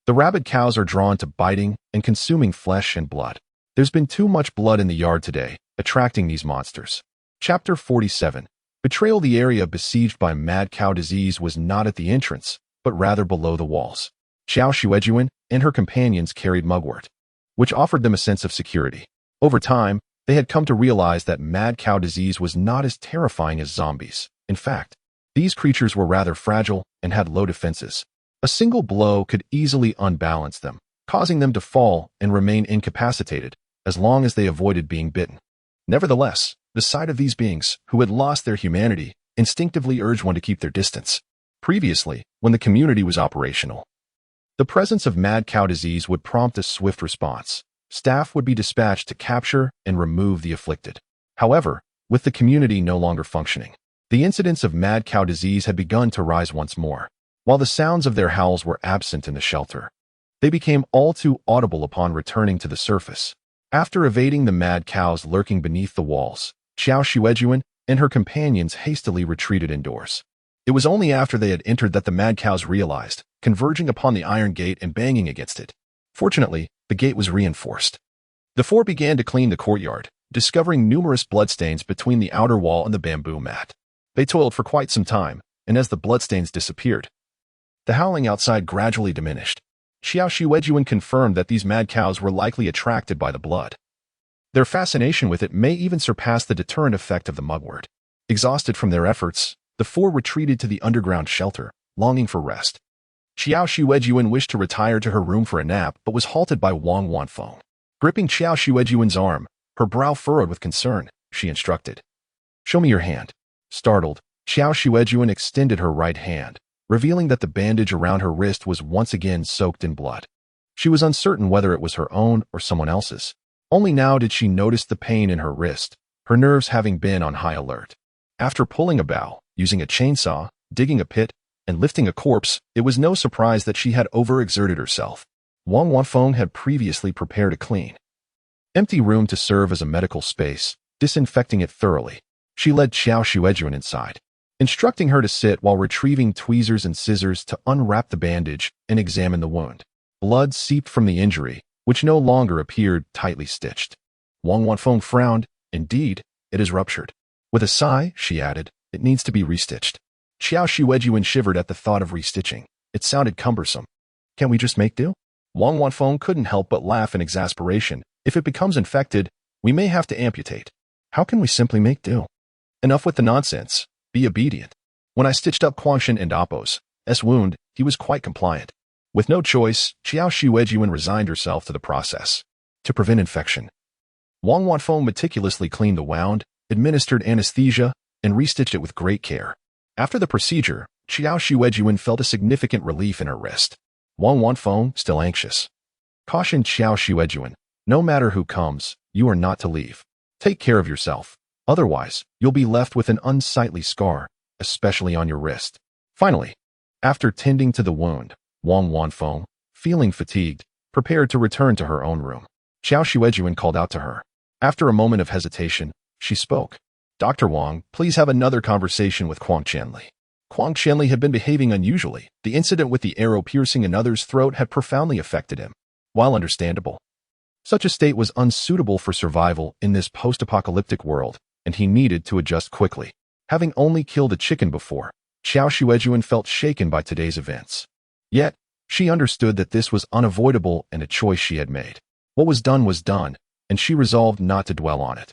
The rabid cows are drawn to biting and consuming flesh and blood. There's been too much blood in the yard today, attracting these monsters. Chapter 47. Betrayal. The area besieged by mad cow disease was not at the entrance, but rather below the walls. Qiao Xuejun and her companions carried mugwort, which offered them a sense of security. Over time, they had come to realize that mad cow disease was not as terrifying as zombies. In fact, these creatures were rather fragile and had low defenses. A single blow could easily unbalance them, causing them to fall and remain incapacitated as long as they avoided being bitten. Nevertheless, the sight of these beings, who had lost their humanity, instinctively urged one to keep their distance. Previously, when the community was operational, the presence of mad cow disease would prompt a swift response. Staff would be dispatched to capture and remove the afflicted. However, with the community no longer functioning, the incidence of mad cow disease had begun to rise once more. While the sounds of their howls were absent in the shelter, they became all too audible upon returning to the surface. After evading the mad cows lurking beneath the walls, Qiao Xuejun and her companions hastily retreated indoors. It was only after they had entered that the mad cows realized, converging upon the iron gate and banging against it. Fortunately, the gate was reinforced. The four began to clean the courtyard, discovering numerous bloodstains between the outer wall and the bamboo mat. They toiled for quite some time, and as the bloodstains disappeared, the howling outside gradually diminished. Qiao Xuejun confirmed that these mad cows were likely attracted by the blood. Their fascination with it may even surpass the deterrent effect of the mugwort. Exhausted from their efforts, the four retreated to the underground shelter, longing for rest. Qiao Xuejun wished to retire to her room for a nap, but was halted by Wang Wanfeng. Gripping Qiao Xuejun's arm, her brow furrowed with concern, she instructed. Show me your hand. Startled, Qiao Xuejun extended her right hand, revealing that the bandage around her wrist was once again soaked in blood. She was uncertain whether it was her own or someone else's. Only now did she notice the pain in her wrist, her nerves having been on high alert. After pulling a bough, using a chainsaw, digging a pit, and lifting a corpse, it was no surprise that she had overexerted herself. Wang Wanfeng had previously prepared a clean, empty room to serve as a medical space, disinfecting it thoroughly. She led Qiao Xuejun inside, instructing her to sit while retrieving tweezers and scissors to unwrap the bandage and examine the wound. Blood seeped from the injury, which no longer appeared tightly stitched. Wang Wanfeng frowned. Indeed, it is ruptured. With a sigh, she added, it needs to be restitched. Qiao Xuejun shivered at the thought of restitching. It sounded cumbersome. Can't we just make do? Wang Wanfeng couldn't help but laugh in exasperation. If it becomes infected, we may have to amputate. How can we simply make do? Enough with the nonsense. Be obedient. When I stitched up Quangshan and Appo's wound, he was quite compliant. With no choice, Qiao Xuejun resigned herself to the process. To prevent infection, Wang Wanfeng meticulously cleaned the wound, administered anesthesia, and restitched it with great care. After the procedure, Qiao Xuejun felt a significant relief in her wrist. Wang Wanfeng, still anxious, cautioned Qiao Xuejun, no matter who comes, you are not to leave. Take care of yourself. Otherwise, you'll be left with an unsightly scar, especially on your wrist. Finally, after tending to the wound, Wang Wanfeng, feeling fatigued, prepared to return to her own room. Qiao Xuejun called out to her. After a moment of hesitation, she spoke. Dr. Wang, please have another conversation with Huang Qianli. Huang Qianli had been behaving unusually. The incident with the arrow piercing another's throat had profoundly affected him. While understandable, such a state was unsuitable for survival in this post-apocalyptic world, and he needed to adjust quickly. Having only killed a chicken before, Qiao Xuejun felt shaken by today's events. Yet, she understood that this was unavoidable and a choice she had made. What was done, and she resolved not to dwell on it.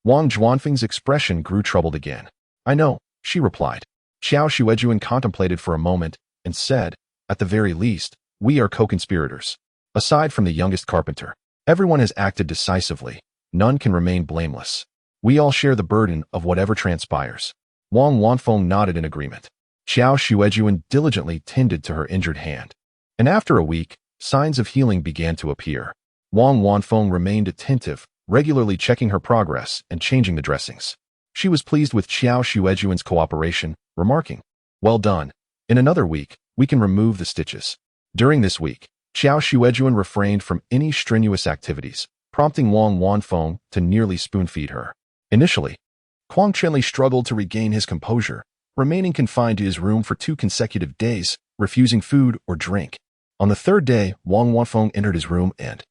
Wang Zhuanfeng's expression grew troubled again. I know, she replied. Qiao Xuejun contemplated for a moment and said, at the very least, we are co-conspirators. Aside from the youngest carpenter, everyone has acted decisively. None can remain blameless. We all share the burden of whatever transpires. Wang Wanfeng nodded in agreement. Qiao Xuejun diligently tended to her injured hand. And after a week, signs of healing began to appear. Wang Wanfeng remained attentive, regularly checking her progress and changing the dressings. She was pleased with Qiao Xuejun's cooperation, remarking, well done. In another week, we can remove the stitches. During this week, Qiao Xuejun refrained from any strenuous activities, prompting Wang Wanfeng to nearly spoon-feed her. Initially, Huang Chenli struggled to regain his composure, remaining confined to his room for 2 consecutive days, refusing food or drink. On the 3rd day, Wang Wanfeng entered his room and,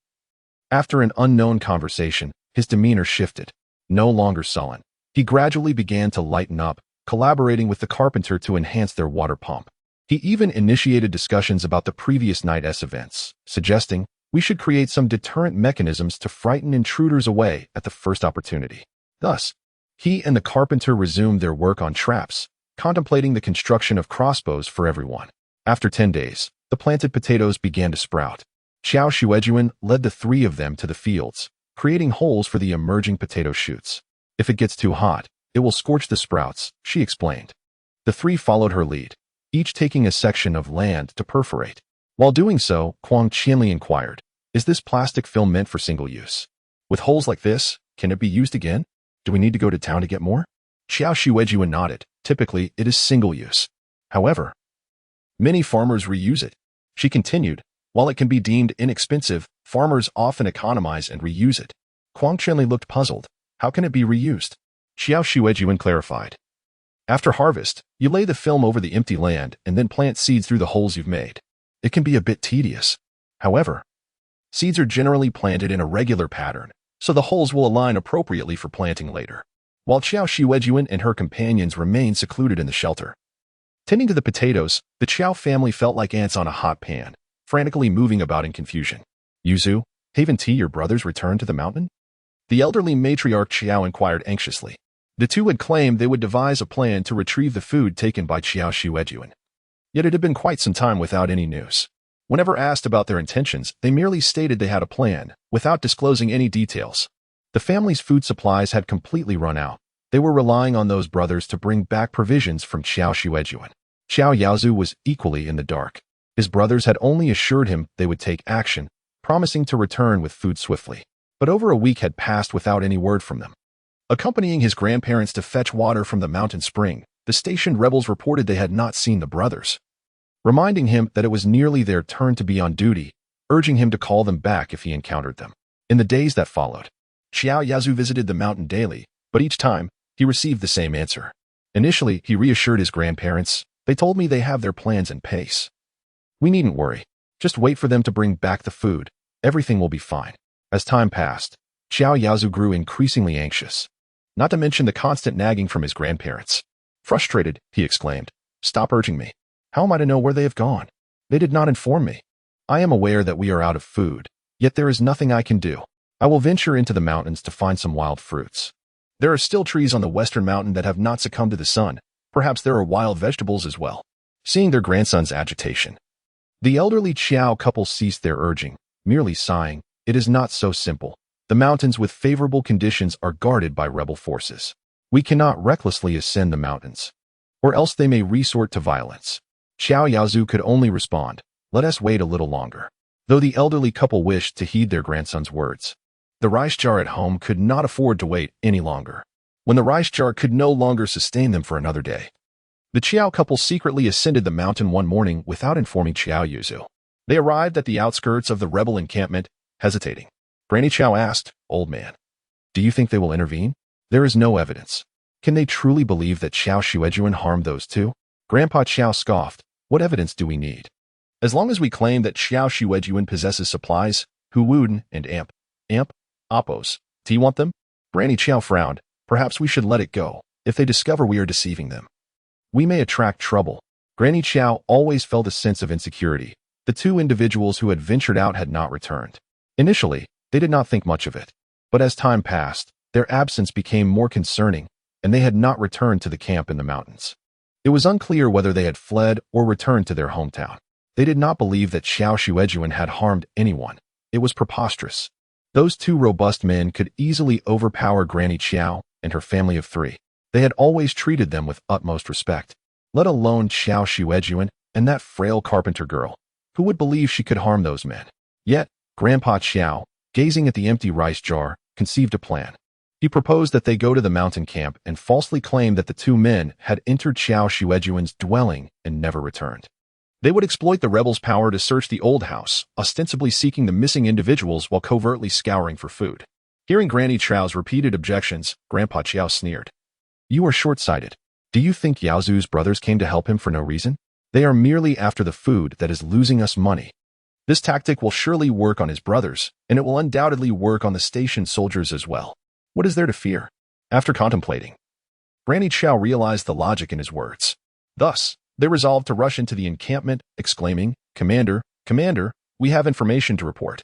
after an unknown conversation, his demeanor shifted. No longer sullen, he gradually began to lighten up, collaborating with the carpenter to enhance their water pump. He even initiated discussions about the previous night's events, suggesting we should create some deterrent mechanisms to frighten intruders away at the first opportunity. Thus, he and the carpenter resumed their work on traps, contemplating the construction of crossbows for everyone. After 10 days, the planted potatoes began to sprout. Qiao Xuejun led the 3 of them to the fields, creating holes for the emerging potato shoots. If it gets too hot, it will scorch the sprouts, she explained. The 3 followed her lead, each taking a section of land to perforate. While doing so, Huang Qianli inquired, is this plastic film meant for single use? With holes like this, can it be used again? Do we need to go to town to get more? Qiao Xuejun nodded. Typically, it is single use. However, many farmers reuse it. She continued, while it can be deemed inexpensive, farmers often economize and reuse it. Huang Chenli looked puzzled. How can it be reused? Qiao Xuejun clarified. After harvest, you lay the film over the empty land and then plant seeds through the holes you've made. It can be a bit tedious. However, seeds are generally planted in a regular pattern, so the holes will align appropriately for planting later. While Qiao Xuejun and her companions remained secluded in the shelter. Tending to the potatoes, the Qiao family felt like ants on a hot pan, frantically moving about in confusion. Yuzu, haven't your brothers returned to the mountain? The elderly matriarch Qiao inquired anxiously. The 2 had claimed they would devise a plan to retrieve the food taken by Qiao Xuejun. Yet it had been quite some time without any news. Whenever asked about their intentions, they merely stated they had a plan, without disclosing any details. The family's food supplies had completely run out. They were relying on those brothers to bring back provisions from Qiao Xuejun. Qiao Yaozu was equally in the dark. His brothers had only assured him they would take action, promising to return with food swiftly. But over a week had passed without any word from them. Accompanying his grandparents to fetch water from the mountain spring, the stationed rebels reported they had not seen the brothers, reminding him that it was nearly their turn to be on duty, urging him to call them back if he encountered them. In the days that followed, Qiao Yazu visited the mountain daily, but each time, he received the same answer. Initially, he reassured his grandparents. They told me they have their plans in pace. We needn't worry. Just wait for them to bring back the food. Everything will be fine. As time passed, Qiao Yazu grew increasingly anxious, not to mention the constant nagging from his grandparents. Frustrated, he exclaimed, stop urging me. How am I to know where they have gone? They did not inform me. I am aware that we are out of food, yet there is nothing I can do. I will venture into the mountains to find some wild fruits. There are still trees on the western mountain that have not succumbed to the sun. Perhaps there are wild vegetables as well. Seeing their grandson's agitation, the elderly Qiao couple ceased their urging, merely sighing, it is not so simple. The mountains with favorable conditions are guarded by rebel forces. We cannot recklessly ascend the mountains, or else they may resort to violence. Qiao Yaozu could only respond, let us wait a little longer. Though the elderly couple wished to heed their grandson's words, the rice jar at home could not afford to wait any longer. When the rice jar could no longer sustain them for another day, the Qiao couple secretly ascended the mountain one morning without informing Qiao Yuzu. They arrived at the outskirts of the rebel encampment, hesitating. Granny Qiao asked, old man, do you think they will intervene? There is no evidence. Can they truly believe that Qiao Xuejun harmed those 2? Grandpa Qiao scoffed, what evidence do we need? As long as we claim that Qiao Xuejun possesses supplies, Hu Wuden and Amp, Oppos, do you want them? Granny Qiao frowned, perhaps we should let it go. if they discover we are deceiving them, we may attract trouble. Granny Qiao always felt a sense of insecurity. The two individuals who had ventured out had not returned. Initially, they did not think much of it. But as time passed, their absence became more concerning, and they had not returned to the camp in the mountains. It was unclear whether they had fled or returned to their hometown. They did not believe that Qiao Xuejun had harmed anyone. It was preposterous. Those two robust men could easily overpower Granny Qiao and her family of 3. They had always treated them with utmost respect, let alone Qiao Xuejun and that frail carpenter girl. Who would believe she could harm those men? Yet, Grandpa Qiao, gazing at the empty rice jar, conceived a plan. He proposed that they go to the mountain camp and falsely claim that the two men had entered Qiao Xuejun's dwelling and never returned. They would exploit the rebels' power to search the old house, ostensibly seeking the missing individuals while covertly scouring for food. Hearing Granny Qiao's repeated objections, Grandpa Qiao sneered. You are short-sighted. Do you think Yaozu's brothers came to help him for no reason? They are merely after the food that is losing us money. This tactic will surely work on his brothers, and it will undoubtedly work on the station soldiers as well. What is there to fear? After contemplating, Granny Qiao realized the logic in his words. Thus, they resolved to rush into the encampment, exclaiming, Commander, Commander, we have information to report.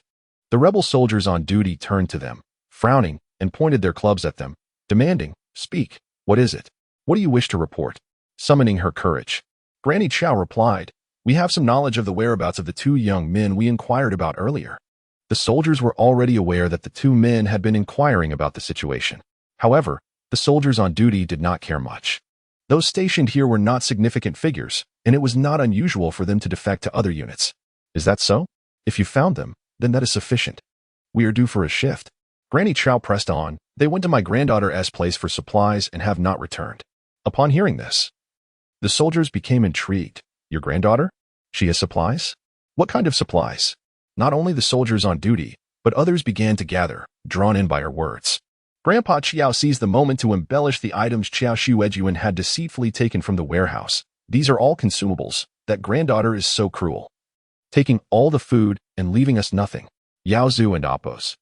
The rebel soldiers on duty turned to them, frowning, and pointed their clubs at them, demanding, Speak, what is it? What do you wish to report? Summoning her courage, Granny Qiao replied, We have some knowledge of the whereabouts of the 2 young men we inquired about earlier. The soldiers were already aware that the 2 men had been inquiring about the situation. However, the soldiers on duty did not care much. Those stationed here were not significant figures, and it was not unusual for them to defect to other units. Is that so? If you found them, then that is sufficient. We are due for a shift. Granny Qiao pressed on. They went to my granddaughter's place for supplies and have not returned. Upon hearing this, the soldiers became intrigued. Your granddaughter? She has supplies? What kind of supplies? Not only the soldiers on duty, but others began to gather, drawn in by her words. Grandpa Qiao seized the moment to embellish the items Qiao Xuejun had deceitfully taken from the warehouse. These are all consumables. That granddaughter is so cruel. Taking all the food and leaving us nothing. Yaozu and Appo's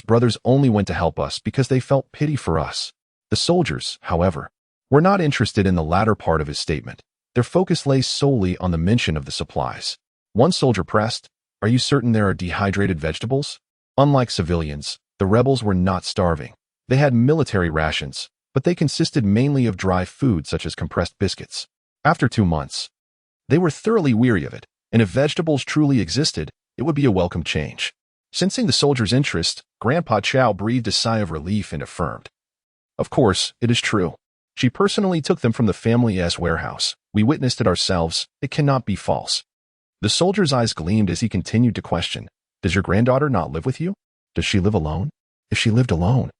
brothers only went to help us because they felt pity for us. The soldiers, however, were not interested in the latter part of his statement. Their focus lay solely on the mention of the supplies. One soldier pressed, Are you certain there are dehydrated vegetables? Unlike civilians, the rebels were not starving. They had military rations, but they consisted mainly of dry food such as compressed biscuits. After 2 months, they were thoroughly weary of it, and if vegetables truly existed, it would be a welcome change. Sensing the soldiers' interest, Grandpa Qiao breathed a sigh of relief and affirmed, Of course, it is true. She personally took them from the family's warehouse. We witnessed it ourselves. It cannot be false. The soldier's eyes gleamed as he continued to question, Does your granddaughter not live with you? Does she live alone? If she lived alone,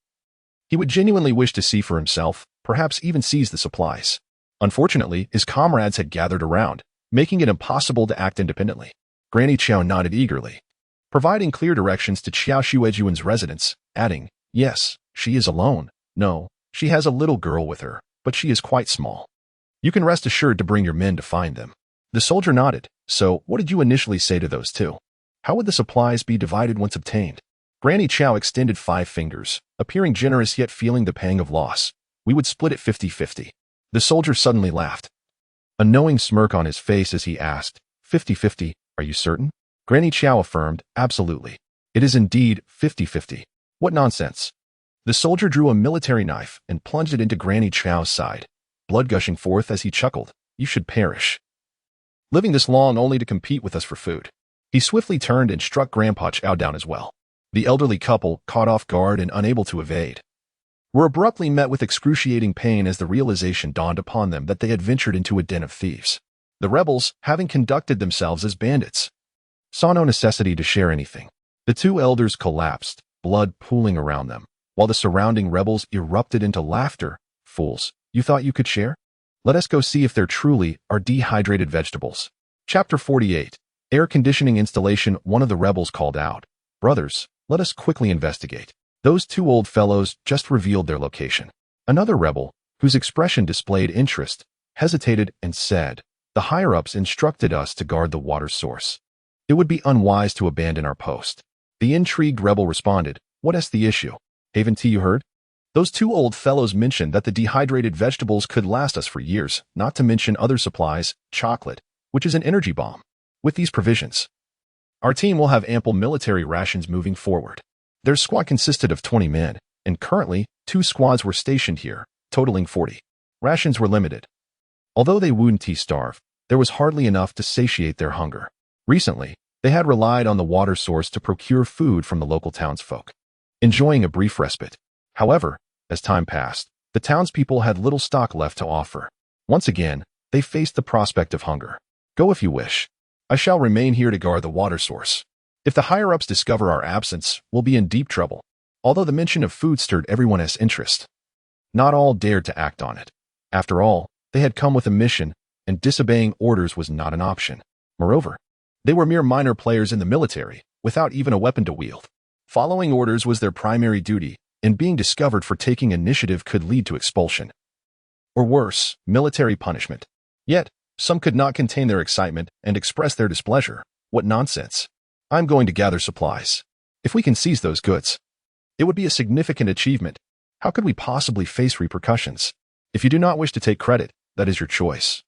he would genuinely wish to see for himself, perhaps even seize the supplies. Unfortunately, his comrades had gathered around, making it impossible to act independently. Granny Qiao nodded eagerly, providing clear directions to Qiao Xuejun's residence, adding, Yes, she is alone. No, she has a little girl with her, but she is quite small. You can rest assured to bring your men to find them. The soldier nodded. So, what did you initially say to those 2? How would the supplies be divided once obtained? Granny Qiao extended 5 fingers, appearing generous yet feeling the pang of loss. We would split it 50-50. The soldier suddenly laughed, a knowing smirk on his face as he asked, 50-50, are you certain? Granny Qiao affirmed, Absolutely. It is indeed 50-50. What nonsense. The soldier drew a military knife and plunged it into Granny Qiao's side, blood gushing forth as he chuckled, You should perish. Living this long only to compete with us for food. He swiftly turned and struck Grandpa Qiao down as well. The elderly couple, caught off guard and unable to evade, were abruptly met with excruciating pain as the realization dawned upon them that they had ventured into a den of thieves. The rebels, having conducted themselves as bandits, saw no necessity to share anything. The 2 elders collapsed, blood pooling around them, while the surrounding rebels erupted into laughter. Fools, you thought you could share? Let us go see if there truly are dehydrated vegetables. Chapter 48. Air conditioning installation. One of the rebels called out, Brothers, let us quickly investigate. Those 2 old fellows just revealed their location. Another rebel, whose expression displayed interest, hesitated and said, The higher-ups instructed us to guard the water source. It would be unwise to abandon our post. The intrigued rebel responded, What is the issue? Haven't you heard? Those two old fellows mentioned that the dehydrated vegetables could last us for years, not to mention other supplies, chocolate, which is an energy bomb. With these provisions, our team will have ample military rations moving forward. Their squad consisted of 20 men, and currently, 2 squads were stationed here, totaling 40. Rations were limited. Although they wouldn't starve, there was hardly enough to satiate their hunger. Recently, they had relied on the water source to procure food from the local townsfolk, enjoying a brief respite. However, as time passed, the townspeople had little stock left to offer. Once again, they faced the prospect of hunger. Go if you wish. I shall remain here to guard the water source. If the higher-ups discover our absence, we'll be in deep trouble. Although the mention of food stirred everyone's interest, not all dared to act on it. After all, they had come with a mission, and disobeying orders was not an option. Moreover, they were mere minor players in the military, without even a weapon to wield. Following orders was their primary duty, and being discovered for taking initiative could lead to expulsion. Or worse, military punishment. Yet, some could not contain their excitement and express their displeasure. What nonsense. I'm going to gather supplies. If we can seize those goods, it would be a significant achievement. How could we possibly face repercussions? If you do not wish to take credit, that is your choice.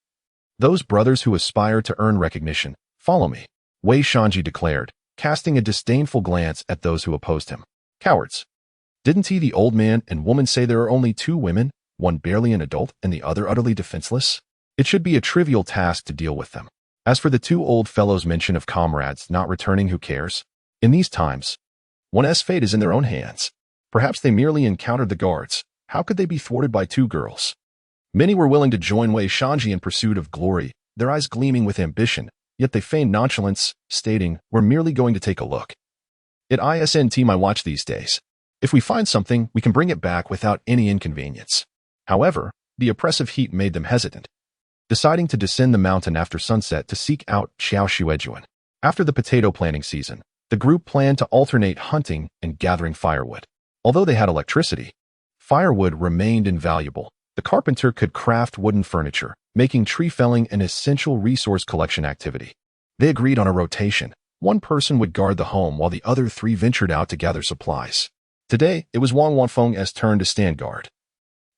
Those brothers who aspire to earn recognition, follow me, Wei Shanji declared, casting a disdainful glance at those who opposed him. Cowards. Didn't he, the old man and woman, say there are only 2 women, one barely an adult and the other utterly defenseless? It should be a trivial task to deal with them. As for the 2 old fellows' mention of comrades not returning, who cares? In these times, one's fate is in their own hands. Perhaps they merely encountered the guards. How could they be thwarted by 2 girls? Many were willing to join Wei Shanji in pursuit of glory, their eyes gleaming with ambition, yet they feigned nonchalance, stating, "We're merely going to take a look. It isn't my watch these days. If we find something, we can bring it back without any inconvenience." However, the oppressive heat made them hesitant, deciding to descend the mountain after sunset to seek out Qiao Xuejun. After the potato planting season, the group planned to alternate hunting and gathering firewood. Although they had electricity, firewood remained invaluable. The carpenter could craft wooden furniture, making tree felling an essential resource collection activity. They agreed on a rotation. One person would guard the home while the other 3 ventured out to gather supplies. Today, it was Wang Wanfeng's turn to stand guard,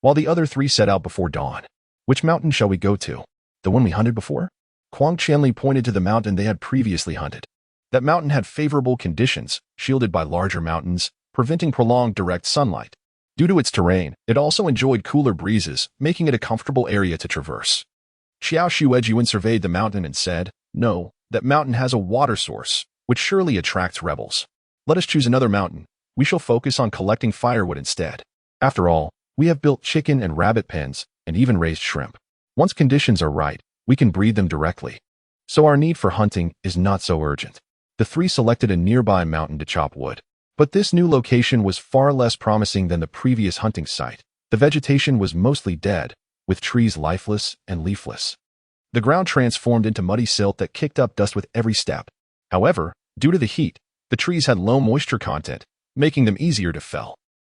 while the other 3 set out before dawn. Which mountain shall we go to? The one we hunted before? Quang Qianli pointed to the mountain they had previously hunted. That mountain had favorable conditions, shielded by larger mountains, preventing prolonged direct sunlight. Due to its terrain, it also enjoyed cooler breezes, making it a comfortable area to traverse. Qiao Xuejun surveyed the mountain and said, "No, that mountain has a water source, which surely attracts rebels. Let us choose another mountain. We shall focus on collecting firewood instead. After all, we have built chicken and rabbit pens, and even raised shrimp. Once conditions are right, we can breed them directly. So our need for hunting is not so urgent." The 3 selected a nearby mountain to chop wood. But this new location was far less promising than the previous hunting site. The vegetation was mostly dead, with trees lifeless and leafless. The ground transformed into muddy silt that kicked up dust with every step. However, due to the heat, the trees had low moisture content, making them easier to fell.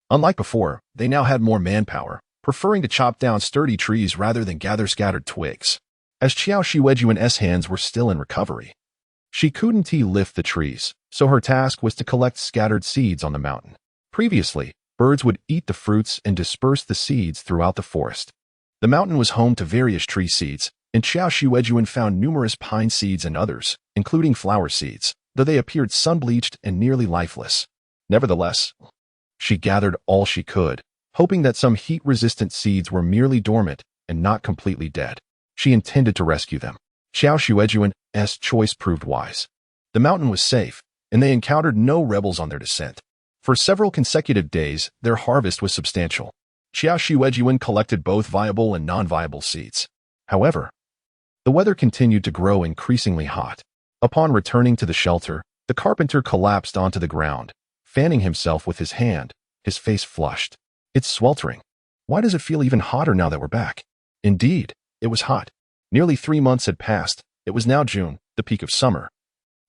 Unlike before, they now had more manpower, preferring to chop down sturdy trees rather than gather scattered twigs. As Qiao Xuejun's hands were still in recovery, she couldn't lift the trees, so her task was to collect scattered seeds on the mountain. Previously, birds would eat the fruits and disperse the seeds throughout the forest. The mountain was home to various tree seeds, and Qiao Xuejun found numerous pine seeds and others, including flower seeds, though they appeared sun-bleached and nearly lifeless. Nevertheless, she gathered all she could, hoping that some heat-resistant seeds were merely dormant and not completely dead. She intended to rescue them. Qiao Xuejun's choice proved wise. The mountain was safe, and they encountered no rebels on their descent. For several consecutive days, their harvest was substantial. Qiao Xuejun collected both viable and non-viable seeds. However, the weather continued to grow increasingly hot. Upon returning to the shelter, the carpenter collapsed onto the ground, fanning himself with his hand, his face flushed. "It's sweltering. Why does it feel even hotter now that we're back?" Indeed, it was hot. Nearly 3 months had passed. It was now June, the peak of summer,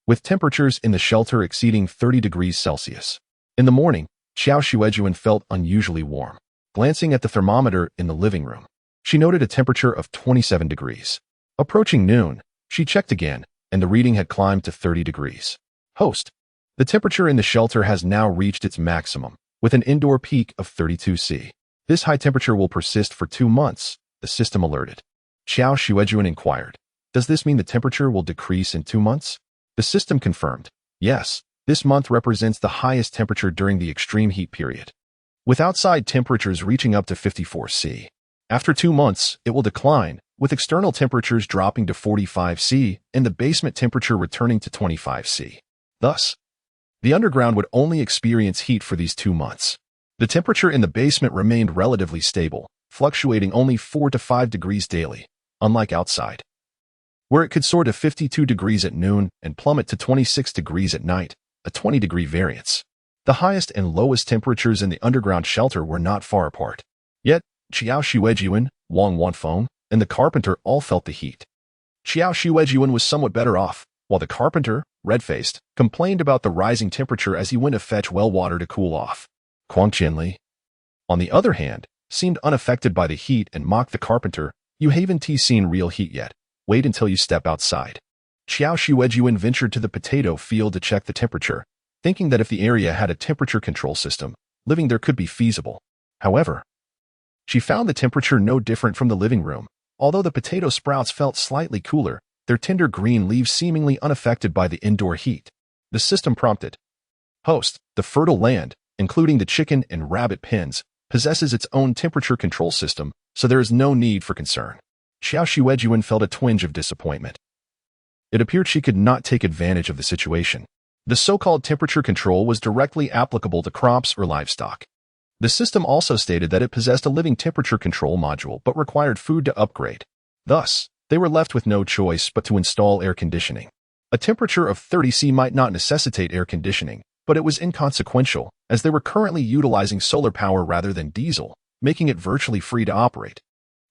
with temperatures in the shelter exceeding 30 degrees Celsius. In the morning, Qiao Xuejun felt unusually warm. Glancing at the thermometer in the living room, she noted a temperature of 27 degrees. Approaching noon, she checked again, and the reading had climbed to 30 degrees. "Host, the temperature in the shelter has now reached its maximum. with an indoor peak of 32 C. This high temperature will persist for 2 months, the system alerted. Qiao Xuejun inquired, "Does this mean the temperature will decrease in 2 months?" The system confirmed, "Yes, this month represents the highest temperature during the extreme heat period, with outside temperatures reaching up to 54 C. After 2 months, it will decline, with external temperatures dropping to 45 C and the basement temperature returning to 25 C. Thus, the underground would only experience heat for these 2 months. The temperature in the basement remained relatively stable, fluctuating only 4 to 5 degrees daily, unlike outside, where it could soar to 52 degrees at noon and plummet to 26 degrees at night, a 20-degree variance. The highest and lowest temperatures in the underground shelter were not far apart. Yet, Qiao Xuejun, Wang Wanfeng, and the carpenter all felt the heat. Qiao Xuejun was somewhat better off, while the carpenter, red-faced, complained about the rising temperature as he went to fetch well water to cool off. Quang Qianli, on the other hand, seemed unaffected by the heat and mocked the carpenter, "You haven't seen real heat yet. Wait until you step outside." Qiao Xuejun ventured to the potato field to check the temperature, thinking that if the area had a temperature control system, living there could be feasible. However, she found the temperature no different from the living room. Although the potato sprouts felt slightly cooler, their tender green leaves seemingly unaffected by the indoor heat. The system prompted, "Host, the fertile land, including the chicken and rabbit pens, possesses its own temperature control system, so there is no need for concern." Qiao Xuejun felt a twinge of disappointment. It appeared she could not take advantage of the situation. The so-called temperature control was directly applicable to crops or livestock. The system also stated that it possessed a living temperature control module but required food to upgrade. Thus, they were left with no choice but to install air conditioning. A temperature of 30 C might not necessitate air conditioning, but it was inconsequential, as they were currently utilizing solar power rather than diesel, making it virtually free to operate.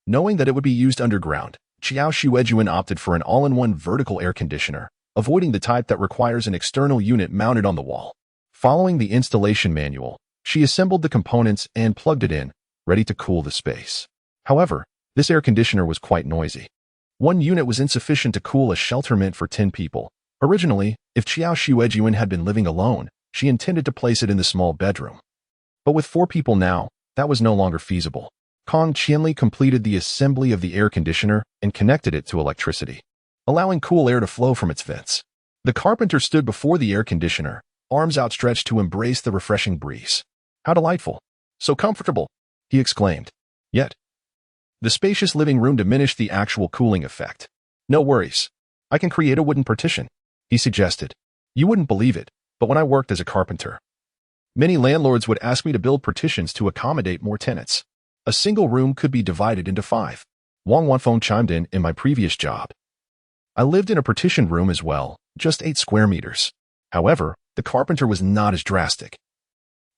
Knowing that it would be used underground, Qiao Xuejun opted for an all-in-one vertical air conditioner, avoiding the type that requires an external unit mounted on the wall. Following the installation manual, she assembled the components and plugged it in, ready to cool the space. However, this air conditioner was quite noisy. One unit was insufficient to cool a shelter meant for 10 people. Originally, if Qiao Xuejun had been living alone, she intended to place it in the small bedroom. But with 4 people now, that was no longer feasible. Quang Qianli completed the assembly of the air conditioner and connected it to electricity, allowing cool air to flow from its vents. The carpenter stood before the air conditioner, arms outstretched to embrace the refreshing breeze. "How delightful! So comfortable!" he exclaimed. Yet, the spacious living room diminished the actual cooling effect. "No worries. I can create a wooden partition," he suggested. "You wouldn't believe it, but when I worked as a carpenter, many landlords would ask me to build partitions to accommodate more tenants. A single room could be divided into 5. Wang Wanfeng chimed in my previous job, I lived in a partitioned room as well, just 8 square meters. However, the carpenter was not as drastic.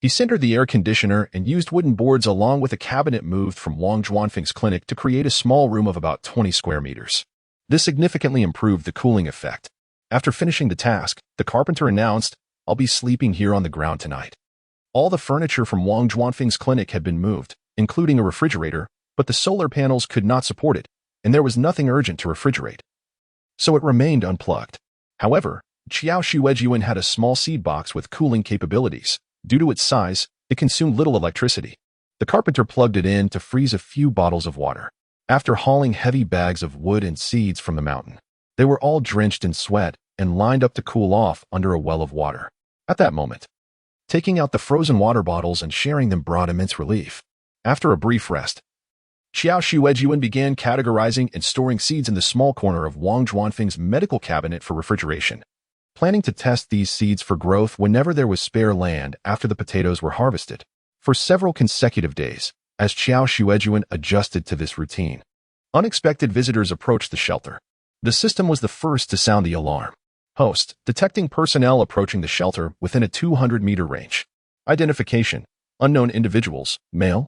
He centered the air conditioner and used wooden boards along with a cabinet moved from Wang Zhuanfeng's clinic to create a small room of about 20 square meters. This significantly improved the cooling effect. After finishing the task, the carpenter announced, "I'll be sleeping here on the ground tonight." All the furniture from Wang Zhuanfeng's clinic had been moved, including a refrigerator, but the solar panels could not support it, and there was nothing urgent to refrigerate. So it remained unplugged. However, Qiao Xuejun had a small seed box with cooling capabilities. Due to its size, it consumed little electricity. The carpenter plugged it in to freeze a few bottles of water. After hauling heavy bags of wood and seeds from the mountain, they were all drenched in sweat and lined up to cool off under a well of water. At that moment, taking out the frozen water bottles and sharing them brought immense relief. After a brief rest, Qiao Xuejun began categorizing and storing seeds in the small corner of Wang Zhuanfeng's medical cabinet for refrigeration, planning to test these seeds for growth whenever there was spare land after the potatoes were harvested. For several consecutive days, as Qiao Xuejun adjusted to this routine, unexpected visitors approached the shelter. The system was the first to sound the alarm. Host, detecting personnel approaching the shelter within a 200-meter range. Identification, unknown individuals, male.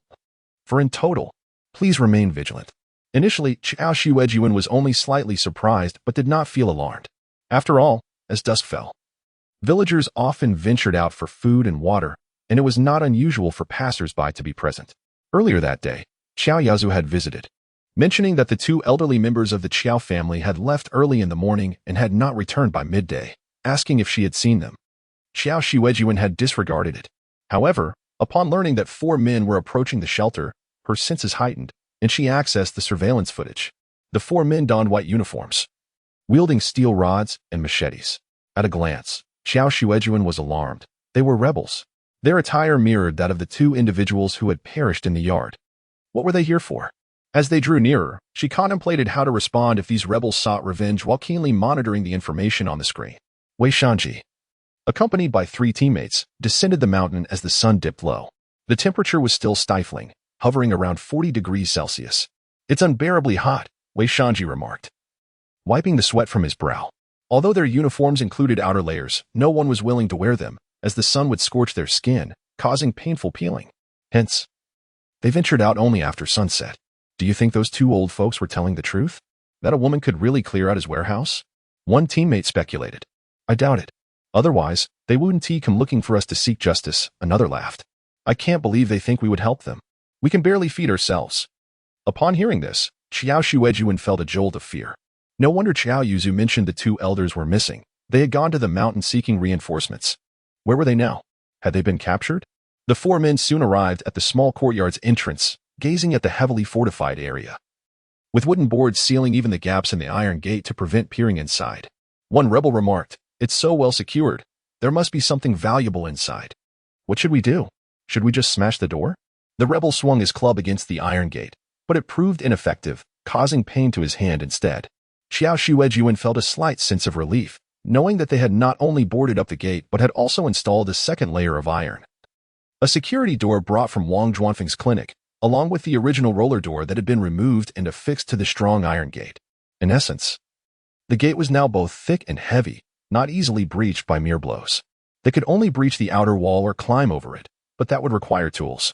For in total, please remain vigilant. Initially, Qiao Xuejun was only slightly surprised but did not feel alarmed. After all, as dusk fell, villagers often ventured out for food and water, and it was not unusual for passers-by to be present. Earlier that day, Qiao Yazu had visited, mentioning that the 2 elderly members of the Qiao family had left early in the morning and had not returned by midday, asking if she had seen them. Qiao Xuejun had disregarded it. However, Upon learning that 4 men were approaching the shelter, her senses heightened, and she accessed the surveillance footage. The 4 men donned white uniforms, wielding steel rods and machetes. At a glance, Qiao Xuejun was alarmed. They were rebels. Their attire mirrored that of the 2 individuals who had perished in the yard. What were they here for? As they drew nearer, she contemplated how to respond if these rebels sought revenge while keenly monitoring the information on the screen. Wei Shanji, accompanied by 3 teammates, descended the mountain as the sun dipped low. The temperature was still stifling, hovering around 40 degrees Celsius. It's unbearably hot, Wei Shanji remarked, wiping the sweat from his brow. Although their uniforms included outer layers, no one was willing to wear them, as the sun would scorch their skin, causing painful peeling. Hence, they ventured out only after sunset. Do you think those 2 old folks were telling the truth? That a woman could really clear out his warehouse? One teammate speculated. I doubt it. Otherwise, they wouldn't come looking for us to seek justice, another laughed. I can't believe they think we would help them. We can barely feed ourselves. Upon hearing this, Qiao Xuejun felt a jolt of fear. No wonder Qiao Yuzu mentioned the 2 elders were missing. They had gone to the mountain seeking reinforcements. Where were they now? Had they been captured? The 4 men soon arrived at the small courtyard's entrance, gazing at the heavily fortified area, with wooden boards sealing even the gaps in the iron gate to prevent peering inside. One rebel remarked, "It's so well secured. There must be something valuable inside. What should we do? Should we just smash the door?" The rebel swung his club against the iron gate, but it proved ineffective, causing pain to his hand instead. Qiao Xuejun felt a slight sense of relief, knowing that they had not only boarded up the gate but had also installed a second layer of iron. A security door brought from Wang Zhuanfeng's clinic, along with the original roller door that had been removed and affixed to the strong iron gate. In essence, the gate was now both thick and heavy, not easily breached by mere blows. They could only breach the outer wall or climb over it, but that would require tools,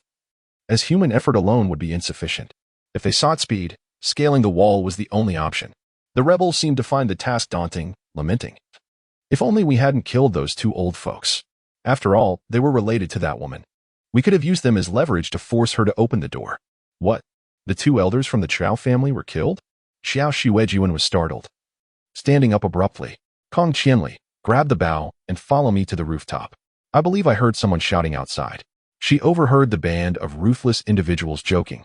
as human effort alone would be insufficient. If they sought speed, scaling the wall was the only option. The rebels seemed to find the task daunting, lamenting. If only we hadn't killed those 2 old folks. After all, they were related to that woman. We could have used them as leverage to force her to open the door. What? The 2 elders from the Qiao family were killed? Qiao Xuejun was startled. Standing up abruptly, Kong Qianli, grab the bow and follow me to the rooftop. I believe I heard someone shouting outside. She overheard the band of ruthless individuals joking.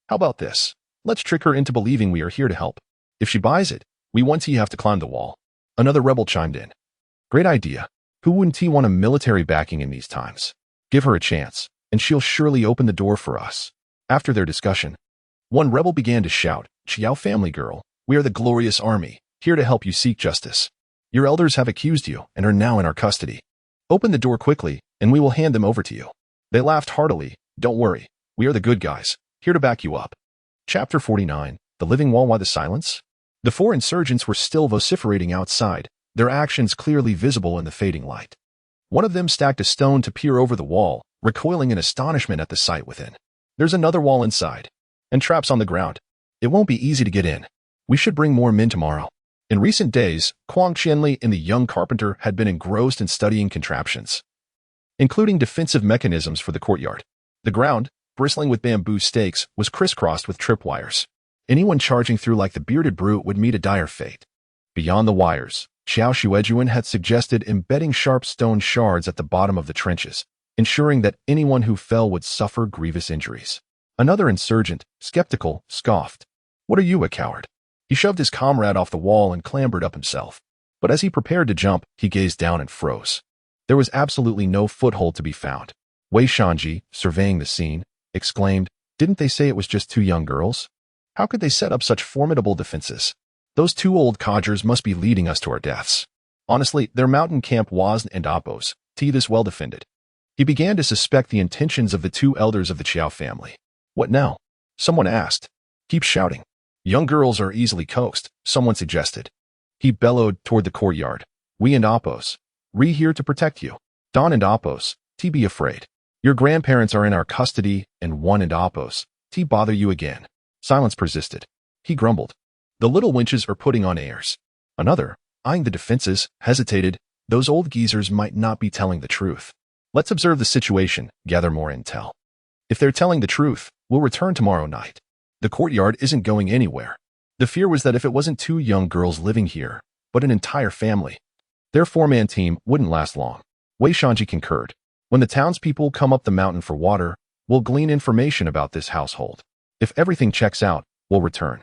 How about this? Let's trick her into believing we are here to help. If she buys it, we won't have to climb the wall. Another rebel chimed in. Great idea. Who wouldn't want a military backing in these times? Give her a chance, and she'll surely open the door for us. After their discussion, one rebel began to shout, Qiao family girl, we are the glorious army, here to help you seek justice. Your elders have accused you and are now in our custody. Open the door quickly, and we will hand them over to you. They laughed heartily. Don't worry, we are the good guys, here to back you up. Chapter 49, The Living Wall. Why the silence? The 4 insurgents were still vociferating outside, their actions clearly visible in the fading light. One of them stacked a stone to peer over the wall, recoiling in astonishment at the sight within. There's another wall inside, and traps on the ground. It won't be easy to get in. We should bring more men tomorrow. In recent days, Kong Qianli and the young carpenter had been engrossed in studying contraptions, including defensive mechanisms for the courtyard. The ground, bristling with bamboo stakes, was crisscrossed with tripwires. Anyone charging through like the bearded brute would meet a dire fate. Beyond the wires, Qiao Xuejun had suggested embedding sharp stone shards at the bottom of the trenches, ensuring that anyone who fell would suffer grievous injuries. Another insurgent, skeptical, scoffed. What are you, a coward? He shoved his comrade off the wall and clambered up himself. But as he prepared to jump, he gazed down and froze. There was absolutely no foothold to be found. Wei Shanji, surveying the scene, exclaimed, Didn't they say it was just 2 young girls? How could they set up such formidable defenses? Those 2 old codgers must be leading us to our deaths. Honestly, their mountain camp wasn't oppose this well defended. He began to suspect the intentions of the 2 elders of the Qiao family. What now? Someone asked. Keep shouting. Young girls are easily coaxed, someone suggested. He bellowed toward the courtyard. We and Oppos. Re here to protect you. Don and Oppos. T be afraid. Your grandparents are in our custody, and one and Oppos. T bother you again. Silence persisted. He grumbled. The little wenches are putting on airs. Another, eyeing the defenses, hesitated. Those old geezers might not be telling the truth. Let's observe the situation, gather more intel. If they're telling the truth, we'll return tomorrow night. The courtyard isn't going anywhere. The fear was that if it wasn't 2 young girls living here, but an entire family, their 4-man team wouldn't last long. Wei Shanji concurred. When the townspeople come up the mountain for water, we'll glean information about this household. If everything checks out, we'll return.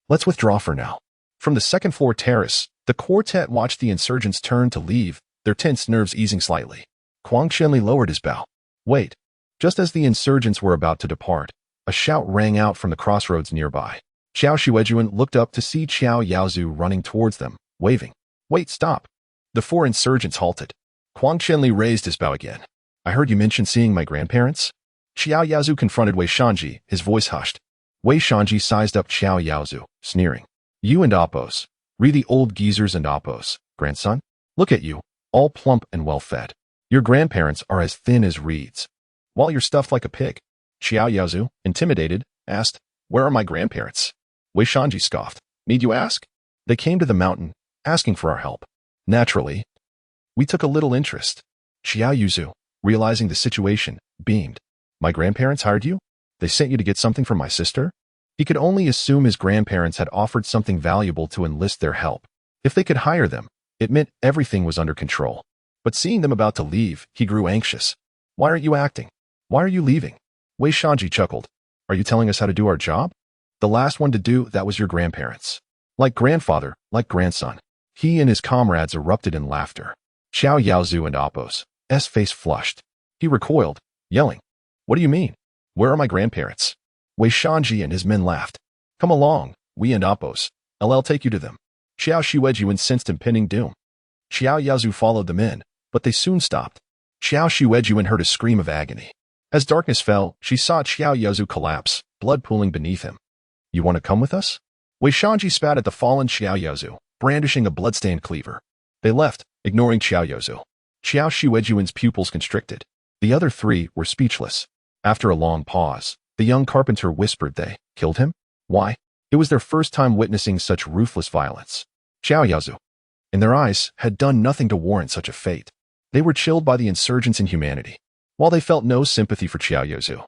Let's withdraw for now. From the second-floor terrace, the quartet watched the insurgents turn to leave, their tense nerves easing slightly. Huang Qianli lowered his bow. Wait. Just as the insurgents were about to depart, a shout rang out from the crossroads nearby. Qiao Xuejun looked up to see Qiao Yaozu running towards them, waving. Wait, stop. The four insurgents halted. Huang Qianli raised his bow again. I heard you mention seeing my grandparents? Qiao Yaozu confronted Wei Shanji, his voice hushed. Wei Shanji sized up Qiao Yaozu, sneering. You and Oppos. Really old geezers and Oppos, grandson? Look at you, all plump and well-fed. Your grandparents are as thin as reeds, while you're stuffed like a pig. Qiao Yaozu, intimidated, asked, Where are my grandparents? Wei Shanji scoffed. Need you ask? They came to the mountain, asking for our help. Naturally, we took a little interest. Qiao Yaozu, realizing the situation, beamed. My grandparents hired you? They sent you to get something from my sister? He could only assume his grandparents had offered something valuable to enlist their help. If they could hire them, it meant everything was under control. But seeing them about to leave, he grew anxious. Why aren't you acting? Why are you leaving? Wei Shanji chuckled. Are you telling us how to do our job? The last one to do that was your grandparents. Like grandfather, like grandson. He and his comrades erupted in laughter. Qiao Yaozu and Oppos' face flushed. He recoiled, yelling. What do you mean? Where are my grandparents? Wei Shanji and his men laughed. Come along, we and Oppos. I'll take you to them. Qiao Xuejun sensed impending doom. Qiao Yaozu followed them in, but they soon stopped. Qiao Xuejun heard a scream of agony. As darkness fell, she saw Qiao Yaozu collapse, blood pooling beneath him. You want to come with us? Wei Shanji spat at the fallen Qiao Yaozu, brandishing a bloodstained cleaver. They left, ignoring Qiao Yaozu. Qiao Xuejun's pupils constricted. The other three were speechless. After a long pause, the young carpenter whispered they killed him? Why? It was their first time witnessing such ruthless violence. Qiao Yaozu, in their eyes, had done nothing to warrant such a fate. They were chilled by the insurgents' inhumanity. While they felt no sympathy for Qiao Yaozu,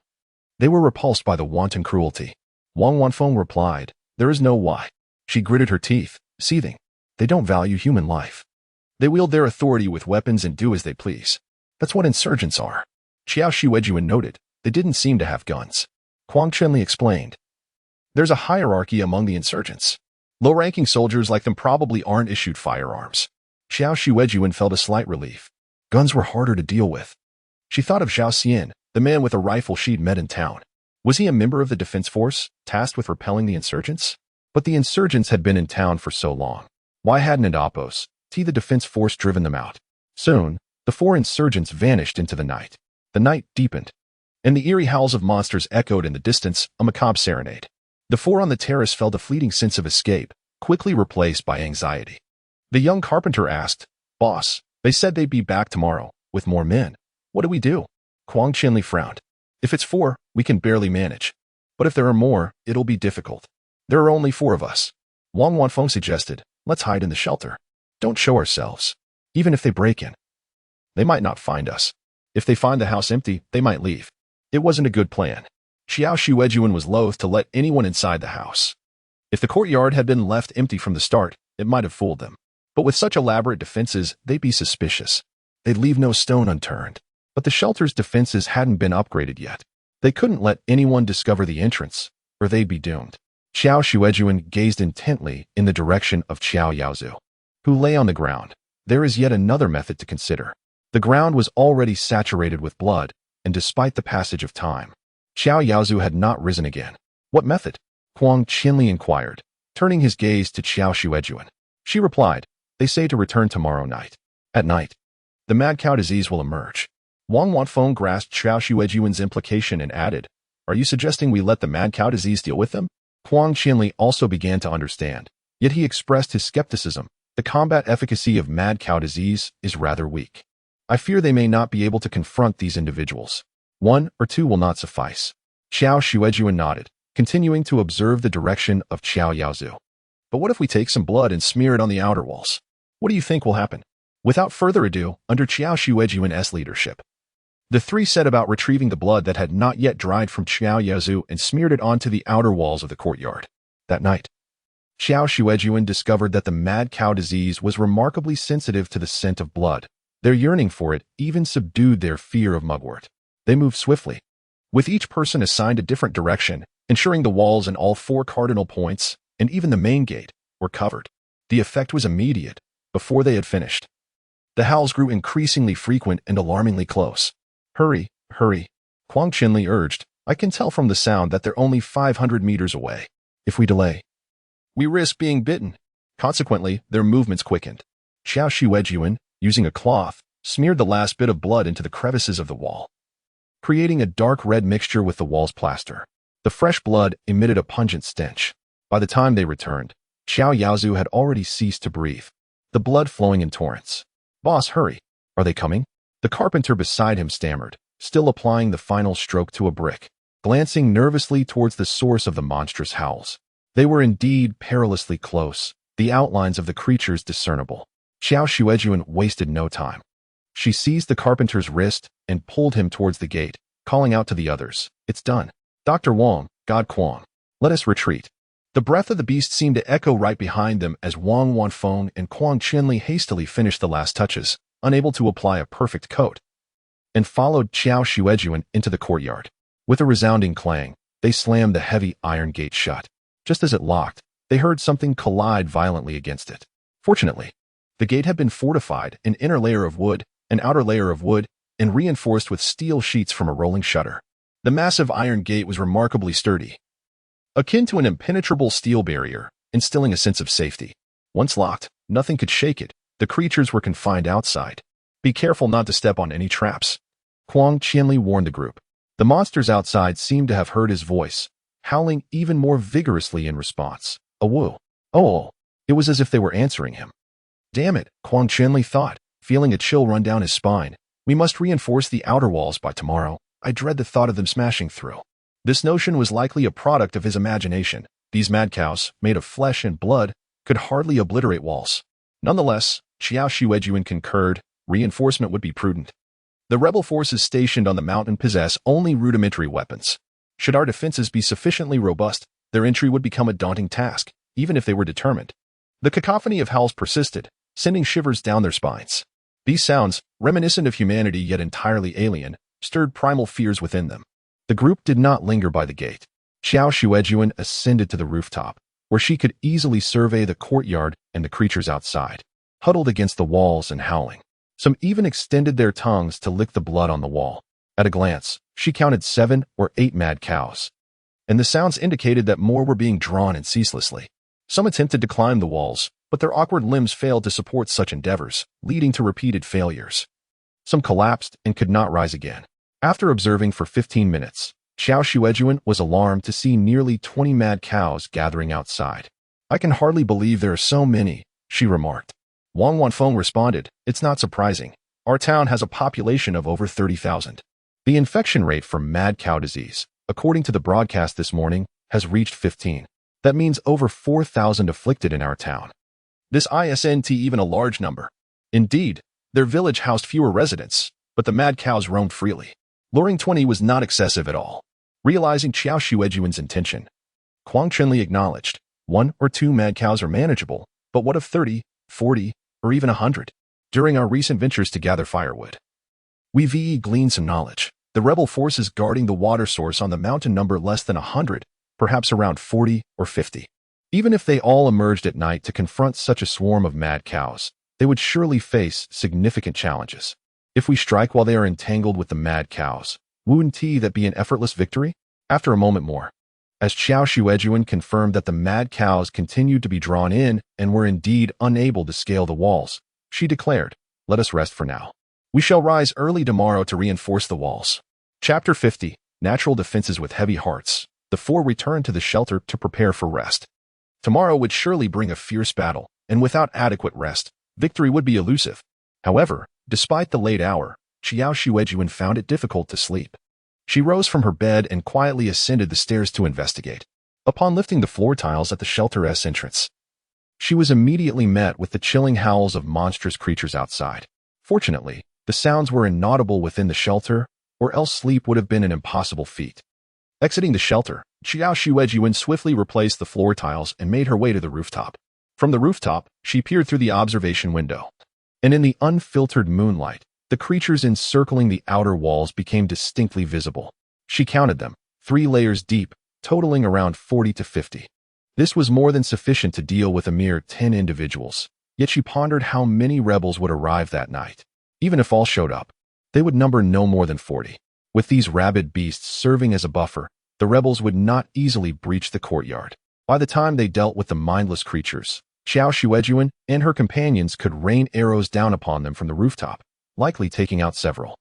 they were repulsed by the wanton cruelty. Wang Wanfeng replied, There is no why. She gritted her teeth, seething. They don't value human life. They wield their authority with weapons and do as they please. That's what insurgents are. Qiao Xuejun noted, they didn't seem to have guns. Huang Qianli explained. There's a hierarchy among the insurgents. Low-ranking soldiers like them probably aren't issued firearms. Qiao Xuejun felt a slight relief. Guns were harder to deal with. She thought of Zhao Xian, the man with a rifle she'd met in town. Was he a member of the defense force, tasked with repelling the insurgents? But the insurgents had been in town for so long. Why hadn't Oppos, the defense force driven them out? Soon, the four insurgents vanished into the night. The night deepened, and the eerie howls of monsters echoed in the distance, a macabre serenade. The four on the terrace felt a fleeting sense of escape, quickly replaced by anxiety. The young carpenter asked, Boss, they said they'd be back tomorrow, with more men. What do we do? Huang Qianli frowned. If it's 4, we can barely manage. But if there are more, it'll be difficult. There are only 4 of us. Wang Wanfeng suggested, let's hide in the shelter. Don't show ourselves. Even if they break in, they might not find us. If they find the house empty, they might leave. It wasn't a good plan. Qiao Xuejun was loath to let anyone inside the house. If the courtyard had been left empty from the start, it might have fooled them. But with such elaborate defenses, they'd be suspicious. They'd leave no stone unturned. But the shelter's defenses hadn't been upgraded yet. They couldn't let anyone discover the entrance, or they'd be doomed. Qiao Xuejun gazed intently in the direction of Qiao Yaozu, who lay on the ground. There is yet another method to consider. The ground was already saturated with blood, and despite the passage of time, Qiao Yaozu had not risen again. What method? Huang Qianli inquired, turning his gaze to Qiao Xuejun. She replied, They say to return tomorrow night. At night, the mad cow disease will emerge. Wang Wanfeng grasped Qiao Xuejun's implication and added, Are you suggesting we let the mad cow disease deal with them? Huang Qianli also began to understand, yet he expressed his skepticism. The combat efficacy of mad cow disease is rather weak. I fear they may not be able to confront these individuals. 1 or 2 will not suffice. Qiao Xuejun nodded, continuing to observe the direction of Qiao Yaozu. But what if we take some blood and smear it on the outer walls? What do you think will happen? Without further ado, under Qiao Xuejun's leadership, the 3 set about retrieving the blood that had not yet dried from Qiao Yaozu and smeared it onto the outer walls of the courtyard. That night, Qiao Xuejun discovered that the mad cow disease was remarkably sensitive to the scent of blood. Their yearning for it even subdued their fear of mugwort. They moved swiftly, with each person assigned a different direction, ensuring the walls and all 4 cardinal points, and even the main gate, were covered. The effect was immediate. Before they had finished, the howls grew increasingly frequent and alarmingly close. Hurry, hurry, Quang Chinli urged. I can tell from the sound that they're only 500 meters away. If we delay, we risk being bitten. Consequently, their movements quickened. Qiao Xuejun, using a cloth, smeared the last bit of blood into the crevices of the wall, creating a dark red mixture with the wall's plaster. The fresh blood emitted a pungent stench. By the time they returned, Qiao Yaozu had already ceased to breathe, the blood flowing in torrents. Boss, hurry. Are they coming? The carpenter beside him stammered, still applying the final stroke to a brick, glancing nervously towards the source of the monstrous howls. They were indeed perilously close, the outlines of the creatures discernible. Qiao Xuejun wasted no time. She seized the carpenter's wrist and pulled him towards the gate, calling out to the others, It's done. Dr. Wang, God Quang, let us retreat. The breath of the beast seemed to echo right behind them as Wang Wanfeng and Quang Chinli hastily finished the last touches, unable to apply a perfect coat, and followed Qiao Xuejun into the courtyard. With a resounding clang, they slammed the heavy iron gate shut. Just as it locked, they heard something collide violently against it. Fortunately, the gate had been fortified, an inner layer of wood, an outer layer of wood, and reinforced with steel sheets from a rolling shutter. The massive iron gate was remarkably sturdy, akin to an impenetrable steel barrier, instilling a sense of safety. Once locked, nothing could shake it. The creatures were confined outside. Be careful not to step on any traps, Quang Chinli warned the group. The monsters outside seemed to have heard his voice, howling even more vigorously in response. A woo. Oh, it was as if they were answering him. Damn it, Quang Chinli thought, feeling a chill run down his spine. We must reinforce the outer walls by tomorrow. I dread the thought of them smashing through. This notion was likely a product of his imagination. These mad cows, made of flesh and blood, could hardly obliterate walls. Nonetheless, Qiao Xuejun concurred, reinforcement would be prudent. The rebel forces stationed on the mountain possess only rudimentary weapons. Should our defenses be sufficiently robust, their entry would become a daunting task, even if they were determined. The cacophony of howls persisted, sending shivers down their spines. These sounds, reminiscent of humanity yet entirely alien, stirred primal fears within them. The group did not linger by the gate. Qiao Xuejun ascended to the rooftop, where she could easily survey the courtyard and the creatures outside, huddled against the walls and howling. Some even extended their tongues to lick the blood on the wall. At a glance, she counted 7 or 8 mad cows, and the sounds indicated that more were being drawn in ceaselessly. Some attempted to climb the walls, but their awkward limbs failed to support such endeavors, leading to repeated failures. Some collapsed and could not rise again. After observing for 15 minutes, Qiao Xuejun was alarmed to see nearly 20 mad cows gathering outside. I can hardly believe there are so many, she remarked. Wang Wanfeng responded, It's not surprising. Our town has a population of over 30,000. The infection rate for mad cow disease, according to the broadcast this morning, has reached 15. That means over 4,000 afflicted in our town. This isn't even a large number. Indeed, their village housed fewer residents, but the mad cows roamed freely. Luring 20 was not excessive at all. Realizing Qiao Xuejun's intention, Quang Chinli acknowledged, 1 or 2 mad cows are manageable, but what of 30, 40, or even 100? During our recent ventures to gather firewood, we've gleaned some knowledge. The rebel forces guarding the water source on the mountain number less than 100, perhaps around 40 or 50. Even if they all emerged at night to confront such a swarm of mad cows, they would surely face significant challenges. If we strike while they are entangled with the mad cows, wouldn't that be an effortless victory? After a moment more, as Qiao Xuejun confirmed that the mad cows continued to be drawn in and were indeed unable to scale the walls, she declared, Let us rest for now. We shall rise early tomorrow to reinforce the walls. Chapter 50, Natural Defenses with Heavy Hearts. The 4 returned to the shelter to prepare for rest. Tomorrow would surely bring a fierce battle, and without adequate rest, victory would be elusive. However, despite the late hour, Qiao Xuejun found it difficult to sleep. She rose from her bed and quietly ascended the stairs to investigate. Upon lifting the floor tiles at the shelter's entrance, she was immediately met with the chilling howls of monstrous creatures outside. Fortunately, the sounds were inaudible within the shelter, or else sleep would have been an impossible feat. Exiting the shelter, Qiao Xuejun swiftly replaced the floor tiles and made her way to the rooftop. From the rooftop, she peered through the observation window. and in the unfiltered moonlight, the creatures encircling the outer walls became distinctly visible. She counted them, 3 layers deep, totaling around 40 to 50. This was more than sufficient to deal with a mere 10 individuals, yet she pondered how many rebels would arrive that night. Even if all showed up, they would number no more than 40. With these rabid beasts serving as a buffer, the rebels would not easily breach the courtyard. By the time they dealt with the mindless creatures, Qiao Xuejun and her companions could rain arrows down upon them from the rooftop, likely taking out several.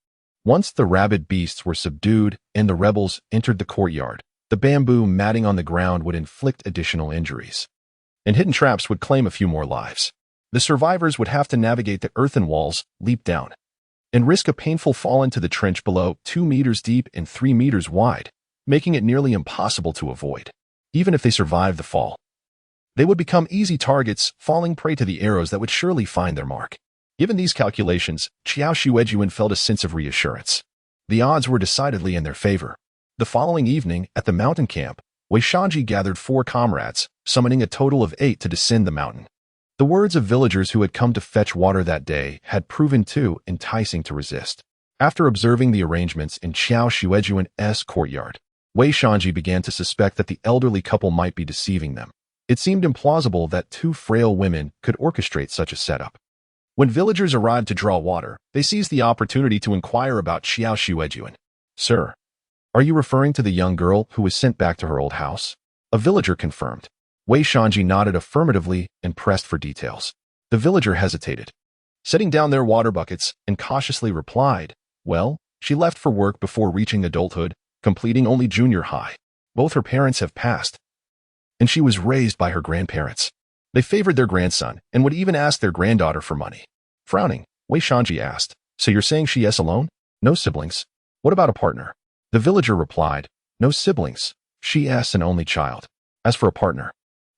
Once the rabid beasts were subdued and the rebels entered the courtyard, the bamboo matting on the ground would inflict additional injuries, and hidden traps would claim a few more lives. The survivors would have to navigate the earthen walls, leap down, and risk a painful fall into the trench below 2 meters deep and 3 meters wide, making it nearly impossible to avoid. Even if they survived the fall, they would become easy targets, falling prey to the arrows that would surely find their mark. Given these calculations, Qiao Xuejun felt a sense of reassurance. The odds were decidedly in their favor. The following evening, at the mountain camp, Wei Shanji gathered 4 comrades, summoning a total of 8 to descend the mountain. The words of villagers who had come to fetch water that day had proven too enticing to resist. After observing the arrangements in Qiao Xuejun's courtyard, Wei Shanji began to suspect that the elderly couple might be deceiving them. It seemed implausible that 2 frail women could orchestrate such a setup. When villagers arrived to draw water, they seized the opportunity to inquire about Qiao Xuejun. "Sir, are you referring to the young girl who was sent back to her old house?" A villager confirmed. Wei Shanji nodded affirmatively and pressed for details. The villager hesitated, setting down their water buckets, and cautiously replied, "Well, she left for work before reaching adulthood, completing only junior high. Both her parents have passed, and she was raised by her grandparents. They favored their grandson and would even ask their granddaughter for money." Frowning, Wei Shanji asked, "So you're saying she is alone? No siblings? What about a partner?" The villager replied, "No siblings. She is an only child. As for a partner,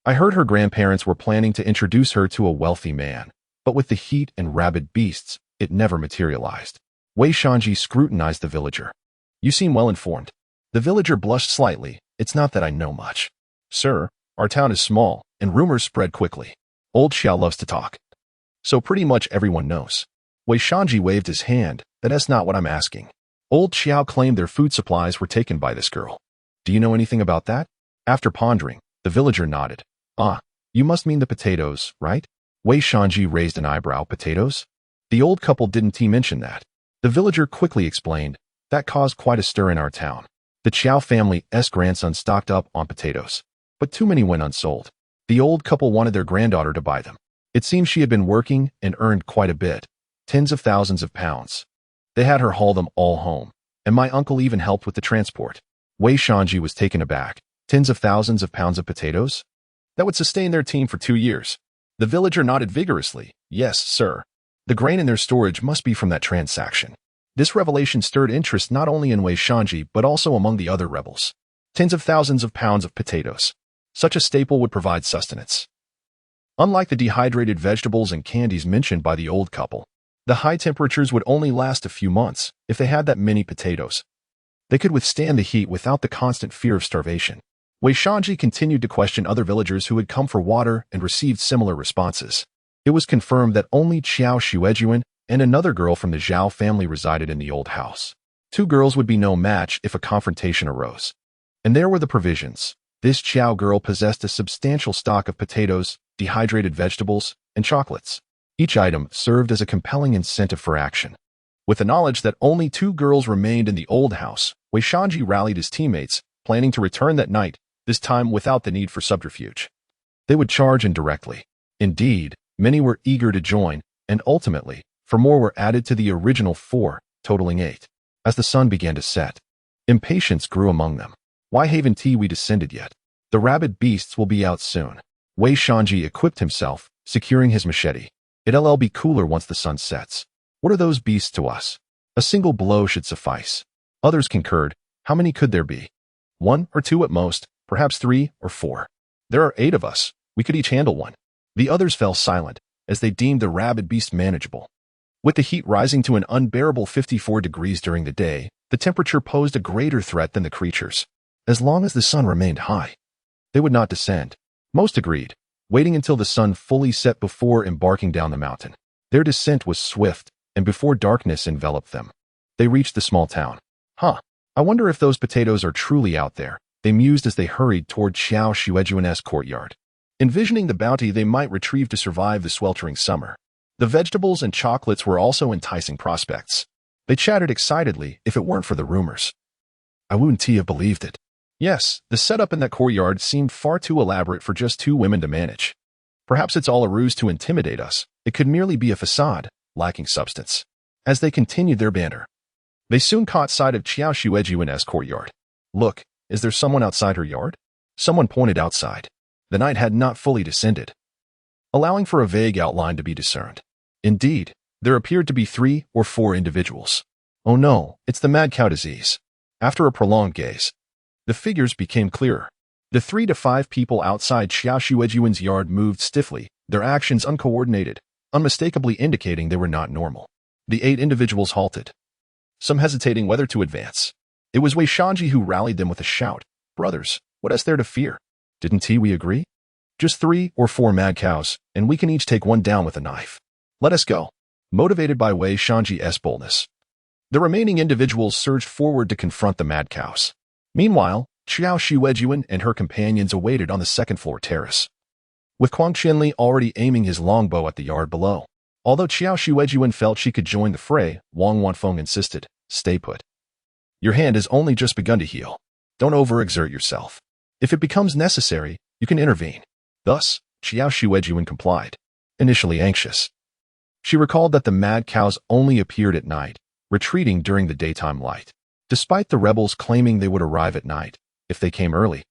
I heard her grandparents were planning to introduce her to a wealthy man, but with the heat and rabid beasts, it never materialized." Wei Shanji scrutinized the villager. "You seem well informed." The villager blushed slightly. "It's not that I know much. Sir, our town is small, and rumors spread quickly. Old Qiao loves to talk, so pretty much everyone knows." Wei Shanji waved his hand. "That's not what I'm asking. Old Qiao claimed their food supplies were taken by this girl. Do you know anything about that?" After pondering, the villager nodded. "Ah, you must mean the potatoes, right?" Wei Shanji raised an eyebrow. "Potatoes? The old couple didn't mention that." The villager quickly explained, "That caused quite a stir in our town. The Qiao family's grandson stocked up on potatoes, but too many went unsold. The old couple wanted their granddaughter to buy them. It seems she had been working and earned quite a bit, tens of thousands of pounds. They had her haul them all home, and my uncle even helped with the transport." Wei Shanji was taken aback. Tens of thousands of pounds of potatoes? That would sustain their team for 2 years. The villager nodded vigorously. "Yes, sir. The grain in their storage must be from that transaction." This revelation stirred interest not only in Wei Shanji but also among the other rebels. Tens of thousands of pounds of potatoes. Such a staple would provide sustenance. Unlike the dehydrated vegetables and candies mentioned by the old couple, the high temperatures would only last a few months if they had that many potatoes. They could withstand the heat without the constant fear of starvation. Wei Shanji continued to question other villagers who had come for water and received similar responses. It was confirmed that only Qiao Xuejun and another girl from the Zhao family resided in the old house. 2 girls would be no match if a confrontation arose. And there were the provisions. This Qiao girl possessed a substantial stock of potatoes, dehydrated vegetables, and chocolates. Each item served as a compelling incentive for action. With the knowledge that only 2 girls remained in the old house, Wei Shanji rallied his teammates, planning to return that night, this time without the need for subterfuge. They would charge in directly. Indeed, many were eager to join, and ultimately, 4 more were added to the original 4, totaling 8. As the sun began to set, impatience grew among them. "Why haven't we descended yet? The rabid beasts will be out soon." Wei Shanji equipped himself, securing his machete. "It'll be cooler once the sun sets. What are those beasts to us? A single blow should suffice." Others concurred. How many could there be? 1 or 2 at most, perhaps 3 or 4. "There are 8 of us. We could each handle one." The others fell silent, as they deemed the rabid beast manageable. With the heat rising to an unbearable 54 degrees during the day, the temperature posed a greater threat than the creatures. As long as the sun remained high, they would not descend. Most agreed, waiting until the sun fully set before embarking down the mountain. Their descent was swift, and before darkness enveloped them, they reached the small town. I wonder if those potatoes are truly out there, they mused as they hurried toward Qiao Xuejun's courtyard, envisioning the bounty they might retrieve to survive the sweltering summer. The vegetables and chocolates were also enticing prospects. They chattered excitedly if it weren't for the rumors. I wouldn't have believed it. Yes, the setup in that courtyard seemed far too elaborate for just two women to manage. Perhaps it's all a ruse to intimidate us. It could merely be a facade, lacking substance. As they continued their banter, they soon caught sight of Qiao Xuejun's courtyard. Look, is there someone outside her yard? Someone pointed outside. The night had not fully descended, allowing for a vague outline to be discerned. Indeed, there appeared to be 3 or 4 individuals. Oh no, it's the mad cow disease. After a prolonged gaze, the figures became clearer. The 3 to 5 people outside Qiao Xuejun's yard moved stiffly, their actions uncoordinated, unmistakably indicating they were not normal. The 8 individuals halted, some hesitating whether to advance. It was Wei Shanji who rallied them with a shout. Brothers, what is there to fear? Didn't we agree? Just 3 or 4 mad cows, and we can each take one down with a knife. Let us go. Motivated by Wei Shanji's boldness, the remaining individuals surged forward to confront the mad cows. Meanwhile, Qiao Xuejun and her companions awaited on the second-floor terrace, with Quang Qianli already aiming his longbow at the yard below. Although Qiao Xuejun felt she could join the fray, Wang Wanfeng insisted, stay put. Your hand has only just begun to heal. Don't overexert yourself. If it becomes necessary, you can intervene. Thus, Qiao Xuejun complied, initially anxious. She recalled that the mad cows only appeared at night, retreating during the daytime light. Despite the rebels claiming they would arrive at night, if they came early,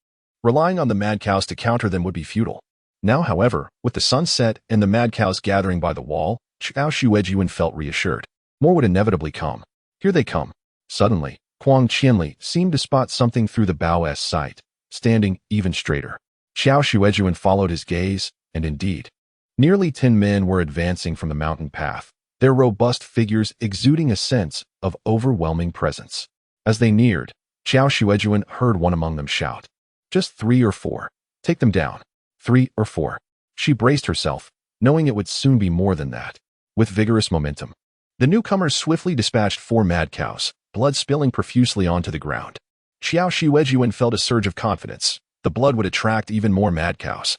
relying on the mad cows to counter them would be futile. Now, however, with the sun set and the mad cows gathering by the wall, Qiao Xuejun felt reassured. More would inevitably come. Here they come. Suddenly, Quang Qianli seemed to spot something through the bow's sight, standing even straighter. Qiao Xuejun followed his gaze, and indeed, nearly 10 men were advancing from the mountain path, their robust figures exuding a sense of overwhelming presence. As they neared, Qiao Xuejun heard one among them shout, just 3 or 4. Take them down. 3 or 4. She braced herself, knowing it would soon be more than that. With vigorous momentum, the newcomers swiftly dispatched 4 mad cows, blood spilling profusely onto the ground. Qiao Xuejun felt a surge of confidence. The blood would attract even more mad cows,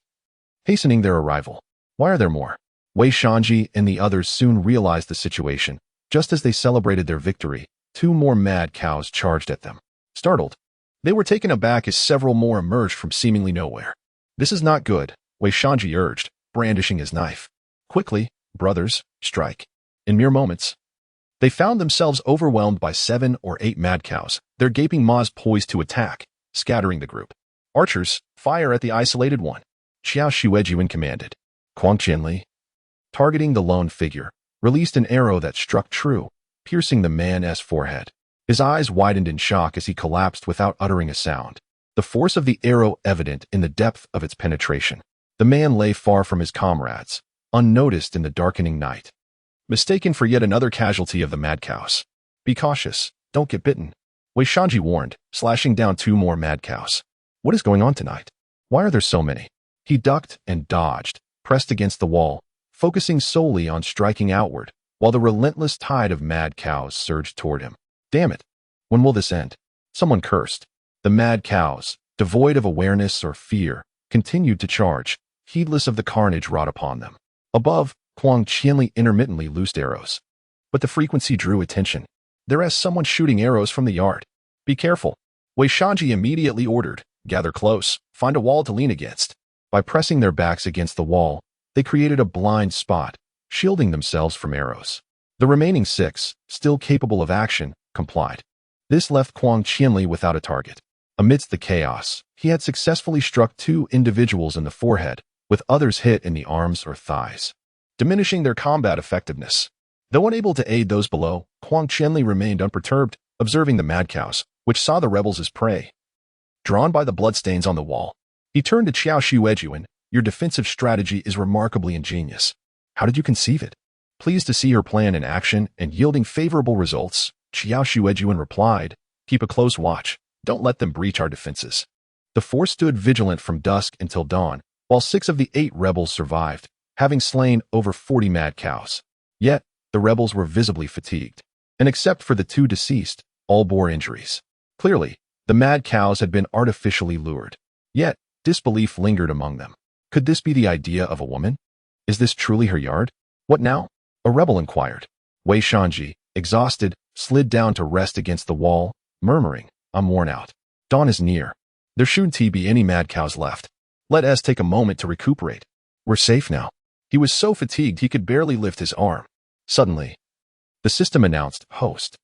hastening their arrival. Why are there more? Wei Shanji and the others soon realized the situation. Just as they celebrated their victory, 2 more mad cows charged at them. Startled, they were taken aback as several more emerged from seemingly nowhere. This is not good, Wei Shanji urged, brandishing his knife. Quickly, brothers, strike. In mere moments, they found themselves overwhelmed by 7 or 8 mad cows, their gaping maws poised to attack, scattering the group. Archers, fire at the isolated one, Qiao Xuejun commanded. Quang Qianli, targeting the lone figure, released an arrow that struck true, piercing the man's forehead. His eyes widened in shock as he collapsed without uttering a sound, the force of the arrow evident in the depth of its penetration. The man lay far from his comrades, unnoticed in the darkening night, mistaken for yet another casualty of the mad cows. Be cautious, don't get bitten, Wei Shanji warned, slashing down 2 more mad cows. What is going on tonight? Why are there so many? He ducked and dodged, pressed against the wall, focusing solely on striking outward, while the relentless tide of mad cows surged toward him. Damn it! When will this end? Someone cursed. The mad cows, devoid of awareness or fear, continued to charge, heedless of the carnage wrought upon them. Above, Quang Qianli intermittently loosed arrows, but the frequency drew attention. There is someone shooting arrows from the yard. Be careful. Wei Shanji immediately ordered, gather close, find a wall to lean against. By pressing their backs against the wall, they created a blind spot, shielding themselves from arrows. The remaining 6, still capable of action, complied. This left Quang Qianli without a target. Amidst the chaos, he had successfully struck 2 individuals in the forehead, with others hit in the arms or thighs, diminishing their combat effectiveness. Though unable to aid those below, Quang Qianli remained unperturbed, observing the mad cows, which saw the rebels as prey. Drawn by the bloodstains on the wall, he turned to Qiao Xuejun. Your defensive strategy is remarkably ingenious. How did you conceive it? Pleased to see her plan in action and yielding favorable results, Qiao Xuejun replied, keep a close watch. Don't let them breach our defenses. The 4 stood vigilant from dusk until dawn, while 6 of the 8 rebels survived, having slain over 40 mad cows. Yet, the rebels were visibly fatigued, and except for the 2 deceased, all bore injuries. Clearly, the mad cows had been artificially lured. Yet, disbelief lingered among them. Could this be the idea of a woman? Is this truly her yard? What now? A rebel inquired. Wei Shanji, exhausted, slid down to rest against the wall, murmuring, "I'm worn out. Dawn is near. There shouldn't be any mad cows left. Let us take a moment to recuperate. We're safe now." He was so fatigued he could barely lift his arm. Suddenly, the system announced, Host.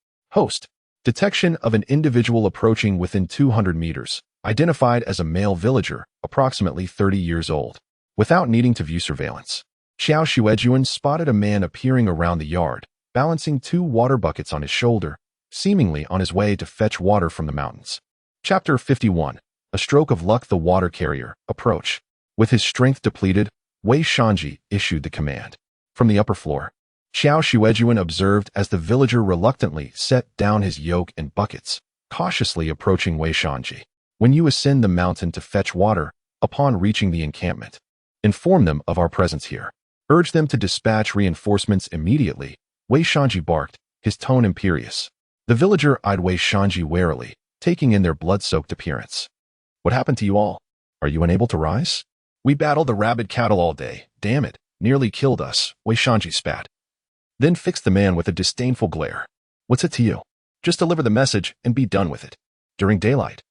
Detection of an individual approaching within 200 meters, identified as a male villager, approximately 30 years old. Without needing to view surveillance, Qiao Xuejun spotted a man appearing around the yard, balancing 2 water buckets on his shoulder, seemingly on his way to fetch water from the mountains. Chapter 51. A stroke of luck. The water carrier, approach. With his strength depleted, Wei Shanji issued the command. From the upper floor, Qiao Xuejun observed as the villager reluctantly set down his yoke and buckets, cautiously approaching Wei Shanji. When you ascend the mountain to fetch water, upon reaching the encampment, inform them of our presence here. Urge them to dispatch reinforcements immediately, Wei Shanji barked, his tone imperious. The villager eyed Wei Shanji warily, taking in their blood-soaked appearance. What happened to you all? Are you unable to rise? We battled the rabid cattle all day. Damn it, nearly killed us, Wei Shanji spat. Then fixed the man with a disdainful glare. What's it to you? Just deliver the message and be done with it. During daylight,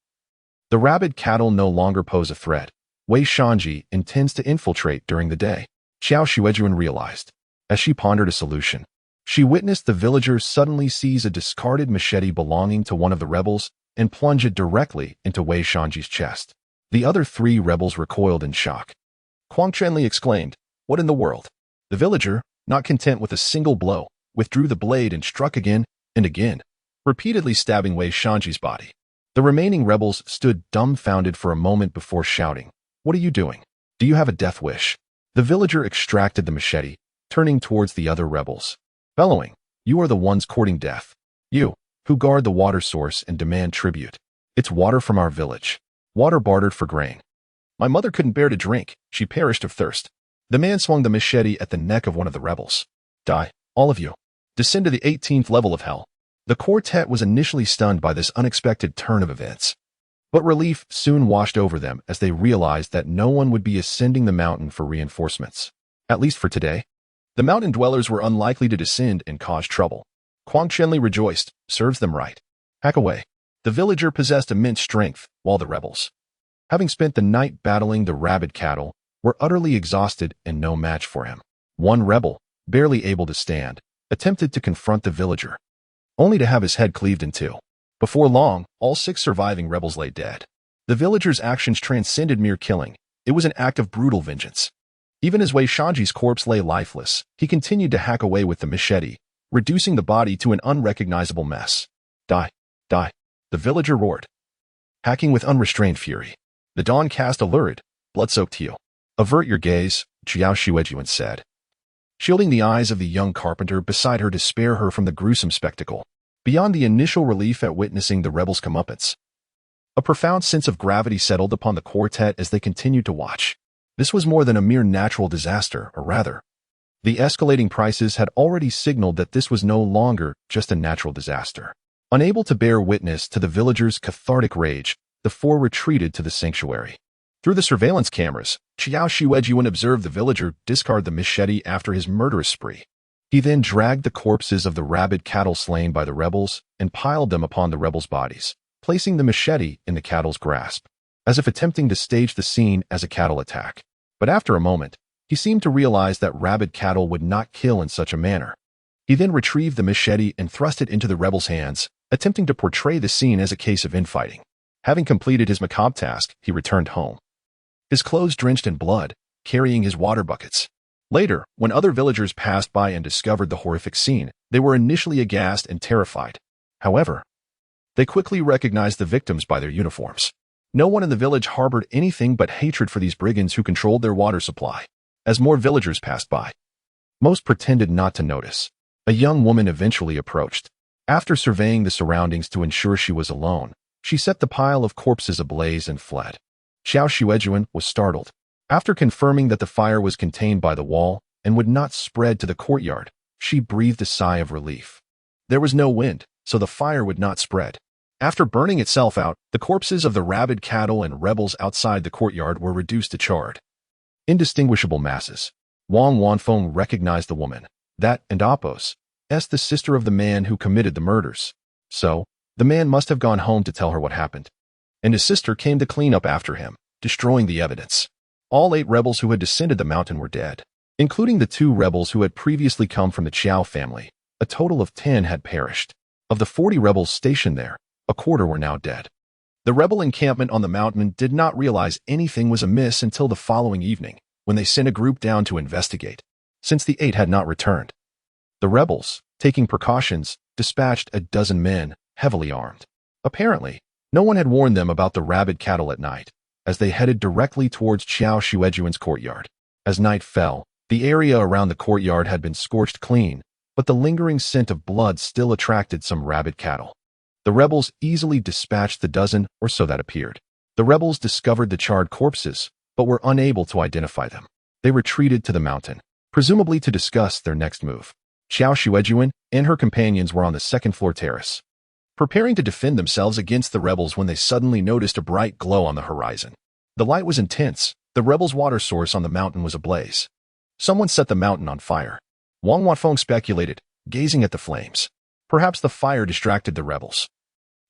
the rabid cattle no longer pose a threat. Wei Shanji intends to infiltrate during the day, Qiao Xuejun realized. As she pondered a solution, she witnessed the villager suddenly seize a discarded machete belonging to one of the rebels and plunge it directly into Wei Shanji's chest. The other 3 rebels recoiled in shock. Huang Chenli exclaimed, "What in the world?" The villager, not content with a single blow, withdrew the blade and struck again and again, repeatedly stabbing Wei Shanji's body. The remaining rebels stood dumbfounded for a moment before shouting, "What are you doing? Do you have a death wish?" The villager extracted the machete, turning towards the other rebels, bellowing, "You are the ones courting death. You, who guard the water source and demand tribute. It's water from our village. Water bartered for grain. My mother couldn't bear to drink. She perished of thirst." The man swung the machete at the neck of one of the rebels. "Die, all of you. Descend to the 18th level of hell." The quartet was initially stunned by this unexpected turn of events, but relief soon washed over them as they realized that no one would be ascending the mountain for reinforcements. At least for today. The mountain dwellers were unlikely to descend and cause trouble. Huang Chenli rejoiced, serves them right. Hack away. The villager possessed immense strength, while the rebels, having spent the night battling the rabid cattle, were utterly exhausted and no match for him. One rebel, barely able to stand, attempted to confront the villager, only to have his head cleaved in 2. Before long, all 6 surviving rebels lay dead. The villager's actions transcended mere killing. It was an act of brutal vengeance. Even as Wei Shanji's corpse lay lifeless, he continued to hack away with the machete, reducing the body to an unrecognizable mess. Die, die, the villager roared, hacking with unrestrained fury. The dawn cast a lurid, blood-soaked heel. Avert your gaze, Qiao Xuejun said, shielding the eyes of the young carpenter beside her to spare her from the gruesome spectacle. Beyond the initial relief at witnessing the rebels' comeuppance, a profound sense of gravity settled upon the quartet as they continued to watch. This was more than a mere natural disaster, or rather, the escalating prices had already signaled that this was no longer just a natural disaster. Unable to bear witness to the villagers' cathartic rage, the 4 retreated to the sanctuary. Through the surveillance cameras, Qiao Xuejun observed the villager discard the machete after his murderous spree. He then dragged the corpses of the rabid cattle slain by the rebels and piled them upon the rebels' bodies, placing the machete in the cattle's grasp, as if attempting to stage the scene as a cattle attack. But after a moment, he seemed to realize that rabid cattle would not kill in such a manner. He then retrieved the machete and thrust it into the rebels' hands, attempting to portray the scene as a case of infighting. Having completed his macabre task, he returned home, his clothes drenched in blood, carrying his water buckets. Later, when other villagers passed by and discovered the horrific scene, they were initially aghast and terrified. However, they quickly recognized the victims by their uniforms. No one in the village harbored anything but hatred for these brigands who controlled their water supply. As more villagers passed by, most pretended not to notice. A young woman eventually approached. After surveying the surroundings to ensure she was alone, she set the pile of corpses ablaze and fled. Qiao Xuejun was startled. After confirming that the fire was contained by the wall and would not spread to the courtyard, she breathed a sigh of relief. There was no wind, so the fire would not spread. After burning itself out, the corpses of the rabid cattle and rebels outside the courtyard were reduced to charred, indistinguishable masses. Wang Wanfeng recognized the woman. That and Apos, the sister of the man who committed the murders. So, the man must have gone home to tell her what happened. And his sister came to clean up after him, destroying the evidence. All 8 rebels who had descended the mountain were dead, including the 2 rebels who had previously come from the Qiao family. A total of 10 had perished. Of the 40 rebels stationed there, a quarter were now dead. The rebel encampment on the mountain did not realize anything was amiss until the following evening, when they sent a group down to investigate, since the 8 had not returned. The rebels, taking precautions, dispatched a dozen men, heavily armed. Apparently, no one had warned them about the rabid cattle at night, as they headed directly towards Qiao Xuejun's courtyard. As night fell, the area around the courtyard had been scorched clean, but the lingering scent of blood still attracted some rabid cattle. The rebels easily dispatched the dozen or so that appeared. The rebels discovered the charred corpses, but were unable to identify them. They retreated to the mountain, presumably to discuss their next move. Qiao Xuejun and her companions were on the second-floor terrace, preparing to defend themselves against the rebels when they suddenly noticed a bright glow on the horizon. The light was intense. The rebels' water source on the mountain was ablaze. Someone set the mountain on fire. Wang Wanfeng speculated, gazing at the flames. Perhaps the fire distracted the rebels,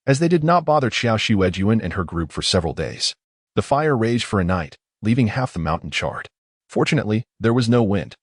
as they did not bother Qiao Xuejun and her group for several days. The fire raged for a night, leaving half the mountain charred. Fortunately, there was no wind,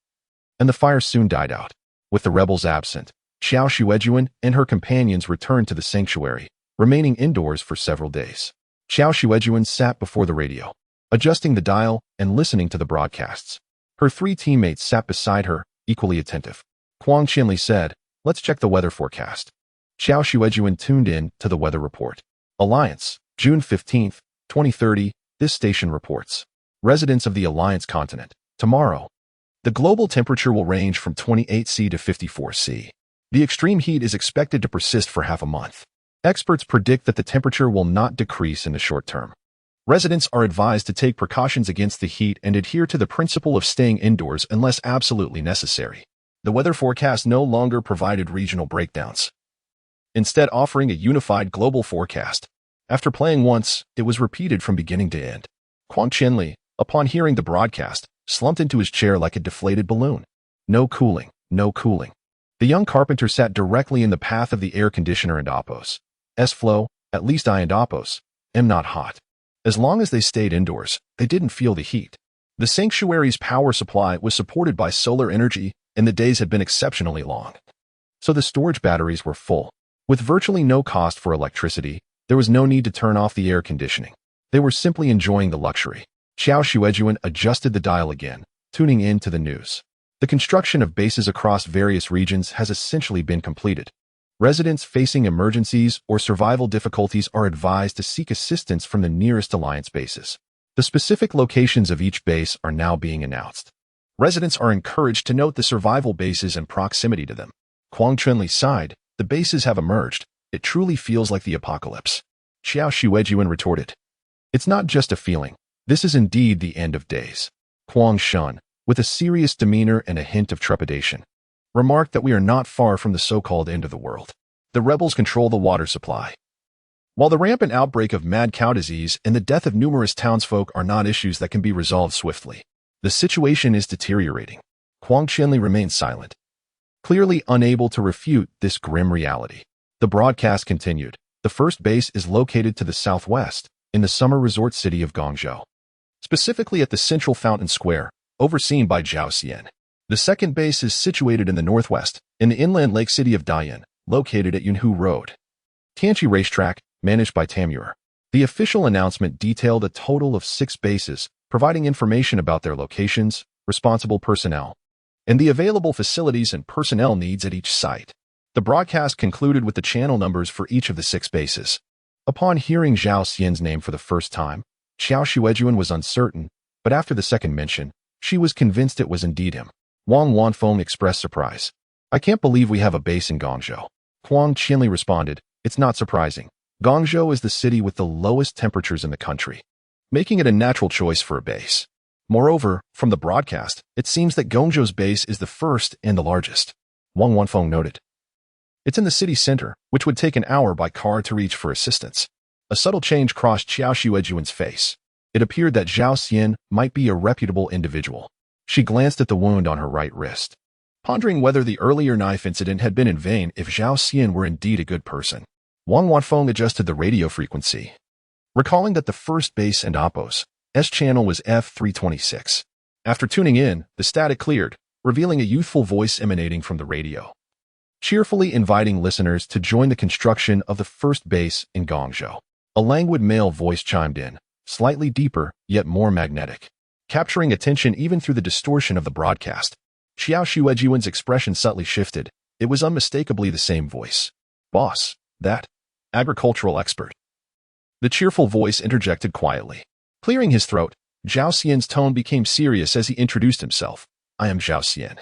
and the fire soon died out. With the rebels absent, Qiao Xuejun and her companions returned to the sanctuary, remaining indoors for several days. Qiao Xuejun sat before the radio, adjusting the dial and listening to the broadcasts. Her 3 teammates sat beside her, equally attentive. Huang Qinli said, "Let's check the weather forecast." Qiao Xuejun tuned in to the weather report. Alliance, June 15, 2030, this station reports. Residents of the Alliance continent, tomorrow. The global temperature will range from 28°C to 54°C. The extreme heat is expected to persist for half a month. Experts predict that the temperature will not decrease in the short term. Residents are advised to take precautions against the heat and adhere to the principle of staying indoors unless absolutely necessary. The weather forecast no longer provided regional breakdowns, instead offering a unified global forecast. After playing once, it was repeated from beginning to end. Huang Qinli, upon hearing the broadcast, slumped into his chair like a deflated balloon. No cooling, no cooling. The young carpenter sat directly in the path of the air conditioner and Apos. Flow, at least I and Apos, am not hot. As long as they stayed indoors, they didn't feel the heat. The sanctuary's power supply was supported by solar energy, and the days had been exceptionally long, so the storage batteries were full. With virtually no cost for electricity, there was no need to turn off the air conditioning. They were simply enjoying the luxury. Qiao Xuejun adjusted the dial again, tuning in to the news. The construction of bases across various regions has essentially been completed. Residents facing emergencies or survival difficulties are advised to seek assistance from the nearest Alliance bases. The specific locations of each base are now being announced. Residents are encouraged to note the survival bases and proximity to them. Huang Qinli sighed. The bases have emerged. It truly feels like the apocalypse. Qiao Xuejun retorted. It's not just a feeling. This is indeed the end of days. Huang Shun, with a serious demeanor and a hint of trepidation, remarked that we are not far from the so-called end of the world. The rebels control the water supply, while the rampant outbreak of mad cow disease and the death of numerous townsfolk are not issues that can be resolved swiftly. The situation is deteriorating. Huang Qinli remained silent, clearly unable to refute this grim reality. The broadcast continued. The first base is located to the southwest, in the summer resort city of Guangzhou, specifically at the central fountain square, overseen by Zhao Xian. The second base is situated in the northwest, in the inland lake city of Dalian, located at Yunhu Road, Tianqi Racetrack, managed by Tamur. The official announcement detailed a total of 6 bases, providing information about their locations, responsible personnel, and the available facilities and personnel needs at each site. The broadcast concluded with the channel numbers for each of the 6 bases. Upon hearing Zhao Xian's name for the first time, Qiao Xuejun was uncertain, but after the second mention, she was convinced it was indeed him. Wang Wanfeng expressed surprise. I can't believe we have a base in Guangzhou. Huang Qinli responded, it's not surprising. Guangzhou is the city with the lowest temperatures in the country, making it a natural choice for a base. Moreover, from the broadcast, it seems that Guangzhou's base is the first and the largest. Wang Wanfeng noted. It's in the city center, which would take an hour by car to reach for assistance. A subtle change crossed Qiao Xuejun's face. It appeared that Zhao Xian might be a reputable individual. She glanced at the wound on her right wrist, pondering whether the earlier knife incident had been in vain if Zhao Xian were indeed a good person. Wang Wanfeng adjusted the radio frequency, recalling that the first base and Oppo's S channel was F326. After tuning in, the static cleared, revealing a youthful voice emanating from the radio, cheerfully inviting listeners to join the construction of the first base in Guangzhou. A languid male voice chimed in, slightly deeper, yet more magnetic, capturing attention even through the distortion of the broadcast. Qiao Xuejun's expression subtly shifted. It was unmistakably the same voice. Boss, that agricultural expert. The cheerful voice interjected quietly. Clearing his throat, Zhao Xian's tone became serious as he introduced himself. I am Zhao Xian,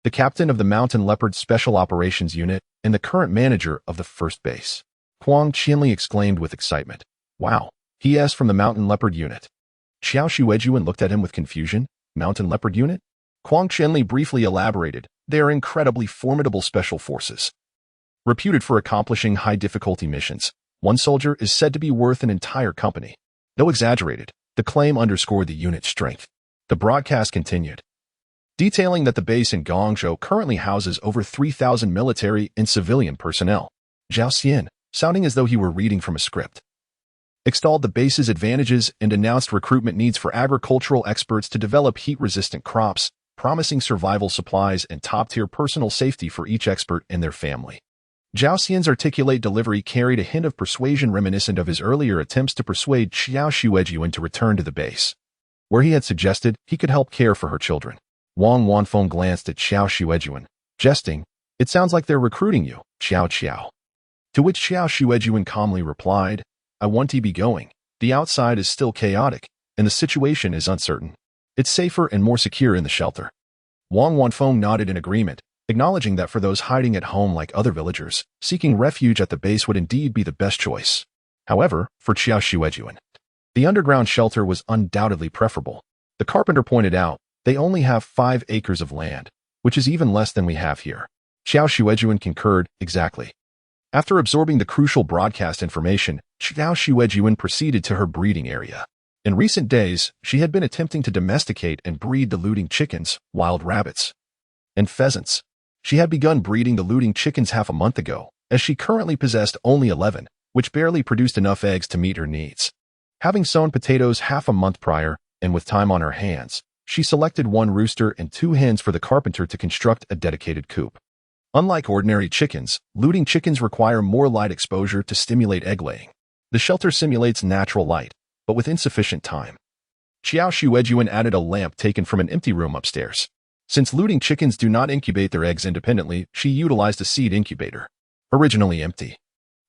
the captain of the Mountain Leopard Special Operations Unit and the current manager of the first base. Huang Qianli exclaimed with excitement. Wow, he is from the Mountain Leopard Unit. Qiao Xuejun looked at him with confusion. Mountain Leopard Unit? Huang Qianli briefly elaborated. They are incredibly formidable special forces, reputed for accomplishing high-difficulty missions. One soldier is said to be worth an entire company. Though exaggerated, the claim underscored the unit's strength. The broadcast continued, detailing that the base in Guangzhou currently houses over 3,000 military and civilian personnel. Zhao Xian, sounding as though he were reading from a script, extolled the base's advantages and announced recruitment needs for agricultural experts to develop heat-resistant crops, promising survival supplies and top-tier personal safety for each expert and their family. Zhao Xian's articulate delivery carried a hint of persuasion reminiscent of his earlier attempts to persuade Qiao Xuejun to return to the base, where he had suggested he could help care for her children. Wang Wanfeng glanced at Qiao Xuejun, jesting, It sounds like they're recruiting you, Qiao. To which Qiao Xuejun calmly replied, I want to be going. The outside is still chaotic, and the situation is uncertain. It's safer and more secure in the shelter. Wang Wanfeng nodded in agreement, acknowledging that for those hiding at home like other villagers, seeking refuge at the base would indeed be the best choice. However, for Qiao Xuejun, the underground shelter was undoubtedly preferable. The carpenter pointed out, they only have 5 acres of land, which is even less than we have here. Qiao Xuejun concurred, exactly. After absorbing the crucial broadcast information, Qiao Xuejun proceeded to her breeding area. In recent days, she had been attempting to domesticate and breed the looting chickens, wild rabbits, and pheasants. She had begun breeding the looting chickens half a month ago, as she currently possessed only 11, which barely produced enough eggs to meet her needs. Having sown potatoes half a month prior, and with time on her hands, she selected 1 rooster and 2 hens for the carpenter to construct a dedicated coop. Unlike ordinary chickens, looting chickens require more light exposure to stimulate egg laying. The shelter simulates natural light, but with insufficient time. Qiao Xuejun added a lamp taken from an empty room upstairs. Since looting chickens do not incubate their eggs independently, she utilized a seed incubator, originally empty.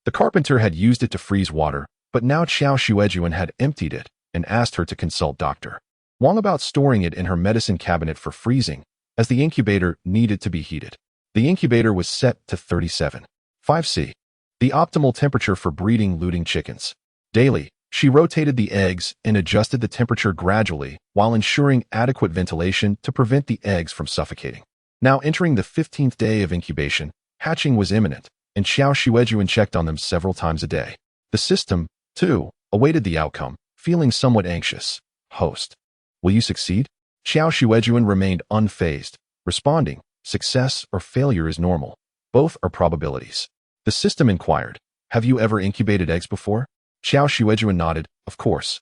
The carpenter had used it to freeze water, but now Qiao Xuejun had emptied it and asked her to consult Dr. Wang about storing it in her medicine cabinet for freezing, as the incubator needed to be heated. The incubator was set to 37.5°C, the optimal temperature for breeding looting chickens. Daily, she rotated the eggs and adjusted the temperature gradually while ensuring adequate ventilation to prevent the eggs from suffocating. Now entering the 15th day of incubation, hatching was imminent, and Qiao Xuejun checked on them several times a day. The system, too, awaited the outcome, feeling somewhat anxious. Host. Will you succeed? Qiao Xuejun remained unfazed, responding, Success or failure is normal. Both are probabilities. The system inquired, Have you ever incubated eggs before? Qiao Xuejun nodded, Of course.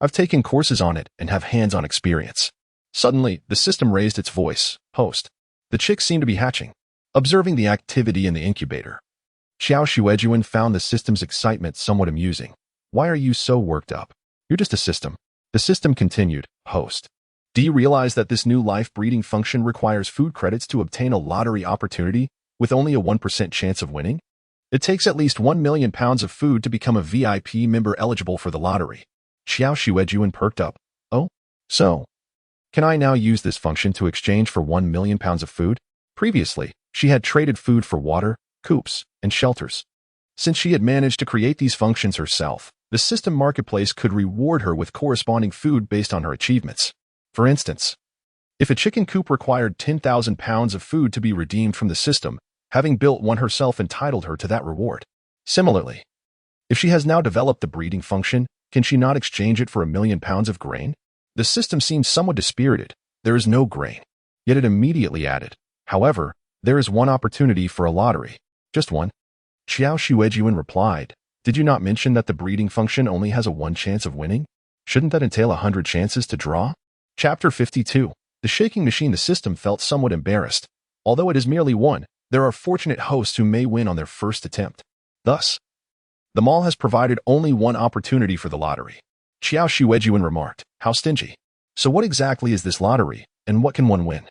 I've taken courses on it and have hands-on experience. Suddenly, the system raised its voice. Host. The chicks seem to be hatching. Observing the activity in the incubator, Qiao Xuejun found the system's excitement somewhat amusing. Why are you so worked up? You're just a system. The system continued, Host. Do you realize that this new life breeding function requires food credits to obtain a lottery opportunity with only a 1% chance of winning? It takes at least 1 million pounds of food to become a VIP member eligible for the lottery. Qiao Xuejun perked up. Oh? So? Can I now use this function to exchange for 1 million pounds of food? Previously, she had traded food for water, coops, and shelters. Since she had managed to create these functions herself, the system marketplace could reward her with corresponding food based on her achievements. For instance, If a chicken coop required 10,000 pounds of food to be redeemed from the system, having built one herself entitled her to that reward. Similarly, if she has now developed the breeding function, can she not exchange it for 1,000,000 pounds of grain? The system seems somewhat dispirited. There is no grain. Yet it immediately added, however, there is one opportunity for a lottery. Just one. Qiao Xuejun replied, did you not mention that the breeding function only has a 1 chance of winning? Shouldn't that entail 100 chances to draw? Chapter 52. The shaking machine. The system felt somewhat embarrassed. Although it is merely one, there are fortunate hosts who may win on their first attempt. Thus, the mall has provided only one opportunity for the lottery. Qiao Xuejun remarked, how stingy. So what exactly is this lottery, and what can one win?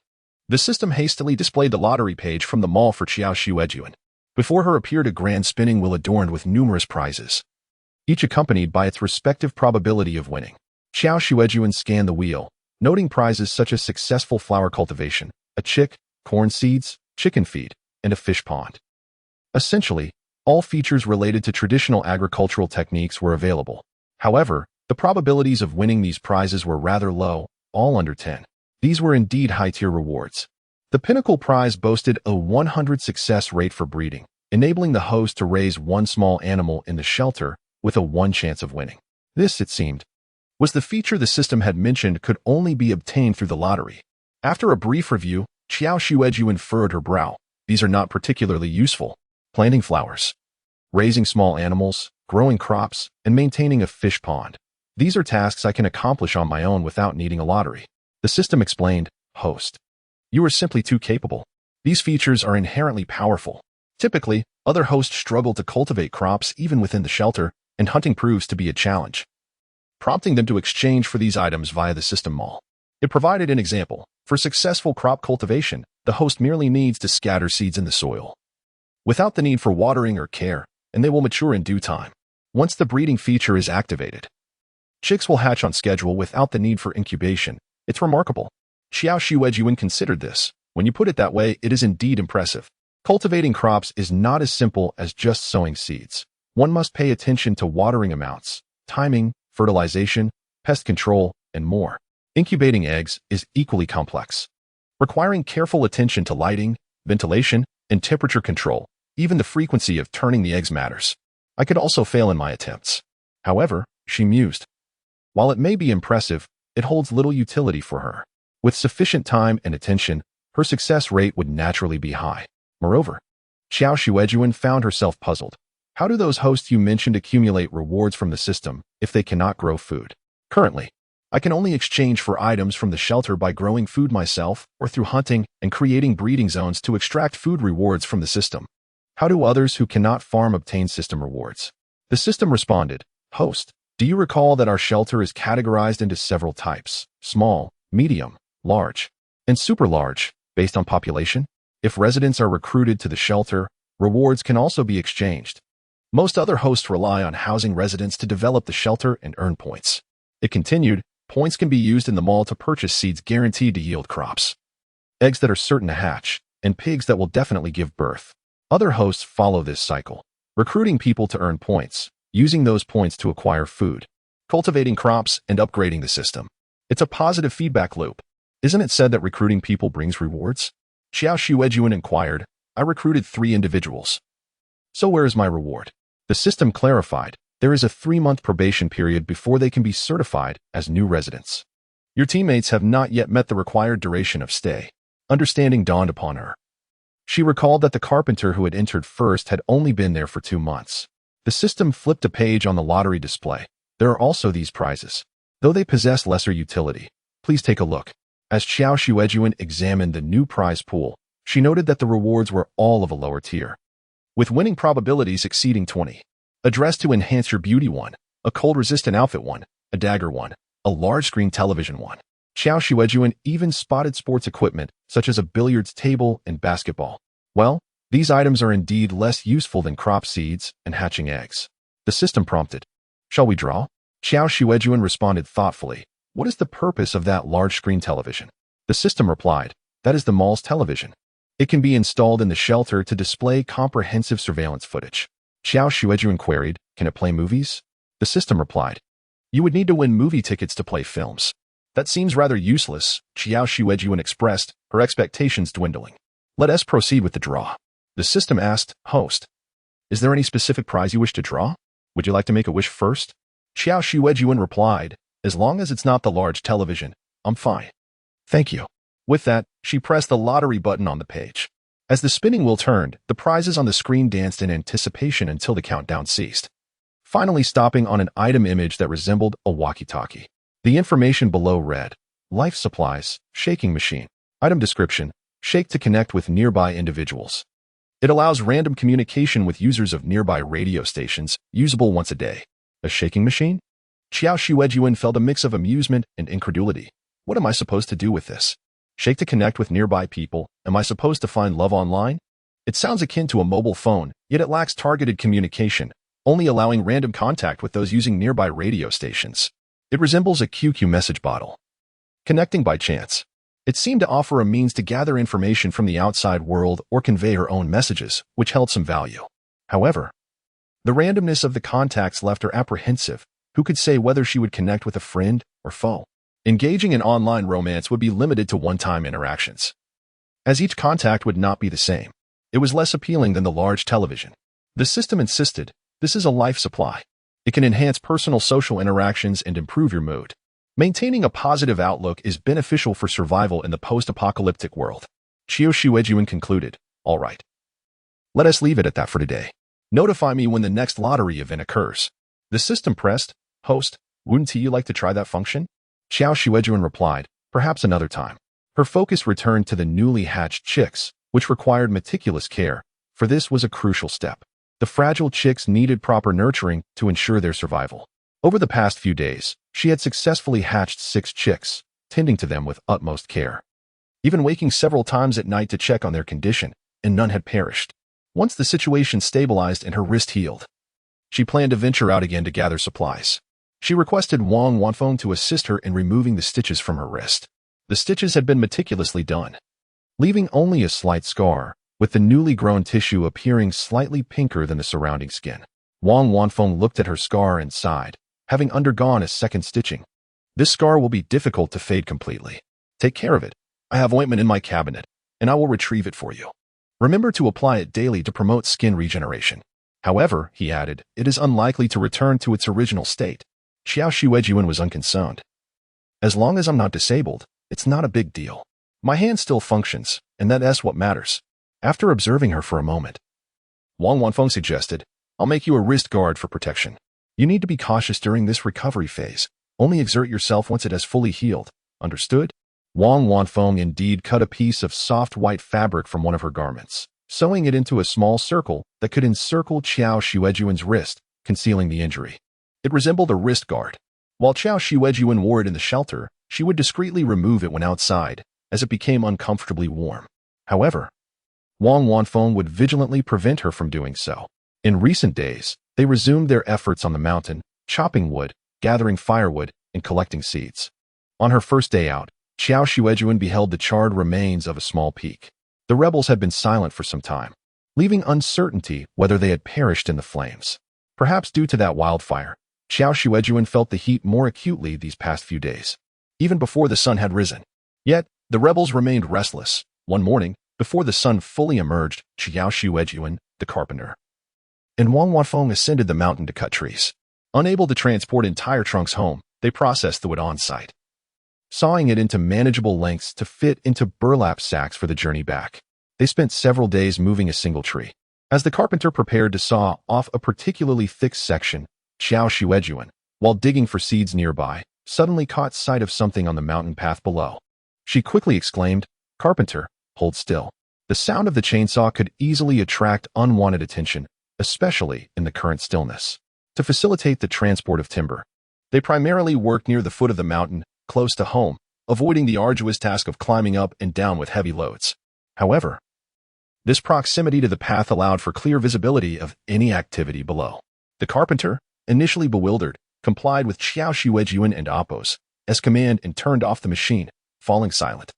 The system hastily displayed the lottery page from the mall for Qiao Xuejun. Before her appeared a grand spinning wheel adorned with numerous prizes, each accompanied by its respective probability of winning. Qiao Xuejun scanned the wheel, noting prizes such as successful flower cultivation, a chick, corn seeds, chicken feed, and a fish pond. Essentially, all features related to traditional agricultural techniques were available. However, the probabilities of winning these prizes were rather low, all under 10. These were indeed high-tier rewards. The pinnacle prize boasted a 100 success rate for breeding, enabling the host to raise one small animal in the shelter with a 1 chance of winning. This, it seemed, was the feature the system had mentioned could only be obtained through the lottery. After a brief review, Qiao Xuejun furrowed her brow. These are not particularly useful. Planting flowers, raising small animals, growing crops, and maintaining a fish pond. These are tasks I can accomplish on my own without needing a lottery. The system explained, host. You are simply too capable. These features are inherently powerful. Typically, other hosts struggle to cultivate crops even within the shelter, and hunting proves to be a challenge, prompting them to exchange for these items via the system mall. It provided an example. For successful crop cultivation, the host merely needs to scatter seeds in the soil, without the need for watering or care, and they will mature in due time. Once the breeding feature is activated, chicks will hatch on schedule without the need for incubation. It's remarkable. Qiao Xuejun considered this. When you put it that way, it is indeed impressive. Cultivating crops is not as simple as just sowing seeds. One must pay attention to watering amounts, timing, fertilization, pest control, and more. Incubating eggs is equally complex, requiring careful attention to lighting, ventilation, and temperature control. Even the frequency of turning the eggs matters. I could also fail in my attempts. However, she mused, while it may be impressive, it holds little utility for her. With sufficient time and attention, her success rate would naturally be high. Moreover, Qiao Xuejun found herself puzzled. How do those hosts you mentioned accumulate rewards from the system if they cannot grow food? Currently, I can only exchange for items from the shelter by growing food myself or through hunting and creating breeding zones to extract food rewards from the system. How do others who cannot farm obtain system rewards? The system responded, host, do you recall that our shelter is categorized into several types, small, medium, large, and super large, based on population? If residents are recruited to the shelter, rewards can also be exchanged. Most other hosts rely on housing residents to develop the shelter and earn points. It continued, points can be used in the mall to purchase seeds guaranteed to yield crops, eggs that are certain to hatch, and pigs that will definitely give birth. Other hosts follow this cycle, recruiting people to earn points, using those points to acquire food, cultivating crops, and upgrading the system. It's a positive feedback loop. Isn't it said that recruiting people brings rewards? Qiao Xuejun inquired. I recruited 3 individuals. So where is my reward? The system clarified. There is a 3-month probation period before they can be certified as new residents. Your teammates have not yet met the required duration of stay. Understanding dawned upon her. She recalled that the carpenter who had entered first had only been there for 2 months. The system flipped a page on the lottery display. There are also these prizes, though they possess lesser utility. Please take a look. As Qiao Xuejun examined the new prize pool, she noted that the rewards were all of a lower tier, with winning probabilities exceeding 20. A dress to enhance your beauty 1, a cold-resistant outfit 1, a dagger 1, a large-screen television 1. Qiao Xuejun even spotted sports equipment, such as a billiards table and basketball. Well, these items are indeed less useful than crop seeds and hatching eggs. The system prompted. Shall we draw? Qiao Xuejun responded thoughtfully. What is the purpose of that large-screen television? The system replied. That is the mall's television. It can be installed in the shelter to display comprehensive surveillance footage. Qiao Xuejun queried, can it play movies? The system replied. You would need to win movie tickets to play films. That seems rather useless, Qiao Xuejun expressed, her expectations dwindling. Let us proceed with the draw. The system asked, Host, is there any specific prize you wish to draw? Would you like to make a wish first? Qiao Xuejun replied, as long as it's not the large television, I'm fine. Thank you. With that, she pressed the lottery button on the page. As the spinning wheel turned, the prizes on the screen danced in anticipation until the countdown ceased, finally stopping on an item image that resembled a walkie-talkie. The information below read, Life supplies, shaking machine. Item description, shake to connect with nearby individuals. It allows random communication with users of nearby radio stations, usable once a day. A shaking machine? Qiao Xuejun felt a mix of amusement and incredulity. What am I supposed to do with this? Shake to connect with nearby people. Am I supposed to find love online? It sounds akin to a mobile phone, yet it lacks targeted communication, only allowing random contact with those using nearby radio stations. It resembles a QQ message bottle. Connecting by chance. It seemed to offer a means to gather information from the outside world or convey her own messages, which held some value. However, the randomness of the contacts left her apprehensive. Who could say whether she would connect with a friend or foe? Engaging in online romance would be limited to one-time interactions, as each contact would not be the same. It was less appealing than the large television. The system insisted, this is a life supply. It can enhance personal social interactions and improve your mood. Maintaining a positive outlook is beneficial for survival in the post-apocalyptic world. Qiao Xuejun concluded, all right. Let us leave it at that for today. Notify me when the next lottery event occurs. The system pressed, Host, wouldn't you like to try that function? Qiao Xuejun replied, perhaps another time. Her focus returned to the newly hatched chicks, which required meticulous care, for this was a crucial step. The fragile chicks needed proper nurturing to ensure their survival. Over the past few days, she had successfully hatched 6 chicks, tending to them with utmost care, even waking several times at night to check on their condition, and none had perished. Once the situation stabilized and her wrist healed, she planned to venture out again to gather supplies. She requested Wang Wanfeng to assist her in removing the stitches from her wrist. The stitches had been meticulously done, leaving only a slight scar, with the newly grown tissue appearing slightly pinker than the surrounding skin. Wang Wanfeng looked at her scar and sighed, having undergone a second stitching. This scar will be difficult to fade completely. Take care of it. I have ointment in my cabinet, and I will retrieve it for you. Remember to apply it daily to promote skin regeneration. However, he added, it is unlikely to return to its original state. Qiao Xuejun was unconcerned. As long as I'm not disabled, it's not a big deal. My hand still functions, and that's what matters. After observing her for a moment, Wang Wanfeng suggested, I'll make you a wrist guard for protection. You need to be cautious during this recovery phase. Only exert yourself once it has fully healed. Understood? Wang Wanfeng indeed cut a piece of soft white fabric from one of her garments, sewing it into a small circle that could encircle Qiao Xuejun's wrist, concealing the injury. It resembled a wrist guard. While Qiao Xuejun wore it in the shelter, she would discreetly remove it when outside, as it became uncomfortably warm. However, Wang Wanfeng would vigilantly prevent her from doing so. In recent days, they resumed their efforts on the mountain, chopping wood, gathering firewood, and collecting seeds. On her first day out, Qiao Xuejun beheld the charred remains of a small peak. The rebels had been silent for some time, leaving uncertainty whether they had perished in the flames. Perhaps due to that wildfire, Qiao Xuejun felt the heat more acutely these past few days, even before the sun had risen. Yet, the rebels remained restless. One morning, before the sun fully emerged, Qiao Xuejun, the carpenter, and Wang Wanfeng ascended the mountain to cut trees. Unable to transport entire trunks home, they processed the wood on site, sawing it into manageable lengths to fit into burlap sacks for the journey back. They spent several days moving a single tree. As the carpenter prepared to saw off a particularly thick section, Qiao Xuejun, while digging for seeds nearby, suddenly caught sight of something on the mountain path below. She quickly exclaimed, Carpenter, hold still. The sound of the chainsaw could easily attract unwanted attention, especially in the current stillness. To facilitate the transport of timber, they primarily worked near the foot of the mountain, close to home, avoiding the arduous task of climbing up and down with heavy loads. However, this proximity to the path allowed for clear visibility of any activity below. The carpenter, initially bewildered, complied with Qiao Xuejun and Appo's command and turned off the machine, falling silent.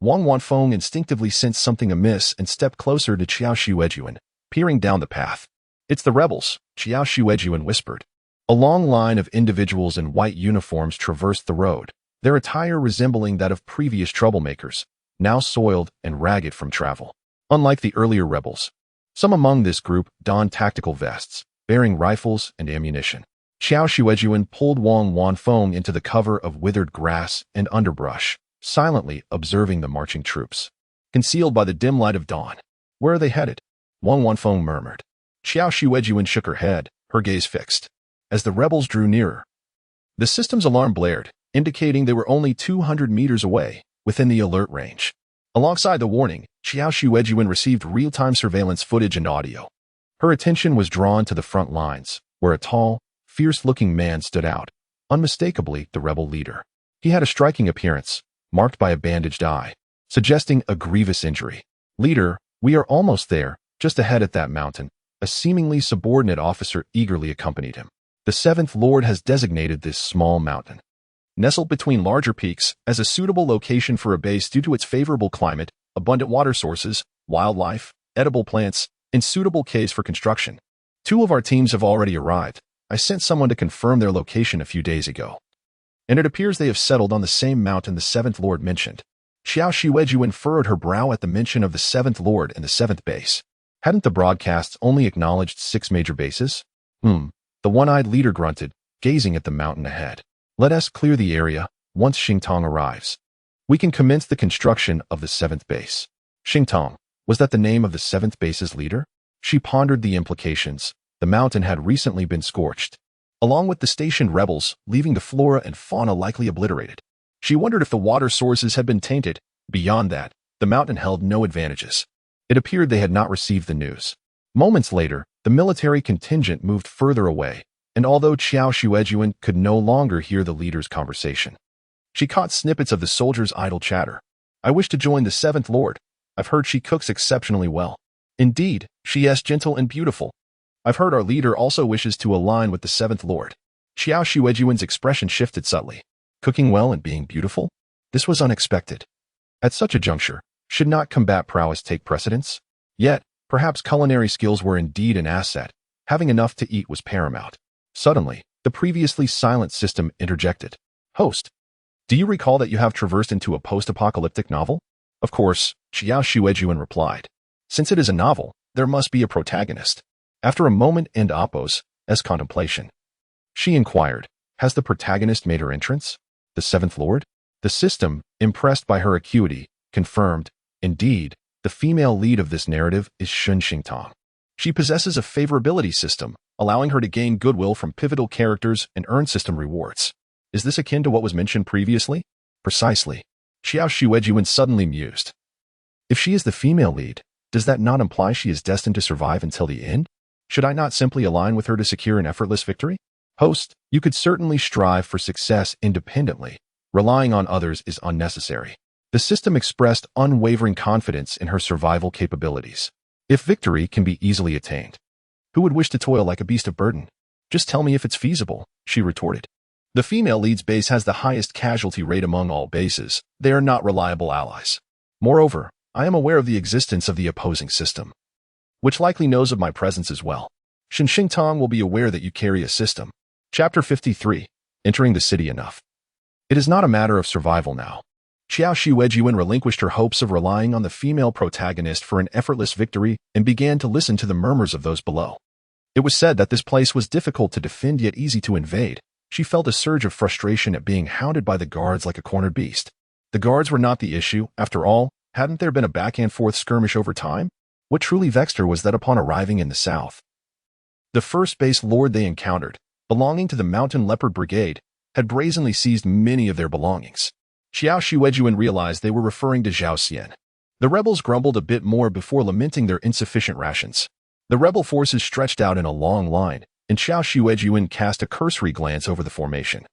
Wang Wanfeng instinctively sensed something amiss and stepped closer to Qiao Xuejun, peering down the path. It's the rebels, Qiao Xuejun whispered. A long line of individuals in white uniforms traversed the road, their attire resembling that of previous troublemakers, now soiled and ragged from travel. Unlike the earlier rebels, some among this group donned tactical vests, bearing rifles and ammunition. Qiao Xuejun pulled Wang Wanfeng into the cover of withered grass and underbrush, silently observing the marching troops. Concealed by the dim light of dawn. Where are they headed? Wang Wanfeng murmured. Qiao Xuejun shook her head, her gaze fixed. As the rebels drew nearer, the system's alarm blared, indicating they were only 200 meters away, within the alert range. Alongside the warning, Qiao Xuejun received real-time surveillance footage and audio. Her attention was drawn to the front lines, where a tall, fierce-looking man stood out, unmistakably the rebel leader. He had a striking appearance, marked by a bandaged eye, suggesting a grievous injury. Leader, we are almost there, just ahead at that mountain. A seemingly subordinate officer eagerly accompanied him. The Seventh Lord has designated this small mountain, nestled between larger peaks, as a suitable location for a base due to its favorable climate, abundant water sources, wildlife, edible plants, and suitable caves for construction. 2 of our teams have already arrived. I sent someone to confirm their location a few days ago, and it appears they have settled on the same mountain the Seventh Lord mentioned. Qiao Xuejun furrowed her brow at the mention of the Seventh Lord and the 7th base. Hadn't the broadcasts only acknowledged 6 major bases? The one-eyed leader grunted, gazing at the mountain ahead. Let us clear the area. Once Xingtong arrives, we can commence the construction of the 7th base. Xingtong, was that the name of the 7th base's leader? She pondered the implications. The mountain had recently been scorched, along with the stationed rebels, leaving the flora and fauna likely obliterated. She wondered if the water sources had been tainted. Beyond that, the mountain held no advantages. It appeared they had not received the news. Moments later, the military contingent moved further away, and although Qiao Xuejun could no longer hear the leader's conversation, she caught snippets of the soldiers' idle chatter. I wish to join the 7th Lord. I've heard she cooks exceptionally well. Indeed, she is gentle and beautiful. I've heard our leader also wishes to align with the 7th Lord. Qiao Xuejun's expression shifted subtly. Cooking well and being beautiful? This was unexpected. At such a juncture, should not combat prowess take precedence? Yet, perhaps culinary skills were indeed an asset. Having enough to eat was paramount. Suddenly, the previously silent system interjected. Host, do you recall that you have traversed into a post-apocalyptic novel? Of course, Qiao Xuejun replied. Since it is a novel, there must be a protagonist. After a moment and oppose, as contemplation, she inquired, has the protagonist made her entrance? The 7th Lord? The system, impressed by her acuity, confirmed, indeed, the female lead of this narrative is Shun Xingtong. She possesses a favorability system, allowing her to gain goodwill from pivotal characters and earn system rewards. Is this akin to what was mentioned previously? Precisely. Qiao Xuejun suddenly mused. If she is the female lead, does that not imply she is destined to survive until the end? Should I not simply align with her to secure an effortless victory? Host, you could certainly strive for success independently. Relying on others is unnecessary. The system expressed unwavering confidence in her survival capabilities. If victory can be easily attained, who would wish to toil like a beast of burden? Just tell me if it's feasible, she retorted. The female lead's base has the highest casualty rate among all bases. They are not reliable allies. Moreover, I am aware of the existence of the opposing system, which likely knows of my presence as well. Shun Xingtong will be aware that you carry a system. Chapter 53. Entering the city enough. It is not a matter of survival now. Qiao Xuejun relinquished her hopes of relying on the female protagonist for an effortless victory and began to listen to the murmurs of those below. It was said that this place was difficult to defend yet easy to invade. She felt a surge of frustration at being hounded by the guards like a cornered beast. The guards were not the issue. After all, hadn't there been a back-and-forth skirmish over time? What truly vexed her was that upon arriving in the south, the first base lord they encountered, belonging to the Mountain Leopard Brigade, had brazenly seized many of their belongings. Qiao Xuejun realized they were referring to Zhao Xian. The rebels grumbled a bit more before lamenting their insufficient rations. The rebel forces stretched out in a long line, and Qiao Xuejun cast a cursory glance over the formation,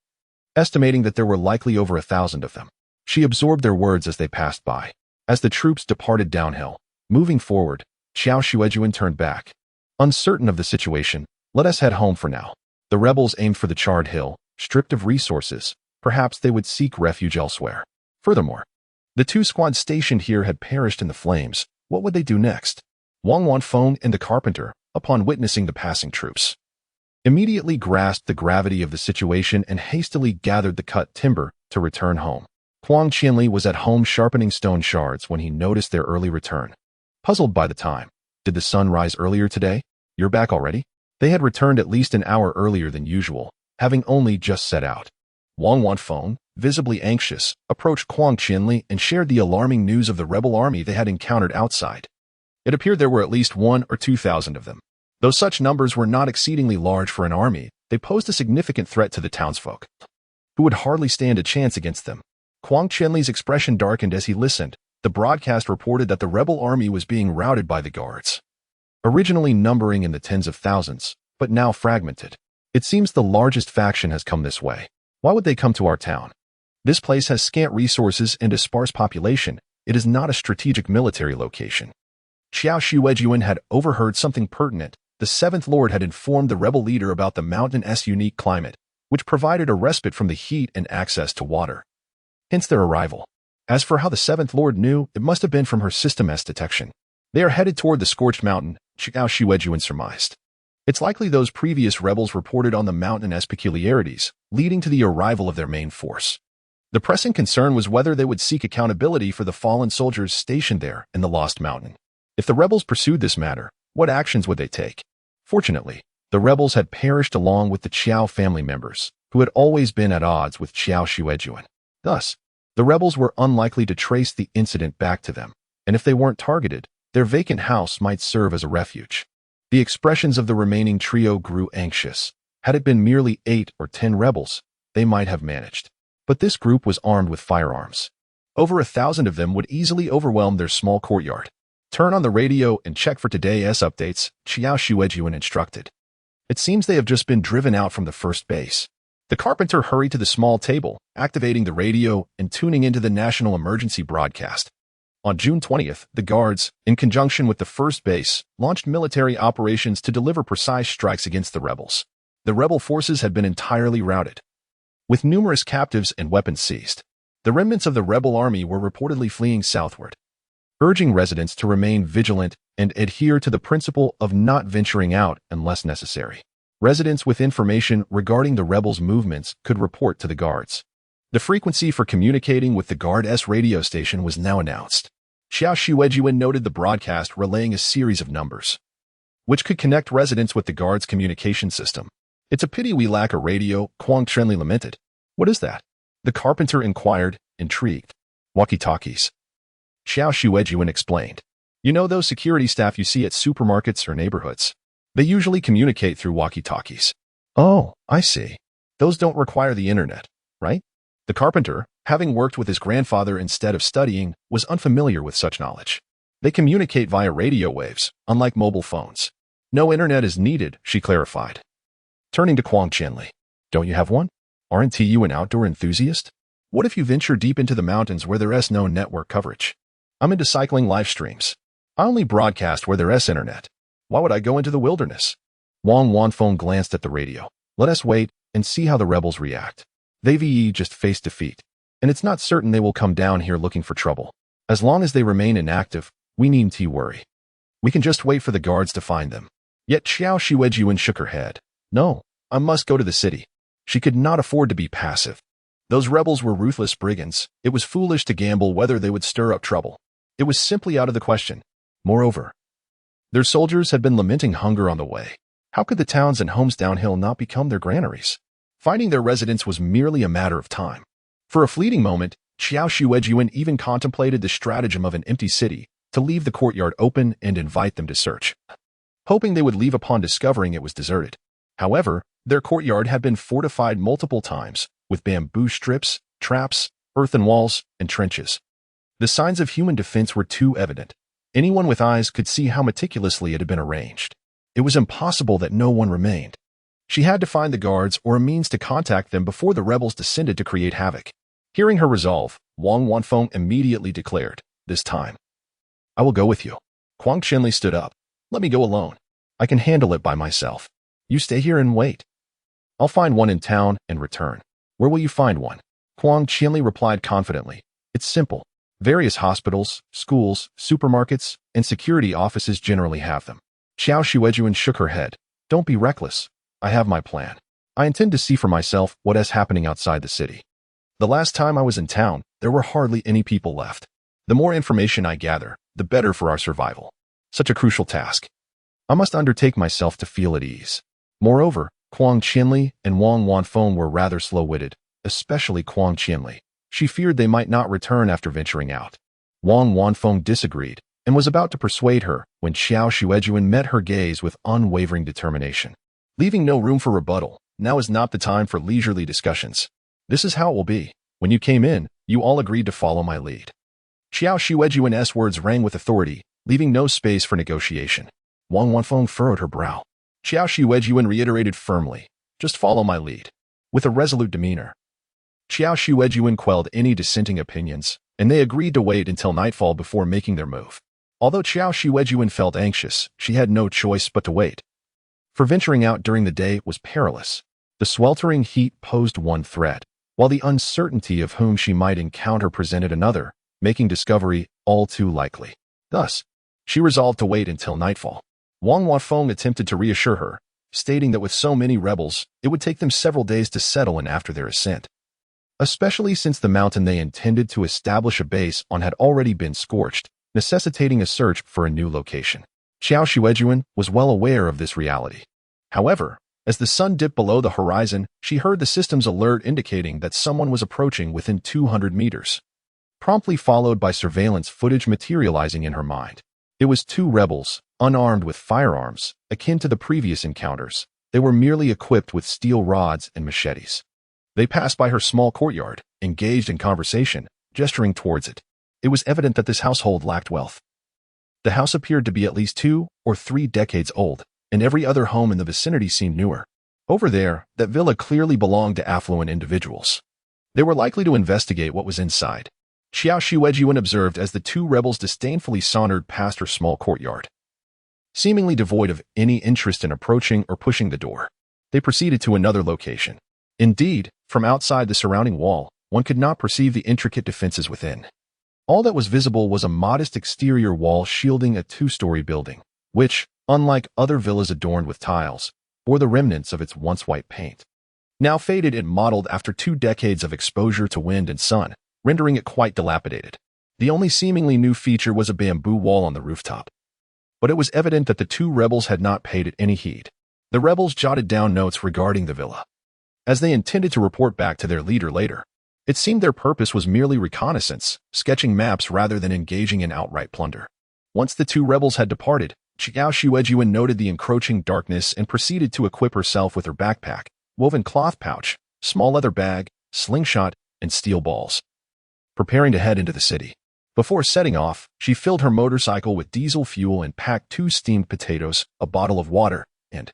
estimating that there were likely over 1,000 of them. She absorbed their words as they passed by. As the troops departed downhill, moving forward, Qiao Xuejun turned back. Uncertain of the situation, let us head home for now. The rebels aimed for the charred hill, stripped of resources. Perhaps they would seek refuge elsewhere. Furthermore, the 2 squads stationed here had perished in the flames. What would they do next? Wang Wanfeng and the carpenter, upon witnessing the passing troops, immediately grasped the gravity of the situation and hastily gathered the cut timber to return home. Huang Qianli was at home sharpening stone shards when he noticed their early return. Puzzled by the time, "Did the sun rise earlier today? You're back already?" They had returned at least an hour earlier than usual, having only just set out. Wang Wanfeng, visibly anxious, approached Huang Qianli and shared the alarming news of the rebel army they had encountered outside. It appeared there were at least 1,000 or 2,000 of them. Though such numbers were not exceedingly large for an army, they posed a significant threat to the townsfolk, who would hardly stand a chance against them. Huang Qianli's expression darkened as he listened. The broadcast reported that the rebel army was being routed by the guards, originally numbering in the tens of thousands, but now fragmented. It seems the largest faction has come this way. Why would they come to our town? This place has scant resources and a sparse population. It is not a strategic military location. Qiao Xuejun had overheard something pertinent. The Seventh Lord had informed the rebel leader about the mountain's unique climate, which provided a respite from the heat and access to water. Hence their arrival. As for how the Seventh Lord knew, it must have been from her system's detection. They are headed toward the scorched mountain, Qiao Xuejun surmised. It's likely those previous rebels reported on the mountain's peculiarities, leading to the arrival of their main force. The pressing concern was whether they would seek accountability for the fallen soldiers stationed there in the Lost Mountain. If the rebels pursued this matter, what actions would they take? Fortunately, the rebels had perished along with the Qiao family members, who had always been at odds with Qiao Xuejun. Thus, the rebels were unlikely to trace the incident back to them, and if they weren't targeted, their vacant house might serve as a refuge. The expressions of the remaining trio grew anxious. Had it been merely 8 or 10 rebels, they might have managed. But this group was armed with firearms. Over 1,000 of them would easily overwhelm their small courtyard. "Turn on the radio and check for today's updates," Qiao Xuejun instructed. "It seems they have just been driven out from the first base." The carpenter hurried to the small table, activating the radio and tuning into the national emergency broadcast. On June 20th, the Guards, in conjunction with the first base, launched military operations to deliver precise strikes against the rebels. The rebel forces had been entirely routed, with numerous captives and weapons seized. The remnants of the rebel army were reportedly fleeing southward, urging residents to remain vigilant and adhere to the principle of not venturing out unless necessary. Residents with information regarding the rebels' movements could report to the Guards. The frequency for communicating with the Guard's radio station was now announced. Qiao Xuejun noted the broadcast relaying a series of numbers, which could connect residents with the Guard's communication system. "It's a pity we lack a radio," Huang Qianli lamented. "What is that?" the carpenter inquired, intrigued. "Walkie-talkies," Qiao Xuejun explained. "You know those security staff you see at supermarkets or neighborhoods? They usually communicate through walkie-talkies." "Oh, I see. Those don't require the internet, right?" The carpenter, having worked with his grandfather instead of studying, was unfamiliar with such knowledge. "They communicate via radio waves, unlike mobile phones. No internet is needed," she clarified. Turning to Huang Qianli, "Don't you have one? Aren't you an outdoor enthusiast? What if you venture deep into the mountains where there is no network coverage?" "I'm into cycling live streams. I only broadcast where there is internet. Why would I go into the wilderness?" Wang Wanfeng glanced at the radio. "Let us wait and see how the rebels react. They've just faced defeat, and it's not certain they will come down here looking for trouble. As long as they remain inactive, we needn't worry. We can just wait for the Guards to find them." Yet Qiao Xuejun shook her head. "No, I must go to the city." She could not afford to be passive. Those rebels were ruthless brigands. It was foolish to gamble whether they would stir up trouble. It was simply out of the question. Moreover, their soldiers had been lamenting hunger on the way. How could the towns and homes downhill not become their granaries? Finding their residents was merely a matter of time. For a fleeting moment, Qiao Xuejun even contemplated the stratagem of an empty city, to leave the courtyard open and invite them to search, hoping they would leave upon discovering it was deserted. However, their courtyard had been fortified multiple times, with bamboo strips, traps, earthen walls, and trenches. The signs of human defense were too evident. Anyone with eyes could see how meticulously it had been arranged. It was impossible that no one remained. She had to find the Guards or a means to contact them before the rebels descended to create havoc. Hearing her resolve, Wang Wanfeng immediately declared, "This time, I will go with you." Huang Qianli stood up. "Let me go alone. I can handle it by myself. You stay here and wait. I'll find one in town and return." "Where will you find one?" Huang Qianli replied confidently. "It's simple. Various hospitals, schools, supermarkets, and security offices generally have them." Qiao Xuejun shook her head. "Don't be reckless. I have my plan. I intend to see for myself what is happening outside the city. The last time I was in town, there were hardly any people left. The more information I gather, the better for our survival. Such a crucial task. I must undertake myself to feel at ease. Moreover, Quang Qianli and Wang Wanfeng were rather slow-witted, especially Quang Qianli. She feared they might not return after venturing out. Wang Wanfeng disagreed and was about to persuade her when Qiao Xuejun met her gaze with unwavering determination. Leaving no room for rebuttal, now is not the time for leisurely discussions. This is how it will be. When you came in, you all agreed to follow my lead. Qiao Xuejun's words rang with authority, leaving no space for negotiation. Wang Wanfeng furrowed her brow. Qiao Xuejun reiterated firmly, just follow my lead. With a resolute demeanor. Qiao Xuejun quelled any dissenting opinions, and they agreed to wait until nightfall before making their move. Although Qiao Xuejun felt anxious, she had no choice but to wait. For venturing out during the day was perilous. The sweltering heat posed one threat, while the uncertainty of whom she might encounter presented another, making discovery all too likely. Thus, she resolved to wait until nightfall. Wang Wanfeng attempted to reassure her, stating that with so many rebels, it would take them several days to settle in after their ascent. Especially since the mountain they intended to establish a base on had already been scorched, necessitating a search for a new location. Qiao Xuejun was well aware of this reality. However, as the sun dipped below the horizon, she heard the system's alert indicating that someone was approaching within 200 meters. Promptly followed by surveillance footage materializing in her mind. It was two rebels, unarmed with firearms, akin to the previous encounters. They were merely equipped with steel rods and machetes. They passed by her small courtyard, engaged in conversation, gesturing towards it. It was evident that this household lacked wealth. The house appeared to be at least 2 or 3 decades old, and every other home in the vicinity seemed newer. Over there, that villa clearly belonged to affluent individuals. They were likely to investigate what was inside. Qiao Xuejun observed as the two rebels disdainfully sauntered past her small courtyard. Seemingly devoid of any interest in approaching or pushing the door, they proceeded to another location. Indeed, from outside the surrounding wall, one could not perceive the intricate defenses within. All that was visible was a modest exterior wall shielding a 2-story building, which, unlike other villas adorned with tiles, bore the remnants of its once white paint. Now faded and mottled after 2 decades of exposure to wind and sun, rendering it quite dilapidated. The only seemingly new feature was a bamboo wall on the rooftop. But it was evident that the two rebels had not paid it any heed. The rebels jotted down notes regarding the villa, as they intended to report back to their leader later. It seemed their purpose was merely reconnaissance, sketching maps rather than engaging in outright plunder. Once the two rebels had departed, Qiao Xuejun noted the encroaching darkness and proceeded to equip herself with her backpack, woven cloth pouch, small leather bag, slingshot, and steel balls. Preparing to head into the city. Before setting off, she filled her motorcycle with diesel fuel and packed 2 steamed potatoes, a bottle of water, and,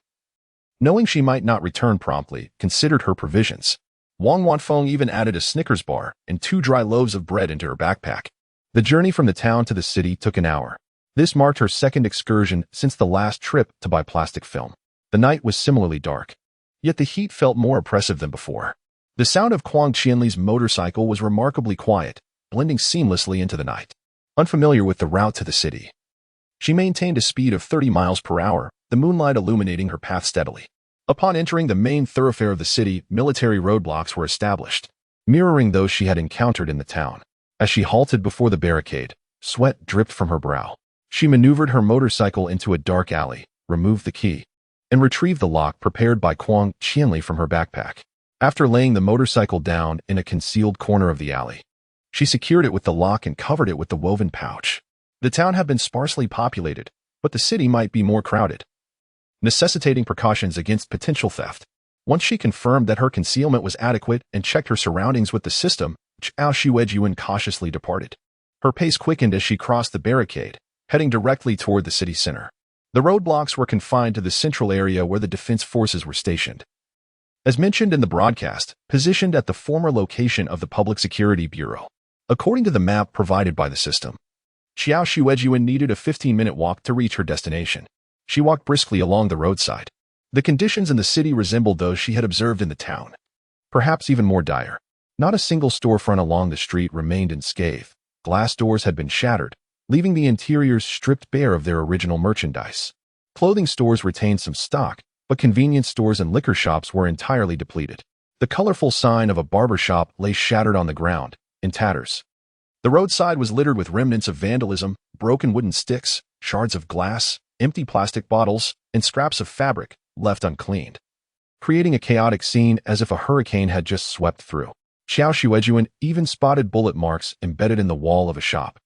knowing she might not return promptly, considered her provisions. Wang Wanfeng even added a Snickers bar and 2 dry loaves of bread into her backpack. The journey from the town to the city took an hour. This marked her second excursion since the last trip to buy plastic film. The night was similarly dark, yet the heat felt more oppressive than before. The sound of Quang Qianli's motorcycle was remarkably quiet, blending seamlessly into the night. Unfamiliar with the route to the city, she maintained a speed of 30 miles per hour, the moonlight illuminating her path steadily. Upon entering the main thoroughfare of the city, military roadblocks were established, mirroring those she had encountered in the town. As she halted before the barricade, sweat dripped from her brow. She maneuvered her motorcycle into a dark alley, removed the key, and retrieved the lock prepared by Quang Qianli from her backpack. After laying the motorcycle down in a concealed corner of the alley, she secured it with the lock and covered it with the woven pouch. The town had been sparsely populated, but the city might be more crowded, necessitating precautions against potential theft. Once she confirmed that her concealment was adequate and checked her surroundings with the system, Qiao Xuejun cautiously departed. Her pace quickened as she crossed the barricade, heading directly toward the city center. The roadblocks were confined to the central area where the defense forces were stationed. As mentioned in the broadcast, positioned at the former location of the Public Security Bureau. According to the map provided by the system, Qiao Xuejun needed a 15-minute walk to reach her destination. She walked briskly along the roadside. The conditions in the city resembled those she had observed in the town, perhaps even more dire. Not a single storefront along the street remained unscathed. Glass doors had been shattered, leaving the interiors stripped bare of their original merchandise. Clothing stores retained some stock, but convenience stores and liquor shops were entirely depleted. The colorful sign of a barber shop lay shattered on the ground, in tatters. The roadside was littered with remnants of vandalism, broken wooden sticks, shards of glass, empty plastic bottles, and scraps of fabric left uncleaned, creating a chaotic scene as if a hurricane had just swept through. Qiao Xuejun even spotted bullet marks embedded in the wall of a shop,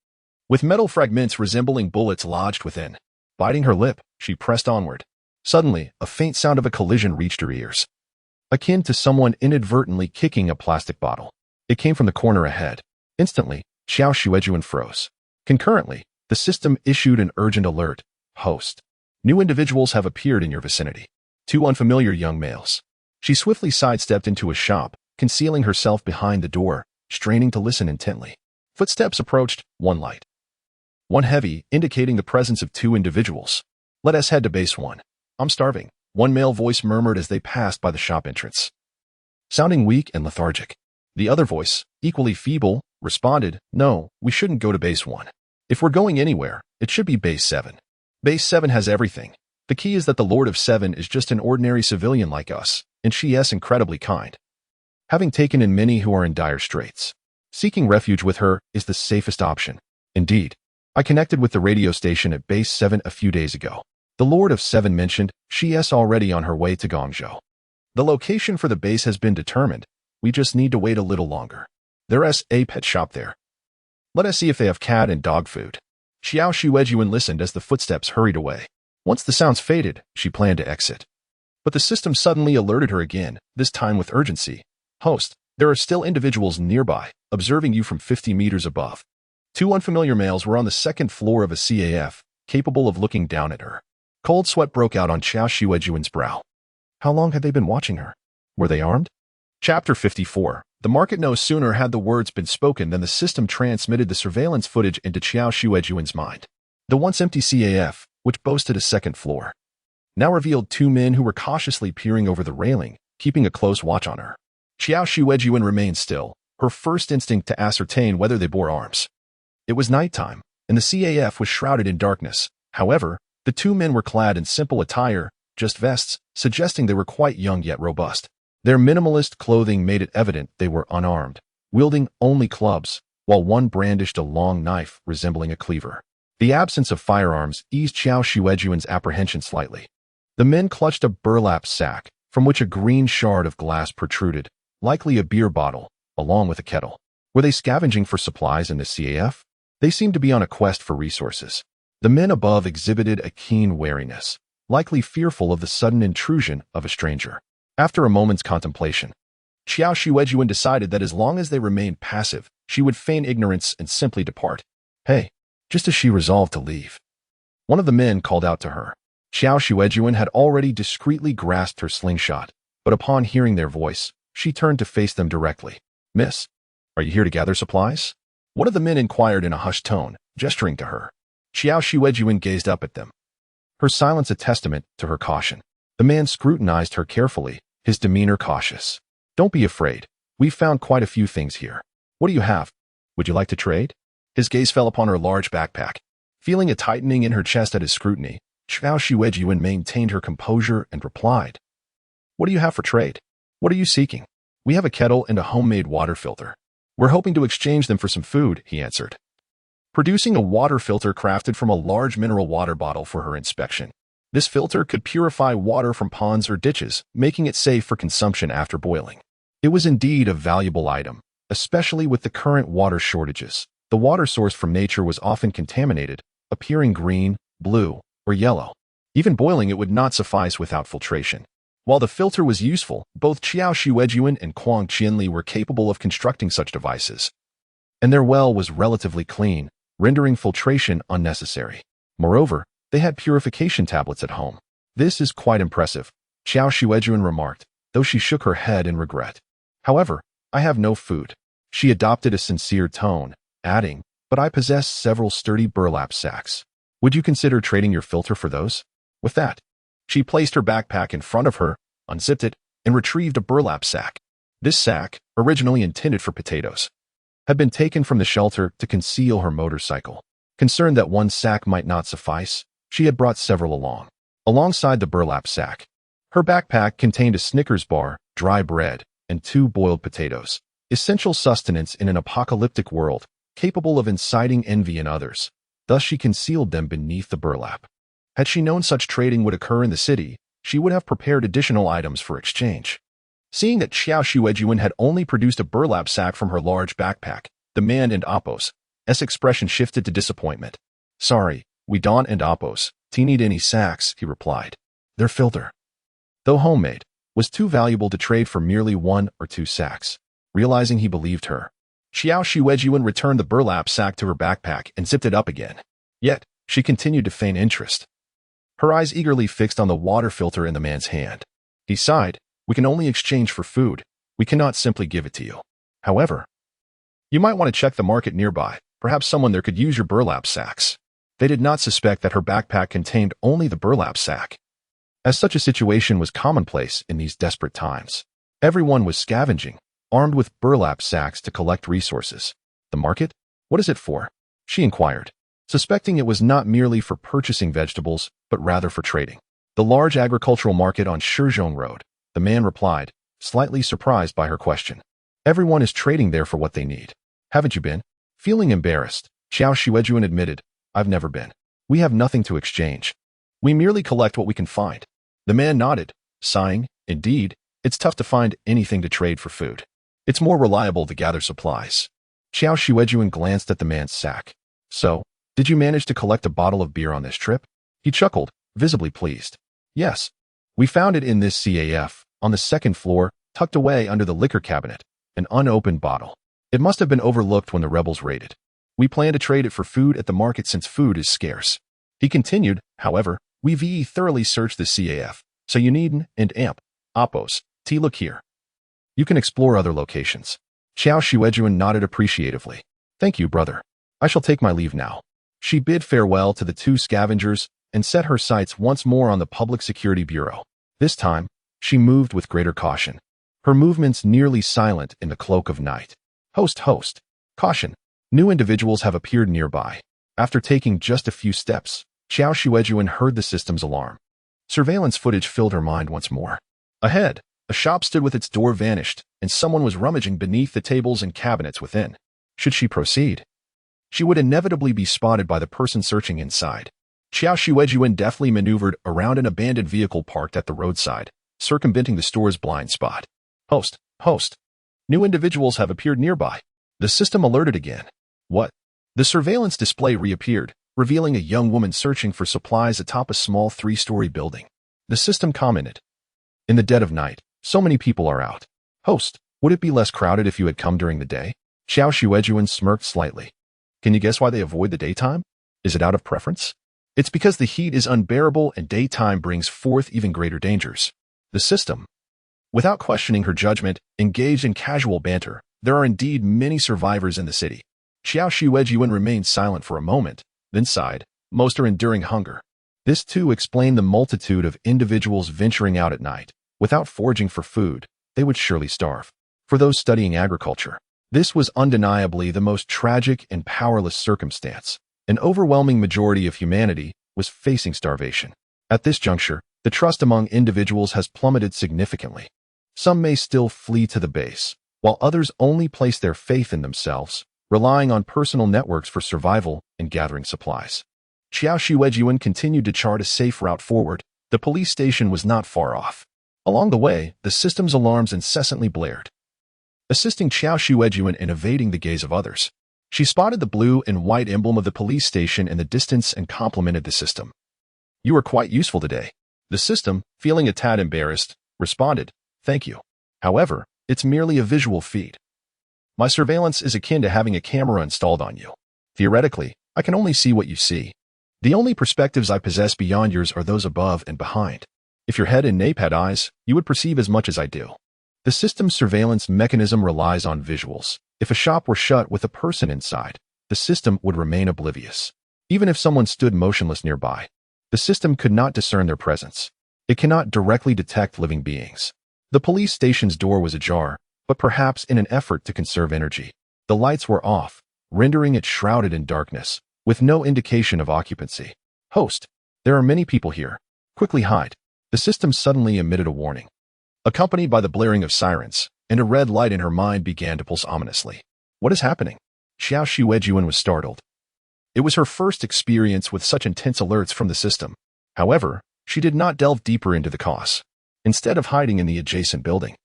with metal fragments resembling bullets lodged within. Biting her lip, she pressed onward. Suddenly, a faint sound of a collision reached her ears, akin to someone inadvertently kicking a plastic bottle. It came from the corner ahead. Instantly, Qiao Xuejun froze. Concurrently, the system issued an urgent alert. Host. New individuals have appeared in your vicinity. 2 unfamiliar young males. She swiftly sidestepped into a shop, concealing herself behind the door, straining to listen intently. Footsteps approached, one light, one heavy, indicating the presence of 2 individuals. Let us head to base 1. I'm starving, one male voice murmured as they passed by the shop entrance, sounding weak and lethargic. The other voice, equally feeble, responded, No, we shouldn't go to base 1. If we're going anywhere, it should be base 7. Base 7 has everything. The key is that the Lord of 7 is just an ordinary civilian like us, and she is incredibly kind, having taken in many who are in dire straits. Seeking refuge with her is the safest option. Indeed, I connected with the radio station at base 7 a few days ago. The Lord of 7 mentioned she is already on her way to Guangzhou. The location for the base has been determined. We just need to wait a little longer. There's a pet shop there. Let us see if they have cat and dog food. Qiao Xuejun listened as the footsteps hurried away. Once the sounds faded, she planned to exit. But the system suddenly alerted her again, this time with urgency. Host, there are still individuals nearby, observing you from 50 meters above. 2 unfamiliar males were on the 2nd floor of a CAF, capable of looking down at her. Cold sweat broke out on Qiao Xuejun's brow. How long had they been watching her? Were they armed? Chapter 54. The market no sooner had the words been spoken than the system transmitted the surveillance footage into Qiao Xuejun's mind. The once empty CAF, which boasted a 2nd floor, now revealed 2 men who were cautiously peering over the railing, keeping a close watch on her. Qiao Xuejun remained still, her first instinct to ascertain whether they bore arms. It was nighttime, and the CAF was shrouded in darkness. However, the 2 men were clad in simple attire, just vests, suggesting they were quite young yet robust. Their minimalist clothing made it evident they were unarmed, wielding only clubs, while one brandished a long knife resembling a cleaver. The absence of firearms eased Qiao Xuejun's apprehension slightly. The men clutched a burlap sack, from which a green shard of glass protruded, likely a beer bottle, along with a kettle. Were they scavenging for supplies in the CAF? They seemed to be on a quest for resources. The men above exhibited a keen wariness, likely fearful of the sudden intrusion of a stranger. After a moment's contemplation, Qiao Xuejun decided that as long as they remained passive, she would feign ignorance and simply depart. Hey, just as she resolved to leave, one of the men called out to her. Qiao Xuejun had already discreetly grasped her slingshot, but upon hearing their voice, she turned to face them directly. Miss, are you here to gather supplies? One of the men inquired in a hushed tone, gesturing to her. Qiao Xuejun gazed up at them, her silence a testament to her caution. The man scrutinized her carefully, his demeanor cautious. Don't be afraid. We've found quite a few things here. What do you have? Would you like to trade? His gaze fell upon her large backpack. Feeling a tightening in her chest at his scrutiny, Qiao Xuejun maintained her composure and replied. What do you have for trade? What are you seeking? We have a kettle and a homemade water filter. We're hoping to exchange them for some food, he answered, producing a water filter crafted from a large mineral water bottle for her inspection. This filter could purify water from ponds or ditches, making it safe for consumption after boiling. It was indeed a valuable item, especially with the current water shortages. The water source from nature was often contaminated, appearing green, blue, or yellow. Even boiling it would not suffice without filtration. While the filter was useful, both Qiao Xuejun and Quang Qianli were capable of constructing such devices, and their well was relatively clean, rendering filtration unnecessary. Moreover, they had purification tablets at home. This is quite impressive, Qiao Xuejun remarked, though she shook her head in regret. However, I have no food. She adopted a sincere tone, adding, but I possess several sturdy burlap sacks. Would you consider trading your filter for those? With that, she placed her backpack in front of her, unzipped it, and retrieved a burlap sack. This sack, originally intended for potatoes, had been taken from the shelter to conceal her motorcycle. Concerned that one sack might not suffice, she had brought several along. Alongside the burlap sack, Her backpack contained a Snickers bar, dry bread, and 2 boiled potatoes. Essential sustenance in an apocalyptic world, capable of inciting envy in others. Thus she concealed them beneath the burlap. Had she known such trading would occur in the city, she would have prepared additional items for exchange. Seeing that Qiao Xuejun had only produced a burlap sack from her large backpack, the man and Apos' expression shifted to disappointment. Sorry, we don't and Apos, need any sacks, he replied. Their filter, though homemade, was too valuable to trade for merely 1 or 2 sacks. Realizing he believed her, Qiao Xuejun returned the burlap sack to her backpack and zipped it up again. Yet, she continued to feign interest. Her eyes eagerly fixed on the water filter in the man's hand. He sighed, we can only exchange for food. We cannot simply give it to you. However, you might want to check the market nearby. Perhaps someone there could use your burlap sacks. They did not suspect that her backpack contained only the burlap sack, as such a situation was commonplace in these desperate times. Everyone was scavenging, armed with burlap sacks to collect resources. The market? What is it for? She inquired, suspecting it was not merely for purchasing vegetables, but rather for trading. The large agricultural market on Shizhong Road, the man replied, slightly surprised by her question. Everyone is trading there for what they need. Haven't you been? Feeling embarrassed, Qiao Xuejun admitted, I've never been. We have nothing to exchange. We merely collect what we can find. The man nodded, sighing, indeed, it's tough to find anything to trade for food. It's more reliable to gather supplies. Qiao Xuejun glanced at the man's sack. So, did you manage to collect a bottle of beer on this trip? He chuckled, visibly pleased. Yes. We found it in this CAF, on the 2nd floor, tucked away under the liquor cabinet, an unopened bottle. It must have been overlooked when the rebels raided. We plan to trade it for food at the market since food is scarce. He continued, however, we've thoroughly searched the CAF, so you needn't and amp, Apos, look here. You can explore other locations. Qiao Xuejun nodded appreciatively. Thank you, brother. I shall take my leave now. She bid farewell to the 2 scavengers and set her sights once more on the Public Security Bureau. This time, she moved with greater caution, her movements nearly silent in the cloak of night. Host. Caution. New individuals have appeared nearby. After taking just a few steps, Qiao Xuejun heard the system's alarm. Surveillance footage filled her mind once more. Ahead, a shop stood with its door vanished, and someone was rummaging beneath the tables and cabinets within. Should she proceed? She would inevitably be spotted by the person searching inside. Qiao Xuejun deftly maneuvered around an abandoned vehicle parked at the roadside, circumventing the store's blind spot. Host. New individuals have appeared nearby. The system alerted again. What? The surveillance display reappeared, revealing a young woman searching for supplies atop a small 3-story building. The system commented. In the dead of night, so many people are out. Host, would it be less crowded if you had come during the day? Qiao Xuejun smirked slightly. Can you guess why they avoid the daytime? Is it out of preference? It's because the heat is unbearable and daytime brings forth even greater dangers. The system, without questioning her judgment, engaged in casual banter. There are indeed many survivors in the city. Qiao Xuejun remained silent for a moment, then sighed. Most are enduring hunger. This too explained the multitude of individuals venturing out at night. Without foraging for food, they would surely starve. For those studying agriculture, this was undeniably the most tragic and powerless circumstance. An overwhelming majority of humanity was facing starvation. At this juncture, the trust among individuals has plummeted significantly. Some may still flee to the base, while others only place their faith in themselves, relying on personal networks for survival and gathering supplies. Qiao Xuejun continued to chart a safe route forward. The police station was not far off. Along the way, the system's alarms incessantly blared, assisting Qiao Xuejun in evading the gaze of others. She spotted the blue and white emblem of the police station in the distance and complimented the system. You were quite useful today. The system, feeling a tad embarrassed, responded, thank you. However, it's merely a visual feed. My surveillance is akin to having a camera installed on you. Theoretically, I can only see what you see. The only perspectives I possess beyond yours are those above and behind. If your head and nape had eyes, you would perceive as much as I do. The system's surveillance mechanism relies on visuals. If a shop were shut with a person inside, the system would remain oblivious. Even if someone stood motionless nearby, the system could not discern their presence. It cannot directly detect living beings. The police station's door was ajar, but perhaps in an effort to conserve energy. The lights were off, rendering it shrouded in darkness, with no indication of occupancy. Host, there are many people here. Quickly hide. The The system suddenly emitted a warning, accompanied by the blaring of sirens, and a red light in her mind began to pulse ominously. What is happening? Qiao Xuejun was startled. It was her first experience with such intense alerts from the system. However, she did not delve deeper into the cause. Instead of hiding in the adjacent building,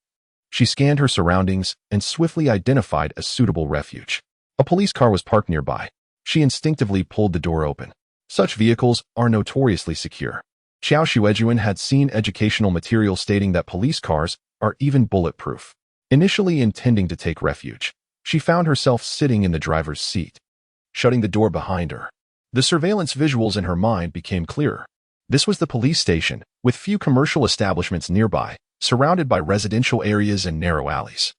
she scanned her surroundings and swiftly identified a suitable refuge. A police car was parked nearby. She instinctively pulled the door open. Such vehicles are notoriously secure. Qiao Xuejun had seen educational material stating that police cars are even bulletproof. Initially intending to take refuge, she found herself sitting in the driver's seat, shutting the door behind her. The surveillance visuals in her mind became clearer. This was the police station, with few commercial establishments nearby, surrounded by residential areas and narrow alleys.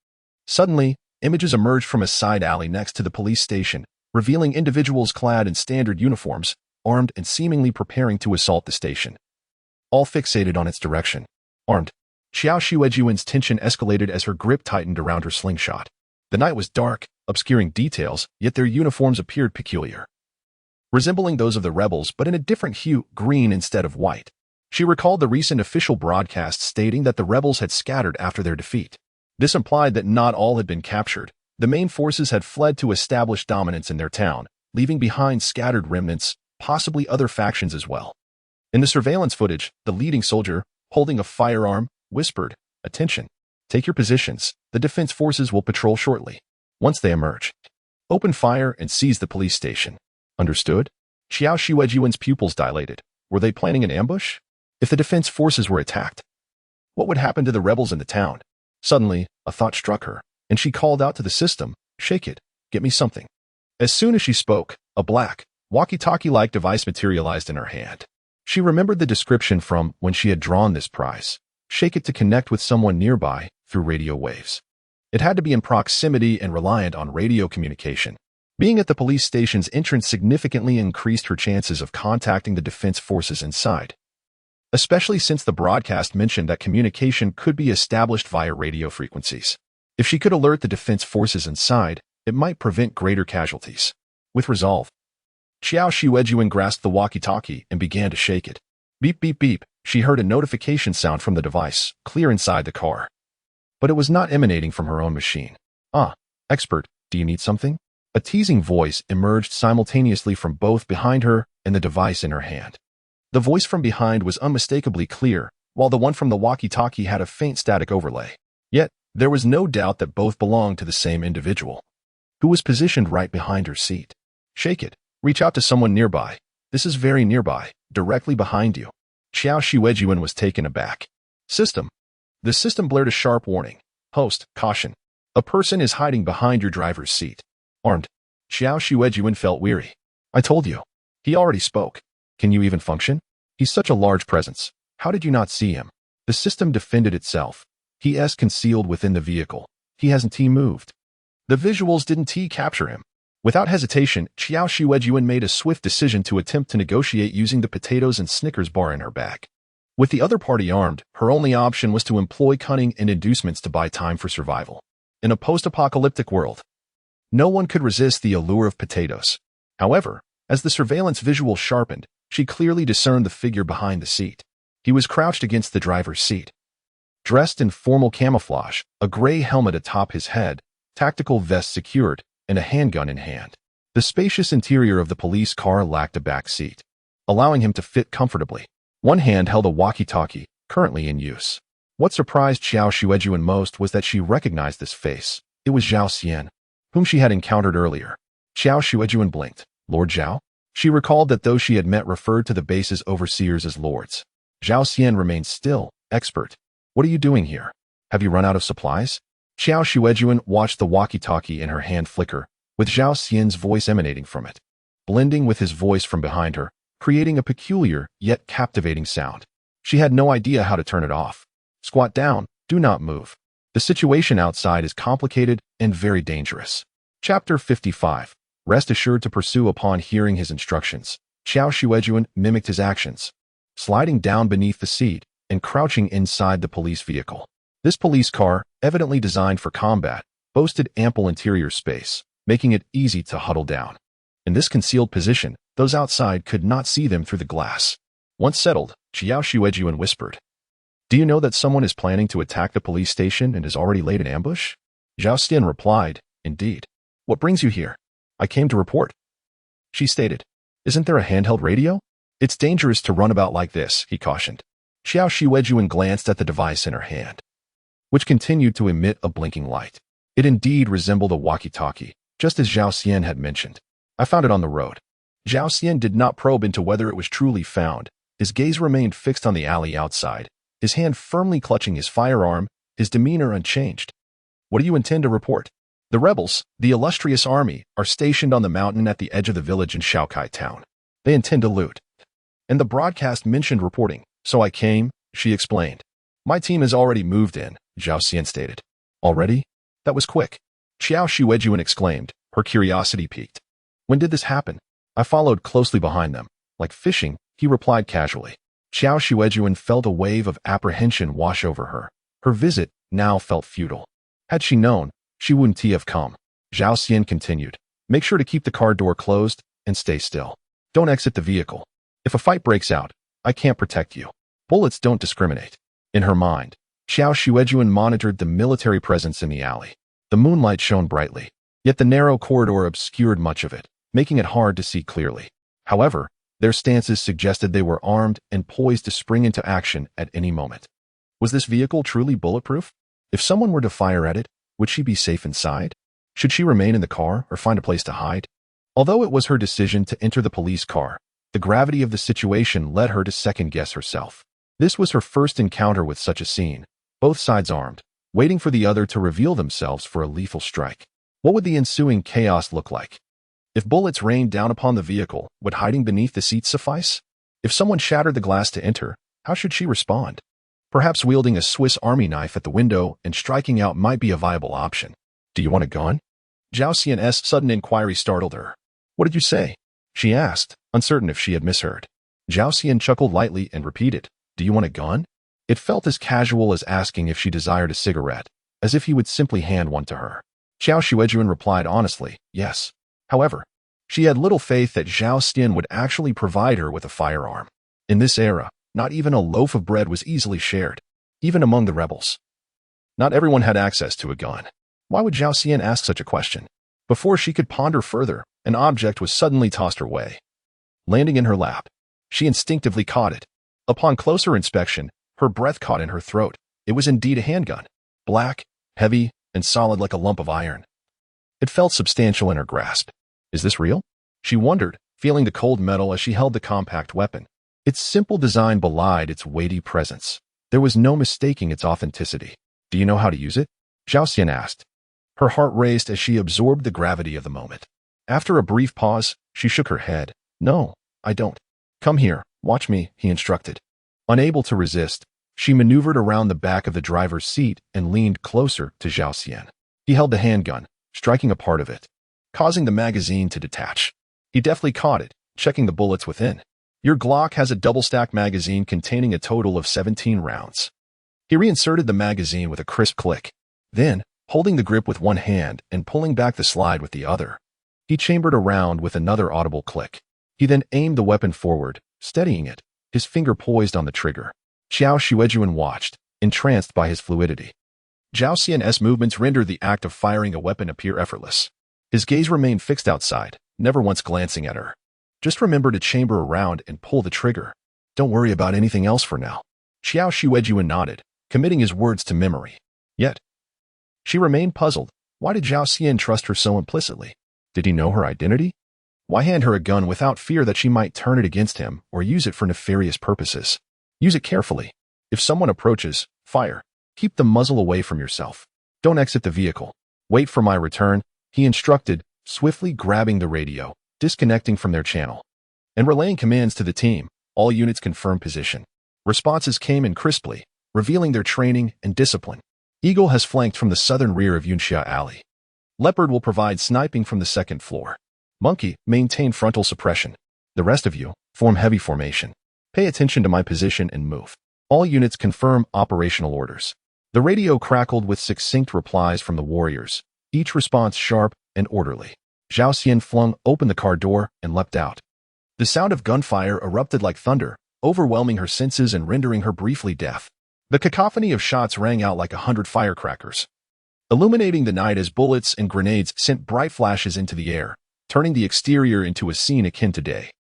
Suddenly, images emerged from a side alley next to the police station, revealing individuals clad in standard uniforms, armed and seemingly preparing to assault the station. All fixated on its direction. Armed, Qiao Xuejun's tension escalated as her grip tightened around her slingshot. The night was dark, obscuring details, yet their uniforms appeared peculiar, resembling those of the rebels but in a different hue, green instead of white. She recalled the recent official broadcast stating that the rebels had scattered after their defeat. This implied that not all had been captured. The main forces had fled to establish dominance in their town, leaving behind scattered remnants, possibly other factions as well. In the surveillance footage, the leading soldier, holding a firearm, whispered, "Attention. Take your positions. The defense forces will patrol shortly. Once they emerge, open fire and seize the police station." Understood? Qiao Xuejun's pupils dilated. Were they planning an ambush? If the defense forces were attacked, what would happen to the rebels in the town? Suddenly, a thought struck her, and she called out to the system, "Shake it. Get me something." As soon as she spoke, a black, walkie-talkie-like device materialized in her hand. She remembered the description from when she had drawn this prize. Shake it to connect with someone nearby through radio waves. It had to be in proximity and reliant on radio communication. Being at the police station's entrance significantly increased her chances of contacting the defense forces inside, especially since the broadcast mentioned that communication could be established via radio frequencies. If she could alert the defense forces inside, it might prevent greater casualties. With resolve, Qiao Xuejun grasped the walkie-talkie and began to shake it. Beep, beep, beep. She heard a notification sound from the device, clear inside the car. But it was not emanating from her own machine. "Ah, expert, do you need something?" A teasing voice emerged simultaneously from both behind her and the device in her hand. The voice from behind was unmistakably clear, while the one from the walkie-talkie had a faint static overlay. Yet, there was no doubt that both belonged to the same individual, who was positioned right behind her seat. "Shake it. Reach out to someone nearby. This is very nearby, directly behind you." Qiao Xuejun was taken aback. "System." The system blared a sharp warning. "Host, caution. A person is hiding behind your driver's seat. Armed." Qiao Xuejun felt weary. "I told you." He already spoke. "Can you even function? He's such a large presence. How did you not see him?" The system defended itself. "He is concealed within the vehicle. He hasn't moved." The visuals didn't capture him. Without hesitation, Qiao Xuejun made a swift decision to attempt to negotiate using the potatoes and Snickers bar in her bag. With the other party armed, her only option was to employ cunning and inducements to buy time for survival. In a post-apocalyptic world, no one could resist the allure of potatoes. However, as the surveillance visual sharpened, she clearly discerned the figure behind the seat. He was crouched against the driver's seat, dressed in formal camouflage, a gray helmet atop his head, tactical vest secured, and a handgun in hand. The spacious interior of the police car lacked a back seat, allowing him to fit comfortably. One hand held a walkie-talkie, currently in use. What surprised Qiao Xuejun most was that she recognized this face. It was Zhao Xian, whom she had encountered earlier. Qiao Xuejun blinked. Lord Zhao? She recalled that those she had met referred to the base's overseers as lords. Zhao Xian remained still. Expert. What are you doing here? Have you run out of supplies? Qiao Xuejun watched the walkie-talkie in her hand flicker, with Zhao Xian's voice emanating from it, blending with his voice from behind her, creating a peculiar yet captivating sound. She had no idea how to turn it off. Squat down. Do not move. The situation outside is complicated and very dangerous. Chapter 55. Rest assured to pursue upon hearing his instructions. Qiao Xuejun mimicked his actions, sliding down beneath the seat and crouching inside the police vehicle. This police car, evidently designed for combat, boasted ample interior space, making it easy to huddle down. In this concealed position, those outside could not see them through the glass. Once settled, Qiao Xuejun whispered, Do you know that someone is planning to attack the police station and has already laid an ambush? Qiao Xuejun replied, indeed. What brings you here? I came to report. She stated, isn't there a handheld radio? It's dangerous to run about like this, he cautioned. Qiao Xuejun glanced at the device in her hand, which continued to emit a blinking light. It indeed resembled a walkie-talkie, just as Qiao Xuejun had mentioned. I found it on the road. Qiao Xuejun did not probe into whether it was truly found. His gaze remained fixed on the alley outside, his hand firmly clutching his firearm, his demeanor unchanged. What do you intend to report? The rebels, the illustrious army, are stationed on the mountain at the edge of the village in Shaokai town. They intend to loot. And the broadcast mentioned reporting, so I came, she explained. My team has already moved in, Qiao Xuejun stated. Already? That was quick. Qiao Xuejun exclaimed, her curiosity piqued. When did this happen? I followed closely behind them. Like fishing, he replied casually. Qiao Xuejun felt a wave of apprehension wash over her. Her visit now felt futile. Had she known, she wouldn't have come. Qiao Xuejun continued. Make sure to keep the car door closed and stay still. Don't exit the vehicle. If a fight breaks out, I can't protect you. Bullets don't discriminate. In her mind, Qiao Xuejun monitored the military presence in the alley. The moonlight shone brightly, yet the narrow corridor obscured much of it, making it hard to see clearly. However, their stances suggested they were armed and poised to spring into action at any moment. Was this vehicle truly bulletproof? If someone were to fire at it, would she be safe inside? Should she remain in the car or find a place to hide? Although it was her decision to enter the police car, the gravity of the situation led her to second-guess herself. This was her first encounter with such a scene, both sides armed, waiting for the other to reveal themselves for a lethal strike. What would the ensuing chaos look like? If bullets rained down upon the vehicle, would hiding beneath the seats suffice? If someone shattered the glass to enter, how should she respond? Perhaps wielding a Swiss Army knife at the window and striking out might be a viable option. Do you want a gun? Qiao Xuejun's sudden inquiry startled her. What did you say? She asked, uncertain if she had misheard. Qiao Xuejun chuckled lightly and repeated, do you want a gun? It felt as casual as asking if she desired a cigarette, as if he would simply hand one to her. Qiao Xuejun replied honestly, yes. However, she had little faith that Qiao Xuejun would actually provide her with a firearm. In this era, not even a loaf of bread was easily shared, even among the rebels. Not everyone had access to a gun. Why would Qiao Xuejun ask such a question? Before she could ponder further, an object was suddenly tossed her way. Landing in her lap, she instinctively caught it. Upon closer inspection, her breath caught in her throat. It was indeed a handgun, black, heavy, and solid like a lump of iron. It felt substantial in her grasp. Is this real? She wondered, feeling the cold metal as she held the compact weapon. Its simple design belied its weighty presence. There was no mistaking its authenticity. Do you know how to use it? Qiao Xuejun asked. Her heart raced as she absorbed the gravity of the moment. After a brief pause, she shook her head. No, I don't. Come here, watch me, he instructed. Unable to resist, she maneuvered around the back of the driver's seat and leaned closer to Qiao Xuejun. He held the handgun, striking a part of it, causing the magazine to detach. He deftly caught it, checking the bullets within. Your Glock has a double-stack magazine containing a total of 17 rounds. He reinserted the magazine with a crisp click. Then, holding the grip with one hand and pulling back the slide with the other, he chambered a round with another audible click. He then aimed the weapon forward, steadying it, his finger poised on the trigger. Qiao Xuejun watched, entranced by his fluidity. Qiao Xuejun's movements rendered the act of firing a weapon appear effortless. His gaze remained fixed outside, never once glancing at her. Just remember to chamber a round and pull the trigger. Don't worry about anything else for now. Qiao Xuejun nodded, committing his words to memory. Yet, she remained puzzled. Why did Qiao Xuejun trust her so implicitly? Did he know her identity? Why hand her a gun without fear that she might turn it against him or use it for nefarious purposes? Use it carefully. If someone approaches, fire. Keep the muzzle away from yourself. Don't exit the vehicle. Wait for my return, he instructed, swiftly grabbing the radio, disconnecting from their channel, and relaying commands to the team. All units confirm position. Responses came in crisply, revealing their training and discipline. Eagle has flanked from the southern rear of Yunxia Alley. Leopard will provide sniping from the second floor. Monkey, maintain frontal suppression. The rest of you, form heavy formation. Pay attention to my position and move. All units confirm operational orders. The radio crackled with succinct replies from the warriors, each response sharp and orderly. Qiao Xuejun flung open the car door and leapt out. The sound of gunfire erupted like thunder, overwhelming her senses and rendering her briefly deaf. The cacophony of shots rang out like 100 firecrackers, illuminating the night as bullets and grenades sent bright flashes into the air, turning the exterior into a scene akin to day.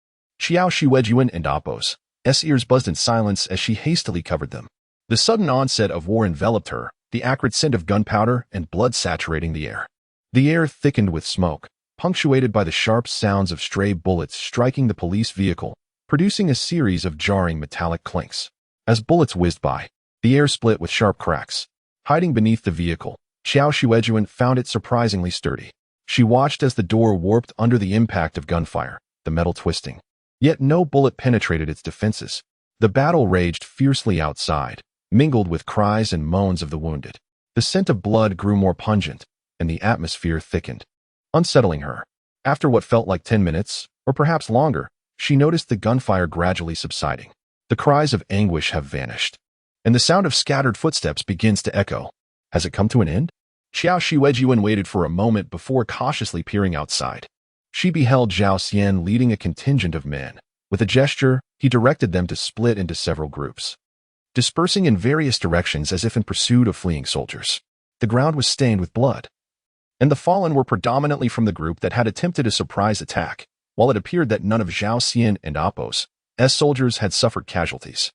Qiao Xuejun and Appo's ears buzzed in silence as she hastily covered them. The sudden onset of war enveloped her, the acrid scent of gunpowder and blood saturating the air. The air thickened with smoke, punctuated by the sharp sounds of stray bullets striking the police vehicle, producing a series of jarring metallic clinks. As bullets whizzed by, the air split with sharp cracks. Hiding beneath the vehicle, Qiao Xuejun found it surprisingly sturdy. She watched as the door warped under the impact of gunfire, the metal twisting. Yet no bullet penetrated its defenses. The battle raged fiercely outside, mingled with cries and moans of the wounded. The scent of blood grew more pungent, and the atmosphere thickened, unsettling her. After what felt like 10 minutes, or perhaps longer, she noticed the gunfire gradually subsiding. The cries of anguish have vanished, and the sound of scattered footsteps begins to echo. Has it come to an end? Qiao Xuejun waited for a moment before cautiously peering outside. She beheld Zhao Xian leading a contingent of men. With a gesture, he directed them to split into several groups, dispersing in various directions as if in pursuit of fleeing soldiers. The ground was stained with blood, and the fallen were predominantly from the group that had attempted a surprise attack, while it appeared that none of Zhao Xian and Appo's soldiers had suffered casualties.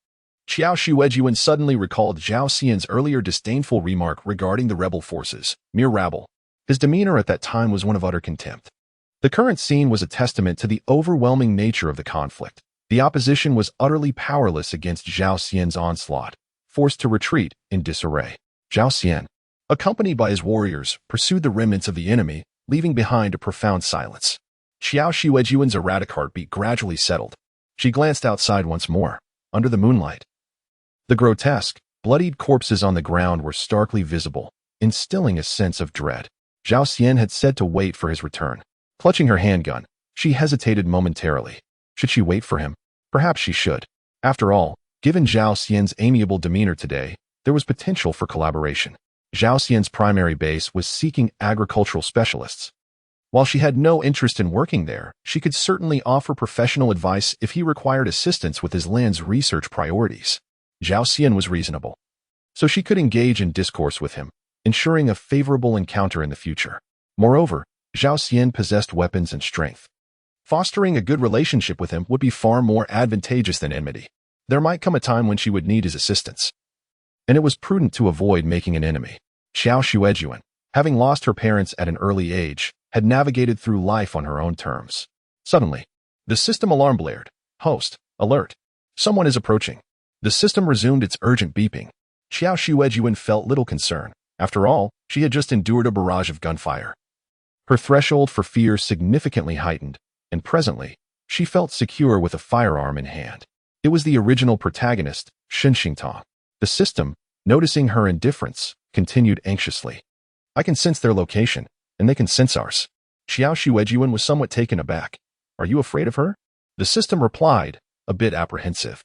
Qiao Xuejun suddenly recalled Zhao Xian's earlier disdainful remark regarding the rebel forces, mere rabble. His demeanor at that time was one of utter contempt. The current scene was a testament to the overwhelming nature of the conflict. The opposition was utterly powerless against Zhao Xian's onslaught, forced to retreat in disarray. Zhao Xian, accompanied by his warriors, pursued the remnants of the enemy, leaving behind a profound silence. Qiao Xuejun's erratic heartbeat gradually settled. She glanced outside once more, under the moonlight. The grotesque, bloodied corpses on the ground were starkly visible, instilling a sense of dread. Zhao Xian had said to wait for his return. Clutching her handgun, she hesitated momentarily. Should she wait for him? Perhaps she should. After all, given Zhao Xian's amiable demeanor today, there was potential for collaboration. Zhao Xian's primary base was seeking agricultural specialists. While she had no interest in working there, she could certainly offer professional advice if he required assistance with his land's research priorities. Zhao Xian was reasonable, so she could engage in discourse with him, ensuring a favorable encounter in the future. Moreover, Zhao Xian possessed weapons and strength. Fostering a good relationship with him would be far more advantageous than enmity. There might come a time when she would need his assistance, and it was prudent to avoid making an enemy. Qiao Xuejun, having lost her parents at an early age, had navigated through life on her own terms. Suddenly, the system alarm blared. Host, alert. Someone is approaching. The system resumed its urgent beeping. Qiao Xuejun felt little concern. After all, she had just endured a barrage of gunfire. Her threshold for fear significantly heightened, and presently, she felt secure with a firearm in hand. It was the original protagonist, Shen Xingtong. The system, noticing her indifference, continued anxiously. I can sense their location, and they can sense ours. Qiao Xuejun was somewhat taken aback. Are you afraid of her? The system replied, a bit apprehensive.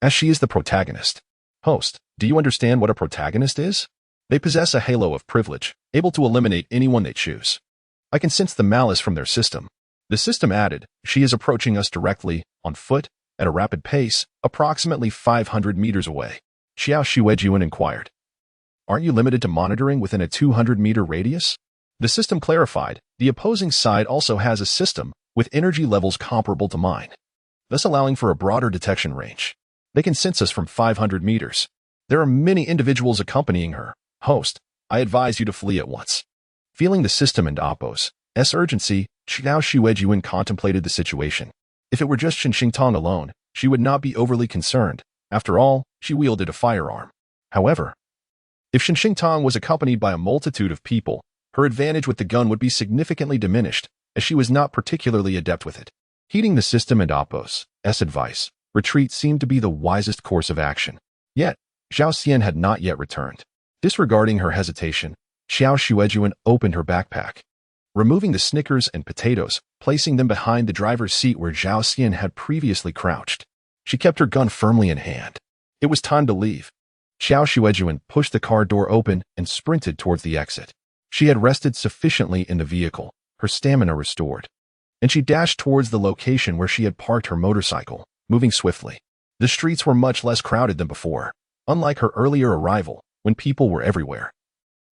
As she is the protagonist. Host, do you understand what a protagonist is? They possess a halo of privilege, able to eliminate anyone they choose. I can sense the malice from their system. The system added, she is approaching us directly, on foot, at a rapid pace, approximately 500 meters away. Qiao Xuejun inquired. Aren't you limited to monitoring within a 200-meter radius? The system clarified, the opposing side also has a system with energy levels comparable to mine, thus allowing for a broader detection range. They can sense us from 500 meters. There are many individuals accompanying her. Host, I advise you to flee at once. Feeling the system and Appo's urgency, Qiao Xuejun contemplated the situation. If it were just Shen Xingtong alone, she would not be overly concerned. After all, she wielded a firearm. However, if Shen Xingtong was accompanied by a multitude of people, her advantage with the gun would be significantly diminished, as she was not particularly adept with it. Heeding the system and Appo's advice, retreat seemed to be the wisest course of action. Yet, Zhao Xian had not yet returned. Disregarding her hesitation, Qiao Xuejun opened her backpack, removing the Snickers and potatoes, placing them behind the driver's seat where Zhao Xian had previously crouched. She kept her gun firmly in hand. It was time to leave. Qiao Xuejun pushed the car door open and sprinted towards the exit. She had rested sufficiently in the vehicle, her stamina restored, and she dashed towards the location where she had parked her motorcycle, moving swiftly. The streets were much less crowded than before. unlike her earlier arrival, when people were everywhere.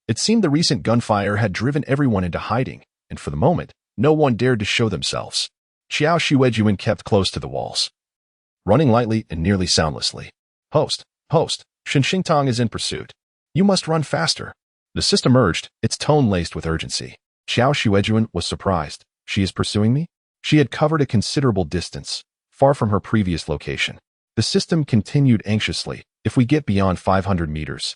It seemed the recent gunfire had driven everyone into hiding, and for the moment, no one dared to show themselves. Qiao Xuejun kept close to the walls, running lightly and nearly soundlessly. Host, Shen Xingtang is in pursuit. You must run faster. The system urged, its tone laced with urgency. Qiao Xuejun was surprised. She is pursuing me? She had covered a considerable distance, far from her previous location. The system continued anxiously. If we get beyond 500 meters,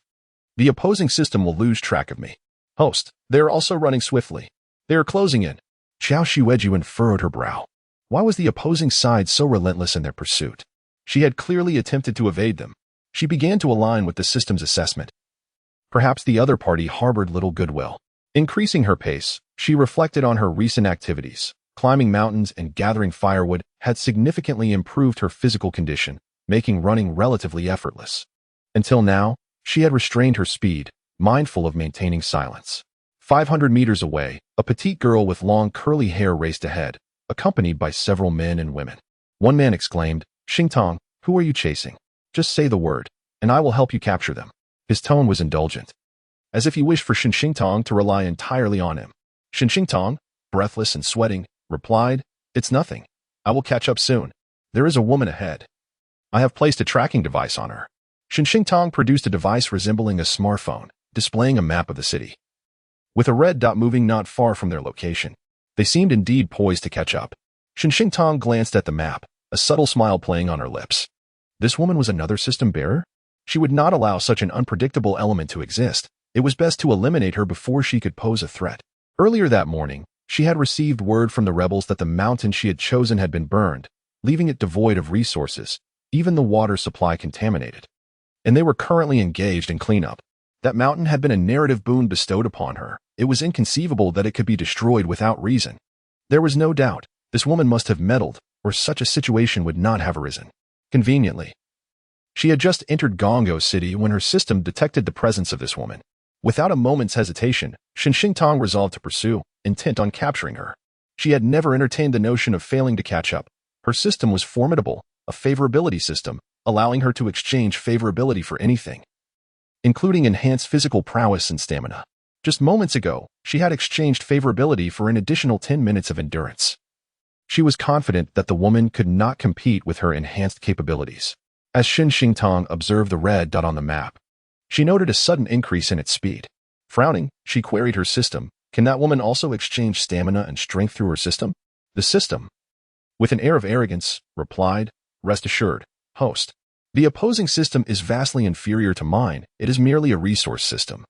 the opposing system will lose track of me. Host, they are also running swiftly. They are closing in. Qiao Xuejun furrowed her brow. Why was the opposing side so relentless in their pursuit? She had clearly attempted to evade them. She began to align with the system's assessment. Perhaps the other party harbored little goodwill. Increasing her pace, she reflected on her recent activities. Climbing mountains and gathering firewood had significantly improved her physical condition, making running relatively effortless. Until now, she had restrained her speed, mindful of maintaining silence. 500 meters away, a petite girl with long curly hair raced ahead, accompanied by several men and women. One man exclaimed, Xingtang, who are you chasing? Just say the word, and I will help you capture them. His tone was indulgent, as if he wished for Shen Xingtang to rely entirely on him. Shen Xingtang, breathless and sweating, replied, It's nothing. I will catch up soon. There is a woman ahead. I have placed a tracking device on her. Shen Xingtang produced a device resembling a smartphone, displaying a map of the city. With a red dot moving not far from their location, they seemed indeed poised to catch up. Shen Xingtang glanced at the map, a subtle smile playing on her lips. This woman was another system bearer? She would not allow such an unpredictable element to exist. It was best to eliminate her before she could pose a threat. Earlier that morning, she had received word from the rebels that the mountain she had chosen had been burned, leaving it devoid of resources, even the water supply contaminated. And they were currently engaged in cleanup. That mountain had been a narrative boon bestowed upon her. It was inconceivable that it could be destroyed without reason. There was no doubt, this woman must have meddled, or such a situation would not have arisen. Conveniently, she had just entered Gonggo City when her system detected the presence of this woman. Without a moment's hesitation, Shen Xingtang resolved to pursue, intent on capturing her. She had never entertained the notion of failing to catch up. Her system was formidable, a favorability system, allowing her to exchange favorability for anything, including enhanced physical prowess and stamina. Just moments ago, she had exchanged favorability for an additional 10 minutes of endurance. She was confident that the woman could not compete with her enhanced capabilities. As Shen Xingtang observed the red dot on the map, she noted a sudden increase in its speed. Frowning, she queried her system, Can that woman also exchange stamina and strength through her system? The system, with an air of arrogance, replied, Rest assured, host. The opposing system is vastly inferior to mine. It is merely a resource system,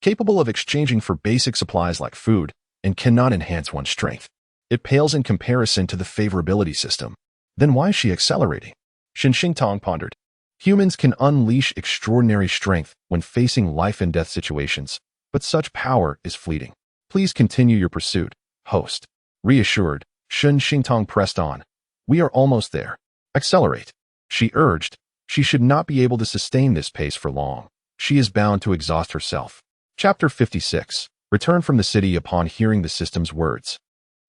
capable of exchanging for basic supplies like food, and cannot enhance one's strength. It pales in comparison to the favorability system. Then why is she accelerating? Shen Xingtang pondered. Humans can unleash extraordinary strength when facing life-and-death situations, but such power is fleeting. Please continue your pursuit, host. Reassured, Shen Xingtang pressed on. We are almost there. Accelerate, she urged. She should not be able to sustain this pace for long. She is bound to exhaust herself. Chapter 56. Return from the city upon hearing the system's words.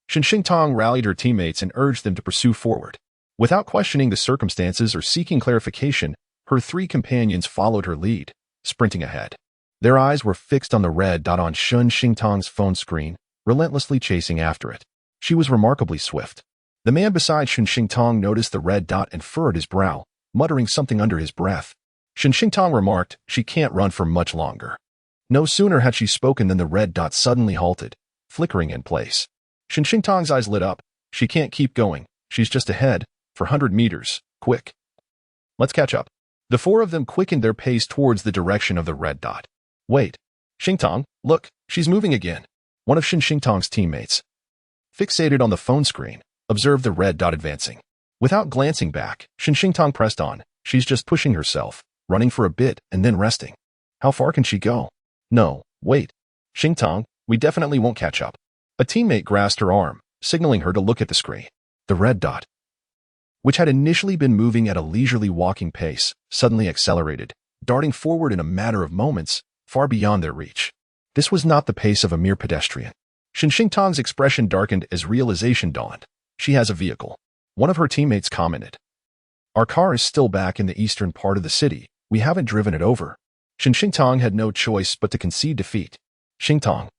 Shen Xingtang rallied her teammates and urged them to pursue forward. Without questioning the circumstances or seeking clarification, her three companions followed her lead, sprinting ahead. Their eyes were fixed on the red dot on Shen Xingtang's phone screen, relentlessly chasing after it. She was remarkably swift. The man beside Shen Xingtang noticed the red dot and furrowed his brow, muttering something under his breath. Shen Xingtang remarked, She can't run for much longer. No sooner had she spoken than the red dot suddenly halted, flickering in place. Shen Xingtang's eyes lit up. She can't keep going. She's just ahead, for 100 meters. Quick. Let's catch up. The four of them quickened their pace towards the direction of the red dot. Wait. Xingtang, look, she's moving again. One of Shen Xingtang's teammates, fixated on the phone screen, observed the red dot advancing. Without glancing back, Shen Xingtang pressed on. She's just pushing herself, running for a bit and then resting. How far can she go? No, wait. Xingtang, we definitely won't catch up. A teammate grasped her arm, signaling her to look at the screen. The red dot, which had initially been moving at a leisurely walking pace, suddenly accelerated, darting forward in a matter of moments, far beyond their reach. This was not the pace of a mere pedestrian. Shen Xingtang's expression darkened as realization dawned. She has a vehicle. One of her teammates commented. Our car is still back in the eastern part of the city. We haven't driven it over. Xingtong had no choice but to concede defeat. Xingtong,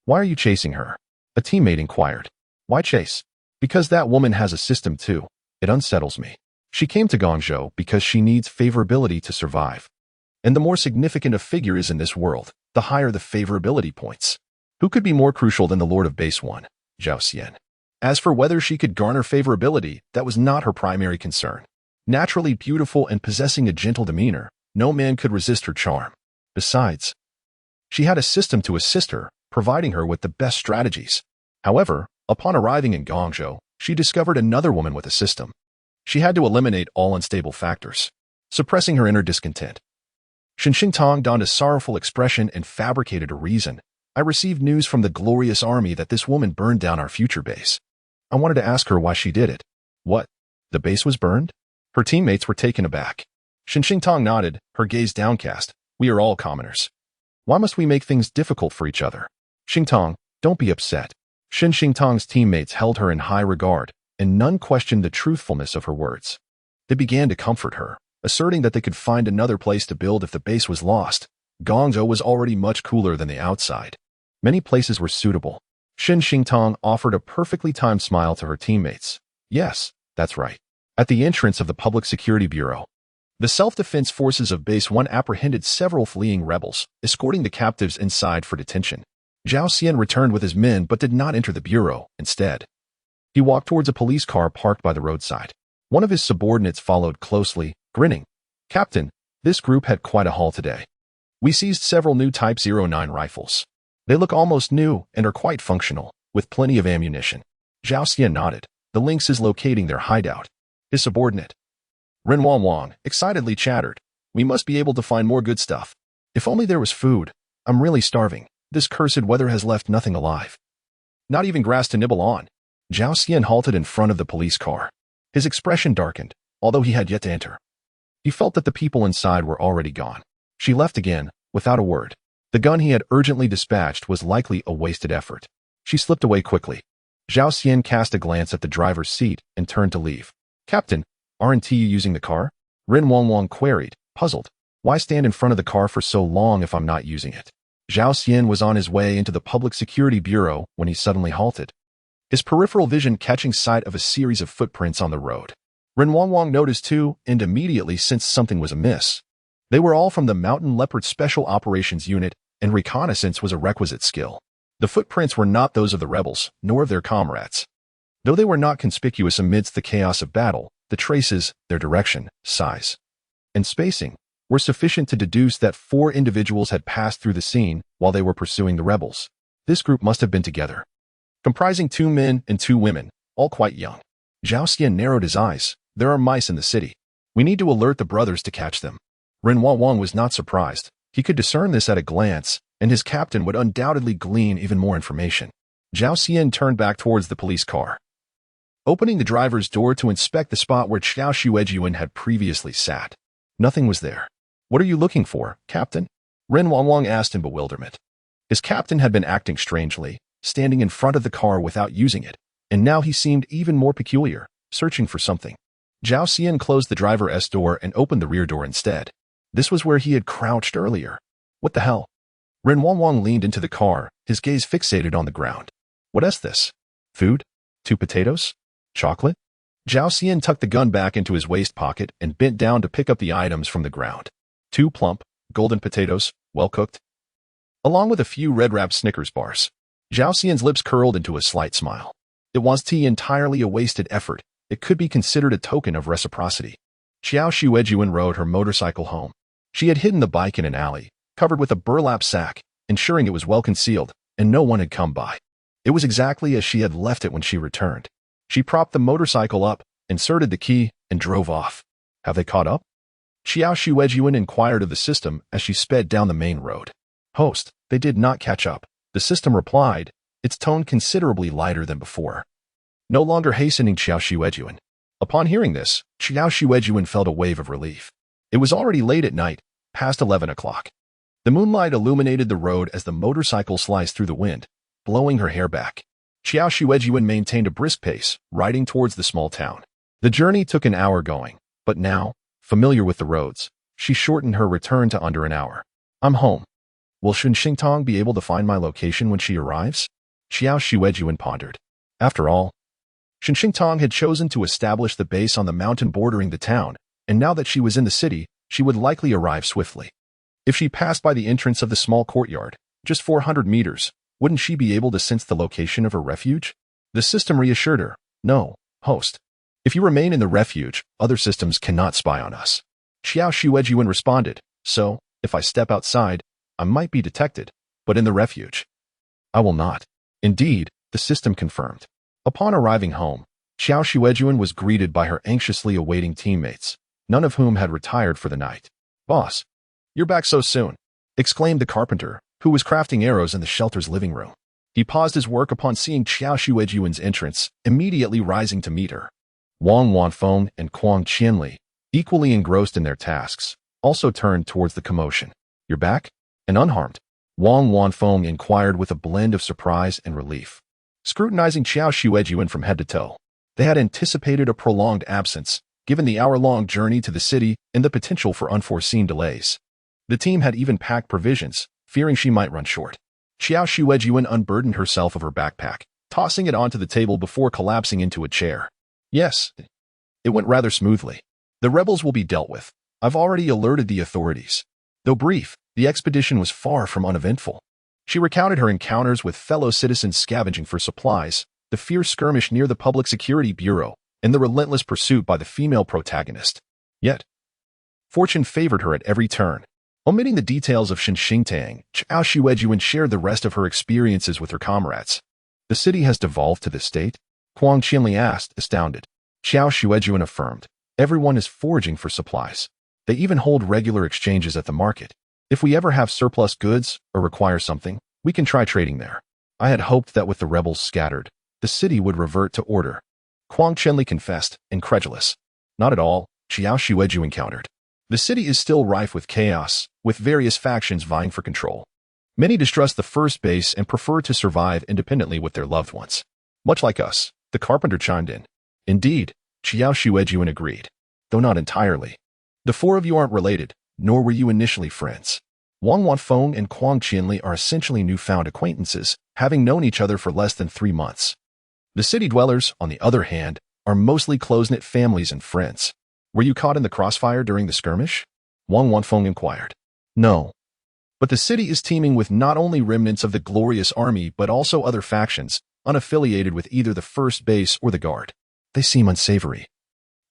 why are you chasing her? A teammate inquired. Why chase? Because that woman has a system too. It unsettles me. She came to Guangzhou because she needs favorability to survive. And the more significant a figure is in this world, the higher the favorability points. Who could be more crucial than the Lord of Base 1, Qiao Xuejun? As for whether she could garner favorability, that was not her primary concern. Naturally beautiful and possessing a gentle demeanor, no man could resist her charm. Besides, she had a system to assist her, providing her with the best strategies. However, upon arriving in Guangzhou, she discovered another woman with a system. She had to eliminate all unstable factors, suppressing her inner discontent. Xingtong donned a sorrowful expression and fabricated a reason. I received news from the glorious army that this woman burned down our future base. I wanted to ask her why she did it. What? The base was burned? Her teammates were taken aback. Xingtong nodded, her gaze downcast. We are all commoners. Why must we make things difficult for each other? Xingtong, don't be upset. Xingtong's teammates held her in high regard, and none questioned the truthfulness of her words. They began to comfort her, asserting that they could find another place to build if the base was lost. Guangzhou was already much cooler than the outside. Many places were suitable. Xingtong offered a perfectly timed smile to her teammates. Yes, that's right. At the entrance of the Public Security Bureau, the self-defense forces of Base 1 apprehended several fleeing rebels, escorting the captives inside for detention. Qiao Xuejun returned with his men but did not enter the bureau. Instead, he walked towards a police car parked by the roadside. One of his subordinates followed closely, grinning. Captain, this group had quite a haul today. We seized several new Type 09 rifles. They look almost new and are quite functional, with plenty of ammunition. Qiao Xuejun nodded. The lynx is locating their hideout. His subordinate, Ren Wang, excitedly chattered. We must be able to find more good stuff. If only there was food. I'm really starving. This cursed weather has left nothing alive. Not even grass to nibble on. Qiao Xuejun halted in front of the police car. His expression darkened, although he had yet to enter. He felt that the people inside were already gone. She left again, without a word. The gun he had urgently dispatched was likely a wasted effort. She slipped away quickly. Qiao Xuejun cast a glance at the driver's seat and turned to leave. Captain, aren't you using the car? Ren Wang queried, puzzled. Why stand in front of the car for so long if I'm not using it? Qiao Xuejun was on his way into the Public Security Bureau when he suddenly halted, his peripheral vision catching sight of a series of footprints on the road. Ren Wang noticed too, and immediately sensed something was amiss. They were all from the Mountain Leopard Special Operations Unit, and reconnaissance was a requisite skill. The footprints were not those of the rebels, nor of their comrades. Though they were not conspicuous amidst the chaos of battle, the traces, their direction, size, and spacing were sufficient to deduce that 4 individuals had passed through the scene while they were pursuing the rebels. This group must have been together, comprising 2 men and 2 women, all quite young. Qiao Xuejun narrowed his eyes. There are mice in the city. We need to alert the brothers to catch them. Ren Wang was not surprised. He could discern this at a glance, and his captain would undoubtedly glean even more information. Qiao Xuejun turned back towards the police car, opening the driver's door to inspect the spot where Qiao Xuejun had previously sat. Nothing was there. What are you looking for, Captain? Ren Wang asked in bewilderment. His captain had been acting strangely, standing in front of the car without using it, and now he seemed even more peculiar, searching for something. Qiao Xuejun closed the driver's door and opened the rear door instead. This was where he had crouched earlier. What the hell? Ren Wang leaned into the car, his gaze fixated on the ground. What is this? Food? 2 potatoes? Chocolate? Qiao Xuejun tucked the gun back into his waist pocket and bent down to pick up the items from the ground. 2 plump, golden potatoes, well cooked, along with a few red-wrapped Snickers bars. Qiao Xuejun's lips curled into a slight smile. It wasn't entirely a wasted effort. It could be considered a token of reciprocity. Qiao Xuejun rode her motorcycle home. She had hidden the bike in an alley, covered with a burlap sack, ensuring it was well concealed, and no one had come by. It was exactly as she had left it when she returned. She propped the motorcycle up, inserted the key, and drove off. Have they caught up? Qiao Xuejun inquired of the system as she sped down the main road. Host, they did not catch up. The system replied, its tone considerably lighter than before. No longer hastening Qiao Xuejun. Upon hearing this, Qiao Xuejun felt a wave of relief. It was already late at night, past 11 o'clock. The moonlight illuminated the road as the motorcycle sliced through the wind, blowing her hair back. Qiao Xuejun maintained a brisk pace, riding towards the small town. The journey took an hour going, but now, familiar with the roads, She shortened her return to under an hour. I'm home. Will Shun Xingtong be able to find my location when she arrives? Qiao Xuejun pondered. After all, Shun Xingtong had chosen to establish the base on the mountain bordering the town, and now that she was in the city, she would likely arrive swiftly. If she passed by the entrance of the small courtyard, just 400 meters, wouldn't she be able to sense the location of her refuge? The system reassured her. No, host. If you remain in the refuge, other systems cannot spy on us. Qiao Xuejun responded. So, if I step outside, I might be detected, but in the refuge, I will not. Indeed, the system confirmed. Upon arriving home, Qiao Xuejun was greeted by her anxiously awaiting teammates, none of whom had retired for the night. Boss, you're back so soon, exclaimed the carpenter, who was crafting arrows in the shelter's living room. He paused his work upon seeing Qiao Xuejun's entrance, immediately rising to meet her. Wang Wanfeng and Kuang Qianli, equally engrossed in their tasks, also turned towards the commotion. You're back? And unharmed? Wang Wanfeng inquired with a blend of surprise and relief. Scrutinizing Qiao Xuejun from head to toe, they had anticipated a prolonged absence, given the hour-long journey to the city and the potential for unforeseen delays. The team had even packed provisions, fearing she might run short. Qiao Xuejun unburdened herself of her backpack, tossing it onto the table before collapsing into a chair. Yes, it went rather smoothly. The rebels will be dealt with. I've already alerted the authorities. Though brief, the expedition was far from uneventful. She recounted her encounters with fellow citizens scavenging for supplies, the fierce skirmish near the Public Security Bureau, and the relentless pursuit by the female protagonist. Yet, fortune favored her at every turn. Omitting the details of Shun Xingtang, Qiao Xuejun shared the rest of her experiences with her comrades. The city has devolved to this state? Kuang Qianli asked, astounded. Qiao Xuejun affirmed. Everyone is foraging for supplies. They even hold regular exchanges at the market. If we ever have surplus goods or require something, we can try trading there. I had hoped that with the rebels scattered, the city would revert to order. Kuang Qianli confessed, incredulous. Not at all, Qiao Xuejun encountered. The city is still rife with chaos, with various factions vying for control. Many distrust the first base and prefer to survive independently with their loved ones. Much like us, the carpenter chimed in. Indeed, Qiao Xuejun agreed, though not entirely. The four of you aren't related, nor were you initially friends. Wang Wanfeng and Kuang Qianli are essentially newfound acquaintances, having known each other for less than 3 months. The city dwellers, on the other hand, are mostly close-knit families and friends. Were you caught in the crossfire during the skirmish? Wang Wanfeng inquired. No. But the city is teeming with not only remnants of the glorious army but also other factions, unaffiliated with either the first base or the guard. They seem unsavory.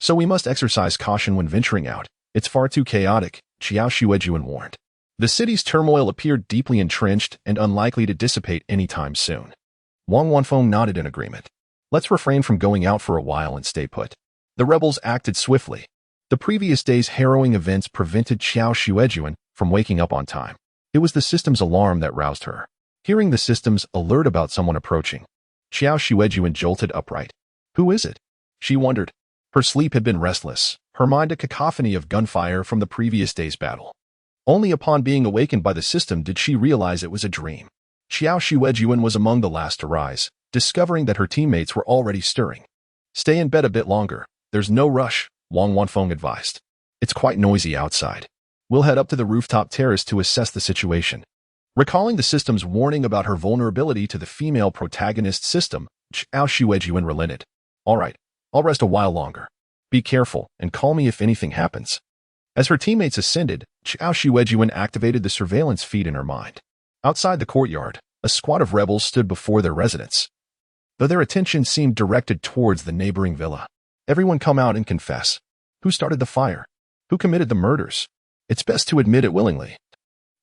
So we must exercise caution when venturing out. It's far too chaotic, Qiao Xuejun warned. The city's turmoil appeared deeply entrenched and unlikely to dissipate anytime soon. Wang Wanfeng nodded in agreement. Let's refrain from going out for a while and stay put. The rebels acted swiftly. The previous day's harrowing events prevented Qiao Xuejun from waking up on time. It was the system's alarm that roused her. Hearing the system's alert about someone approaching, Qiao Xuejun jolted upright. Who is it? She wondered. Her sleep had been restless, her mind a cacophony of gunfire from the previous day's battle. Only upon being awakened by the system did she realize it was a dream. Qiao Xuejun was among the last to rise, discovering that her teammates were already stirring. Stay in bed a bit longer. There's no rush, Wang Wanfeng advised. It's quite noisy outside. We'll head up to the rooftop terrace to assess the situation. Recalling the system's warning about her vulnerability to the female protagonist system, Qiao Xuejun relented. All right, I'll rest a while longer. Be careful and call me if anything happens. As her teammates ascended, Qiao Xuejun activated the surveillance feed in her mind. Outside the courtyard, a squad of rebels stood before their residence, though their attention seemed directed towards the neighboring villa. Everyone come out and confess. Who started the fire? Who committed the murders? It's best to admit it willingly,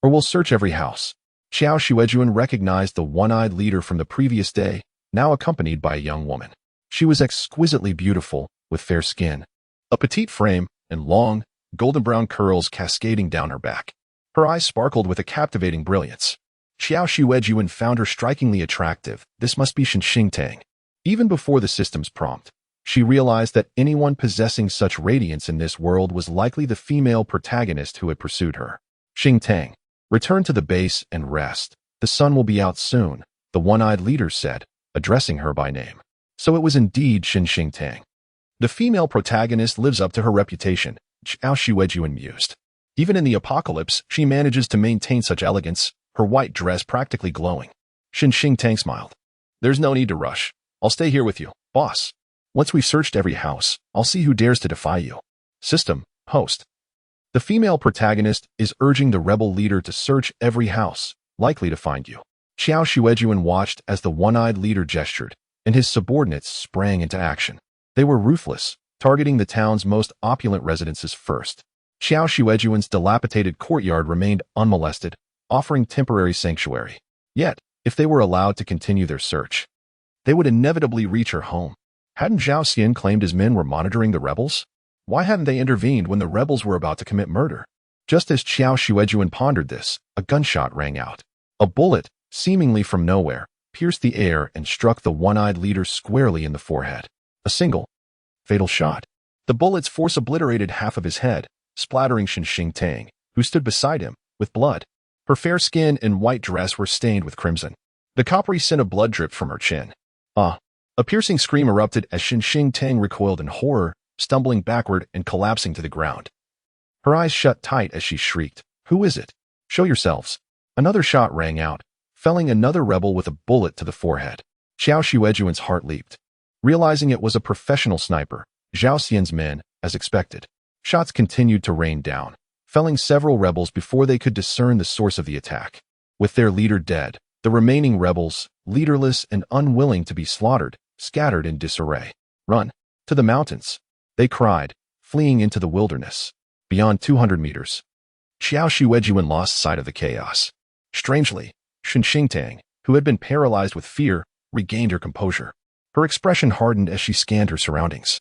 or we'll search every house. Qiao Xuejun recognized the one-eyed leader from the previous day, now accompanied by a young woman. She was exquisitely beautiful, with fair skin, a petite frame, and long, golden-brown curls cascading down her back. Her eyes sparkled with a captivating brilliance. Qiao Xuejun found her strikingly attractive. This must be Shun Xingtang. Even before the system's prompt, she realized that anyone possessing such radiance in this world was likely the female protagonist who had pursued her. Xingtang, return to the base and rest. The sun will be out soon, the one-eyed leader said, addressing her by name. So it was indeed Shun Xingtang. The female protagonist lives up to her reputation, Qiao Xuejun mused. Even in the apocalypse, she manages to maintain such elegance, her white dress practically glowing. Xinxing smiled. There's no need to rush. I'll stay here with you, boss. Once we've searched every house, I'll see who dares to defy you. System, host. The female protagonist is urging the rebel leader to search every house, likely to find you. Qiao Xuejun watched as the one-eyed leader gestured, and his subordinates sprang into action. They were ruthless, targeting the town's most opulent residences first. Qiao Xuejun's dilapidated courtyard remained unmolested, offering temporary sanctuary. Yet, if they were allowed to continue their search, they would inevitably reach her home. Hadn't Zhao Xian claimed his men were monitoring the rebels? Why hadn't they intervened when the rebels were about to commit murder? Just as Qiao Xuejun pondered this, a gunshot rang out. A bullet, seemingly from nowhere, pierced the air and struck the one-eyed leader squarely in the forehead. A single, fatal shot. The bullet's force obliterated half of his head, splattering Xinxing, who stood beside him, with blood. Her fair skin and white dress were stained with crimson. The coppery scent of blood dripped from her chin. Ah! A piercing scream erupted as Xinxing recoiled in horror, stumbling backward and collapsing to the ground. Her eyes shut tight as she shrieked, "Who is it? Show yourselves." Another shot rang out, felling another rebel with a bullet to the forehead. Qiao Xuejun's heart leaped. Realizing it was a professional sniper, Zhao Xian's men, as expected. Shots continued to rain down, felling several rebels before they could discern the source of the attack. With their leader dead, the remaining rebels, leaderless and unwilling to be slaughtered, scattered in disarray. "Run! To the mountains!" they cried, fleeing into the wilderness. Beyond 200 meters, Qiao Xuejun lost sight of the chaos. Strangely, Xinxing, who had been paralyzed with fear, regained her composure. Her expression hardened as she scanned her surroundings,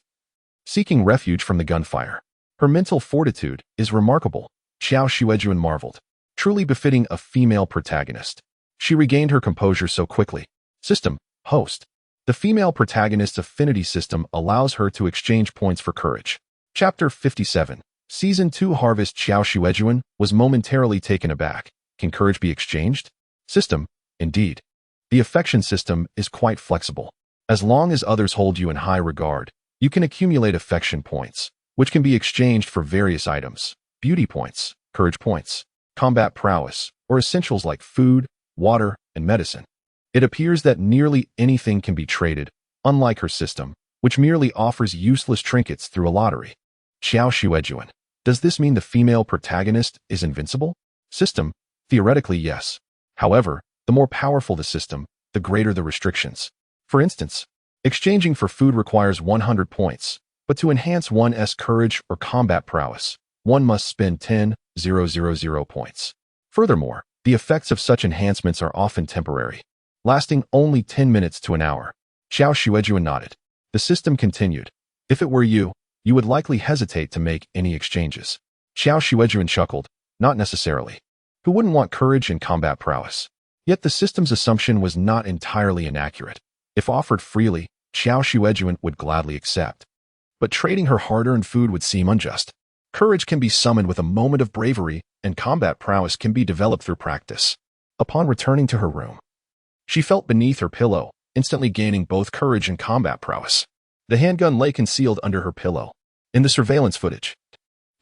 seeking refuge from the gunfire. Her mental fortitude is remarkable, Qiao Xuejun marveled, truly befitting a female protagonist. She regained her composure so quickly. System, host. The female protagonist's affinity system allows her to exchange points for courage. Chapter 57. Season 2 Harvest. Qiao Xuejun was momentarily taken aback. Can courage be exchanged? System, indeed. The affection system is quite flexible. As long as others hold you in high regard, you can accumulate affection points, which can be exchanged for various items: beauty points, courage points, combat prowess, or essentials like food, water, and medicine. It appears that nearly anything can be traded, unlike her system, which merely offers useless trinkets through a lottery. Qiao Xuejun. Does this mean the female protagonist is invincible? System, theoretically yes. However, the more powerful the system, the greater the restrictions. For instance, exchanging for food requires 100 points, but to enhance one's courage or combat prowess, one must spend 10,000 points. Furthermore, the effects of such enhancements are often temporary, lasting only 10 minutes to an hour. Qiao Xuejun nodded. The system continued. If it were you, you would likely hesitate to make any exchanges. Qiao Xuejun chuckled. Not necessarily. Who wouldn't want courage and combat prowess? Yet the system's assumption was not entirely inaccurate. If offered freely, Qiao Xuejun would gladly accept. But trading her hard-earned food would seem unjust. Courage can be summoned with a moment of bravery, and combat prowess can be developed through practice. Upon returning to her room, she felt beneath her pillow, instantly gaining both courage and combat prowess. The handgun lay concealed under her pillow. In the surveillance footage,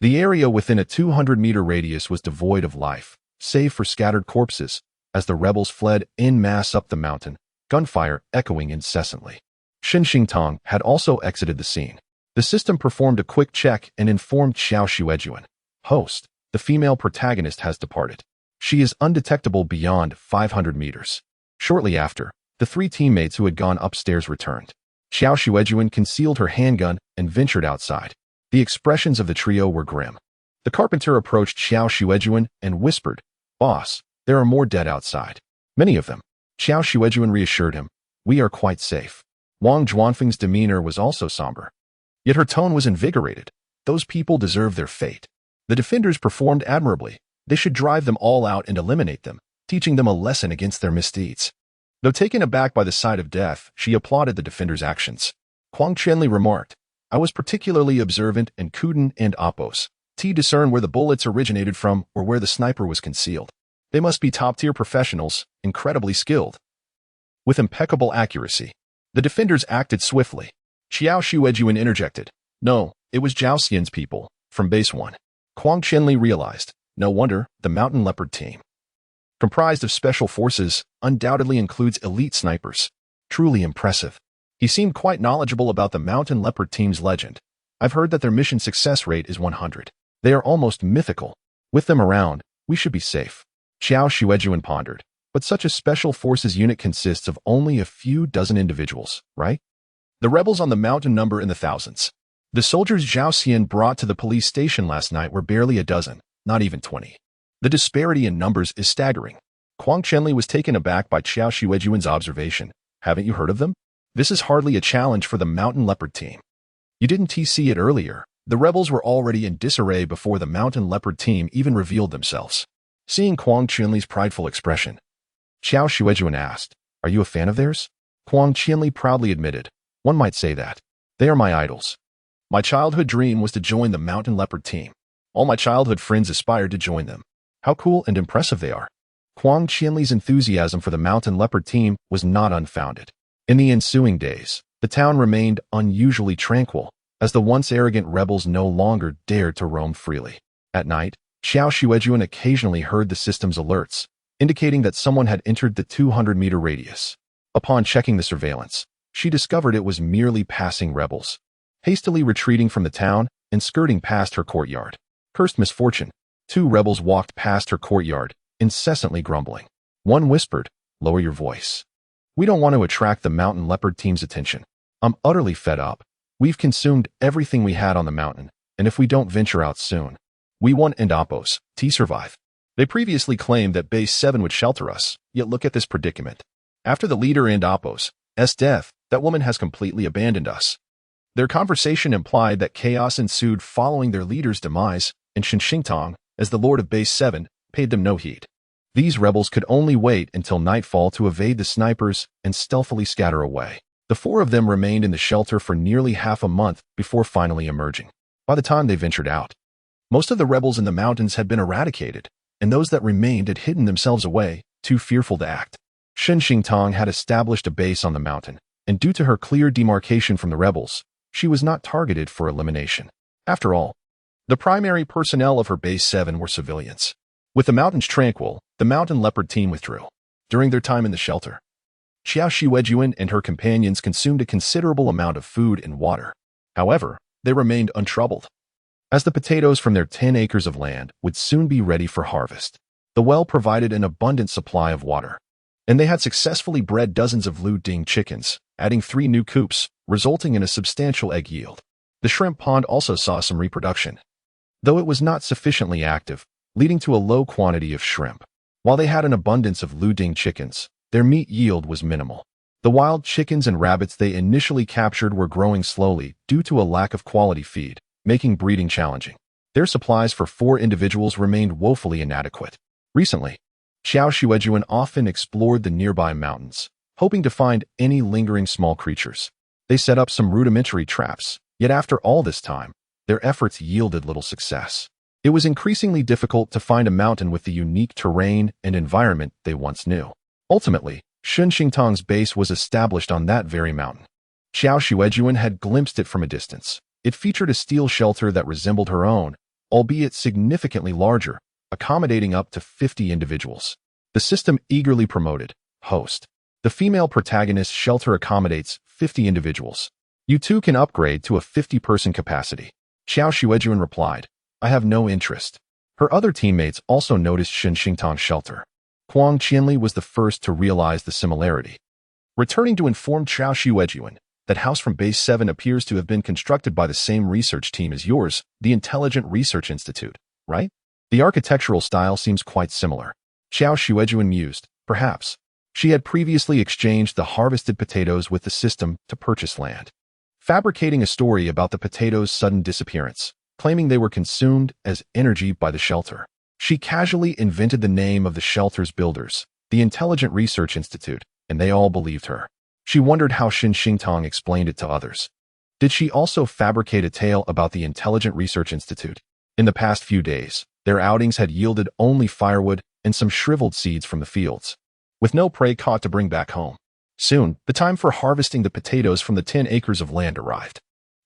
the area within a 200-meter radius was devoid of life, save for scattered corpses, as the rebels fled en masse up the mountain, gunfire echoing incessantly. Xinxing had also exited the scene. The system performed a quick check and informed Qiao Xuejun. Host, the female protagonist has departed. She is undetectable beyond 500 meters. Shortly after, the three teammates who had gone upstairs returned. Qiao Xuejun concealed her handgun and ventured outside. The expressions of the trio were grim. The carpenter approached Qiao Xuejun and whispered, "Boss, there are more dead outside. Many of them." Qiao Xuejun reassured him, "We are quite safe." Wang Zhuanfeng's demeanor was also somber. Yet her tone was invigorated. Those people deserve their fate. The defenders performed admirably. They should drive them all out and eliminate them, teaching them a lesson against their misdeeds. Though taken aback by the sight of death, she applauded the defenders' actions. Huang Chenli remarked, "I was particularly observant and prudent and oppose to discern where the bullets originated from or where the sniper was concealed. They must be top-tier professionals, incredibly skilled." With impeccable accuracy, the defenders acted swiftly. Qiao Xuejun interjected, "No, it was Zhao Xian's people, from base 1. Huang Qianli realized. No wonder, the mountain leopard team, comprised of special forces, undoubtedly includes elite snipers. Truly impressive. He seemed quite knowledgeable about the mountain leopard team's legend. I've heard that their mission success rate is 100. They are almost mythical. With them around, we should be safe. Qiao Xuejun pondered. But such a special forces unit consists of only a few dozen individuals, right? The rebels on the mountain number in the thousands. The soldiers Zhao Xian brought to the police station last night were barely a dozen, not even 20. The disparity in numbers is staggering. Huang Qianli was taken aback by Qiao Xuejun's observation. Haven't you heard of them? This is hardly a challenge for the mountain leopard team. You didn't see it earlier. The rebels were already in disarray before the mountain leopard team even revealed themselves. Seeing Huang Qianli's prideful expression, Qiao Xuejun asked, "Are you a fan of theirs?" Huang Qianli proudly admitted, "One might say that. They are my idols. My childhood dream was to join the mountain leopard team. All my childhood friends aspired to join them. How cool and impressive they are." Huang Qianli's enthusiasm for the mountain leopard team was not unfounded. In the ensuing days, the town remained unusually tranquil, as the once arrogant rebels no longer dared to roam freely. At night, Qiao Xuejun occasionally heard the system's alerts, indicating that someone had entered the 200-meter radius. Upon checking the surveillance, she discovered it was merely passing rebels, hastily retreating from the town and skirting past her courtyard. Cursed misfortune. 2 rebels walked past her courtyard, incessantly grumbling. One whispered, "Lower your voice. We don't want to attract the mountain leopard team's attention. I'm utterly fed up. We've consumed everything we had on the mountain, and if we don't venture out soon, we won't end oppos to survive." They previously claimed that Base 7 would shelter us, yet look at this predicament. After the leader and oppos' death, that woman has completely abandoned us. Their conversation implied that chaos ensued following their leader's demise, and Xingtong, as the lord of Base 7, paid them no heed. These rebels could only wait until nightfall to evade the snipers and stealthily scatter away. The 4 of them remained in the shelter for nearly half a month before finally emerging. By the time they ventured out, most of the rebels in the mountains had been eradicated, and those that remained had hidden themselves away, too fearful to act. Xingtong had established a base on the mountain, and due to her clear demarcation from the rebels, she was not targeted for elimination. After all, the primary personnel of her Base 7 were civilians. With the mountains tranquil, the mountain leopard team withdrew. During their time in the shelter, Qiao Xuejun and her companions consumed a considerable amount of food and water. However, they remained untroubled, as the potatoes from their 10 acres of land would soon be ready for harvest. The well provided an abundant supply of water, and they had successfully bred dozens of Lu Ding chickens, adding 3 new coops, resulting in a substantial egg yield. The shrimp pond also saw some reproduction, though it was not sufficiently active, leading to a low quantity of shrimp. While they had an abundance of Lu Ding chickens, their meat yield was minimal. The wild chickens and rabbits they initially captured were growing slowly due to a lack of quality feed, making breeding challenging. Their supplies for 4 individuals remained woefully inadequate. Recently, Qiao Xuejun often explored the nearby mountains, hoping to find any lingering small creatures. They set up some rudimentary traps, yet after all this time, their efforts yielded little success. It was increasingly difficult to find a mountain with the unique terrain and environment they once knew. Ultimately, Xingtong's base was established on that very mountain. Qiao Xuejun had glimpsed it from a distance. It featured a steel shelter that resembled her own, albeit significantly larger, accommodating up to 50 individuals. The system eagerly promoted, "Host. The female protagonist shelter accommodates 50 individuals. You too can upgrade to a 50-person capacity." Qiao Xuejun replied, "I have no interest." Her other teammates also noticed Xingtong's shelter. Huang Qianli was the first to realize the similarity. Returning to inform Qiao Xuejun, that house from Base 7 appears to have been constructed by the same research team as yours, the Intelligent Research Institute, right? The architectural style seems quite similar. Qiao Xuejun mused, perhaps. She had previously exchanged the harvested potatoes with the system to purchase land, fabricating a story about the potatoes' sudden disappearance, claiming they were consumed as energy by the shelter. She casually invented the name of the shelter's builders, the Intelligent Research Institute, and they all believed her. She wondered how Xingtong explained it to others. Did she also fabricate a tale about the Intelligent Research Institute? In the past few days, their outings had yielded only firewood and some shriveled seeds from the fields, with no prey caught to bring back home. Soon, the time for harvesting the potatoes from the 10 acres of land arrived.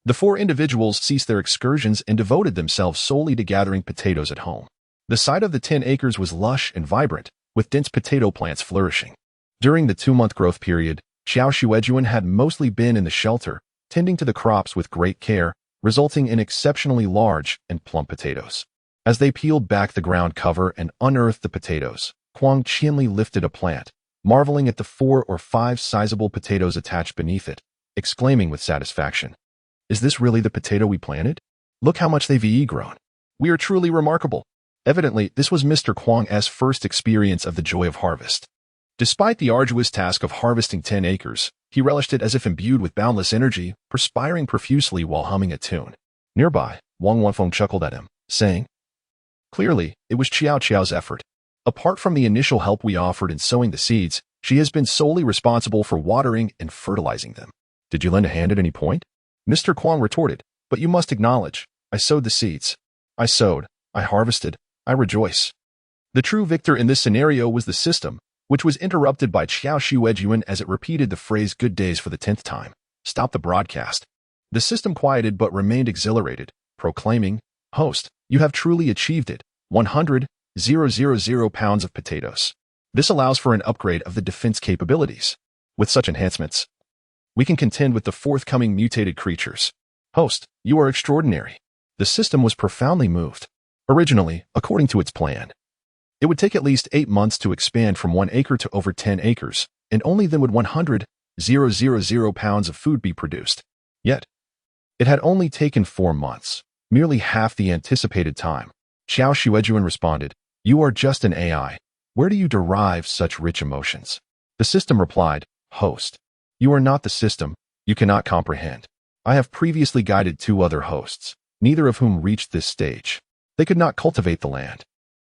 The four individuals ceased their excursions and devoted themselves solely to gathering potatoes at home. The site of the 10 acres was lush and vibrant, with dense potato plants flourishing. During the 2-month growth period, Qiao Xuejun had mostly been in the shelter, tending to the crops with great care, resulting in exceptionally large and plump potatoes. As they peeled back the ground cover and unearthed the potatoes, Huang Qianli lifted a plant, marveling at the 4 or 5 sizable potatoes attached beneath it, exclaiming with satisfaction, "Is this really the potato we planted? Look how much they've grown. We are truly remarkable." Evidently, this was Mr. Huang's first experience of the joy of harvest. Despite the arduous task of harvesting 10 acres, he relished it as if imbued with boundless energy, perspiring profusely while humming a tune. Nearby, Wang Wanfeng chuckled at him, saying, "Clearly, it was Qiao's effort. Apart from the initial help we offered in sowing the seeds, she has been solely responsible for watering and fertilizing them. Did you lend a hand at any point?" Mr. Huang retorted, "But you must acknowledge, I sowed the seeds. I sowed, I harvested, I rejoice." The true victor in this scenario was the system, which was interrupted by Qiao Xuejun as it repeated the phrase "good days" for the 10th time. "Stop the broadcast." The system quieted but remained exhilarated, proclaiming, "Host, you have truly achieved it. 100,000 pounds of potatoes. This allows for an upgrade of the defense capabilities. With such enhancements, we can contend with the forthcoming mutated creatures. Host, you are extraordinary." The system was profoundly moved. Originally, according to its plan, it would take at least 8 months to expand from 1 acre to over 10 acres, and only then would 100,000 pounds of food be produced. Yet, it had only taken 4 months, merely half the anticipated time. Qiao Xuejun responded, "You are just an AI. Where do you derive such rich emotions?" The system replied, "Host, you are not the system. You cannot comprehend. I have previously guided 2 other hosts, neither of whom reached this stage. They could not cultivate the land.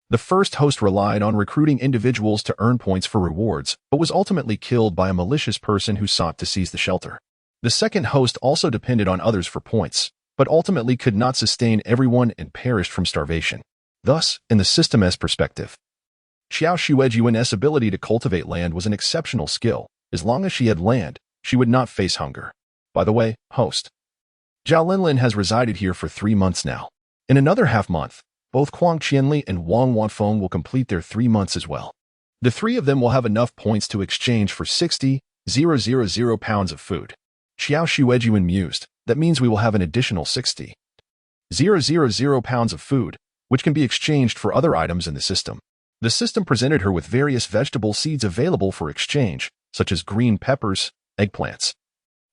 The first host relied on recruiting individuals to earn points for rewards, but was ultimately killed by a malicious person who sought to seize the shelter. The second host also depended on others for points, but ultimately could not sustain everyone and perished from starvation. Thus, in the system's perspective, Qiao Xuejun's ability to cultivate land was an exceptional skill. As long as she had land, she would not face hunger. By the way, host, Zhao Linlin has resided here for 3 months now. In another half-month, both Huang Qianli and Wang Wanfeng will complete their 3 months as well. The 3 of them will have enough points to exchange for 60,000 pounds of food. Qiao Xuejun mused, "That means we will have an additional 60,000 pounds of food, which can be exchanged for other items in the system." The system presented her with various vegetable seeds available for exchange, such as green peppers, eggplants,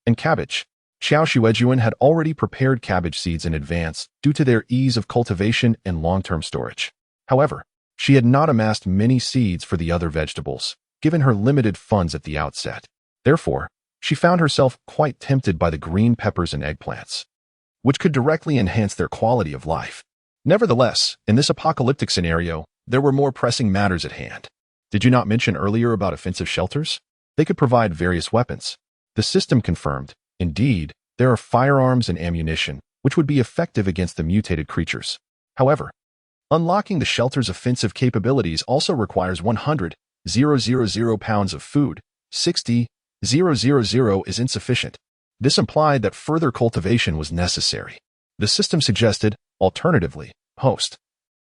and cabbage. Qiao Xuejun had already prepared cabbage seeds in advance due to their ease of cultivation and long-term storage. However, she had not amassed many seeds for the other vegetables, given her limited funds at the outset. Therefore, she found herself quite tempted by the green peppers and eggplants, which could directly enhance their quality of life. Nevertheless, in this apocalyptic scenario, there were more pressing matters at hand. Did you not mention earlier about offensive shelters? They could provide various weapons. The system confirmed, indeed, there are firearms and ammunition, which would be effective against the mutated creatures. However, unlocking the shelter's offensive capabilities also requires 100,000 pounds of food. 60,000 is insufficient. This implied that further cultivation was necessary. The system suggested, alternatively, host,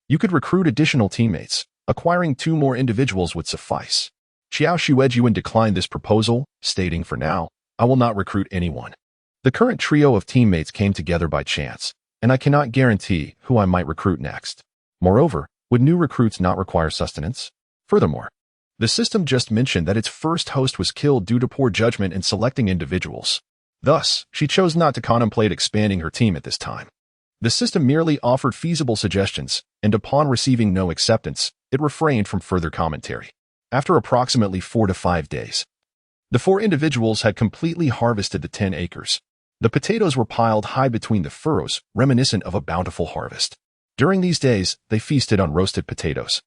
you could recruit additional teammates. Acquiring 2 more individuals would suffice. Qiao Xuejun declined this proposal, stating, "For now, I will not recruit anyone. The current trio of teammates came together by chance, and I cannot guarantee who I might recruit next. Moreover, would new recruits not require sustenance? Furthermore, the system just mentioned that its first host was killed due to poor judgment in selecting individuals. Thus, she chose not to contemplate expanding her team at this time. The system merely offered feasible suggestions, and upon receiving no acceptance, it refrained from further commentary. After approximately 4 to 5 days, the 4 individuals had completely harvested the 10 acres. The potatoes were piled high between the furrows, reminiscent of a bountiful harvest. During these days, they feasted on roasted potatoes,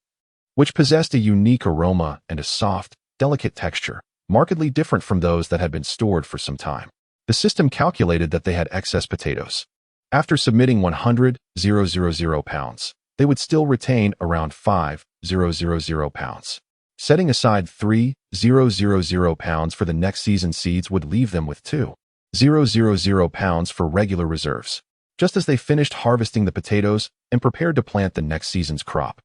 which possessed a unique aroma and a soft, delicate texture, markedly different from those that had been stored for some time. The system calculated that they had excess potatoes. After submitting 100,000 pounds, they would still retain around 5,000 pounds. Setting aside 3,000 pounds for the next season's seeds would leave them with 2. £000 for regular reserves, just as they finished harvesting the potatoes and prepared to plant the next season's crop.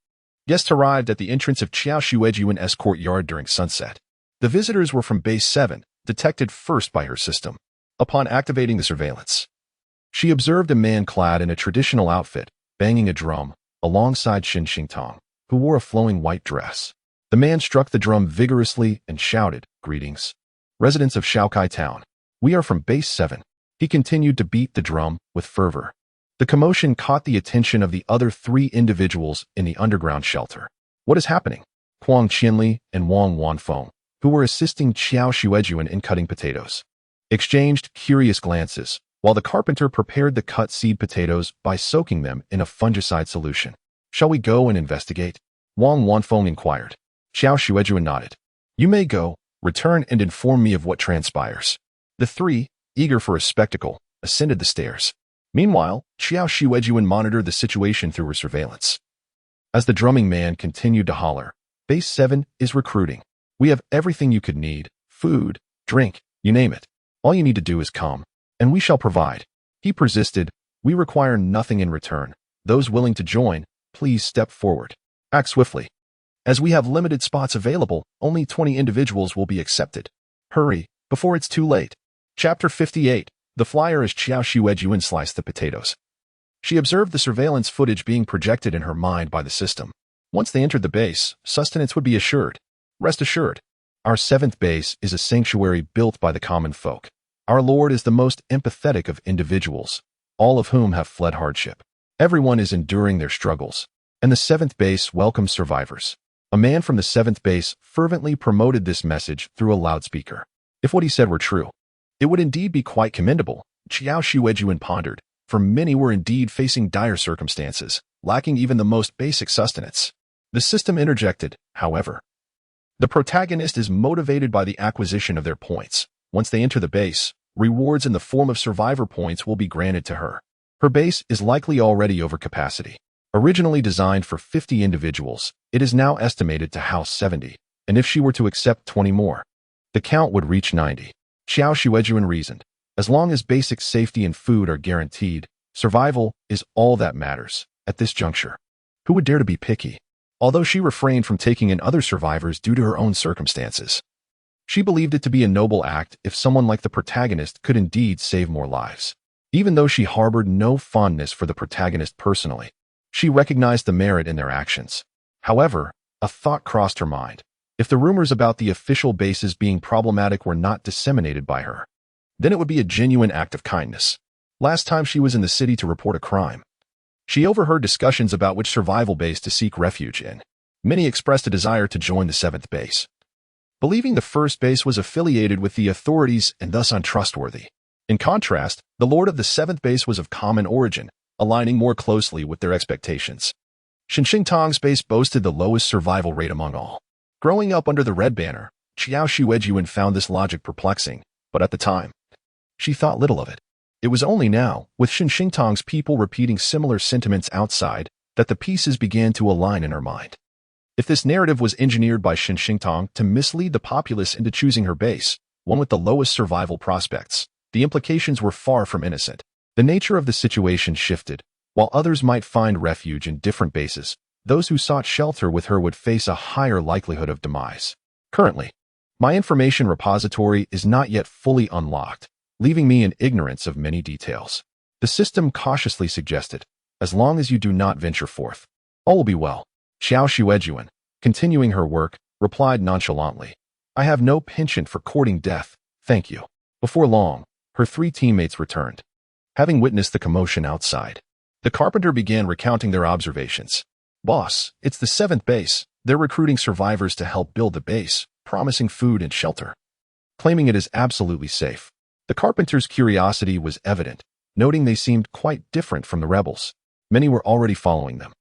Guests arrived at the entrance of Qiao Xuejun's courtyard during sunset. The visitors were from Base 7, detected first by her system. Upon activating the surveillance, she observed a man clad in a traditional outfit, banging a drum, alongside Xin Xingtong, who wore a flowing white dress. The man struck the drum vigorously and shouted, "Greetings, residents of Shaokai Town. We are from Base 7. He continued to beat the drum with fervor. The commotion caught the attention of the other 3 individuals in the underground shelter. What is happening? Huang Qianli and Wang Wanfeng, who were assisting Qiao Xuejun in cutting potatoes, exchanged curious glances, while the carpenter prepared the cut seed potatoes by soaking them in a fungicide solution. Shall we go and investigate? Wang Wanfeng inquired. Qiao Xuejun nodded. You may go, return and inform me of what transpires. The 3, eager for a spectacle, ascended the stairs. Meanwhile, Qiao Xuejun monitored the situation through her surveillance. As the drumming man continued to holler, Base 7 is recruiting. We have everything you could need, food, drink, you name it. All you need to do is come, and we shall provide. He persisted. We require nothing in return. Those willing to join, please step forward. Act swiftly. As we have limited spots available, only 20 individuals will be accepted. Hurry, before it's too late. Chapter 58. The flyer as Qiao Xuejun sliced the potatoes. She observed the surveillance footage being projected in her mind by the system. Once they entered the base, sustenance would be assured. Rest assured, our 7th base is a sanctuary built by the common folk. Our Lord is the most empathetic of individuals, all of whom have fled hardship. Everyone is enduring their struggles, and the 7th base welcomes survivors. A man from the 7th base fervently promoted this message through a loudspeaker. If what he said were true, it would indeed be quite commendable, Qiao Xuejun pondered, for many were indeed facing dire circumstances, lacking even the most basic sustenance. The system interjected, however. The protagonist is motivated by the acquisition of their points. Once they enter the base, rewards in the form of survivor points will be granted to her. Her base is likely already over capacity. Originally designed for 50 individuals, it is now estimated to house 70, and if she were to accept 20 more, the count would reach 90. Qiao Xuejun reasoned, as long as basic safety and food are guaranteed, survival is all that matters. At this juncture, who would dare to be picky? Although she refrained from taking in other survivors due to her own circumstances, she believed it to be a noble act if someone like the protagonist could indeed save more lives. Even though she harbored no fondness for the protagonist personally, she recognized the merit in their actions. However, a thought crossed her mind. If the rumors about the official bases being problematic were not disseminated by her, then it would be a genuine act of kindness. Last time she was in the city to report a crime, she overheard discussions about which survival base to seek refuge in. Many expressed a desire to join the 7th base, believing the 1st base was affiliated with the authorities and thus untrustworthy. In contrast, the lord of the 7th base was of common origin, aligning more closely with their expectations. Xin Xingtong's base boasted the lowest survival rate among all. Growing up under the red banner, Qiao Xuejun found this logic perplexing, but at the time, she thought little of it. It was only now, with Xin Xingtong's people repeating similar sentiments outside, that the pieces began to align in her mind. If this narrative was engineered by Xin Xingtong to mislead the populace into choosing her base, one with the lowest survival prospects, the implications were far from innocent. The nature of the situation shifted. While others might find refuge in different bases, those who sought shelter with her would face a higher likelihood of demise. Currently, my information repository is not yet fully unlocked, leaving me in ignorance of many details. The system cautiously suggested, as long as you do not venture forth, all will be well. Qiao Xuejun, continuing her work, replied nonchalantly, I have no penchant for courting death, thank you. Before long, her 3 teammates returned. Having witnessed the commotion outside, the carpenter began recounting their observations. Boss, it's the 7th base. They're recruiting survivors to help build the base, promising food and shelter, claiming it is absolutely safe. The carpenter's curiosity was evident, noting they seemed quite different from the rebels. Many were already following them.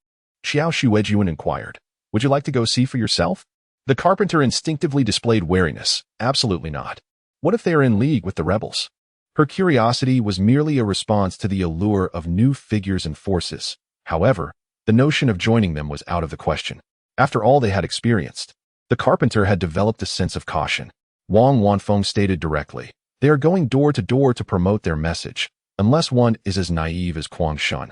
Qiao Xuejun inquired, would you like to go see for yourself? The carpenter instinctively displayed wariness. Absolutely not. What if they are in league with the rebels? Her curiosity was merely a response to the allure of new figures and forces. However, the notion of joining them was out of the question. After all they had experienced, the carpenter had developed a sense of caution. Wang Wanfeng stated directly, They are going door to door to promote their message, unless one is as naive as Qiao Xuejun.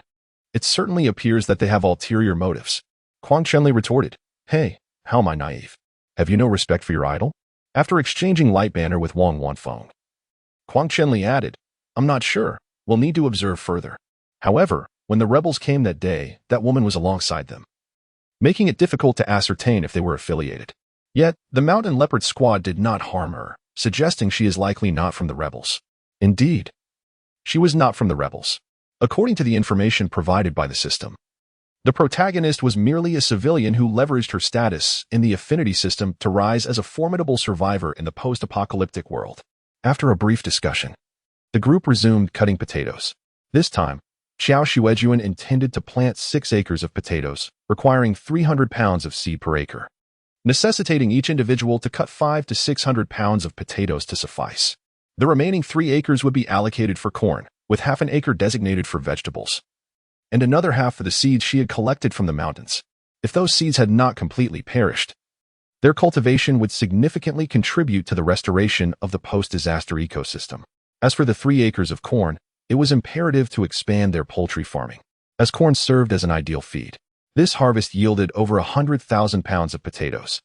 It certainly appears that they have ulterior motives. Qiao Xuejun retorted, "Hey, how am I naive? Have you no respect for your idol?" After exchanging light banner with Wang Wanfeng, Qiao Xuejun added, "I'm not sure. We'll need to observe further." However, when the rebels came that day, that woman was alongside them, making it difficult to ascertain if they were affiliated. Yet, the Mountain Leopard squad did not harm her, suggesting she is likely not from the rebels. Indeed, she was not from the rebels. According to the information provided by the system, the protagonist was merely a civilian who leveraged her status in the affinity system to rise as a formidable survivor in the post-apocalyptic world. After a brief discussion, the group resumed cutting potatoes. This time, Qiao Xuejun intended to plant 6 acres of potatoes, requiring 300 pounds of seed per acre, necessitating each individual to cut 500 to 600 pounds of potatoes to suffice. The remaining 3 acres would be allocated for corn, with half an acre designated for vegetables, and another half for the seeds she had collected from the mountains. If those seeds had not completely perished, their cultivation would significantly contribute to the restoration of the post-disaster ecosystem. As for the 3 acres of corn, it was imperative to expand their poultry farming, as corn served as an ideal feed. This harvest yielded over 100,000 pounds of potatoes.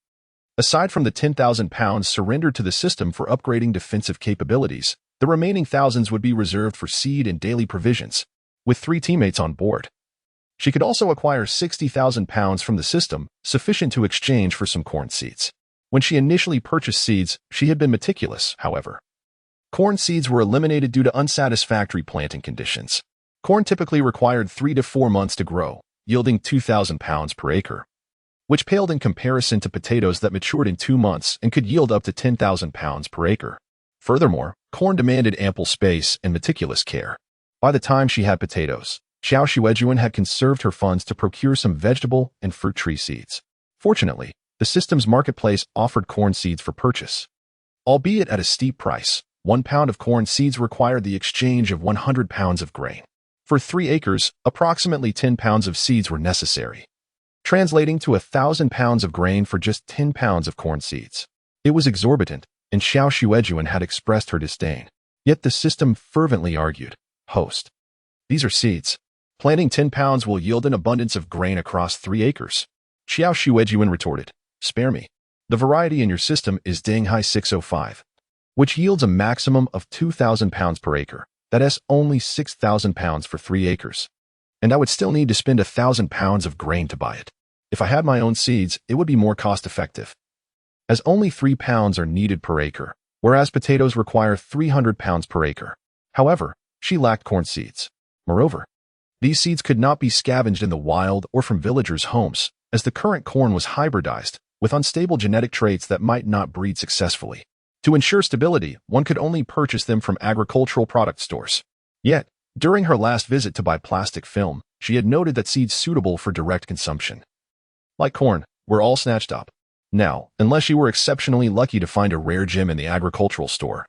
Aside from the 10,000 pounds surrendered to the system for upgrading defensive capabilities, the remaining thousands would be reserved for seed and daily provisions, with 3 teammates on board. She could also acquire 60,000 pounds from the system, sufficient to exchange for some corn seeds. When she initially purchased seeds, she had been meticulous, however. Corn seeds were eliminated due to unsatisfactory planting conditions. Corn typically required 3 to 4 months to grow, yielding 2,000 pounds per acre, which paled in comparison to potatoes that matured in 2 months and could yield up to 10,000 pounds per acre. Furthermore, corn demanded ample space and meticulous care. By the time she had potatoes, Qiao Xuejun had conserved her funds to procure some vegetable and fruit tree seeds. Fortunately, the system's marketplace offered corn seeds for purchase. Albeit at a steep price, 1 pound of corn seeds required the exchange of 100 pounds of grain. For 3 acres, approximately 10 pounds of seeds were necessary, translating to 1,000 pounds of grain for just 10 pounds of corn seeds. It was exorbitant, and Qiao Xuejun had expressed her disdain. Yet the system fervently argued, "Host, these are seeds. Planting 10 pounds will yield an abundance of grain across 3 acres. Qiao Xuejun retorted, "Spare me. The variety in your system is Danghai 605, which yields a maximum of 2,000 pounds per acre. That is only 6,000 pounds for 3 acres. And I would still need to spend 1,000 pounds of grain to buy it. If I had my own seeds, it would be more cost-effective, as only 3 pounds are needed per acre, whereas potatoes require 300 pounds per acre." However, she lacked corn seeds. Moreover, these seeds could not be scavenged in the wild or from villagers' homes, as the current corn was hybridized, with unstable genetic traits that might not breed successfully. To ensure stability, one could only purchase them from agricultural product stores. Yet, during her last visit to buy plastic film, she had noted that seeds suitable for direct consumption, like corn, were all snatched up. Now, unless you were exceptionally lucky to find a rare gem in the agricultural store,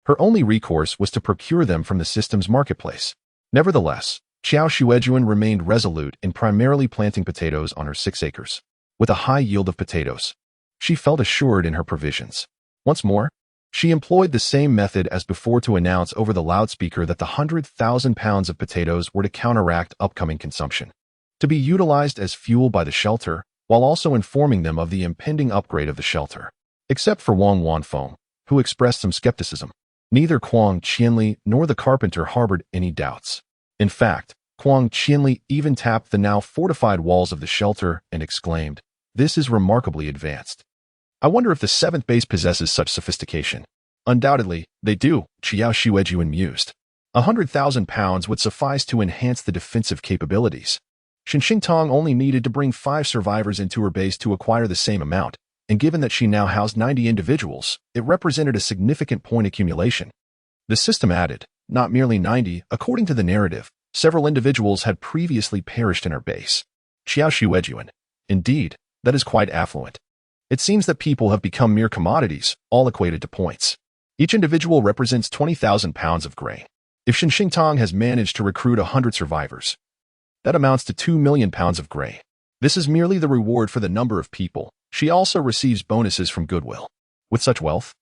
her only recourse was to procure them from the system's marketplace. Nevertheless, Qiao Xuejun remained resolute in primarily planting potatoes on her 6 acres. With a high yield of potatoes, she felt assured in her provisions. Once more, she employed the same method as before to announce over the loudspeaker that the 100,000 pounds of potatoes were to counteract upcoming consumption, to be utilized as fuel by the shelter, while also informing them of the impending upgrade of the shelter. Except for Wang Wanfeng, who expressed some skepticism, neither Qiao Xuejun nor the carpenter harbored any doubts. In fact, Qiao Xuejun even tapped the now fortified walls of the shelter and exclaimed, "This is remarkably advanced. I wonder if the 7th base possesses such sophistication." "Undoubtedly, they do," Qiao Xuejun mused. 100,000 pounds would suffice to enhance the defensive capabilities. Xingtong only needed to bring 5 survivors into her base to acquire the same amount, and given that she now housed 90 individuals, it represented a significant point accumulation. The system added, not merely 90, according to the narrative, several individuals had previously perished in her base. Qiao Xuejun, indeed, that is quite affluent. It seems that people have become mere commodities, all equated to points. Each individual represents 20,000 pounds of grain. If Xingtong has managed to recruit 100 survivors, that amounts to 2 million pounds of grain. This is merely the reward for the number of people. She also receives bonuses from goodwill. With such wealth,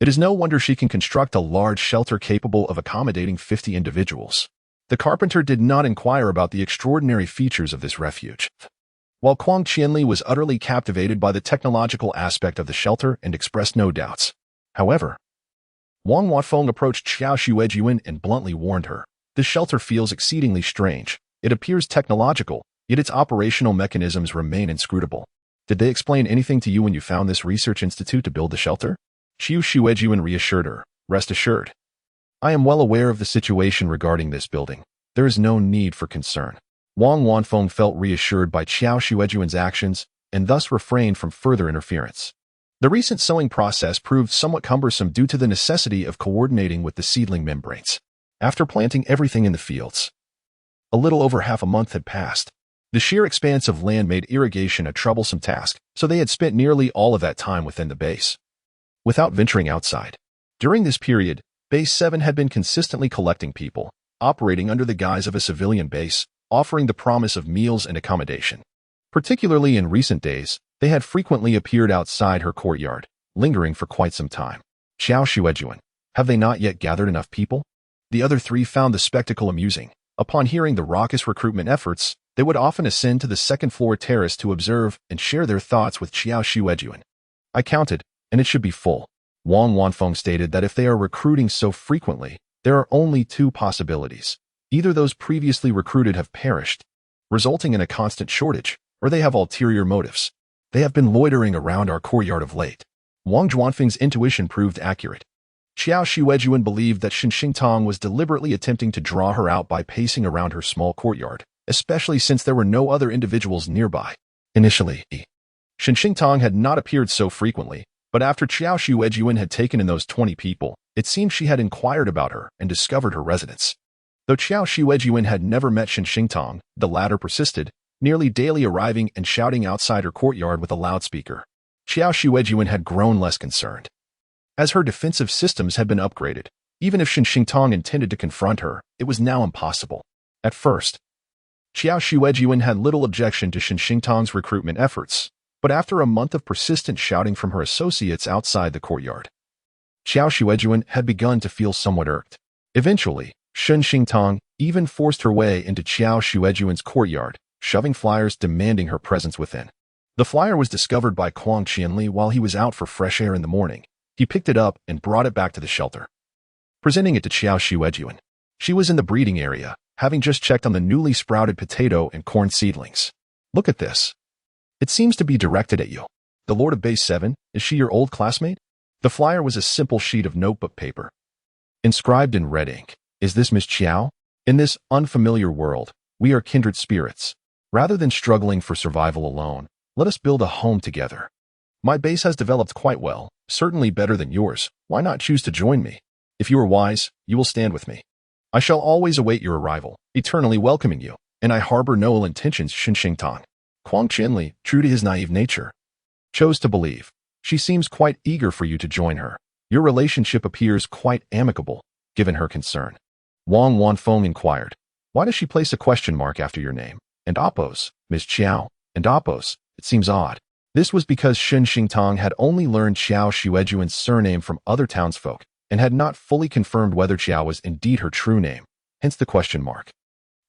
It is no wonder she can construct a large shelter capable of accommodating 50 individuals. The carpenter did not inquire about the extraordinary features of this refuge. While Huang Qianli was utterly captivated by the technological aspect of the shelter and expressed no doubts. However, Wang Wanfeng approached Qiao Xuejun and bluntly warned her, "This shelter feels exceedingly strange. It appears technological, yet its operational mechanisms remain inscrutable. Did they explain anything to you when you found this research institute to build the shelter?" Qiao Xuejun reassured her, "Rest assured. I am well aware of the situation regarding this building. There is no need for concern." Wang Wanfeng felt reassured by Qiao Xuejun's actions and thus refrained from further interference. The recent sowing process proved somewhat cumbersome due to the necessity of coordinating with the seedling membranes. After planting everything in the fields, a little over half a month had passed. The sheer expanse of land made irrigation a troublesome task, so they had spent nearly all of that time within the base, without venturing outside. During this period, Base 7 had been consistently collecting people, operating under the guise of a civilian base, offering the promise of meals and accommodation. Particularly in recent days, they had frequently appeared outside her courtyard, lingering for quite some time. Qiao Xuejun, have they not yet gathered enough people? The other three found the spectacle amusing. Upon hearing the raucous recruitment efforts, they would often ascend to the second-floor terrace to observe and share their thoughts with Qiao Xuejun. "I counted, and it should be full." Wang Wanfeng stated that if they are recruiting so frequently, there are only two possibilities. Either those previously recruited have perished, resulting in a constant shortage, or they have ulterior motives. "They have been loitering around our courtyard of late." Wang Zhuanfeng's intuition proved accurate. Qiao Xuejun believed that Shen Xingtong was deliberately attempting to draw her out by pacing around her small courtyard, especially since there were no other individuals nearby. Initially, Shen Xingtong had not appeared so frequently, but after Qiao Xuejun had taken in those 20 people, it seemed she had inquired about her and discovered her residence. Though Qiao Xuejun had never met Shen Xingtong, the latter persisted, nearly daily arriving and shouting outside her courtyard with a loudspeaker. Qiao Xuejun had grown less concerned, as her defensive systems had been upgraded. Even if Shen Xingtong intended to confront her, it was now impossible. At first, Qiao Xuejun had little objection to Shen Xingtong's recruitment efforts, but after a month of persistent shouting from her associates outside the courtyard, Qiao Xuejun had begun to feel somewhat irked. Eventually, Shen Xingtong even forced her way into Qiao Xuejun's courtyard, shoving flyers demanding her presence within. The flyer was discovered by Huang Qianli while he was out for fresh air in the morning. He picked it up and brought it back to the shelter, presenting it to Qiao Xuejun. She was in the breeding area, having just checked on the newly sprouted potato and corn seedlings. "Look at this. It seems to be directed at you. The Lord of Base 7, is she your old classmate?" The flyer was a simple sheet of notebook paper, inscribed in red ink. "Is this Miss Qiao? In this unfamiliar world, we are kindred spirits. Rather than struggling for survival alone, let us build a home together. My base has developed quite well, certainly better than yours. Why not choose to join me? If you are wise, you will stand with me. I shall always await your arrival, eternally welcoming you, and I harbor no ill intentions." Shen Xingtong, Huang Qianli, true to his naive nature, chose to believe. "She seems quite eager for you to join her. Your relationship appears quite amicable, given her concern." Wang Wanfeng inquired, "Why does she place a question mark after your name? And Oppos, Ms. Qiao, and Oppos, it seems odd." This was because Shen Xingtong had only learned Qiao Xuejun's surname from other townsfolk and had not fully confirmed whether Qiao was indeed her true name, hence the question mark.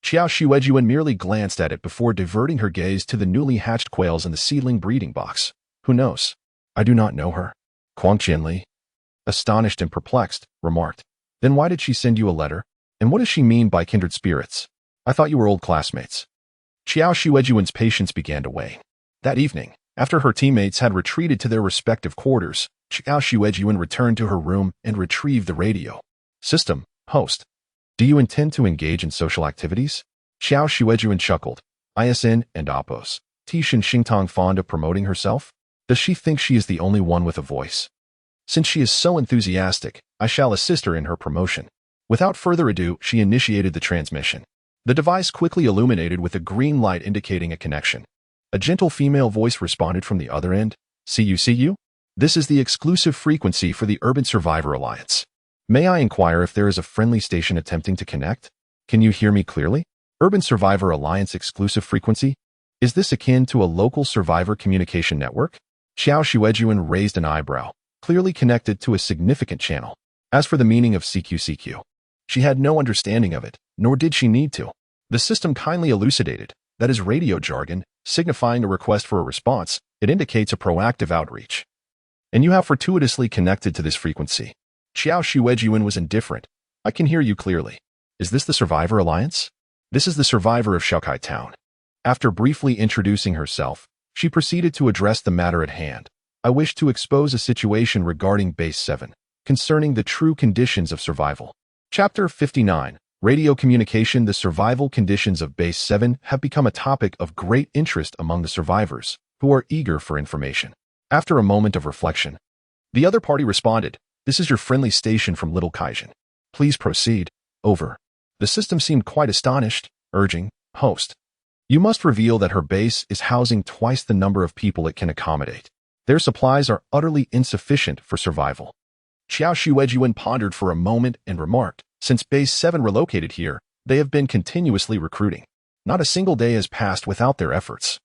Qiao Xuejun merely glanced at it before diverting her gaze to the newly hatched quails in the seedling breeding box. "Who knows? I do not know her." Huang Qianli, astonished and perplexed, remarked, "Then why did she send you a letter? And what does she mean by kindred spirits? I thought you were old classmates." Qiao Xuejun's patience began to wane. That evening, after her teammates had retreated to their respective quarters, Qiao Xuejun returned to her room and retrieved the radio. "System, host. Do you intend to engage in social activities?" Qiao Xuejun chuckled. "ISN and Oppos. Shen Xingtong fond of promoting herself? Does she think she is the only one with a voice? Since she is so enthusiastic, I shall assist her in her promotion." Without further ado, she initiated the transmission. The device quickly illuminated with a green light indicating a connection. A gentle female voice responded from the other end. See you? This is the exclusive frequency for the Urban Survivor Alliance. May I inquire if there is a friendly station attempting to connect? Can you hear me clearly? Urban Survivor Alliance exclusive frequency? Is this akin to a local survivor communication network?" Qiao Xuejun raised an eyebrow, clearly connected to a significant channel. As for the meaning of CQCQ, she had no understanding of it, nor did she need to. The system kindly elucidated that is radio jargon, signifying a request for a response. It indicates a proactive outreach. And you have fortuitously connected to this frequency. Qiao Xuejun was indifferent. I can hear you clearly. Is this the Survivor Alliance? This is the Survivor of Shaokai Town. After briefly introducing herself, she proceeded to address the matter at hand. I wish to expose a situation regarding Base 7, concerning the true conditions of survival. Chapter 59. Radio communication. The survival conditions of Base 7 have become a topic of great interest among the survivors, who are eager for information. After a moment of reflection, the other party responded, "This is your friendly station from Little Qiao. Please proceed." Over. The system seemed quite astonished, urging, "Host, you must reveal that her base is housing twice the number of people it can accommodate. Their supplies are utterly insufficient for survival." Qiao Xuejun pondered for a moment and remarked, "Since Base 7 relocated here, they have been continuously recruiting. Not a single day has passed without their efforts.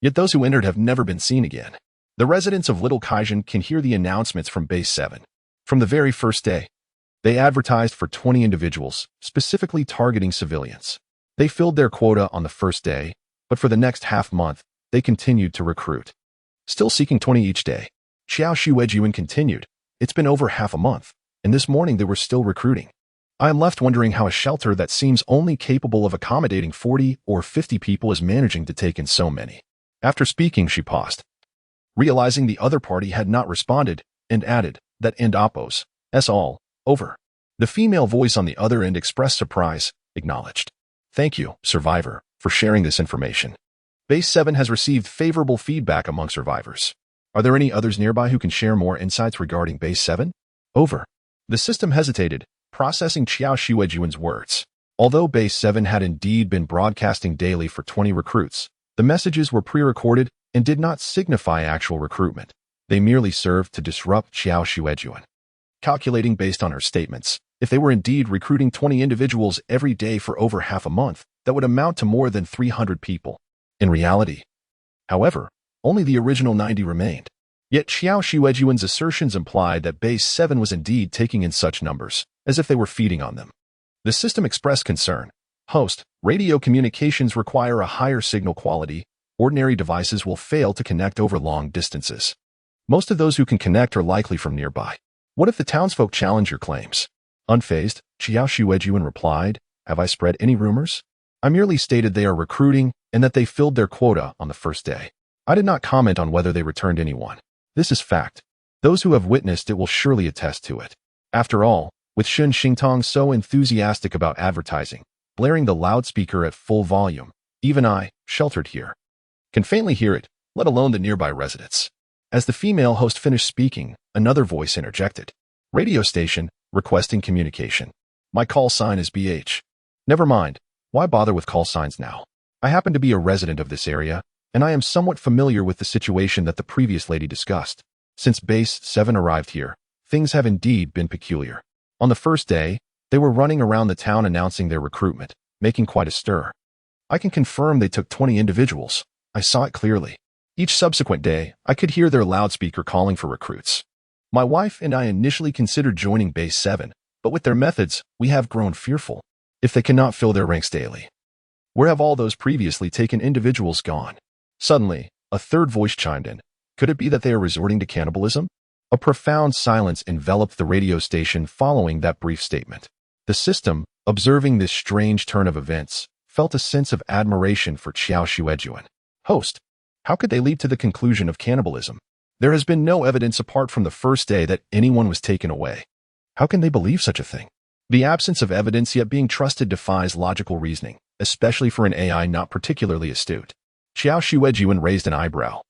Yet those who entered have never been seen again. The residents of Little Qiao can hear the announcements from Base 7. From the very first day, they advertised for 20 individuals, specifically targeting civilians. They filled their quota on the first day, but for the next half-month, they continued to recruit. Still seeking 20 each day. Qiao Xuejun continued, "It's been over half a month, and this morning they were still recruiting. I am left wondering how a shelter that seems only capable of accommodating 40 or 50 people is managing to take in so many." After speaking, she paused, realizing the other party had not responded, and added, "That end oppos. S all. Over." The female voice on the other end expressed surprise, acknowledged. "Thank you, Survivor, for sharing this information. Base 7 has received favorable feedback among survivors. Are there any others nearby who can share more insights regarding Base 7? Over." The system hesitated, processing Qiao Xuejun's words. Although Base 7 had indeed been broadcasting daily for 20 recruits, the messages were pre-recorded and did not signify actual recruitment. They merely served to disrupt Qiao Xuejun. Calculating based on her statements, if they were indeed recruiting 20 individuals every day for over half a month, that would amount to more than 300 people. In reality, however, only the original 90 remained. Yet Qiao Xuejun's assertions implied that Base 7 was indeed taking in such numbers, as if they were feeding on them. The system expressed concern. "Host, radio communications require a higher signal quality. Ordinary devices will fail to connect over long distances. Most of those who can connect are likely from nearby. What if the townsfolk challenge your claims?" Unfazed, Qiao Xuejun replied, "Have I spread any rumors? I merely stated they are recruiting and that they filled their quota on the first day. I did not comment on whether they returned anyone. This is fact. Those who have witnessed it will surely attest to it. After all, with Shun Xingtong so enthusiastic about advertising, blaring the loudspeaker at full volume, even I, sheltered here, can faintly hear it, let alone the nearby residents." As the female host finished speaking, another voice interjected. "Radio station, requesting communication. My call sign is BH. Never mind, why bother with call signs now? I happen to be a resident of this area, and I am somewhat familiar with the situation that the previous lady discussed. Since Base 7 arrived here, things have indeed been peculiar. On the first day, they were running around the town announcing their recruitment, making quite a stir. I can confirm they took 20 individuals. I saw it clearly. Each subsequent day, I could hear their loudspeaker calling for recruits. My wife and I initially considered joining Base 7, but with their methods, we have grown fearful. If they cannot fill their ranks daily, where have all those previously taken individuals gone?" Suddenly, a third voice chimed in. "Could it be that they are resorting to cannibalism?" A profound silence enveloped the radio station following that brief statement. The system, observing this strange turn of events, felt a sense of admiration for Qiao Xuejun. "Host, how could they lead to the conclusion of cannibalism? There has been no evidence apart from the first day that anyone was taken away. How can they believe such a thing? The absence of evidence yet being trusted defies logical reasoning, especially for an AI not particularly astute." Qiao Xuejun raised an eyebrow.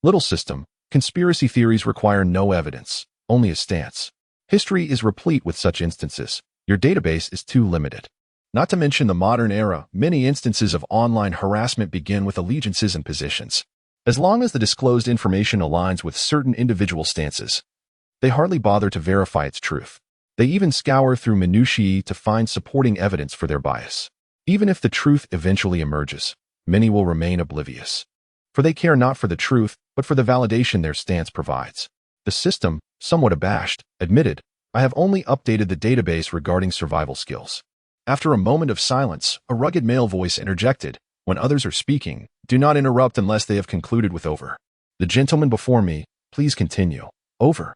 "Little system, conspiracy theories require no evidence, only a stance. History is replete with such instances. Your database is too limited. Not to mention the modern era, many instances of online harassment begin with allegiances and positions. As long as the disclosed information aligns with certain individual stances, they hardly bother to verify its truth. They even scour through minutiae to find supporting evidence for their bias. Even if the truth eventually emerges, many will remain oblivious, for they care not for the truth, but for the validation their stance provides. The system, somewhat abashed, admitted, "I have only updated the database regarding survival skills." After a moment of silence, a rugged male voice interjected, "When others are speaking, do not interrupt unless they have concluded with over. The gentleman before me, please continue. Over.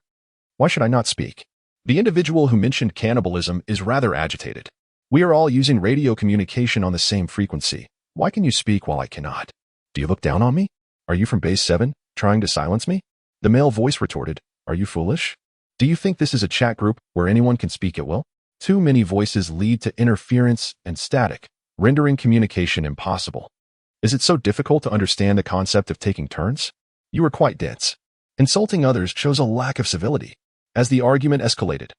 Why should I not speak?" The individual who mentioned cannibalism is rather agitated. "We are all using radio communication on the same frequency. Why can you speak while I cannot? Do you look down on me? Are you from base 7, trying to silence me?" The male voice retorted, "Are you foolish? Do you think this is a chat group where anyone can speak at will? Too many voices lead to interference and static, rendering communication impossible. Is it so difficult to understand the concept of taking turns? You are quite dense. Insulting others shows a lack of civility." As the argument escalated,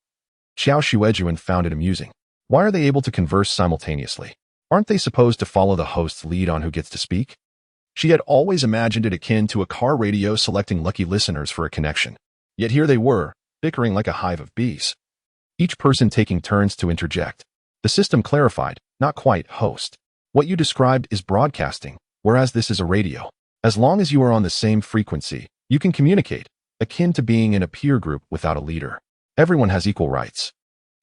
Qiao Xuejun found it amusing. Why are they able to converse simultaneously? Aren't they supposed to follow the host's lead on who gets to speak? She had always imagined it akin to a car radio selecting lucky listeners for a connection. Yet here they were, bickering like a hive of bees, each person taking turns to interject. The system clarified, "Not quite, host. What you described is broadcasting, whereas this is a radio. As long as you are on the same frequency, you can communicate, akin to being in a peer group without a leader. Everyone has equal rights,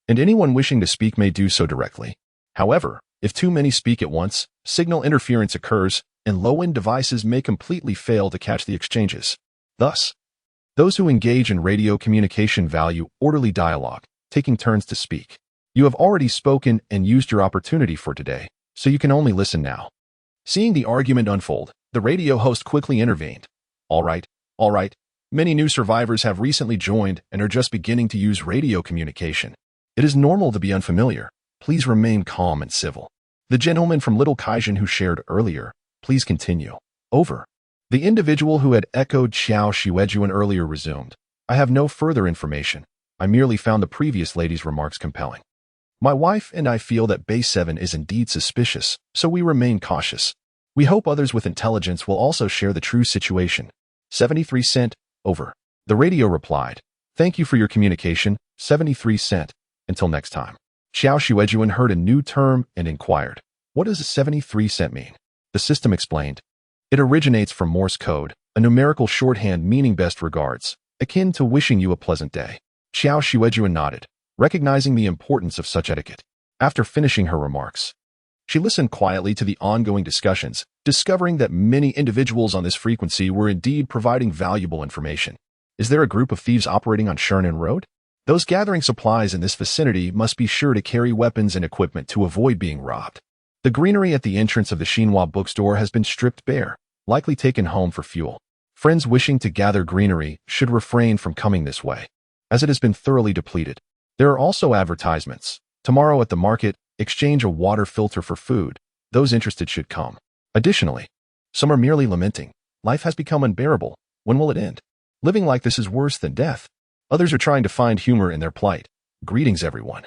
and anyone wishing to speak may do so directly. However, if too many speak at once, signal interference occurs, and low-end devices may completely fail to catch the exchanges. Thus, those who engage in radio communication value orderly dialogue, taking turns to speak. You have already spoken and used your opportunity for today, so you can only listen now." Seeing the argument unfold, the radio host quickly intervened. All right. Many new survivors have recently joined and are just beginning to use radio communication. It is normal to be unfamiliar. Please remain calm and civil. The gentleman from Little Kaijin who shared earlier, please continue. Over." The individual who had echoed Qiao Xuejun earlier resumed, "I have no further information. I merely found the previous lady's remarks compelling. My wife and I feel that Base 7 is indeed suspicious, so we remain cautious. We hope others with intelligence will also share the true situation. 73 cent, over." The radio replied, "Thank you for your communication, 73 cent. Until next time." Qiao Xuejun heard a new term and inquired, "What does 73 cent mean?" The system explained, "It originates from Morse code, a numerical shorthand meaning best regards, akin to wishing you a pleasant day." Qiao Xuejun nodded, recognizing the importance of such etiquette. After finishing her remarks, she listened quietly to the ongoing discussions, discovering that many individuals on this frequency were indeed providing valuable information. Is there a group of thieves operating on Shernan Road? Those gathering supplies in this vicinity must be sure to carry weapons and equipment to avoid being robbed. The greenery at the entrance of the Xinhua bookstore has been stripped bare, likely taken home for fuel. Friends wishing to gather greenery should refrain from coming this way, as it has been thoroughly depleted. There are also advertisements. Tomorrow at the market, exchange a water filter for food. Those interested should come. Additionally, some are merely lamenting. Life has become unbearable. When will it end? Living like this is worse than death. Others are trying to find humor in their plight. Greetings, everyone.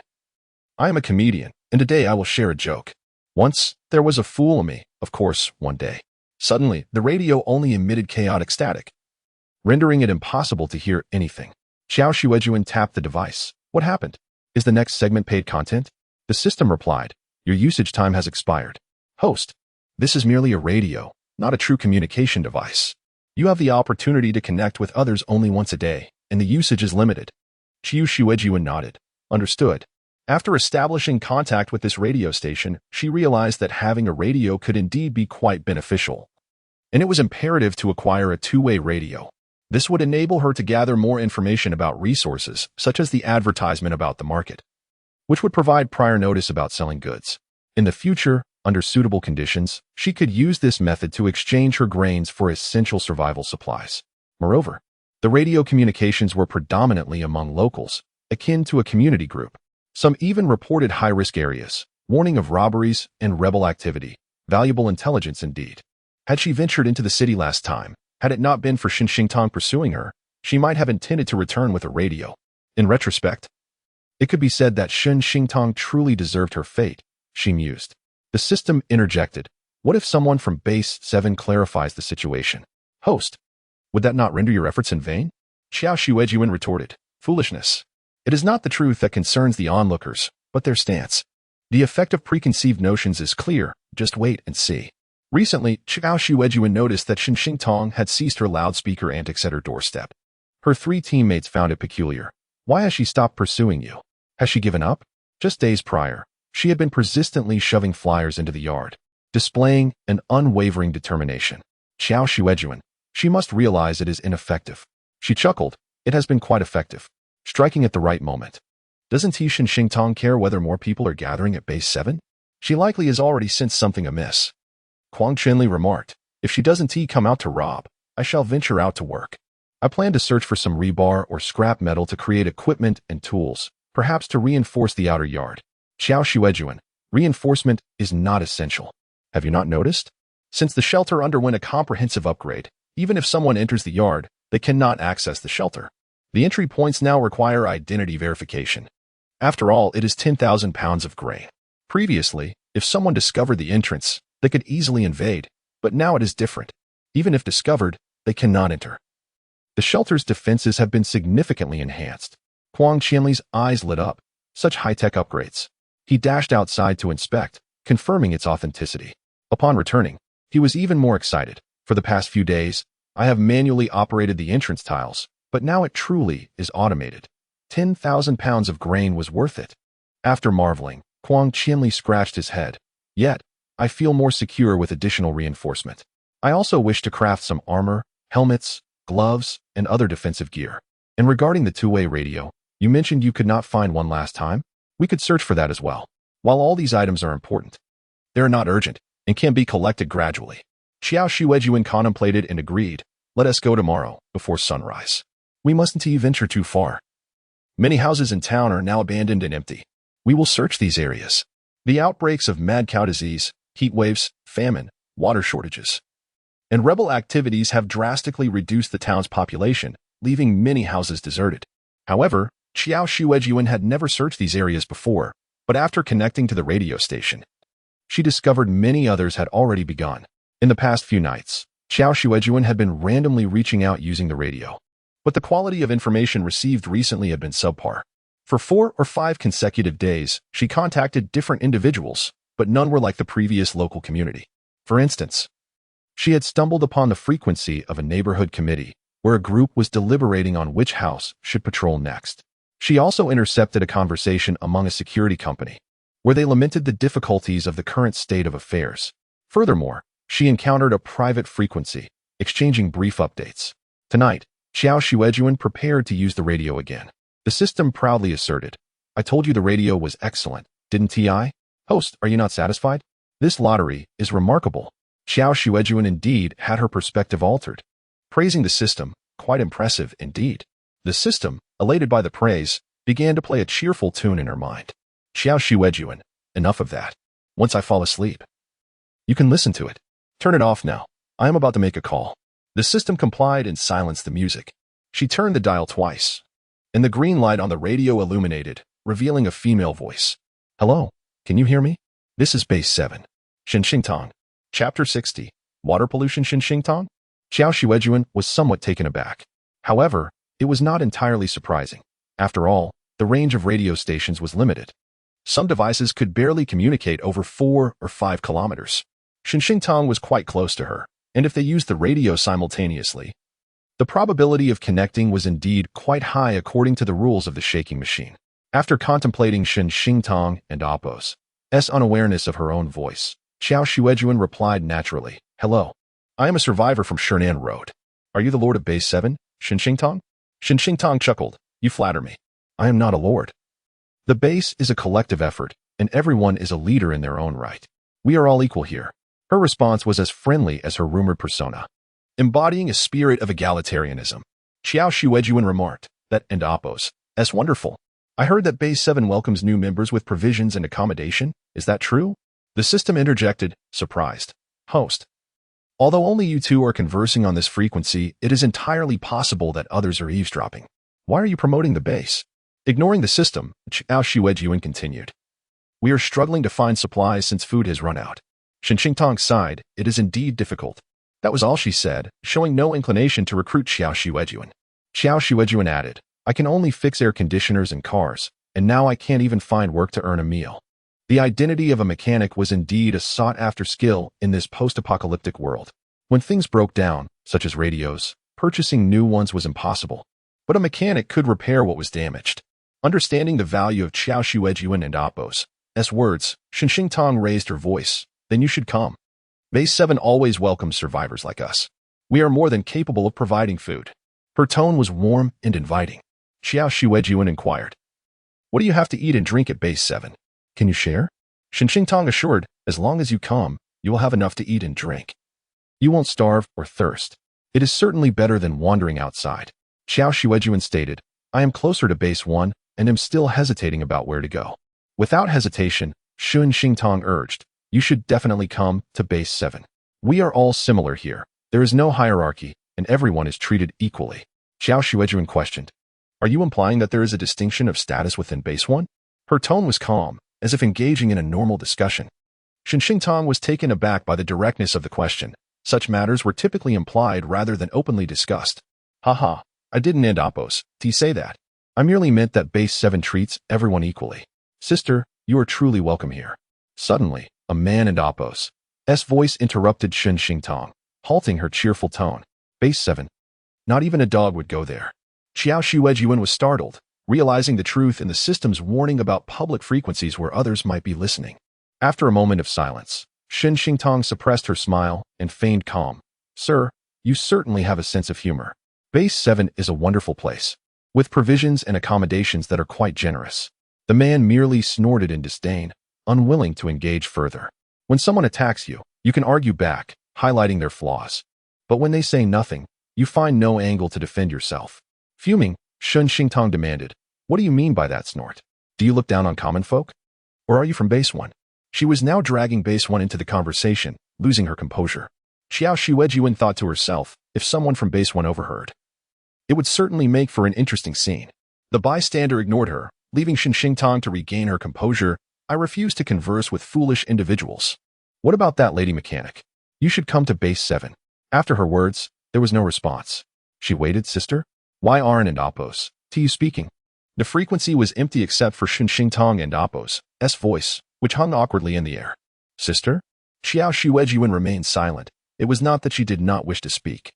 I am a comedian, and today I will share a joke. Once, there was a fool in me, of course, one day. Suddenly, the radio only emitted chaotic static, rendering it impossible to hear anything. Qiao Xuejun tapped the device. What happened? Is the next segment paid content? The system replied, "Your usage time has expired. Host, this is merely a radio, not a true communication device. You have the opportunity to connect with others only once a day, and the usage is limited." Qiao Xuejun nodded. Understood. After establishing contact with this radio station, she realized that having a radio could indeed be quite beneficial, and it was imperative to acquire a two-way radio. This would enable her to gather more information about resources, such as the advertisement about the market, which would provide prior notice about selling goods. In the future, under suitable conditions, she could use this method to exchange her grains for essential survival supplies. Moreover, the radio communications were predominantly among locals, akin to a community group. Some even reported high-risk areas, warning of robberies and rebel activity. Valuable intelligence indeed. Had she ventured into the city last time, had it not been for Shen Xingtong pursuing her, she might have intended to return with a radio. In retrospect, it could be said that Shen Xingtong truly deserved her fate, she mused. The system interjected. What if someone from Base 7 clarifies the situation? Host, would that not render your efforts in vain? Qiao Xuejun retorted. Foolishness. It is not the truth that concerns the onlookers, but their stance. The effect of preconceived notions is clear. Just wait and see. Recently, Qiao Xuejun noticed that Shen Xingtong had ceased her loudspeaker antics at her doorstep. Her 3 teammates found it peculiar. Why has she stopped pursuing you? Has she given up? Just days prior, she had been persistently shoving flyers into the yard, displaying an unwavering determination. Qiao Xuejun, she must realize it is ineffective. She chuckled. It has been quite effective. Striking at the right moment. Doesn't He Xingtong care whether more people are gathering at base 7? She likely has already sensed something amiss. Huang Chenli remarked, if she doesn't come out to rob, I shall venture out to work. I plan to search for some rebar or scrap metal to create equipment and tools, perhaps to reinforce the outer yard. Qiao Xuejun, reinforcement is not essential. Have you not noticed? Since the shelter underwent a comprehensive upgrade, even if someone enters the yard, they cannot access the shelter. The entry points now require identity verification. After all, it is 10,000 pounds of grain. Previously, if someone discovered the entrance, they could easily invade, but now it is different. Even if discovered, they cannot enter. The shelter's defenses have been significantly enhanced. Huang Qianli's eyes lit up. Such high-tech upgrades. He dashed outside to inspect, confirming its authenticity. Upon returning, he was even more excited. For the past few days, I have manually operated the entrance tiles, but now it truly is automated. 10,000 pounds of grain was worth it. After marveling, Huang Qianli scratched his head. Yet, I feel more secure with additional reinforcement. I also wish to craft some armor, helmets, gloves, and other defensive gear. And regarding the two-way radio, you mentioned you could not find one last time? We could search for that as well. While all these items are important, they are not urgent and can be collected gradually. Qiao Xuejun contemplated and agreed. Let us go tomorrow, before sunrise. We mustn't venture too far. Many houses in town are now abandoned and empty. We will search these areas. The outbreaks of mad cow disease, heat waves, famine, water shortages, and rebel activities have drastically reduced the town's population, leaving many houses deserted. However, Qiao Xuejun had never searched these areas before, but after connecting to the radio station, she discovered many others had already begun. In the past few nights, Qiao Xuejun had been randomly reaching out using the radio, but the quality of information received recently had been subpar. For 4 or 5 consecutive days, she contacted different individuals, but none were like the previous local community. For instance, she had stumbled upon the frequency of a neighborhood committee, where a group was deliberating on which house should patrol next. She also intercepted a conversation among a security company, where they lamented the difficulties of the current state of affairs. Furthermore, she encountered a private frequency, exchanging brief updates. Tonight, Qiao Xuejun prepared to use the radio again. The system proudly asserted, I told you the radio was excellent, didn't I? Host, are you not satisfied? This lottery is remarkable. Qiao Xuejun indeed had her perspective altered. Praising the system, quite impressive indeed. The system, elated by the praise, began to play a cheerful tune in her mind. Qiao Xuejun, enough of that. Once I fall asleep, you can listen to it. Turn it off now. I am about to make a call. The system complied and silenced the music. She turned the dial twice, and the green light on the radio illuminated, revealing a female voice. Hello, can you hear me? This is Base 7. Xingtong. Chapter 60. Water Pollution Xingtong? Qiao Xuejun was somewhat taken aback. However, it was not entirely surprising. After all, the range of radio stations was limited. Some devices could barely communicate over 4 or 5 kilometers. Xingtong was quite close to her, and if they used the radio simultaneously, the probability of connecting was indeed quite high according to the rules of the shaking machine. After contemplating Xingtong and Appo's unawareness of her own voice, Qiao Xuejun replied naturally, Hello. I am a survivor from Shernan Road. Are you the lord of Base 7, Xingtong? Xingtong chuckled. You flatter me. I am not a lord. The base is a collective effort, and everyone is a leader in their own right. We are all equal here. Her response was as friendly as her rumored persona, embodying a spirit of egalitarianism. Qiao Xuejun remarked, that and Appo's. That's wonderful. I heard that Base 7 welcomes new members with provisions and accommodation. Is that true? The system interjected, surprised. Host. Although only you two are conversing on this frequency, it is entirely possible that others are eavesdropping. Why are you promoting the base? Ignoring the system, Qiao Xuejun continued. We are struggling to find supplies since food has run out. Xingtong sighed, it is indeed difficult. That was all she said, showing no inclination to recruit Qiao Xuejun. Qiao Xuejun added, I can only fix air conditioners and cars, and now I can't even find work to earn a meal. The identity of a mechanic was indeed a sought-after skill in this post-apocalyptic world. When things broke down, such as radios, purchasing new ones was impossible. but a mechanic could repair what was damaged. Understanding the value of Qiao Xuejun and Appo's words, Shen Tong raised her voice. Then you should come. Base 7 always welcomes survivors like us. We are more than capable of providing food. Her tone was warm and inviting. Qiao Xuejun inquired, what do you have to eat and drink at Base 7? Can you share? Shen Tong assured, as long as you come, you will have enough to eat and drink. You won't starve or thirst. It is certainly better than wandering outside. Qiao Xuejun stated, I am closer to Base 1 and am still hesitating about where to go. Without hesitation, Shen Tong urged, you should definitely come to Base 7. We are all similar here. There is no hierarchy, and everyone is treated equally. Qiao Xuejun questioned, are you implying that there is a distinction of status within Base 1? Her tone was calm, as if engaging in a normal discussion. Shen Tong was taken aback by the directness of the question. Such matters were typically implied rather than openly discussed. Haha, I didn't end Appo's. To say that. I merely meant that Base 7 treats everyone equally. Sister, you are truly welcome here. Suddenly, a man in Appo's voice interrupted Shen Tong, halting her cheerful tone. Base 7. Not even a dog would go there. Qiao Xuejun was startled, realizing the truth in the system's warning about public frequencies where others might be listening. After a moment of silence, Shen Tong suppressed her smile and feigned calm. Sir, you certainly have a sense of humor. Base 7 is a wonderful place, with provisions and accommodations that are quite generous. The man merely snorted in disdain, unwilling to engage further. When someone attacks you, you can argue back, highlighting their flaws. But when they say nothing, you find no angle to defend yourself. Fuming, Shen Tong demanded, what do you mean by that snort? Do you look down on common folk? Or are you from Base 1? She was now dragging Base 1 into the conversation, losing her composure. Qiao Xuejun thought to herself, if someone from Base 1 overheard, it would certainly make for an interesting scene. The bystander ignored her, leaving Shen Tong to regain her composure. I refuse to converse with foolish individuals. What about that lady mechanic? You should come to Base 7. After her words, there was no response. She waited, sister? Why aren't and Appo's to you speaking? The frequency was empty except for Shen Tong and Appo's voice, which hung awkwardly in the air. Sister? Qiao Xuejun remained silent. It was not that she did not wish to speak,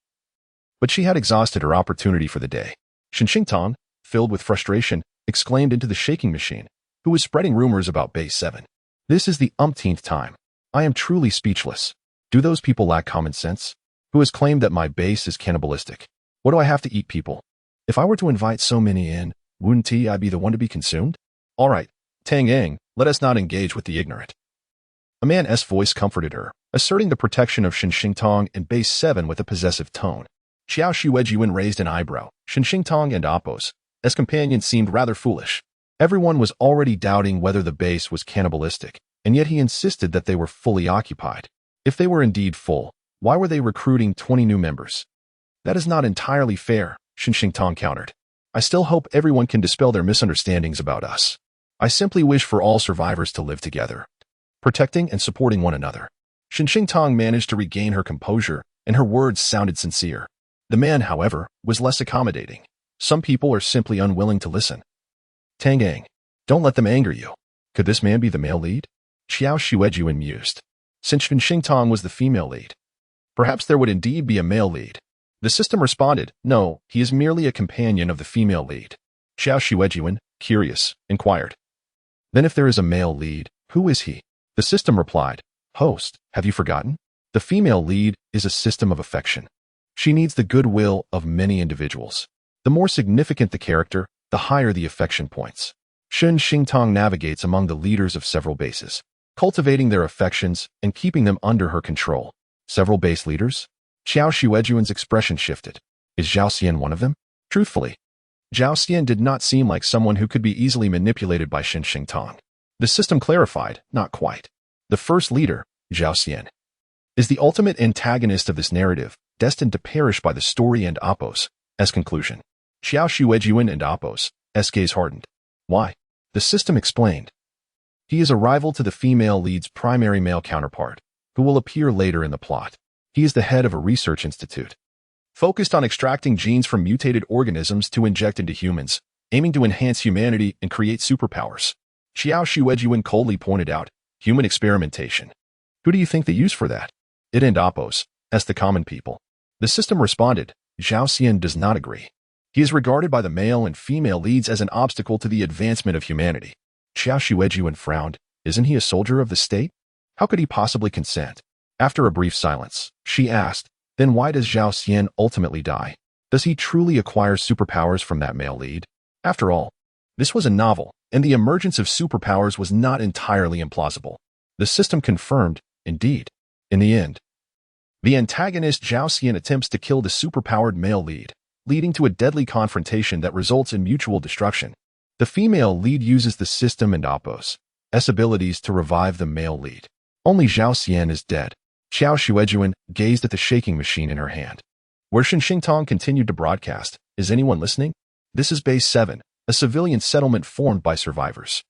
but she had exhausted her opportunity for the day. Shen Tong, filled with frustration, exclaimed into the shaking machine, who was spreading rumors about Base 7. This is the umpteenth time. I am truly speechless. Do those people lack common sense? Who has claimed that my base is cannibalistic? What do I have to eat people? If I were to invite so many in, wouldn't I be the one to be consumed? All right, Tang Yang, let us not engage with the ignorant. A man's voice comforted her, asserting the protection of Shen Tong and Base 7 with a possessive tone. Qiao Xuejun raised an eyebrow. Shen Tong and Appo's companions seemed rather foolish. Everyone was already doubting whether the base was cannibalistic, and yet he insisted that they were fully occupied. If they were indeed full, why were they recruiting 20 new members? That is not entirely fair, Shen Tong countered. I still hope everyone can dispel their misunderstandings about us. I simply wish for all survivors to live together, protecting and supporting one another. Shen Tong managed to regain her composure, and her words sounded sincere. The man, however, was less accommodating. Some people are simply unwilling to listen. Tang Yang, don't let them anger you. Could this man be the male lead? Qiao Xuejun mused. Since Shen Tong was the female lead, perhaps there would indeed be a male lead. The system responded, no, he is merely a companion of the female lead. Qiao Xuejun, curious, inquired. Then if there is a male lead, who is he? The system replied, host, have you forgotten? The female lead is a system of affection. She needs the goodwill of many individuals. The more significant the character, the higher the affection points. Shen Tong navigates among the leaders of several bases, cultivating their affections and keeping them under her control. Several base leaders? Qiao Xuejun's expression shifted. Is Zhao Xian one of them? Truthfully, Zhao Xian did not seem like someone who could be easily manipulated by Shen Tong. The system clarified, not quite. The first leader, Zhao Xian, is the ultimate antagonist of this narrative, destined to perish by the story and Appo's conclusion. Qiao Xuejun and Appo's gaze hardened. Why? The system explained. He is a rival to the female lead's primary male counterpart, who will appear later in the plot. He is the head of a research institute, focused on extracting genes from mutated organisms to inject into humans, aiming to enhance humanity and create superpowers. Qiao Xuejun coldly pointed out, human experimentation. Who do you think they use for that? It and Appo's, the common people. The system responded, Zhao Xian does not agree. He is regarded by the male and female leads as an obstacle to the advancement of humanity. Qiao Xuejun frowned. Isn't he a soldier of the state? How could he possibly consent? After a brief silence, she asked, then why does Zhao Xian ultimately die? Does he truly acquire superpowers from that male lead? After all, this was a novel, and the emergence of superpowers was not entirely implausible. The system confirmed, indeed. In the end, the antagonist Zhao Xian attempts to kill the superpowered male lead, leading to a deadly confrontation that results in mutual destruction. The female lead uses the system and Apos' abilities to revive the male lead. Only Zhao Xian is dead. Qiao Xuejun gazed at the shaking machine in her hand. Where Xingtong continued to broadcast, is anyone listening? This is Base 7, a civilian settlement formed by survivors.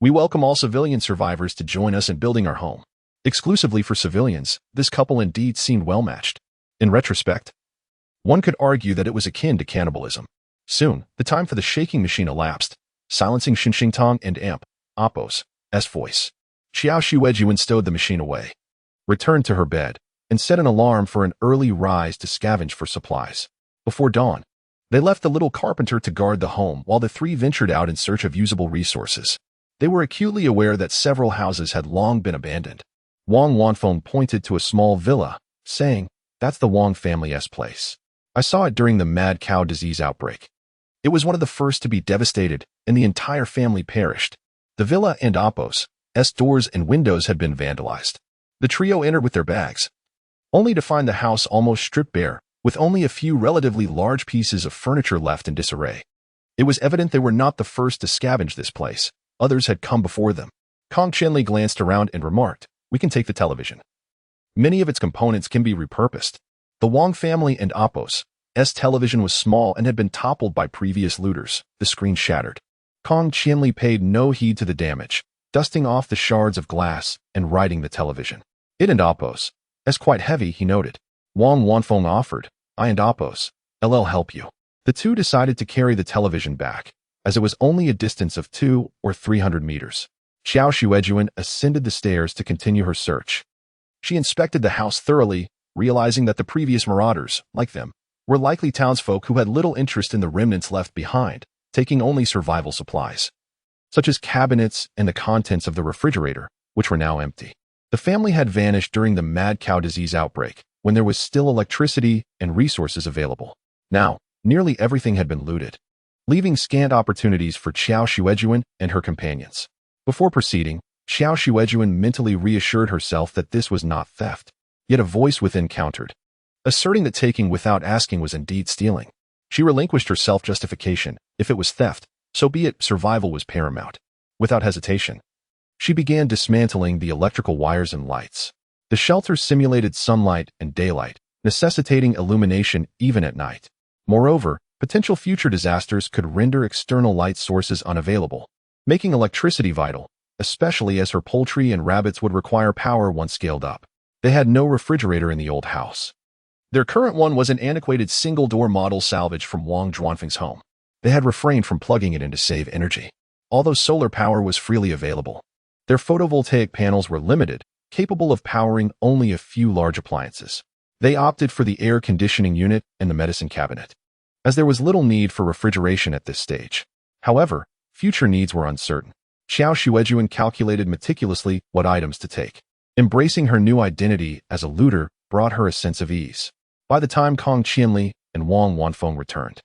We welcome all civilian survivors to join us in building our home. Exclusively for civilians, this couple indeed seemed well-matched. In retrospect, one could argue that it was akin to cannibalism. Soon, the time for the shaking machine elapsed, silencing Xingtong and Apos' voice. Qiao Xuejun stowed the machine away, returned to her bed, and set an alarm for an early rise to scavenge for supplies. Before dawn, they left the little carpenter to guard the home while the three ventured out in search of usable resources. They were acutely aware that several houses had long been abandoned. Wang Wanfeng pointed to a small villa, saying, "That's the Wang family's place. I saw it during the mad cow disease outbreak. It was one of the first to be devastated, and the entire family perished. The villa and Apos' doors and windows had been vandalized." The trio entered with their bags, only to find the house almost stripped bare, with only a few relatively large pieces of furniture left in disarray. It was evident they were not the first to scavenge this place. Others had come before them. Kong Qianli glanced around and remarked, "We can take the television. Many of its components can be repurposed." The Wang family and Apos' television was small and had been toppled by previous looters. The screen shattered. Kong Qianli paid no heed to the damage, dusting off the shards of glass and righting the television. It and Apos' quite heavy, he noted. Wang Wanfeng offered, "I and Apos' help you." The two decided to carry the television back, as it was only a distance of 200 or 300 meters. Qiao Xuejun ascended the stairs to continue her search. She inspected the house thoroughly, realizing that the previous marauders, like them, were likely townsfolk who had little interest in the remnants left behind, taking only survival supplies, such as cabinets and the contents of the refrigerator, which were now empty. The family had vanished during the mad cow disease outbreak, when there was still electricity and resources available. Now, nearly everything had been looted, leaving scant opportunities for Qiao Xuejun and her companions. Before proceeding, Qiao Xuejun mentally reassured herself that this was not theft. Yet a voice within countered, asserting that taking without asking was indeed stealing. She relinquished her self-justification. If it was theft, so be it. Survival was paramount. Without hesitation, she began dismantling the electrical wires and lights. The shelter simulated sunlight and daylight, necessitating illumination even at night. Moreover, potential future disasters could render external light sources unavailable, making electricity vital, especially as her poultry and rabbits would require power once scaled up. They had no refrigerator in the old house. Their current one was an antiquated single-door model salvaged from Wang Zhuanfeng's home. They had refrained from plugging it in to save energy. Although solar power was freely available, their photovoltaic panels were limited, capable of powering only a few large appliances. They opted for the air conditioning unit and the medicine cabinet, as there was little need for refrigeration at this stage. However, future needs were uncertain. Qiao Xuejun calculated meticulously what items to take. Embracing her new identity as a looter brought her a sense of ease. By the time Kong Qianli and Wang Wanfeng returned,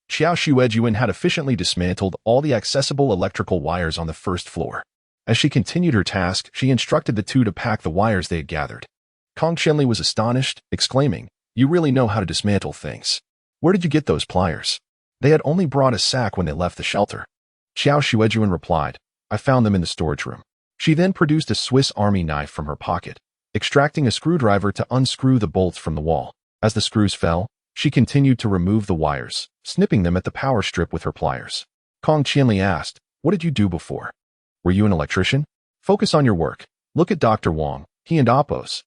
Qiao Xuejun had efficiently dismantled all the accessible electrical wires on the first floor. As she continued her task, she instructed the two to pack the wires they had gathered. Kong Qianli was astonished, exclaiming, "You really know how to dismantle things. Where did you get those pliers?" They had only brought a sack when they left the shelter. Qiao Xuejun replied, "I found them in the storage room." She then produced a Swiss Army knife from her pocket, extracting a screwdriver to unscrew the bolts from the wall. As the screws fell, she continued to remove the wires, snipping them at the power strip with her pliers. Kong Qianli asked, "What did you do before? Were you an electrician? Focus on your work. Look at Dr. Wang. He and Apos'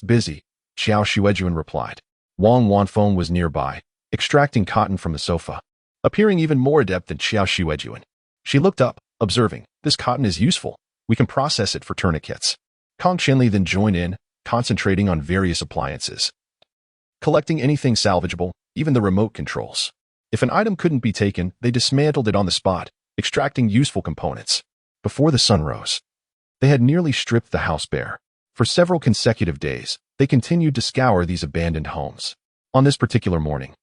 busy," Qiao Xuejun replied. Wang Wanfeng was nearby, extracting cotton from the sofa, appearing even more adept than Qiao Xuejun. She looked up, observing, "This cotton is useful. We can process it for tourniquets." Kong Qianli then joined in, concentrating on various appliances, collecting anything salvageable, even the remote controls. If an item couldn't be taken, they dismantled it on the spot, extracting useful components. Before the sun rose, they had nearly stripped the house bare. For several consecutive days, they continued to scour these abandoned homes. On this particular morning,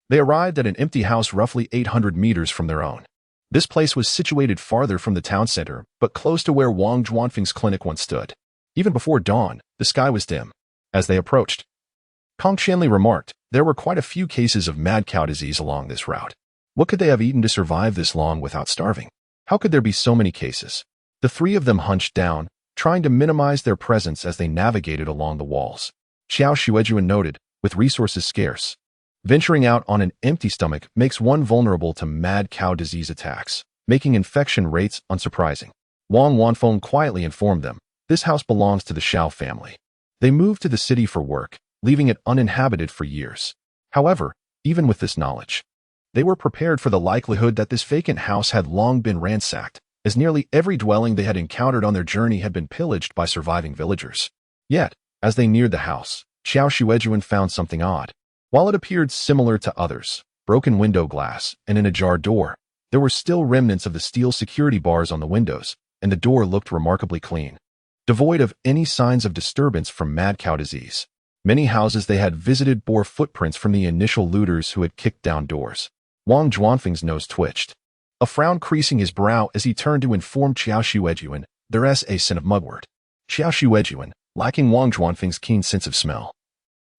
they arrived at an empty house roughly 800 meters from their own. This place was situated farther from the town center, but close to where Wang Zhuanfeng's clinic once stood. Even before dawn, the sky was dim. As they approached, Kong Qianli remarked, there were quite a few cases of mad cow disease along this route. What could they have eaten to survive this long without starving? How could there be so many cases? The three of them hunched down, trying to minimize their presence as they navigated along the walls. Qiao Xuejun noted, with resources scarce, venturing out on an empty stomach makes one vulnerable to mad cow disease attacks, making infection rates unsurprising. Wang Wanfeng quietly informed them, this house belongs to the Xiao family. They moved to the city for work, leaving it uninhabited for years. However, even with this knowledge, they were prepared for the likelihood that this vacant house had long been ransacked, as nearly every dwelling they had encountered on their journey had been pillaged by surviving villagers. Yet, as they neared the house, Qiao Xuejun found something odd. While it appeared similar to others, broken window glass and an ajar door, there were still remnants of the steel security bars on the windows, and the door looked remarkably clean, devoid of any signs of disturbance from mad cow disease. Many houses they had visited bore footprints from the initial looters who had kicked down doors. Wang Zhuanfeng's nose twitched, a frown creasing his brow as he turned to inform Qiao Xuejun, there's a sin of mugwort. Qiao Xuejun, lacking Wang Zhuanfeng's keen sense of smell,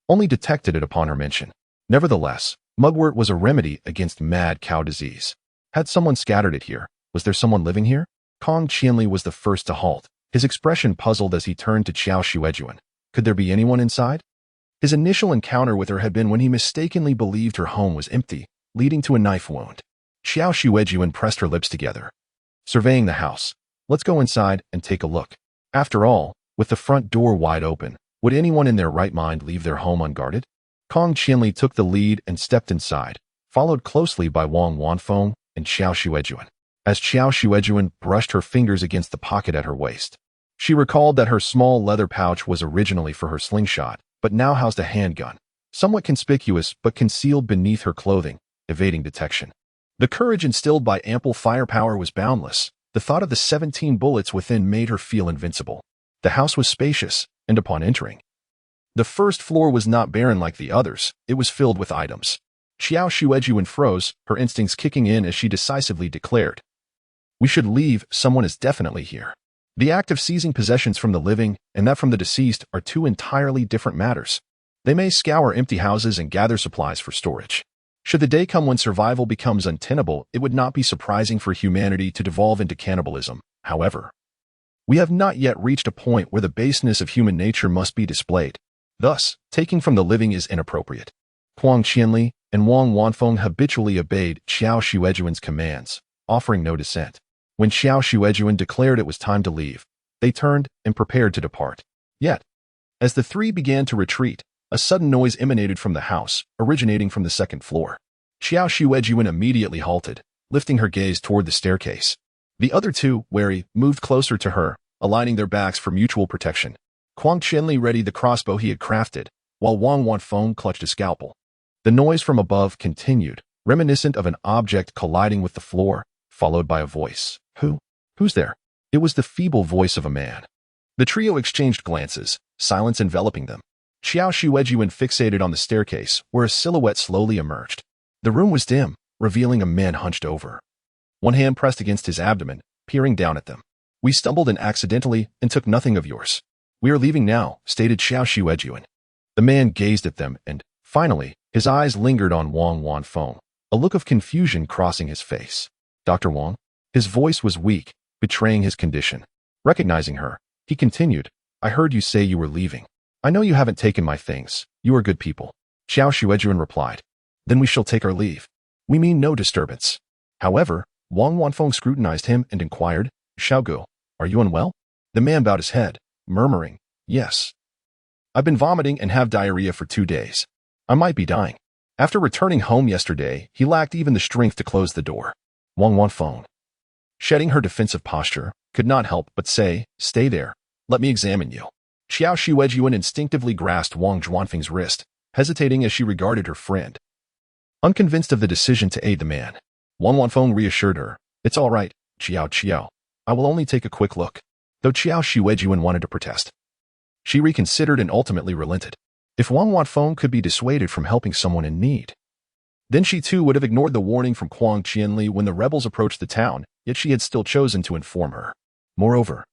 only detected it upon her mention. Nevertheless, mugwort was a remedy against mad cow disease. Had someone scattered it here? Was there someone living here? Kong Qianli was the first to halt, his expression puzzled as he turned to Qiao Xuejun. Could there be anyone inside? His initial encounter with her had been when he mistakenly believed her home was empty, leading to a knife wound. Qiao Xuejun pressed her lips together, surveying the house. Let's go inside and take a look. After all, with the front door wide open, would anyone in their right mind leave their home unguarded? Kong Qianli took the lead and stepped inside, followed closely by Wang Wanfeng and Qiao Xuejun. As Qiao Xuejun brushed her fingers against the pocket at her waist, she recalled that her small leather pouch was originally for her slingshot, but now housed a handgun, somewhat conspicuous but concealed beneath her clothing, evading detection. The courage instilled by ample firepower was boundless. The thought of the 17 bullets within made her feel invincible. The house was spacious, and upon entering, the first floor was not barren like the others, it was filled with items. Qiao Xuejun froze, her instincts kicking in as she decisively declared, we should leave, someone is definitely here. The act of seizing possessions from the living and that from the deceased are two entirely different matters. They may scour empty houses and gather supplies for storage. Should the day come when survival becomes untenable, it would not be surprising for humanity to devolve into cannibalism. However, we have not yet reached a point where the baseness of human nature must be displayed. Thus, taking from the living is inappropriate. Kong Qianli and Wang Wanfeng habitually obeyed Qiao Xuejun's commands, offering no dissent. When Qiao Xuejun declared it was time to leave, they turned and prepared to depart. Yet, as the three began to retreat, a sudden noise emanated from the house, originating from the second floor. Qiao Xuejun immediately halted, lifting her gaze toward the staircase. The other two, wary, moved closer to her, aligning their backs for mutual protection. Kong Qianli readied the crossbow he had crafted, while Wang Wanfeng clutched a scalpel. The noise from above continued, reminiscent of an object colliding with the floor, followed by a voice. Who's there? It was the feeble voice of a man. The trio exchanged glances, silence enveloping them. Qiao Xuejun fixated on the staircase, where a silhouette slowly emerged. The room was dim, revealing a man hunched over. One hand pressed against his abdomen, peering down at them. We stumbled in accidentally and took nothing of yours. We are leaving now, stated Qiao Xuejun. The man gazed at them and, finally, his eyes lingered on Wang Wanfeng, a look of confusion crossing his face. Dr. Wang? His voice was weak, betraying his condition. Recognizing her, he continued, I heard you say you were leaving. I know you haven't taken my things. You are good people. Qiao Xuejun replied. Then we shall take our leave. We mean no disturbance. However, Wang Wanfeng scrutinized him and inquired, Xiaogu, are you unwell? The man bowed his head, murmuring, yes. I've been vomiting and have diarrhea for 2 days. I might be dying. After returning home yesterday, he lacked even the strength to close the door. Wang Wanfeng, shedding her defensive posture, could not help but say, stay there. Let me examine you. Qiao Xuejun instinctively grasped Wang Zhuanfeng's wrist, hesitating as she regarded her friend. Unconvinced of the decision to aid the man, Wang Wanfeng reassured her, "It's all right, Qiao. I will only take a quick look." Though Qiao Xuejun wanted to protest, she reconsidered and ultimately relented. If Wang Wanfeng could be dissuaded from helping someone in need, then she too would have ignored the warning from Huang Qianli when the rebels approached the town, yet she had still chosen to inform her. Moreover,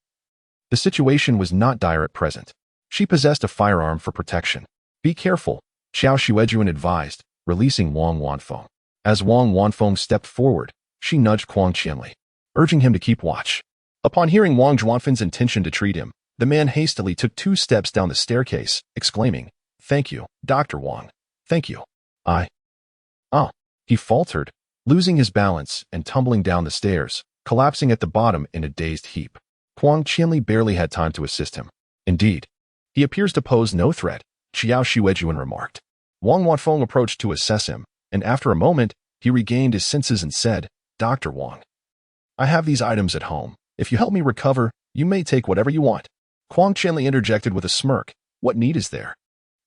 the situation was not dire at present. She possessed a firearm for protection. "Be careful," Qiao Xuejun advised, releasing Wang Wanfeng. As Wang Wanfeng stepped forward, she nudged Huang Qianli, urging him to keep watch. Upon hearing Wang Zhuanfen's intention to treat him, the man hastily took 2 steps down the staircase, exclaiming, "Thank you, Dr. Wang. Thank you. He faltered, losing his balance and tumbling down the stairs, collapsing at the bottom in a dazed heap. Huang Qianli barely had time to assist him. "Indeed, he appears to pose no threat," Qiao Xuejun remarked. Wang Wanfeng approached to assess him, and after a moment, he regained his senses and said, "Dr. Wang, I have these items at home. If you help me recover, you may take whatever you want." Huang Qianli interjected with a smirk, "What need is there?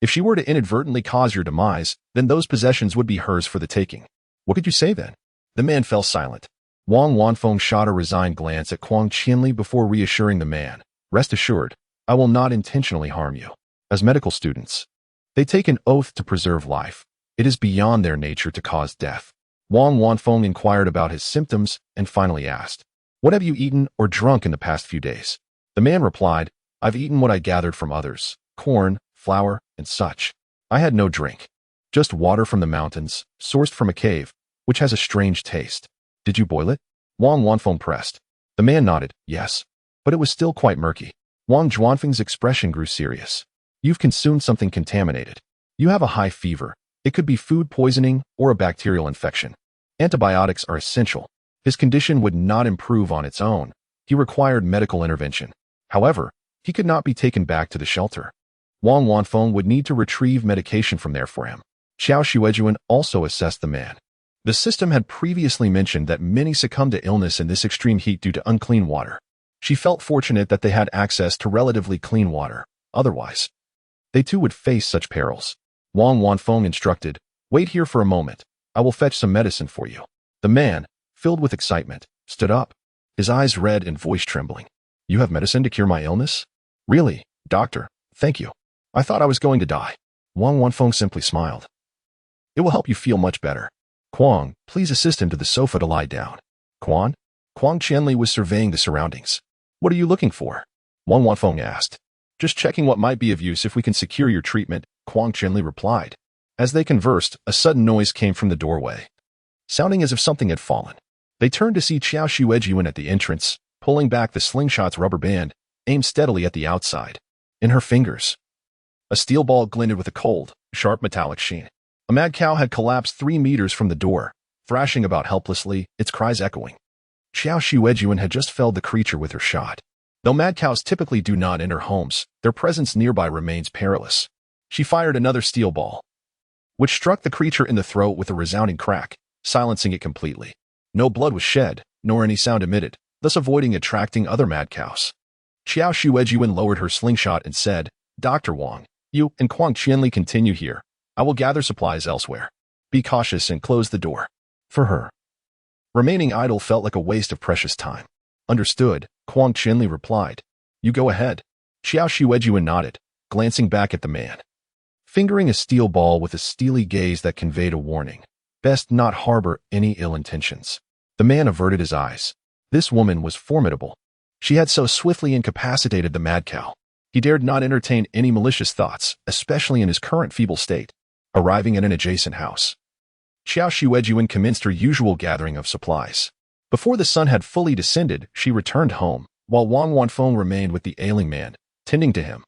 If she were to inadvertently cause your demise, then those possessions would be hers for the taking." "What could you say then?" The man fell silent. Wang Wanfeng shot a resigned glance at Huang Qianli before reassuring the man, "Rest assured, I will not intentionally harm you. As medical students, they take an oath to preserve life. It is beyond their nature to cause death." Wang Wanfeng inquired about his symptoms and finally asked, "What have you eaten or drunk in the past few days?" The man replied, "I've eaten what I gathered from others, corn, flour, and such. I had no drink. Just water from the mountains, sourced from a cave, which has a strange taste." "Did you boil it?" Wang Wanfeng pressed. The man nodded, "Yes, but it was still quite murky." Wang Zhuanfeng's expression grew serious. "You've consumed something contaminated. You have a high fever. It could be food poisoning or a bacterial infection. Antibiotics are essential. His condition would not improve on its own. He required medical intervention. However, he could not be taken back to the shelter. Wang Wanfeng would need to retrieve medication from there for him. Qiao Xuejun also assessed the man. The system had previously mentioned that many succumb to illness in this extreme heat due to unclean water. She felt fortunate that they had access to relatively clean water. Otherwise, they too would face such perils. Wang Wanfeng instructed, "Wait here for a moment. I will fetch some medicine for you." The man, filled with excitement, stood up, his eyes red and voice trembling. "You have medicine to cure my illness?" "Really, doctor, thank you. I thought I was going to die." Wang Wanfeng simply smiled. "It will help you feel much better. Huang, please assist him to the sofa to lie down." "Huang?" Huang Qianli was surveying the surroundings. "What are you looking for?" Wang Wanfeng asked. "Just checking what might be of use if we can secure your treatment," Huang Qianli replied. As they conversed, a sudden noise came from the doorway, sounding as if something had fallen. They turned to see Qiao Xuejun at the entrance, pulling back the slingshot's rubber band, aimed steadily at the outside. In her fingers, a steel ball glinted with a cold, sharp metallic sheen. A mad cow had collapsed 3 meters from the door, thrashing about helplessly, its cries echoing. Qiao Xuejun had just felled the creature with her shot. Though mad cows typically do not enter homes, their presence nearby remains perilous. She fired another steel ball, which struck the creature in the throat with a resounding crack, silencing it completely. No blood was shed, nor any sound emitted, thus avoiding attracting other mad cows. Qiao Xuejun lowered her slingshot and said, "Dr. Wang, you and Huang Qianli continue here. I will gather supplies elsewhere. Be cautious and close the door." For her, remaining idle felt like a waste of precious time. "Understood," Huang Qianli replied. "You go ahead." Qiao Xuejun nodded, glancing back at the man, fingering a steel ball with a steely gaze that conveyed a warning. Best not harbor any ill intentions. The man averted his eyes. This woman was formidable. She had so swiftly incapacitated the mad cow. He dared not entertain any malicious thoughts, especially in his current feeble state. Arriving at an adjacent house, Qiao Xuejun commenced her usual gathering of supplies. Before the sun had fully descended, she returned home, while Wang Wanfeng remained with the ailing man, tending to him,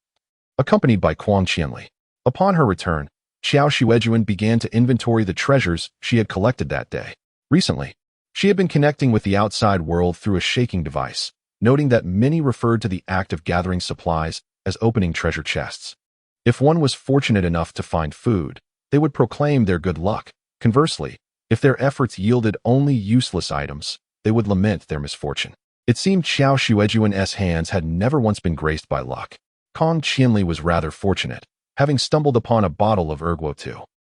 accompanied by Huang Qianli. Upon her return, Qiao Xuejun began to inventory the treasures she had collected that day. Recently, she had been connecting with the outside world through a shaking device, noting that many referred to the act of gathering supplies as opening treasure chests. If one was fortunate enough to find food, they would proclaim their good luck. Conversely, if their efforts yielded only useless items, they would lament their misfortune. It seemed Qiao Xuejun's hands had never once been graced by luck. Huang Qianli was rather fortunate, having stumbled upon a bottle of erguo tu.